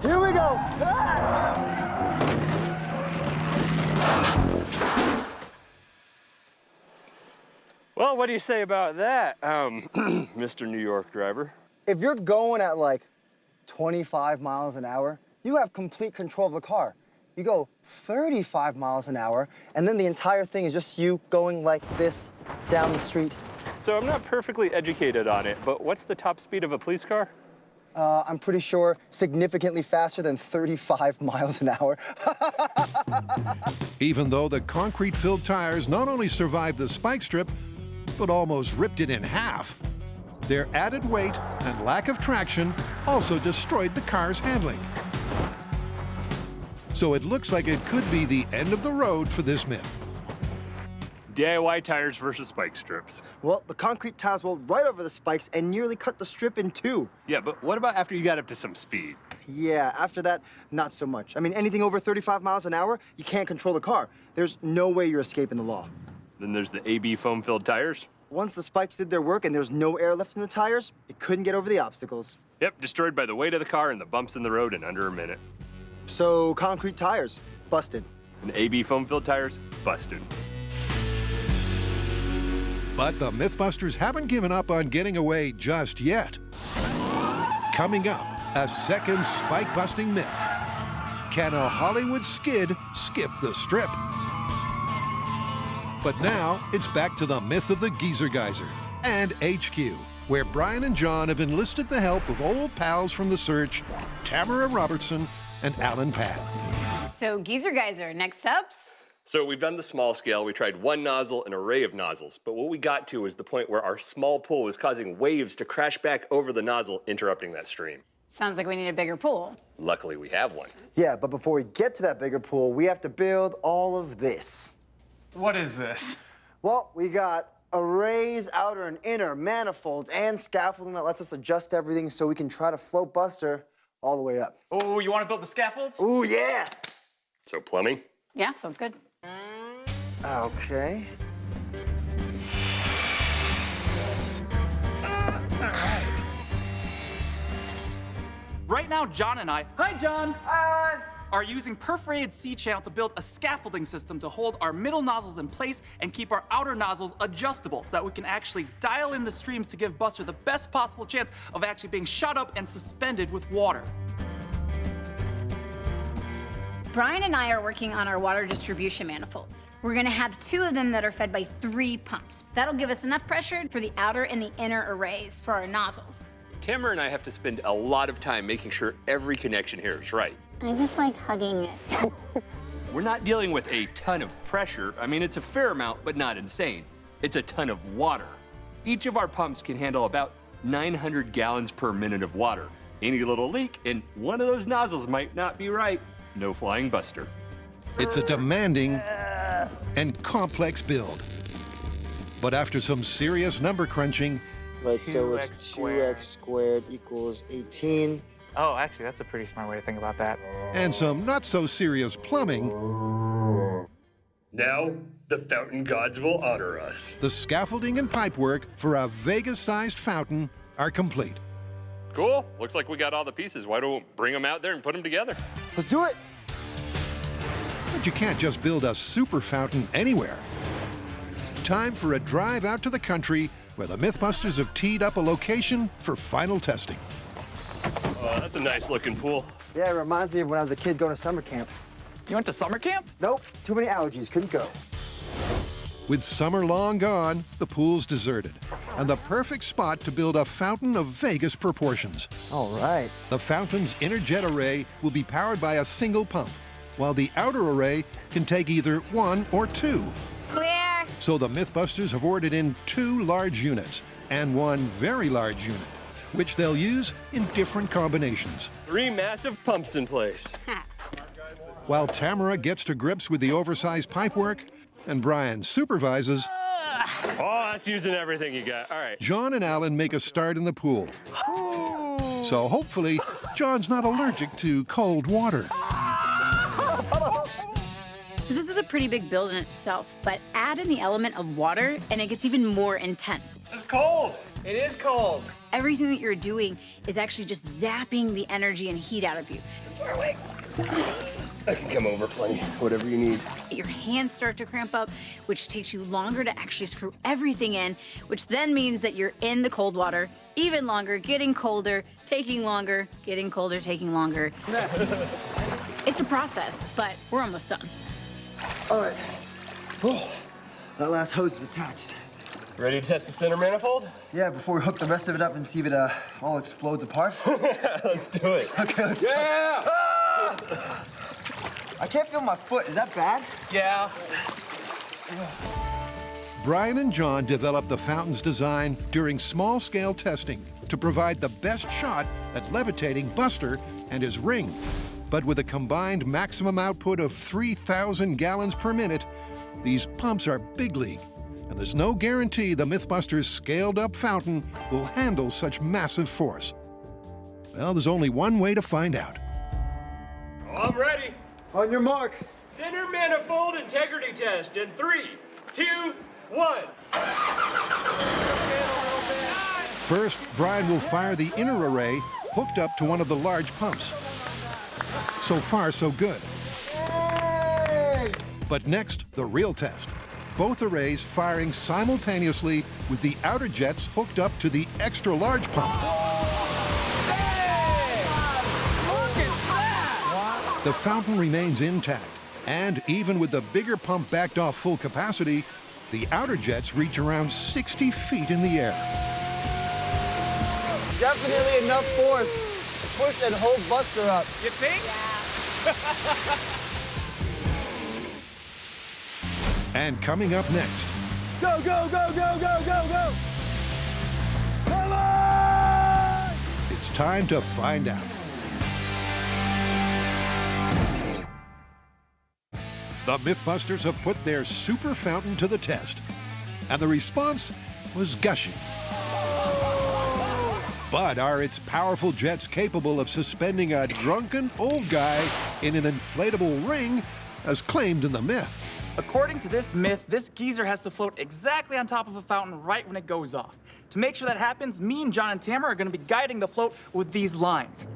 here we go. Ah! Well, what do you say about that, Mr. New York driver? If you're going at like 25 miles an hour, you have complete control of the car. You go 35 miles an hour, and then the entire thing is just you going like this down the street. So I'm not perfectly educated on it, but what's the top speed of a police car? I'm pretty sure significantly faster than 35 miles an hour. Even though the concrete-filled tires not only survived the spike strip, but almost ripped it in half. Their added weight and lack of traction also destroyed the car's handling. So it looks like it could be the end of the road for this myth. DIY tires versus spike strips. Well, the concrete tires rolled right over the spikes and nearly cut the strip in two. Yeah, but what about after you got up to some speed? Yeah, after that, not so much. I mean, anything over 35 miles an hour, you can't control the car. There's no way you're escaping the law. Then there's the AB foam-filled tires. Once the spikes did their work and there's no air left in the tires, it couldn't get over the obstacles. Yep, destroyed by the weight of the car and the bumps in the road in under a minute. So, concrete tires, busted. And AB foam-filled tires, busted. But the Mythbusters haven't given up on getting away just yet. Coming up, a second spike-busting myth. Can a Hollywood skid skip the strip? But now, it's back to the myth of the Geezer Geyser and HQ, where Brian and John have enlisted the help of old pals from the search, Tamara Robertson and Alan Pan. So, Geezer Geyser, next ups? So we've done the small scale. We tried one nozzle, an array of nozzles. But what we got to was the point where our small pool was causing waves to crash back over the nozzle, interrupting that stream. Sounds like we need a bigger pool. Luckily, we have one. Yeah, but before we get to that bigger pool, we have to build all of this. What is this? Well, we got arrays, outer and inner, manifolds, and scaffolding that lets us adjust everything so we can try to float Buster all the way up. Oh, you want to build the scaffold? Ooh, yeah! So plumbing? Yeah, sounds good. Okay. Right now, John and I, hi John, are using perforated C-channel to build a scaffolding system to hold our middle nozzles in place and keep our outer nozzles adjustable so that we can actually dial in the streams to give Buster the best possible chance of actually being shot up and suspended with water. Brian and I are working on our water distribution manifolds. We're gonna have 2 of them that are fed by 3 pumps. That'll give us enough pressure for the outer and the inner arrays for our nozzles. Tamara and I have to spend a lot of time making sure every connection here is right. I just like hugging it. We're not dealing with a ton of pressure. I mean, it's a fair amount, but not insane. It's a ton of water. Each of our pumps can handle about 900 gallons per minute of water. Any little leak and one of those nozzles might not be right. No flying buster. It's a demanding and complex build. But after some serious number crunching, So it's 2x squared equals 18. Oh, actually, that's a pretty smart way to think about that. and some not so serious plumbing, Now, the fountain gods will honor us. the scaffolding and pipework for a Vegas-sized fountain are complete. Cool. Looks like we got all the pieces. Why don't we bring them out there and put them together? Let's do it. But you can't just build a super fountain anywhere. Time for a drive out to the country where the Mythbusters have teed up a location for final testing. Oh, that's a nice looking pool. Yeah, it reminds me of when I was a kid going to summer camp. You went to summer camp? Nope, too many allergies, couldn't go. With summer long gone, the pool's deserted, and the perfect spot to build a fountain of Vegas proportions. All right. The fountain's inner jet array will be powered by a single pump, while the outer array can take either one or two. Clear. So the Mythbusters have ordered in 2 large units and 1 very large unit, which they'll use in different combinations. 3 massive pumps in place. While Tamara gets to grips with the oversized pipework and Brian supervises, Oh, that's using everything you got. All right. John and Alan make a start in the pool. So hopefully, John's not allergic to cold water. So this is a pretty big build in itself, but add in the element of water and it gets even more intense. It's cold. It is cold. Everything that you're doing is actually just zapping the energy and heat out of you. Far away. I can come over plenty. Whatever you need. Your hands start to cramp up, which takes you longer to actually screw everything in, which then means that you're in the cold water even longer, getting colder, taking longer, getting colder, taking longer. It's a process, but we're almost done. All right. Oh, that last hose is attached. Ready to test the center manifold? Yeah, before we hook the rest of it up and see if it all explodes apart. Let's do it. Okay, let's go. Ah! I can't feel my foot. Is that bad? Yeah. Brian and John developed the fountain's design during small-scale testing to provide the best shot at levitating Buster and his ring. But with a combined maximum output of 3,000 gallons per minute, these pumps are big league, and there's no guarantee the Mythbusters' scaled-up fountain will handle such massive force. Well, there's only one way to find out. Oh, I'm ready. On your mark. Center manifold integrity test in 3, 2, 1. First, Brian will fire the inner array hooked up to one of the large pumps. So far, so good. But next, the real test. Both arrays firing simultaneously with the outer jets hooked up to the extra large pump. The fountain remains intact, and even with the bigger pump backed off full capacity, the outer jets reach around 60 feet in the air. Definitely enough force to push and hold Buster up. You think? And coming up next, Go, go, go, go, go, go, go! Come on! it's time to find out. The Mythbusters have put their super fountain to the test, and the response was gushing. But are its powerful jets capable of suspending a drunken old guy in an inflatable ring, as claimed in the myth? According to this myth, this geezer has to float exactly on top of a fountain right when it goes off. To make sure that happens, me and John and Tamara are going to be guiding the float with these lines.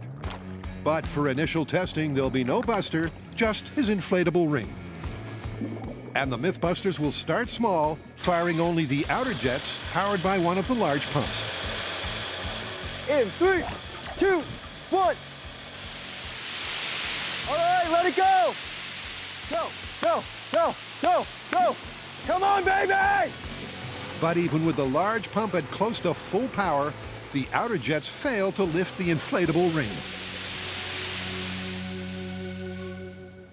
But for initial testing, there'll be no Buster, just his inflatable ring. And the Mythbusters will start small, firing only the outer jets powered by one of the large pumps. In 3, 2, 1. All right, let it go. Go, go, go, go, go. Come on, baby! But even with the large pump at close to full power, the outer jets fail to lift the inflatable ring.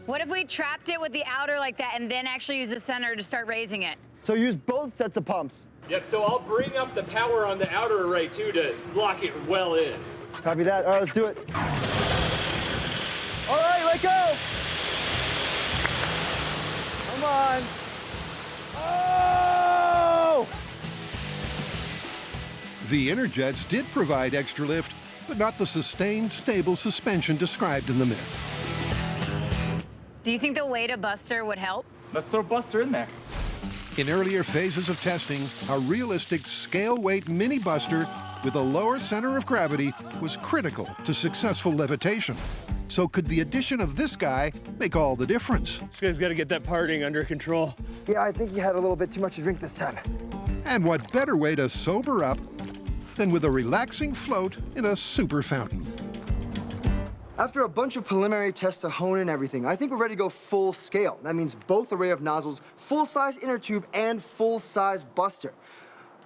What if we trapped it with the outer like that and then actually use the center to start raising it? So use both sets of pumps. Yep, so I'll bring up the power on the outer array too to lock it well in. Copy that. All right, let's do it. All right, let go. Come on. Oh! The inner jets did provide extra lift, but not the sustained, stable suspension described in the myth. Do you think the weight of Buster would help? Let's throw Buster in there. In earlier phases of testing, a realistic scale-weight mini Buster with a lower center of gravity was critical to successful levitation. So could the addition of this guy make all the difference? This guy's got to get that partying under control. Yeah, I think he had a little bit too much to drink this time. And what better way to sober up than with a relaxing float in a super fountain? After a bunch of preliminary tests to hone in everything, I think we're ready to go full scale. That means both array of nozzles, full-size inner tube, and full-size Buster.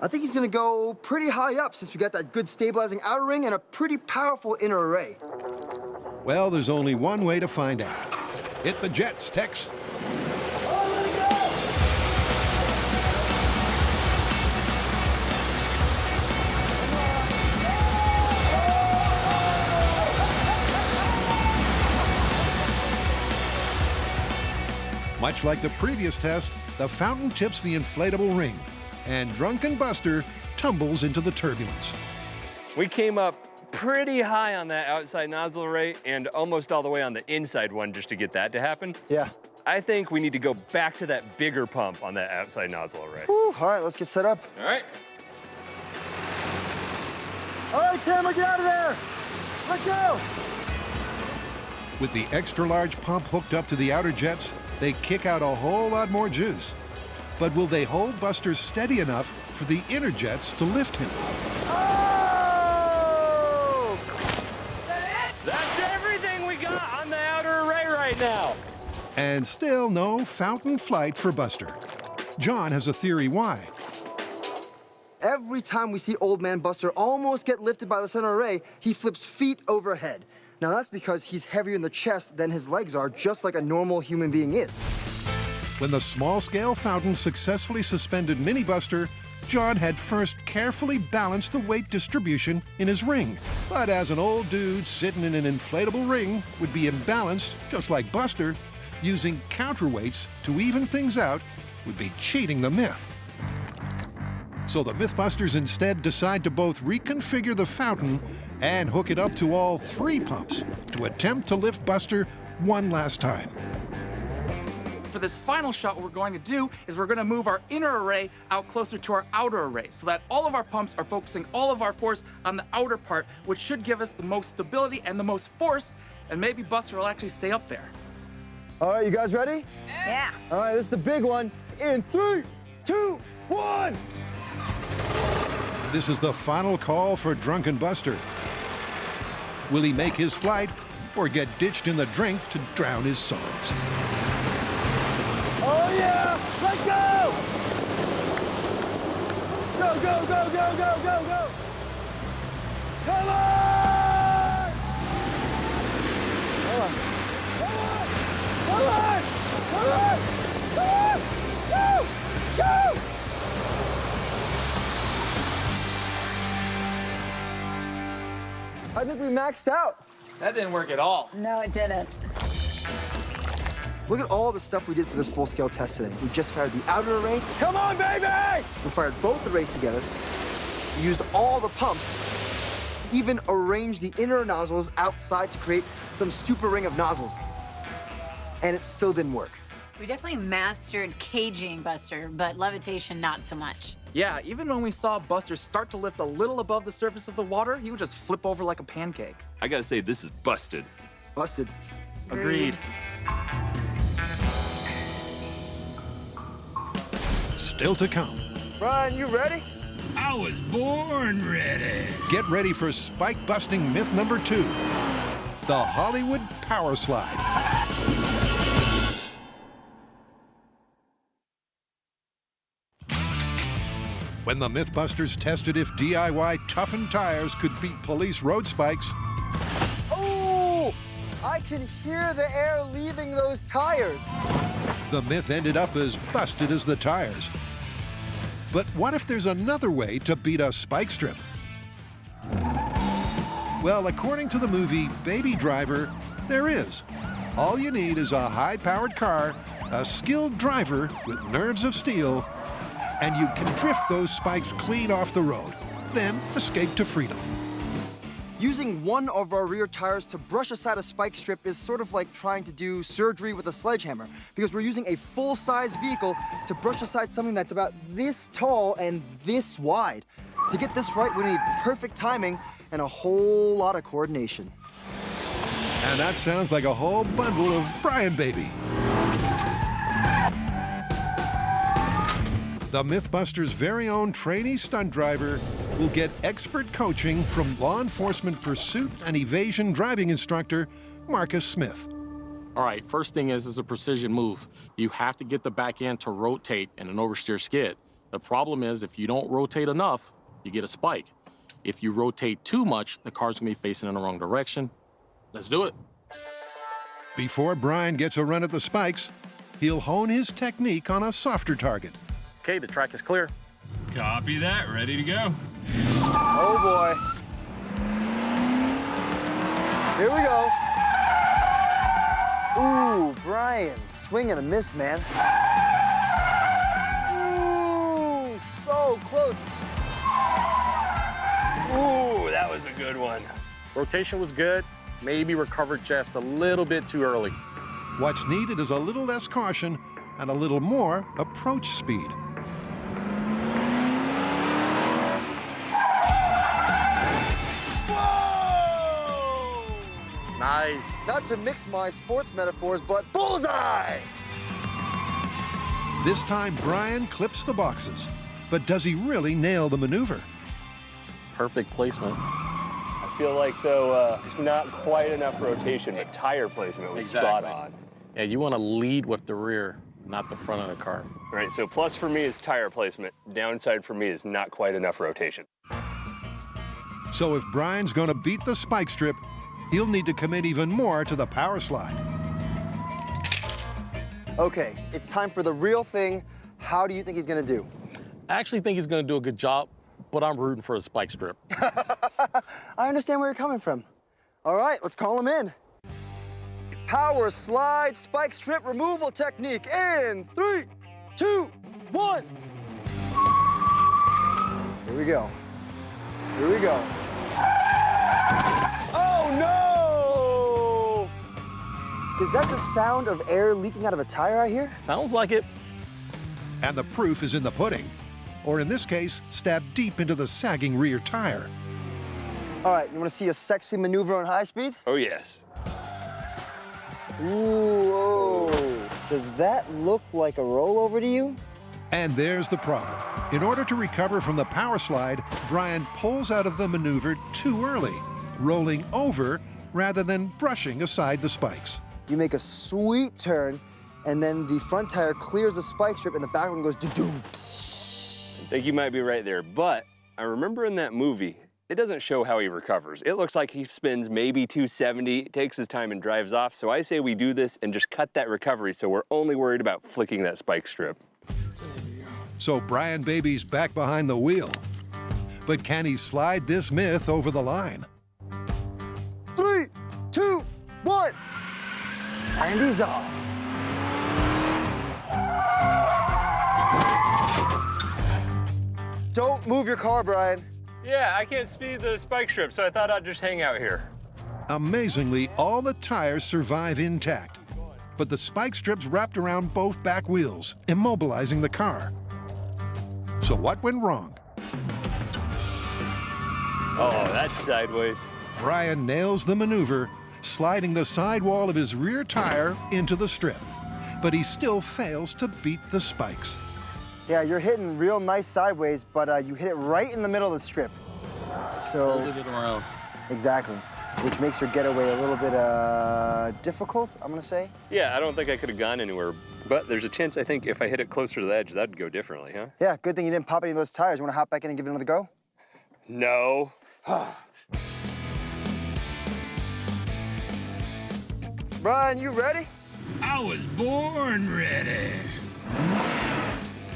I think he's gonna go pretty high up since we got that good stabilizing outer ring and a pretty powerful inner array. Well, there's only one way to find out. Hit the jets, Tex. Much like the previous test, the fountain tips the inflatable ring, and Drunken Buster tumbles into the turbulence. We came up pretty high on that outside nozzle array and almost all the way on the inside one just to get that to happen. Yeah. I think we need to go back to that bigger pump on that outside nozzle array. Whew, all right, let's get set up. All right. All right, Tamara, get out of there. Let go. With the extra large pump hooked up to the outer jets, they kick out a whole lot more juice. But will they hold Buster steady enough for the inner jets to lift him? Oh! That's everything we got on the outer array right now. And still no fountain flight for Buster. John has a theory why. Every time we see Old Man Buster almost get lifted by the center array, he flips feet overhead. Now that's because he's heavier in the chest than his legs are, just like a normal human being is. When the small-scale fountain successfully suspended Mini Buster, John had first carefully balanced the weight distribution in his ring. But as an old dude sitting in an inflatable ring would be imbalanced, just like Buster, using counterweights to even things out would be cheating the myth. So the Mythbusters instead decide to both reconfigure the fountain and hook it up to all 3 pumps to attempt to lift Buster one last time. For this final shot, what we're going to do is we're going to move our inner array out closer to our outer array so that all of our pumps are focusing all of our force on the outer part, which should give us the most stability and the most force, and maybe Buster will actually stay up there. All right, you guys ready? Yeah. All right, this is the big one. In 3, 2, 1. This is the final call for Drunken Buster. Will he make his flight or get ditched in the drink to drown his songs? Oh yeah! Let go! Go, go, go, go, go, go, go! Come on! Come on! Come on! Come on! Come on! Come on! Go! Go! I think we maxed out. That didn't work at all. No, it didn't. Look at all the stuff we did for this full-scale test today. We just fired the outer array. Come on, baby! We fired both arrays together. We used all the pumps. Even arranged the inner nozzles outside to create some super ring of nozzles. And it still didn't work. We definitely mastered caging Buster, but levitation not so much. Yeah, even when we saw Buster start to lift a little above the surface of the water, he would just flip over like a pancake. I gotta say, this is busted. Busted. Agreed. Still to come. Brian, you ready? I was born ready. Get ready for spike-busting myth number 2, the Hollywood Power Slide. When the Mythbusters tested if DIY toughened tires could beat police road spikes, Oh! I can hear the air leaving those tires. the myth ended up as busted as the tires. But what if there's another way to beat a spike strip? Well, according to the movie Baby Driver, there is. All you need is a high-powered car, a skilled driver with nerves of steel, and you can drift those spikes clean off the road, then escape to freedom. Using one of our rear tires to brush aside a spike strip is sort of like trying to do surgery with a sledgehammer, because we're using a full-size vehicle to brush aside something that's about this tall and this wide. To get this right, we need perfect timing and a whole lot of coordination. And that sounds like a whole bundle of Brian Baby. The Mythbusters' very own trainee stunt driver will get expert coaching from law enforcement pursuit and evasion driving instructor Marcus Smith. All right, first thing is a precision move. You have to get the back end to rotate in an oversteer skid. The problem is if you don't rotate enough, you get a spike. If you rotate too much, the car's gonna be facing in the wrong direction. Let's do it. Before Brian gets a run at the spikes, he'll hone his technique on a softer target. Okay, the track is clear. Copy that, ready to go. Oh boy. Here we go. Ooh, Brian, swing and a miss, man. Ooh, so close. Ooh, that was a good one. Rotation was good. Maybe recovered just a little bit too early. What's needed is a little less caution and a little more approach speed. Nice. Not to mix my sports metaphors, but bullseye! This time, Brian clips the boxes. But does he really nail the maneuver? Perfect placement. I feel like, though, not quite enough rotation, but tire placement was spot on. Yeah, you want to lead with the rear, not the front of the car. Right, so plus for me is tire placement. Downside for me is not quite enough rotation. So if Brian's going to beat the spike strip, he'll need to commit even more to the power slide. Okay, it's time for the real thing. How do you think he's gonna do? I actually think he's going to do a good job, but I'm rooting for a spike strip. I understand where you're coming from. All right, let's call him in. Power slide spike strip removal technique in 3, 2, 1. Here we go. Here we go. Oh no! Is that the sound of air leaking out of a tire I hear? Sounds like it. And the proof is in the pudding. Or in this case, stab deep into the sagging rear tire. All right, you wanna see a sexy maneuver on high speed? Oh, yes. Ooh, oh. Does that look like a rollover to you? And there's the problem. In order to recover from the power slide, Brian pulls out of the maneuver too early, rolling over rather than brushing aside the spikes. You make a sweet turn, and then the front tire clears the spike strip, and the back one goes do-doom. I think you might be right there, but I remember in that movie, it doesn't show how he recovers. It looks like he spins maybe 270, takes his time and drives off. So I say we do this and just cut that recovery so we're only worried about flicking that spike strip. So Brian Baby's back behind the wheel. But can he slide this myth over the line? 3, 2, 1. And he's off. Don't move your car, Brian. Yeah, I can't speed the spike strip, so I thought I'd just hang out here. Amazingly, all the tires survive intact. But the spike strips wrapped around both back wheels, immobilizing the car. So what went wrong? Oh, that's sideways. Brian nails the maneuver, sliding the sidewall of his rear tire into the strip. But he still fails to beat the spikes. Yeah, you're hitting real nice sideways, but you hit it right in the middle of the strip. So, Folded it around. Exactly, which makes your getaway a little bit difficult, I'm gonna say. Yeah, I don't think I could have gone anywhere, but there's a chance I think if I hit it closer to the edge, that'd go differently, huh? Yeah, good thing you didn't pop any of those tires. You wanna hop back in and give it another go? No. Brian, you ready? I was born ready.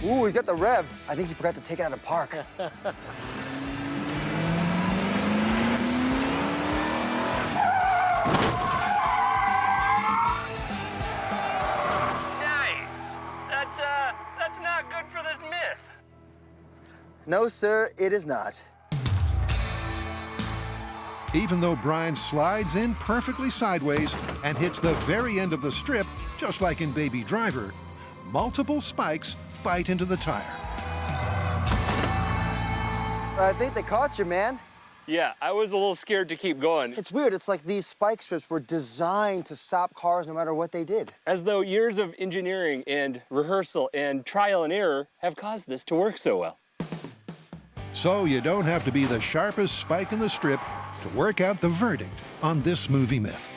Ooh, he's got the rev. I think he forgot to take it out of park. That's not good for this myth. No, sir, it is not. Even though Brian slides in perfectly sideways and hits the very end of the strip, just like in Baby Driver, multiple spikes bite into the tire. I think they caught you, man. Yeah, I was a little scared to keep going. It's weird. It's like these spike strips were designed to stop cars no matter what they did. As though years of engineering and rehearsal and trial and error have caused this to work so well. So you don't have to be the sharpest spike in the strip to work out the verdict on this movie myth.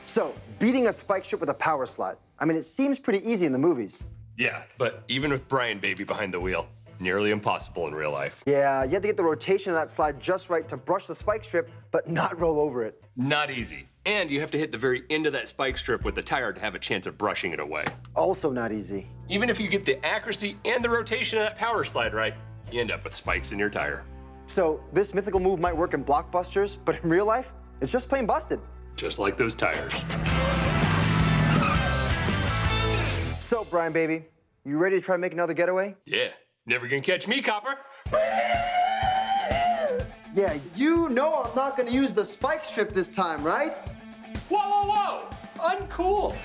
So, beating a spike strip with a power slide. I mean, it seems pretty easy in the movies. Yeah, but even with Brian Baby behind the wheel, nearly impossible in real life. Yeah, you have to get the rotation of that slide just right to brush the spike strip, but not roll over it. Not easy. And you have to hit the very end of that spike strip with the tire to have a chance of brushing it away. Also not easy. Even if you get the accuracy and the rotation of that power slide right, you end up with spikes in your tire. So this mythical move might work in blockbusters, but in real life, it's just plain busted. Just like those tires. So, Brian Baby, you ready to try and make another getaway? Yeah, never gonna catch me, copper. Yeah, you know I'm not gonna use the spike strip this time, right? Whoa, whoa, whoa! Uncool!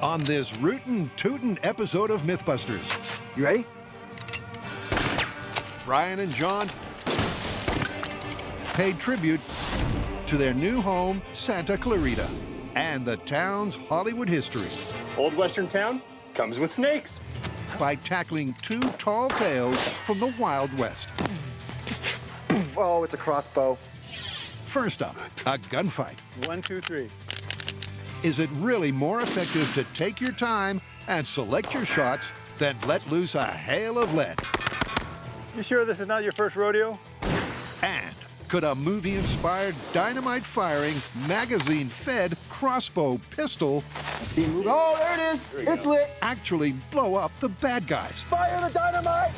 On this rootin' tootin' episode of Mythbusters. You ready? Brian and John paid tribute to their new home, Santa Clarita, and the town's Hollywood history. Old Western town comes with snakes. By tackling two tall tales from the Wild West. Oh, it's a crossbow. First up, a gunfight. 1, 2, 3. Is it really more effective to take your time and select your shots than let loose a hail of lead? You sure this is not your first rodeo? And could a movie-inspired dynamite-firing, magazine-fed crossbow pistol Oh, there it is. It's lit. actually blow up the bad guys? Fire the dynamite!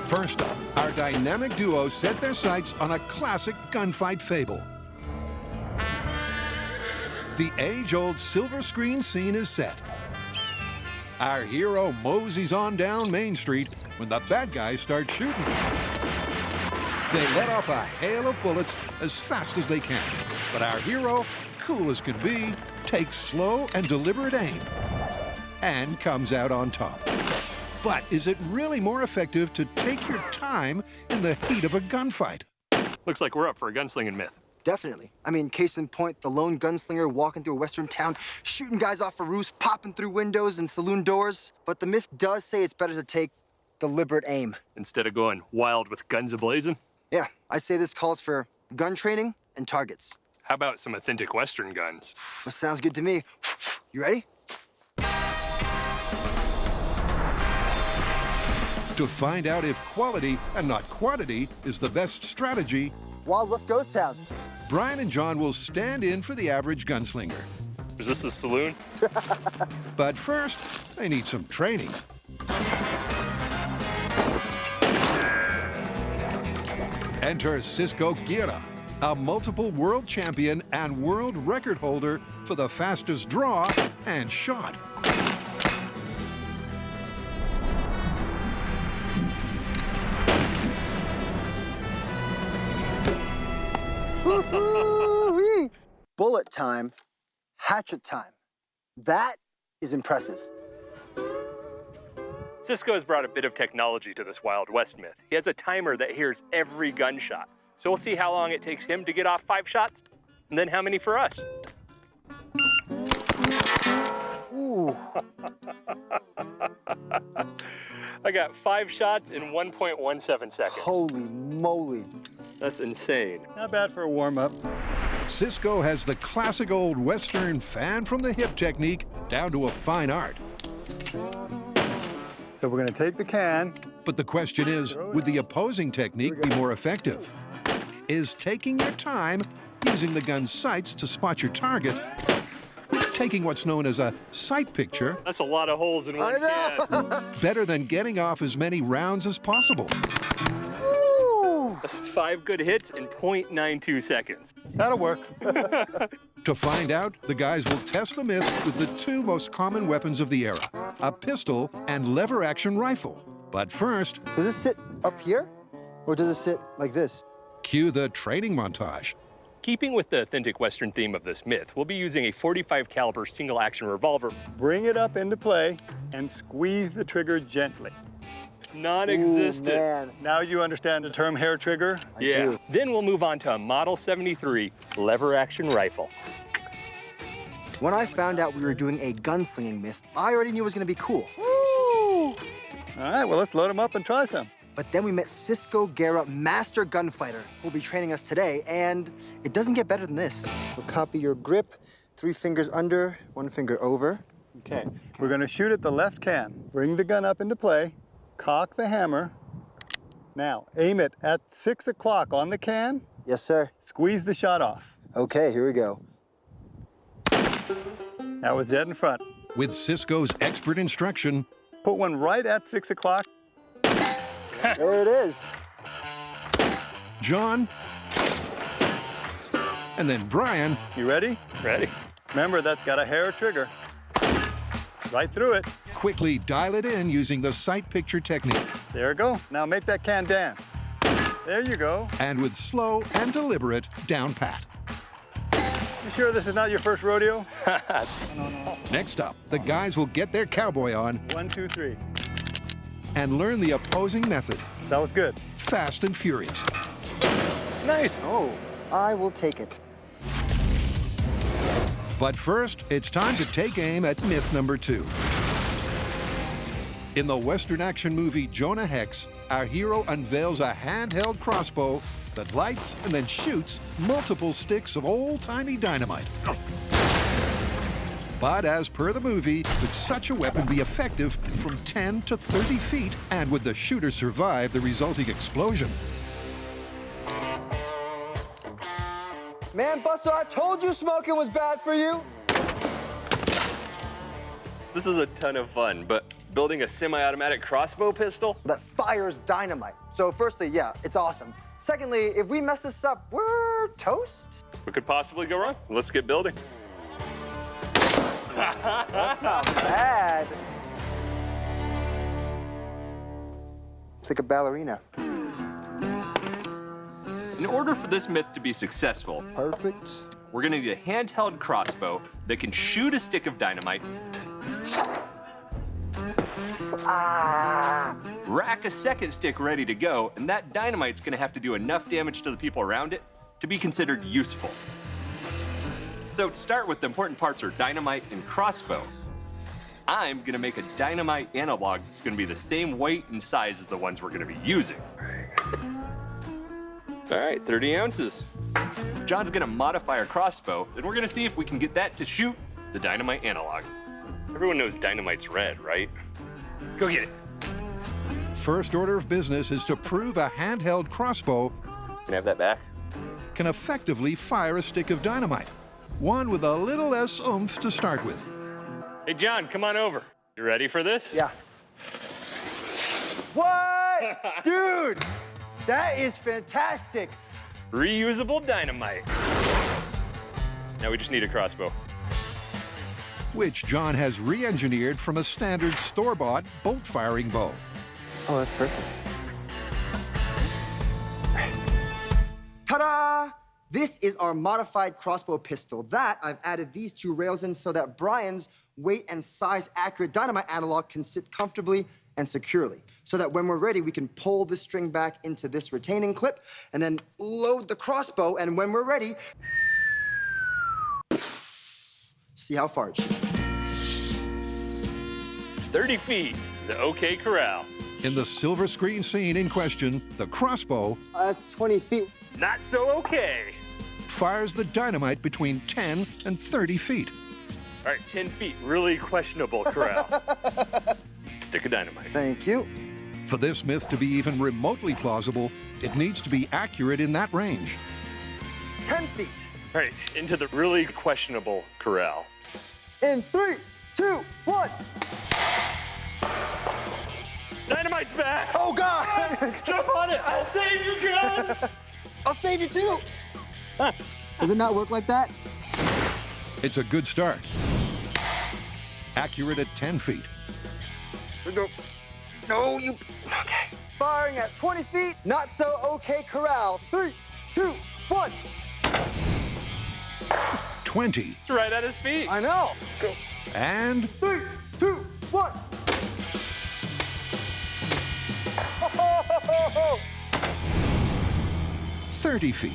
First up, our dynamic duo set their sights on a classic gunfight fable. The age-old silver screen scene is set. Our hero moseys on down Main Street when the bad guys start shooting. They let off a hail of bullets as fast as they can, but our hero, cool as can be, takes slow and deliberate aim and comes out on top. But is it really more effective to take your time in the heat of a gunfight? Looks like we're up for a gunslinging myth. Definitely. I mean, case in point, the lone gunslinger walking through a western town, shooting guys off of roofs, popping through windows and saloon doors. But the myth does say it's better to take deliberate aim. Instead of going wild with guns a-blazing? Yeah, I say this calls for gun training and targets. How about some authentic Western guns? That sounds good to me. You ready? To find out if quality and not quantity is the best strategy, Wild West Ghost Town. Brian and John will stand in for the average gunslinger. Is this the saloon? But first, they need some training. Enter Cisco Guerra, a multiple world champion and world record holder for the fastest draw and shot. Woo-hoo-wee. Bullet time, hatchet time. That is impressive. Cisco has brought a bit of technology to this Wild West myth. He has a timer that hears every gunshot. So we'll see how long it takes him to get off 5 shots, and then how many for us. Ooh. I got 5 shots in 1.17 seconds. Holy moly. That's insane. Not bad for a warm-up. Cisco has the classic old Western fan from the hip technique down to a fine art. So we're gonna take the can. But the question is, would the opposing technique be more effective? Is taking your time, using the gun's sights to spot your target, taking what's known as a sight picture, That's a lot of holes in one can. better than getting off as many rounds as possible? That's 5 good hits in 0.92 seconds. That'll work. To find out, the guys will test the myth with the 2 most common weapons of the era, a pistol and lever-action rifle. But first, Does this sit up here? Or does it sit like this? cue the training montage. Keeping with the authentic Western theme of this myth, we'll be using a .45 caliber single-action revolver. Bring it up into play and squeeze the trigger gently. Non-existent. Ooh, man. Now you understand the term hair trigger? I do. Then we'll move on to a Model 73 lever-action rifle. When I found out we were doing a gunslinging myth, I already knew it was gonna be cool. Woo! All right, well, let's load them up and try some. But then we met Cisco Guerra, master gunfighter, who'll be training us today, and it doesn't get better than this. We'll copy your grip, 3 fingers under, 1 finger over. Okay, we're gonna shoot at the left can. Bring the gun up into play, cock the hammer. Now, aim it at 6 o'clock on the can. Yes, sir. Squeeze the shot off. Okay, here we go. That was dead in front. With Cisco's expert instruction, Put one right at 6 o'clock. There it is. John, and then Brian. You ready? Ready. Remember, that's got a hair trigger. Right through it. Quickly dial it in using the sight picture technique. There you go. Now make that can dance. There you go. And with slow and deliberate down pat. You sure this is not your first rodeo? Next up, the guys will get their cowboy on 1, 2, 3. and learn the opposing method. That was good. Fast and furious. Nice. Oh, I will take it. But first, it's time to take aim at myth number 2. In the Western action movie Jonah Hex, our hero unveils a handheld crossbow that lights and then shoots multiple sticks of old-timey dynamite. But as per the movie, would such a weapon be effective from 10 to 30 feet? And would the shooter survive the resulting explosion? Man, Buster, I told you smoking was bad for you. This is a ton of fun, but building a semi-automatic crossbow pistol? That fires dynamite. So firstly, yeah, it's awesome. Secondly, if we mess this up, we're toast. What could possibly go wrong? Let's get building. That's not bad. It's like a ballerina. In order for this myth to be successful, Perfect. we're gonna need a handheld crossbow that can shoot a stick of dynamite, rack a second stick ready to go, and that dynamite's gonna have to do enough damage to the people around it to be considered useful. So to start with, the important parts are dynamite and crossbow. I'm gonna make a dynamite analog that's gonna be the same weight and size as the ones we're gonna be using. All right, 30 ounces. John's gonna modify our crossbow, and we're gonna see if we can get that to shoot the dynamite analog. Everyone knows dynamite's red, right? Go get it. first order of business is to prove a handheld crossbow Can I have that back? can effectively fire a stick of dynamite. One with a little less oomph to start with. Hey, John, come on over. You ready for this? Yeah. What? Dude, that is fantastic. Reusable dynamite. Now we just need a crossbow. Which John has re-engineered from a standard store-bought bolt-firing bow. Oh, that's perfect. Ta-da! This is our modified crossbow pistol. That I've added these two rails in so that Brian's weight and size accurate dynamite analog can sit comfortably and securely. So that when we're ready, we can pull the string back into this retaining clip and then load the crossbow, and when we're ready, see how far it shoots. 30 feet, the OK Corral. In the silver screen scene in question, the crossbow That's 20 feet. Not so okay. fires the dynamite between 10 and 30 feet. All right, 10 feet, really questionable corral. Stick of dynamite. Thank you. For this myth to be even remotely plausible, it needs to be accurate in that range. 10 feet. All right, into the really questionable corral. In 3, 2, 1. Dynamite's back! Oh, God! Jump on it! I'll save you, John! I'll save you, too! Does it not work like that? It's a good start. Accurate at 10 feet. Here we go. No, you... Okay. Firing at 20 feet, not so okay corral. 3, 2, 1. 20. It's right at his feet. I know. Go. And 3, 2, 1. 30 feet.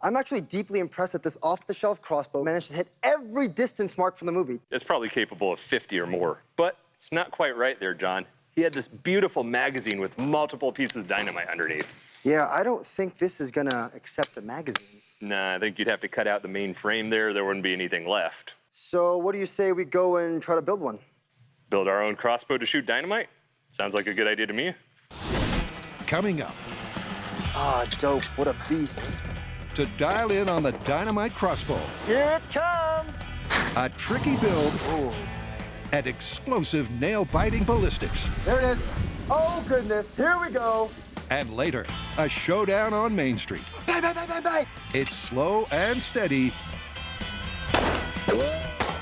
I'm actually deeply impressed that this off-the-shelf crossbow managed to hit every distance mark from the movie. It's probably capable of 50 or more, but it's not quite right there, John. He had this beautiful magazine with multiple pieces of dynamite underneath. Yeah, I don't think this is gonna accept the magazine. Nah, I think you'd have to cut out the main frame there. There wouldn't be anything left. So what do you say we go and try to build one? Build our own crossbow to shoot dynamite? Sounds like a good idea to me. Coming up. Ah, dope. What a beast. To dial in on the dynamite crossbow. Here it comes. A tricky build and explosive nail-biting ballistics. There it is. Oh, goodness. Here we go. And later, a showdown on Main Street. Bang, bang, bang, bang, bang. It's slow and steady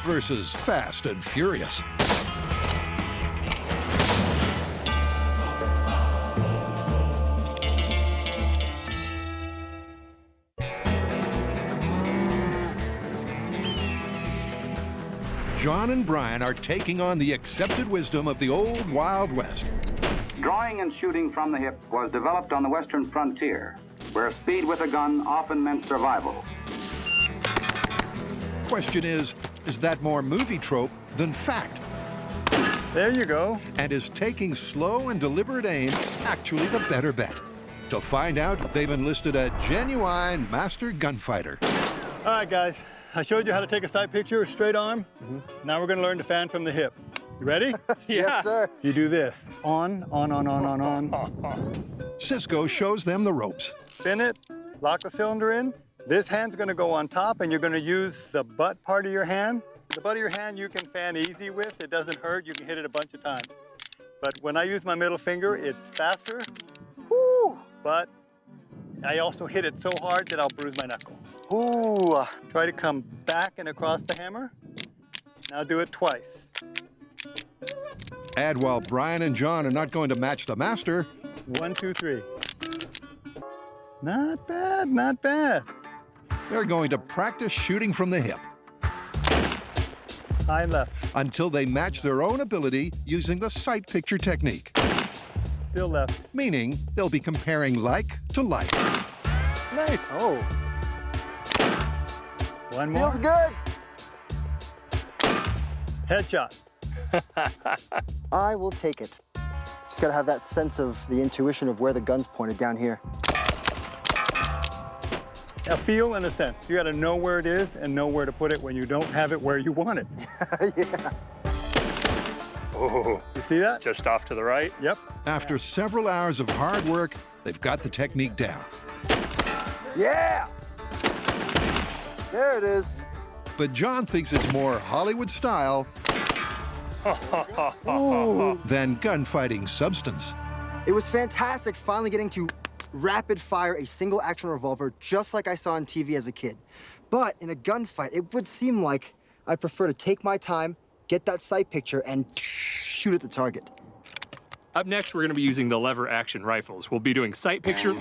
versus fast and furious. John and Brian are taking on the accepted wisdom of the old Wild West. Drawing and shooting from the hip was developed on the western frontier, where speed with a gun often meant survival. Question is that more movie trope than fact? There you go. And is taking slow and deliberate aim actually the better bet? To find out, they've enlisted a genuine master gunfighter. All right, guys. I showed you how to take a side picture, straight arm. Now we're going to learn to fan from the hip. You ready? Yes, sir. You do this. On. Cisco shows them the ropes. Spin it, lock the cylinder in. This hand's going to go on top, and you're going to use the butt part of your hand. The butt of your hand you can fan easy with. It doesn't hurt. You can hit it a bunch of times. But when I use my middle finger, it's faster. Woo! But I also hit it so hard that I'll bruise my knuckle. Ooh. Try to come back and across the hammer. Now do it twice. And while Brian and John are not going to match the master... 1, 2, 3. Not bad, not bad. They're going to practice shooting from the hip. High left. Until they match their own ability using the sight picture technique. Still left. Meaning they'll be comparing like to like. Nice. Oh. One more. Feels good. Headshot. I will take it. Just gotta have that sense of the intuition of where the gun's pointed down here. A feel and a sense. You gotta know where it is and know where to put it when you don't have it where you want it. Yeah. Oh, You see that? just off to the right. Yep. After several hours of hard work, they've got the technique down. Yeah! There it is. But John thinks it's more Hollywood style than gunfighting substance. It was fantastic finally getting to rapid fire a single action revolver just like I saw on TV as a kid. But in a gunfight, it would seem like I'd prefer to take my time, get that sight picture, and shoot at the target. Up next, we're going to be using the lever action rifles. We'll be doing sight picture.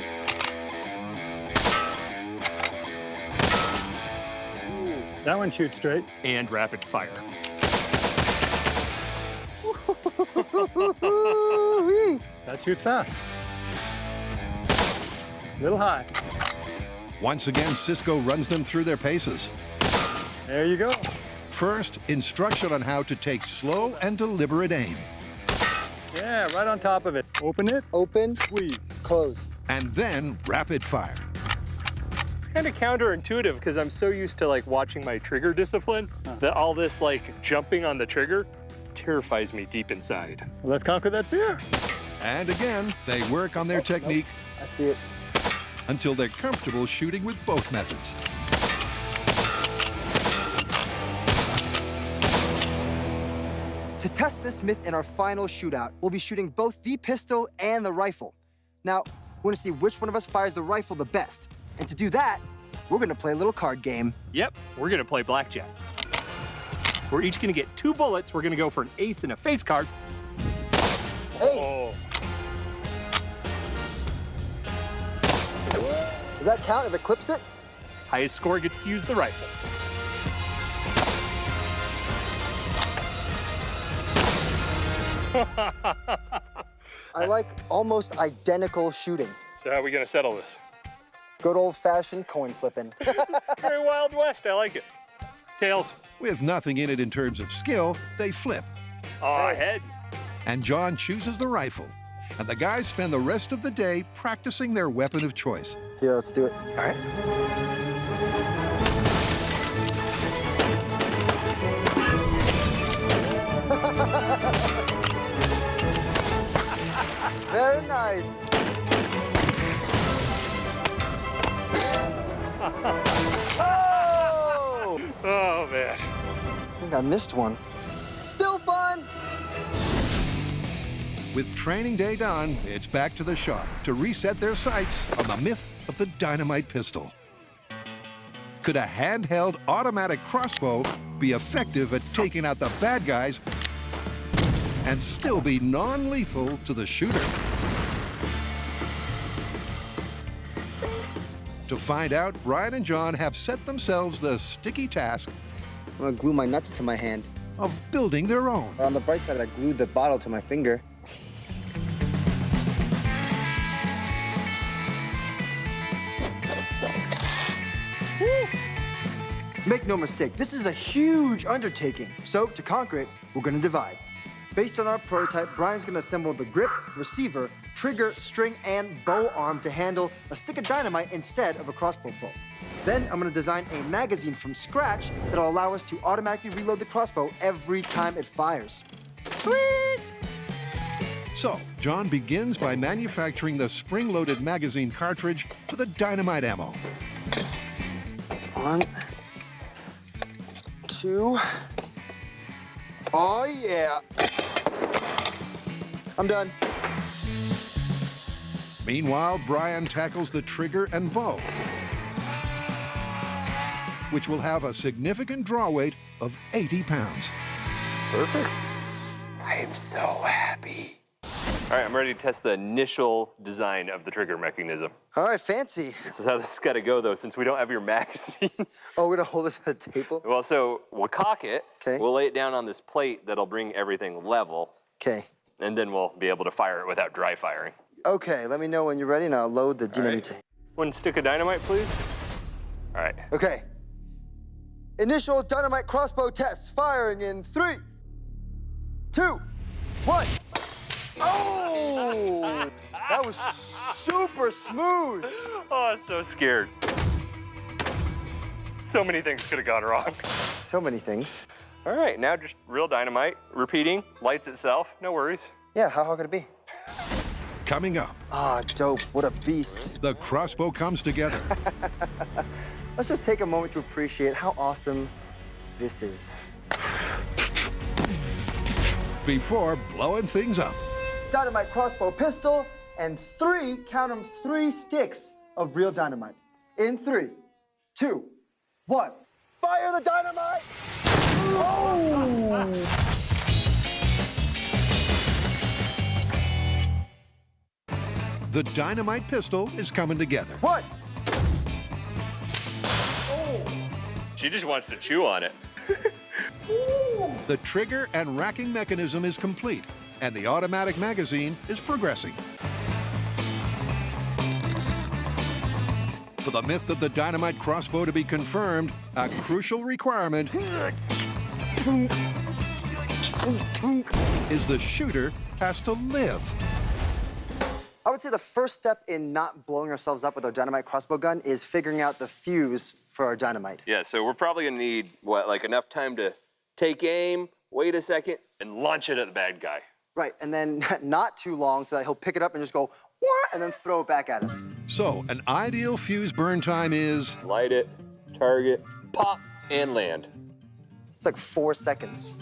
That one shoots straight. And rapid fire. That shoots fast. Little high. Once again, Cisco runs them through their paces. There you go. First, instruction on how to take slow and deliberate aim. Yeah, right on top of it. Open it. Open, Squeeze. close. And then rapid fire. It's kind of counterintuitive because I'm so used to like watching my trigger discipline that all this like jumping on the trigger terrifies me deep inside. Let's conquer that fear. And again, they work on their technique I see it. until they're comfortable shooting with both methods. To test this myth in our final shootout, we'll be shooting both the pistol and the rifle. Now, we're gonna see which one of us fires the rifle the best. And to do that, we're gonna play a little card game. Yep, we're going to play blackjack. We're each going to get 2 bullets. We're going to go for an ace and a face card. Ace. Does that count if it clips it? Highest score gets to use the rifle. I like almost identical shooting. So how are we gonna settle this? Good old-fashioned coin flipping. Very Wild West, I like it. Tails. With nothing in it in terms of skill, they flip. Aw, heads. And John chooses the rifle. And the guys spend the rest of the day practicing their weapon of choice. Here, let's do it. All right. Very nice. Oh! Oh, man. I think I missed one. Still fun! With training day done, it's back to the shop to reset their sights on the myth of the Dynamite pistol. Could a handheld automatic crossbow be effective at taking out the bad guys and still be non-lethal to the shooter? To find out, Brian and John have set themselves the sticky task I'm gonna glue my nuts to my hand. of building their own. But on the bright side, I glued the bottle to my finger. Woo! Make no mistake, this is a huge undertaking. So to conquer it, we're gonna divide. Based on our prototype, Brian's gonna assemble the grip, receiver, trigger, string, and bow arm to handle a stick of dynamite instead of a crossbow bolt. Then I'm gonna design a magazine from scratch that'll allow us to automatically reload the crossbow every time it fires. Sweet! So, John begins by manufacturing the spring-loaded magazine cartridge for the dynamite ammo. 1, 2. Oh yeah! I'm done. Meanwhile, Brian tackles the trigger and bow, which will have a significant draw weight of 80 pounds. Perfect. I am so happy. All right, I'm ready to test the initial design of the trigger mechanism. All right, fancy. This is how this has got to go, though, since we don't have your magazine. Oh, we're gonna hold this at the table? Well, so we'll cock it. Okay. We'll lay it down on this plate that'll bring everything level. Okay. And then we'll be able to fire it without dry firing. Okay, let me know when you're ready and I'll load the dynamite. Right. 1 stick of dynamite, please. All right. Okay. Initial dynamite crossbow test, firing in 3, 2, 1. Oh! That was super smooth. Oh, I'm so scared. So many things could have gone wrong. So many things. All right, now just real dynamite. Repeating, lights itself, no worries. Yeah, how hard could it be? Coming up. Ah, dope. What a beast. The crossbow comes together. Let's just take a moment to appreciate how awesome this is. Before blowing things up. Dynamite crossbow pistol and 3, count 'em, 3 sticks of real dynamite. In 3, 2, 1. Fire the dynamite! Oh! The dynamite pistol is coming together. What? She just wants to chew on it. The trigger and racking mechanism is complete, and the automatic magazine is progressing. For the myth of the dynamite crossbow to be confirmed, a crucial requirement is the shooter has to live. I would say the first step in not blowing ourselves up with our dynamite crossbow gun is figuring out the fuse for our dynamite. Yeah, so we're probably gonna need, what, like enough time to take aim, wait a second, and launch it at the bad guy. Right, and then not too long so that he'll pick it up and just go, what? And then throw it back at us. So, an ideal fuse burn time is... light it, target, pop, and land. It's like 4 seconds.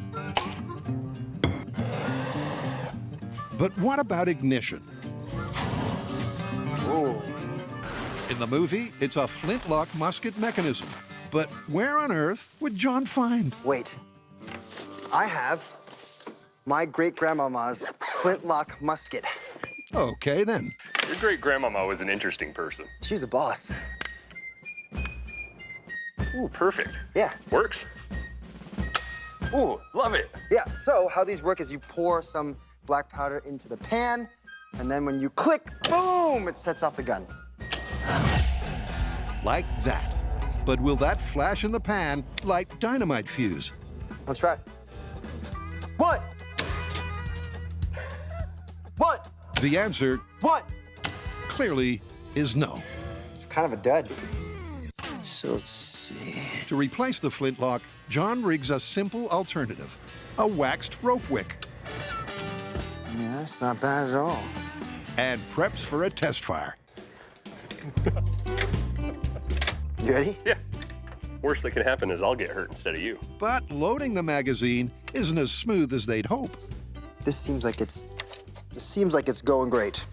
But what about ignition? Ooh. In the movie, it's a flintlock musket mechanism. But where on earth would John find? Wait, I have my great-grandmama's flintlock musket. Okay, then. Your great-grandmama was an interesting person. She's a boss. Ooh, perfect. Yeah. Works. Ooh, love it. Yeah, so how these work is you pour some black powder into the pan, and then when you click, boom, it sets off the gun. Like that. But will that flash in the pan light dynamite fuse? Let's try. What? What? The answer What? clearly is no. It's kind of a dud. So let's see. To replace the flintlock, John rigs a simple alternative, a waxed rope wick. I mean, that's not bad at all. And preps for a test fire. You ready? Yeah. Worst that can happen is I'll get hurt instead of you. But loading the magazine isn't as smooth as they'd hope. This seems like it's going great.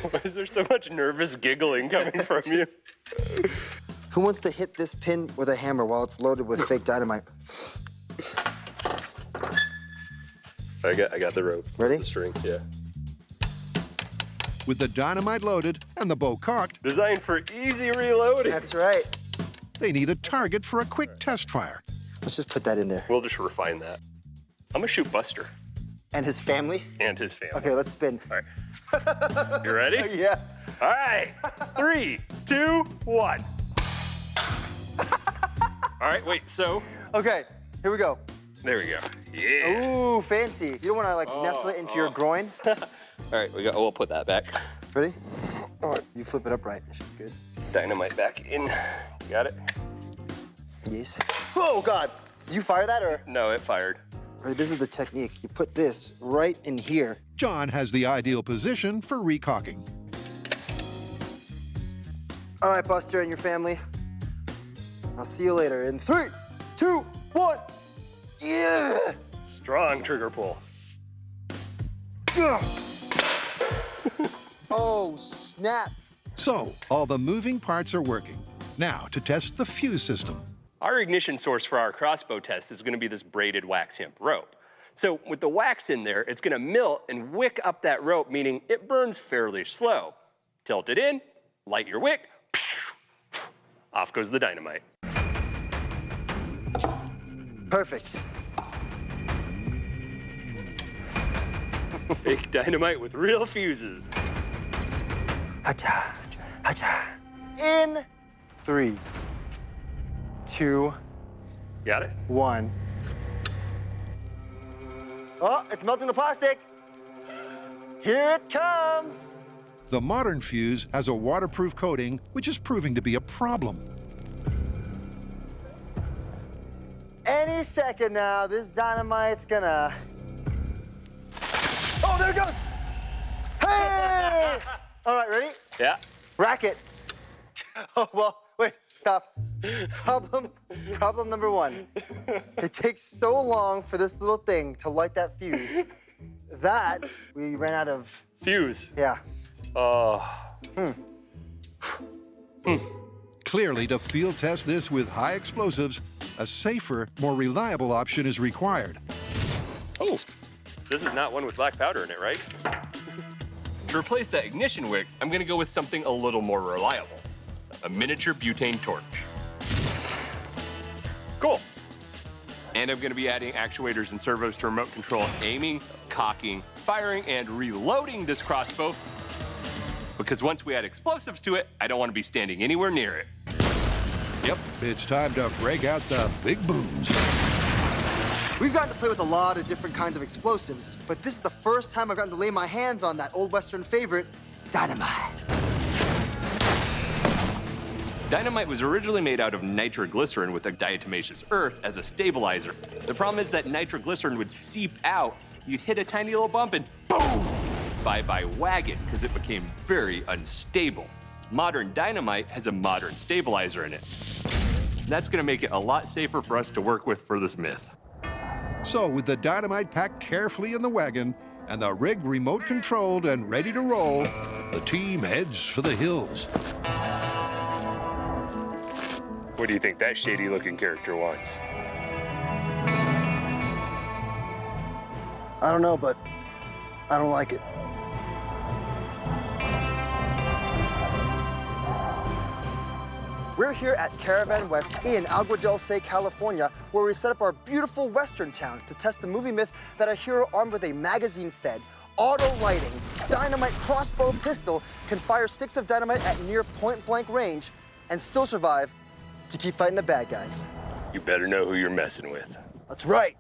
Why is there so much nervous giggling coming from you? Who wants to hit this pin with a hammer while it's loaded with fake dynamite? I got the rope. Ready? The string, yeah. With the dynamite loaded and the bow cocked, Designed for easy reloading. That's right. they need a target for a quick test fire. Let's just put that in there. We'll just refine that. I'm gonna shoot Buster. And his family? And his family. Okay, let's spin. All right. You ready? Yeah. All right. 3, 2, 1. All right, wait, so. Okay, here we go. There we go. Yeah. Ooh, fancy. You don't want to like nestle it into your groin? All right, we'll put that back. Ready? All right, you flip it upright. It should be good. Dynamite back in. You got it? Yes. Oh, God. Did you fire that or? No, it fired. All right, this is the technique. You put this right in here. John has the ideal position for recocking. All right, Buster and your family. I'll see you later in 3, 2, 1. Yeah! Strong trigger pull. Oh, snap. So, all the moving parts are working. Now, to test the fuse system. Our ignition source for our crossbow test is gonna be this braided wax hemp rope. So with the wax in there, it's gonna melt and wick up that rope, meaning it burns fairly slow. Tilt it in, light your wick, off goes the dynamite. Perfect. Fake dynamite with real fuses. Hacha, hacha. In 3, 2, Got it? 1. Oh, it's melting the plastic. Here it comes. The modern fuse has a waterproof coating, which is proving to be a problem. Any second now, this dynamite's gonna... Oh, there it goes! Hey! All right, ready? Yeah. Rack it. Oh, well, wait, stop. Problem number one. It takes so long for this little thing to light that fuse that we ran out of... Fuse? Yeah. Clearly, to field test this with high explosives, a safer, more reliable option is required. Oh, this is not one with black powder in it, right? To replace that ignition wick, I'm gonna go with something a little more reliable. A miniature butane torch. Cool. And I'm gonna be adding actuators and servos to remote control aiming, cocking, firing, and reloading this crossbow. Because once we add explosives to it, I don't wanna be standing anywhere near it. Yep, it's time to break out the big booms. We've gotten to play with a lot of different kinds of explosives, but this is the first time I've gotten to lay my hands on that old Western favorite, Dynamite. Dynamite was originally made out of nitroglycerin with a diatomaceous earth as a stabilizer. The problem is that nitroglycerin would seep out, you'd hit a tiny little bump and boom! Bye-bye wagon, because it became very unstable. Modern dynamite has a modern stabilizer in it. That's gonna make it a lot safer for us to work with for this myth. So with the dynamite packed carefully in the wagon and the rig remote controlled and ready to roll, the team heads for the hills. What do you think that shady looking character wants? I don't know, but I don't like it. We're here at Caravan West in Agua Dulce, California, where we set up our beautiful Western town to test the movie myth that a hero armed with a magazine-fed, auto-lighting, dynamite crossbow pistol can fire sticks of dynamite at near point-blank range and still survive to keep fighting the bad guys. You better know who you're messing with. That's right.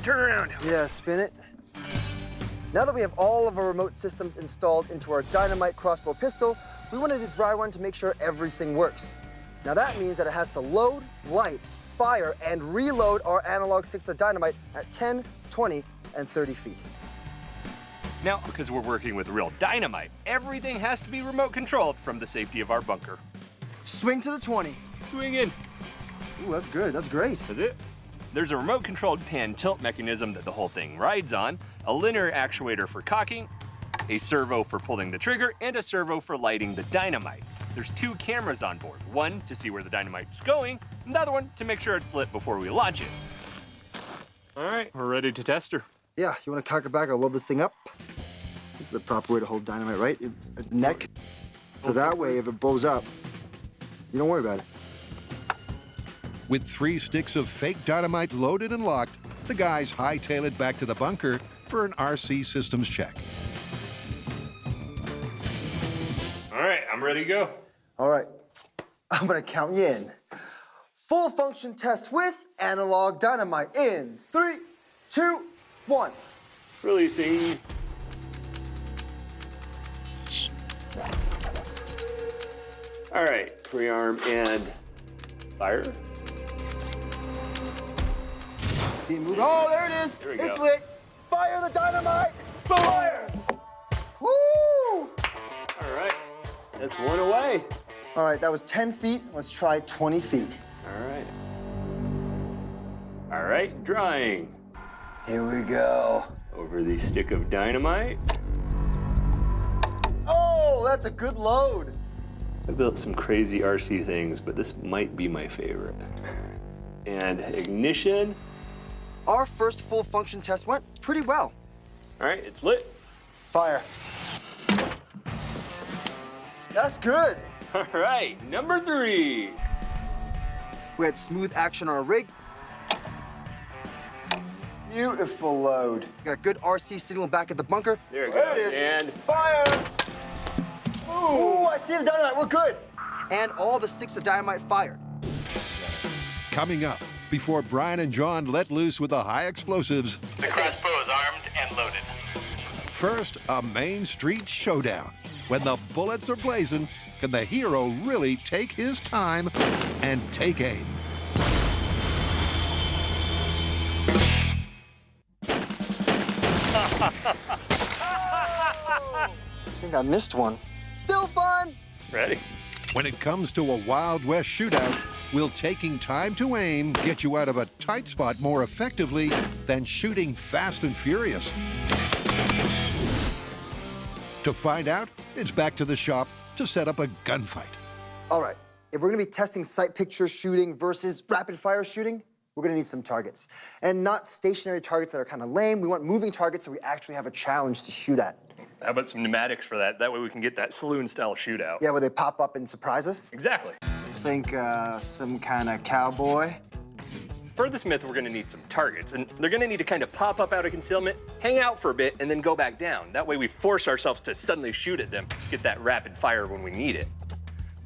Turn around. Yeah, spin it. Now that we have all of our remote systems installed into our dynamite crossbow pistol, we want to do dry run to make sure everything works. Now that means that it has to load, light, fire, and reload our analog sticks of dynamite at 10, 20, and 30 feet. Now, because we're working with real dynamite, everything has to be remote controlled from the safety of our bunker. Swing to the 20. Swing in. Ooh, that's good, that's great. That's it. There's a remote controlled pan tilt mechanism that the whole thing rides on, a linear actuator for cocking, a servo for pulling the trigger, and a servo for lighting the dynamite. There's 2 cameras on board, one to see where the dynamite's going, and the other one to make sure it's lit before we launch it. All right, we're ready to test her. Yeah, you want to cock it back? I'll load this thing up. This is the proper way to hold dynamite, right? Neck. So that way, if it blows up, you don't worry about it. With 3 sticks of fake dynamite loaded and locked, the guys hightail it back to the bunker for an RC systems check. All right, I'm ready to go. All right, I'm gonna count you in. Full function test with analog dynamite in 3, 2, 1. Releasing. All right, pre-arm and fire. See it move. Oh, there it is. There we It's go. lit. Fire the dynamite. Fire. Woo! All right, that's 1 away. All right, that was 10 feet. Let's try 20 feet. All right. All right, drying. Here we go. Over the stick of dynamite. Oh, that's a good load. I built some crazy RC things, but this might be my favorite. And ignition. Our first full function test went pretty well. All right, it's lit. Fire. That's good. All right, number 3. We had smooth action on our rig. Beautiful load. Got good RC signal back at the bunker. There it There goes. it is. And Fire! Ooh, I see the dynamite. We're good. And all the sticks of dynamite fired. Coming up, before Brian and John let loose with the high explosives, The crossbow is armed and loaded. first, a Main Street showdown, When the bullets are blazing, can the hero really take his time and take aim? I think I missed one. Still fun! Ready? When it comes to a Wild West shootout, will taking time to aim get you out of a tight spot more effectively than shooting fast and furious? To find out, it's back to the shop to set up a gunfight. All right, if we're gonna be testing sight picture shooting versus rapid fire shooting, we're gonna need some targets. And not stationary targets that are kind of lame. We want moving targets so we actually have a challenge to shoot at. How about some pneumatics for that? That way we can get that saloon-style shootout. Yeah, where they pop up and surprise us? Exactly. Think some kind of cowboy. For this myth, we're gonna need some targets, and they're gonna need to kind of pop up out of concealment, hang out for a bit, and then go back down. That way we force ourselves to suddenly shoot at them, get that rapid fire when we need it.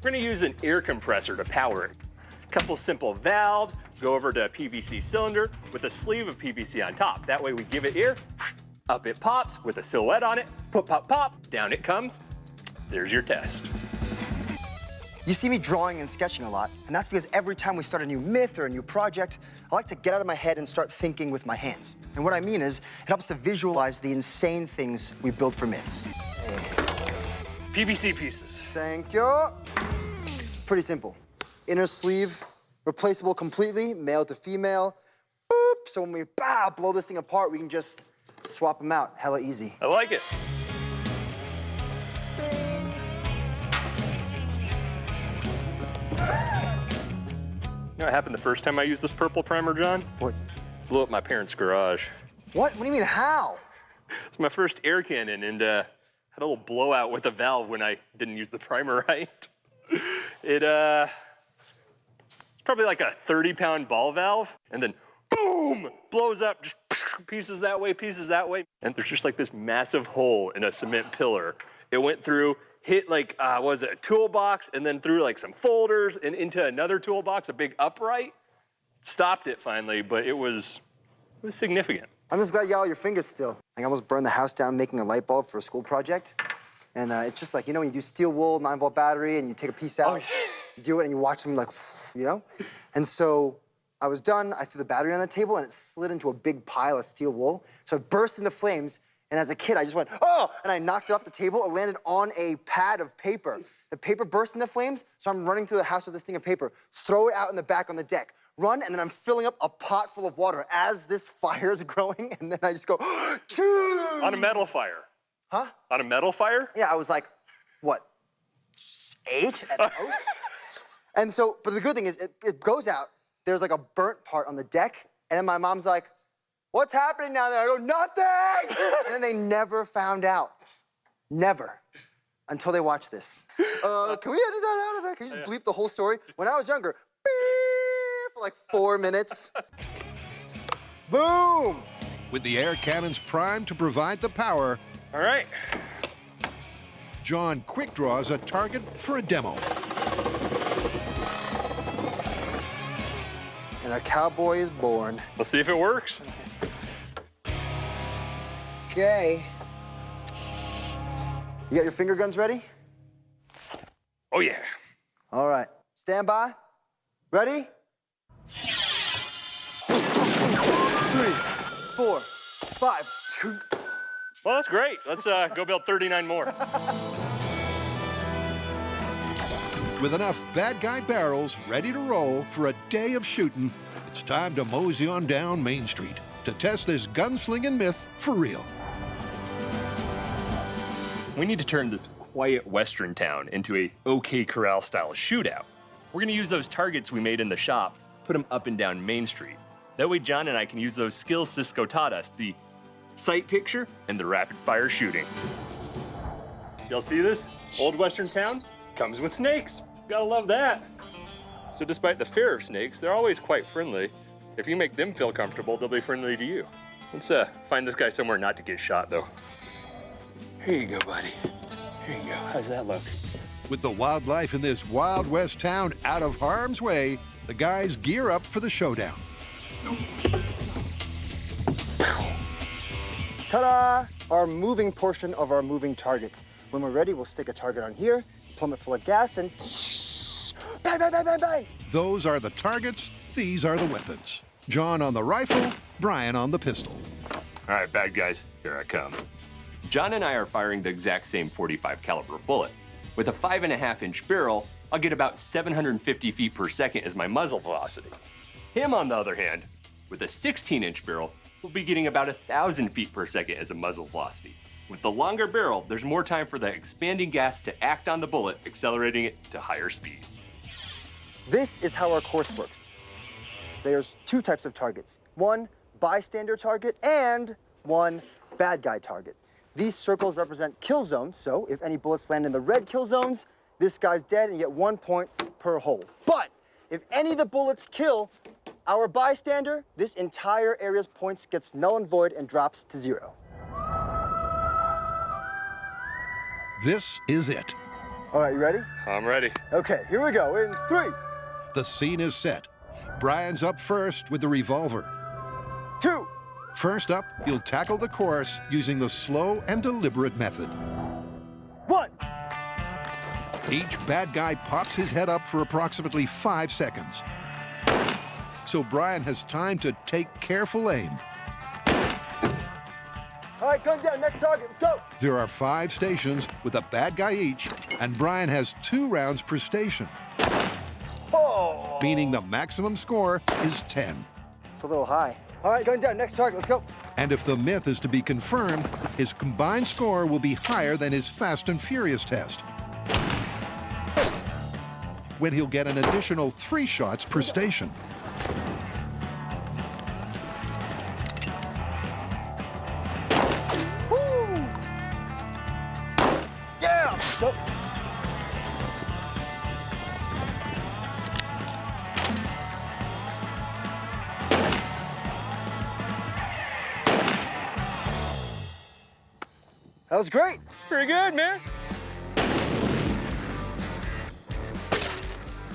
We're gonna use an air compressor to power it. A couple simple valves, go over to a PVC cylinder with a sleeve of PVC on top. That way we give it air, up it pops with a silhouette on it, pop, pop, pop, down it comes. There's your test. You see me drawing and sketching a lot, and that's because every time we start a new myth or a new project, I like to get out of my head and start thinking with my hands. And what I mean is, it helps to visualize the insane things we build for myths. PVC pieces. Thank you. It's pretty simple. Inner sleeve, replaceable completely, male to female. Boop. So when we blow this thing apart, we can just swap them out. Hella easy. I like it. You know what happened the first time I used this purple primer, John? What? Blew up my parents' garage. What? What do you mean, how? It's my first air cannon, and had a little blowout with a valve when I didn't use the primer right. It's probably like a 30-pound ball valve, and then boom, blows up, just pieces that way, pieces that way. And there's just like this massive hole in a cement pillar. It went through, hit like, what was it, a toolbox, and then through like some folders and into another toolbox, a big upright. Stopped it finally, but it was significant. I'm just glad you got all your fingers still. I almost burned the house down making a light bulb for a school project. And it's just like, you know, when you do steel wool, 9-volt battery, and you take a piece out, you do it, and you watch them like, you know? And so I was done, I threw the battery on the table, and it slid into a big pile of steel wool. So it burst into flames, and as a kid, I just went, oh! And I knocked it off the table. It landed on a pad of paper. The paper burst into flames, so I'm running through the house with this thing of paper, throw it out in the back on the deck, run, and then I'm filling up a pot full of water as this fire is growing, and then I just go, choo! On a metal fire. Huh? On a metal fire? Yeah, I was like, what, 8 at most? And so, but the good thing is, it goes out, there's like a burnt part on the deck, and then my mom's like, what's happening down there? I go, nothing! And then they never found out. Never. Until they watch this. Can we edit that out of that? Can you just bleep the whole story? When I was younger, for like 4 minutes. Boom! With the air cannons primed to provide the power, all right. John quick draws a target for a demo. And a cowboy is born. Let's see if it works. Okay. You got your finger guns ready? Oh, yeah. All right. Stand by. Ready? 3, 4, 5, 2. Well, that's great. Let's go build 39 more. With enough bad guy barrels ready to roll for a day of shooting, it's time to mosey on down Main Street to test this gunslinging myth for real. We need to turn this quiet western town into a OK Corral style shootout. We're gonna use those targets we made in the shop, put them up and down Main Street. That way John and I can use those skills Cisco taught us, the sight picture and the rapid fire shooting. Y'all see this? Old western town comes with snakes. Gotta love that. So despite the fear of snakes, they're always quite friendly. If you make them feel comfortable, they'll be friendly to you. Let's find this guy somewhere not to get shot though. Here you go, buddy. Here you go. How's that look? With the wildlife in this Wild West town out of harm's way, the guys gear up for the showdown. Ta-da! our moving portion of our moving targets. When we're ready, we'll stick a target on here, plumb it full of gas, and bang, bang, bang, bang, bang. Those are the targets, these are the weapons. John on the rifle, Brian on the pistol. All right, bad guys, here I come. John and I are firing the exact same .45 caliber bullet. With a 5.5-inch barrel, I'll get about 750 feet per second as my muzzle velocity. Him, on the other hand, with a 16-inch barrel, will be getting about 1,000 feet per second as a muzzle velocity. With the longer barrel, there's more time for the expanding gas to act on the bullet, accelerating it to higher speeds. This is how our course works. There's two types of targets. One bystander target and one bad guy target. These circles represent kill zones, so if any bullets land in the red kill zones, this guy's dead and you get 1 point per hole. But if any of the bullets kill our bystander, this entire area's points gets null and void and drops to 0. This is it. All right, you ready? I'm ready. Okay, here we go, in 3. The scene is set. Brian's up first with the revolver. 2. First up, he'll tackle the course using the slow and deliberate method. 1. Each bad guy pops his head up for approximately 5 seconds. So Brian has time to take careful aim. All right, gun down, next target, let's go. There are 5 stations with a bad guy each, and Brian has 2 rounds per station. Oh. Meaning the maximum score is 10. It's a little high. All right, going down, next target, let's go. And if the myth is to be confirmed, his combined score will be higher than his Fast and Furious test, when he'll get an additional 3 shots per station. Woo! Yeah! Go. That was great. Pretty good, man.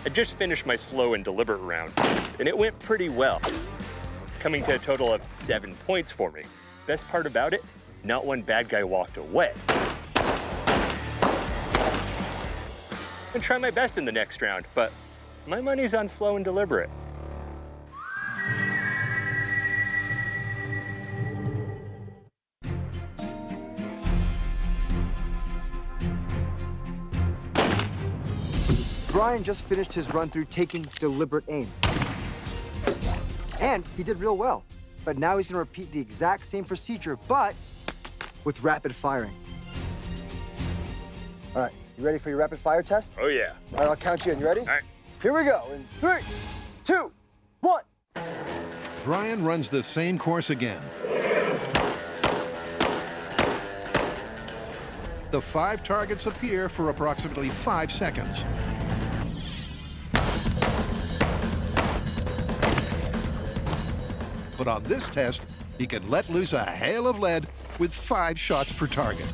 I just finished my slow and deliberate round, and it went pretty well, coming to a total of 7 points for me. Best part about it, not one bad guy walked away. I'm gonna try my best in the next round, but my money's on slow and deliberate. Brian just finished his run through taking deliberate aim. And he did real well. But now he's gonna repeat the exact same procedure, but with rapid firing. All right, you ready for your rapid fire test? Oh yeah. All right, I'll count you in. You ready? All right. Here we go, in 3, 2, 1. Brian runs the same course again. The 5 targets appear for approximately 5 seconds. But on this test, he can let loose a hail of lead with 5 shots per target.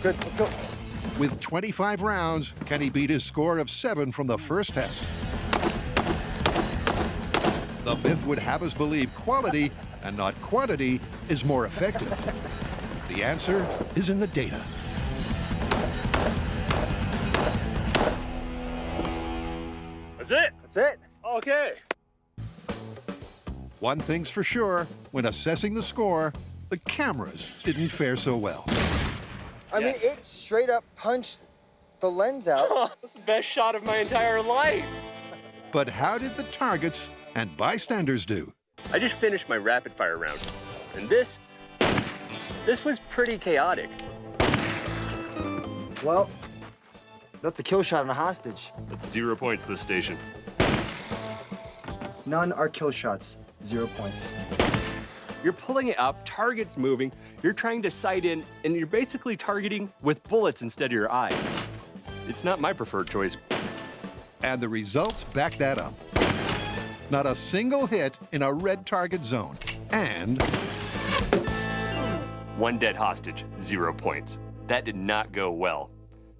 Good, let's go. With 25 rounds, can he beat his score of 7 from the first test? The myth would have us believe quality and not quantity is more effective. The answer is in the data. That's it? That's it. Okay. One thing's for sure, when assessing the score, the cameras didn't fare so well. I mean, it straight up punched the lens out. That's the best shot of my entire life. But how did the targets and bystanders do? I just finished my rapid fire round, and this was pretty chaotic. Well, that's a kill shot on a hostage. That's 0 points this station. None are kill shots. 0 points. You're pulling it up, target's moving, you're trying to sight in, and you're basically targeting with bullets instead of your eye. It's not my preferred choice. And the results back that up. Not a single hit in a red target zone. And 1 dead hostage, 0 points. That did not go well,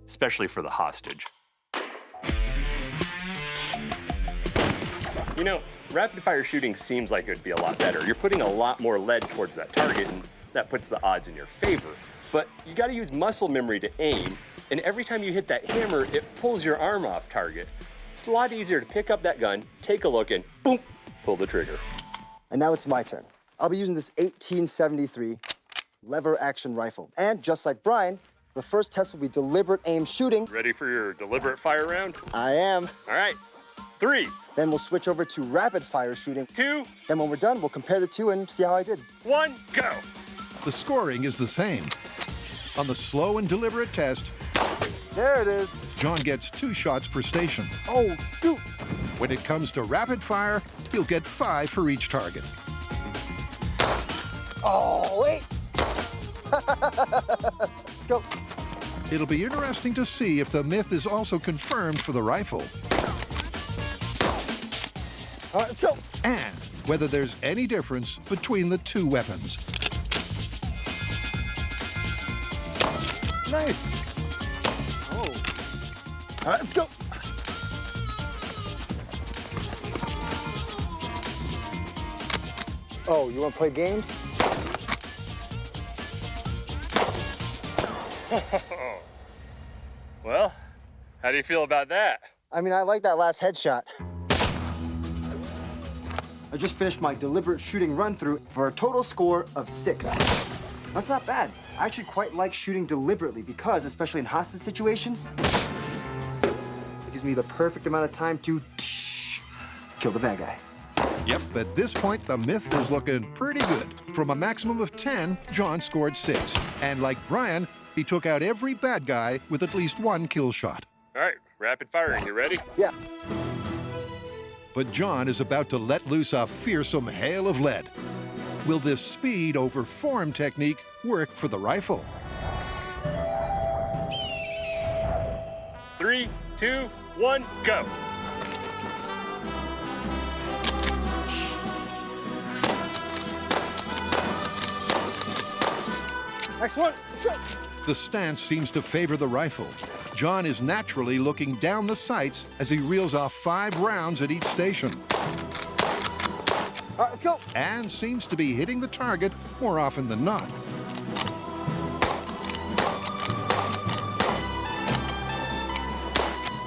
especially for the hostage. You know, rapid fire shooting seems like it would be a lot better. You're putting a lot more lead towards that target, and that puts the odds in your favor. But you gotta use muscle memory to aim, and every time you hit that hammer, it pulls your arm off target. It's a lot easier to pick up that gun, take a look, and boom, pull the trigger. And now it's my turn. I'll be using this 1873 lever action rifle. And just like Brian, the first test will be deliberate aim shooting. Ready for your deliberate fire round? I am. All right, 3. Then we'll switch over to rapid fire shooting. 2. Then when we're done, we'll compare the two and see how I did. 1, go. The scoring is the same. On the slow and deliberate test, there it is. John gets 2 shots per station. Oh, shoot. When it comes to rapid fire, he'll get 5 for each target. Oh, wait. Go. It'll be interesting to see if the myth is also confirmed for the rifle. All right, let's go. And whether there's any difference between the 2 weapons. Nice. Oh. All right, let's go. Oh, you want to play games? Well, how do you feel about that? I mean, I like that last headshot. I just finished my deliberate shooting run-through for a total score of 6. That's not bad. I actually quite like shooting deliberately because, especially in hostage situations, it gives me the perfect amount of time to kill the bad guy. Yep, at this point, the myth is looking pretty good. From a maximum of 10, John scored 6. And like Brian, he took out every bad guy with at least 1 kill shot. All right, rapid firing, you ready? Yeah. But John is about to let loose a fearsome hail of lead. Will this speed over form technique work for the rifle? 3, 2, 1, go. Next one, let's go. The stance seems to favor the rifle. John is naturally looking down the sights as he reels off 5 rounds at each station. All right, let's go. And seems to be hitting the target more often than not.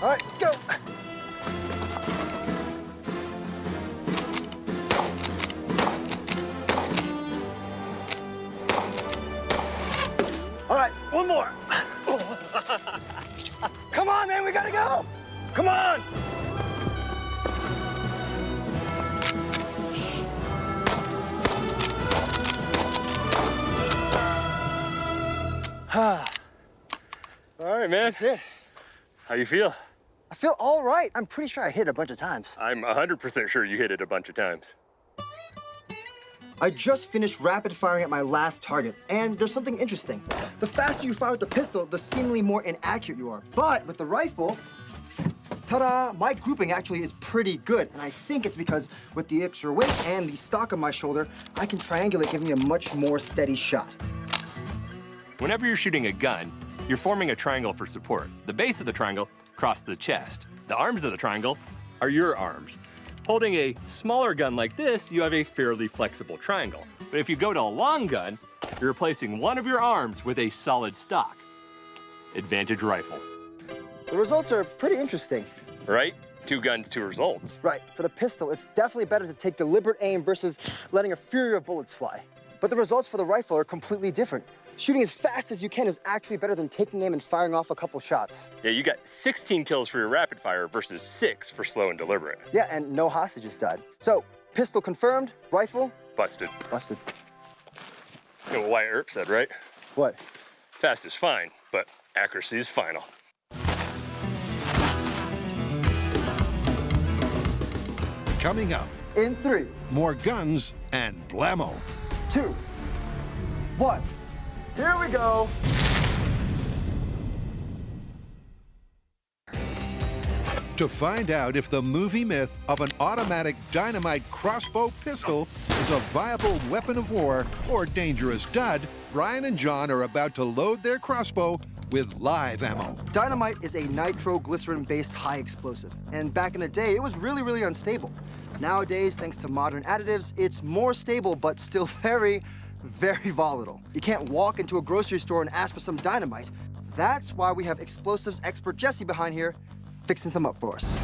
All right, let's go. All right, one more. Come on, man, we gotta go. Come on. All right, man. That's it. How you feel? I feel all right. I'm pretty sure I hit it a bunch of times. I'm 100% sure you hit it a bunch of times. I just finished rapid firing at my last target, and there's something interesting. The faster you fire with the pistol, the seemingly more inaccurate you are. But with the rifle, ta-da, my grouping actually is pretty good, and I think it's because with the extra weight and the stock on my shoulder, I can triangulate, giving me a much more steady shot. Whenever you're shooting a gun, you're forming a triangle for support. The base of the triangle crosses the chest. The arms of the triangle are your arms. Holding a smaller gun like this, you have a fairly flexible triangle. But if you go to a long gun, you're replacing one of your arms with a solid stock. Advantage rifle. The results are pretty interesting. Right? 2 guns, 2 results. Right, for the pistol, it's definitely better to take deliberate aim versus letting a fury of bullets fly. But the results for the rifle are completely different. Shooting as fast as you can is actually better than taking aim and firing off a couple shots. Yeah, you got 16 kills for your rapid fire versus 6 for slow and deliberate. Yeah, and no hostages died. So, pistol confirmed, rifle? Busted. Busted. You know what Wyatt Earp said, right? What? Fast is fine, but accuracy is final. Coming up. In 3. More guns and blammo. 2. 1. Here we go. To find out if the movie myth of an automatic dynamite crossbow pistol is a viable weapon of war or dangerous dud, Brian and John are about to load their crossbow with live ammo. Dynamite is a nitroglycerin-based high explosive, and back in the day, it was really, really unstable. Nowadays, thanks to modern additives, it's more stable, but still very, very volatile. You can't walk into a grocery store and ask for some dynamite. That's why we have explosives expert Jesse behind here fixing some up for us.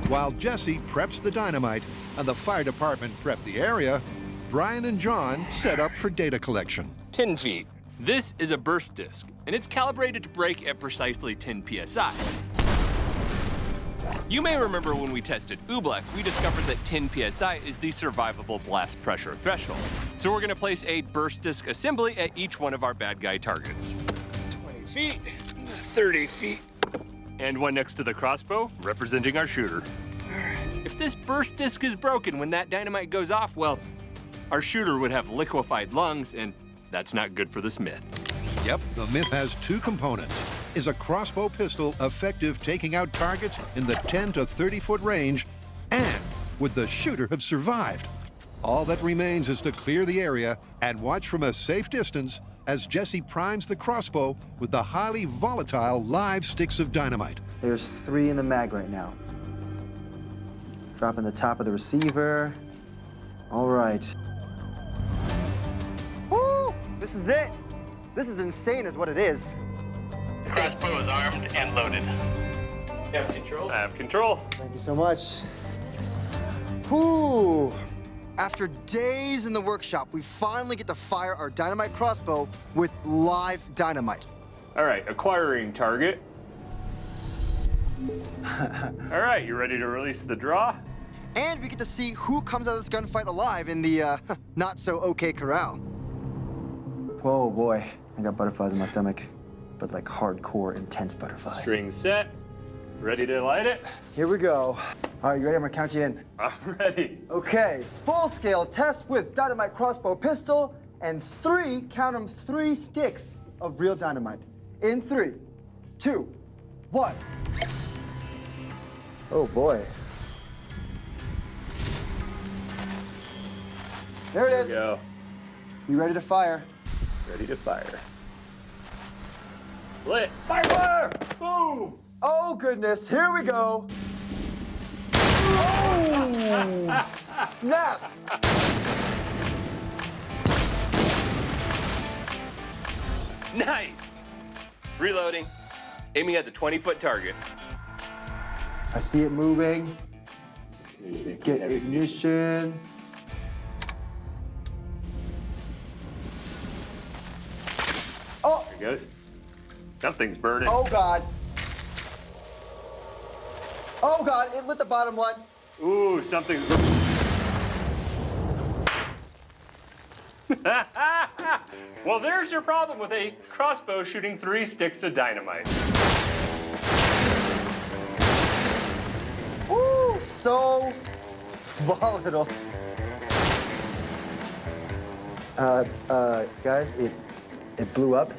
While Jesse preps the dynamite and the fire department prep the area, Brian and John set up for data collection. 10 feet. This is a burst disc, and it's calibrated to break at precisely 10 psi. You may remember when we tested Oobleck, we discovered that 10 psi is the survivable blast pressure threshold. So we're gonna place a burst disc assembly at each one of our bad guy targets. 20 feet, 30 feet, and one next to the crossbow, representing our shooter. If this burst disc is broken when that dynamite goes off, well, our shooter would have liquefied lungs, and that's not good for this myth. Yep, the myth has two components. Is a crossbow pistol effective taking out targets in the 10 to 30-foot range? And would the shooter have survived? All that remains is to clear the area and watch from a safe distance as Jesse primes the crossbow with the highly volatile live sticks of dynamite. There's 3 in the mag right now. Dropping the top of the receiver. All right. Woo! This is it. This is insane is what it is. Crossbow is armed and loaded. You have control? I have control. Thank you so much. Whew. After days in the workshop, we finally get to fire our dynamite crossbow with live dynamite. All right, acquiring target. All right, you ready to release the draw? And we get to see who comes out of this gunfight alive in the not-so-okay corral. Whoa, boy. I got butterflies in my stomach, but like hardcore, intense butterflies. String set. Ready to light it? Here we go. All right, you ready? I'm gonna count you in. I'm ready. Okay, full-scale test with dynamite crossbow pistol and 3, count them, 3 sticks of real dynamite. In 3, 2, 1. Oh boy. There it is. There we go. You ready to fire? Ready to fire. Lit. Fire! Boom! Oh goodness, here we go. Oh, snap. Nice. Reloading. Aiming at the 20-foot target. I see it moving. Get ignition. Oh! There it goes. Something's burning. Oh God. Oh God, it lit the bottom one. Ooh, something's burning. Well, there's your problem with a crossbow shooting 3 sticks of dynamite. Woo, so volatile. Guys, it blew up.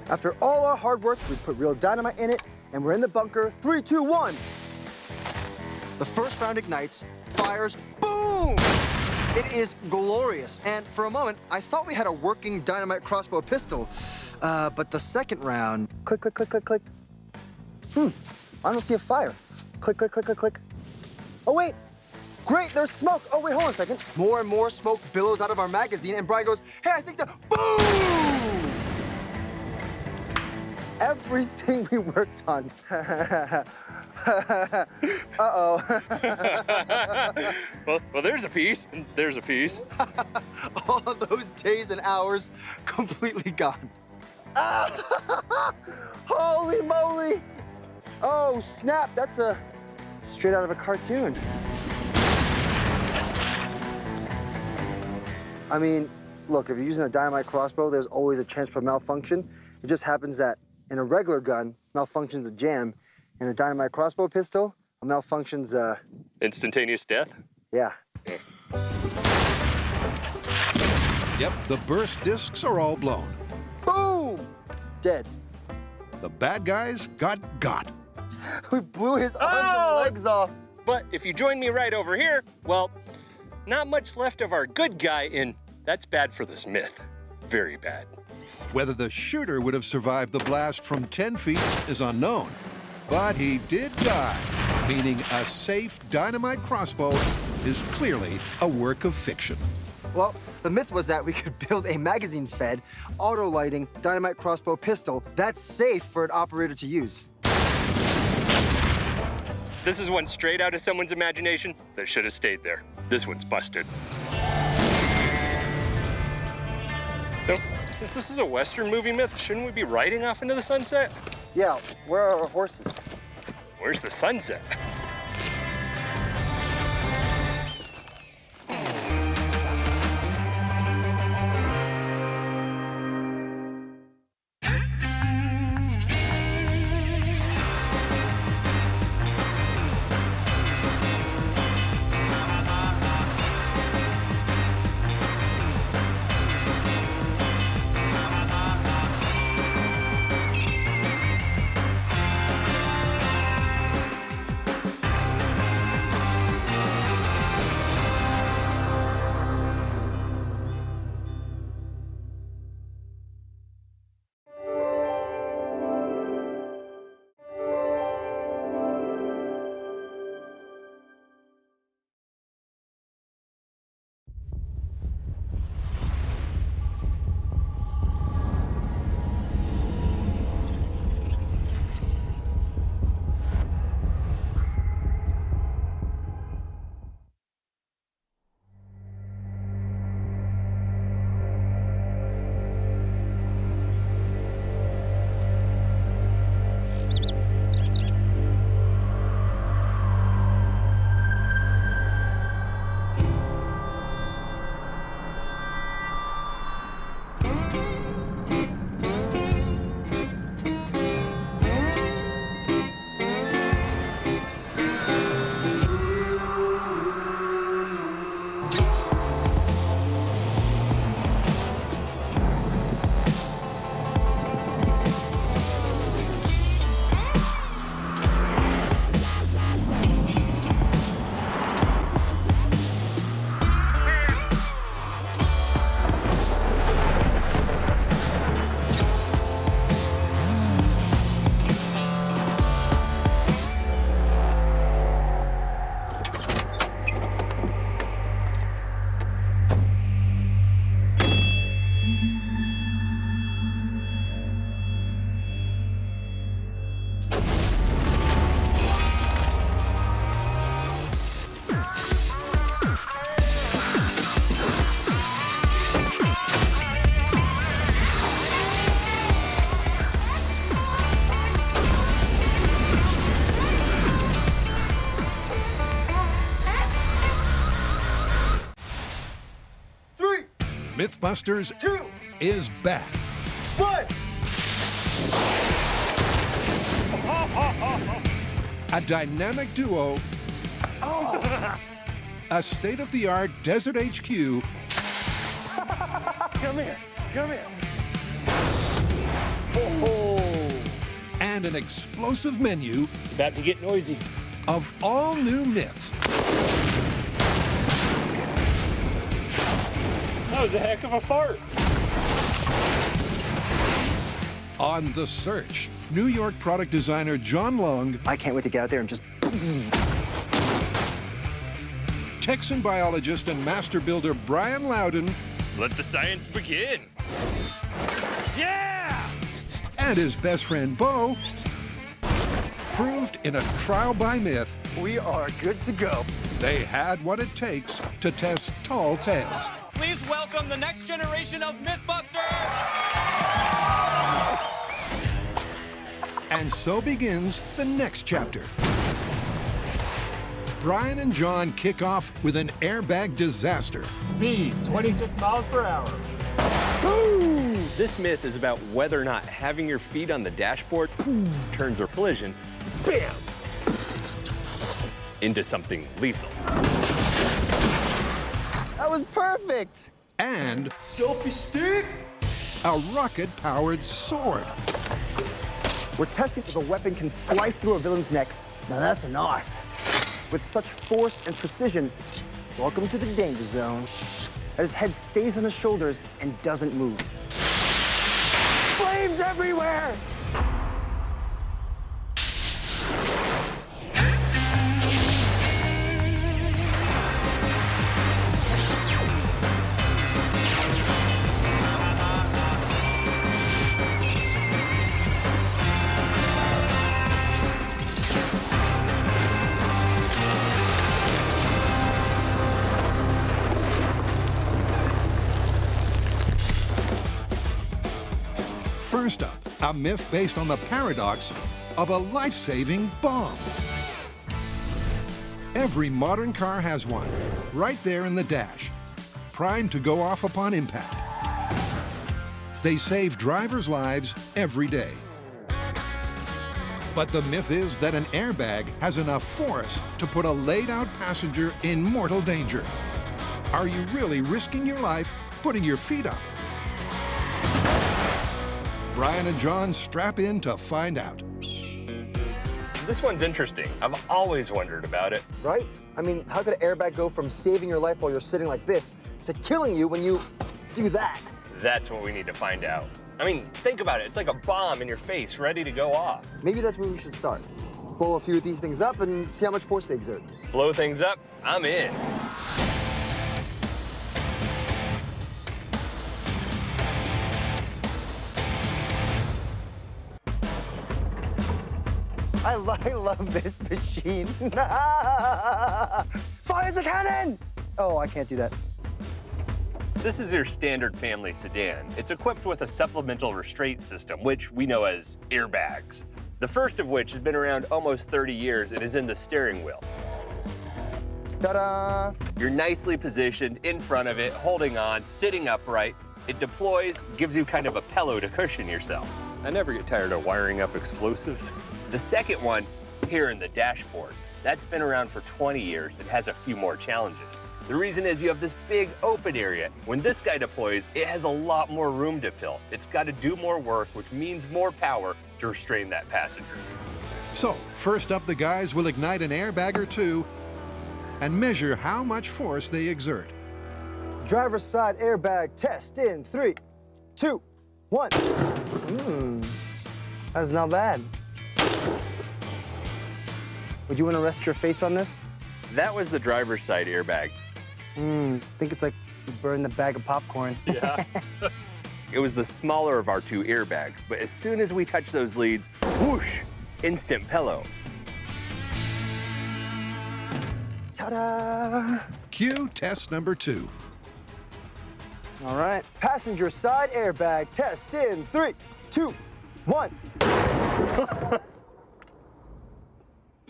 After all our hard work, we put real dynamite in it, and we're in the bunker. 3, 2, 1. The first round ignites, fires, boom! It is glorious. And for a moment, I thought we had a working dynamite crossbow pistol. But the second round, Click, click, click, click, click. I don't see a fire. Click, click, click, click, click. Oh, wait. Great, there's smoke. Oh, wait, hold on a second. more and more smoke billows out of our magazine, and Brian goes, hey, I think the boom! Everything we worked on. Uh-oh. Well, there's a piece, and there's a piece. All those days and hours completely gone. Holy moly. Oh, snap. That's straight out of a cartoon. I mean, look, if you're using a dynamite crossbow, there's always a chance for malfunction. It just happens that in a regular gun, malfunction's a jam. In a dynamite crossbow pistol, a malfunction's Instantaneous death? yeah. Yep, the burst discs are all blown. Boom! Dead. The bad guys got. We blew his arms and legs off. But if you join me right over here, well, not much left of our good guy, and that's bad for this myth. Very bad. Whether the shooter would have survived the blast from 10 feet is unknown, but he did die. meaning a safe dynamite crossbow is clearly a work of fiction. Well, the myth was that we could build a magazine-fed, auto-lighting dynamite crossbow pistol that's safe for an operator to use. This is one straight out of someone's imagination that should have stayed there. This one's busted. So, since this is a Western movie myth, shouldn't we be riding off into the sunset? Yeah, where are our horses? Where's the sunset? Mythbusters 2 is back. 1! A dynamic duo, a state-of-the-art desert HQ, Come here, come here. and an explosive menu It's about to get noisy. of all new myths. That was a heck of a fart. On the search, New York product designer John Long, I can't wait to get out there and just... Texan biologist and master builder Brian Loudon, Let the science begin. Yeah! and his best friend Bo, proved in a trial by myth We are good to go. they had what it takes to test tall tales. Please welcome the next generation of Mythbusters! And so begins the next chapter. Brian and John kick off with an airbag disaster. Speed, 26 miles per hour. This myth is about whether or not having your feet on the dashboard turns a collision, bam, into something lethal. That was perfect. And Selfie stick. a rocket-powered sword. We're testing if a weapon can slice through a villain's neck. Now that's a knife. With such force and precision, welcome to the danger zone. That his head stays on his shoulders and doesn't move. Flames everywhere! First up, a myth based on the paradox of a life-saving bomb. Every modern car has one, right there in the dash, primed to go off upon impact. They save drivers' lives every day. But the myth is that an airbag has enough force to put a laid-out passenger in mortal danger. Are you really risking your life putting your feet up? Brian and John strap in to find out. This one's interesting. I've always wondered about it. Right? I mean, how could an airbag go from saving your life while you're sitting like this to killing you when you do that? That's what we need to find out. I mean, think about it. It's like a bomb in your face, ready to go off. Maybe that's where we should start. Blow a few of these things up and see how much force they exert. Blow things up? I'm in. I love this machine. Fires a cannon! Oh, I can't do that. This is your standard family sedan. It's equipped with a supplemental restraint system, which we know as airbags. The first of which has been around almost 30 years and is in the steering wheel. Ta-da! You're nicely positioned in front of it, holding on, sitting upright. It deploys, gives you kind of a pillow to cushion yourself. I never get tired of wiring up explosives. The second one, here in the dashboard, that's been around for 20 years and has a few more challenges. The reason is you have this big open area. When this guy deploys, it has a lot more room to fill. It's got to do more work, which means more power to restrain that passenger. So, first up, the guys will ignite an airbag or two and measure how much force they exert. Driver's side airbag test in 3, 2, 1. That's not bad. Would you want to rest your face on this? That was the driver's side airbag. Think it's like you burned the bag of popcorn. Yeah. It was the smaller of our two airbags, but as soon as we touch those leads, whoosh, instant pillow. Ta-da! Cue test number 2. All right, passenger side airbag test in 3, 2, 1.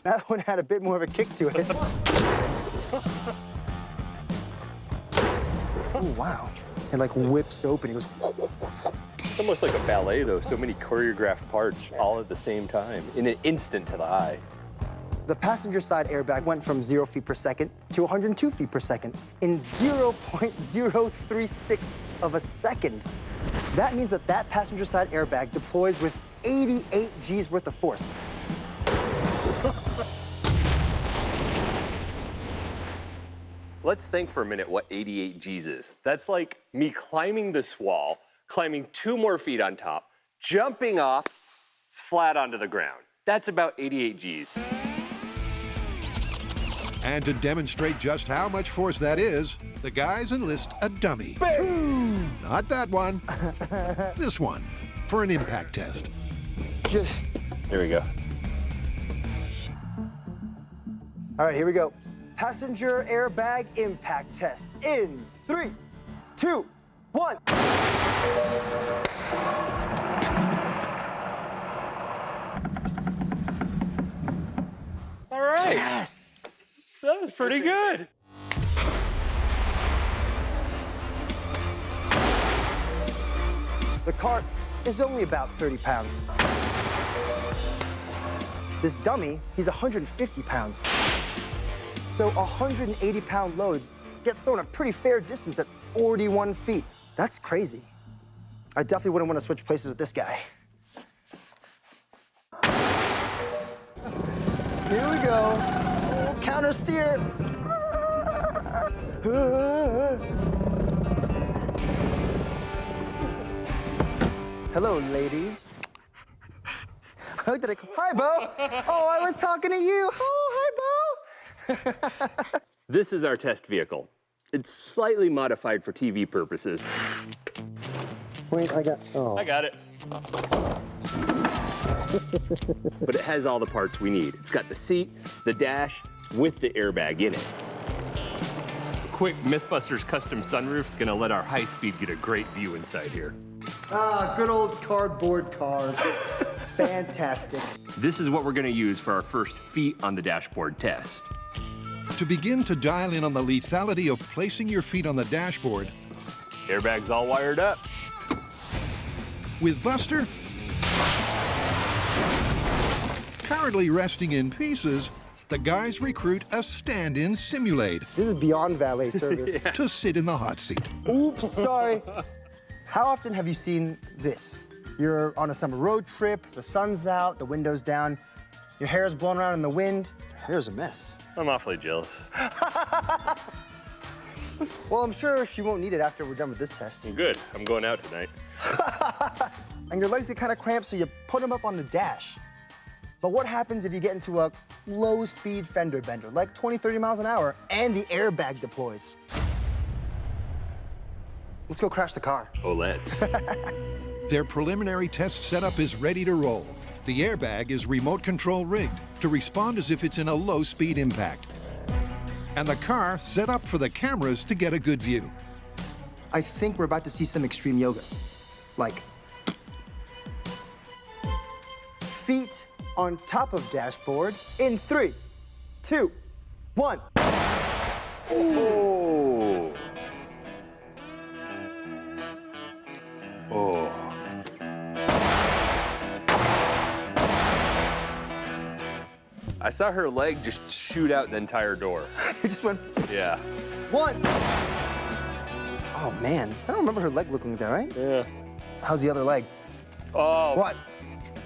That one had a bit more of a kick to it. Oh, wow. It like whips open. It goes. It's almost like a ballet, though. So many choreographed parts all at the same time in an instant to the eye. The passenger side airbag went from 0 feet per second to 102 feet per second in 0.036 of a second. That means that that passenger side airbag deploys with 88 G's worth of force. Let's think for a minute what 88 G's is. That's like me climbing this wall, climbing 2 more feet on top, jumping off, flat onto the ground. That's about 88 G's. And to demonstrate just how much force that is, the guys enlist a dummy. Not that one. This one, for an impact test. Here we go. All right, here we go. Passenger airbag impact test in 3, 2, 1. All right. Yes! That was pretty good. The Carp is only about 30 pounds. This dummy, he's 150 pounds. So a 180-pound load gets thrown a pretty fair distance at 41 feet. That's crazy. I definitely wouldn't want to switch places with this guy. Here we go. Oh, counter steer. Hello, ladies. Hi, Bo. Oh, I was talking to you. Oh, hi, Bo. This is our test vehicle. It's slightly modified for TV purposes. Wait, I got it. But it has all the parts we need. It's got the seat, the dash, with the airbag in it. A quick Mythbusters custom sunroof is gonna let our high speed get a great view inside here. Ah, good old cardboard cars. Fantastic. This is what we're gonna use for our first feet on the dashboard test. To begin to dial in on the lethality of placing your feet on the dashboard, Airbag's all wired up. with Buster, currently resting in pieces, the guys recruit a stand-in simulate. This is beyond valet service. To sit in the hot seat. Oops, sorry. How often have you seen this? You're on a summer road trip, the sun's out, the window's down, your hair's blown around in the wind. Your hair's a mess. I'm awfully jealous. Well, I'm sure she won't need it after we're done with this test. Good, I'm going out tonight. And your legs get kind of cramped, so you put them up on the dash. But what happens if you get into a low-speed fender bender, like 20, 30 miles an hour, and the airbag deploys? Let's go crash the car. Oh, let's. Their preliminary test setup is ready to roll. The airbag is remote control rigged to respond as if it's in a low-speed impact. And the car set up for the cameras to get a good view. I think we're about to see some extreme yoga. Like, feet on top of dashboard in 3, 2, 1. Oh. Oh. I saw her leg just shoot out the entire door. It just went. Yeah. 1. Oh man, I don't remember her leg looking like that, right? Yeah. How's the other leg? Oh. What?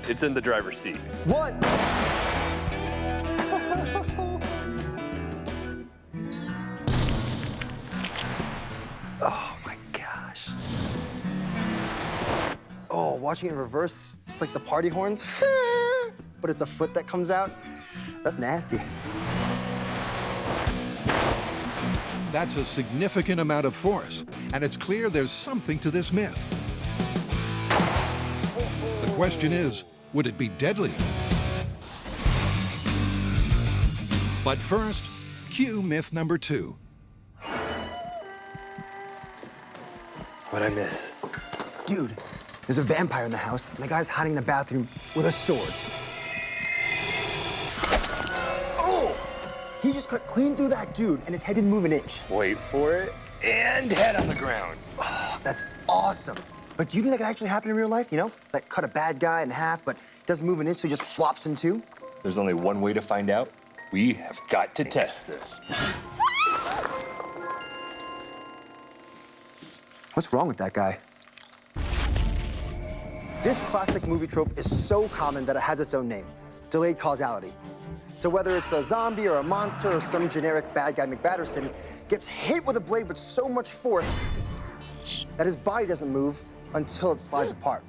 It's in the driver's seat. 1. Oh my gosh. Oh, watching it in reverse, it's like the party horns, but it's a foot that comes out. That's nasty. That's a significant amount of force, and it's clear there's something to this myth. The question is, would it be deadly? But first, cue myth number 2. What'd I miss? Dude, there's a vampire in the house, and the guy's hiding in the bathroom with a sword. Oh! He just cut clean through that dude, and his head didn't move an inch. Wait for it. And head on the ground. Oh, that's awesome. But do you think that could actually happen in real life, you know? Like cut a bad guy in half, but doesn't move an inch, so he just flops in two? There's only one way to find out. We have got to test this. What's wrong with that guy? This classic movie trope is so common that it has its own name, delayed causality. So whether it's a zombie or a monster or some generic bad guy McBatterson gets hit with a blade with so much force that his body doesn't move until it slides apart.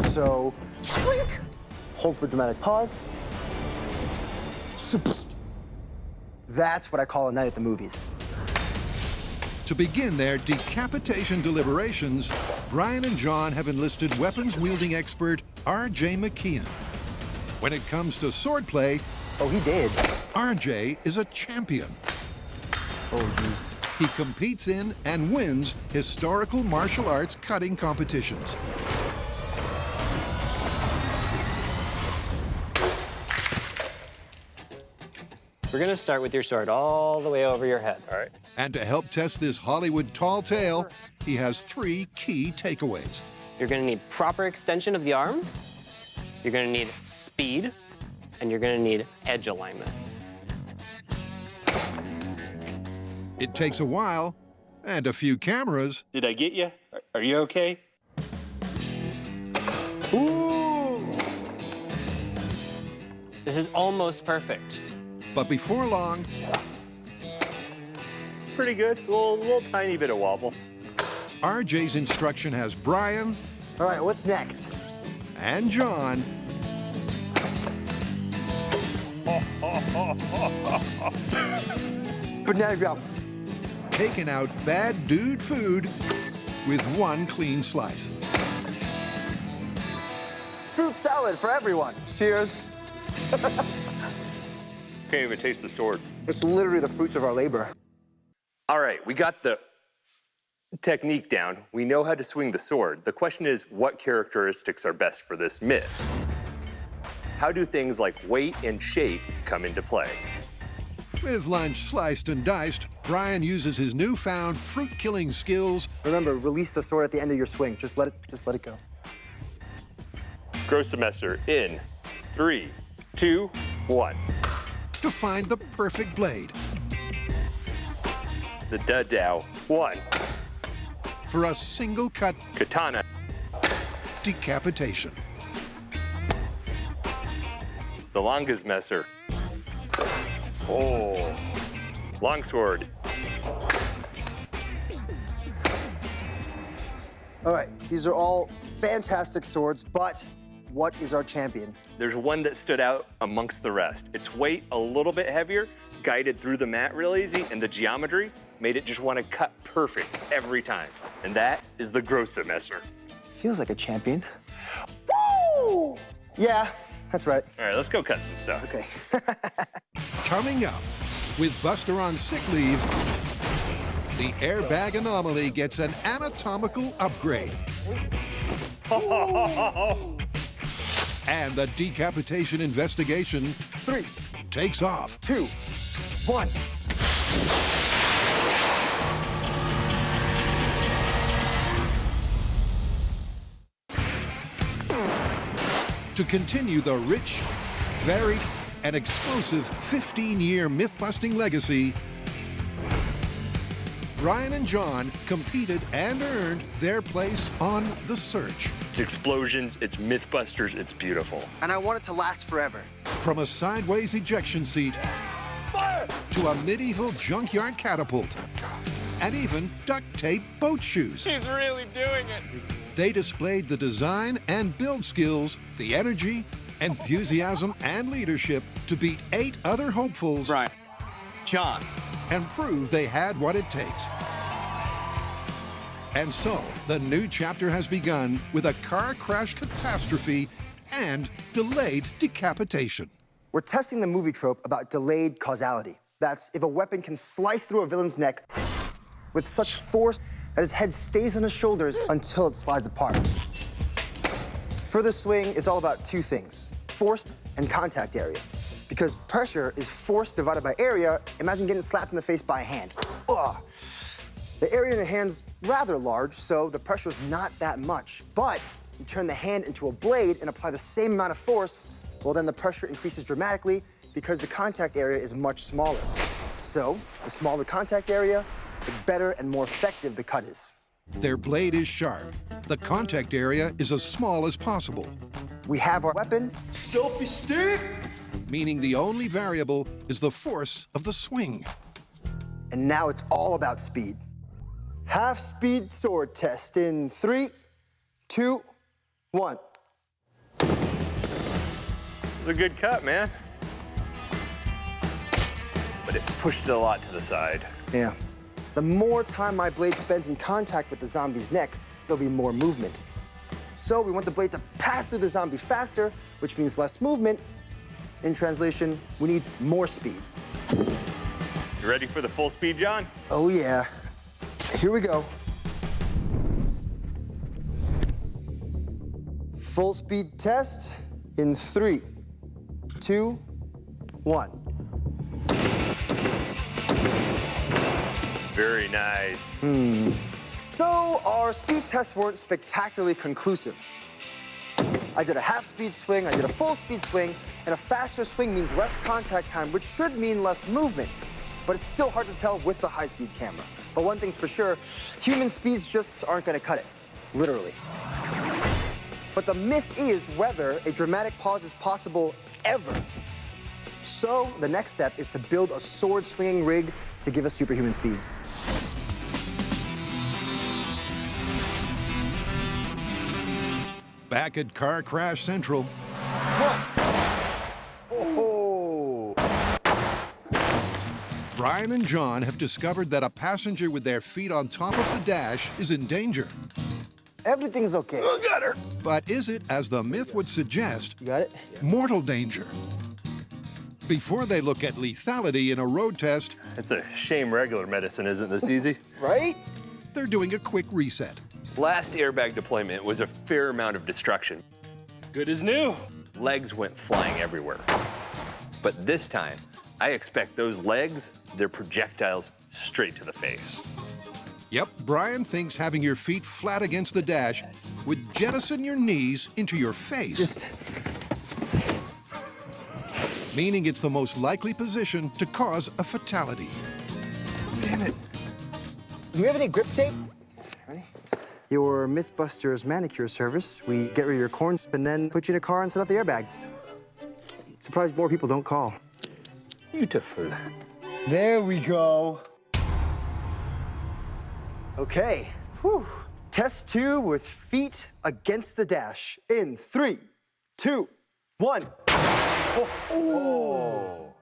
So, shrink, hold for dramatic pause. That's what I call a night at the movies. To begin their decapitation deliberations, Brian and John have enlisted weapons-wielding expert R.J. McKeon. When it comes to swordplay, oh, he did. R.J. is a champion. Oh, jeez. He competes in and wins historical martial arts cutting competitions. We're gonna start with your sword all the way over your head. All right. And to help test this Hollywood tall tale, he has 3 key takeaways. You're gonna need proper extension of the arms, you're gonna need speed, and you're gonna need edge alignment. It takes a while and a few cameras. Did I get you? Are you okay? Ooh! This is almost perfect. But before long, Pretty good. A little tiny bit of wobble. RJ's instruction has Brian. All right, what's next? And John. Banana drop. Taking out bad dude food with 1 clean slice. Fruit salad for everyone. Cheers. Can't even taste the sword. It's literally the fruits of our labor. All right, we got the technique down, we know how to swing the sword. The question is, what characteristics are best for this myth? How do things like weight and shape come into play? With lunch sliced and diced, Brian uses his newfound fruit-killing skills. Remember, release the sword at the end of your swing. Just let it go. Gross semester in 3, 2, 1. To find the perfect blade. The Dadao 1. For a single cut Katana decapitation. The longest messer. Oh, longsword. All right, these are all fantastic swords, but what is our champion? There's one that stood out amongst the rest. Its weight a little bit heavier, guided through the mat real easy, and the geometry made it just want to cut perfect every time. And that is the Grosse Messer. Feels like a champion. Woo! Yeah, that's right. All right, let's go cut some stuff. Okay. Coming up, with Buster on sick leave, the airbag anomaly gets an anatomical upgrade. And the decapitation investigation 3 takes off. 2 1. To continue the rich, varied, and explosive 15-year myth-busting legacy, Brian and John competed and earned their place on The Search. It's explosions, it's Mythbusters, it's beautiful. And I want it to last forever. From a sideways ejection seat to a medieval junkyard catapult and even duct tape boat shoes. He's really doing it. They displayed the design and build skills, the energy, enthusiasm, and leadership to beat 8 other hopefuls. Brian, John, and prove they had what it takes. And so, the new chapter has begun with a car crash catastrophe and delayed decapitation. We're testing the movie trope about delayed causality. That's if a weapon can slice through a villain's neck with such force that his head stays on his shoulders until it slides apart. For the swing, it's all about 2 things, force and contact area. Because pressure is force divided by area. Imagine getting slapped in the face by a hand. Ugh. The area in your hand's rather large, so the pressure is not that much. But you turn the hand into a blade and apply the same amount of force, well, then the pressure increases dramatically because the contact area is much smaller. So the smaller the contact area, the better and more effective the cut is. Their blade is sharp. The contact area is as small as possible. We have our weapon, selfie stick, meaning the only variable is the force of the swing. And now it's all about speed. Half-speed sword test in 3, 2, 1. It's a good cut, man. But it pushed it a lot to the side. Yeah. The more time my blade spends in contact with the zombie's neck, there'll be more movement. So we want the blade to pass through the zombie faster, which means less movement. In translation, we need more speed. You ready for the full speed, John? Oh, yeah. Here we go. Full speed test in 3, 2, 1. Very nice. So our speed tests weren't spectacularly conclusive. I did a half-speed swing, I did a full-speed swing, and a faster swing means less contact time, which should mean less movement. But it's still hard to tell with the high-speed camera. But one thing's for sure, human speeds just aren't gonna cut it, literally. But the myth is whether a dramatic pause is possible ever. So the next step is to build a sword-swinging rig to give us superhuman speeds. Back at Car Crash Central. Oh. Brian and John have discovered that a passenger with their feet on top of the dash is in danger. Everything's okay. Oh, got her. But is it, as the myth would suggest, you got it? Mortal danger? Before they look at lethality in a road test, It's a shame regular medicine isn't this easy. Right? they're doing a quick reset. Last airbag deployment was a fair amount of destruction. Good as new. Legs went flying everywhere. But this time, I expect those legs, their projectiles, straight to the face. Yep, Brian thinks having your feet flat against the dash would jettison your knees into your face. Meaning it's the most likely position to cause a fatality. Damn it. Do we have any grip tape? Ready? Your Mythbusters manicure service. We get rid of your corns and then put you in a car and set up the airbag. Surprised more people don't call. Beautiful. There we go. Okay. Whew. Test 2 with feet against the dash. In 3, 2, 1. Oh.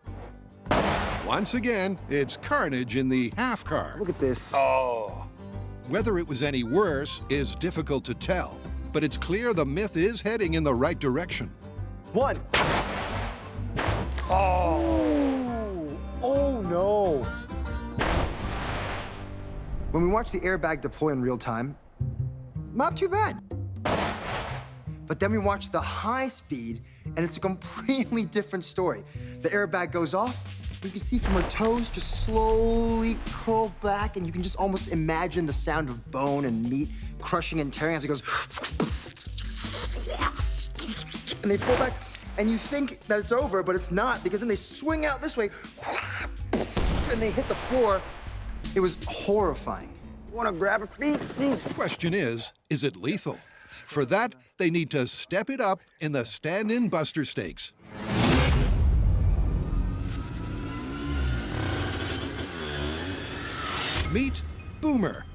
Once again, it's carnage in the half car. Look at this. Oh. Whether it was any worse is difficult to tell, but it's clear the myth is heading in the right direction. 1. Oh. Oh no. When we watch the airbag deploy in real time, not too bad. But then we watch the high speed, and it's a completely different story. The airbag goes off, you can see from her toes just slowly curl back, and you can just almost imagine the sound of bone and meat crushing and tearing as it goes. And they fall back, and you think that it's over, but it's not, because then they swing out this way, and they hit the floor. It was horrifying. Want to grab her feet, see? Question is it lethal? For that, they need to step it up in the stand-in Buster Stakes. Meet Boomer.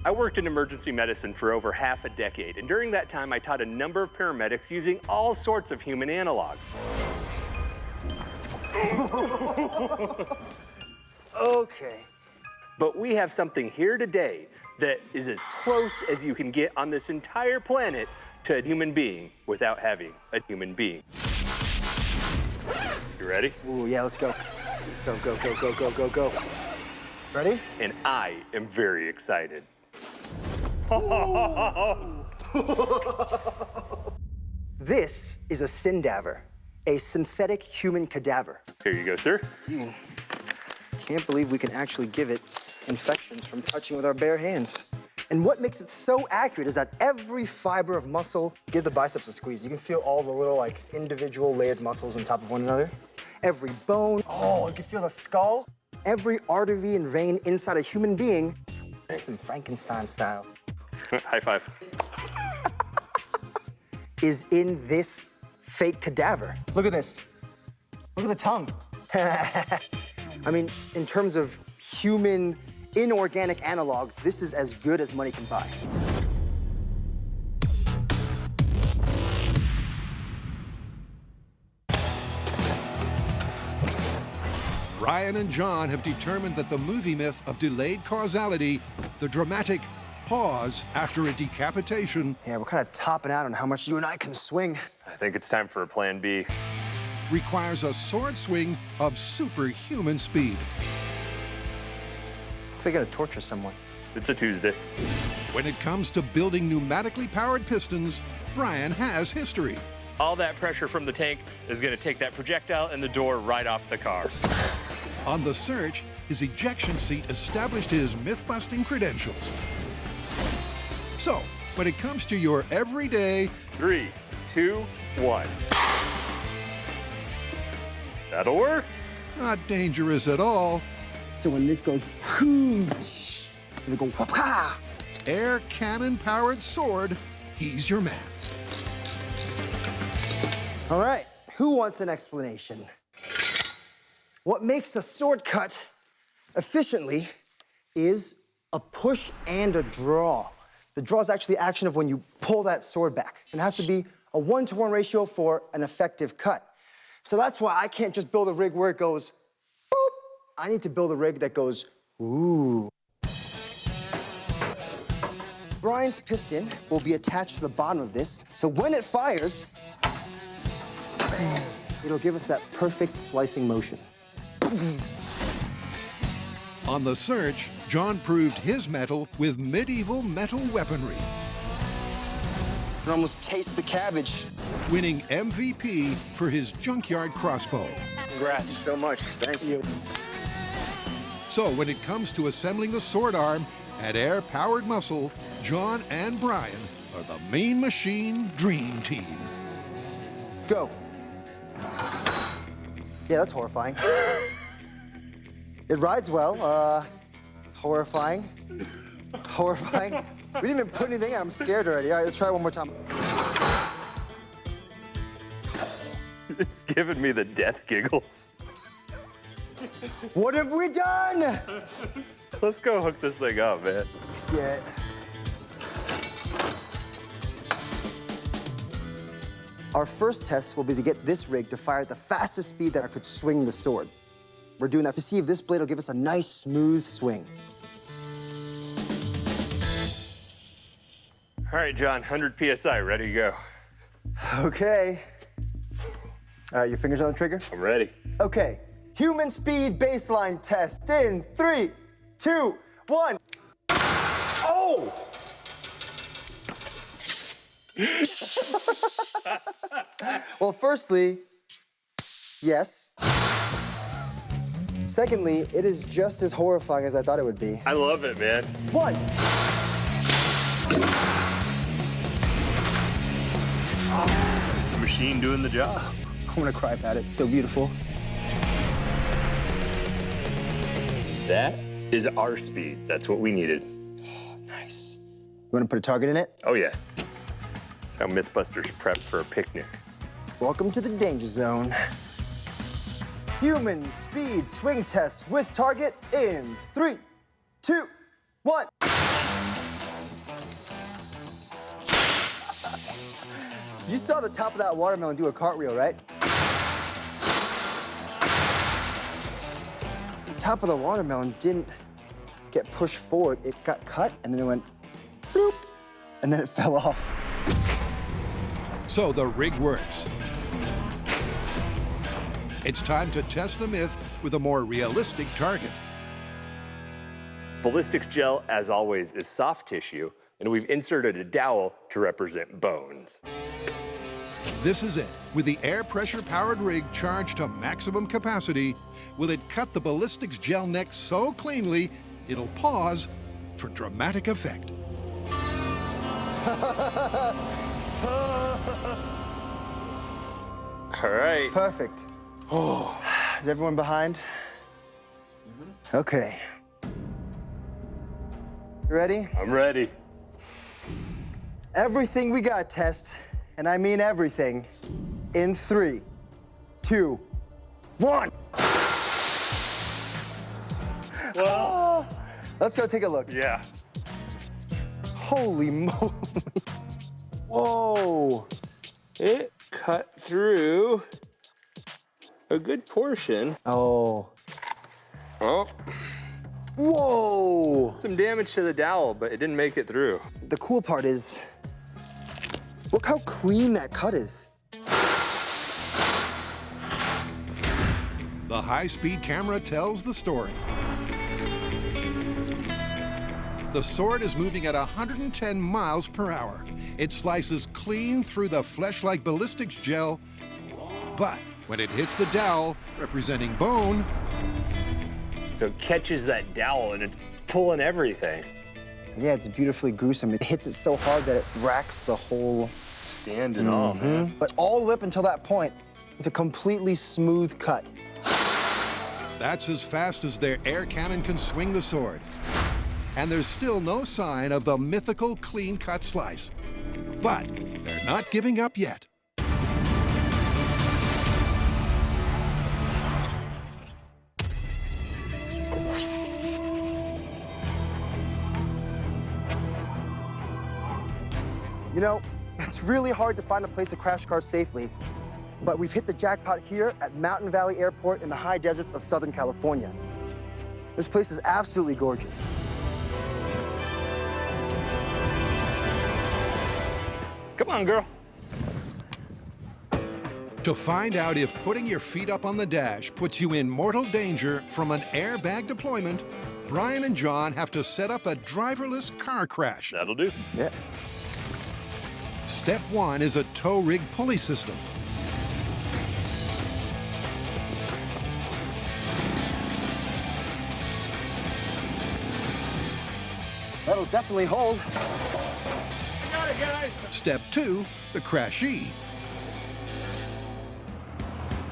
I worked in emergency medicine for over half a decade, and during that time, I taught a number of paramedics using all sorts of human analogs. Okay. But we have something here today that is as close as you can get on this entire planet to a human being without having a human being. You ready? Ooh, yeah, let's go. Go, go, go, go, go, go, go. Ready? And I am very excited. This is a syndaver, a synthetic human cadaver. Here you go, sir. Dude, can't believe we can actually give it infections from touching with our bare hands. And what makes it so accurate is that every fiber of muscle, give the biceps a squeeze. You can feel all the little, like, individual layered muscles on top of one another. Every bone, oh, you can feel the skull. Every artery and vein inside a human being. Some Frankenstein style. High five. Is in this fake cadaver. Look at this. Look at the tongue. I mean, in terms of human inorganic analogs, this is as good as money can buy. Ryan and John have determined that the movie myth of delayed causality, the dramatic pause after a decapitation. Yeah, we're kind of topping out on how much you and I can swing. I think it's time for a plan B. Requires a sword swing of superhuman speed. Looks like I gotta torture someone. It's a Tuesday. When it comes to building pneumatically powered pistons, Brian has history. All that pressure from the tank is going to take that projectile and the door right off the car. On the search, his ejection seat established his myth-busting credentials. So, when it comes to your everyday... 3, 2, 1. That'll work. Not dangerous at all. So when this goes, and it go, whoop-ha! Air cannon-powered sword, he's your man. All right, who wants an explanation? What makes a sword cut efficiently is a push and a draw. The draw is actually the action of when you pull that sword back. It has to be a 1-to-1 ratio for an effective cut. So that's why I can't just build a rig where it goes, boop. I need to build a rig that goes, ooh. Brian's piston will be attached to the bottom of this, so when it fires, it'll give us that perfect slicing motion. On the search, John proved his mettle with medieval metal weaponry. You can almost taste the cabbage. Winning MVP for his junkyard crossbow. Congrats so much. Thank you. So when it comes to assembling the sword arm at air-powered muscle, John and Brian are the Mean Machine Dream Team. Go. Yeah, that's horrifying. It rides well. Horrifying. Horrifying. We didn't even put anything in. I'm scared already. All right, let's try one more time. It's giving me the death giggles. What have we done? Let's go hook this thing up, man. Get. Our first test will be to get this rig to fire at the fastest speed that I could swing the sword. We're doing that to see if this blade will give us a nice, smooth swing. All right, John, 100 PSI, ready to go. Okay. All right, your fingers on the trigger? I'm ready. Okay, human speed baseline test in 3, 2, 1. Oh! Well, firstly, yes. Secondly, it is just as horrifying as I thought it would be. I love it, man. 1. The machine doing the job. I'm gonna cry about it. It's so beautiful. That is our speed. That's what we needed. Oh, nice. You wanna put a target in it? Oh, yeah. That's how Mythbusters prep for a picnic. Welcome to the danger zone. Human speed swing test with target in 3, 2, 1. You saw the top of that watermelon do a cartwheel, right? The top of the watermelon didn't get pushed forward. It got cut, and then it went bloop, and then it fell off. So the rig works. It's time to test the myth with a more realistic target. Ballistics gel, as always, is soft tissue, and we've inserted a dowel to represent bones. This is it. With the air pressure-powered rig charged to maximum capacity, will it cut the ballistics gel neck so cleanly, it'll pause for dramatic effect. All right. Perfect. Oh, is everyone behind? Okay. You ready? I'm ready. Everything we got, test, and I mean everything, in 3, 2, 1. Well, let's go take a look. Yeah. Holy moly. Whoa. It cut through a good portion. Oh. Oh. Whoa. Some damage to the dowel, but it didn't make it through. The cool part is, look how clean that cut is. The high-speed camera tells the story. The sword is moving at 110 miles per hour. It slices clean through the flesh-like ballistics gel, but when it hits the dowel, representing bone, so it catches that dowel and it's pulling everything. Yeah, it's beautifully gruesome. It hits it so hard that it racks the whole... Stand and all, man. But all the way up until that point, it's a completely smooth cut. that's as fast as their air cannon can swing the sword. And there's still no sign of the mythical clean-cut slice. But they're not giving up yet. You know, it's really hard to find a place to crash cars safely, but we've hit the jackpot here at Mountain Valley Airport in the high deserts of Southern California. This place is absolutely gorgeous. Come on, girl. To find out if putting your feet up on the dash puts you in mortal danger from an airbag deployment, Brian and John have to set up a driverless car crash. That'll do. Yeah. Step 1 is a tow rig pulley system. That'll definitely hold. I got it, guys. Step 2, the crashee.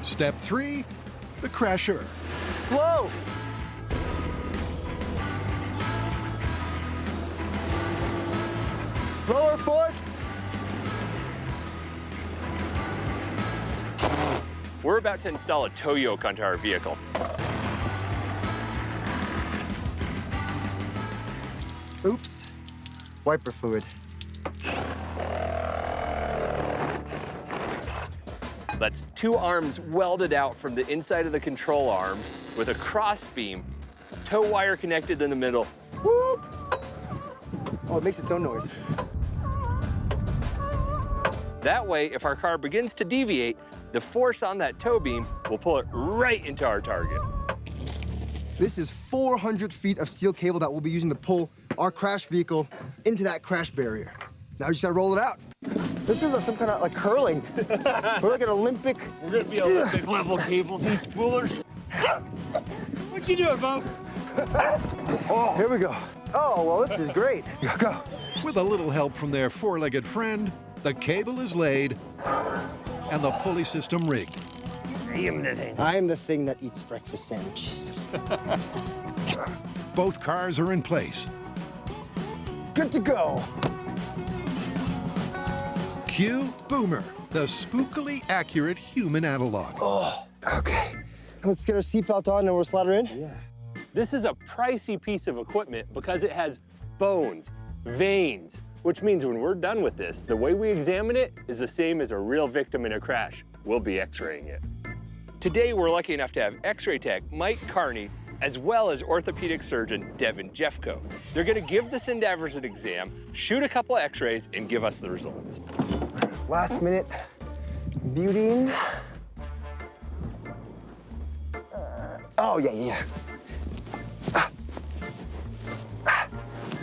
Step 3, the crasher. Slow. Lower forks. We're about to install a tow yoke onto our vehicle. Oops. Wiper fluid. That's 2 arms welded out from the inside of the control arms with a cross beam, tow wire connected in the middle. Whoop. Oh, it makes its own noise. That way, if our car begins to deviate, the force on that tow beam will pull it right into our target. This is 400 feet of steel cable that we'll be using to pull our crash vehicle into that crash barrier. Now we just gotta roll it out. This is some kind of like curling. We're like an Olympic. We're gonna be Olympic level cable despoolers. What you doing, Bo? Here we go. Oh, well, this is great. Go. With a little help from their four-legged friend, the cable is laid and the pulley system rigged. I am the thing that eats breakfast sandwiches. Both cars are in place. Good to go. Cue Boomer, the spookily accurate human analog. Oh, okay. Let's get our seatbelt on and we'll slide her in. Yeah. This is a pricey piece of equipment because it has bones, veins, which means when we're done with this, the way we examine it is the same as a real victim in a crash. We'll be x-raying it. Today, we're lucky enough to have x-ray tech Mike Carney, as well as orthopedic surgeon Devin Jeffco. They're gonna give the Sendavers an exam, shoot a couple of x-rays, and give us the results. Last minute beautying. Oh, yeah.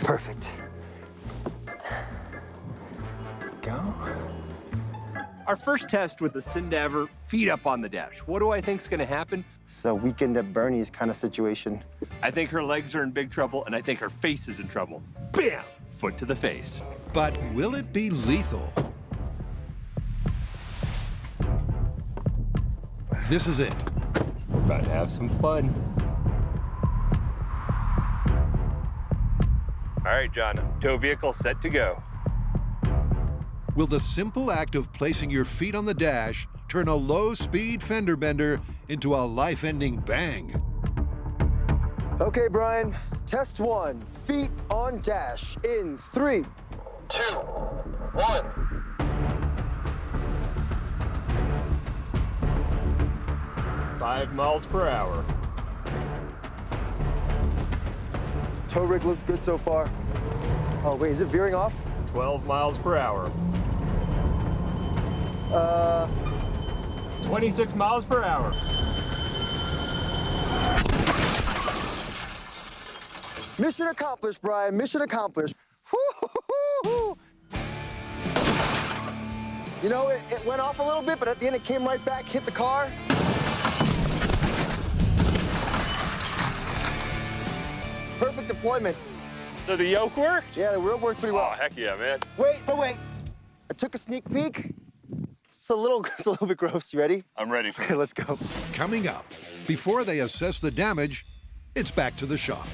Perfect. Go. Our first test with the Sendaver, feet up on the dash. What do I think's gonna happen? It's a weekend at Bernie's kind of situation. I think her legs are in big trouble, and I think her face is in trouble. Bam! Foot to the face. But will it be lethal? This is it. We're about to have some fun. All right, John, tow vehicle set to go. Will the simple act of placing your feet on the dash turn a low-speed fender bender into a life-ending bang? Okay, Brian, test 1. Feet on dash in 3, 2, 1. Five miles per hour. Tow rig looks good so far. Oh, wait, is it veering off? 12 miles per hour. 26 miles per hour. Mission accomplished, Brian. Mission accomplished. Woo-hoo-hoo-hoo. You know, it went off a little bit, but at the end it came right back, hit the car. Perfect deployment. So the yoke worked? Yeah, the yoke worked pretty well. Oh, heck yeah, man. Wait. I took a sneak peek. It's a little bit gross. You ready? I'm ready for Okay, let's go. Coming up, before they assess the damage, it's back to the shop.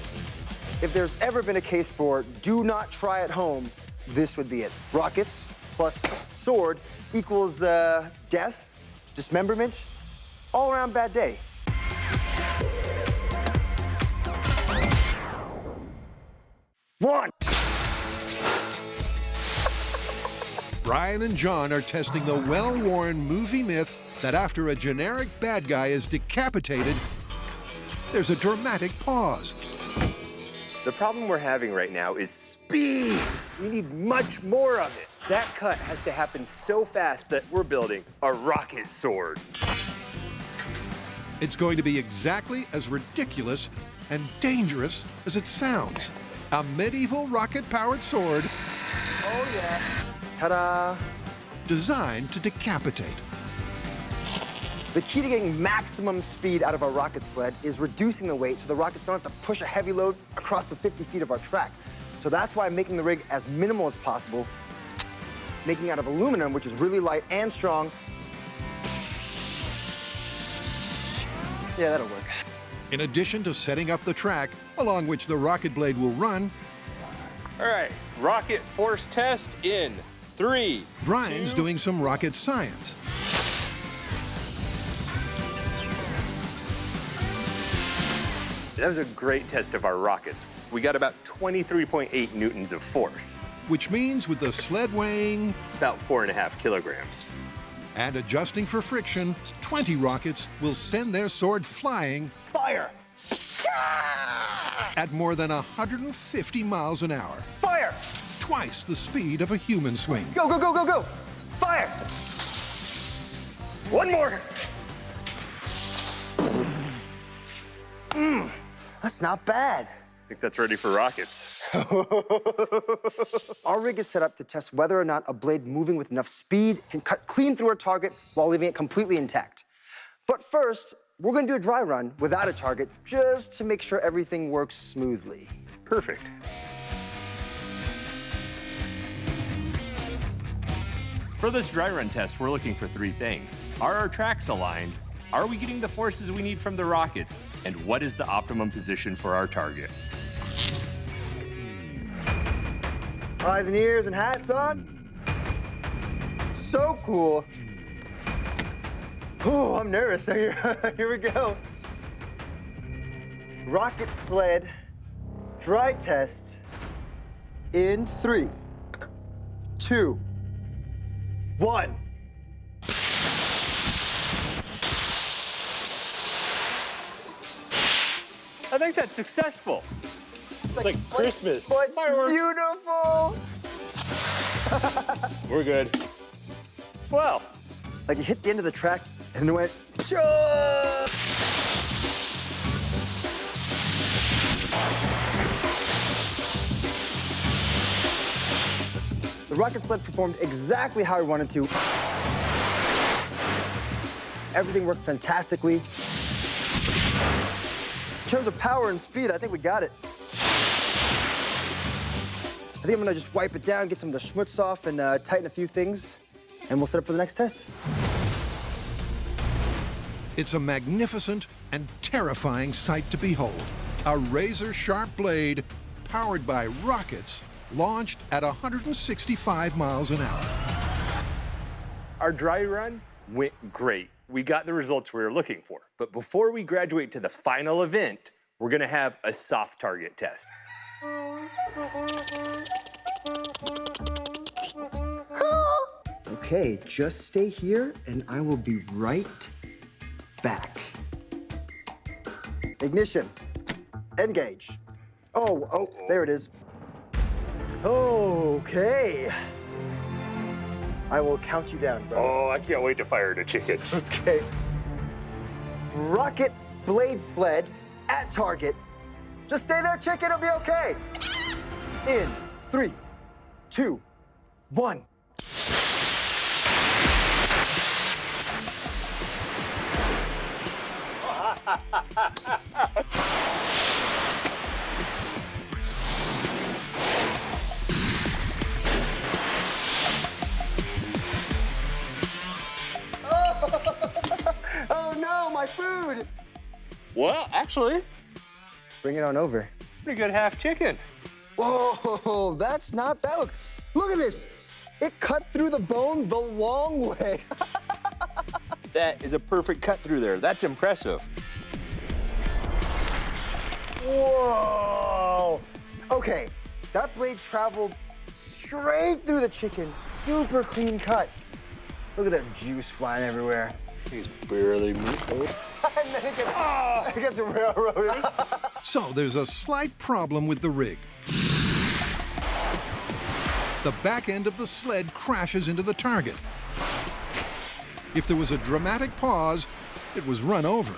If there's ever been a case for do not try at home, this would be it. Rockets plus sword equals death, dismemberment, all around bad day. One. Brian and John are testing the well-worn movie myth that after a generic bad guy is decapitated, there's a dramatic pause. The problem we're having right now is speed. We need much more of it. That cut has to happen so fast that we're building a rocket sword. It's going to be exactly as ridiculous and dangerous as it sounds. A medieval rocket-powered sword. Oh, yeah. Ta-da! Designed to decapitate. The key to getting maximum speed out of our rocket sled is reducing the weight so the rockets don't have to push a heavy load across the 50 feet of our track. So that's why I'm making the rig as minimal as possible, making it out of aluminum, which is really light and strong. Yeah, that'll work. In addition to setting up the track along which the rocket blade will run. All right, rocket force test in 3, Brian's 2, doing some rocket science. That was a great test of our rockets. We got about 23.8 newtons of force. Which means with the sled weighing about 4.5 kilograms. And adjusting for friction, 20 rockets will send their sword flying. Fire! At more than 150 miles an hour. Fire! Twice the speed of a human swing. Go, go, go, go, go! Fire! One more! That's not bad. I think that's ready for rockets. Our rig is set up to test whether or not a blade moving with enough speed can cut clean through our target while leaving it completely intact. But first, we're gonna do a dry run without a target just to make sure everything works smoothly. Perfect. For this dry run test, we're looking for 3 things. Are our tracks aligned? Are we getting the forces we need from the rockets? And what is the optimum position for our target? Eyes and ears and hats on. So cool. Ooh, I'm nervous. Here we go. Rocket sled dry test in 3, 2, 1. I think that's successful. It's like Christmas. It's Fireworks. beautiful. We're good. Well. Like it hit the end of the track and it went, Chug! The rocket sled performed exactly how I wanted to. Everything worked fantastically. In terms of power and speed, I think we got it. I think I'm gonna just wipe it down, get some of the schmutz off, and tighten a few things, and we'll set up for the next test. It's a magnificent and terrifying sight to behold. A razor-sharp blade powered by rockets launched at 165 miles an hour. Our dry run went great. We got the results we were looking for. But before we graduate to the final event, we're gonna have a soft target test. Okay, just stay here and I will be right back. Ignition. Engage. Oh, there it is. Okay. I will count you down, bro. Oh, I can't wait to fire the chicken. Okay. Rocket blade sled at target. Just stay there, chicken, it'll be okay. In 3, 2, 1. Oh no, my food! Well, actually, bring it on over. It's a pretty good half chicken. Whoa, that's not bad. Look at this. It cut through the bone the long way. That is a perfect cut through there. That's impressive. Whoa. Okay, that blade traveled straight through the chicken. Super clean cut. Look at that juice flying everywhere. He's barely moving. And then it gets railroaded. So there's a slight problem with the rig. The back end of the sled crashes into the target. If there was a dramatic pause, it was run over.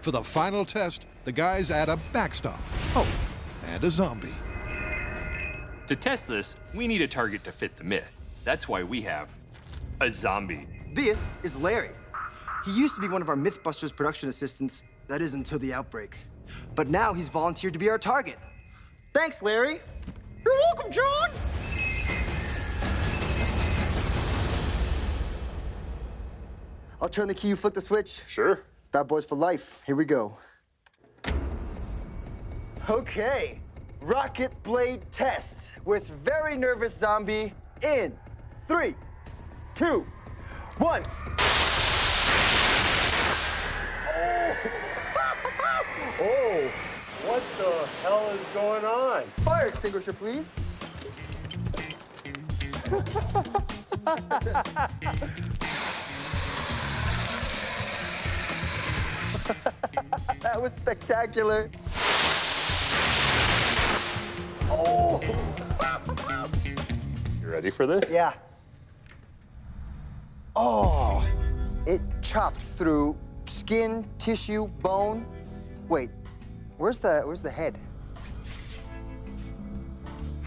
For the final test, the guys add a backstop. Oh, and a zombie. To test this, we need a target to fit the myth. That's why we have a zombie. This is Larry. He used to be one of our Mythbusters production assistants, that is until the outbreak. But now he's volunteered to be our target. Thanks, Larry. You're welcome, John. I'll turn the key, you flick the switch. Sure. Bad boys for life. Here we go. Okay. Rocket blade test with very nervous zombie in 3, 2, 1. Oh. What the hell is going on? Fire extinguisher, please. That was spectacular. Oh! You ready for this? Yeah. Oh, it chopped through skin, tissue, bone. Wait, where's the head?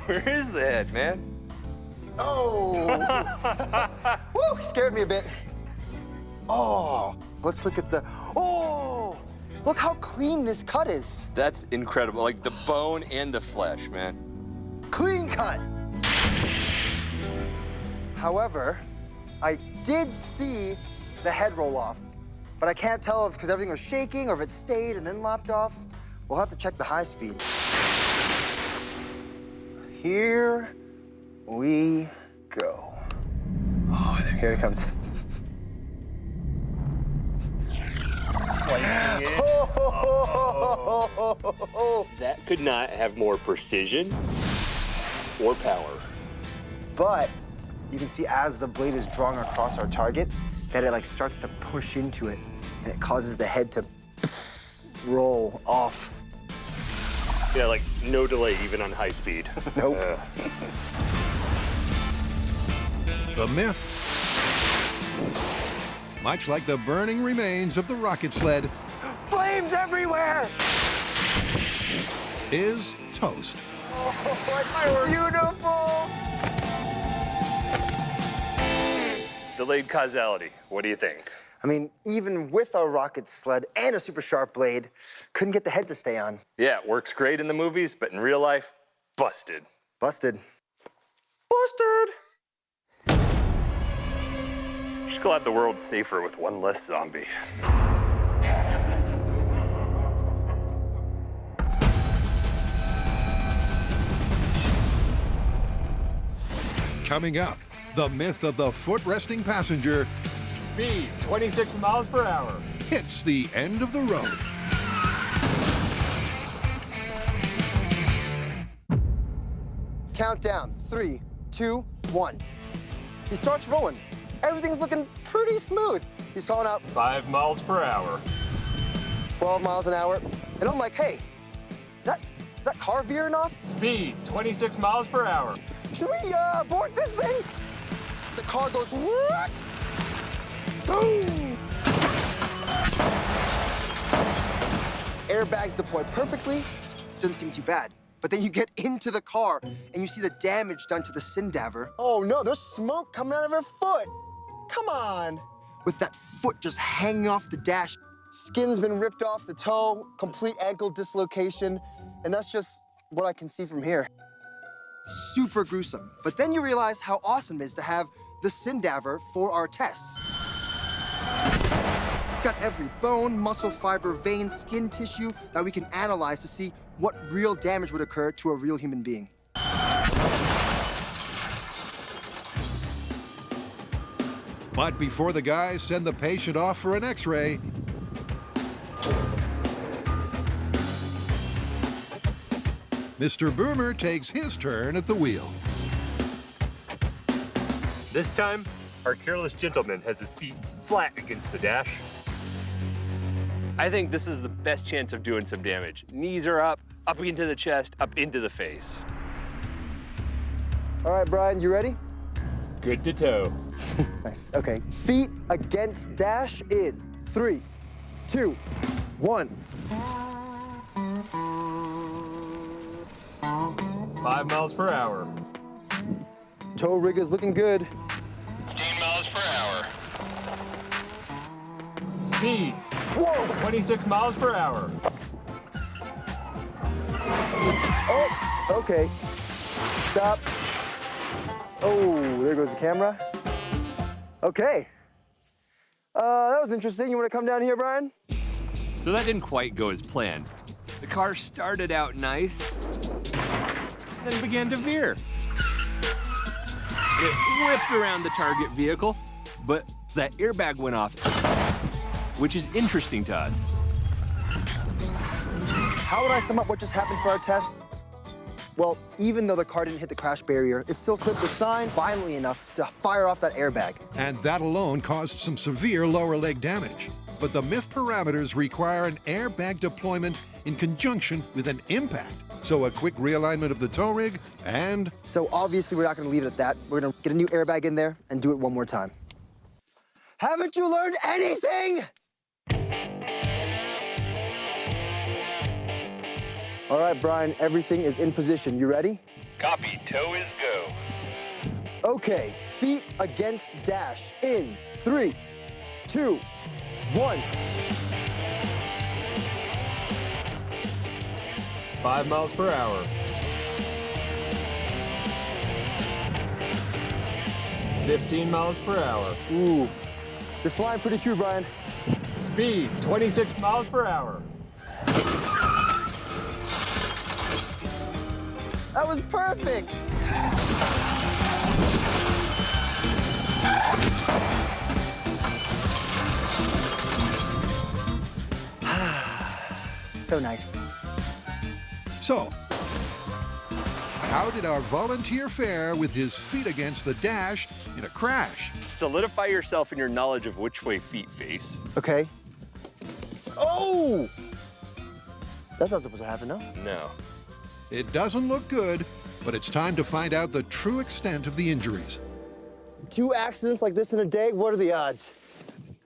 Where is the head, man? Oh! Woo, scared me a bit. Oh, let's look at the, oh! Look how clean this cut is. That's incredible. Like the bone and the flesh, man. Clean cut. However, I did see the head roll off, but I can't tell if because everything was shaking or if it stayed and then lopped off. We'll have to check the high speed. Here we go. Oh, here it comes. Slicing it. That could not have more precision or power. But you can see as the blade is drawn across our target, that it like starts to push into it, and it causes the head to roll off. Yeah, like no delay even on high speed. Nope. The myth, much like the burning remains of the rocket sled, flames everywhere, is toast. Oh, it's beautiful. Delayed causality. What do you think? I mean, even with a rocket sled and a super sharp blade, couldn't get the head to stay on. Yeah, it works great in the movies, but in real life, busted. Busted. Busted! Just glad the world's safer with one less zombie. Coming up, the myth of the foot-resting passenger Speed, 26 miles per hour. hits the end of the road. Countdown, 3, 2, 1. He starts rolling. Everything's looking pretty smooth. He's calling out 5 miles per hour. 12 miles an hour. And I'm like, hey, is that car veering off? Speed, 26 miles per hour. Should we abort this thing? The car goes, boom! Airbags deploy perfectly. Doesn't seem too bad. But then you get into the car and you see the damage done to the cadaver. Oh no, there's smoke coming out of her foot. Come on. With that foot just hanging off the dash. Skin's been ripped off the toe, complete ankle dislocation, and that's just what I can see from here. Super gruesome. But then you realize how awesome it is to have the cadaver for our tests. It's got every bone, muscle fiber, vein, skin tissue that we can analyze to see what real damage would occur to a real human being. But before the guys send the patient off for an x-ray, Mr. Boomer takes his turn at the wheel. This time, our careless gentleman has his feet flat against the dash. I think this is the best chance of doing some damage. Knees are up into the chest, up into the face. All right, Brian, you ready? Good to toe. Nice, okay. Feet against dash in 3, 2, 1. 5 miles per hour. Tow rig is looking good. 15 miles per hour. Speed. Whoa! 26 miles per hour. Oh, okay. Stop. Oh, there goes the camera. Okay. That was interesting. You want to come down here, Brian? So that didn't quite go as planned. The car started out nice, then began to veer. It whipped around the target vehicle, but that airbag went off, which is interesting to us. How would I sum up what just happened for our test? Well, even though the car didn't hit the crash barrier, it still clipped the sign violently enough to fire off that airbag. And that alone caused some severe lower leg damage. But the Myth parameters require an airbag deployment in conjunction with an impact. So a quick realignment of the tow rig and... So obviously we're not gonna leave it at that. We're gonna get a new airbag in there and do it one more time. Haven't you learned anything? All right, Brian, everything is in position. You ready? Copy. Tow is go. Okay, feet against dash. In 3, 2, 1. 5 miles per hour. 15 miles per hour. Ooh, you're flying pretty true, Brian. Speed, 26 miles per hour. That was perfect. So nice. So, how did our volunteer fare with his feet against the dash in a crash? Solidify yourself in your knowledge of which way feet face. Okay. Oh! That's not supposed to happen, no? No. It doesn't look good, but it's time to find out the true extent of the injuries. 2 accidents like this in a day, what are the odds?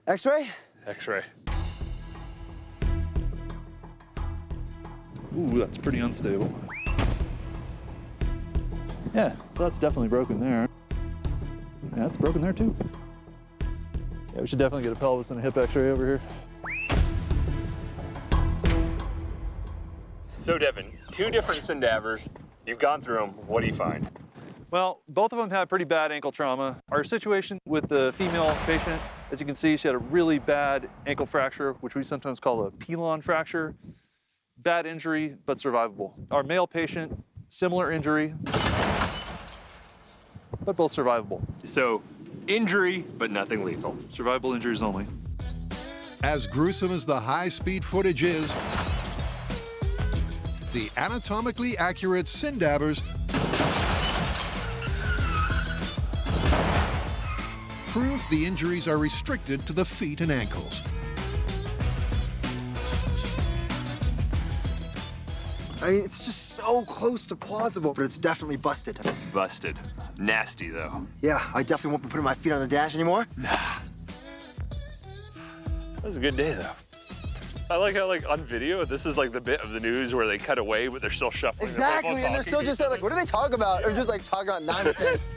X-ray? X-ray. Ooh, that's pretty unstable. Yeah, so that's definitely broken there. Yeah, that's broken there too. Yeah, we should definitely get a pelvis and a hip x-ray over here. So Devin, 2 different cadavers. You've gone through them. What do you find? Well, both of them had pretty bad ankle trauma. Our situation with the female patient, as you can see, she had a really bad ankle fracture, which we sometimes call a pilon fracture. Bad injury, but survivable. Our male patient, similar injury, but both survivable. So, injury, but nothing lethal. Survivable injuries only. As gruesome as the high-speed footage is, the anatomically accurate cadavers prove the injuries are restricted to the feet and ankles. I mean, it's just so close to plausible, but it's definitely busted. Busted. Nasty, though. Yeah, I definitely won't be putting my feet on the dash anymore. Nah. That was a good day, though. I like how, like, on video, this is like the bit of the news where they cut away, but they're still shuffling. Exactly, and they're still just like, what do they talk about? Or just like talking about nonsense.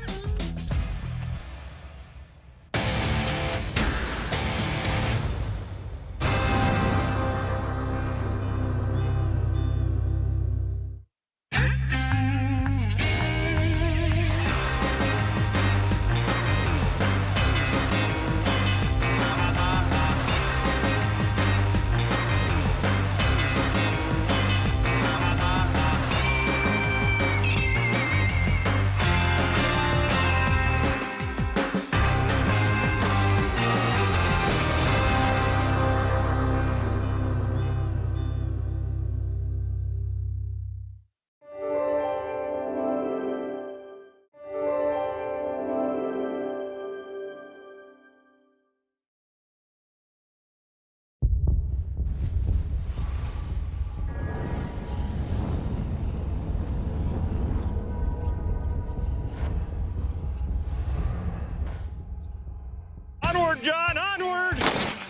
Onward, John, onward!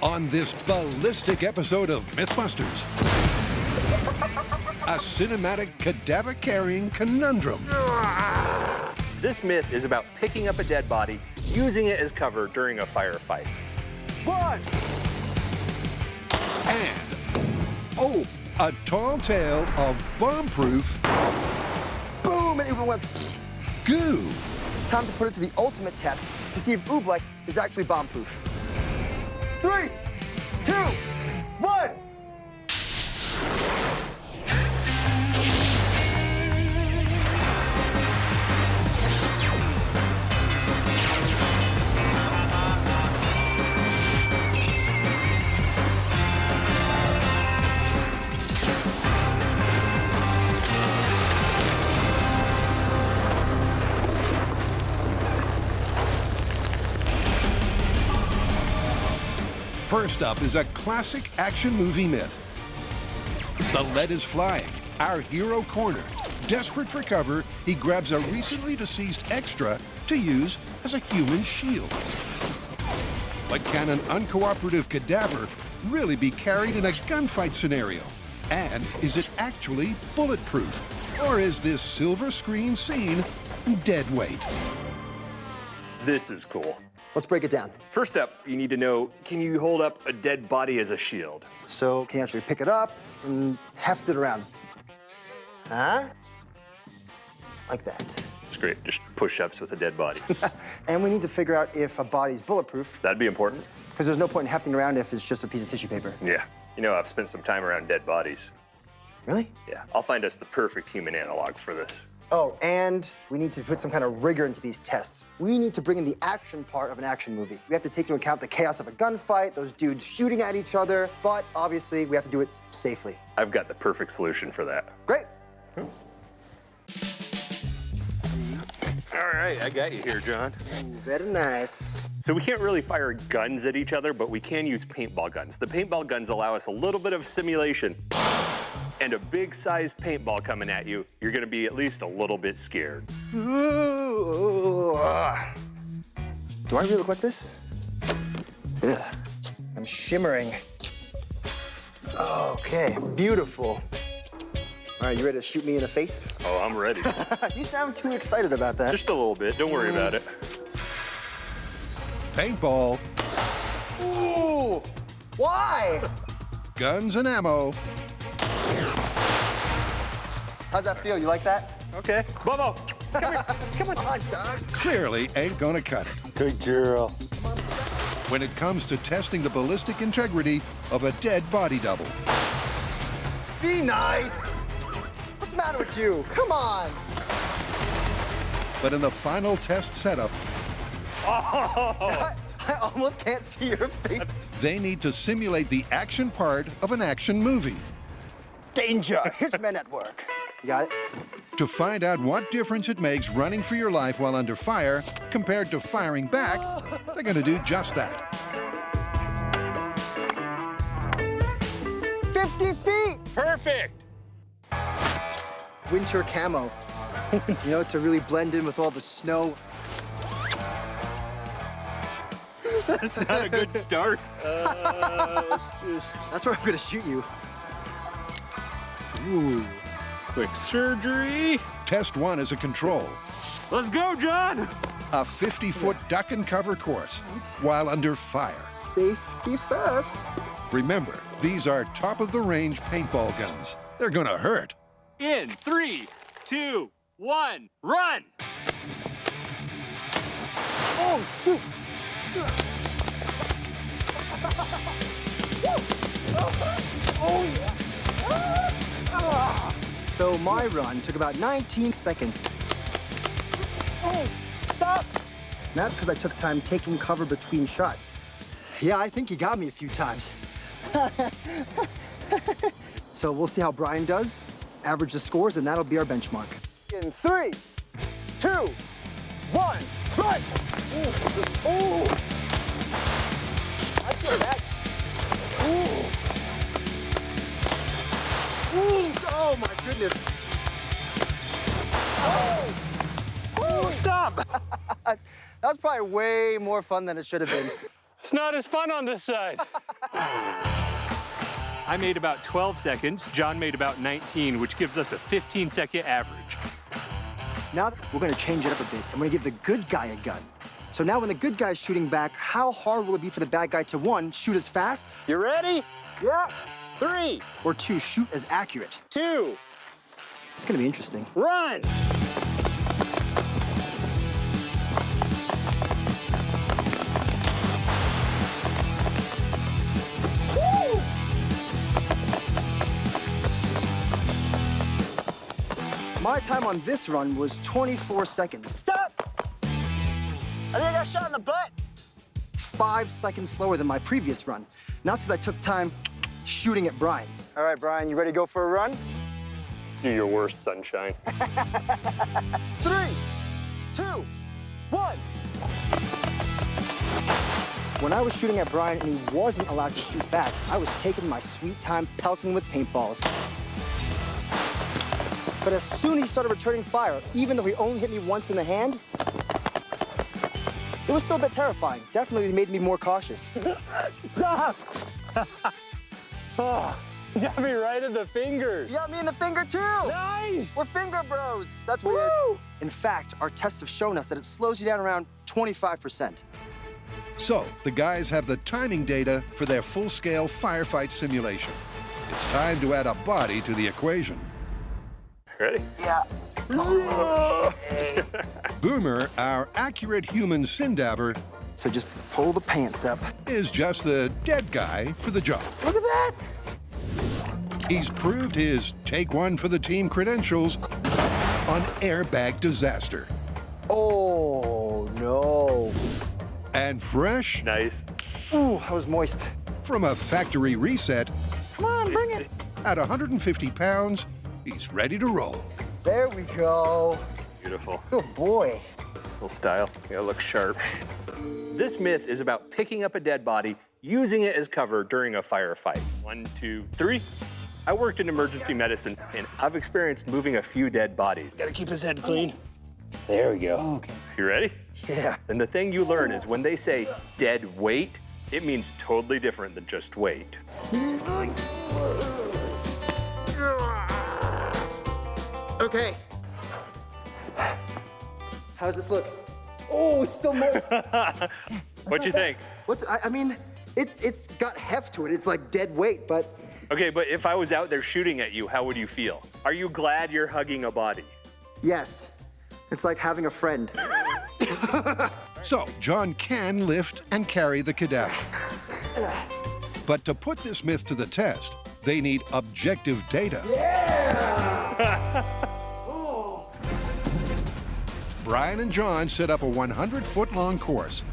On this ballistic episode of Mythbusters, a cinematic cadaver-carrying conundrum. This myth is about picking up a dead body, using it as cover during a firefight. One! And, a tall tale of bomb-proof... Boom! And it went... goo. It's time to put it to the ultimate test to see if oobleck is actually bomb-proof. 3, 2, 1! First up is a classic action movie myth. The lead is flying. Our hero cornered. Desperate for cover, he grabs a recently deceased extra to use as a human shield. But can an uncooperative cadaver really be carried in a gunfight scenario? And is it actually bulletproof? Or is this silver screen scene dead weight? This is cool. Let's break it down. First up, you need to know, can you hold up a dead body as a shield? So, can you actually pick it up and heft it around? Huh? Like that. It's great, just push-ups with a dead body. And we need to figure out if a body's bulletproof. That'd be important. Because there's no point in hefting around if it's just a piece of tissue paper. Yeah. You know, I've spent some time around dead bodies. Really? Yeah, I'll find us the perfect human analog for this. Oh, and we need to put some kind of rigor into these tests. We need to bring in the action part of an action movie. We have to take into account the chaos of a gunfight, those dudes shooting at each other, but obviously we have to do it safely. I've got the perfect solution for that. Great. All right, I got you here, John. Ooh, very nice. So we can't really fire guns at each other, but we can use paintball guns. The paintball guns allow us a little bit of simulation. And a big-sized paintball coming at you, you're gonna be at least a little bit scared. Do I really look like this? Ugh. I'm shimmering. Okay, beautiful. All right, you ready to shoot me in the face? Oh, I'm ready. You sound too excited about that. Just a little bit, don't worry about it. Paintball. Ooh! Why? Guns and ammo. How's that feel? You like that? Okay. Bobo, come here. Come on, Doug. Clearly ain't gonna cut it. Good girl. When it comes to testing the ballistic integrity of a dead body double. Be nice. What's the matter with you? Come on. But in the final test setup, I almost can't see your face. they need to simulate the action part of an action movie. Danger. Here's men at work. You got it? To find out what difference it makes running for your life while under fire compared to firing back, they're going to do just that. 50 feet! Perfect! Winter camo. You know, to really blend in with all the snow. That's not a good start. That's where I'm going to shoot you. Ooh. Quick surgery. Test 1 is a control. Let's go, John! A 50-foot duck and cover course while under fire. Safety first. Remember, these are top-of-the-range paintball guns. They're gonna hurt. In 3, 2, 1, run! Oh, shoot! Oh, yeah. So my run took about 19 seconds. Oh, stop! That's because I took time taking cover between shots. Yeah, I think he got me a few times. So we'll see how Brian does, average the scores, and that'll be our benchmark. In 3, 2, 1, run! Ooh. I feel that. Ooh. Ooh. Oh my goodness. Oh. Ooh, stop. That was probably way more fun than it should have been. It's not as fun on this side. I made about 12 seconds. John made about 19, which gives us a 15-second average. Now we're gonna change it up a bit. I'm gonna give the good guy a gun. So now when the good guy's shooting back, how hard will it be for the bad guy to, 1, shoot as fast? You ready? Yeah. 3. Or 2, shoot as accurate? 2. It's gonna be interesting. Run! Woo! My time on this run was 24 seconds. Stop! I think I got shot in the butt. It's 5 seconds slower than my previous run. Now it's because I took time shooting at Brian. All right, Brian, you ready to go for a run? Do your worst, sunshine. 3, 2, 1. When I was shooting at Brian and he wasn't allowed to shoot back, I was taking my sweet time pelting with paintballs. But as soon as he started returning fire, even though he only hit me once in the hand, it was still a bit terrifying. Definitely made me more cautious. Stop! Oh, you got me right in the finger. You got me in the finger too. Nice! We're finger bros. That's weird. Woo! In fact, our tests have shown us that it slows you down around 25%. So, the guys have the timing data for their full-scale firefight simulation. It's time to add a body to the equation. Ready? Yeah. Boomer, our accurate human sindaver, so just pull the pants up, is just the dead guy for the job. Look at that! He's proved his take one for the team credentials on airbag disaster. Oh, no. And fresh. Nice. Ooh, I was moist. From a factory reset. Come on, bring it. At 150 pounds, he's ready to roll. There we go. Beautiful. Good boy. Little style. You gotta look sharp. This myth is about picking up a dead body, using it as cover during a firefight. 1, 2, 3. I worked in emergency medicine, and I've experienced moving a few dead bodies. Gotta keep his head clean. There we go. Okay. You ready? Yeah. And the thing you learn is when they say dead weight, it means totally different than just weight. Okay. How's this look? Oh, it's still moist. What'd you think? I mean, it's got heft to it. It's like dead weight, but. Okay, but if I was out there shooting at you, how would you feel? Are you glad you're hugging a body? Yes. It's like having a friend. So, John can lift and carry the cadaver. But to put this myth to the test, they need objective data. Yeah! Brian and John set up a 100-foot-long course.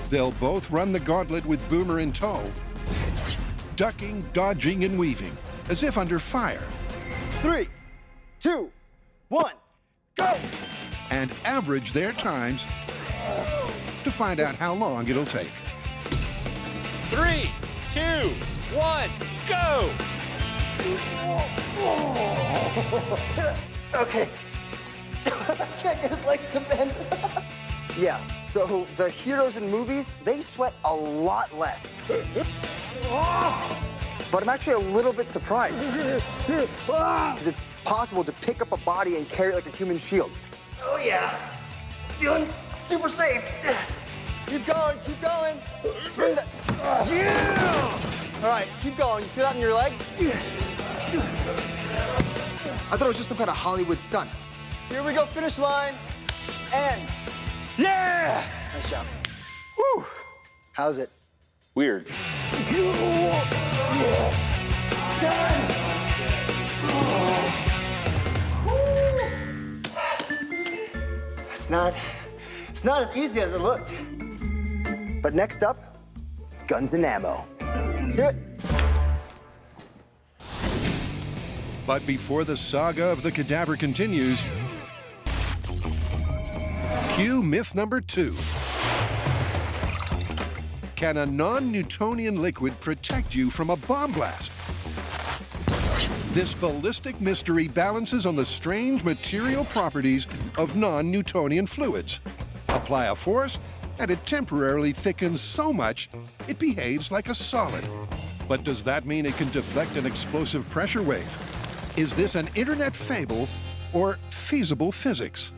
They'll both run the gauntlet with Boomer in tow, ducking, dodging, and weaving, as if under fire. 3, 2, 1, go! And average their times to find out how long it'll take. 3, 2, 1, go! Okay. I can't get his legs to bend. Yeah, so the heroes in movies, they sweat a lot less. But I'm actually a little bit surprised. Because it's possible to pick up a body and carry it like a human shield. Oh yeah, feeling super safe. Keep going, keep going. Swing that. Yeah! All right, keep going. You feel that in your legs? I thought it was just some kind of Hollywood stunt. Here we go, finish line. And. Yeah! Nice job. Whew. How's it? Weird. It's not as easy as it looked. But next up, guns and ammo. Let's do it. But before the saga of the cadaver continues, cue myth number 2. Can a non-Newtonian liquid protect you from a bomb blast? This ballistic mystery balances on the strange material properties of non-Newtonian fluids. Apply a force, and it temporarily thickens so much it behaves like a solid. But does that mean it can deflect an explosive pressure wave? Is this an internet fable or feasible physics?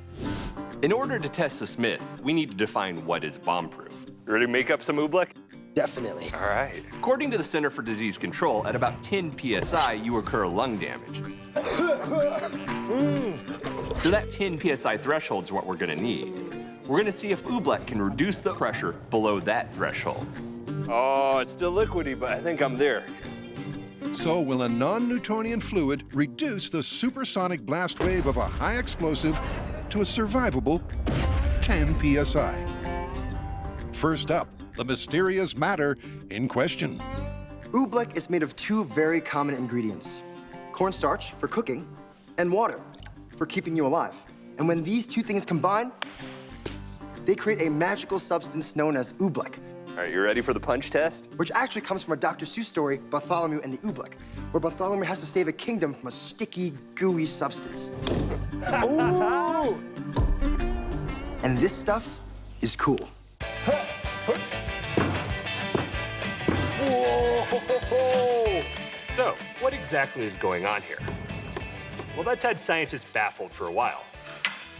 In order to test this myth, we need to define what is bomb-proof. You ready to make up some oobleck? Definitely. All right. According to the Center for Disease Control, at about 10 psi, you occur lung damage. So that 10 psi threshold is what we're gonna need. We're gonna see if oobleck can reduce the pressure below that threshold. Oh, it's still liquidy, but I think I'm there. So will a non-Newtonian fluid reduce the supersonic blast wave of a high explosive to a survivable 10 psi? First up, the mysterious matter in question. Oobleck is made of two very common ingredients: cornstarch for cooking and water for keeping you alive. And when these two things combine, they create a magical substance known as oobleck. All right, you ready for the punch test? Which actually comes from a Dr. Seuss story, Bartholomew and the Oobleck, where Bartholomew has to save a kingdom from a sticky, gooey substance. Ooh! And this stuff is cool. Whoa! So, what exactly is going on here? Well, that's had scientists baffled for a while.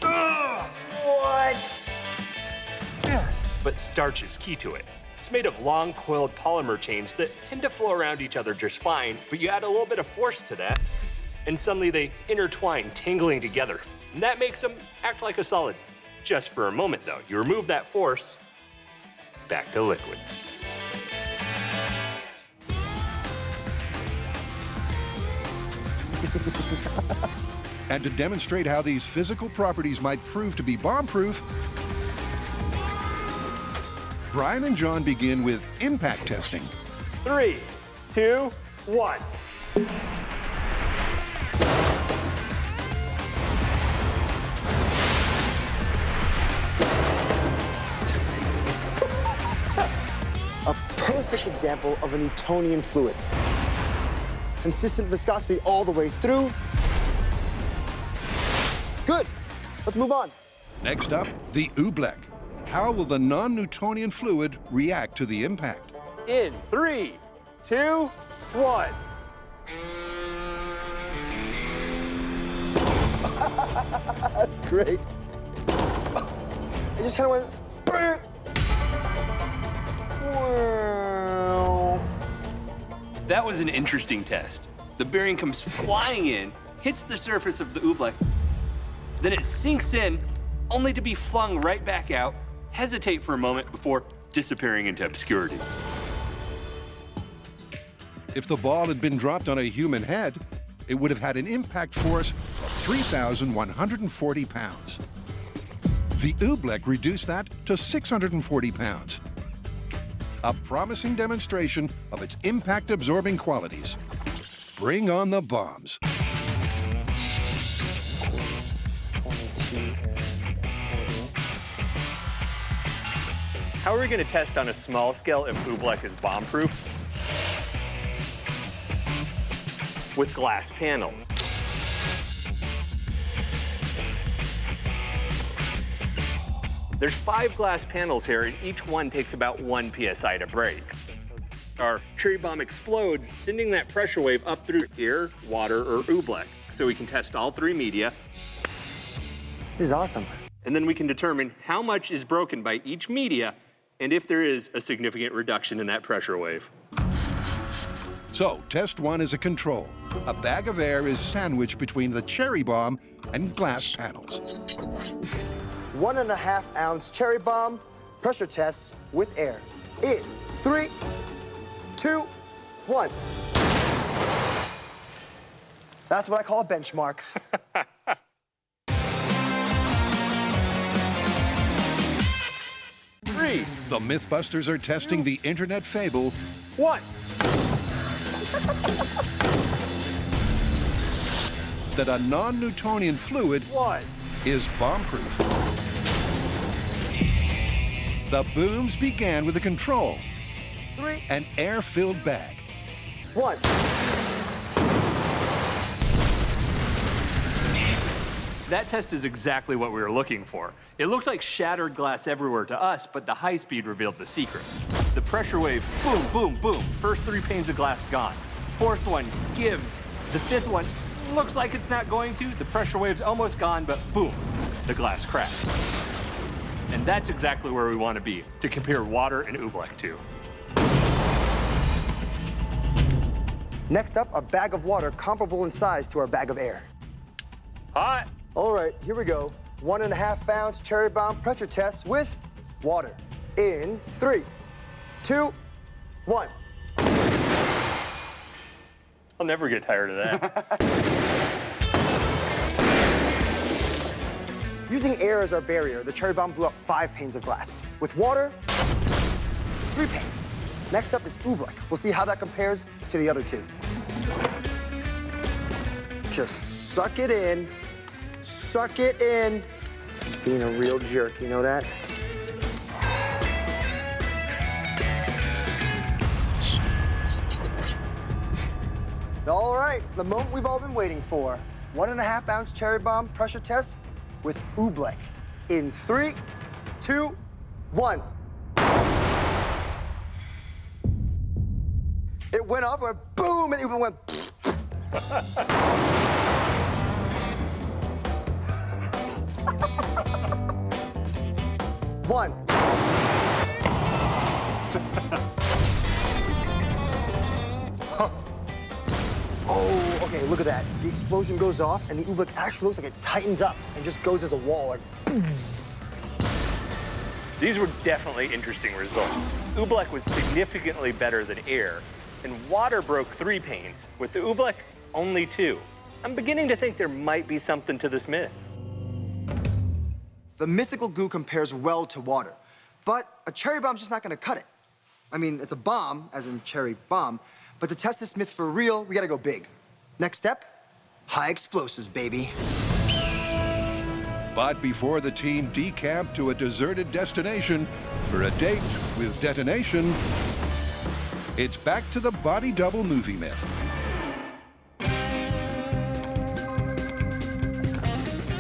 What? But starch is key to it. It's made of long coiled polymer chains that tend to flow around each other just fine, but you add a little bit of force to that, and suddenly they intertwine, tangling together. And that makes them act like a solid. Just for a moment, though. You remove that force, back to liquid. And to demonstrate how these physical properties might prove to be bomb-proof, Brian and John begin with impact testing. 3, 2, 1. A perfect example of a Newtonian fluid. Consistent viscosity all the way through. Good. Let's move on. Next up, the oobleck. How will the non-Newtonian fluid react to the impact? In 3, 2, 1. That's great. It just kind of went. Brr. Wow. That was an interesting test. The bearing comes flying in, hits the surface of the oobleck, then it sinks in, only to be flung right back out, hesitate for a moment before disappearing into obscurity. If the ball had been dropped on a human head, it would have had an impact force of 3,140 pounds. The oobleck reduced that to 640 pounds. A promising demonstration of its impact-absorbing qualities. Bring on the bombs. How are we going to test on a small scale if oobleck is bomb-proof? With glass panels. There's 5 glass panels here, and each one takes about 1 psi to break. Our cherry bomb explodes, sending that pressure wave up through air, water, or oobleck, so we can test all 3 media. This is awesome. And then we can determine how much is broken by each media and if there is a significant reduction in that pressure wave. So, test 1 is a control. A bag of air is sandwiched between the cherry bomb and glass panels. 1.5 ounce cherry bomb, pressure tests with air. In 3, 2, 1. That's what I call a benchmark. The Mythbusters are testing the internet fable. 1. That a non-Newtonian fluid 1. is bomb-proof. The booms began with a control. 3. An air-filled bag. 1. That test is exactly what we were looking for. It looked like shattered glass everywhere to us, but the high speed revealed the secrets. The pressure wave, boom, boom, boom. First 3 panes of glass gone. Fourth one gives. The fifth one looks like it's not going to. The pressure wave's almost gone, but boom, the glass crashed. And that's exactly where we want to be, to compare water and oobleck to. Next up, a bag of water comparable in size to our bag of air. Hot. All right, here we go. 1.5 ounce cherry bomb pressure test with water. In 3, 2, 1. I'll never get tired of that. Using air as our barrier, the cherry bomb blew up 5 panes of glass. With water, 3 panes. Next up is oobleck. We'll see how that compares to the other 2. Just suck it in. Suck it in. Being a real jerk, you know that? All right, the moment we've all been waiting for. 1.5 ounce cherry bomb pressure test with oobleck. In 3, 2, 1. It went off, went boom, and the oobleck went. One. Oh, okay, look at that. The explosion goes off, and the oobleck actually looks like it tightens up and just goes as a wall, like boom. These were definitely interesting results. Oobleck was significantly better than air, and water broke 3 panes, with the oobleck only 2. I'm beginning to think there might be something to this myth. The mythical goo compares well to water, but a cherry bomb's just not gonna cut it. I mean, it's a bomb, as in cherry bomb, but to test this myth for real, we gotta go big. Next step, high explosives, baby. But before the team decamped to a deserted destination for a date with detonation, it's back to the body double movie myth.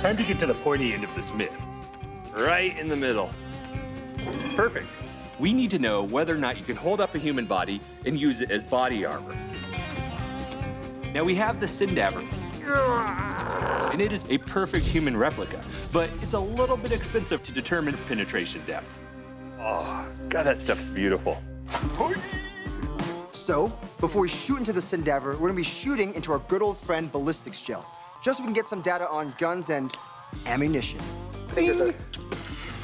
Time to get to the pointy end of this myth. Right in the middle. Perfect. We need to know whether or not you can hold up a human body and use it as body armor. Now we have the cadaver, and it is a perfect human replica, but it's a little bit expensive to determine penetration depth. Oh, God, that stuff's beautiful. So, before we shoot into the cadaver, we're gonna be shooting into our good old friend ballistics gel, just so we can get some data on guns and ammunition. I think there's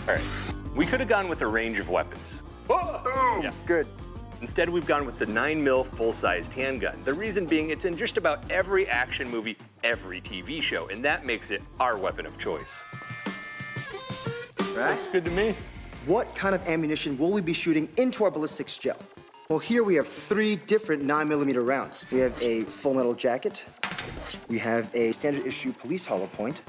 All right, we could have gone with a range of weapons. Boom! Yeah. Good. Instead, we've gone with the 9mm full-sized handgun. The reason being, it's in just about every action movie, every TV show, and that makes it our weapon of choice. Right? Looks good to me. What kind of ammunition will we be shooting into our ballistics gel? Well, here we have 3 different 9mm rounds. We have a full metal jacket, we have a standard issue police hollow point,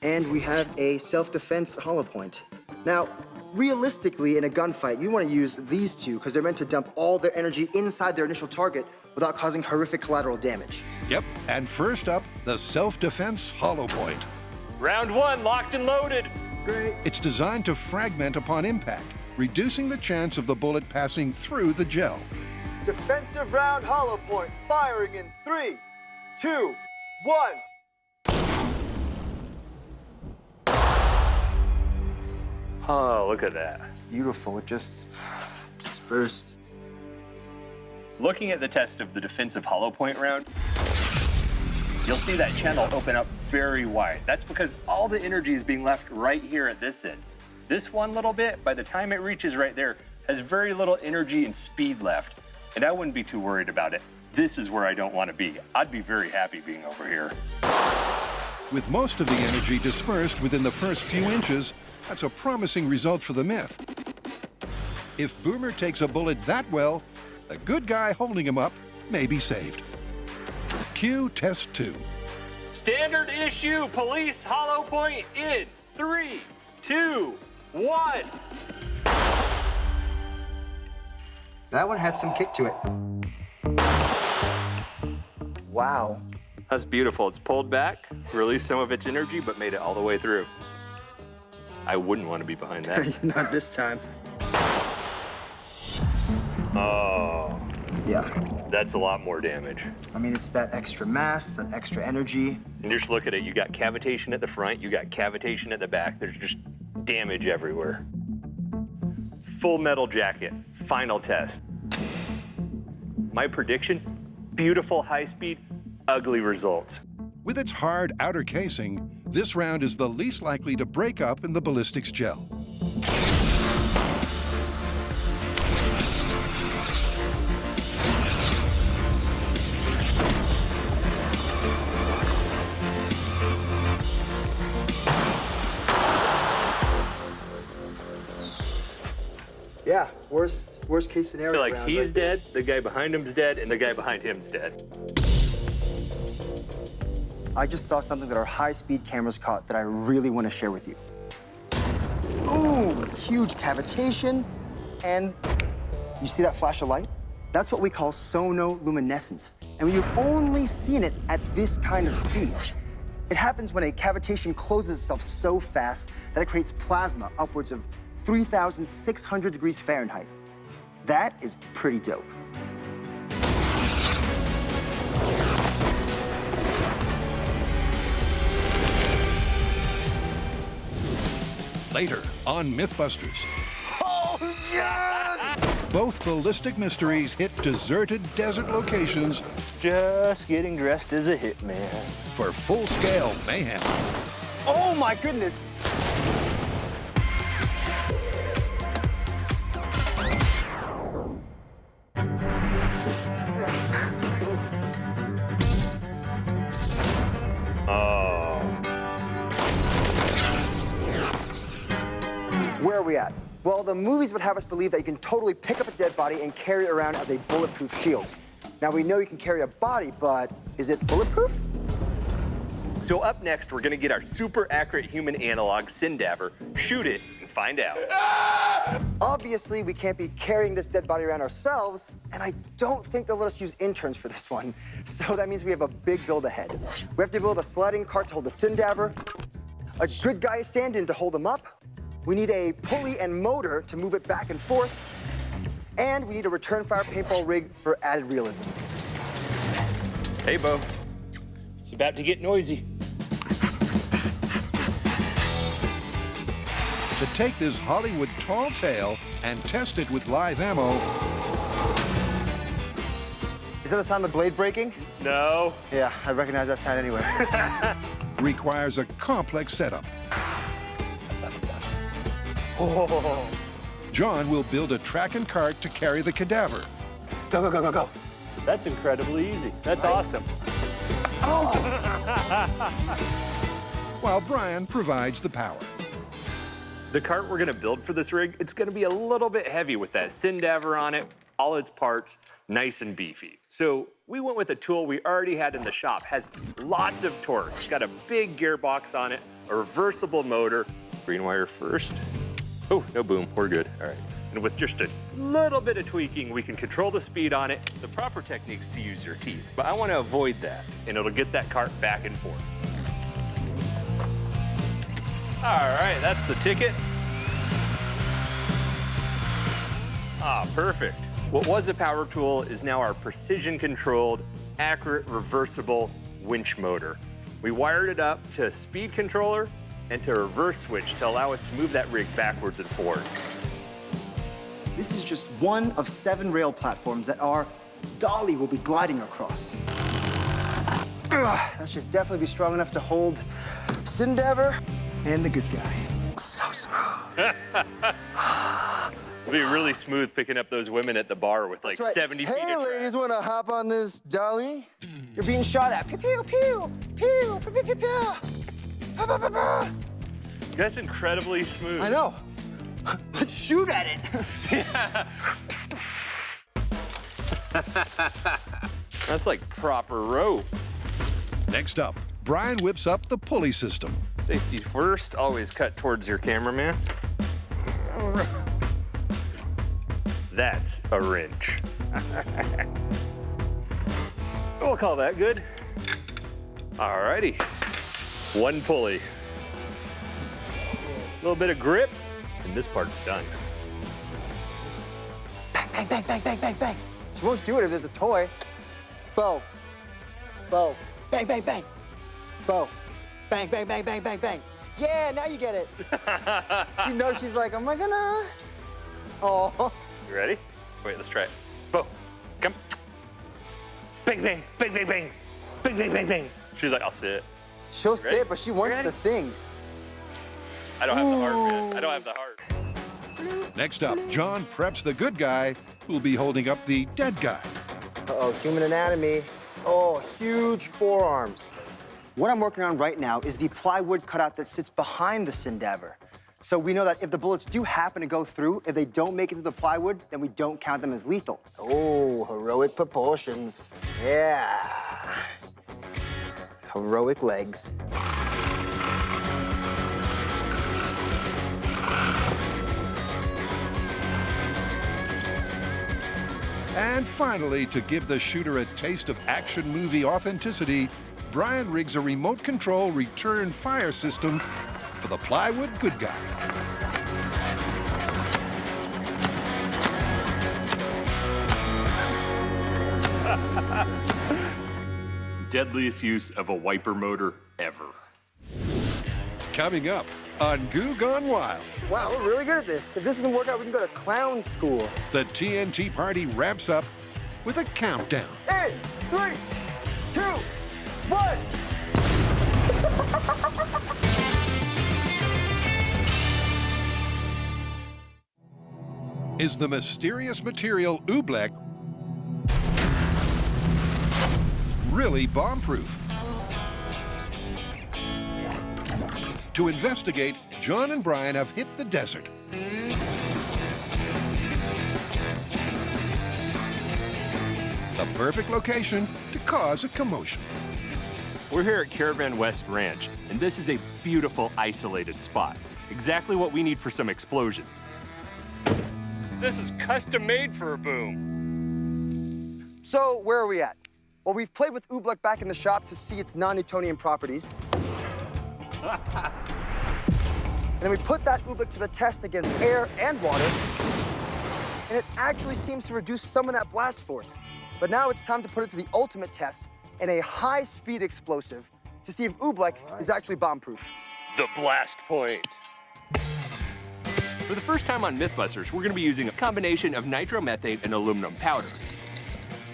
and we have a self-defense hollow point. Now, realistically, in a gunfight, you want to use these 2 because they're meant to dump all their energy inside their initial target without causing horrific collateral damage. Yep, and first up, the self-defense hollow point. Round 1, locked and loaded. Great. It's designed to fragment upon impact, reducing the chance of the bullet passing through the gel. Defensive round hollow point, firing in 3, 2, 1. Oh, look at that. It's beautiful, it just dispersed. Looking at the test of the defensive hollow point round, you'll see that channel open up very wide. That's because all the energy is being left right here at this end. This one little bit, by the time it reaches right there, has very little energy and speed left, and I wouldn't be too worried about it. This is where I don't want to be. I'd be very happy being over here. With most of the energy dispersed within the first few inches, that's a promising result for the myth. If Boomer takes a bullet that well, the good guy holding him up may be saved. Cue test 2. Standard issue police hollow point in 3, 2, 1. That one had some kick to it. Wow. That's beautiful. It's pulled back, released some of its energy, but made it all the way through. I wouldn't want to be behind that. Not this time. Oh. Yeah. That's a lot more damage. I mean, it's that extra mass, that extra energy. And just look at it. You got cavitation at the front, you got cavitation at the back. There's just damage everywhere. Full metal jacket, final test. My prediction, beautiful high speed, ugly results. With its hard outer casing, this round is the least likely to break up in the ballistics gel. Yeah, worst case scenario. I feel like round he's right there. dead, the guy behind him's dead, and the guy behind him's dead. I just saw something that our high-speed cameras caught that I really want to share with you. Ooh, huge cavitation, and you see that flash of light? That's what we call sonoluminescence, and you've only seen it at this kind of speed. It happens when a cavitation closes itself so fast that it creates plasma upwards of 3,600 degrees Fahrenheit. That is pretty dope. Later on Mythbusters, Oh, yes! both ballistic mysteries hit deserted desert locations Just getting dressed as a hitman. for full-scale mayhem. Oh, my goodness! Oh. Where are we at? Well, the movies would have us believe that you can totally pick up a dead body and carry it around as a bulletproof shield. Now, we know you can carry a body, but is it bulletproof? So up next, we're gonna get our super accurate human analog, Cadaver, shoot it, and find out. Obviously, we can't be carrying this dead body around ourselves, and I don't think they'll let us use interns for this one. So that means we have a big build ahead. We have to build a sliding cart to hold the Cadaver, a good guy stand-in to hold him up, we need a pulley and motor to move it back and forth, and we need a return fire paintball rig for added realism. Hey, Bo. It's about to get noisy. To take this Hollywood tall tale and test it with live ammo, Is that the sound of the blade breaking? No. Yeah, I recognize that sound anyway. requires a complex setup. Oh. John will build a track and cart to carry the cadaver. Go, go, go, go, go. That's incredibly easy. That's awesome. While Brian provides the power. The cart we're gonna build for this rig, it's gonna be a little bit heavy with that cadaver on it, all its parts, nice and beefy. So we went with a tool we already had in the shop, has lots of torque. It's got a big gearbox on it, a reversible motor. Green wire first. Oh, no boom, we're good, all right. And with just a little bit of tweaking, we can control the speed on it. The proper technique's to use your teeth, but I wanna avoid that, and it'll get that cart back and forth. All right, that's the ticket. Ah, perfect. What was a power tool is now our precision-controlled, accurate, reversible winch motor. We wired it up to a speed controller and to a reverse switch to allow us to move that rig backwards and forwards. This is just one of 7 rail platforms that our dolly will be gliding across. That should definitely be strong enough to hold Cadaver and the good guy. So smooth. It'll be really smooth picking up those women at the bar with like That's right. 70 feet Hey, of ladies, want to hop on this dolly? You're being shot at. Pew, pew, pew, pew, pew, pew, pew, pew. Pa, pa, pa, pa. That's incredibly smooth. I know. Let's shoot at it. Yeah. That's like proper rope. Next up, Brian whips up the pulley system. Safety first, always cut towards your cameraman. That's a wrench. We'll call that good. Alrighty. One pulley. A little bit of grip, and this part's done. Bang, bang, bang, bang, bang, bang, bang. She won't do it if there's a toy. Bow. Bow. Bang, bang, bang. Bow. Bang, bang, bang, bang, bang, bang. Yeah, now you get it. She knows, she's like, am I gonna? Oh. You ready? Wait, let's try it. Bow. Come. Bang, bang, bang, bang, bang. Bang, bang, bang, bang. She's like, I'll sit. She'll sit, but she wants the thing. I don't have the heart, man. I don't have the heart. Next up, John preps the good guy who'll be holding up the dead guy. Uh-oh, human anatomy. Oh, huge forearms. What I'm working on right now is the plywood cutout that sits behind the cadaver. So we know that if the bullets do happen to go through, if they don't make it through the plywood, then we don't count them as lethal. Oh, heroic proportions. Yeah. Heroic legs. And finally, to give the shooter a taste of action movie authenticity, Brian rigs a remote control return fire system for the plywood good guy. Deadliest use of a wiper motor ever. Coming up on Goo Gone Wild. Wow, we're really good at this. If this doesn't work out, we can go to clown school. The TNT party wraps up with a countdown. 8, 3, 2, 1. Is the mysterious material oobleck really bomb-proof? To investigate, John and Brian have hit the desert. The perfect location to cause a commotion. We're here at Caravan West Ranch, and this is a beautiful, isolated spot. Exactly what we need for some explosions. This is custom made for a boom. So where are we at? Well, we've played with oobleck back in the shop to see its non-Newtonian properties. And then we put that oobleck to the test against air and water, and it actually seems to reduce some of that blast force. But now it's time to put it to the ultimate test in a high-speed explosive to see if oobleck is actually bomb-proof. The blast point. For the first time on Mythbusters, we're gonna be using a combination of nitromethane and aluminum powder.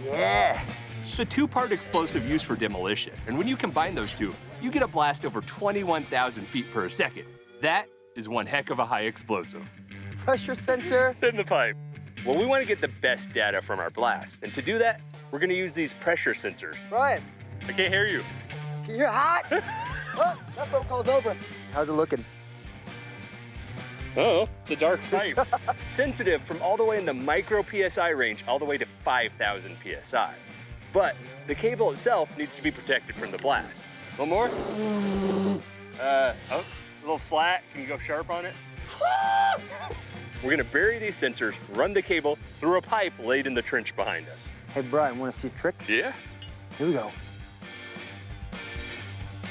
Yeah. It's a two-part explosive used for demolition, and when you combine those two, you get a blast over 21,000 feet per second. That is one heck of a high explosive. Pressure sensor. In the pipe. Well, we want to get the best data from our blast, and to do that, we're going to use these pressure sensors. Brian. I can't hear you. Can you hear hot? Oh, that boat call's over. How's it looking? Oh, it's a dark pipe. Sensitive from all the way in the micro PSI range all the way to 5,000 PSI. But the cable itself needs to be protected from the blast. One more? Oh, a little flat. Can you go sharp on it? We're gonna bury these sensors, run the cable through a pipe laid in the trench behind us. Hey, Brian, want to see a trick? Yeah. Here we go.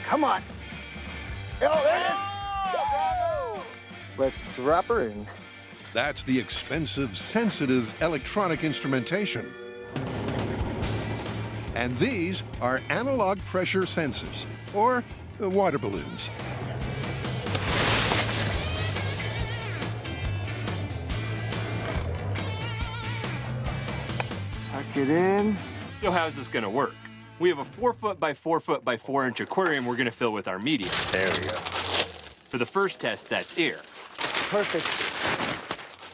Come on. Oh, there it is. Oh! Let's drop her in. That's the expensive, sensitive electronic instrumentation. And these are analog pressure sensors, or water balloons. Tuck it in. So how's this gonna work? We have a 4 foot by 4 foot by 4 inch aquarium we're gonna fill with our medium. There we go. For the first test, that's air. Perfect.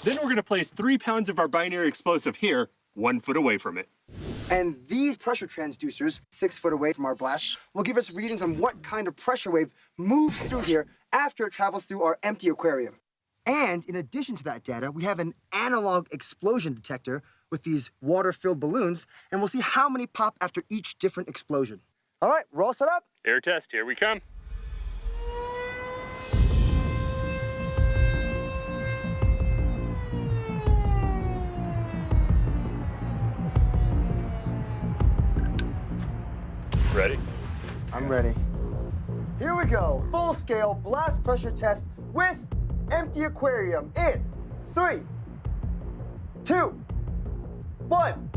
Then we're gonna place 3 pounds of our binary explosive here, 1 foot away from it. And these pressure transducers, 6 foot away from our blast, will give us readings on what kind of pressure wave moves through here after it travels through our empty aquarium. And in addition to that data, we have an analog explosion detector with these water-filled balloons, and we'll see how many pop after each different explosion. All right, we're all set up. Air test, here we come. Ready? I'm I'm ready. Here we go. Full-scale blast pressure test with empty aquarium in 3, 2, 1.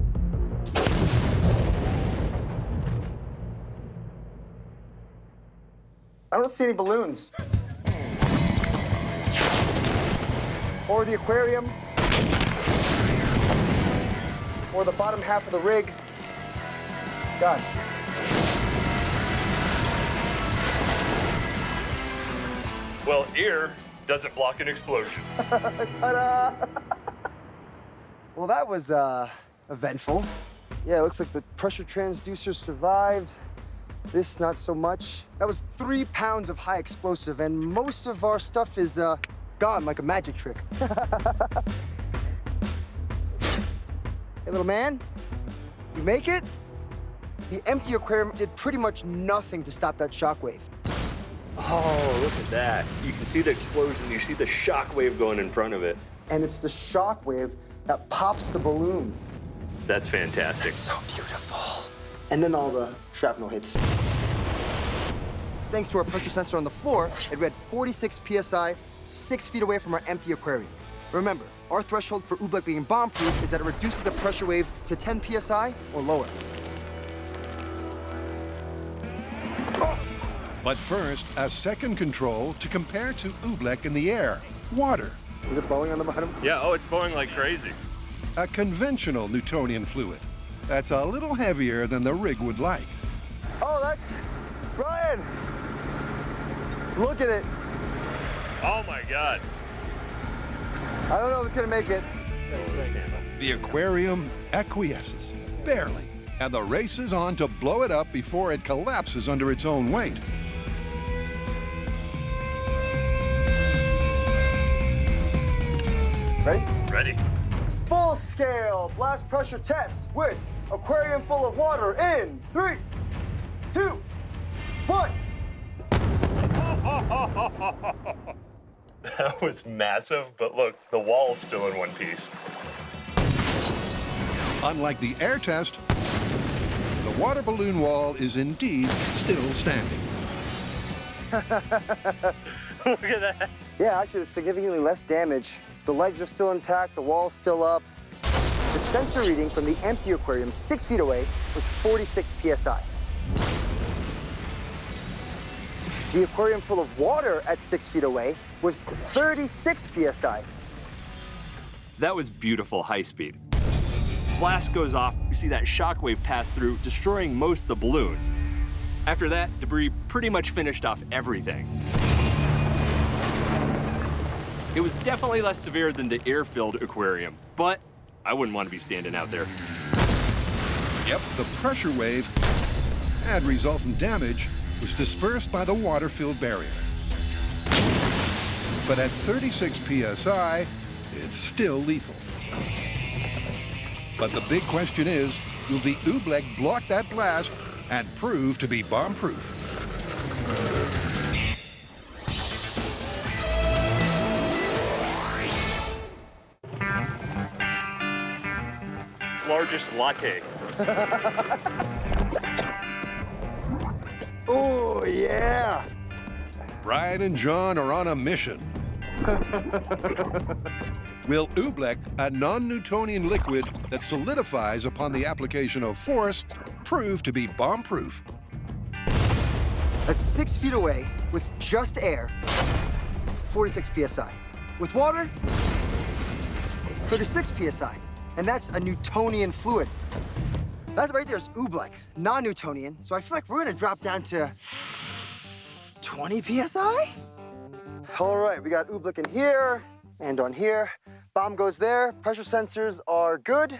I don't see any balloons. Or the aquarium. Or the bottom half of the rig. It's gone. Well, air doesn't block an explosion. Ta-da! Well, that was eventful. Yeah, it looks like the pressure transducer survived. This, not so much. That was 3 pounds of high explosive, and most of our stuff is gone like a magic trick. Hey, little man, you make it? The empty aquarium did pretty much nothing to stop that shockwave. Oh, look at that. You can see the explosion. You see the shock wave going in front of it. And it's the shockwave that pops the balloons. That's fantastic. That's so beautiful. And then all the shrapnel hits. Thanks to our pressure sensor on the floor, it read 46 PSI, 6 feet away from our empty aquarium. Remember, our threshold for oobleck being bomb-proof is that it reduces the pressure wave to 10 PSI or lower. But first, a second control to compare to oobleck in the air, water. Is it blowing on the bottom? Yeah, oh, it's blowing like crazy. A conventional Newtonian fluid. That's a little heavier than the rig would like. Oh, that's... Brian! Look at it. Oh my God. I don't know if it's gonna make it. The aquarium acquiesces, barely, and the race is on to blow it up before it collapses under its own weight. Ready? Ready. Full-scale blast pressure test with aquarium full of water in 3, 2, 1. That was massive, but look, the wall's still in one piece. Unlike the air test, the water balloon wall is indeed still standing. Look at that. Yeah, actually, there's significantly less damage. The legs are still intact, the wall's still up. The sensor reading from the empty aquarium 6 feet away was 46 PSI. The aquarium full of water at 6 feet away was 36 PSI. That was beautiful high speed. Blast goes off, you see that shockwave pass through, destroying most of the balloons. After that, debris pretty much finished off everything. It was definitely less severe than the air-filled aquarium, but I wouldn't want to be standing out there. Yep, the pressure wave and resultant damage was dispersed by the water-filled barrier. But at 36 PSI, it's still lethal. But the big question is, will the oobleck block that blast and prove to be bomb-proof? Largest latte. Oh, yeah. Brian and John are on a mission. Will oobleck, a non-Newtonian liquid that solidifies upon the application of force, prove to be bomb-proof? At 6 feet away, with just air, 46 PSI. With water, 36 PSI. And that's a Newtonian fluid. That right there is oobleck, non-Newtonian. So I feel like we're gonna drop down to 20 PSI? All right, we got oobleck in here and on here. Bomb goes there. Pressure sensors are good.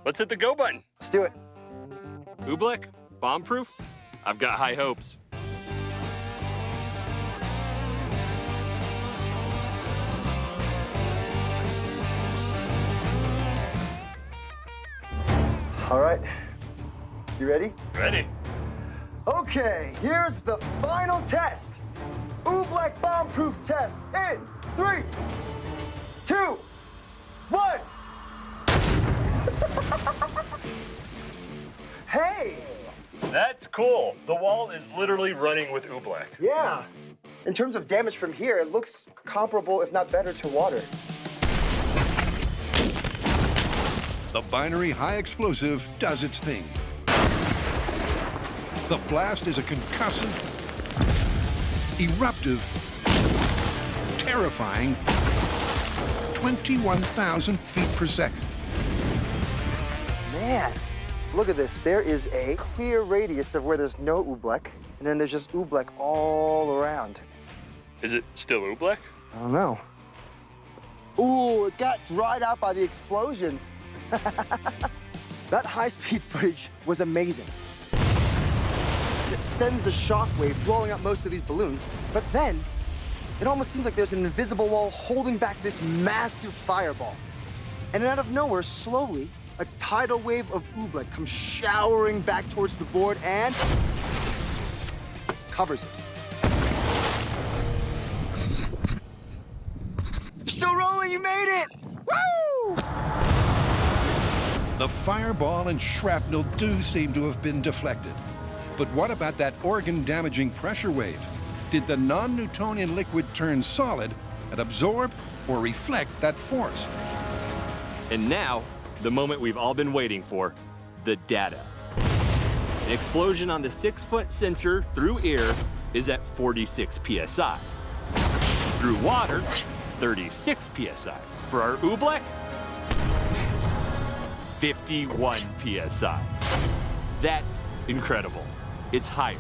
Let's hit the go button. Let's do it. Oobleck, bomb-proof? I've got high hopes. All right, you ready? Ready. Okay, here's the final test. Oobleck bomb-proof test in 3, 2, 1. Hey, That's cool. The wall is literally running with oobleck. Yeah. In terms of damage from here, it looks comparable, if not better, to water. The binary high explosive does its thing. The blast is a concussive, eruptive, terrifying 21,000 feet per second. Man, look at this. There is a clear radius of where there's no oobleck, and then there's just oobleck all around. Is it still oobleck? I don't know. Ooh, it got dried out by the explosion. That high-speed footage was amazing. It sends a shockwave blowing up most of these balloons, but then it almost seems like there's an invisible wall holding back this massive fireball. And out of nowhere, slowly, a tidal wave of oobleck comes showering back towards the board and covers it. You're still rolling, you made it! Woo! The fireball and shrapnel do seem to have been deflected. But what about that organ-damaging pressure wave? Did the non-Newtonian liquid turn solid and absorb or reflect that force? And now, the moment we've all been waiting for, the data. The explosion on the 6-foot sensor through air is at 46 psi. Through water, 36 psi. For our oobleck, 51 psi. That's incredible. It's higher.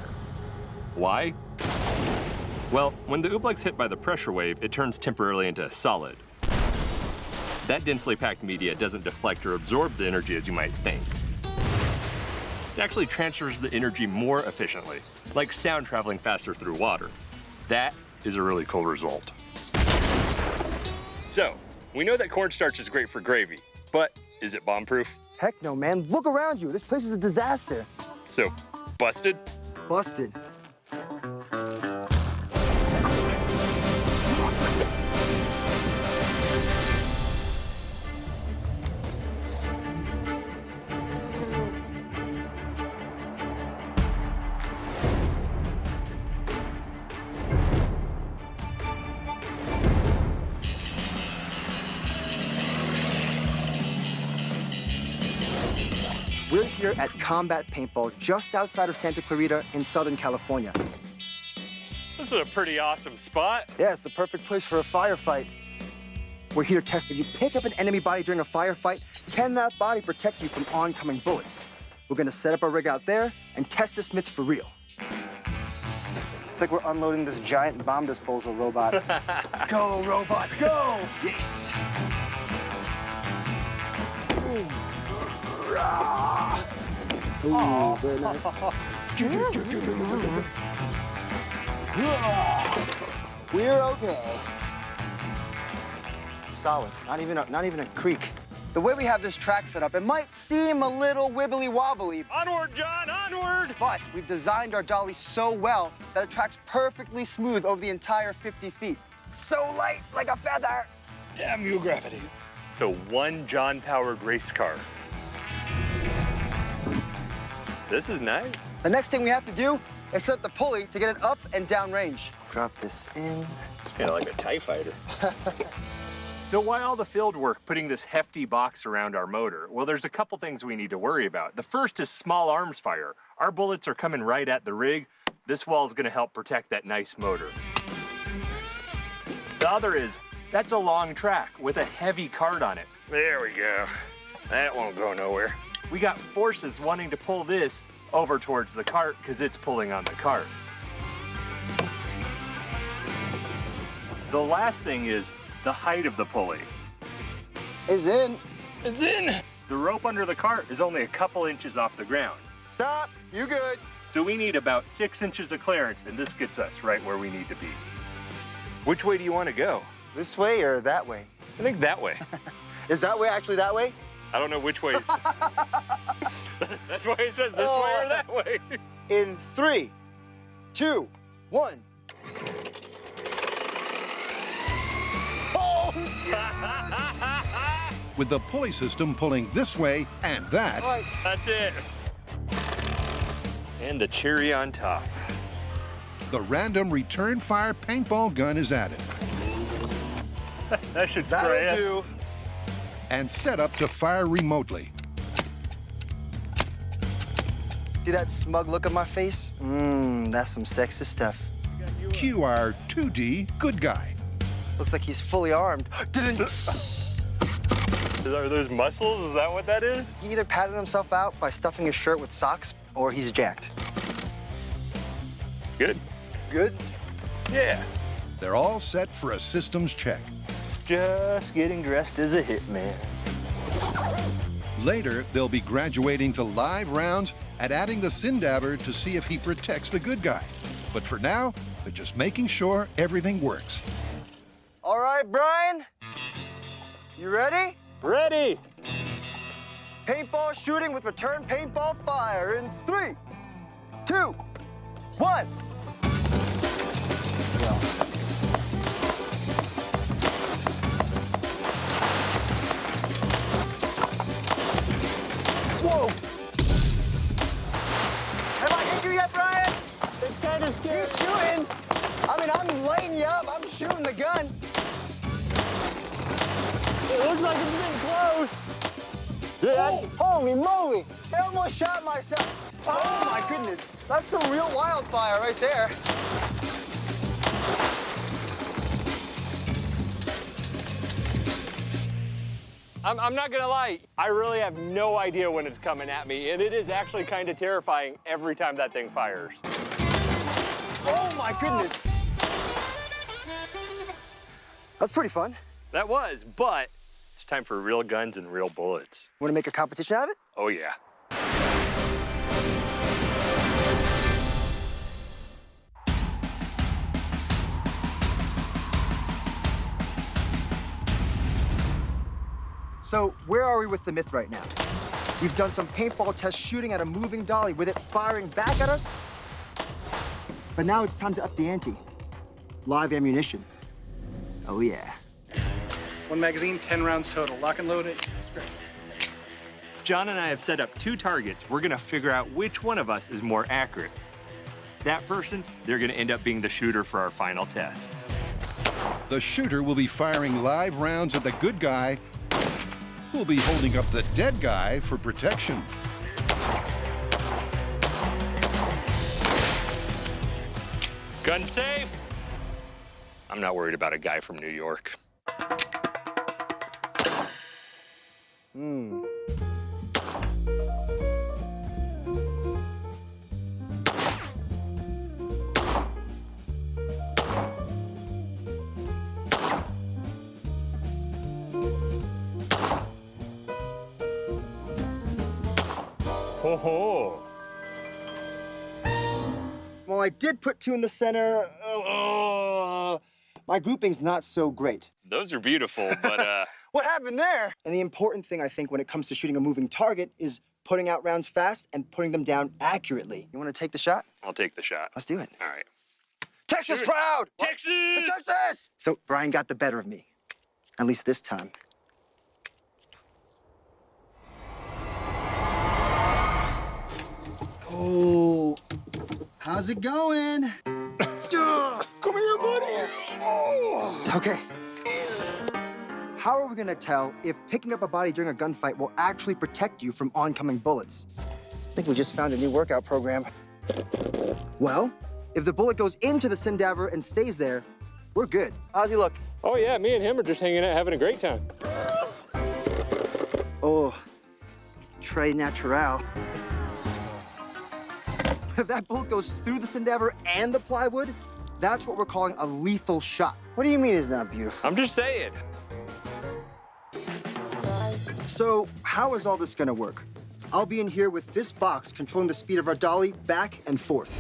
Why? Well, when the oobleck's hit by the pressure wave, it turns temporarily into a solid. That densely packed media doesn't deflect or absorb the energy as you might think. It actually transfers the energy more efficiently, like sound traveling faster through water. That is a really cool result. So, we know that cornstarch is great for gravy, but is it bomb-proof? Heck no, man. Look around you. This place is a disaster. So, busted? Busted. We're here at Combat Paintball, just outside of Santa Clarita in Southern California. This is a pretty awesome spot. Yeah, it's the perfect place for a firefight. We're here to test if you pick up an enemy body during a firefight, can that body protect you from oncoming bullets? We're gonna set up our rig out there and test this myth for real. It's like we're unloading this giant bomb disposal robot. Go, robot, go! Yes! Ooh, very nice. We're okay. Solid. Not even a creak. The way we have this track set up, it might seem a little wibbly wobbly. Onward, John, onward! But we've designed our dolly so well that it tracks perfectly smooth over the entire 50 feet. So light, like a feather. Damn you, gravity. So one John-powered race car. This is nice. The next thing we have to do is set up the pulley to get it up and down range. Drop this in. It's kind of like a TIE fighter. So why all the field work putting this hefty box around our motor? Well, there's a couple things we need to worry about. The first is small arms fire. Our bullets are coming right at the rig. This wall is gonna help protect that nice motor. The other is, that's a long track with a heavy cart on it. There we go. That won't go nowhere. We got forces wanting to pull this over towards the cart because it's pulling on the cart. The last thing is the height of the pulley. Is in. It's in. The rope under the cart is only a couple inches off the ground. Stop, you good. So we need about 6 inches of clearance, and this gets us right where we need to be. Which way do you want to go? This way or that way? I think that way. Is that way actually that way? I don't know which way is. That's why it says this way or that way. In 3, 2, 1. Oh, yeah. With the pulley system pulling this way and that, That's it. And the cherry on top. The random return fire paintball gun is added. That should spray us. That'll do. And set up to fire remotely. See that smug look on my face? That's some sexist stuff. Cue our 2D good guy. Looks like he's fully armed. Are those muscles? Is that what that is? He either padded himself out by stuffing his shirt with socks, or he's jacked. Good. Good? Yeah. They're all set for a systems check. Just getting dressed as a hitman. Later, they'll be graduating to live rounds and adding the Sindaber to see if he protects the good guy. But for now, they're just making sure everything works. All right, Brian. You ready? Ready. Paintball shooting with return paintball fire in 3, 2, 1. Whoa! Have I hit you yet, Brian? It's kind of scary. He's shooting. I mean, I'm lighting you up. I'm shooting the gun. It looks like it's getting close. Oh, holy moly! I almost shot myself. Oh my goodness. That's some real wildfire right there. I'm not gonna lie, I really have no idea when it's coming at me, and it is actually kind of terrifying every time that thing fires. Oh my goodness. That's pretty fun. That was, but it's time for real guns and real bullets. Want to make a competition out of it? Oh yeah. So where are we with the myth right now? We've done some paintball test shooting at a moving dolly with it firing back at us. But now it's time to up the ante. Live ammunition. Oh yeah. 1 magazine, 10 rounds total. Lock and load it. John and I have set up 2 targets. We're gonna figure out which one of us is more accurate. That person, they're gonna end up being the shooter for our final test. The shooter will be firing live rounds at the good guy, who'll be holding up the dead guy for protection. Gun safe. I'm not worried about a guy from New York. Ho ho. Well, I did put 2 in the center. My grouping's not so great. Those are beautiful, but What happened there? And the important thing, I think, when it comes to shooting a moving target is putting out rounds fast and putting them down accurately. You want to take the shot? I'll take the shot. Let's do it. All right. Texas proud! Texas! Texas! So Brian got the better of me, at least this time. Oh, how's it going? Come here, buddy. Okay. How are we gonna tell if picking up a body during a gunfight will actually protect you from oncoming bullets? I think we just found a new workout program. Well, if the bullet goes into the Sindaber and stays there, we're good. How's he look? Oh yeah, me and him are just hanging out having a great time. Oh, très natural. If that bullet goes through the Sindaber and the plywood, that's what we're calling a lethal shot. What do you mean it's not beautiful? I'm just saying. So how is all this gonna work? I'll be in here with this box controlling the speed of our dolly back and forth.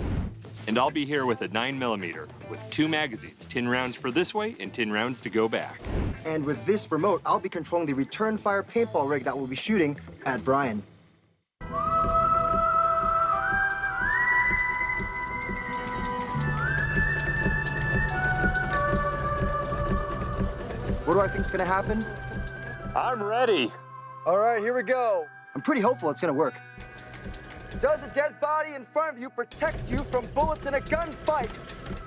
And I'll be here with a 9mm with 2 magazines, 10 rounds for this way and 10 rounds to go back. And with this remote, I'll be controlling the return fire paintball rig that we'll be shooting at Brian. What do I think's gonna happen? I'm ready. All right, here we go. I'm pretty hopeful it's gonna work. Does a dead body in front of you protect you from bullets in a gunfight?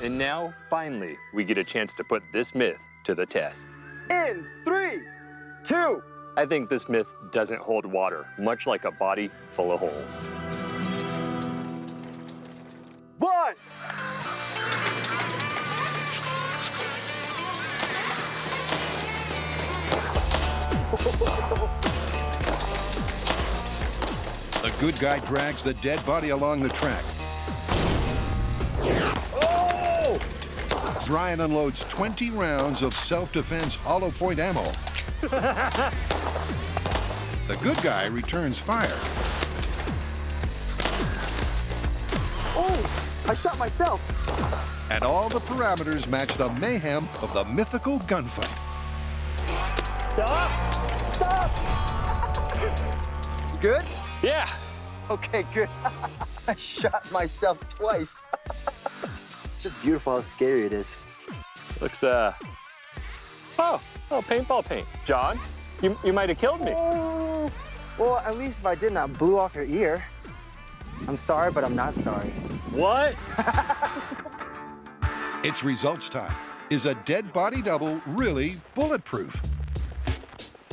And now, finally, we get a chance to put this myth to the test. In 3, 2. I think this myth doesn't hold water, much like a body full of holes. 1. The good guy drags the dead body along the track. Oh! Brian unloads 20 rounds of self-defense hollow point ammo. The good guy returns fire. Oh, I shot myself. And all the parameters match the mayhem of the mythical gunfight. Stop! Stop! You good? Yeah. Okay, good. I shot myself twice. It's just beautiful how scary it is. Looks, oh, paintball paint. John, you might have killed me. Oh. Well, at least if I didn't, I blew off your ear. I'm sorry, but I'm not sorry. What? It's results time. Is a dead body double really bulletproof?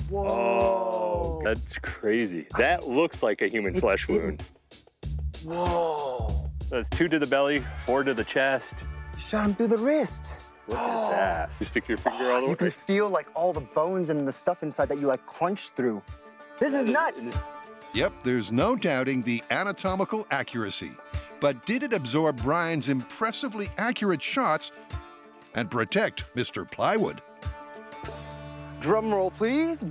Whoa. Oh, that's crazy. That looks like a human flesh wound. Whoa. That's 2 to the belly, 4 to the chest. You shot him through the wrist. Look at that. You stick your finger all the way. You can feel like all the bones and the stuff inside that you like crunch through. This is nuts. Yep, there's no doubting the anatomical accuracy. But did it absorb Brian's impressively accurate shots and protect Mr. Plywood? Drum roll, please.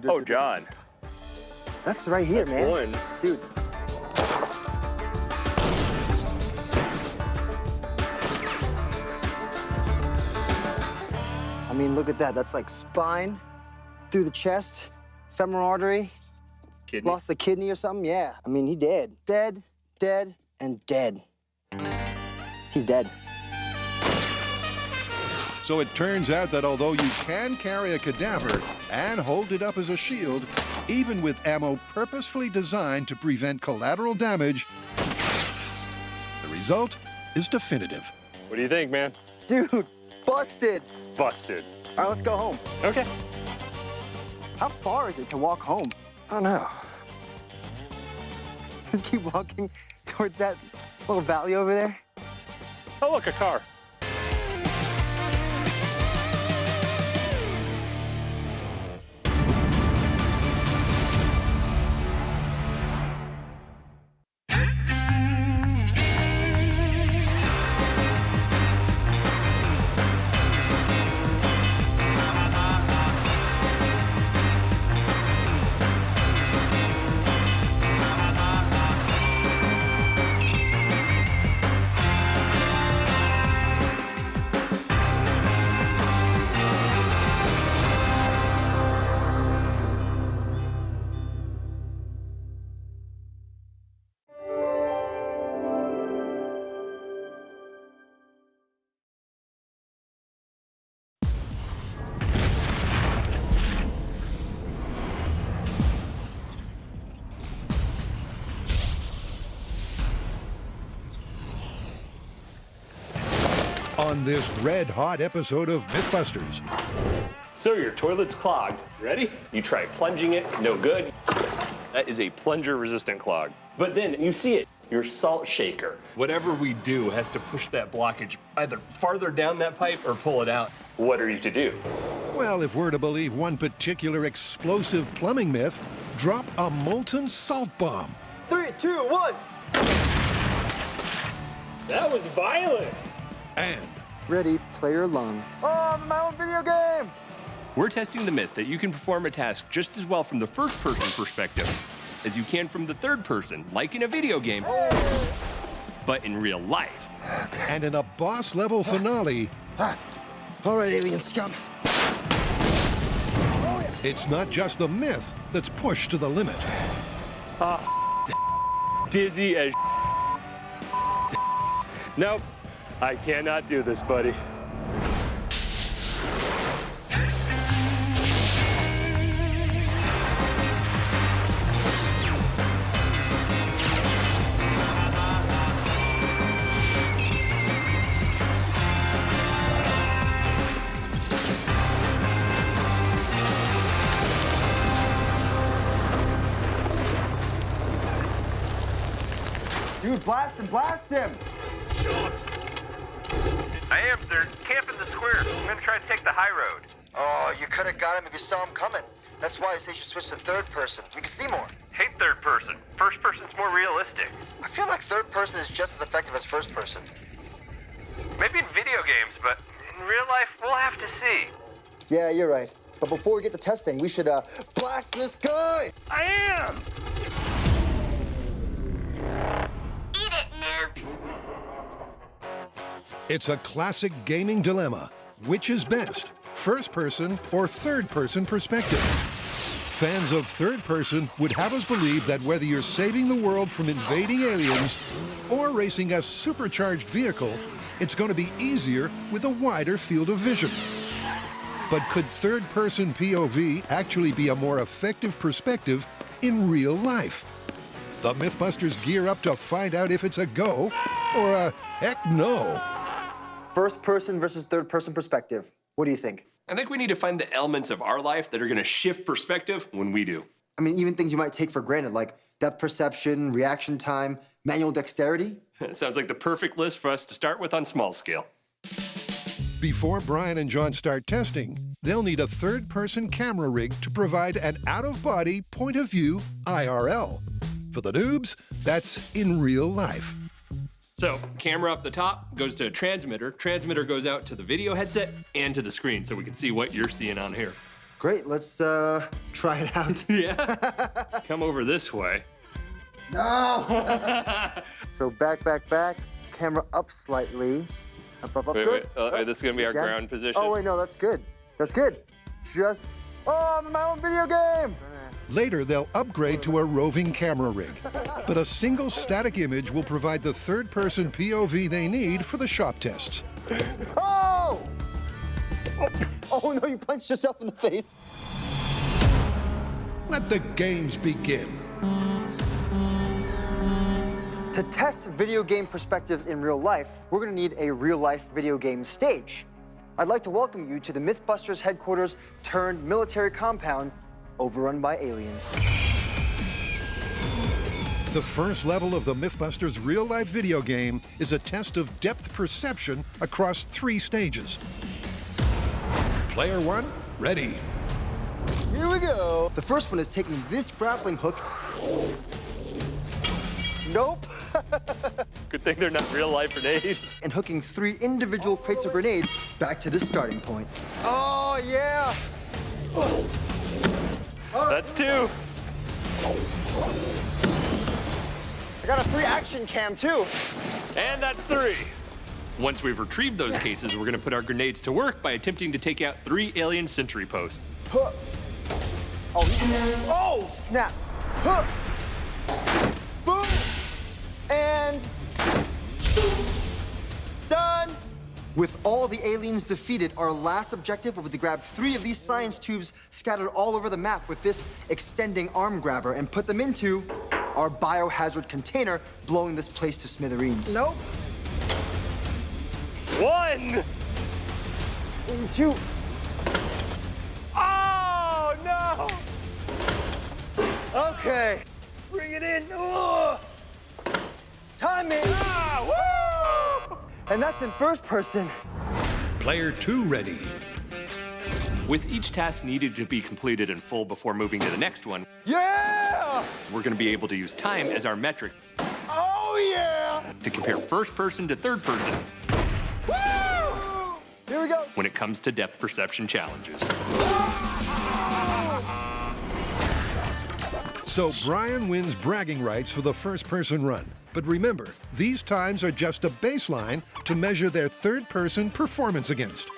Oh, John. That's right here, man. One. Dude. I mean, look at that. That's like spine, through the chest, femoral artery. Kidney? Lost a kidney or something? Yeah. I mean, he dead. Dead, dead, and dead. He's dead. So it turns out that although you can carry a cadaver and hold it up as a shield, even with ammo purposefully designed to prevent collateral damage, the result is definitive. What do you think, man? Dude, busted. Busted. All right, let's go home. Okay. How far is it to walk home? I don't know. Just keep walking towards that little valley over there. Oh, look, a car. On this red-hot episode of Mythbusters. So your toilet's clogged. Ready? You try plunging it, no good. That is a plunger-resistant clog. But then you see it, your salt shaker. Whatever we do has to push that blockage either farther down that pipe or pull it out. What are you to do? Well, if we're to believe one particular explosive plumbing myth, drop a molten salt bomb. 3, 2, 1. That was violent. And ready, player lung. Oh, I'm in my own video game. We're testing the myth that you can perform a task just as well from the first-person perspective as you can from the third person, like in a video game, but in real life. And in a boss-level finale... All right, alien scum. It's not just the myth that's pushed to the limit. Dizzy as Nope, I cannot do this, buddy. Dude, blast him, blast him! I am, sir. Camp in the square. I'm gonna try to take the high road. Oh, you could have got him if you saw him coming. That's why I say you should switch to third person. We can see more. Hate third person. First person's more realistic. I feel like third person is just as effective as first person. Maybe in video games, but in real life, we'll have to see. Yeah, you're right. But before we get to testing, we should blast this guy! I am! Eat it, noobs. It's a classic gaming dilemma. Which is best, first-person or third-person perspective? Fans of third-person would have us believe that whether you're saving the world from invading aliens or racing a supercharged vehicle, it's going to be easier with a wider field of vision. But could third-person POV actually be a more effective perspective in real life? The Mythbusters gear up to find out if it's a go or a heck no. First person versus third person perspective. What do you think? I think we need to find the elements of our life that are gonna shift perspective when we do. I mean, even things you might take for granted, like depth perception, reaction time, manual dexterity. Sounds like the perfect list for us to start with on small scale. Before Brian and John start testing, they'll need a third-person camera rig to provide an out-of-body point of view IRL. For the noobs, that's in real life. So, camera up the top goes to a transmitter. Transmitter goes out to the video headset and to the screen so we can see what you're seeing on here. Great, let's try it out. Yeah? Come over this way. No! So back, camera up slightly. Up, Wait, good. this is gonna be our Down. ground position. Oh, wait, no, that's good. That's good. Oh, I'm in my own video game! Later, they'll upgrade to a roving camera rig. But a single static image will provide the third-person POV they need for the shop tests. Oh! Oh, no, you punched yourself in the face. Let the games begin. To test video game perspectives in real life, we're gonna need a real-life video game stage. I'd like to welcome you to the Mythbusters headquarters turned military compound overrun by aliens. The first level of the Mythbusters real-life video game is a test of depth perception across 3 stages. Player 1, ready. Here we go. The first one is taking this grappling hook. Nope. Good thing they're not real-life grenades. And hooking 3 individual crates of grenades back to the starting point. Oh, yeah. That's 2. I got a free action cam, too. And that's 3. Once we've retrieved those cases, we're gonna put our grenades to work by attempting to take out 3 alien sentry posts. Oh, snap. Boom. And done. With all the aliens defeated, our last objective will be to grab 3 of these science tubes scattered all over the map with this extending arm grabber and put them into our biohazard container, blowing this place to smithereens. Nope. 1. 2. Oh, no! Okay. Bring it in. Ugh. Timing. Woo! And that's in first person. Player 2, ready. With each task needed to be completed in full before moving to the next one, Yeah! we're gonna be able to use time as our metric Oh, yeah! to compare first person to third person Woo! Here we go. when it comes to depth perception challenges. So Brian wins bragging rights for the first-person run. But remember, these times are just a baseline to measure their third-person performance against.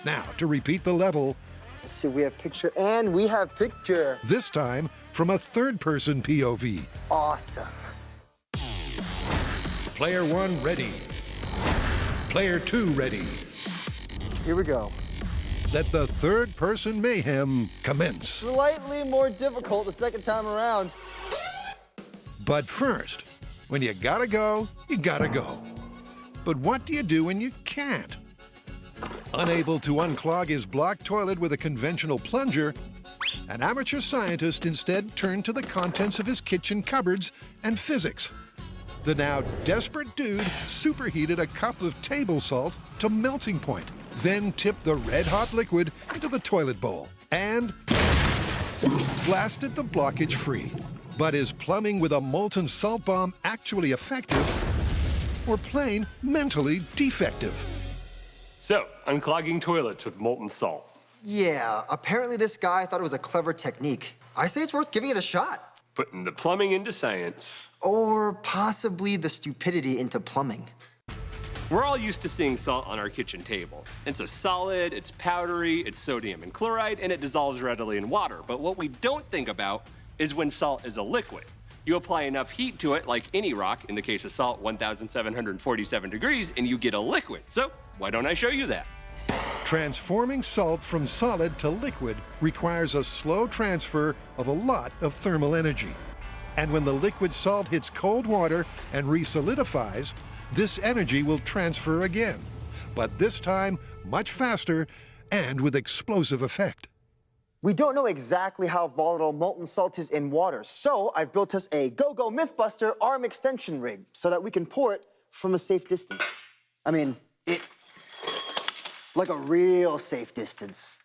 Now, to repeat the level, Let's see, we have picture and we have picture. this time from a third-person POV. Awesome. Player 1, ready. Player 2, ready. Here we go. Let the third-person mayhem commence. Slightly more difficult the second time around. But first, when you gotta go, you gotta go. But what do you do when you can't? Unable to unclog his blocked toilet with a conventional plunger, an amateur scientist instead turned to the contents of his kitchen cupboards and physics. The now desperate dude superheated a cup of table salt to melting point, then tipped the red-hot liquid into the toilet bowl and blasted the blockage free. But is plumbing with a molten salt bomb actually effective or plain mentally defective? So, unclogging toilets with molten salt. Yeah, apparently this guy thought it was a clever technique. I say it's worth giving it a shot. Putting the plumbing into science. Or possibly the stupidity into plumbing. We're all used to seeing salt on our kitchen table. It's a solid, it's powdery, it's sodium and chloride, and it dissolves readily in water. But what we don't think about is when salt is a liquid. You apply enough heat to it, like any rock, in the case of salt, 1,747 degrees, and you get a liquid. So why don't I show you that? Transforming salt from solid to liquid requires a slow transfer of a lot of thermal energy. And when the liquid salt hits cold water and resolidifies, this energy will transfer again, but this time much faster and with explosive effect. We don't know exactly how volatile molten salt is in water, so I've built us a Go-Go Mythbuster arm extension rig so that we can pour it from a safe distance. I mean, like a real safe distance.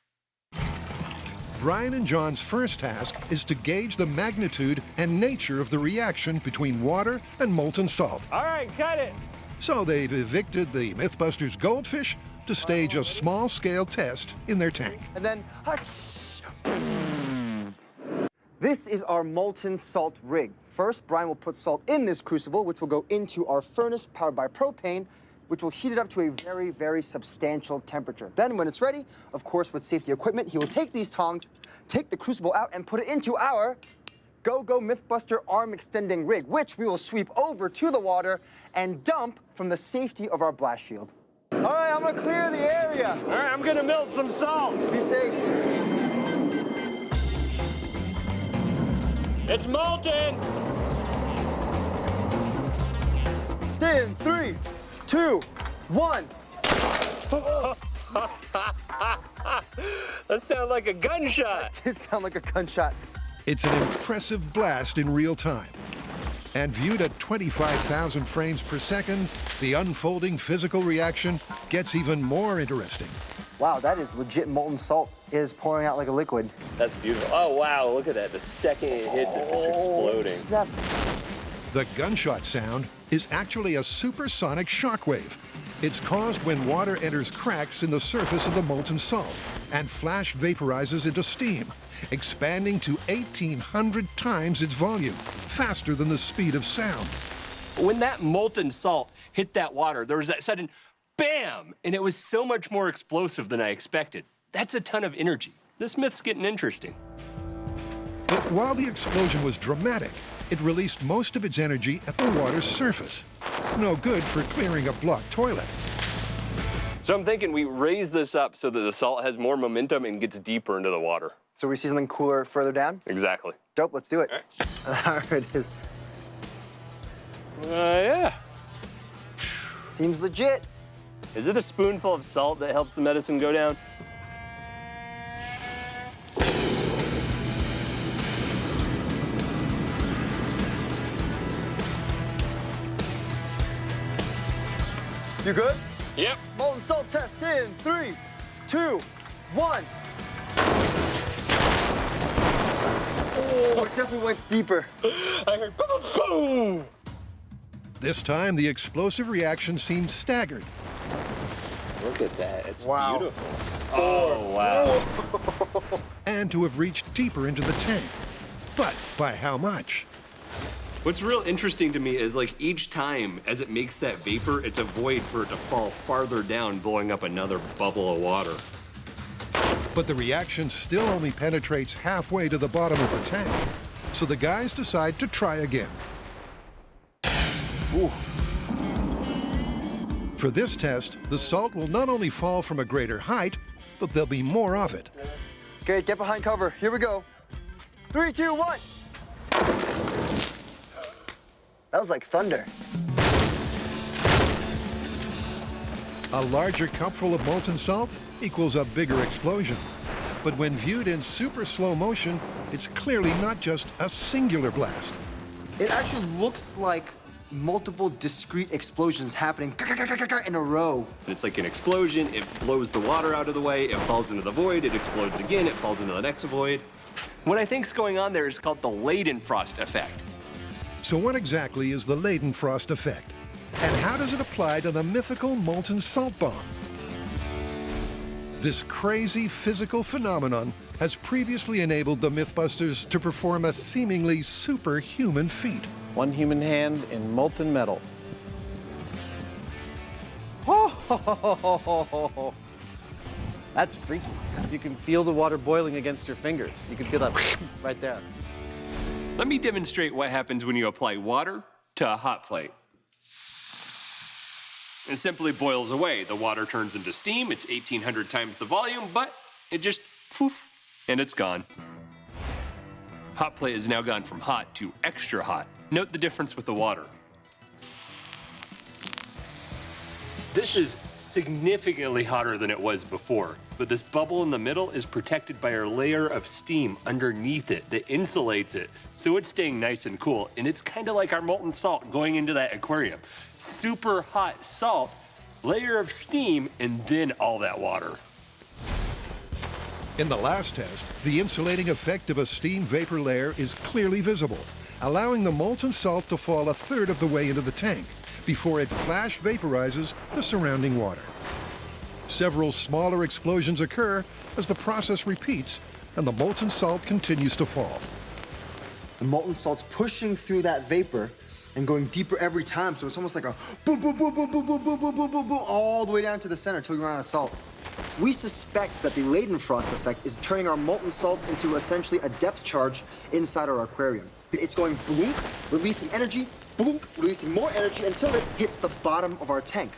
Brian and John's first task is to gauge the magnitude and nature of the reaction between water and molten salt. All right, cut it. So they've evicted the Mythbusters goldfish to stage a small-scale test in their tank. And then, this is our molten salt rig. First, Brian will put salt in this crucible, which will go into our furnace powered by propane, which will heat it up to a very, very substantial temperature. Then, when it's ready, of course, with safety equipment, he will take these tongs, take the crucible out, and put it into our Go-Go Mythbuster arm extending rig, which we will sweep over to the water and dump from the safety of our blast shield. All right, I'm gonna clear the area. All right, I'm gonna melt some salt. Be safe. It's molten. In 3, 2, 1. That sounded like a gunshot. That did sound like a gunshot. It's an impressive blast in real time. And viewed at 25,000 frames per second, the unfolding physical reaction gets even more interesting. Wow, that is legit molten salt. It is pouring out like a liquid. That's beautiful. Oh, wow, look at that. The second it hits, it's just exploding. Snap. The gunshot sound is actually a supersonic shockwave. It's caused when water enters cracks in the surface of the molten salt and flash vaporizes into steam, expanding to 1,800 times its volume, faster than the speed of sound. When that molten salt hit that water, there was that sudden bam, and it was so much more explosive than I expected. That's a ton of energy. This myth's getting interesting. But while the explosion was dramatic, it released most of its energy at the water's surface. No good for clearing a blocked toilet. So I'm thinking we raise this up so that the salt has more momentum and gets deeper into the water. So we see something cooler further down? Exactly. Dope, let's do it. All right. There it is. Yeah. Seems legit. Is it a spoonful of salt that helps the medicine go down? You good? Yep. Molten salt test in 3, 2, 1. Oh, it definitely went deeper. I heard boom, boom. This time, the explosive reaction seemed staggered. Look at that. It's wow. Beautiful. Oh, wow. And to have reached deeper into the tank. But by how much? What's real interesting to me is like each time as it makes that vapor, it's a void for it to fall farther down, blowing up another bubble of water. But the reaction still only penetrates halfway to the bottom of the tank. So the guys decide to try again. Ooh. For this test, the salt will not only fall from a greater height, but there'll be more of it. Okay, get behind cover. Here we go. 3, 2, 1. That was like thunder. A larger cupful of molten salt equals a bigger explosion. But when viewed in super slow motion, it's clearly not just a singular blast. It actually looks like multiple discrete explosions happening in a row. And it's like an explosion, it blows the water out of the way, it falls into the void, it explodes again, it falls into the next void. What I think's going on there is called the Leidenfrost effect. So what exactly is the Leidenfrost effect? And how does it apply to the mythical molten salt bomb? This crazy physical phenomenon has previously enabled the Mythbusters to perform a seemingly superhuman feat. One human hand in molten metal. That's freaky. You can feel the water boiling against your fingers. You can feel that right there. Let me demonstrate what happens when you apply water to a hot plate. It simply boils away. The water turns into steam. It's 1,800 times the volume, but it just poof, and it's gone. Hot plate has now gone from hot to extra hot. Note the difference with the water. This is significantly hotter than it was before, but this bubble in the middle is protected by a layer of steam underneath it that insulates it, so it's staying nice and cool, and it's kind of like our molten salt going into that aquarium. Super hot salt, layer of steam, and then all that water. In the last test, the insulating effect of a steam vapor layer is clearly visible, allowing the molten salt to fall 1/3 of the way into the tank before it flash vaporizes the surrounding water. Several smaller explosions occur as the process repeats and the molten salt continues to fall. The molten salt's pushing through that vapor and going deeper every time, so it's almost like a boom, boom, boom, boom, boom, boom, boom, boom, boom, boom, boom, all the way down to the center until you run out of salt. We suspect that the Leidenfrost effect is turning our molten salt into essentially a depth charge inside our aquarium. It's going bloonk, releasing energy, bloonk, releasing more energy until it hits the bottom of our tank.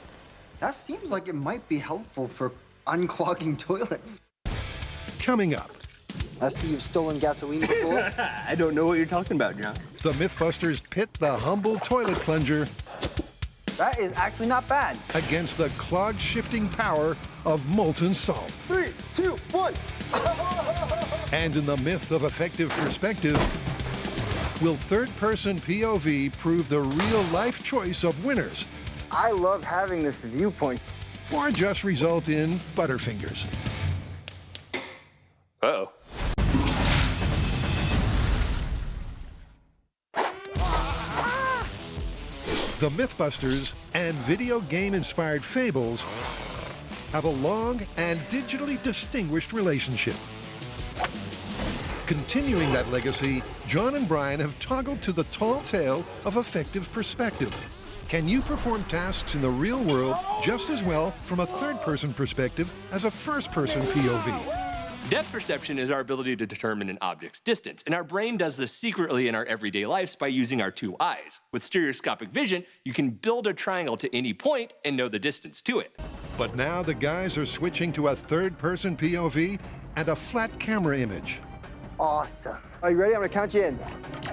That seems like it might be helpful for unclogging toilets. Coming up. I see you've stolen gasoline before. I don't know what you're talking about, John. The Mythbusters pit the humble toilet plunger That is actually not bad. against the clogged shifting power of molten salt. 3, 2, 1. And in the myth of effective perspective, will third-person POV prove the real-life choice of winners? I love having this viewpoint. Or just result in Butterfingers? Uh-oh. The Mythbusters and video game-inspired fables have a long and digitally distinguished relationship. Continuing that legacy, John and Brian have toggled to the tall tale of effective perspective. Can you perform tasks in the real world just as well from a third-person perspective as a first-person POV? Depth perception is our ability to determine an object's distance, and our brain does this secretly in our everyday lives by using our two eyes. With stereoscopic vision, you can build a triangle to any point and know the distance to it. But now the guys are switching to a third-person POV and a flat camera image. Awesome. Are you ready? I'm gonna count you in.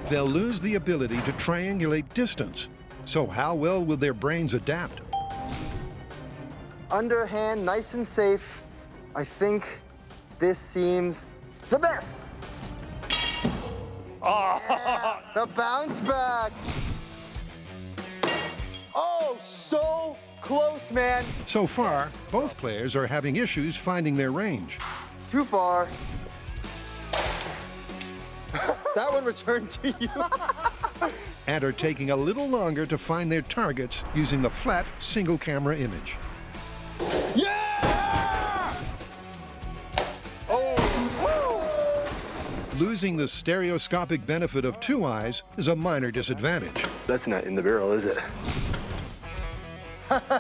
They'll lose the ability to triangulate distance. So how well will their brains adapt? Underhand, nice and safe. I think this seems the best. Yeah, the bounce back. Oh, so close, man. So far, both players are having issues finding their range. Too far. That one returned to you. And are taking a little longer to find their targets using the flat single camera image. Yeah! Oh, woo! Losing the stereoscopic benefit of two eyes is a minor disadvantage. That's not in the barrel, is it?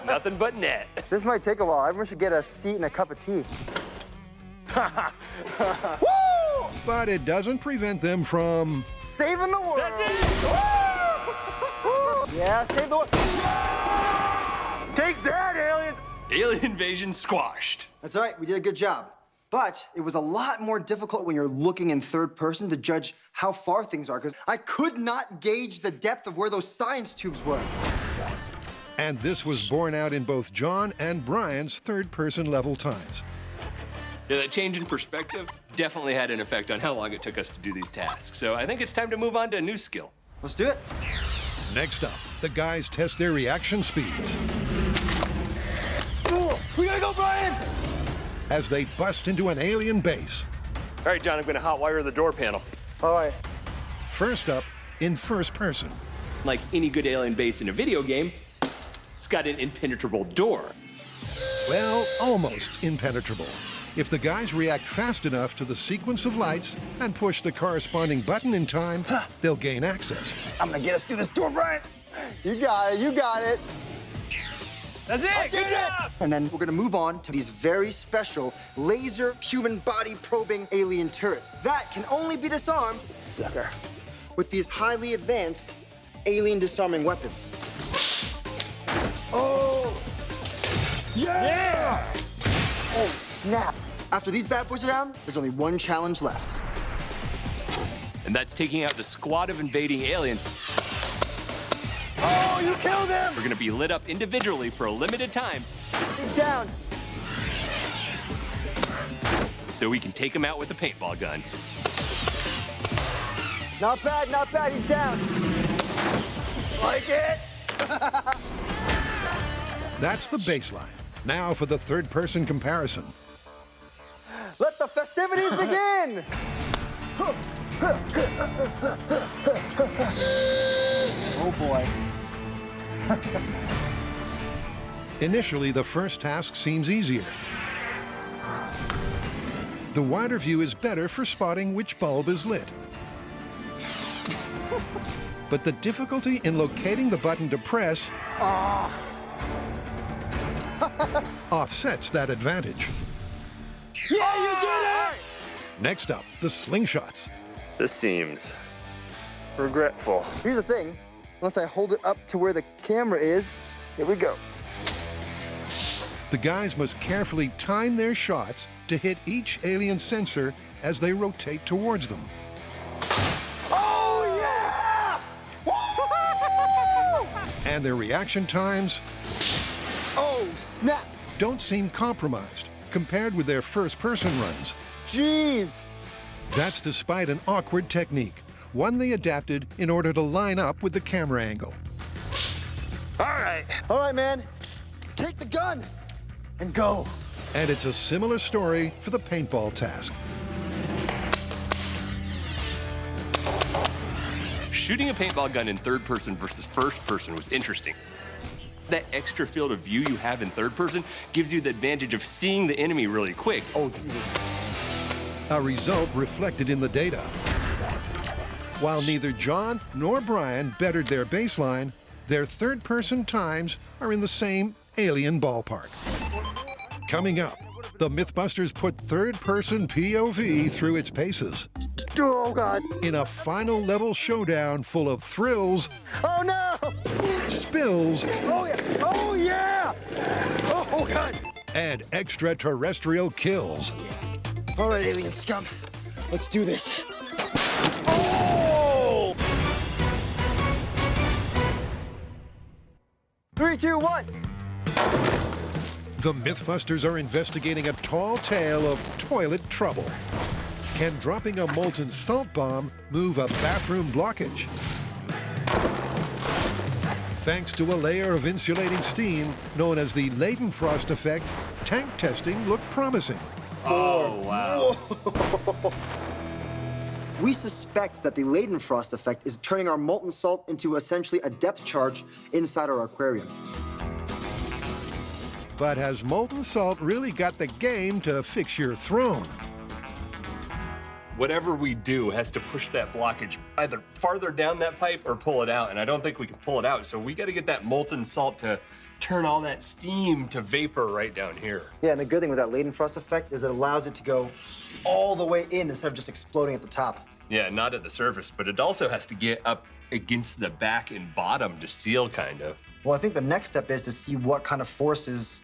Nothing but net. This might take a while. Everyone should get a seat and a cup of tea. Woo! But it doesn't prevent them from saving the world. Yeah, save the world. Take that, aliens! Alien invasion squashed. That's all right, we did a good job. But it was a lot more difficult when you're looking in third person to judge how far things are, because I could not gauge the depth of where those science tubes were. And this was borne out in both John and Brian's third-person level times. Yeah, that change in perspective definitely had an effect on how long it took us to do these tasks. So I think it's time to move on to a new skill. Let's do it. Next up, The guys test their reaction speeds We gotta go, Brian! as they bust into an alien base. All right, John, I'm gonna hotwire the door panel. All right. First up, in first person. Like any good alien base in a video game, it's got an impenetrable door. Well, almost impenetrable. If the guys react fast enough to the sequence of lights and push the corresponding button in time, they'll gain access. I'm gonna get us through this door, Brian. You got it, you got it. That's it, I did it! And then we're gonna move on to these very special laser human body probing alien turrets that can only be disarmed Sucker. with these highly advanced alien disarming weapons. Oh! Yeah! Oh, snap. After these bad boys are down, there's only one challenge left. And that's taking out the squad of invading aliens. Oh, you killed him! We're gonna be lit up individually for a limited time, He's down. so we can take him out with a paintball gun. Not bad, he's down. Like it? That's the baseline. Now for the third-person comparison. Let the festivities begin! Oh boy. Initially, the first task seems easier. The wider view is better for spotting which bulb is lit. But the difficulty in locating the button to press offsets that advantage. Yeah, you did it! Next up, the slingshots. This seems regretful. Here's the thing. Once I hold it up to where the camera is, here we go. The guys must carefully time their shots to hit each alien sensor as they rotate towards them. Oh, yeah! Woo! And their reaction times Oh, snap! don't seem compromised compared with their first-person runs. Jeez! That's despite an awkward technique, one they adapted in order to line up with the camera angle. All right, man. Take the gun and go. And it's a similar story for the paintball task. Shooting a paintball gun in third person versus first person was interesting. That extra field of view you have in third person gives you the advantage of seeing the enemy really quick. Oh, Jesus. A result reflected in the data. While neither John nor Brian bettered their baseline, their third-person times are in the same alien ballpark. Coming up, the Mythbusters put third-person POV through its paces. Oh, God. In a final level showdown full of thrills, Oh, no! spills, Oh, yeah! Oh, yeah! Oh, God! and extraterrestrial kills. All right, alien scum. Let's do this. Oh! 3, 2, 1. The Mythbusters are investigating a tall tale of toilet trouble. Can dropping a molten salt bomb move a bathroom blockage? Thanks to a layer of insulating steam known as the Leidenfrost effect, tank testing looked promising. Oh, wow. Whoa. We suspect that the Leidenfrost effect is turning our molten salt into essentially a depth charge inside our aquarium. But has molten salt really got the game to fix your throne? Whatever we do has to push that blockage either farther down that pipe or pull it out, and I don't think we can pull it out, so we gotta get that molten salt to turn all that steam to vapor right down here. Yeah, and the good thing with that Leidenfrost effect is it allows it to go all the way in instead of just exploding at the top. Yeah, not at the surface, but it also has to get up against the back and bottom to seal, kind of. Well, I think the next step is to see what kind of forces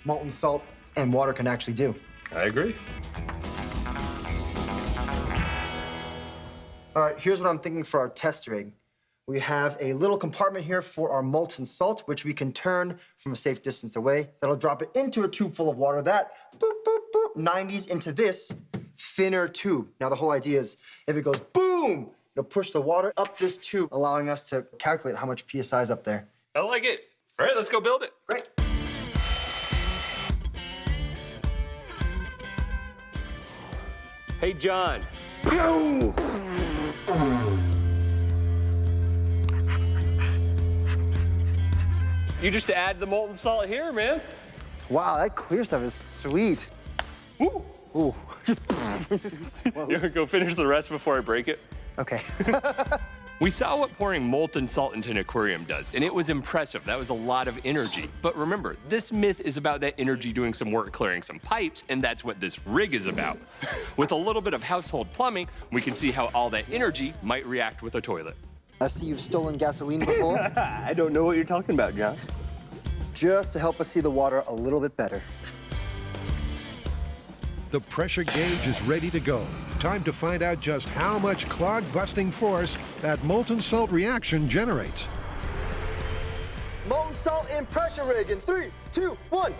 molten salt and water can actually do. I agree. All right, here's what I'm thinking for our test rig. We have a little compartment here for our molten salt, which we can turn from a safe distance away. That'll drop it into a tube full of water that, boop, boop, boop, 90s into this thinner tube. Now, the whole idea is if it goes boom It'll push the water up this tube, allowing us to calculate how much PSI is up there. I like it. All right, let's go build it. Great. Hey, John. You just add the molten salt here, man. Wow, that clear stuff is sweet. Ooh. Ooh. You wanna go finish the rest before I break it? Okay. We saw what pouring molten salt into an aquarium does, and it was impressive. That was a lot of energy. But remember, this myth is about that energy doing some work clearing some pipes, and that's what this rig is about. With a little bit of household plumbing, we can see how all that energy might react with a toilet. I see you've stolen gasoline before. I don't know what you're talking about, John. Just to help us see the water a little bit better. The pressure gauge is ready to go. Time to find out just how much clog-busting force that molten salt reaction generates. Molten salt in pressure rig in 3, 2, 1.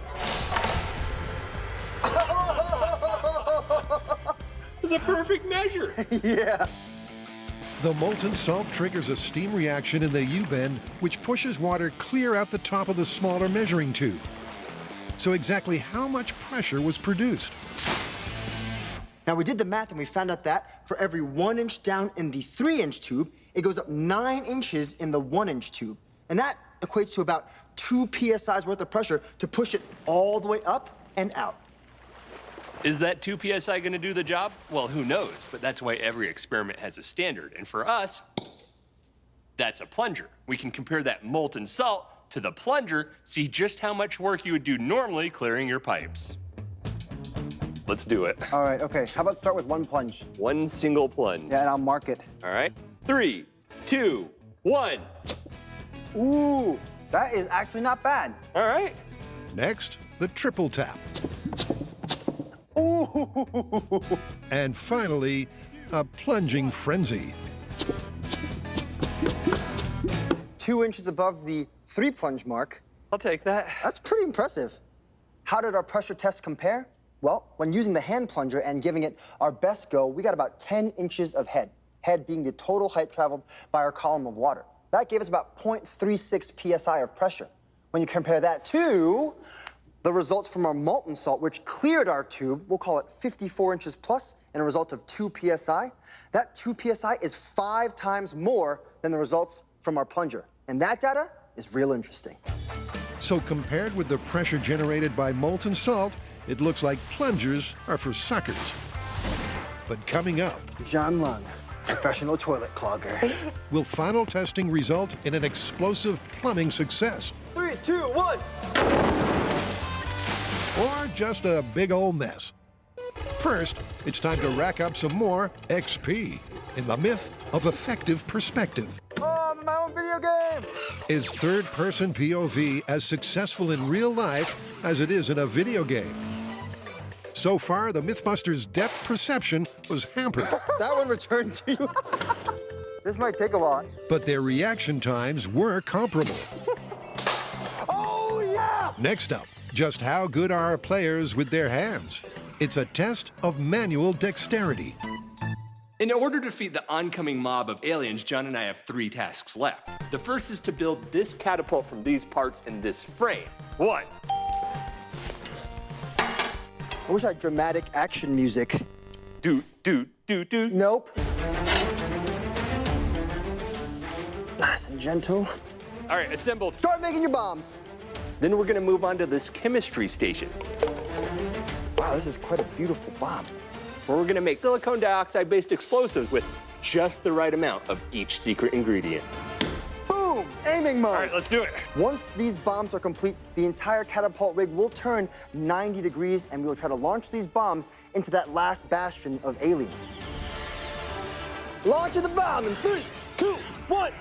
It's a perfect measure. Yeah. The molten salt triggers a steam reaction in the U-bend, which pushes water clear out the top of the smaller measuring tube. So exactly how much pressure was produced? Now, we did the math and we found out that for every 1 inch down in the 3-inch tube, it goes up 9 inches in the 1-inch tube. And that equates to about 2 PSI's worth of pressure to push it all the way up and out. Is that 2 PSI gonna do the job? Well, who knows, but that's why every experiment has a standard. And for us, that's a plunger. We can compare that molten salt to the plunger, see just how much work you would do normally clearing your pipes. Let's do it. All right, okay. How about start with 1 plunge? 1 single plunge. Yeah, and I'll mark it. All right. 3, 2, 1. Ooh, that is actually not bad. All right. Next, the triple tap. Ooh. And finally, a plunging frenzy. 2 inches above the 3 plunge mark. I'll take that. That's pretty impressive. How did our pressure test compare? Well, when using the hand plunger and giving it our best go, we got about 10 inches of head. Head being the total height traveled by our column of water. That gave us about 0.36 PSI of pressure. When you compare that to the results from our molten salt, which cleared our tube, we'll call it 54 inches plus, and a result of 2 PSI. That 2 PSI is 5 times more than the results from our plunger. And that data is real interesting. So compared with the pressure generated by molten salt, it looks like plungers are for suckers. But coming up, John Lung, professional toilet clogger. Will final testing result in an explosive plumbing success? 3, 2, 1. Or just a big old mess? First, it's time to rack up some more XP in the myth of effective perspective. Oh, my own video game! Is third-person POV as successful in real life as it is in a video game? So far, the Mythbusters' depth perception was hampered. That one returned to you. This might take a while. But their reaction times were comparable. Oh, yeah! Next up, just how good are our players with their hands? It's a test of manual dexterity. In order to defeat the oncoming mob of aliens, John and I have 3 tasks left. The first is to build this catapult from these parts in this frame. 1. I wish I had dramatic action music. Do. Nope. Nice and gentle. All right, assembled. Start making your bombs. Then we're gonna move on to this chemistry station, Wow, this is quite a beautiful bomb. where we're gonna make silicone dioxide-based explosives with just the right amount of each secret ingredient. Boom! Aiming mode. All right, let's do it. Once these bombs are complete, the entire catapult rig will turn 90 degrees and we will try to launch these bombs into that last bastion of aliens. Launching the bomb in 3, 2, 1.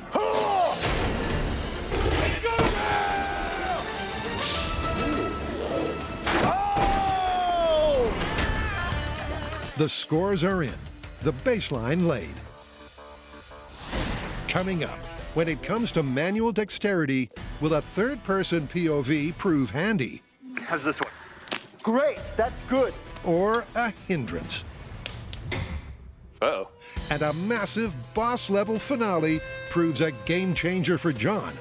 The scores are in, the baseline laid. Coming up, when it comes to manual dexterity, will a third-person POV prove handy? How's this one? Great, that's good. Or a hindrance? Uh-oh. And a massive boss-level finale proves a game changer for John.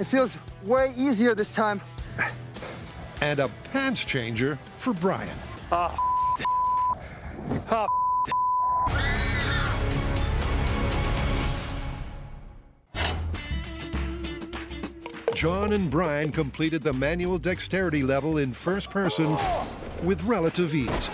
It feels way easier this time. And a pants changer for Brian. Oh. Oh. John and Brian completed the manual dexterity level in first person with relative ease.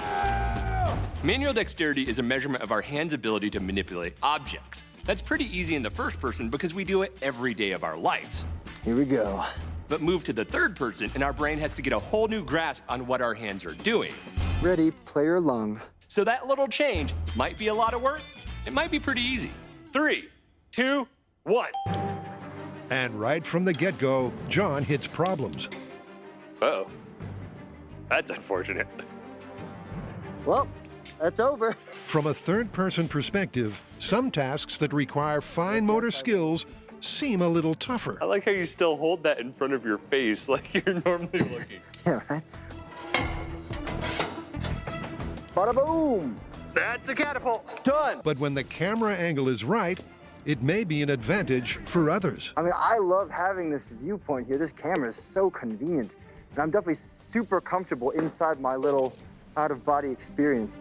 Manual dexterity is a measurement of our hands' ability to manipulate objects. That's pretty easy in the first person because we do it every day of our lives. Here we go. But move to the third person and our brain has to get a whole new grasp on what our hands are doing. Ready, player lung. So that little change might be a lot of work. It might be pretty easy. 3, 2, 1. And right from the get-go, John hits problems. Uh-oh. That's unfortunate. Well, that's over. From a third-person perspective, some tasks that require fine motor skills seem a little tougher. I like how you still hold that in front of your face like you're normally looking. Yeah, right? Bada boom! That's a catapult. Done! But when the camera angle is right, it may be an advantage for others. I mean, I love having this viewpoint here. This camera is so convenient. And I'm definitely super comfortable inside my little out-of-body experience.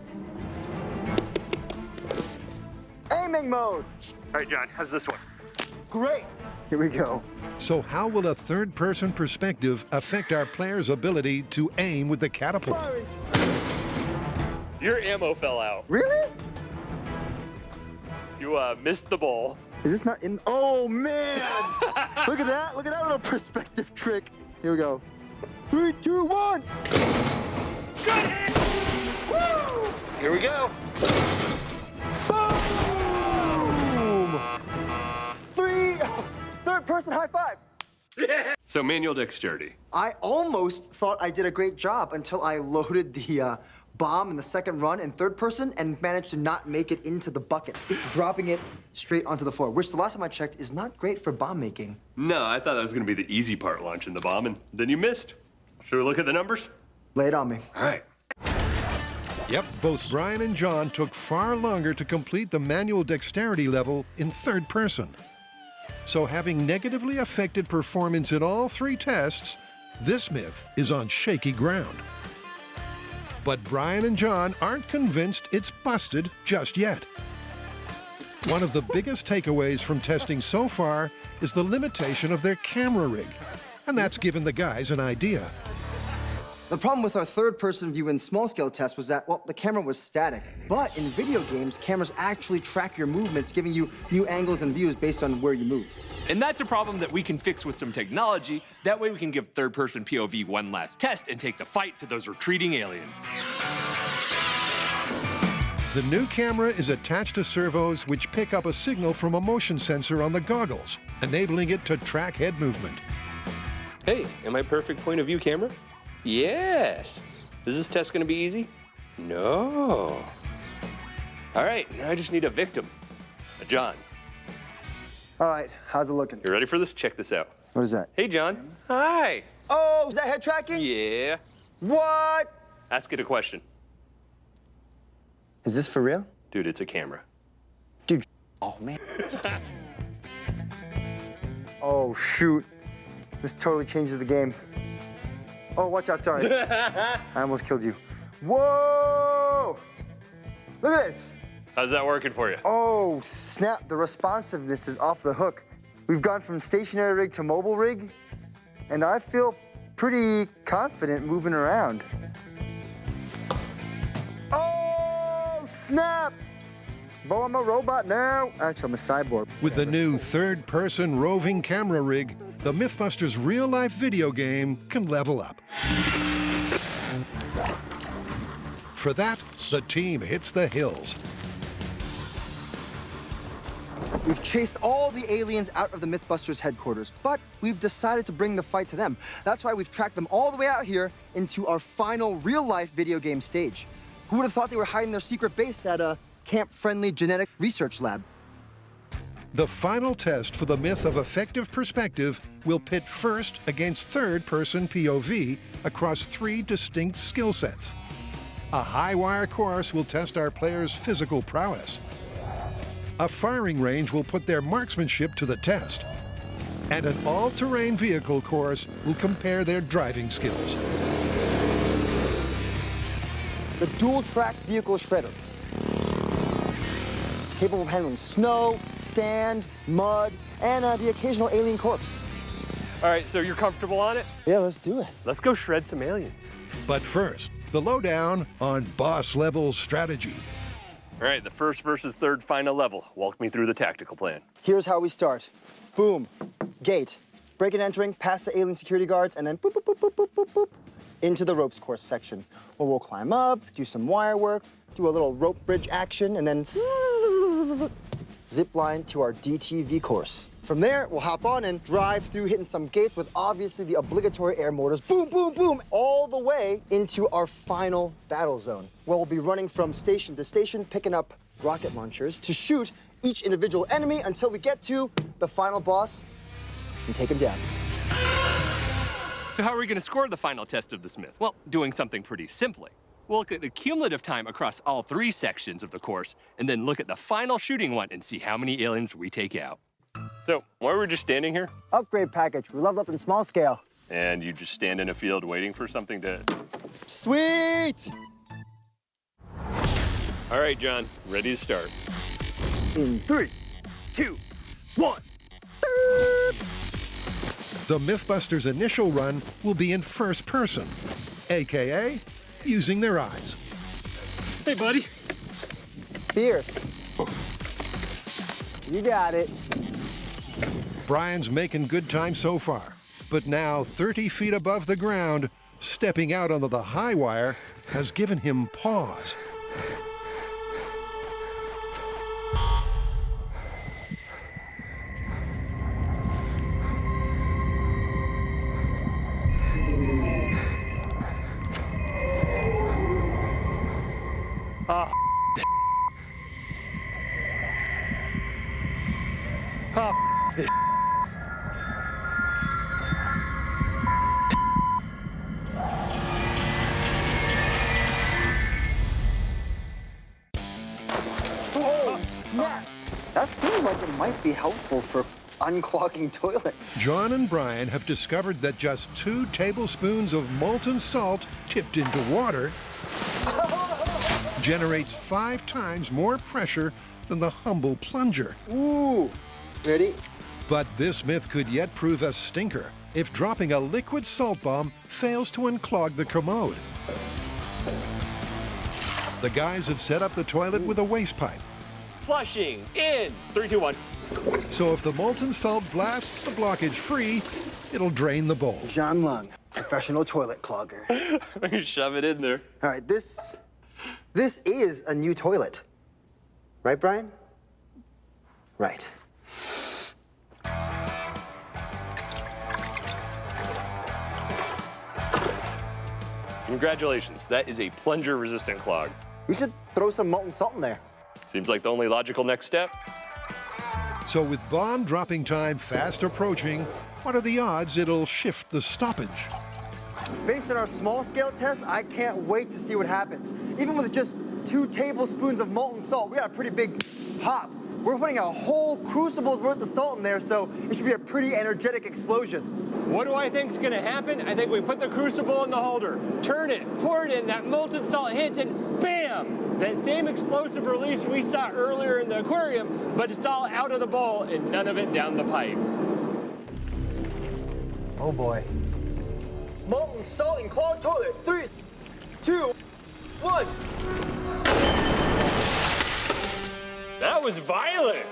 Aiming mode! All right, John, how's this one? Great! Here we go. So how will a third-person perspective affect our player's ability to aim with the catapult? Firing. Your ammo fell out. Really? You missed the ball. Is this not in? Oh, man! Look at that. Look at that little perspective trick. Here we go. 3, 2, 1! Good hit! Woo! Here we go. Boom! Third person high five. So manual dexterity. I almost thought I did a great job until I loaded the bomb in the second run in third person and managed to not make it into the bucket, dropping it straight onto the floor, which the last time I checked is not great for bomb making. No, I thought that was going to be the easy part, launching the bomb, and then you missed. Should we look at the numbers? Lay it on me. All right. Yep, both Brian and John took far longer to complete the manual dexterity level in third person. So having negatively affected performance in all three tests, this myth is on shaky ground. But Brian and John aren't convinced it's busted just yet. One of the biggest takeaways from testing so far is the limitation of their camera rig. And that's given the guys an idea. The problem with our third-person view in small-scale tests was that, well, the camera was static. But in video games, cameras actually track your movements, giving you new angles and views based on where you move. And that's a problem that we can fix with some technology. That way we can give third-person POV one last test and take the fight to those retreating aliens. The new camera is attached to servos which pick up a signal from a motion sensor on the goggles, enabling it to track head movement. Hey, am I perfect point of view camera? Yes. Is this test going to be easy? No. All right, now I just need a victim. John. All right, how's it looking? You ready for this? Check this out. What is that? Hey, John. Hi. Oh, is that head tracking? Yeah. What? Ask it a question. Is this for real? Dude, it's a camera. Dude, oh, man. Oh, shoot. This totally changes the game. Oh, watch out, sorry. I almost killed you. Whoa! Look at this. How's that working for you? Oh, snap. The responsiveness is off the hook. We've gone from stationary rig to mobile rig, and I feel pretty confident moving around. Oh, snap! Bo, I'm a robot now. Actually, I'm a cyborg. With the new third-person roving camera rig, the Mythbusters real-life video game can level up. For that, the team hits the hills. We've chased all the aliens out of the Mythbusters headquarters, but we've decided to bring the fight to them. That's why we've tracked them all the way out here into our final real-life video game stage. Who would have thought they were hiding their secret base at a camp-friendly genetic research lab? The final test for the myth of effective perspective will pit first against third-person POV across 3 distinct skill sets. A high-wire course will test our players' physical prowess. A firing range will put their marksmanship to the test. And an all-terrain vehicle course will compare their driving skills. The dual-track vehicle shredder. Capable of handling snow, sand, mud, and the occasional alien corpse. All right, so you're comfortable on it? Yeah, let's do it. Let's go shred some aliens. But first, the lowdown on boss-level strategy. All right, the first versus third final level. Walk me through the tactical plan. Here's how we start. Boom, gate. Break and entering, past the alien security guards, and then boop, boop, boop, boop, boop, boop, boop, into the ropes course section, where we'll climb up, do some wire work, do a little rope bridge action, and then zip line to our DTV course. From there, we'll hop on and drive through, hitting some gates with obviously the obligatory air mortars, boom, boom, boom, all the way into our final battle zone, where we'll be running from station to station, picking up rocket launchers to shoot each individual enemy until we get to the final boss and take him down. So how are we going to score the final test of this myth? Well, doing something pretty simply. We'll look at the cumulative time across all 3 sections of the course, and then look at the final shooting one and see how many aliens we take out. So, why were we just standing here? Upgrade package. We leveled up in small scale. And you just stand in a field waiting for something to... Sweet! All right, John, ready to start. In 3, 2, 1. The Mythbusters' initial run will be in first person, AKA using their eyes. Hey, buddy. Fierce. You got it. Brian's making good time so far, but now 30 feet above the ground, stepping out onto the high wire has given him pause. Oh, oh. Oh, snap. That seems like it might be helpful for unclogging toilets. John and Brian have discovered that just 2 tablespoons of molten salt tipped into water generates 5 times more pressure than the humble plunger. Ooh, ready? But this myth could yet prove a stinker if dropping a liquid salt bomb fails to unclog the commode. The guys have set up the toilet with a waste pipe. Flushing in 3, 2, 1. So if the molten salt blasts the blockage free, it'll drain the bowl. John Lung, professional toilet clogger. Shove it in there. All right, this is a new toilet. Right, Brian? Right. Congratulations, that is a plunger-resistant clog. We should throw some molten salt in there. Seems like the only logical next step. So with bomb dropping time fast approaching, what are the odds it'll shift the stoppage? Based on our small-scale test, I can't wait to see what happens. Even with just 2 tablespoons of molten salt, we got a pretty big pop. We're putting a whole crucible's worth of salt in there, so it should be a pretty energetic explosion. What do I think's gonna happen? I think we put the crucible in the holder, turn it, pour it in, that molten salt hits, and bam! That same explosive release we saw earlier in the aquarium, but it's all out of the bowl and none of it down the pipe. Oh boy. Molten salt and clogged toilet. 3, 2, 1. That was violent.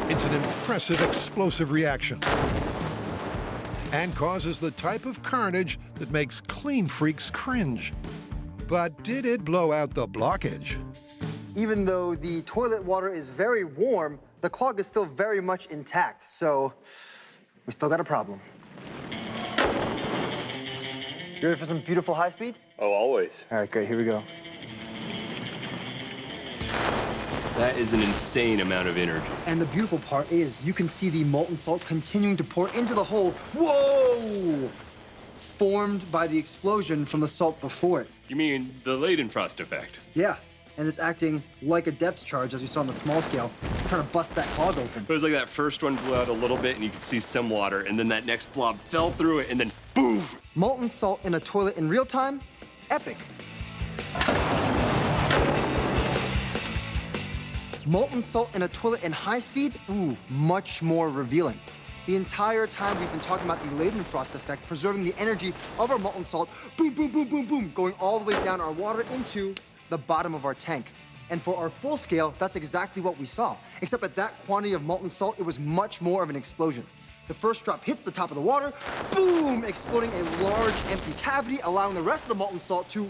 It's an impressive explosive reaction and causes the type of carnage that makes clean freaks cringe. But did it blow out the blockage? Even though the toilet water is very warm, the clog is still very much intact, so we still got a problem. You ready for some beautiful high speed? Oh, always. All right, great, here we go. That is an insane amount of energy. And the beautiful part is you can see the molten salt continuing to pour into the hole. Whoa! Formed by the explosion from the salt before it. You mean the Leidenfrost effect? Yeah. and it's acting like a depth charge, as we saw on the small scale, trying to bust that clog open. It was like that first one blew out a little bit and you could see some water, and then that next blob fell through it, and then boof! Molten salt in a toilet in real time, epic. Molten salt in a toilet in high speed, ooh, much more revealing. The entire time we've been talking about the Leidenfrost effect, preserving the energy of our molten salt, boom, boom, boom, boom, boom, going all the way down our water into the bottom of our tank. And for our full scale, that's exactly what we saw. Except at that quantity of molten salt, it was much more of an explosion. The first drop hits the top of the water, boom, exploding a large empty cavity, allowing the rest of the molten salt to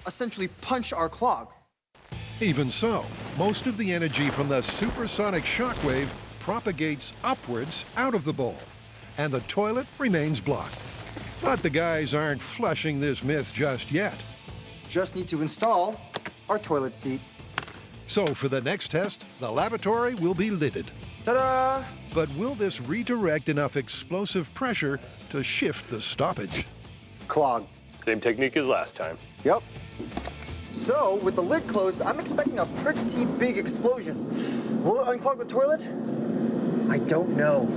essentially punch our clog. Even so, most of the energy from the supersonic shockwave propagates upwards out of the bowl, and the toilet remains blocked. But the guys aren't flushing this myth just yet. Just need to install our toilet seat. So for the next test, the lavatory will be lidded. Ta-da! But will this redirect enough explosive pressure to shift the stoppage? Clog. Same technique as last time. Yep. So, with the lid closed, I'm expecting a pretty big explosion. Will it unclog the toilet? I don't know.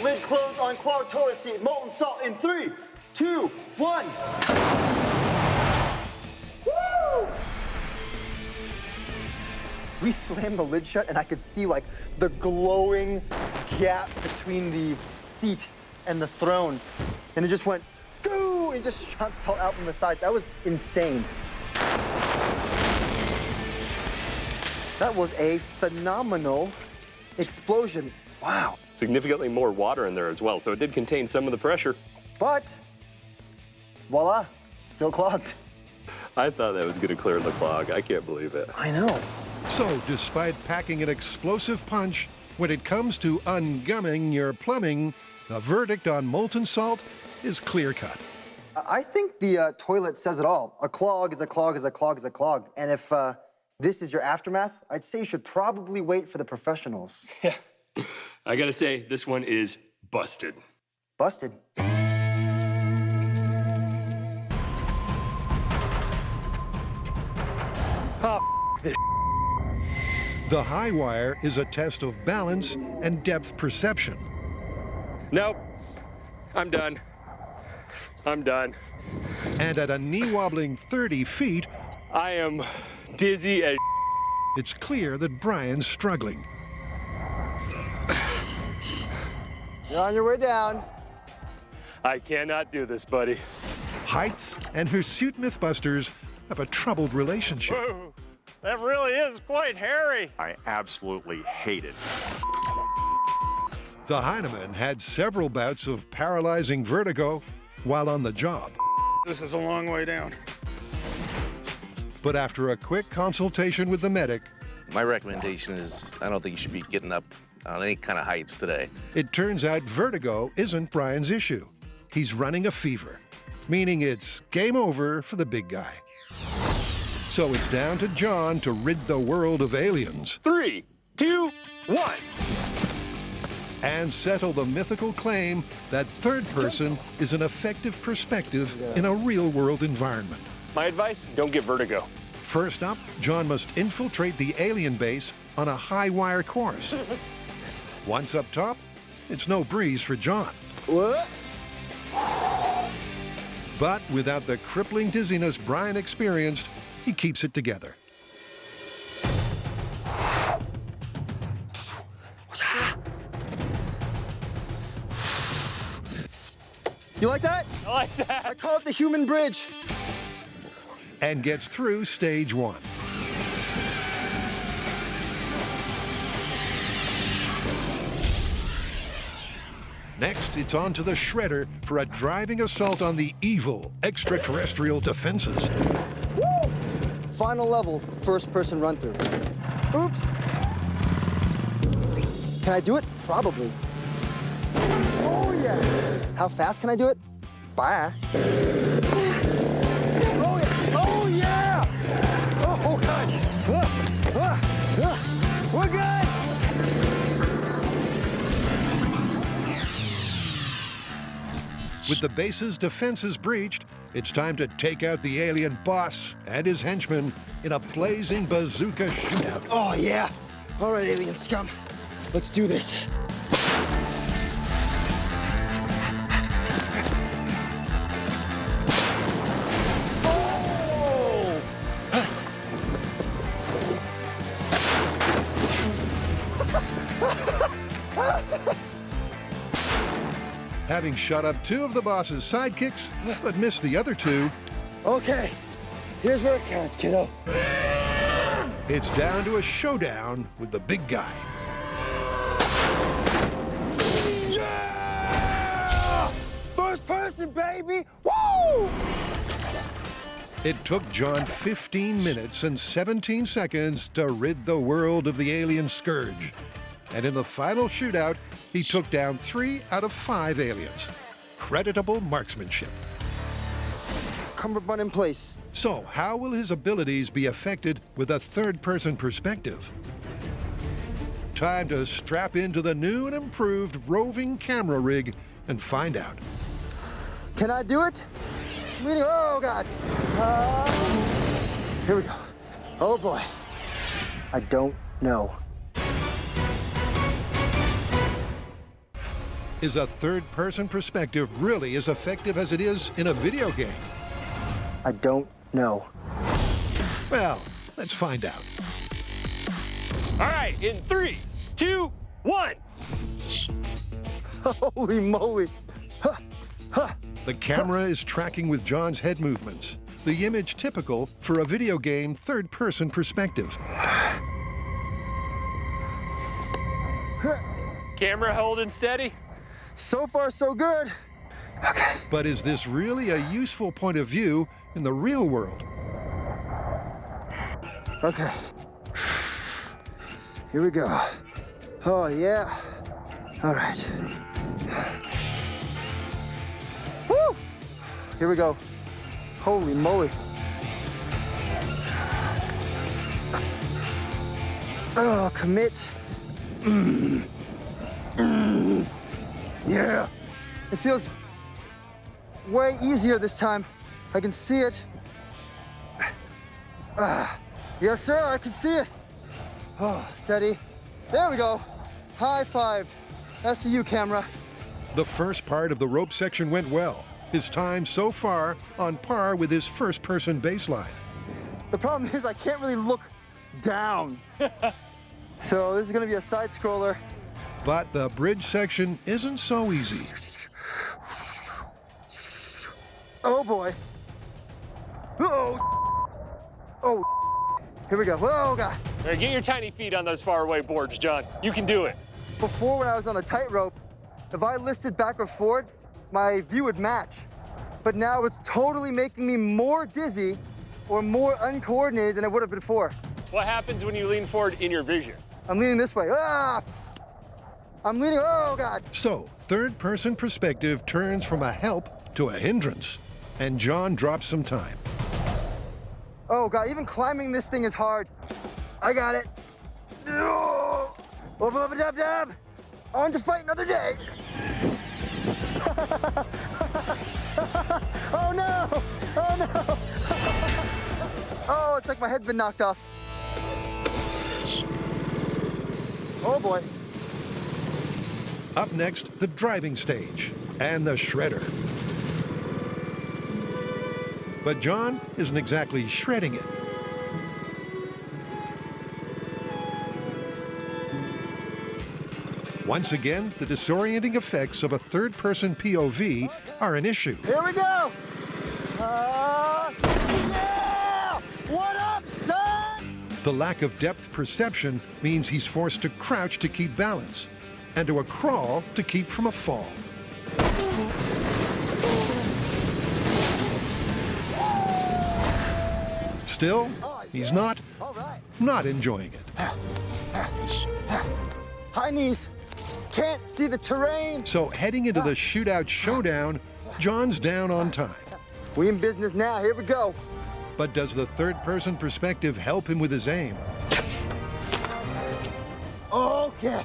Lid closed, unclogged toilet seat, molten salt in 3, 2, 1. Woo! We slammed the lid shut and I could see like the glowing gap between the seat and the throne. And it just went, goo, and just shot salt out from the side. That was insane. That was a phenomenal explosion. Wow. Significantly more water in there as well, so it did contain some of the pressure. But, voila, still clogged. I thought that was gonna clear the clog. I can't believe it. I know. So, despite packing an explosive punch, when it comes to ungumming your plumbing, the verdict on molten salt is clear-cut. I think the toilet says it all. A clog is a clog is a clog is a clog. And if this is your aftermath, I'd say you should probably wait for the professionals. Yeah. I gotta say, this one is busted. Busted? Oh, this. The high wire is a test of balance and depth perception. Nope. I'm done. I'm done. And at a knee-wobbling 30 feet, I am dizzy as it's clear that Brian's struggling. You're on your way down. I cannot do this, buddy. Heights and hirsute Mythbusters have a troubled relationship. Whoa, that really is quite hairy. I absolutely hate it. The Hyneman had several bouts of paralyzing vertigo while on the job. This is a long way down. But after a quick consultation with the medic, my recommendation is I don't think you should be getting up on any kind of heights today. It turns out vertigo isn't Brian's issue. He's running a fever, meaning it's game over for the big guy. So it's down to John to rid the world of aliens. 3, 2, 1. And settle the mythical claim that third person is an effective perspective in a real-world environment. My advice, don't get vertigo. First up, John must infiltrate the alien base on a high-wire course. Once up top, it's no breeze for John. What? But without the crippling dizziness Brian experienced, he keeps it together. You like that? I like that. I call it the human bridge. And gets through stage 1. Next, it's on to the shredder for a driving assault on the evil extraterrestrial defenses. Woo! Final level, first-person run-through. Oops. Can I do it? Probably. Oh, yeah. How fast can I do it? Bye. Oh, yeah. Oh, yeah. Oh, God. We're good. With the base's defense is breached, it's time to take out the alien boss and his henchmen in a blazing bazooka shootout. Oh, yeah. All right, alien scum. Let's do this. Having shot up 2 of the boss's sidekicks, but missed the other 2. Okay, here's where it counts, kiddo. It's down to a showdown with the big guy. Yeah! First person, baby! Woo! It took John 15 minutes and 17 seconds to rid the world of the alien scourge. And in the final shootout, he took down 3 out of 5 aliens. Creditable marksmanship. Cummerbund in place. So, how will his abilities be affected with a third-person perspective? Time to strap into the new and improved roving camera rig and find out. Can I do it? Oh, God. Here we go. Oh, boy. I don't know. Is a third-person perspective really as effective as it is in a video game? I don't know. Well, let's find out. All right, in 3, 2, 1. Holy moly. Huh. Huh. The camera is tracking with John's head movements, the image typical for a video game third-person perspective. Camera holding steady? So far, so good. Okay. But is this really a useful point of view in the real world? Okay. Here we go. Oh, yeah. All right. Woo! Here we go. Holy moly. Oh, commit. Yeah. It feels way easier this time. I can see it. Yes, sir, I can see it. Oh, steady. There we go. High-fived. That's to you, camera. The first part of the rope section went well. His time so far on par with his first-person baseline. The problem is I can't really look down. So this is gonna be a side scroller. But the bridge section isn't so easy. Oh boy. Oh. Oh. Here we go. Oh God. All right, get your tiny feet on those faraway boards, John. You can do it. Before, when I was on the tightrope, if I listed back or forward, my view would match. But now it's totally making me more dizzy or more uncoordinated than it would have been before. What happens when you lean forward in your vision? I'm leaning this way. I'm leaning, oh God. So, third-person perspective turns from a help to a hindrance. And John drops some time. Oh God, even climbing this thing is hard. I got it. Dub. On to fight another day. Oh no! Oh no! Oh, it's like my head's been knocked off. Oh boy. Up next, the driving stage and the shredder. But John isn't exactly shredding it. Once again, the disorienting effects of a third-person POV are an issue. Here we go! Yeah! What up, son? The lack of depth perception means he's forced to crouch to keep balance, and to a crawl to keep from a fall. Still, he's not enjoying it. High knees. Can't see the terrain. So heading into the shootout showdown, John's down on time. We in business now, here we go. But does the third-person perspective help him with his aim? Okay,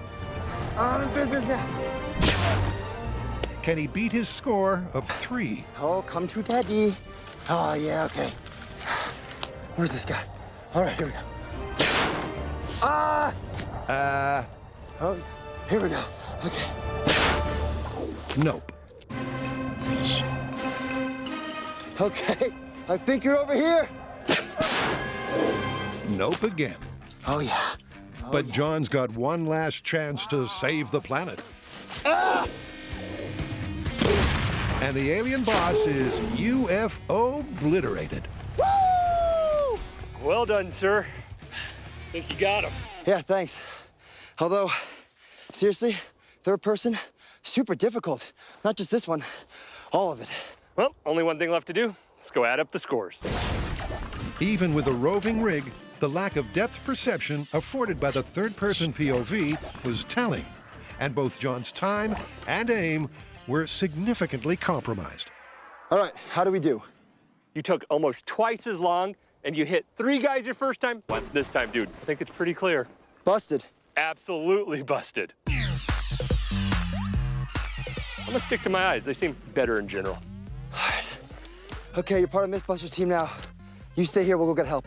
I'm in business now. Can he beat his score of 3? Oh, come to daddy. Oh, yeah, okay. Where's this guy? All right, here we go. Oh, here we go. Okay. Nope. Okay, I think you're over here. Nope again. Oh, yeah. But John's got one last chance to save the planet. And the alien boss is UFO obliterated. Woo! Well done, sir. Think you got him. Yeah, thanks. Although, seriously, third person, super difficult. Not just this one, all of it. Well, only one thing left to do. Let's go add up the scores. Even with a roving rig, the lack of depth perception afforded by the third-person POV was telling, and both John's time and aim were significantly compromised. All right, how do we do? You took almost twice as long, and you hit 3 guys your first time. What this time, dude? I think it's pretty clear. Busted. Absolutely busted. I'm gonna stick to my eyes. They seem better in general. All right. Okay, you're part of Mythbusters team now. You stay here, we'll go get help.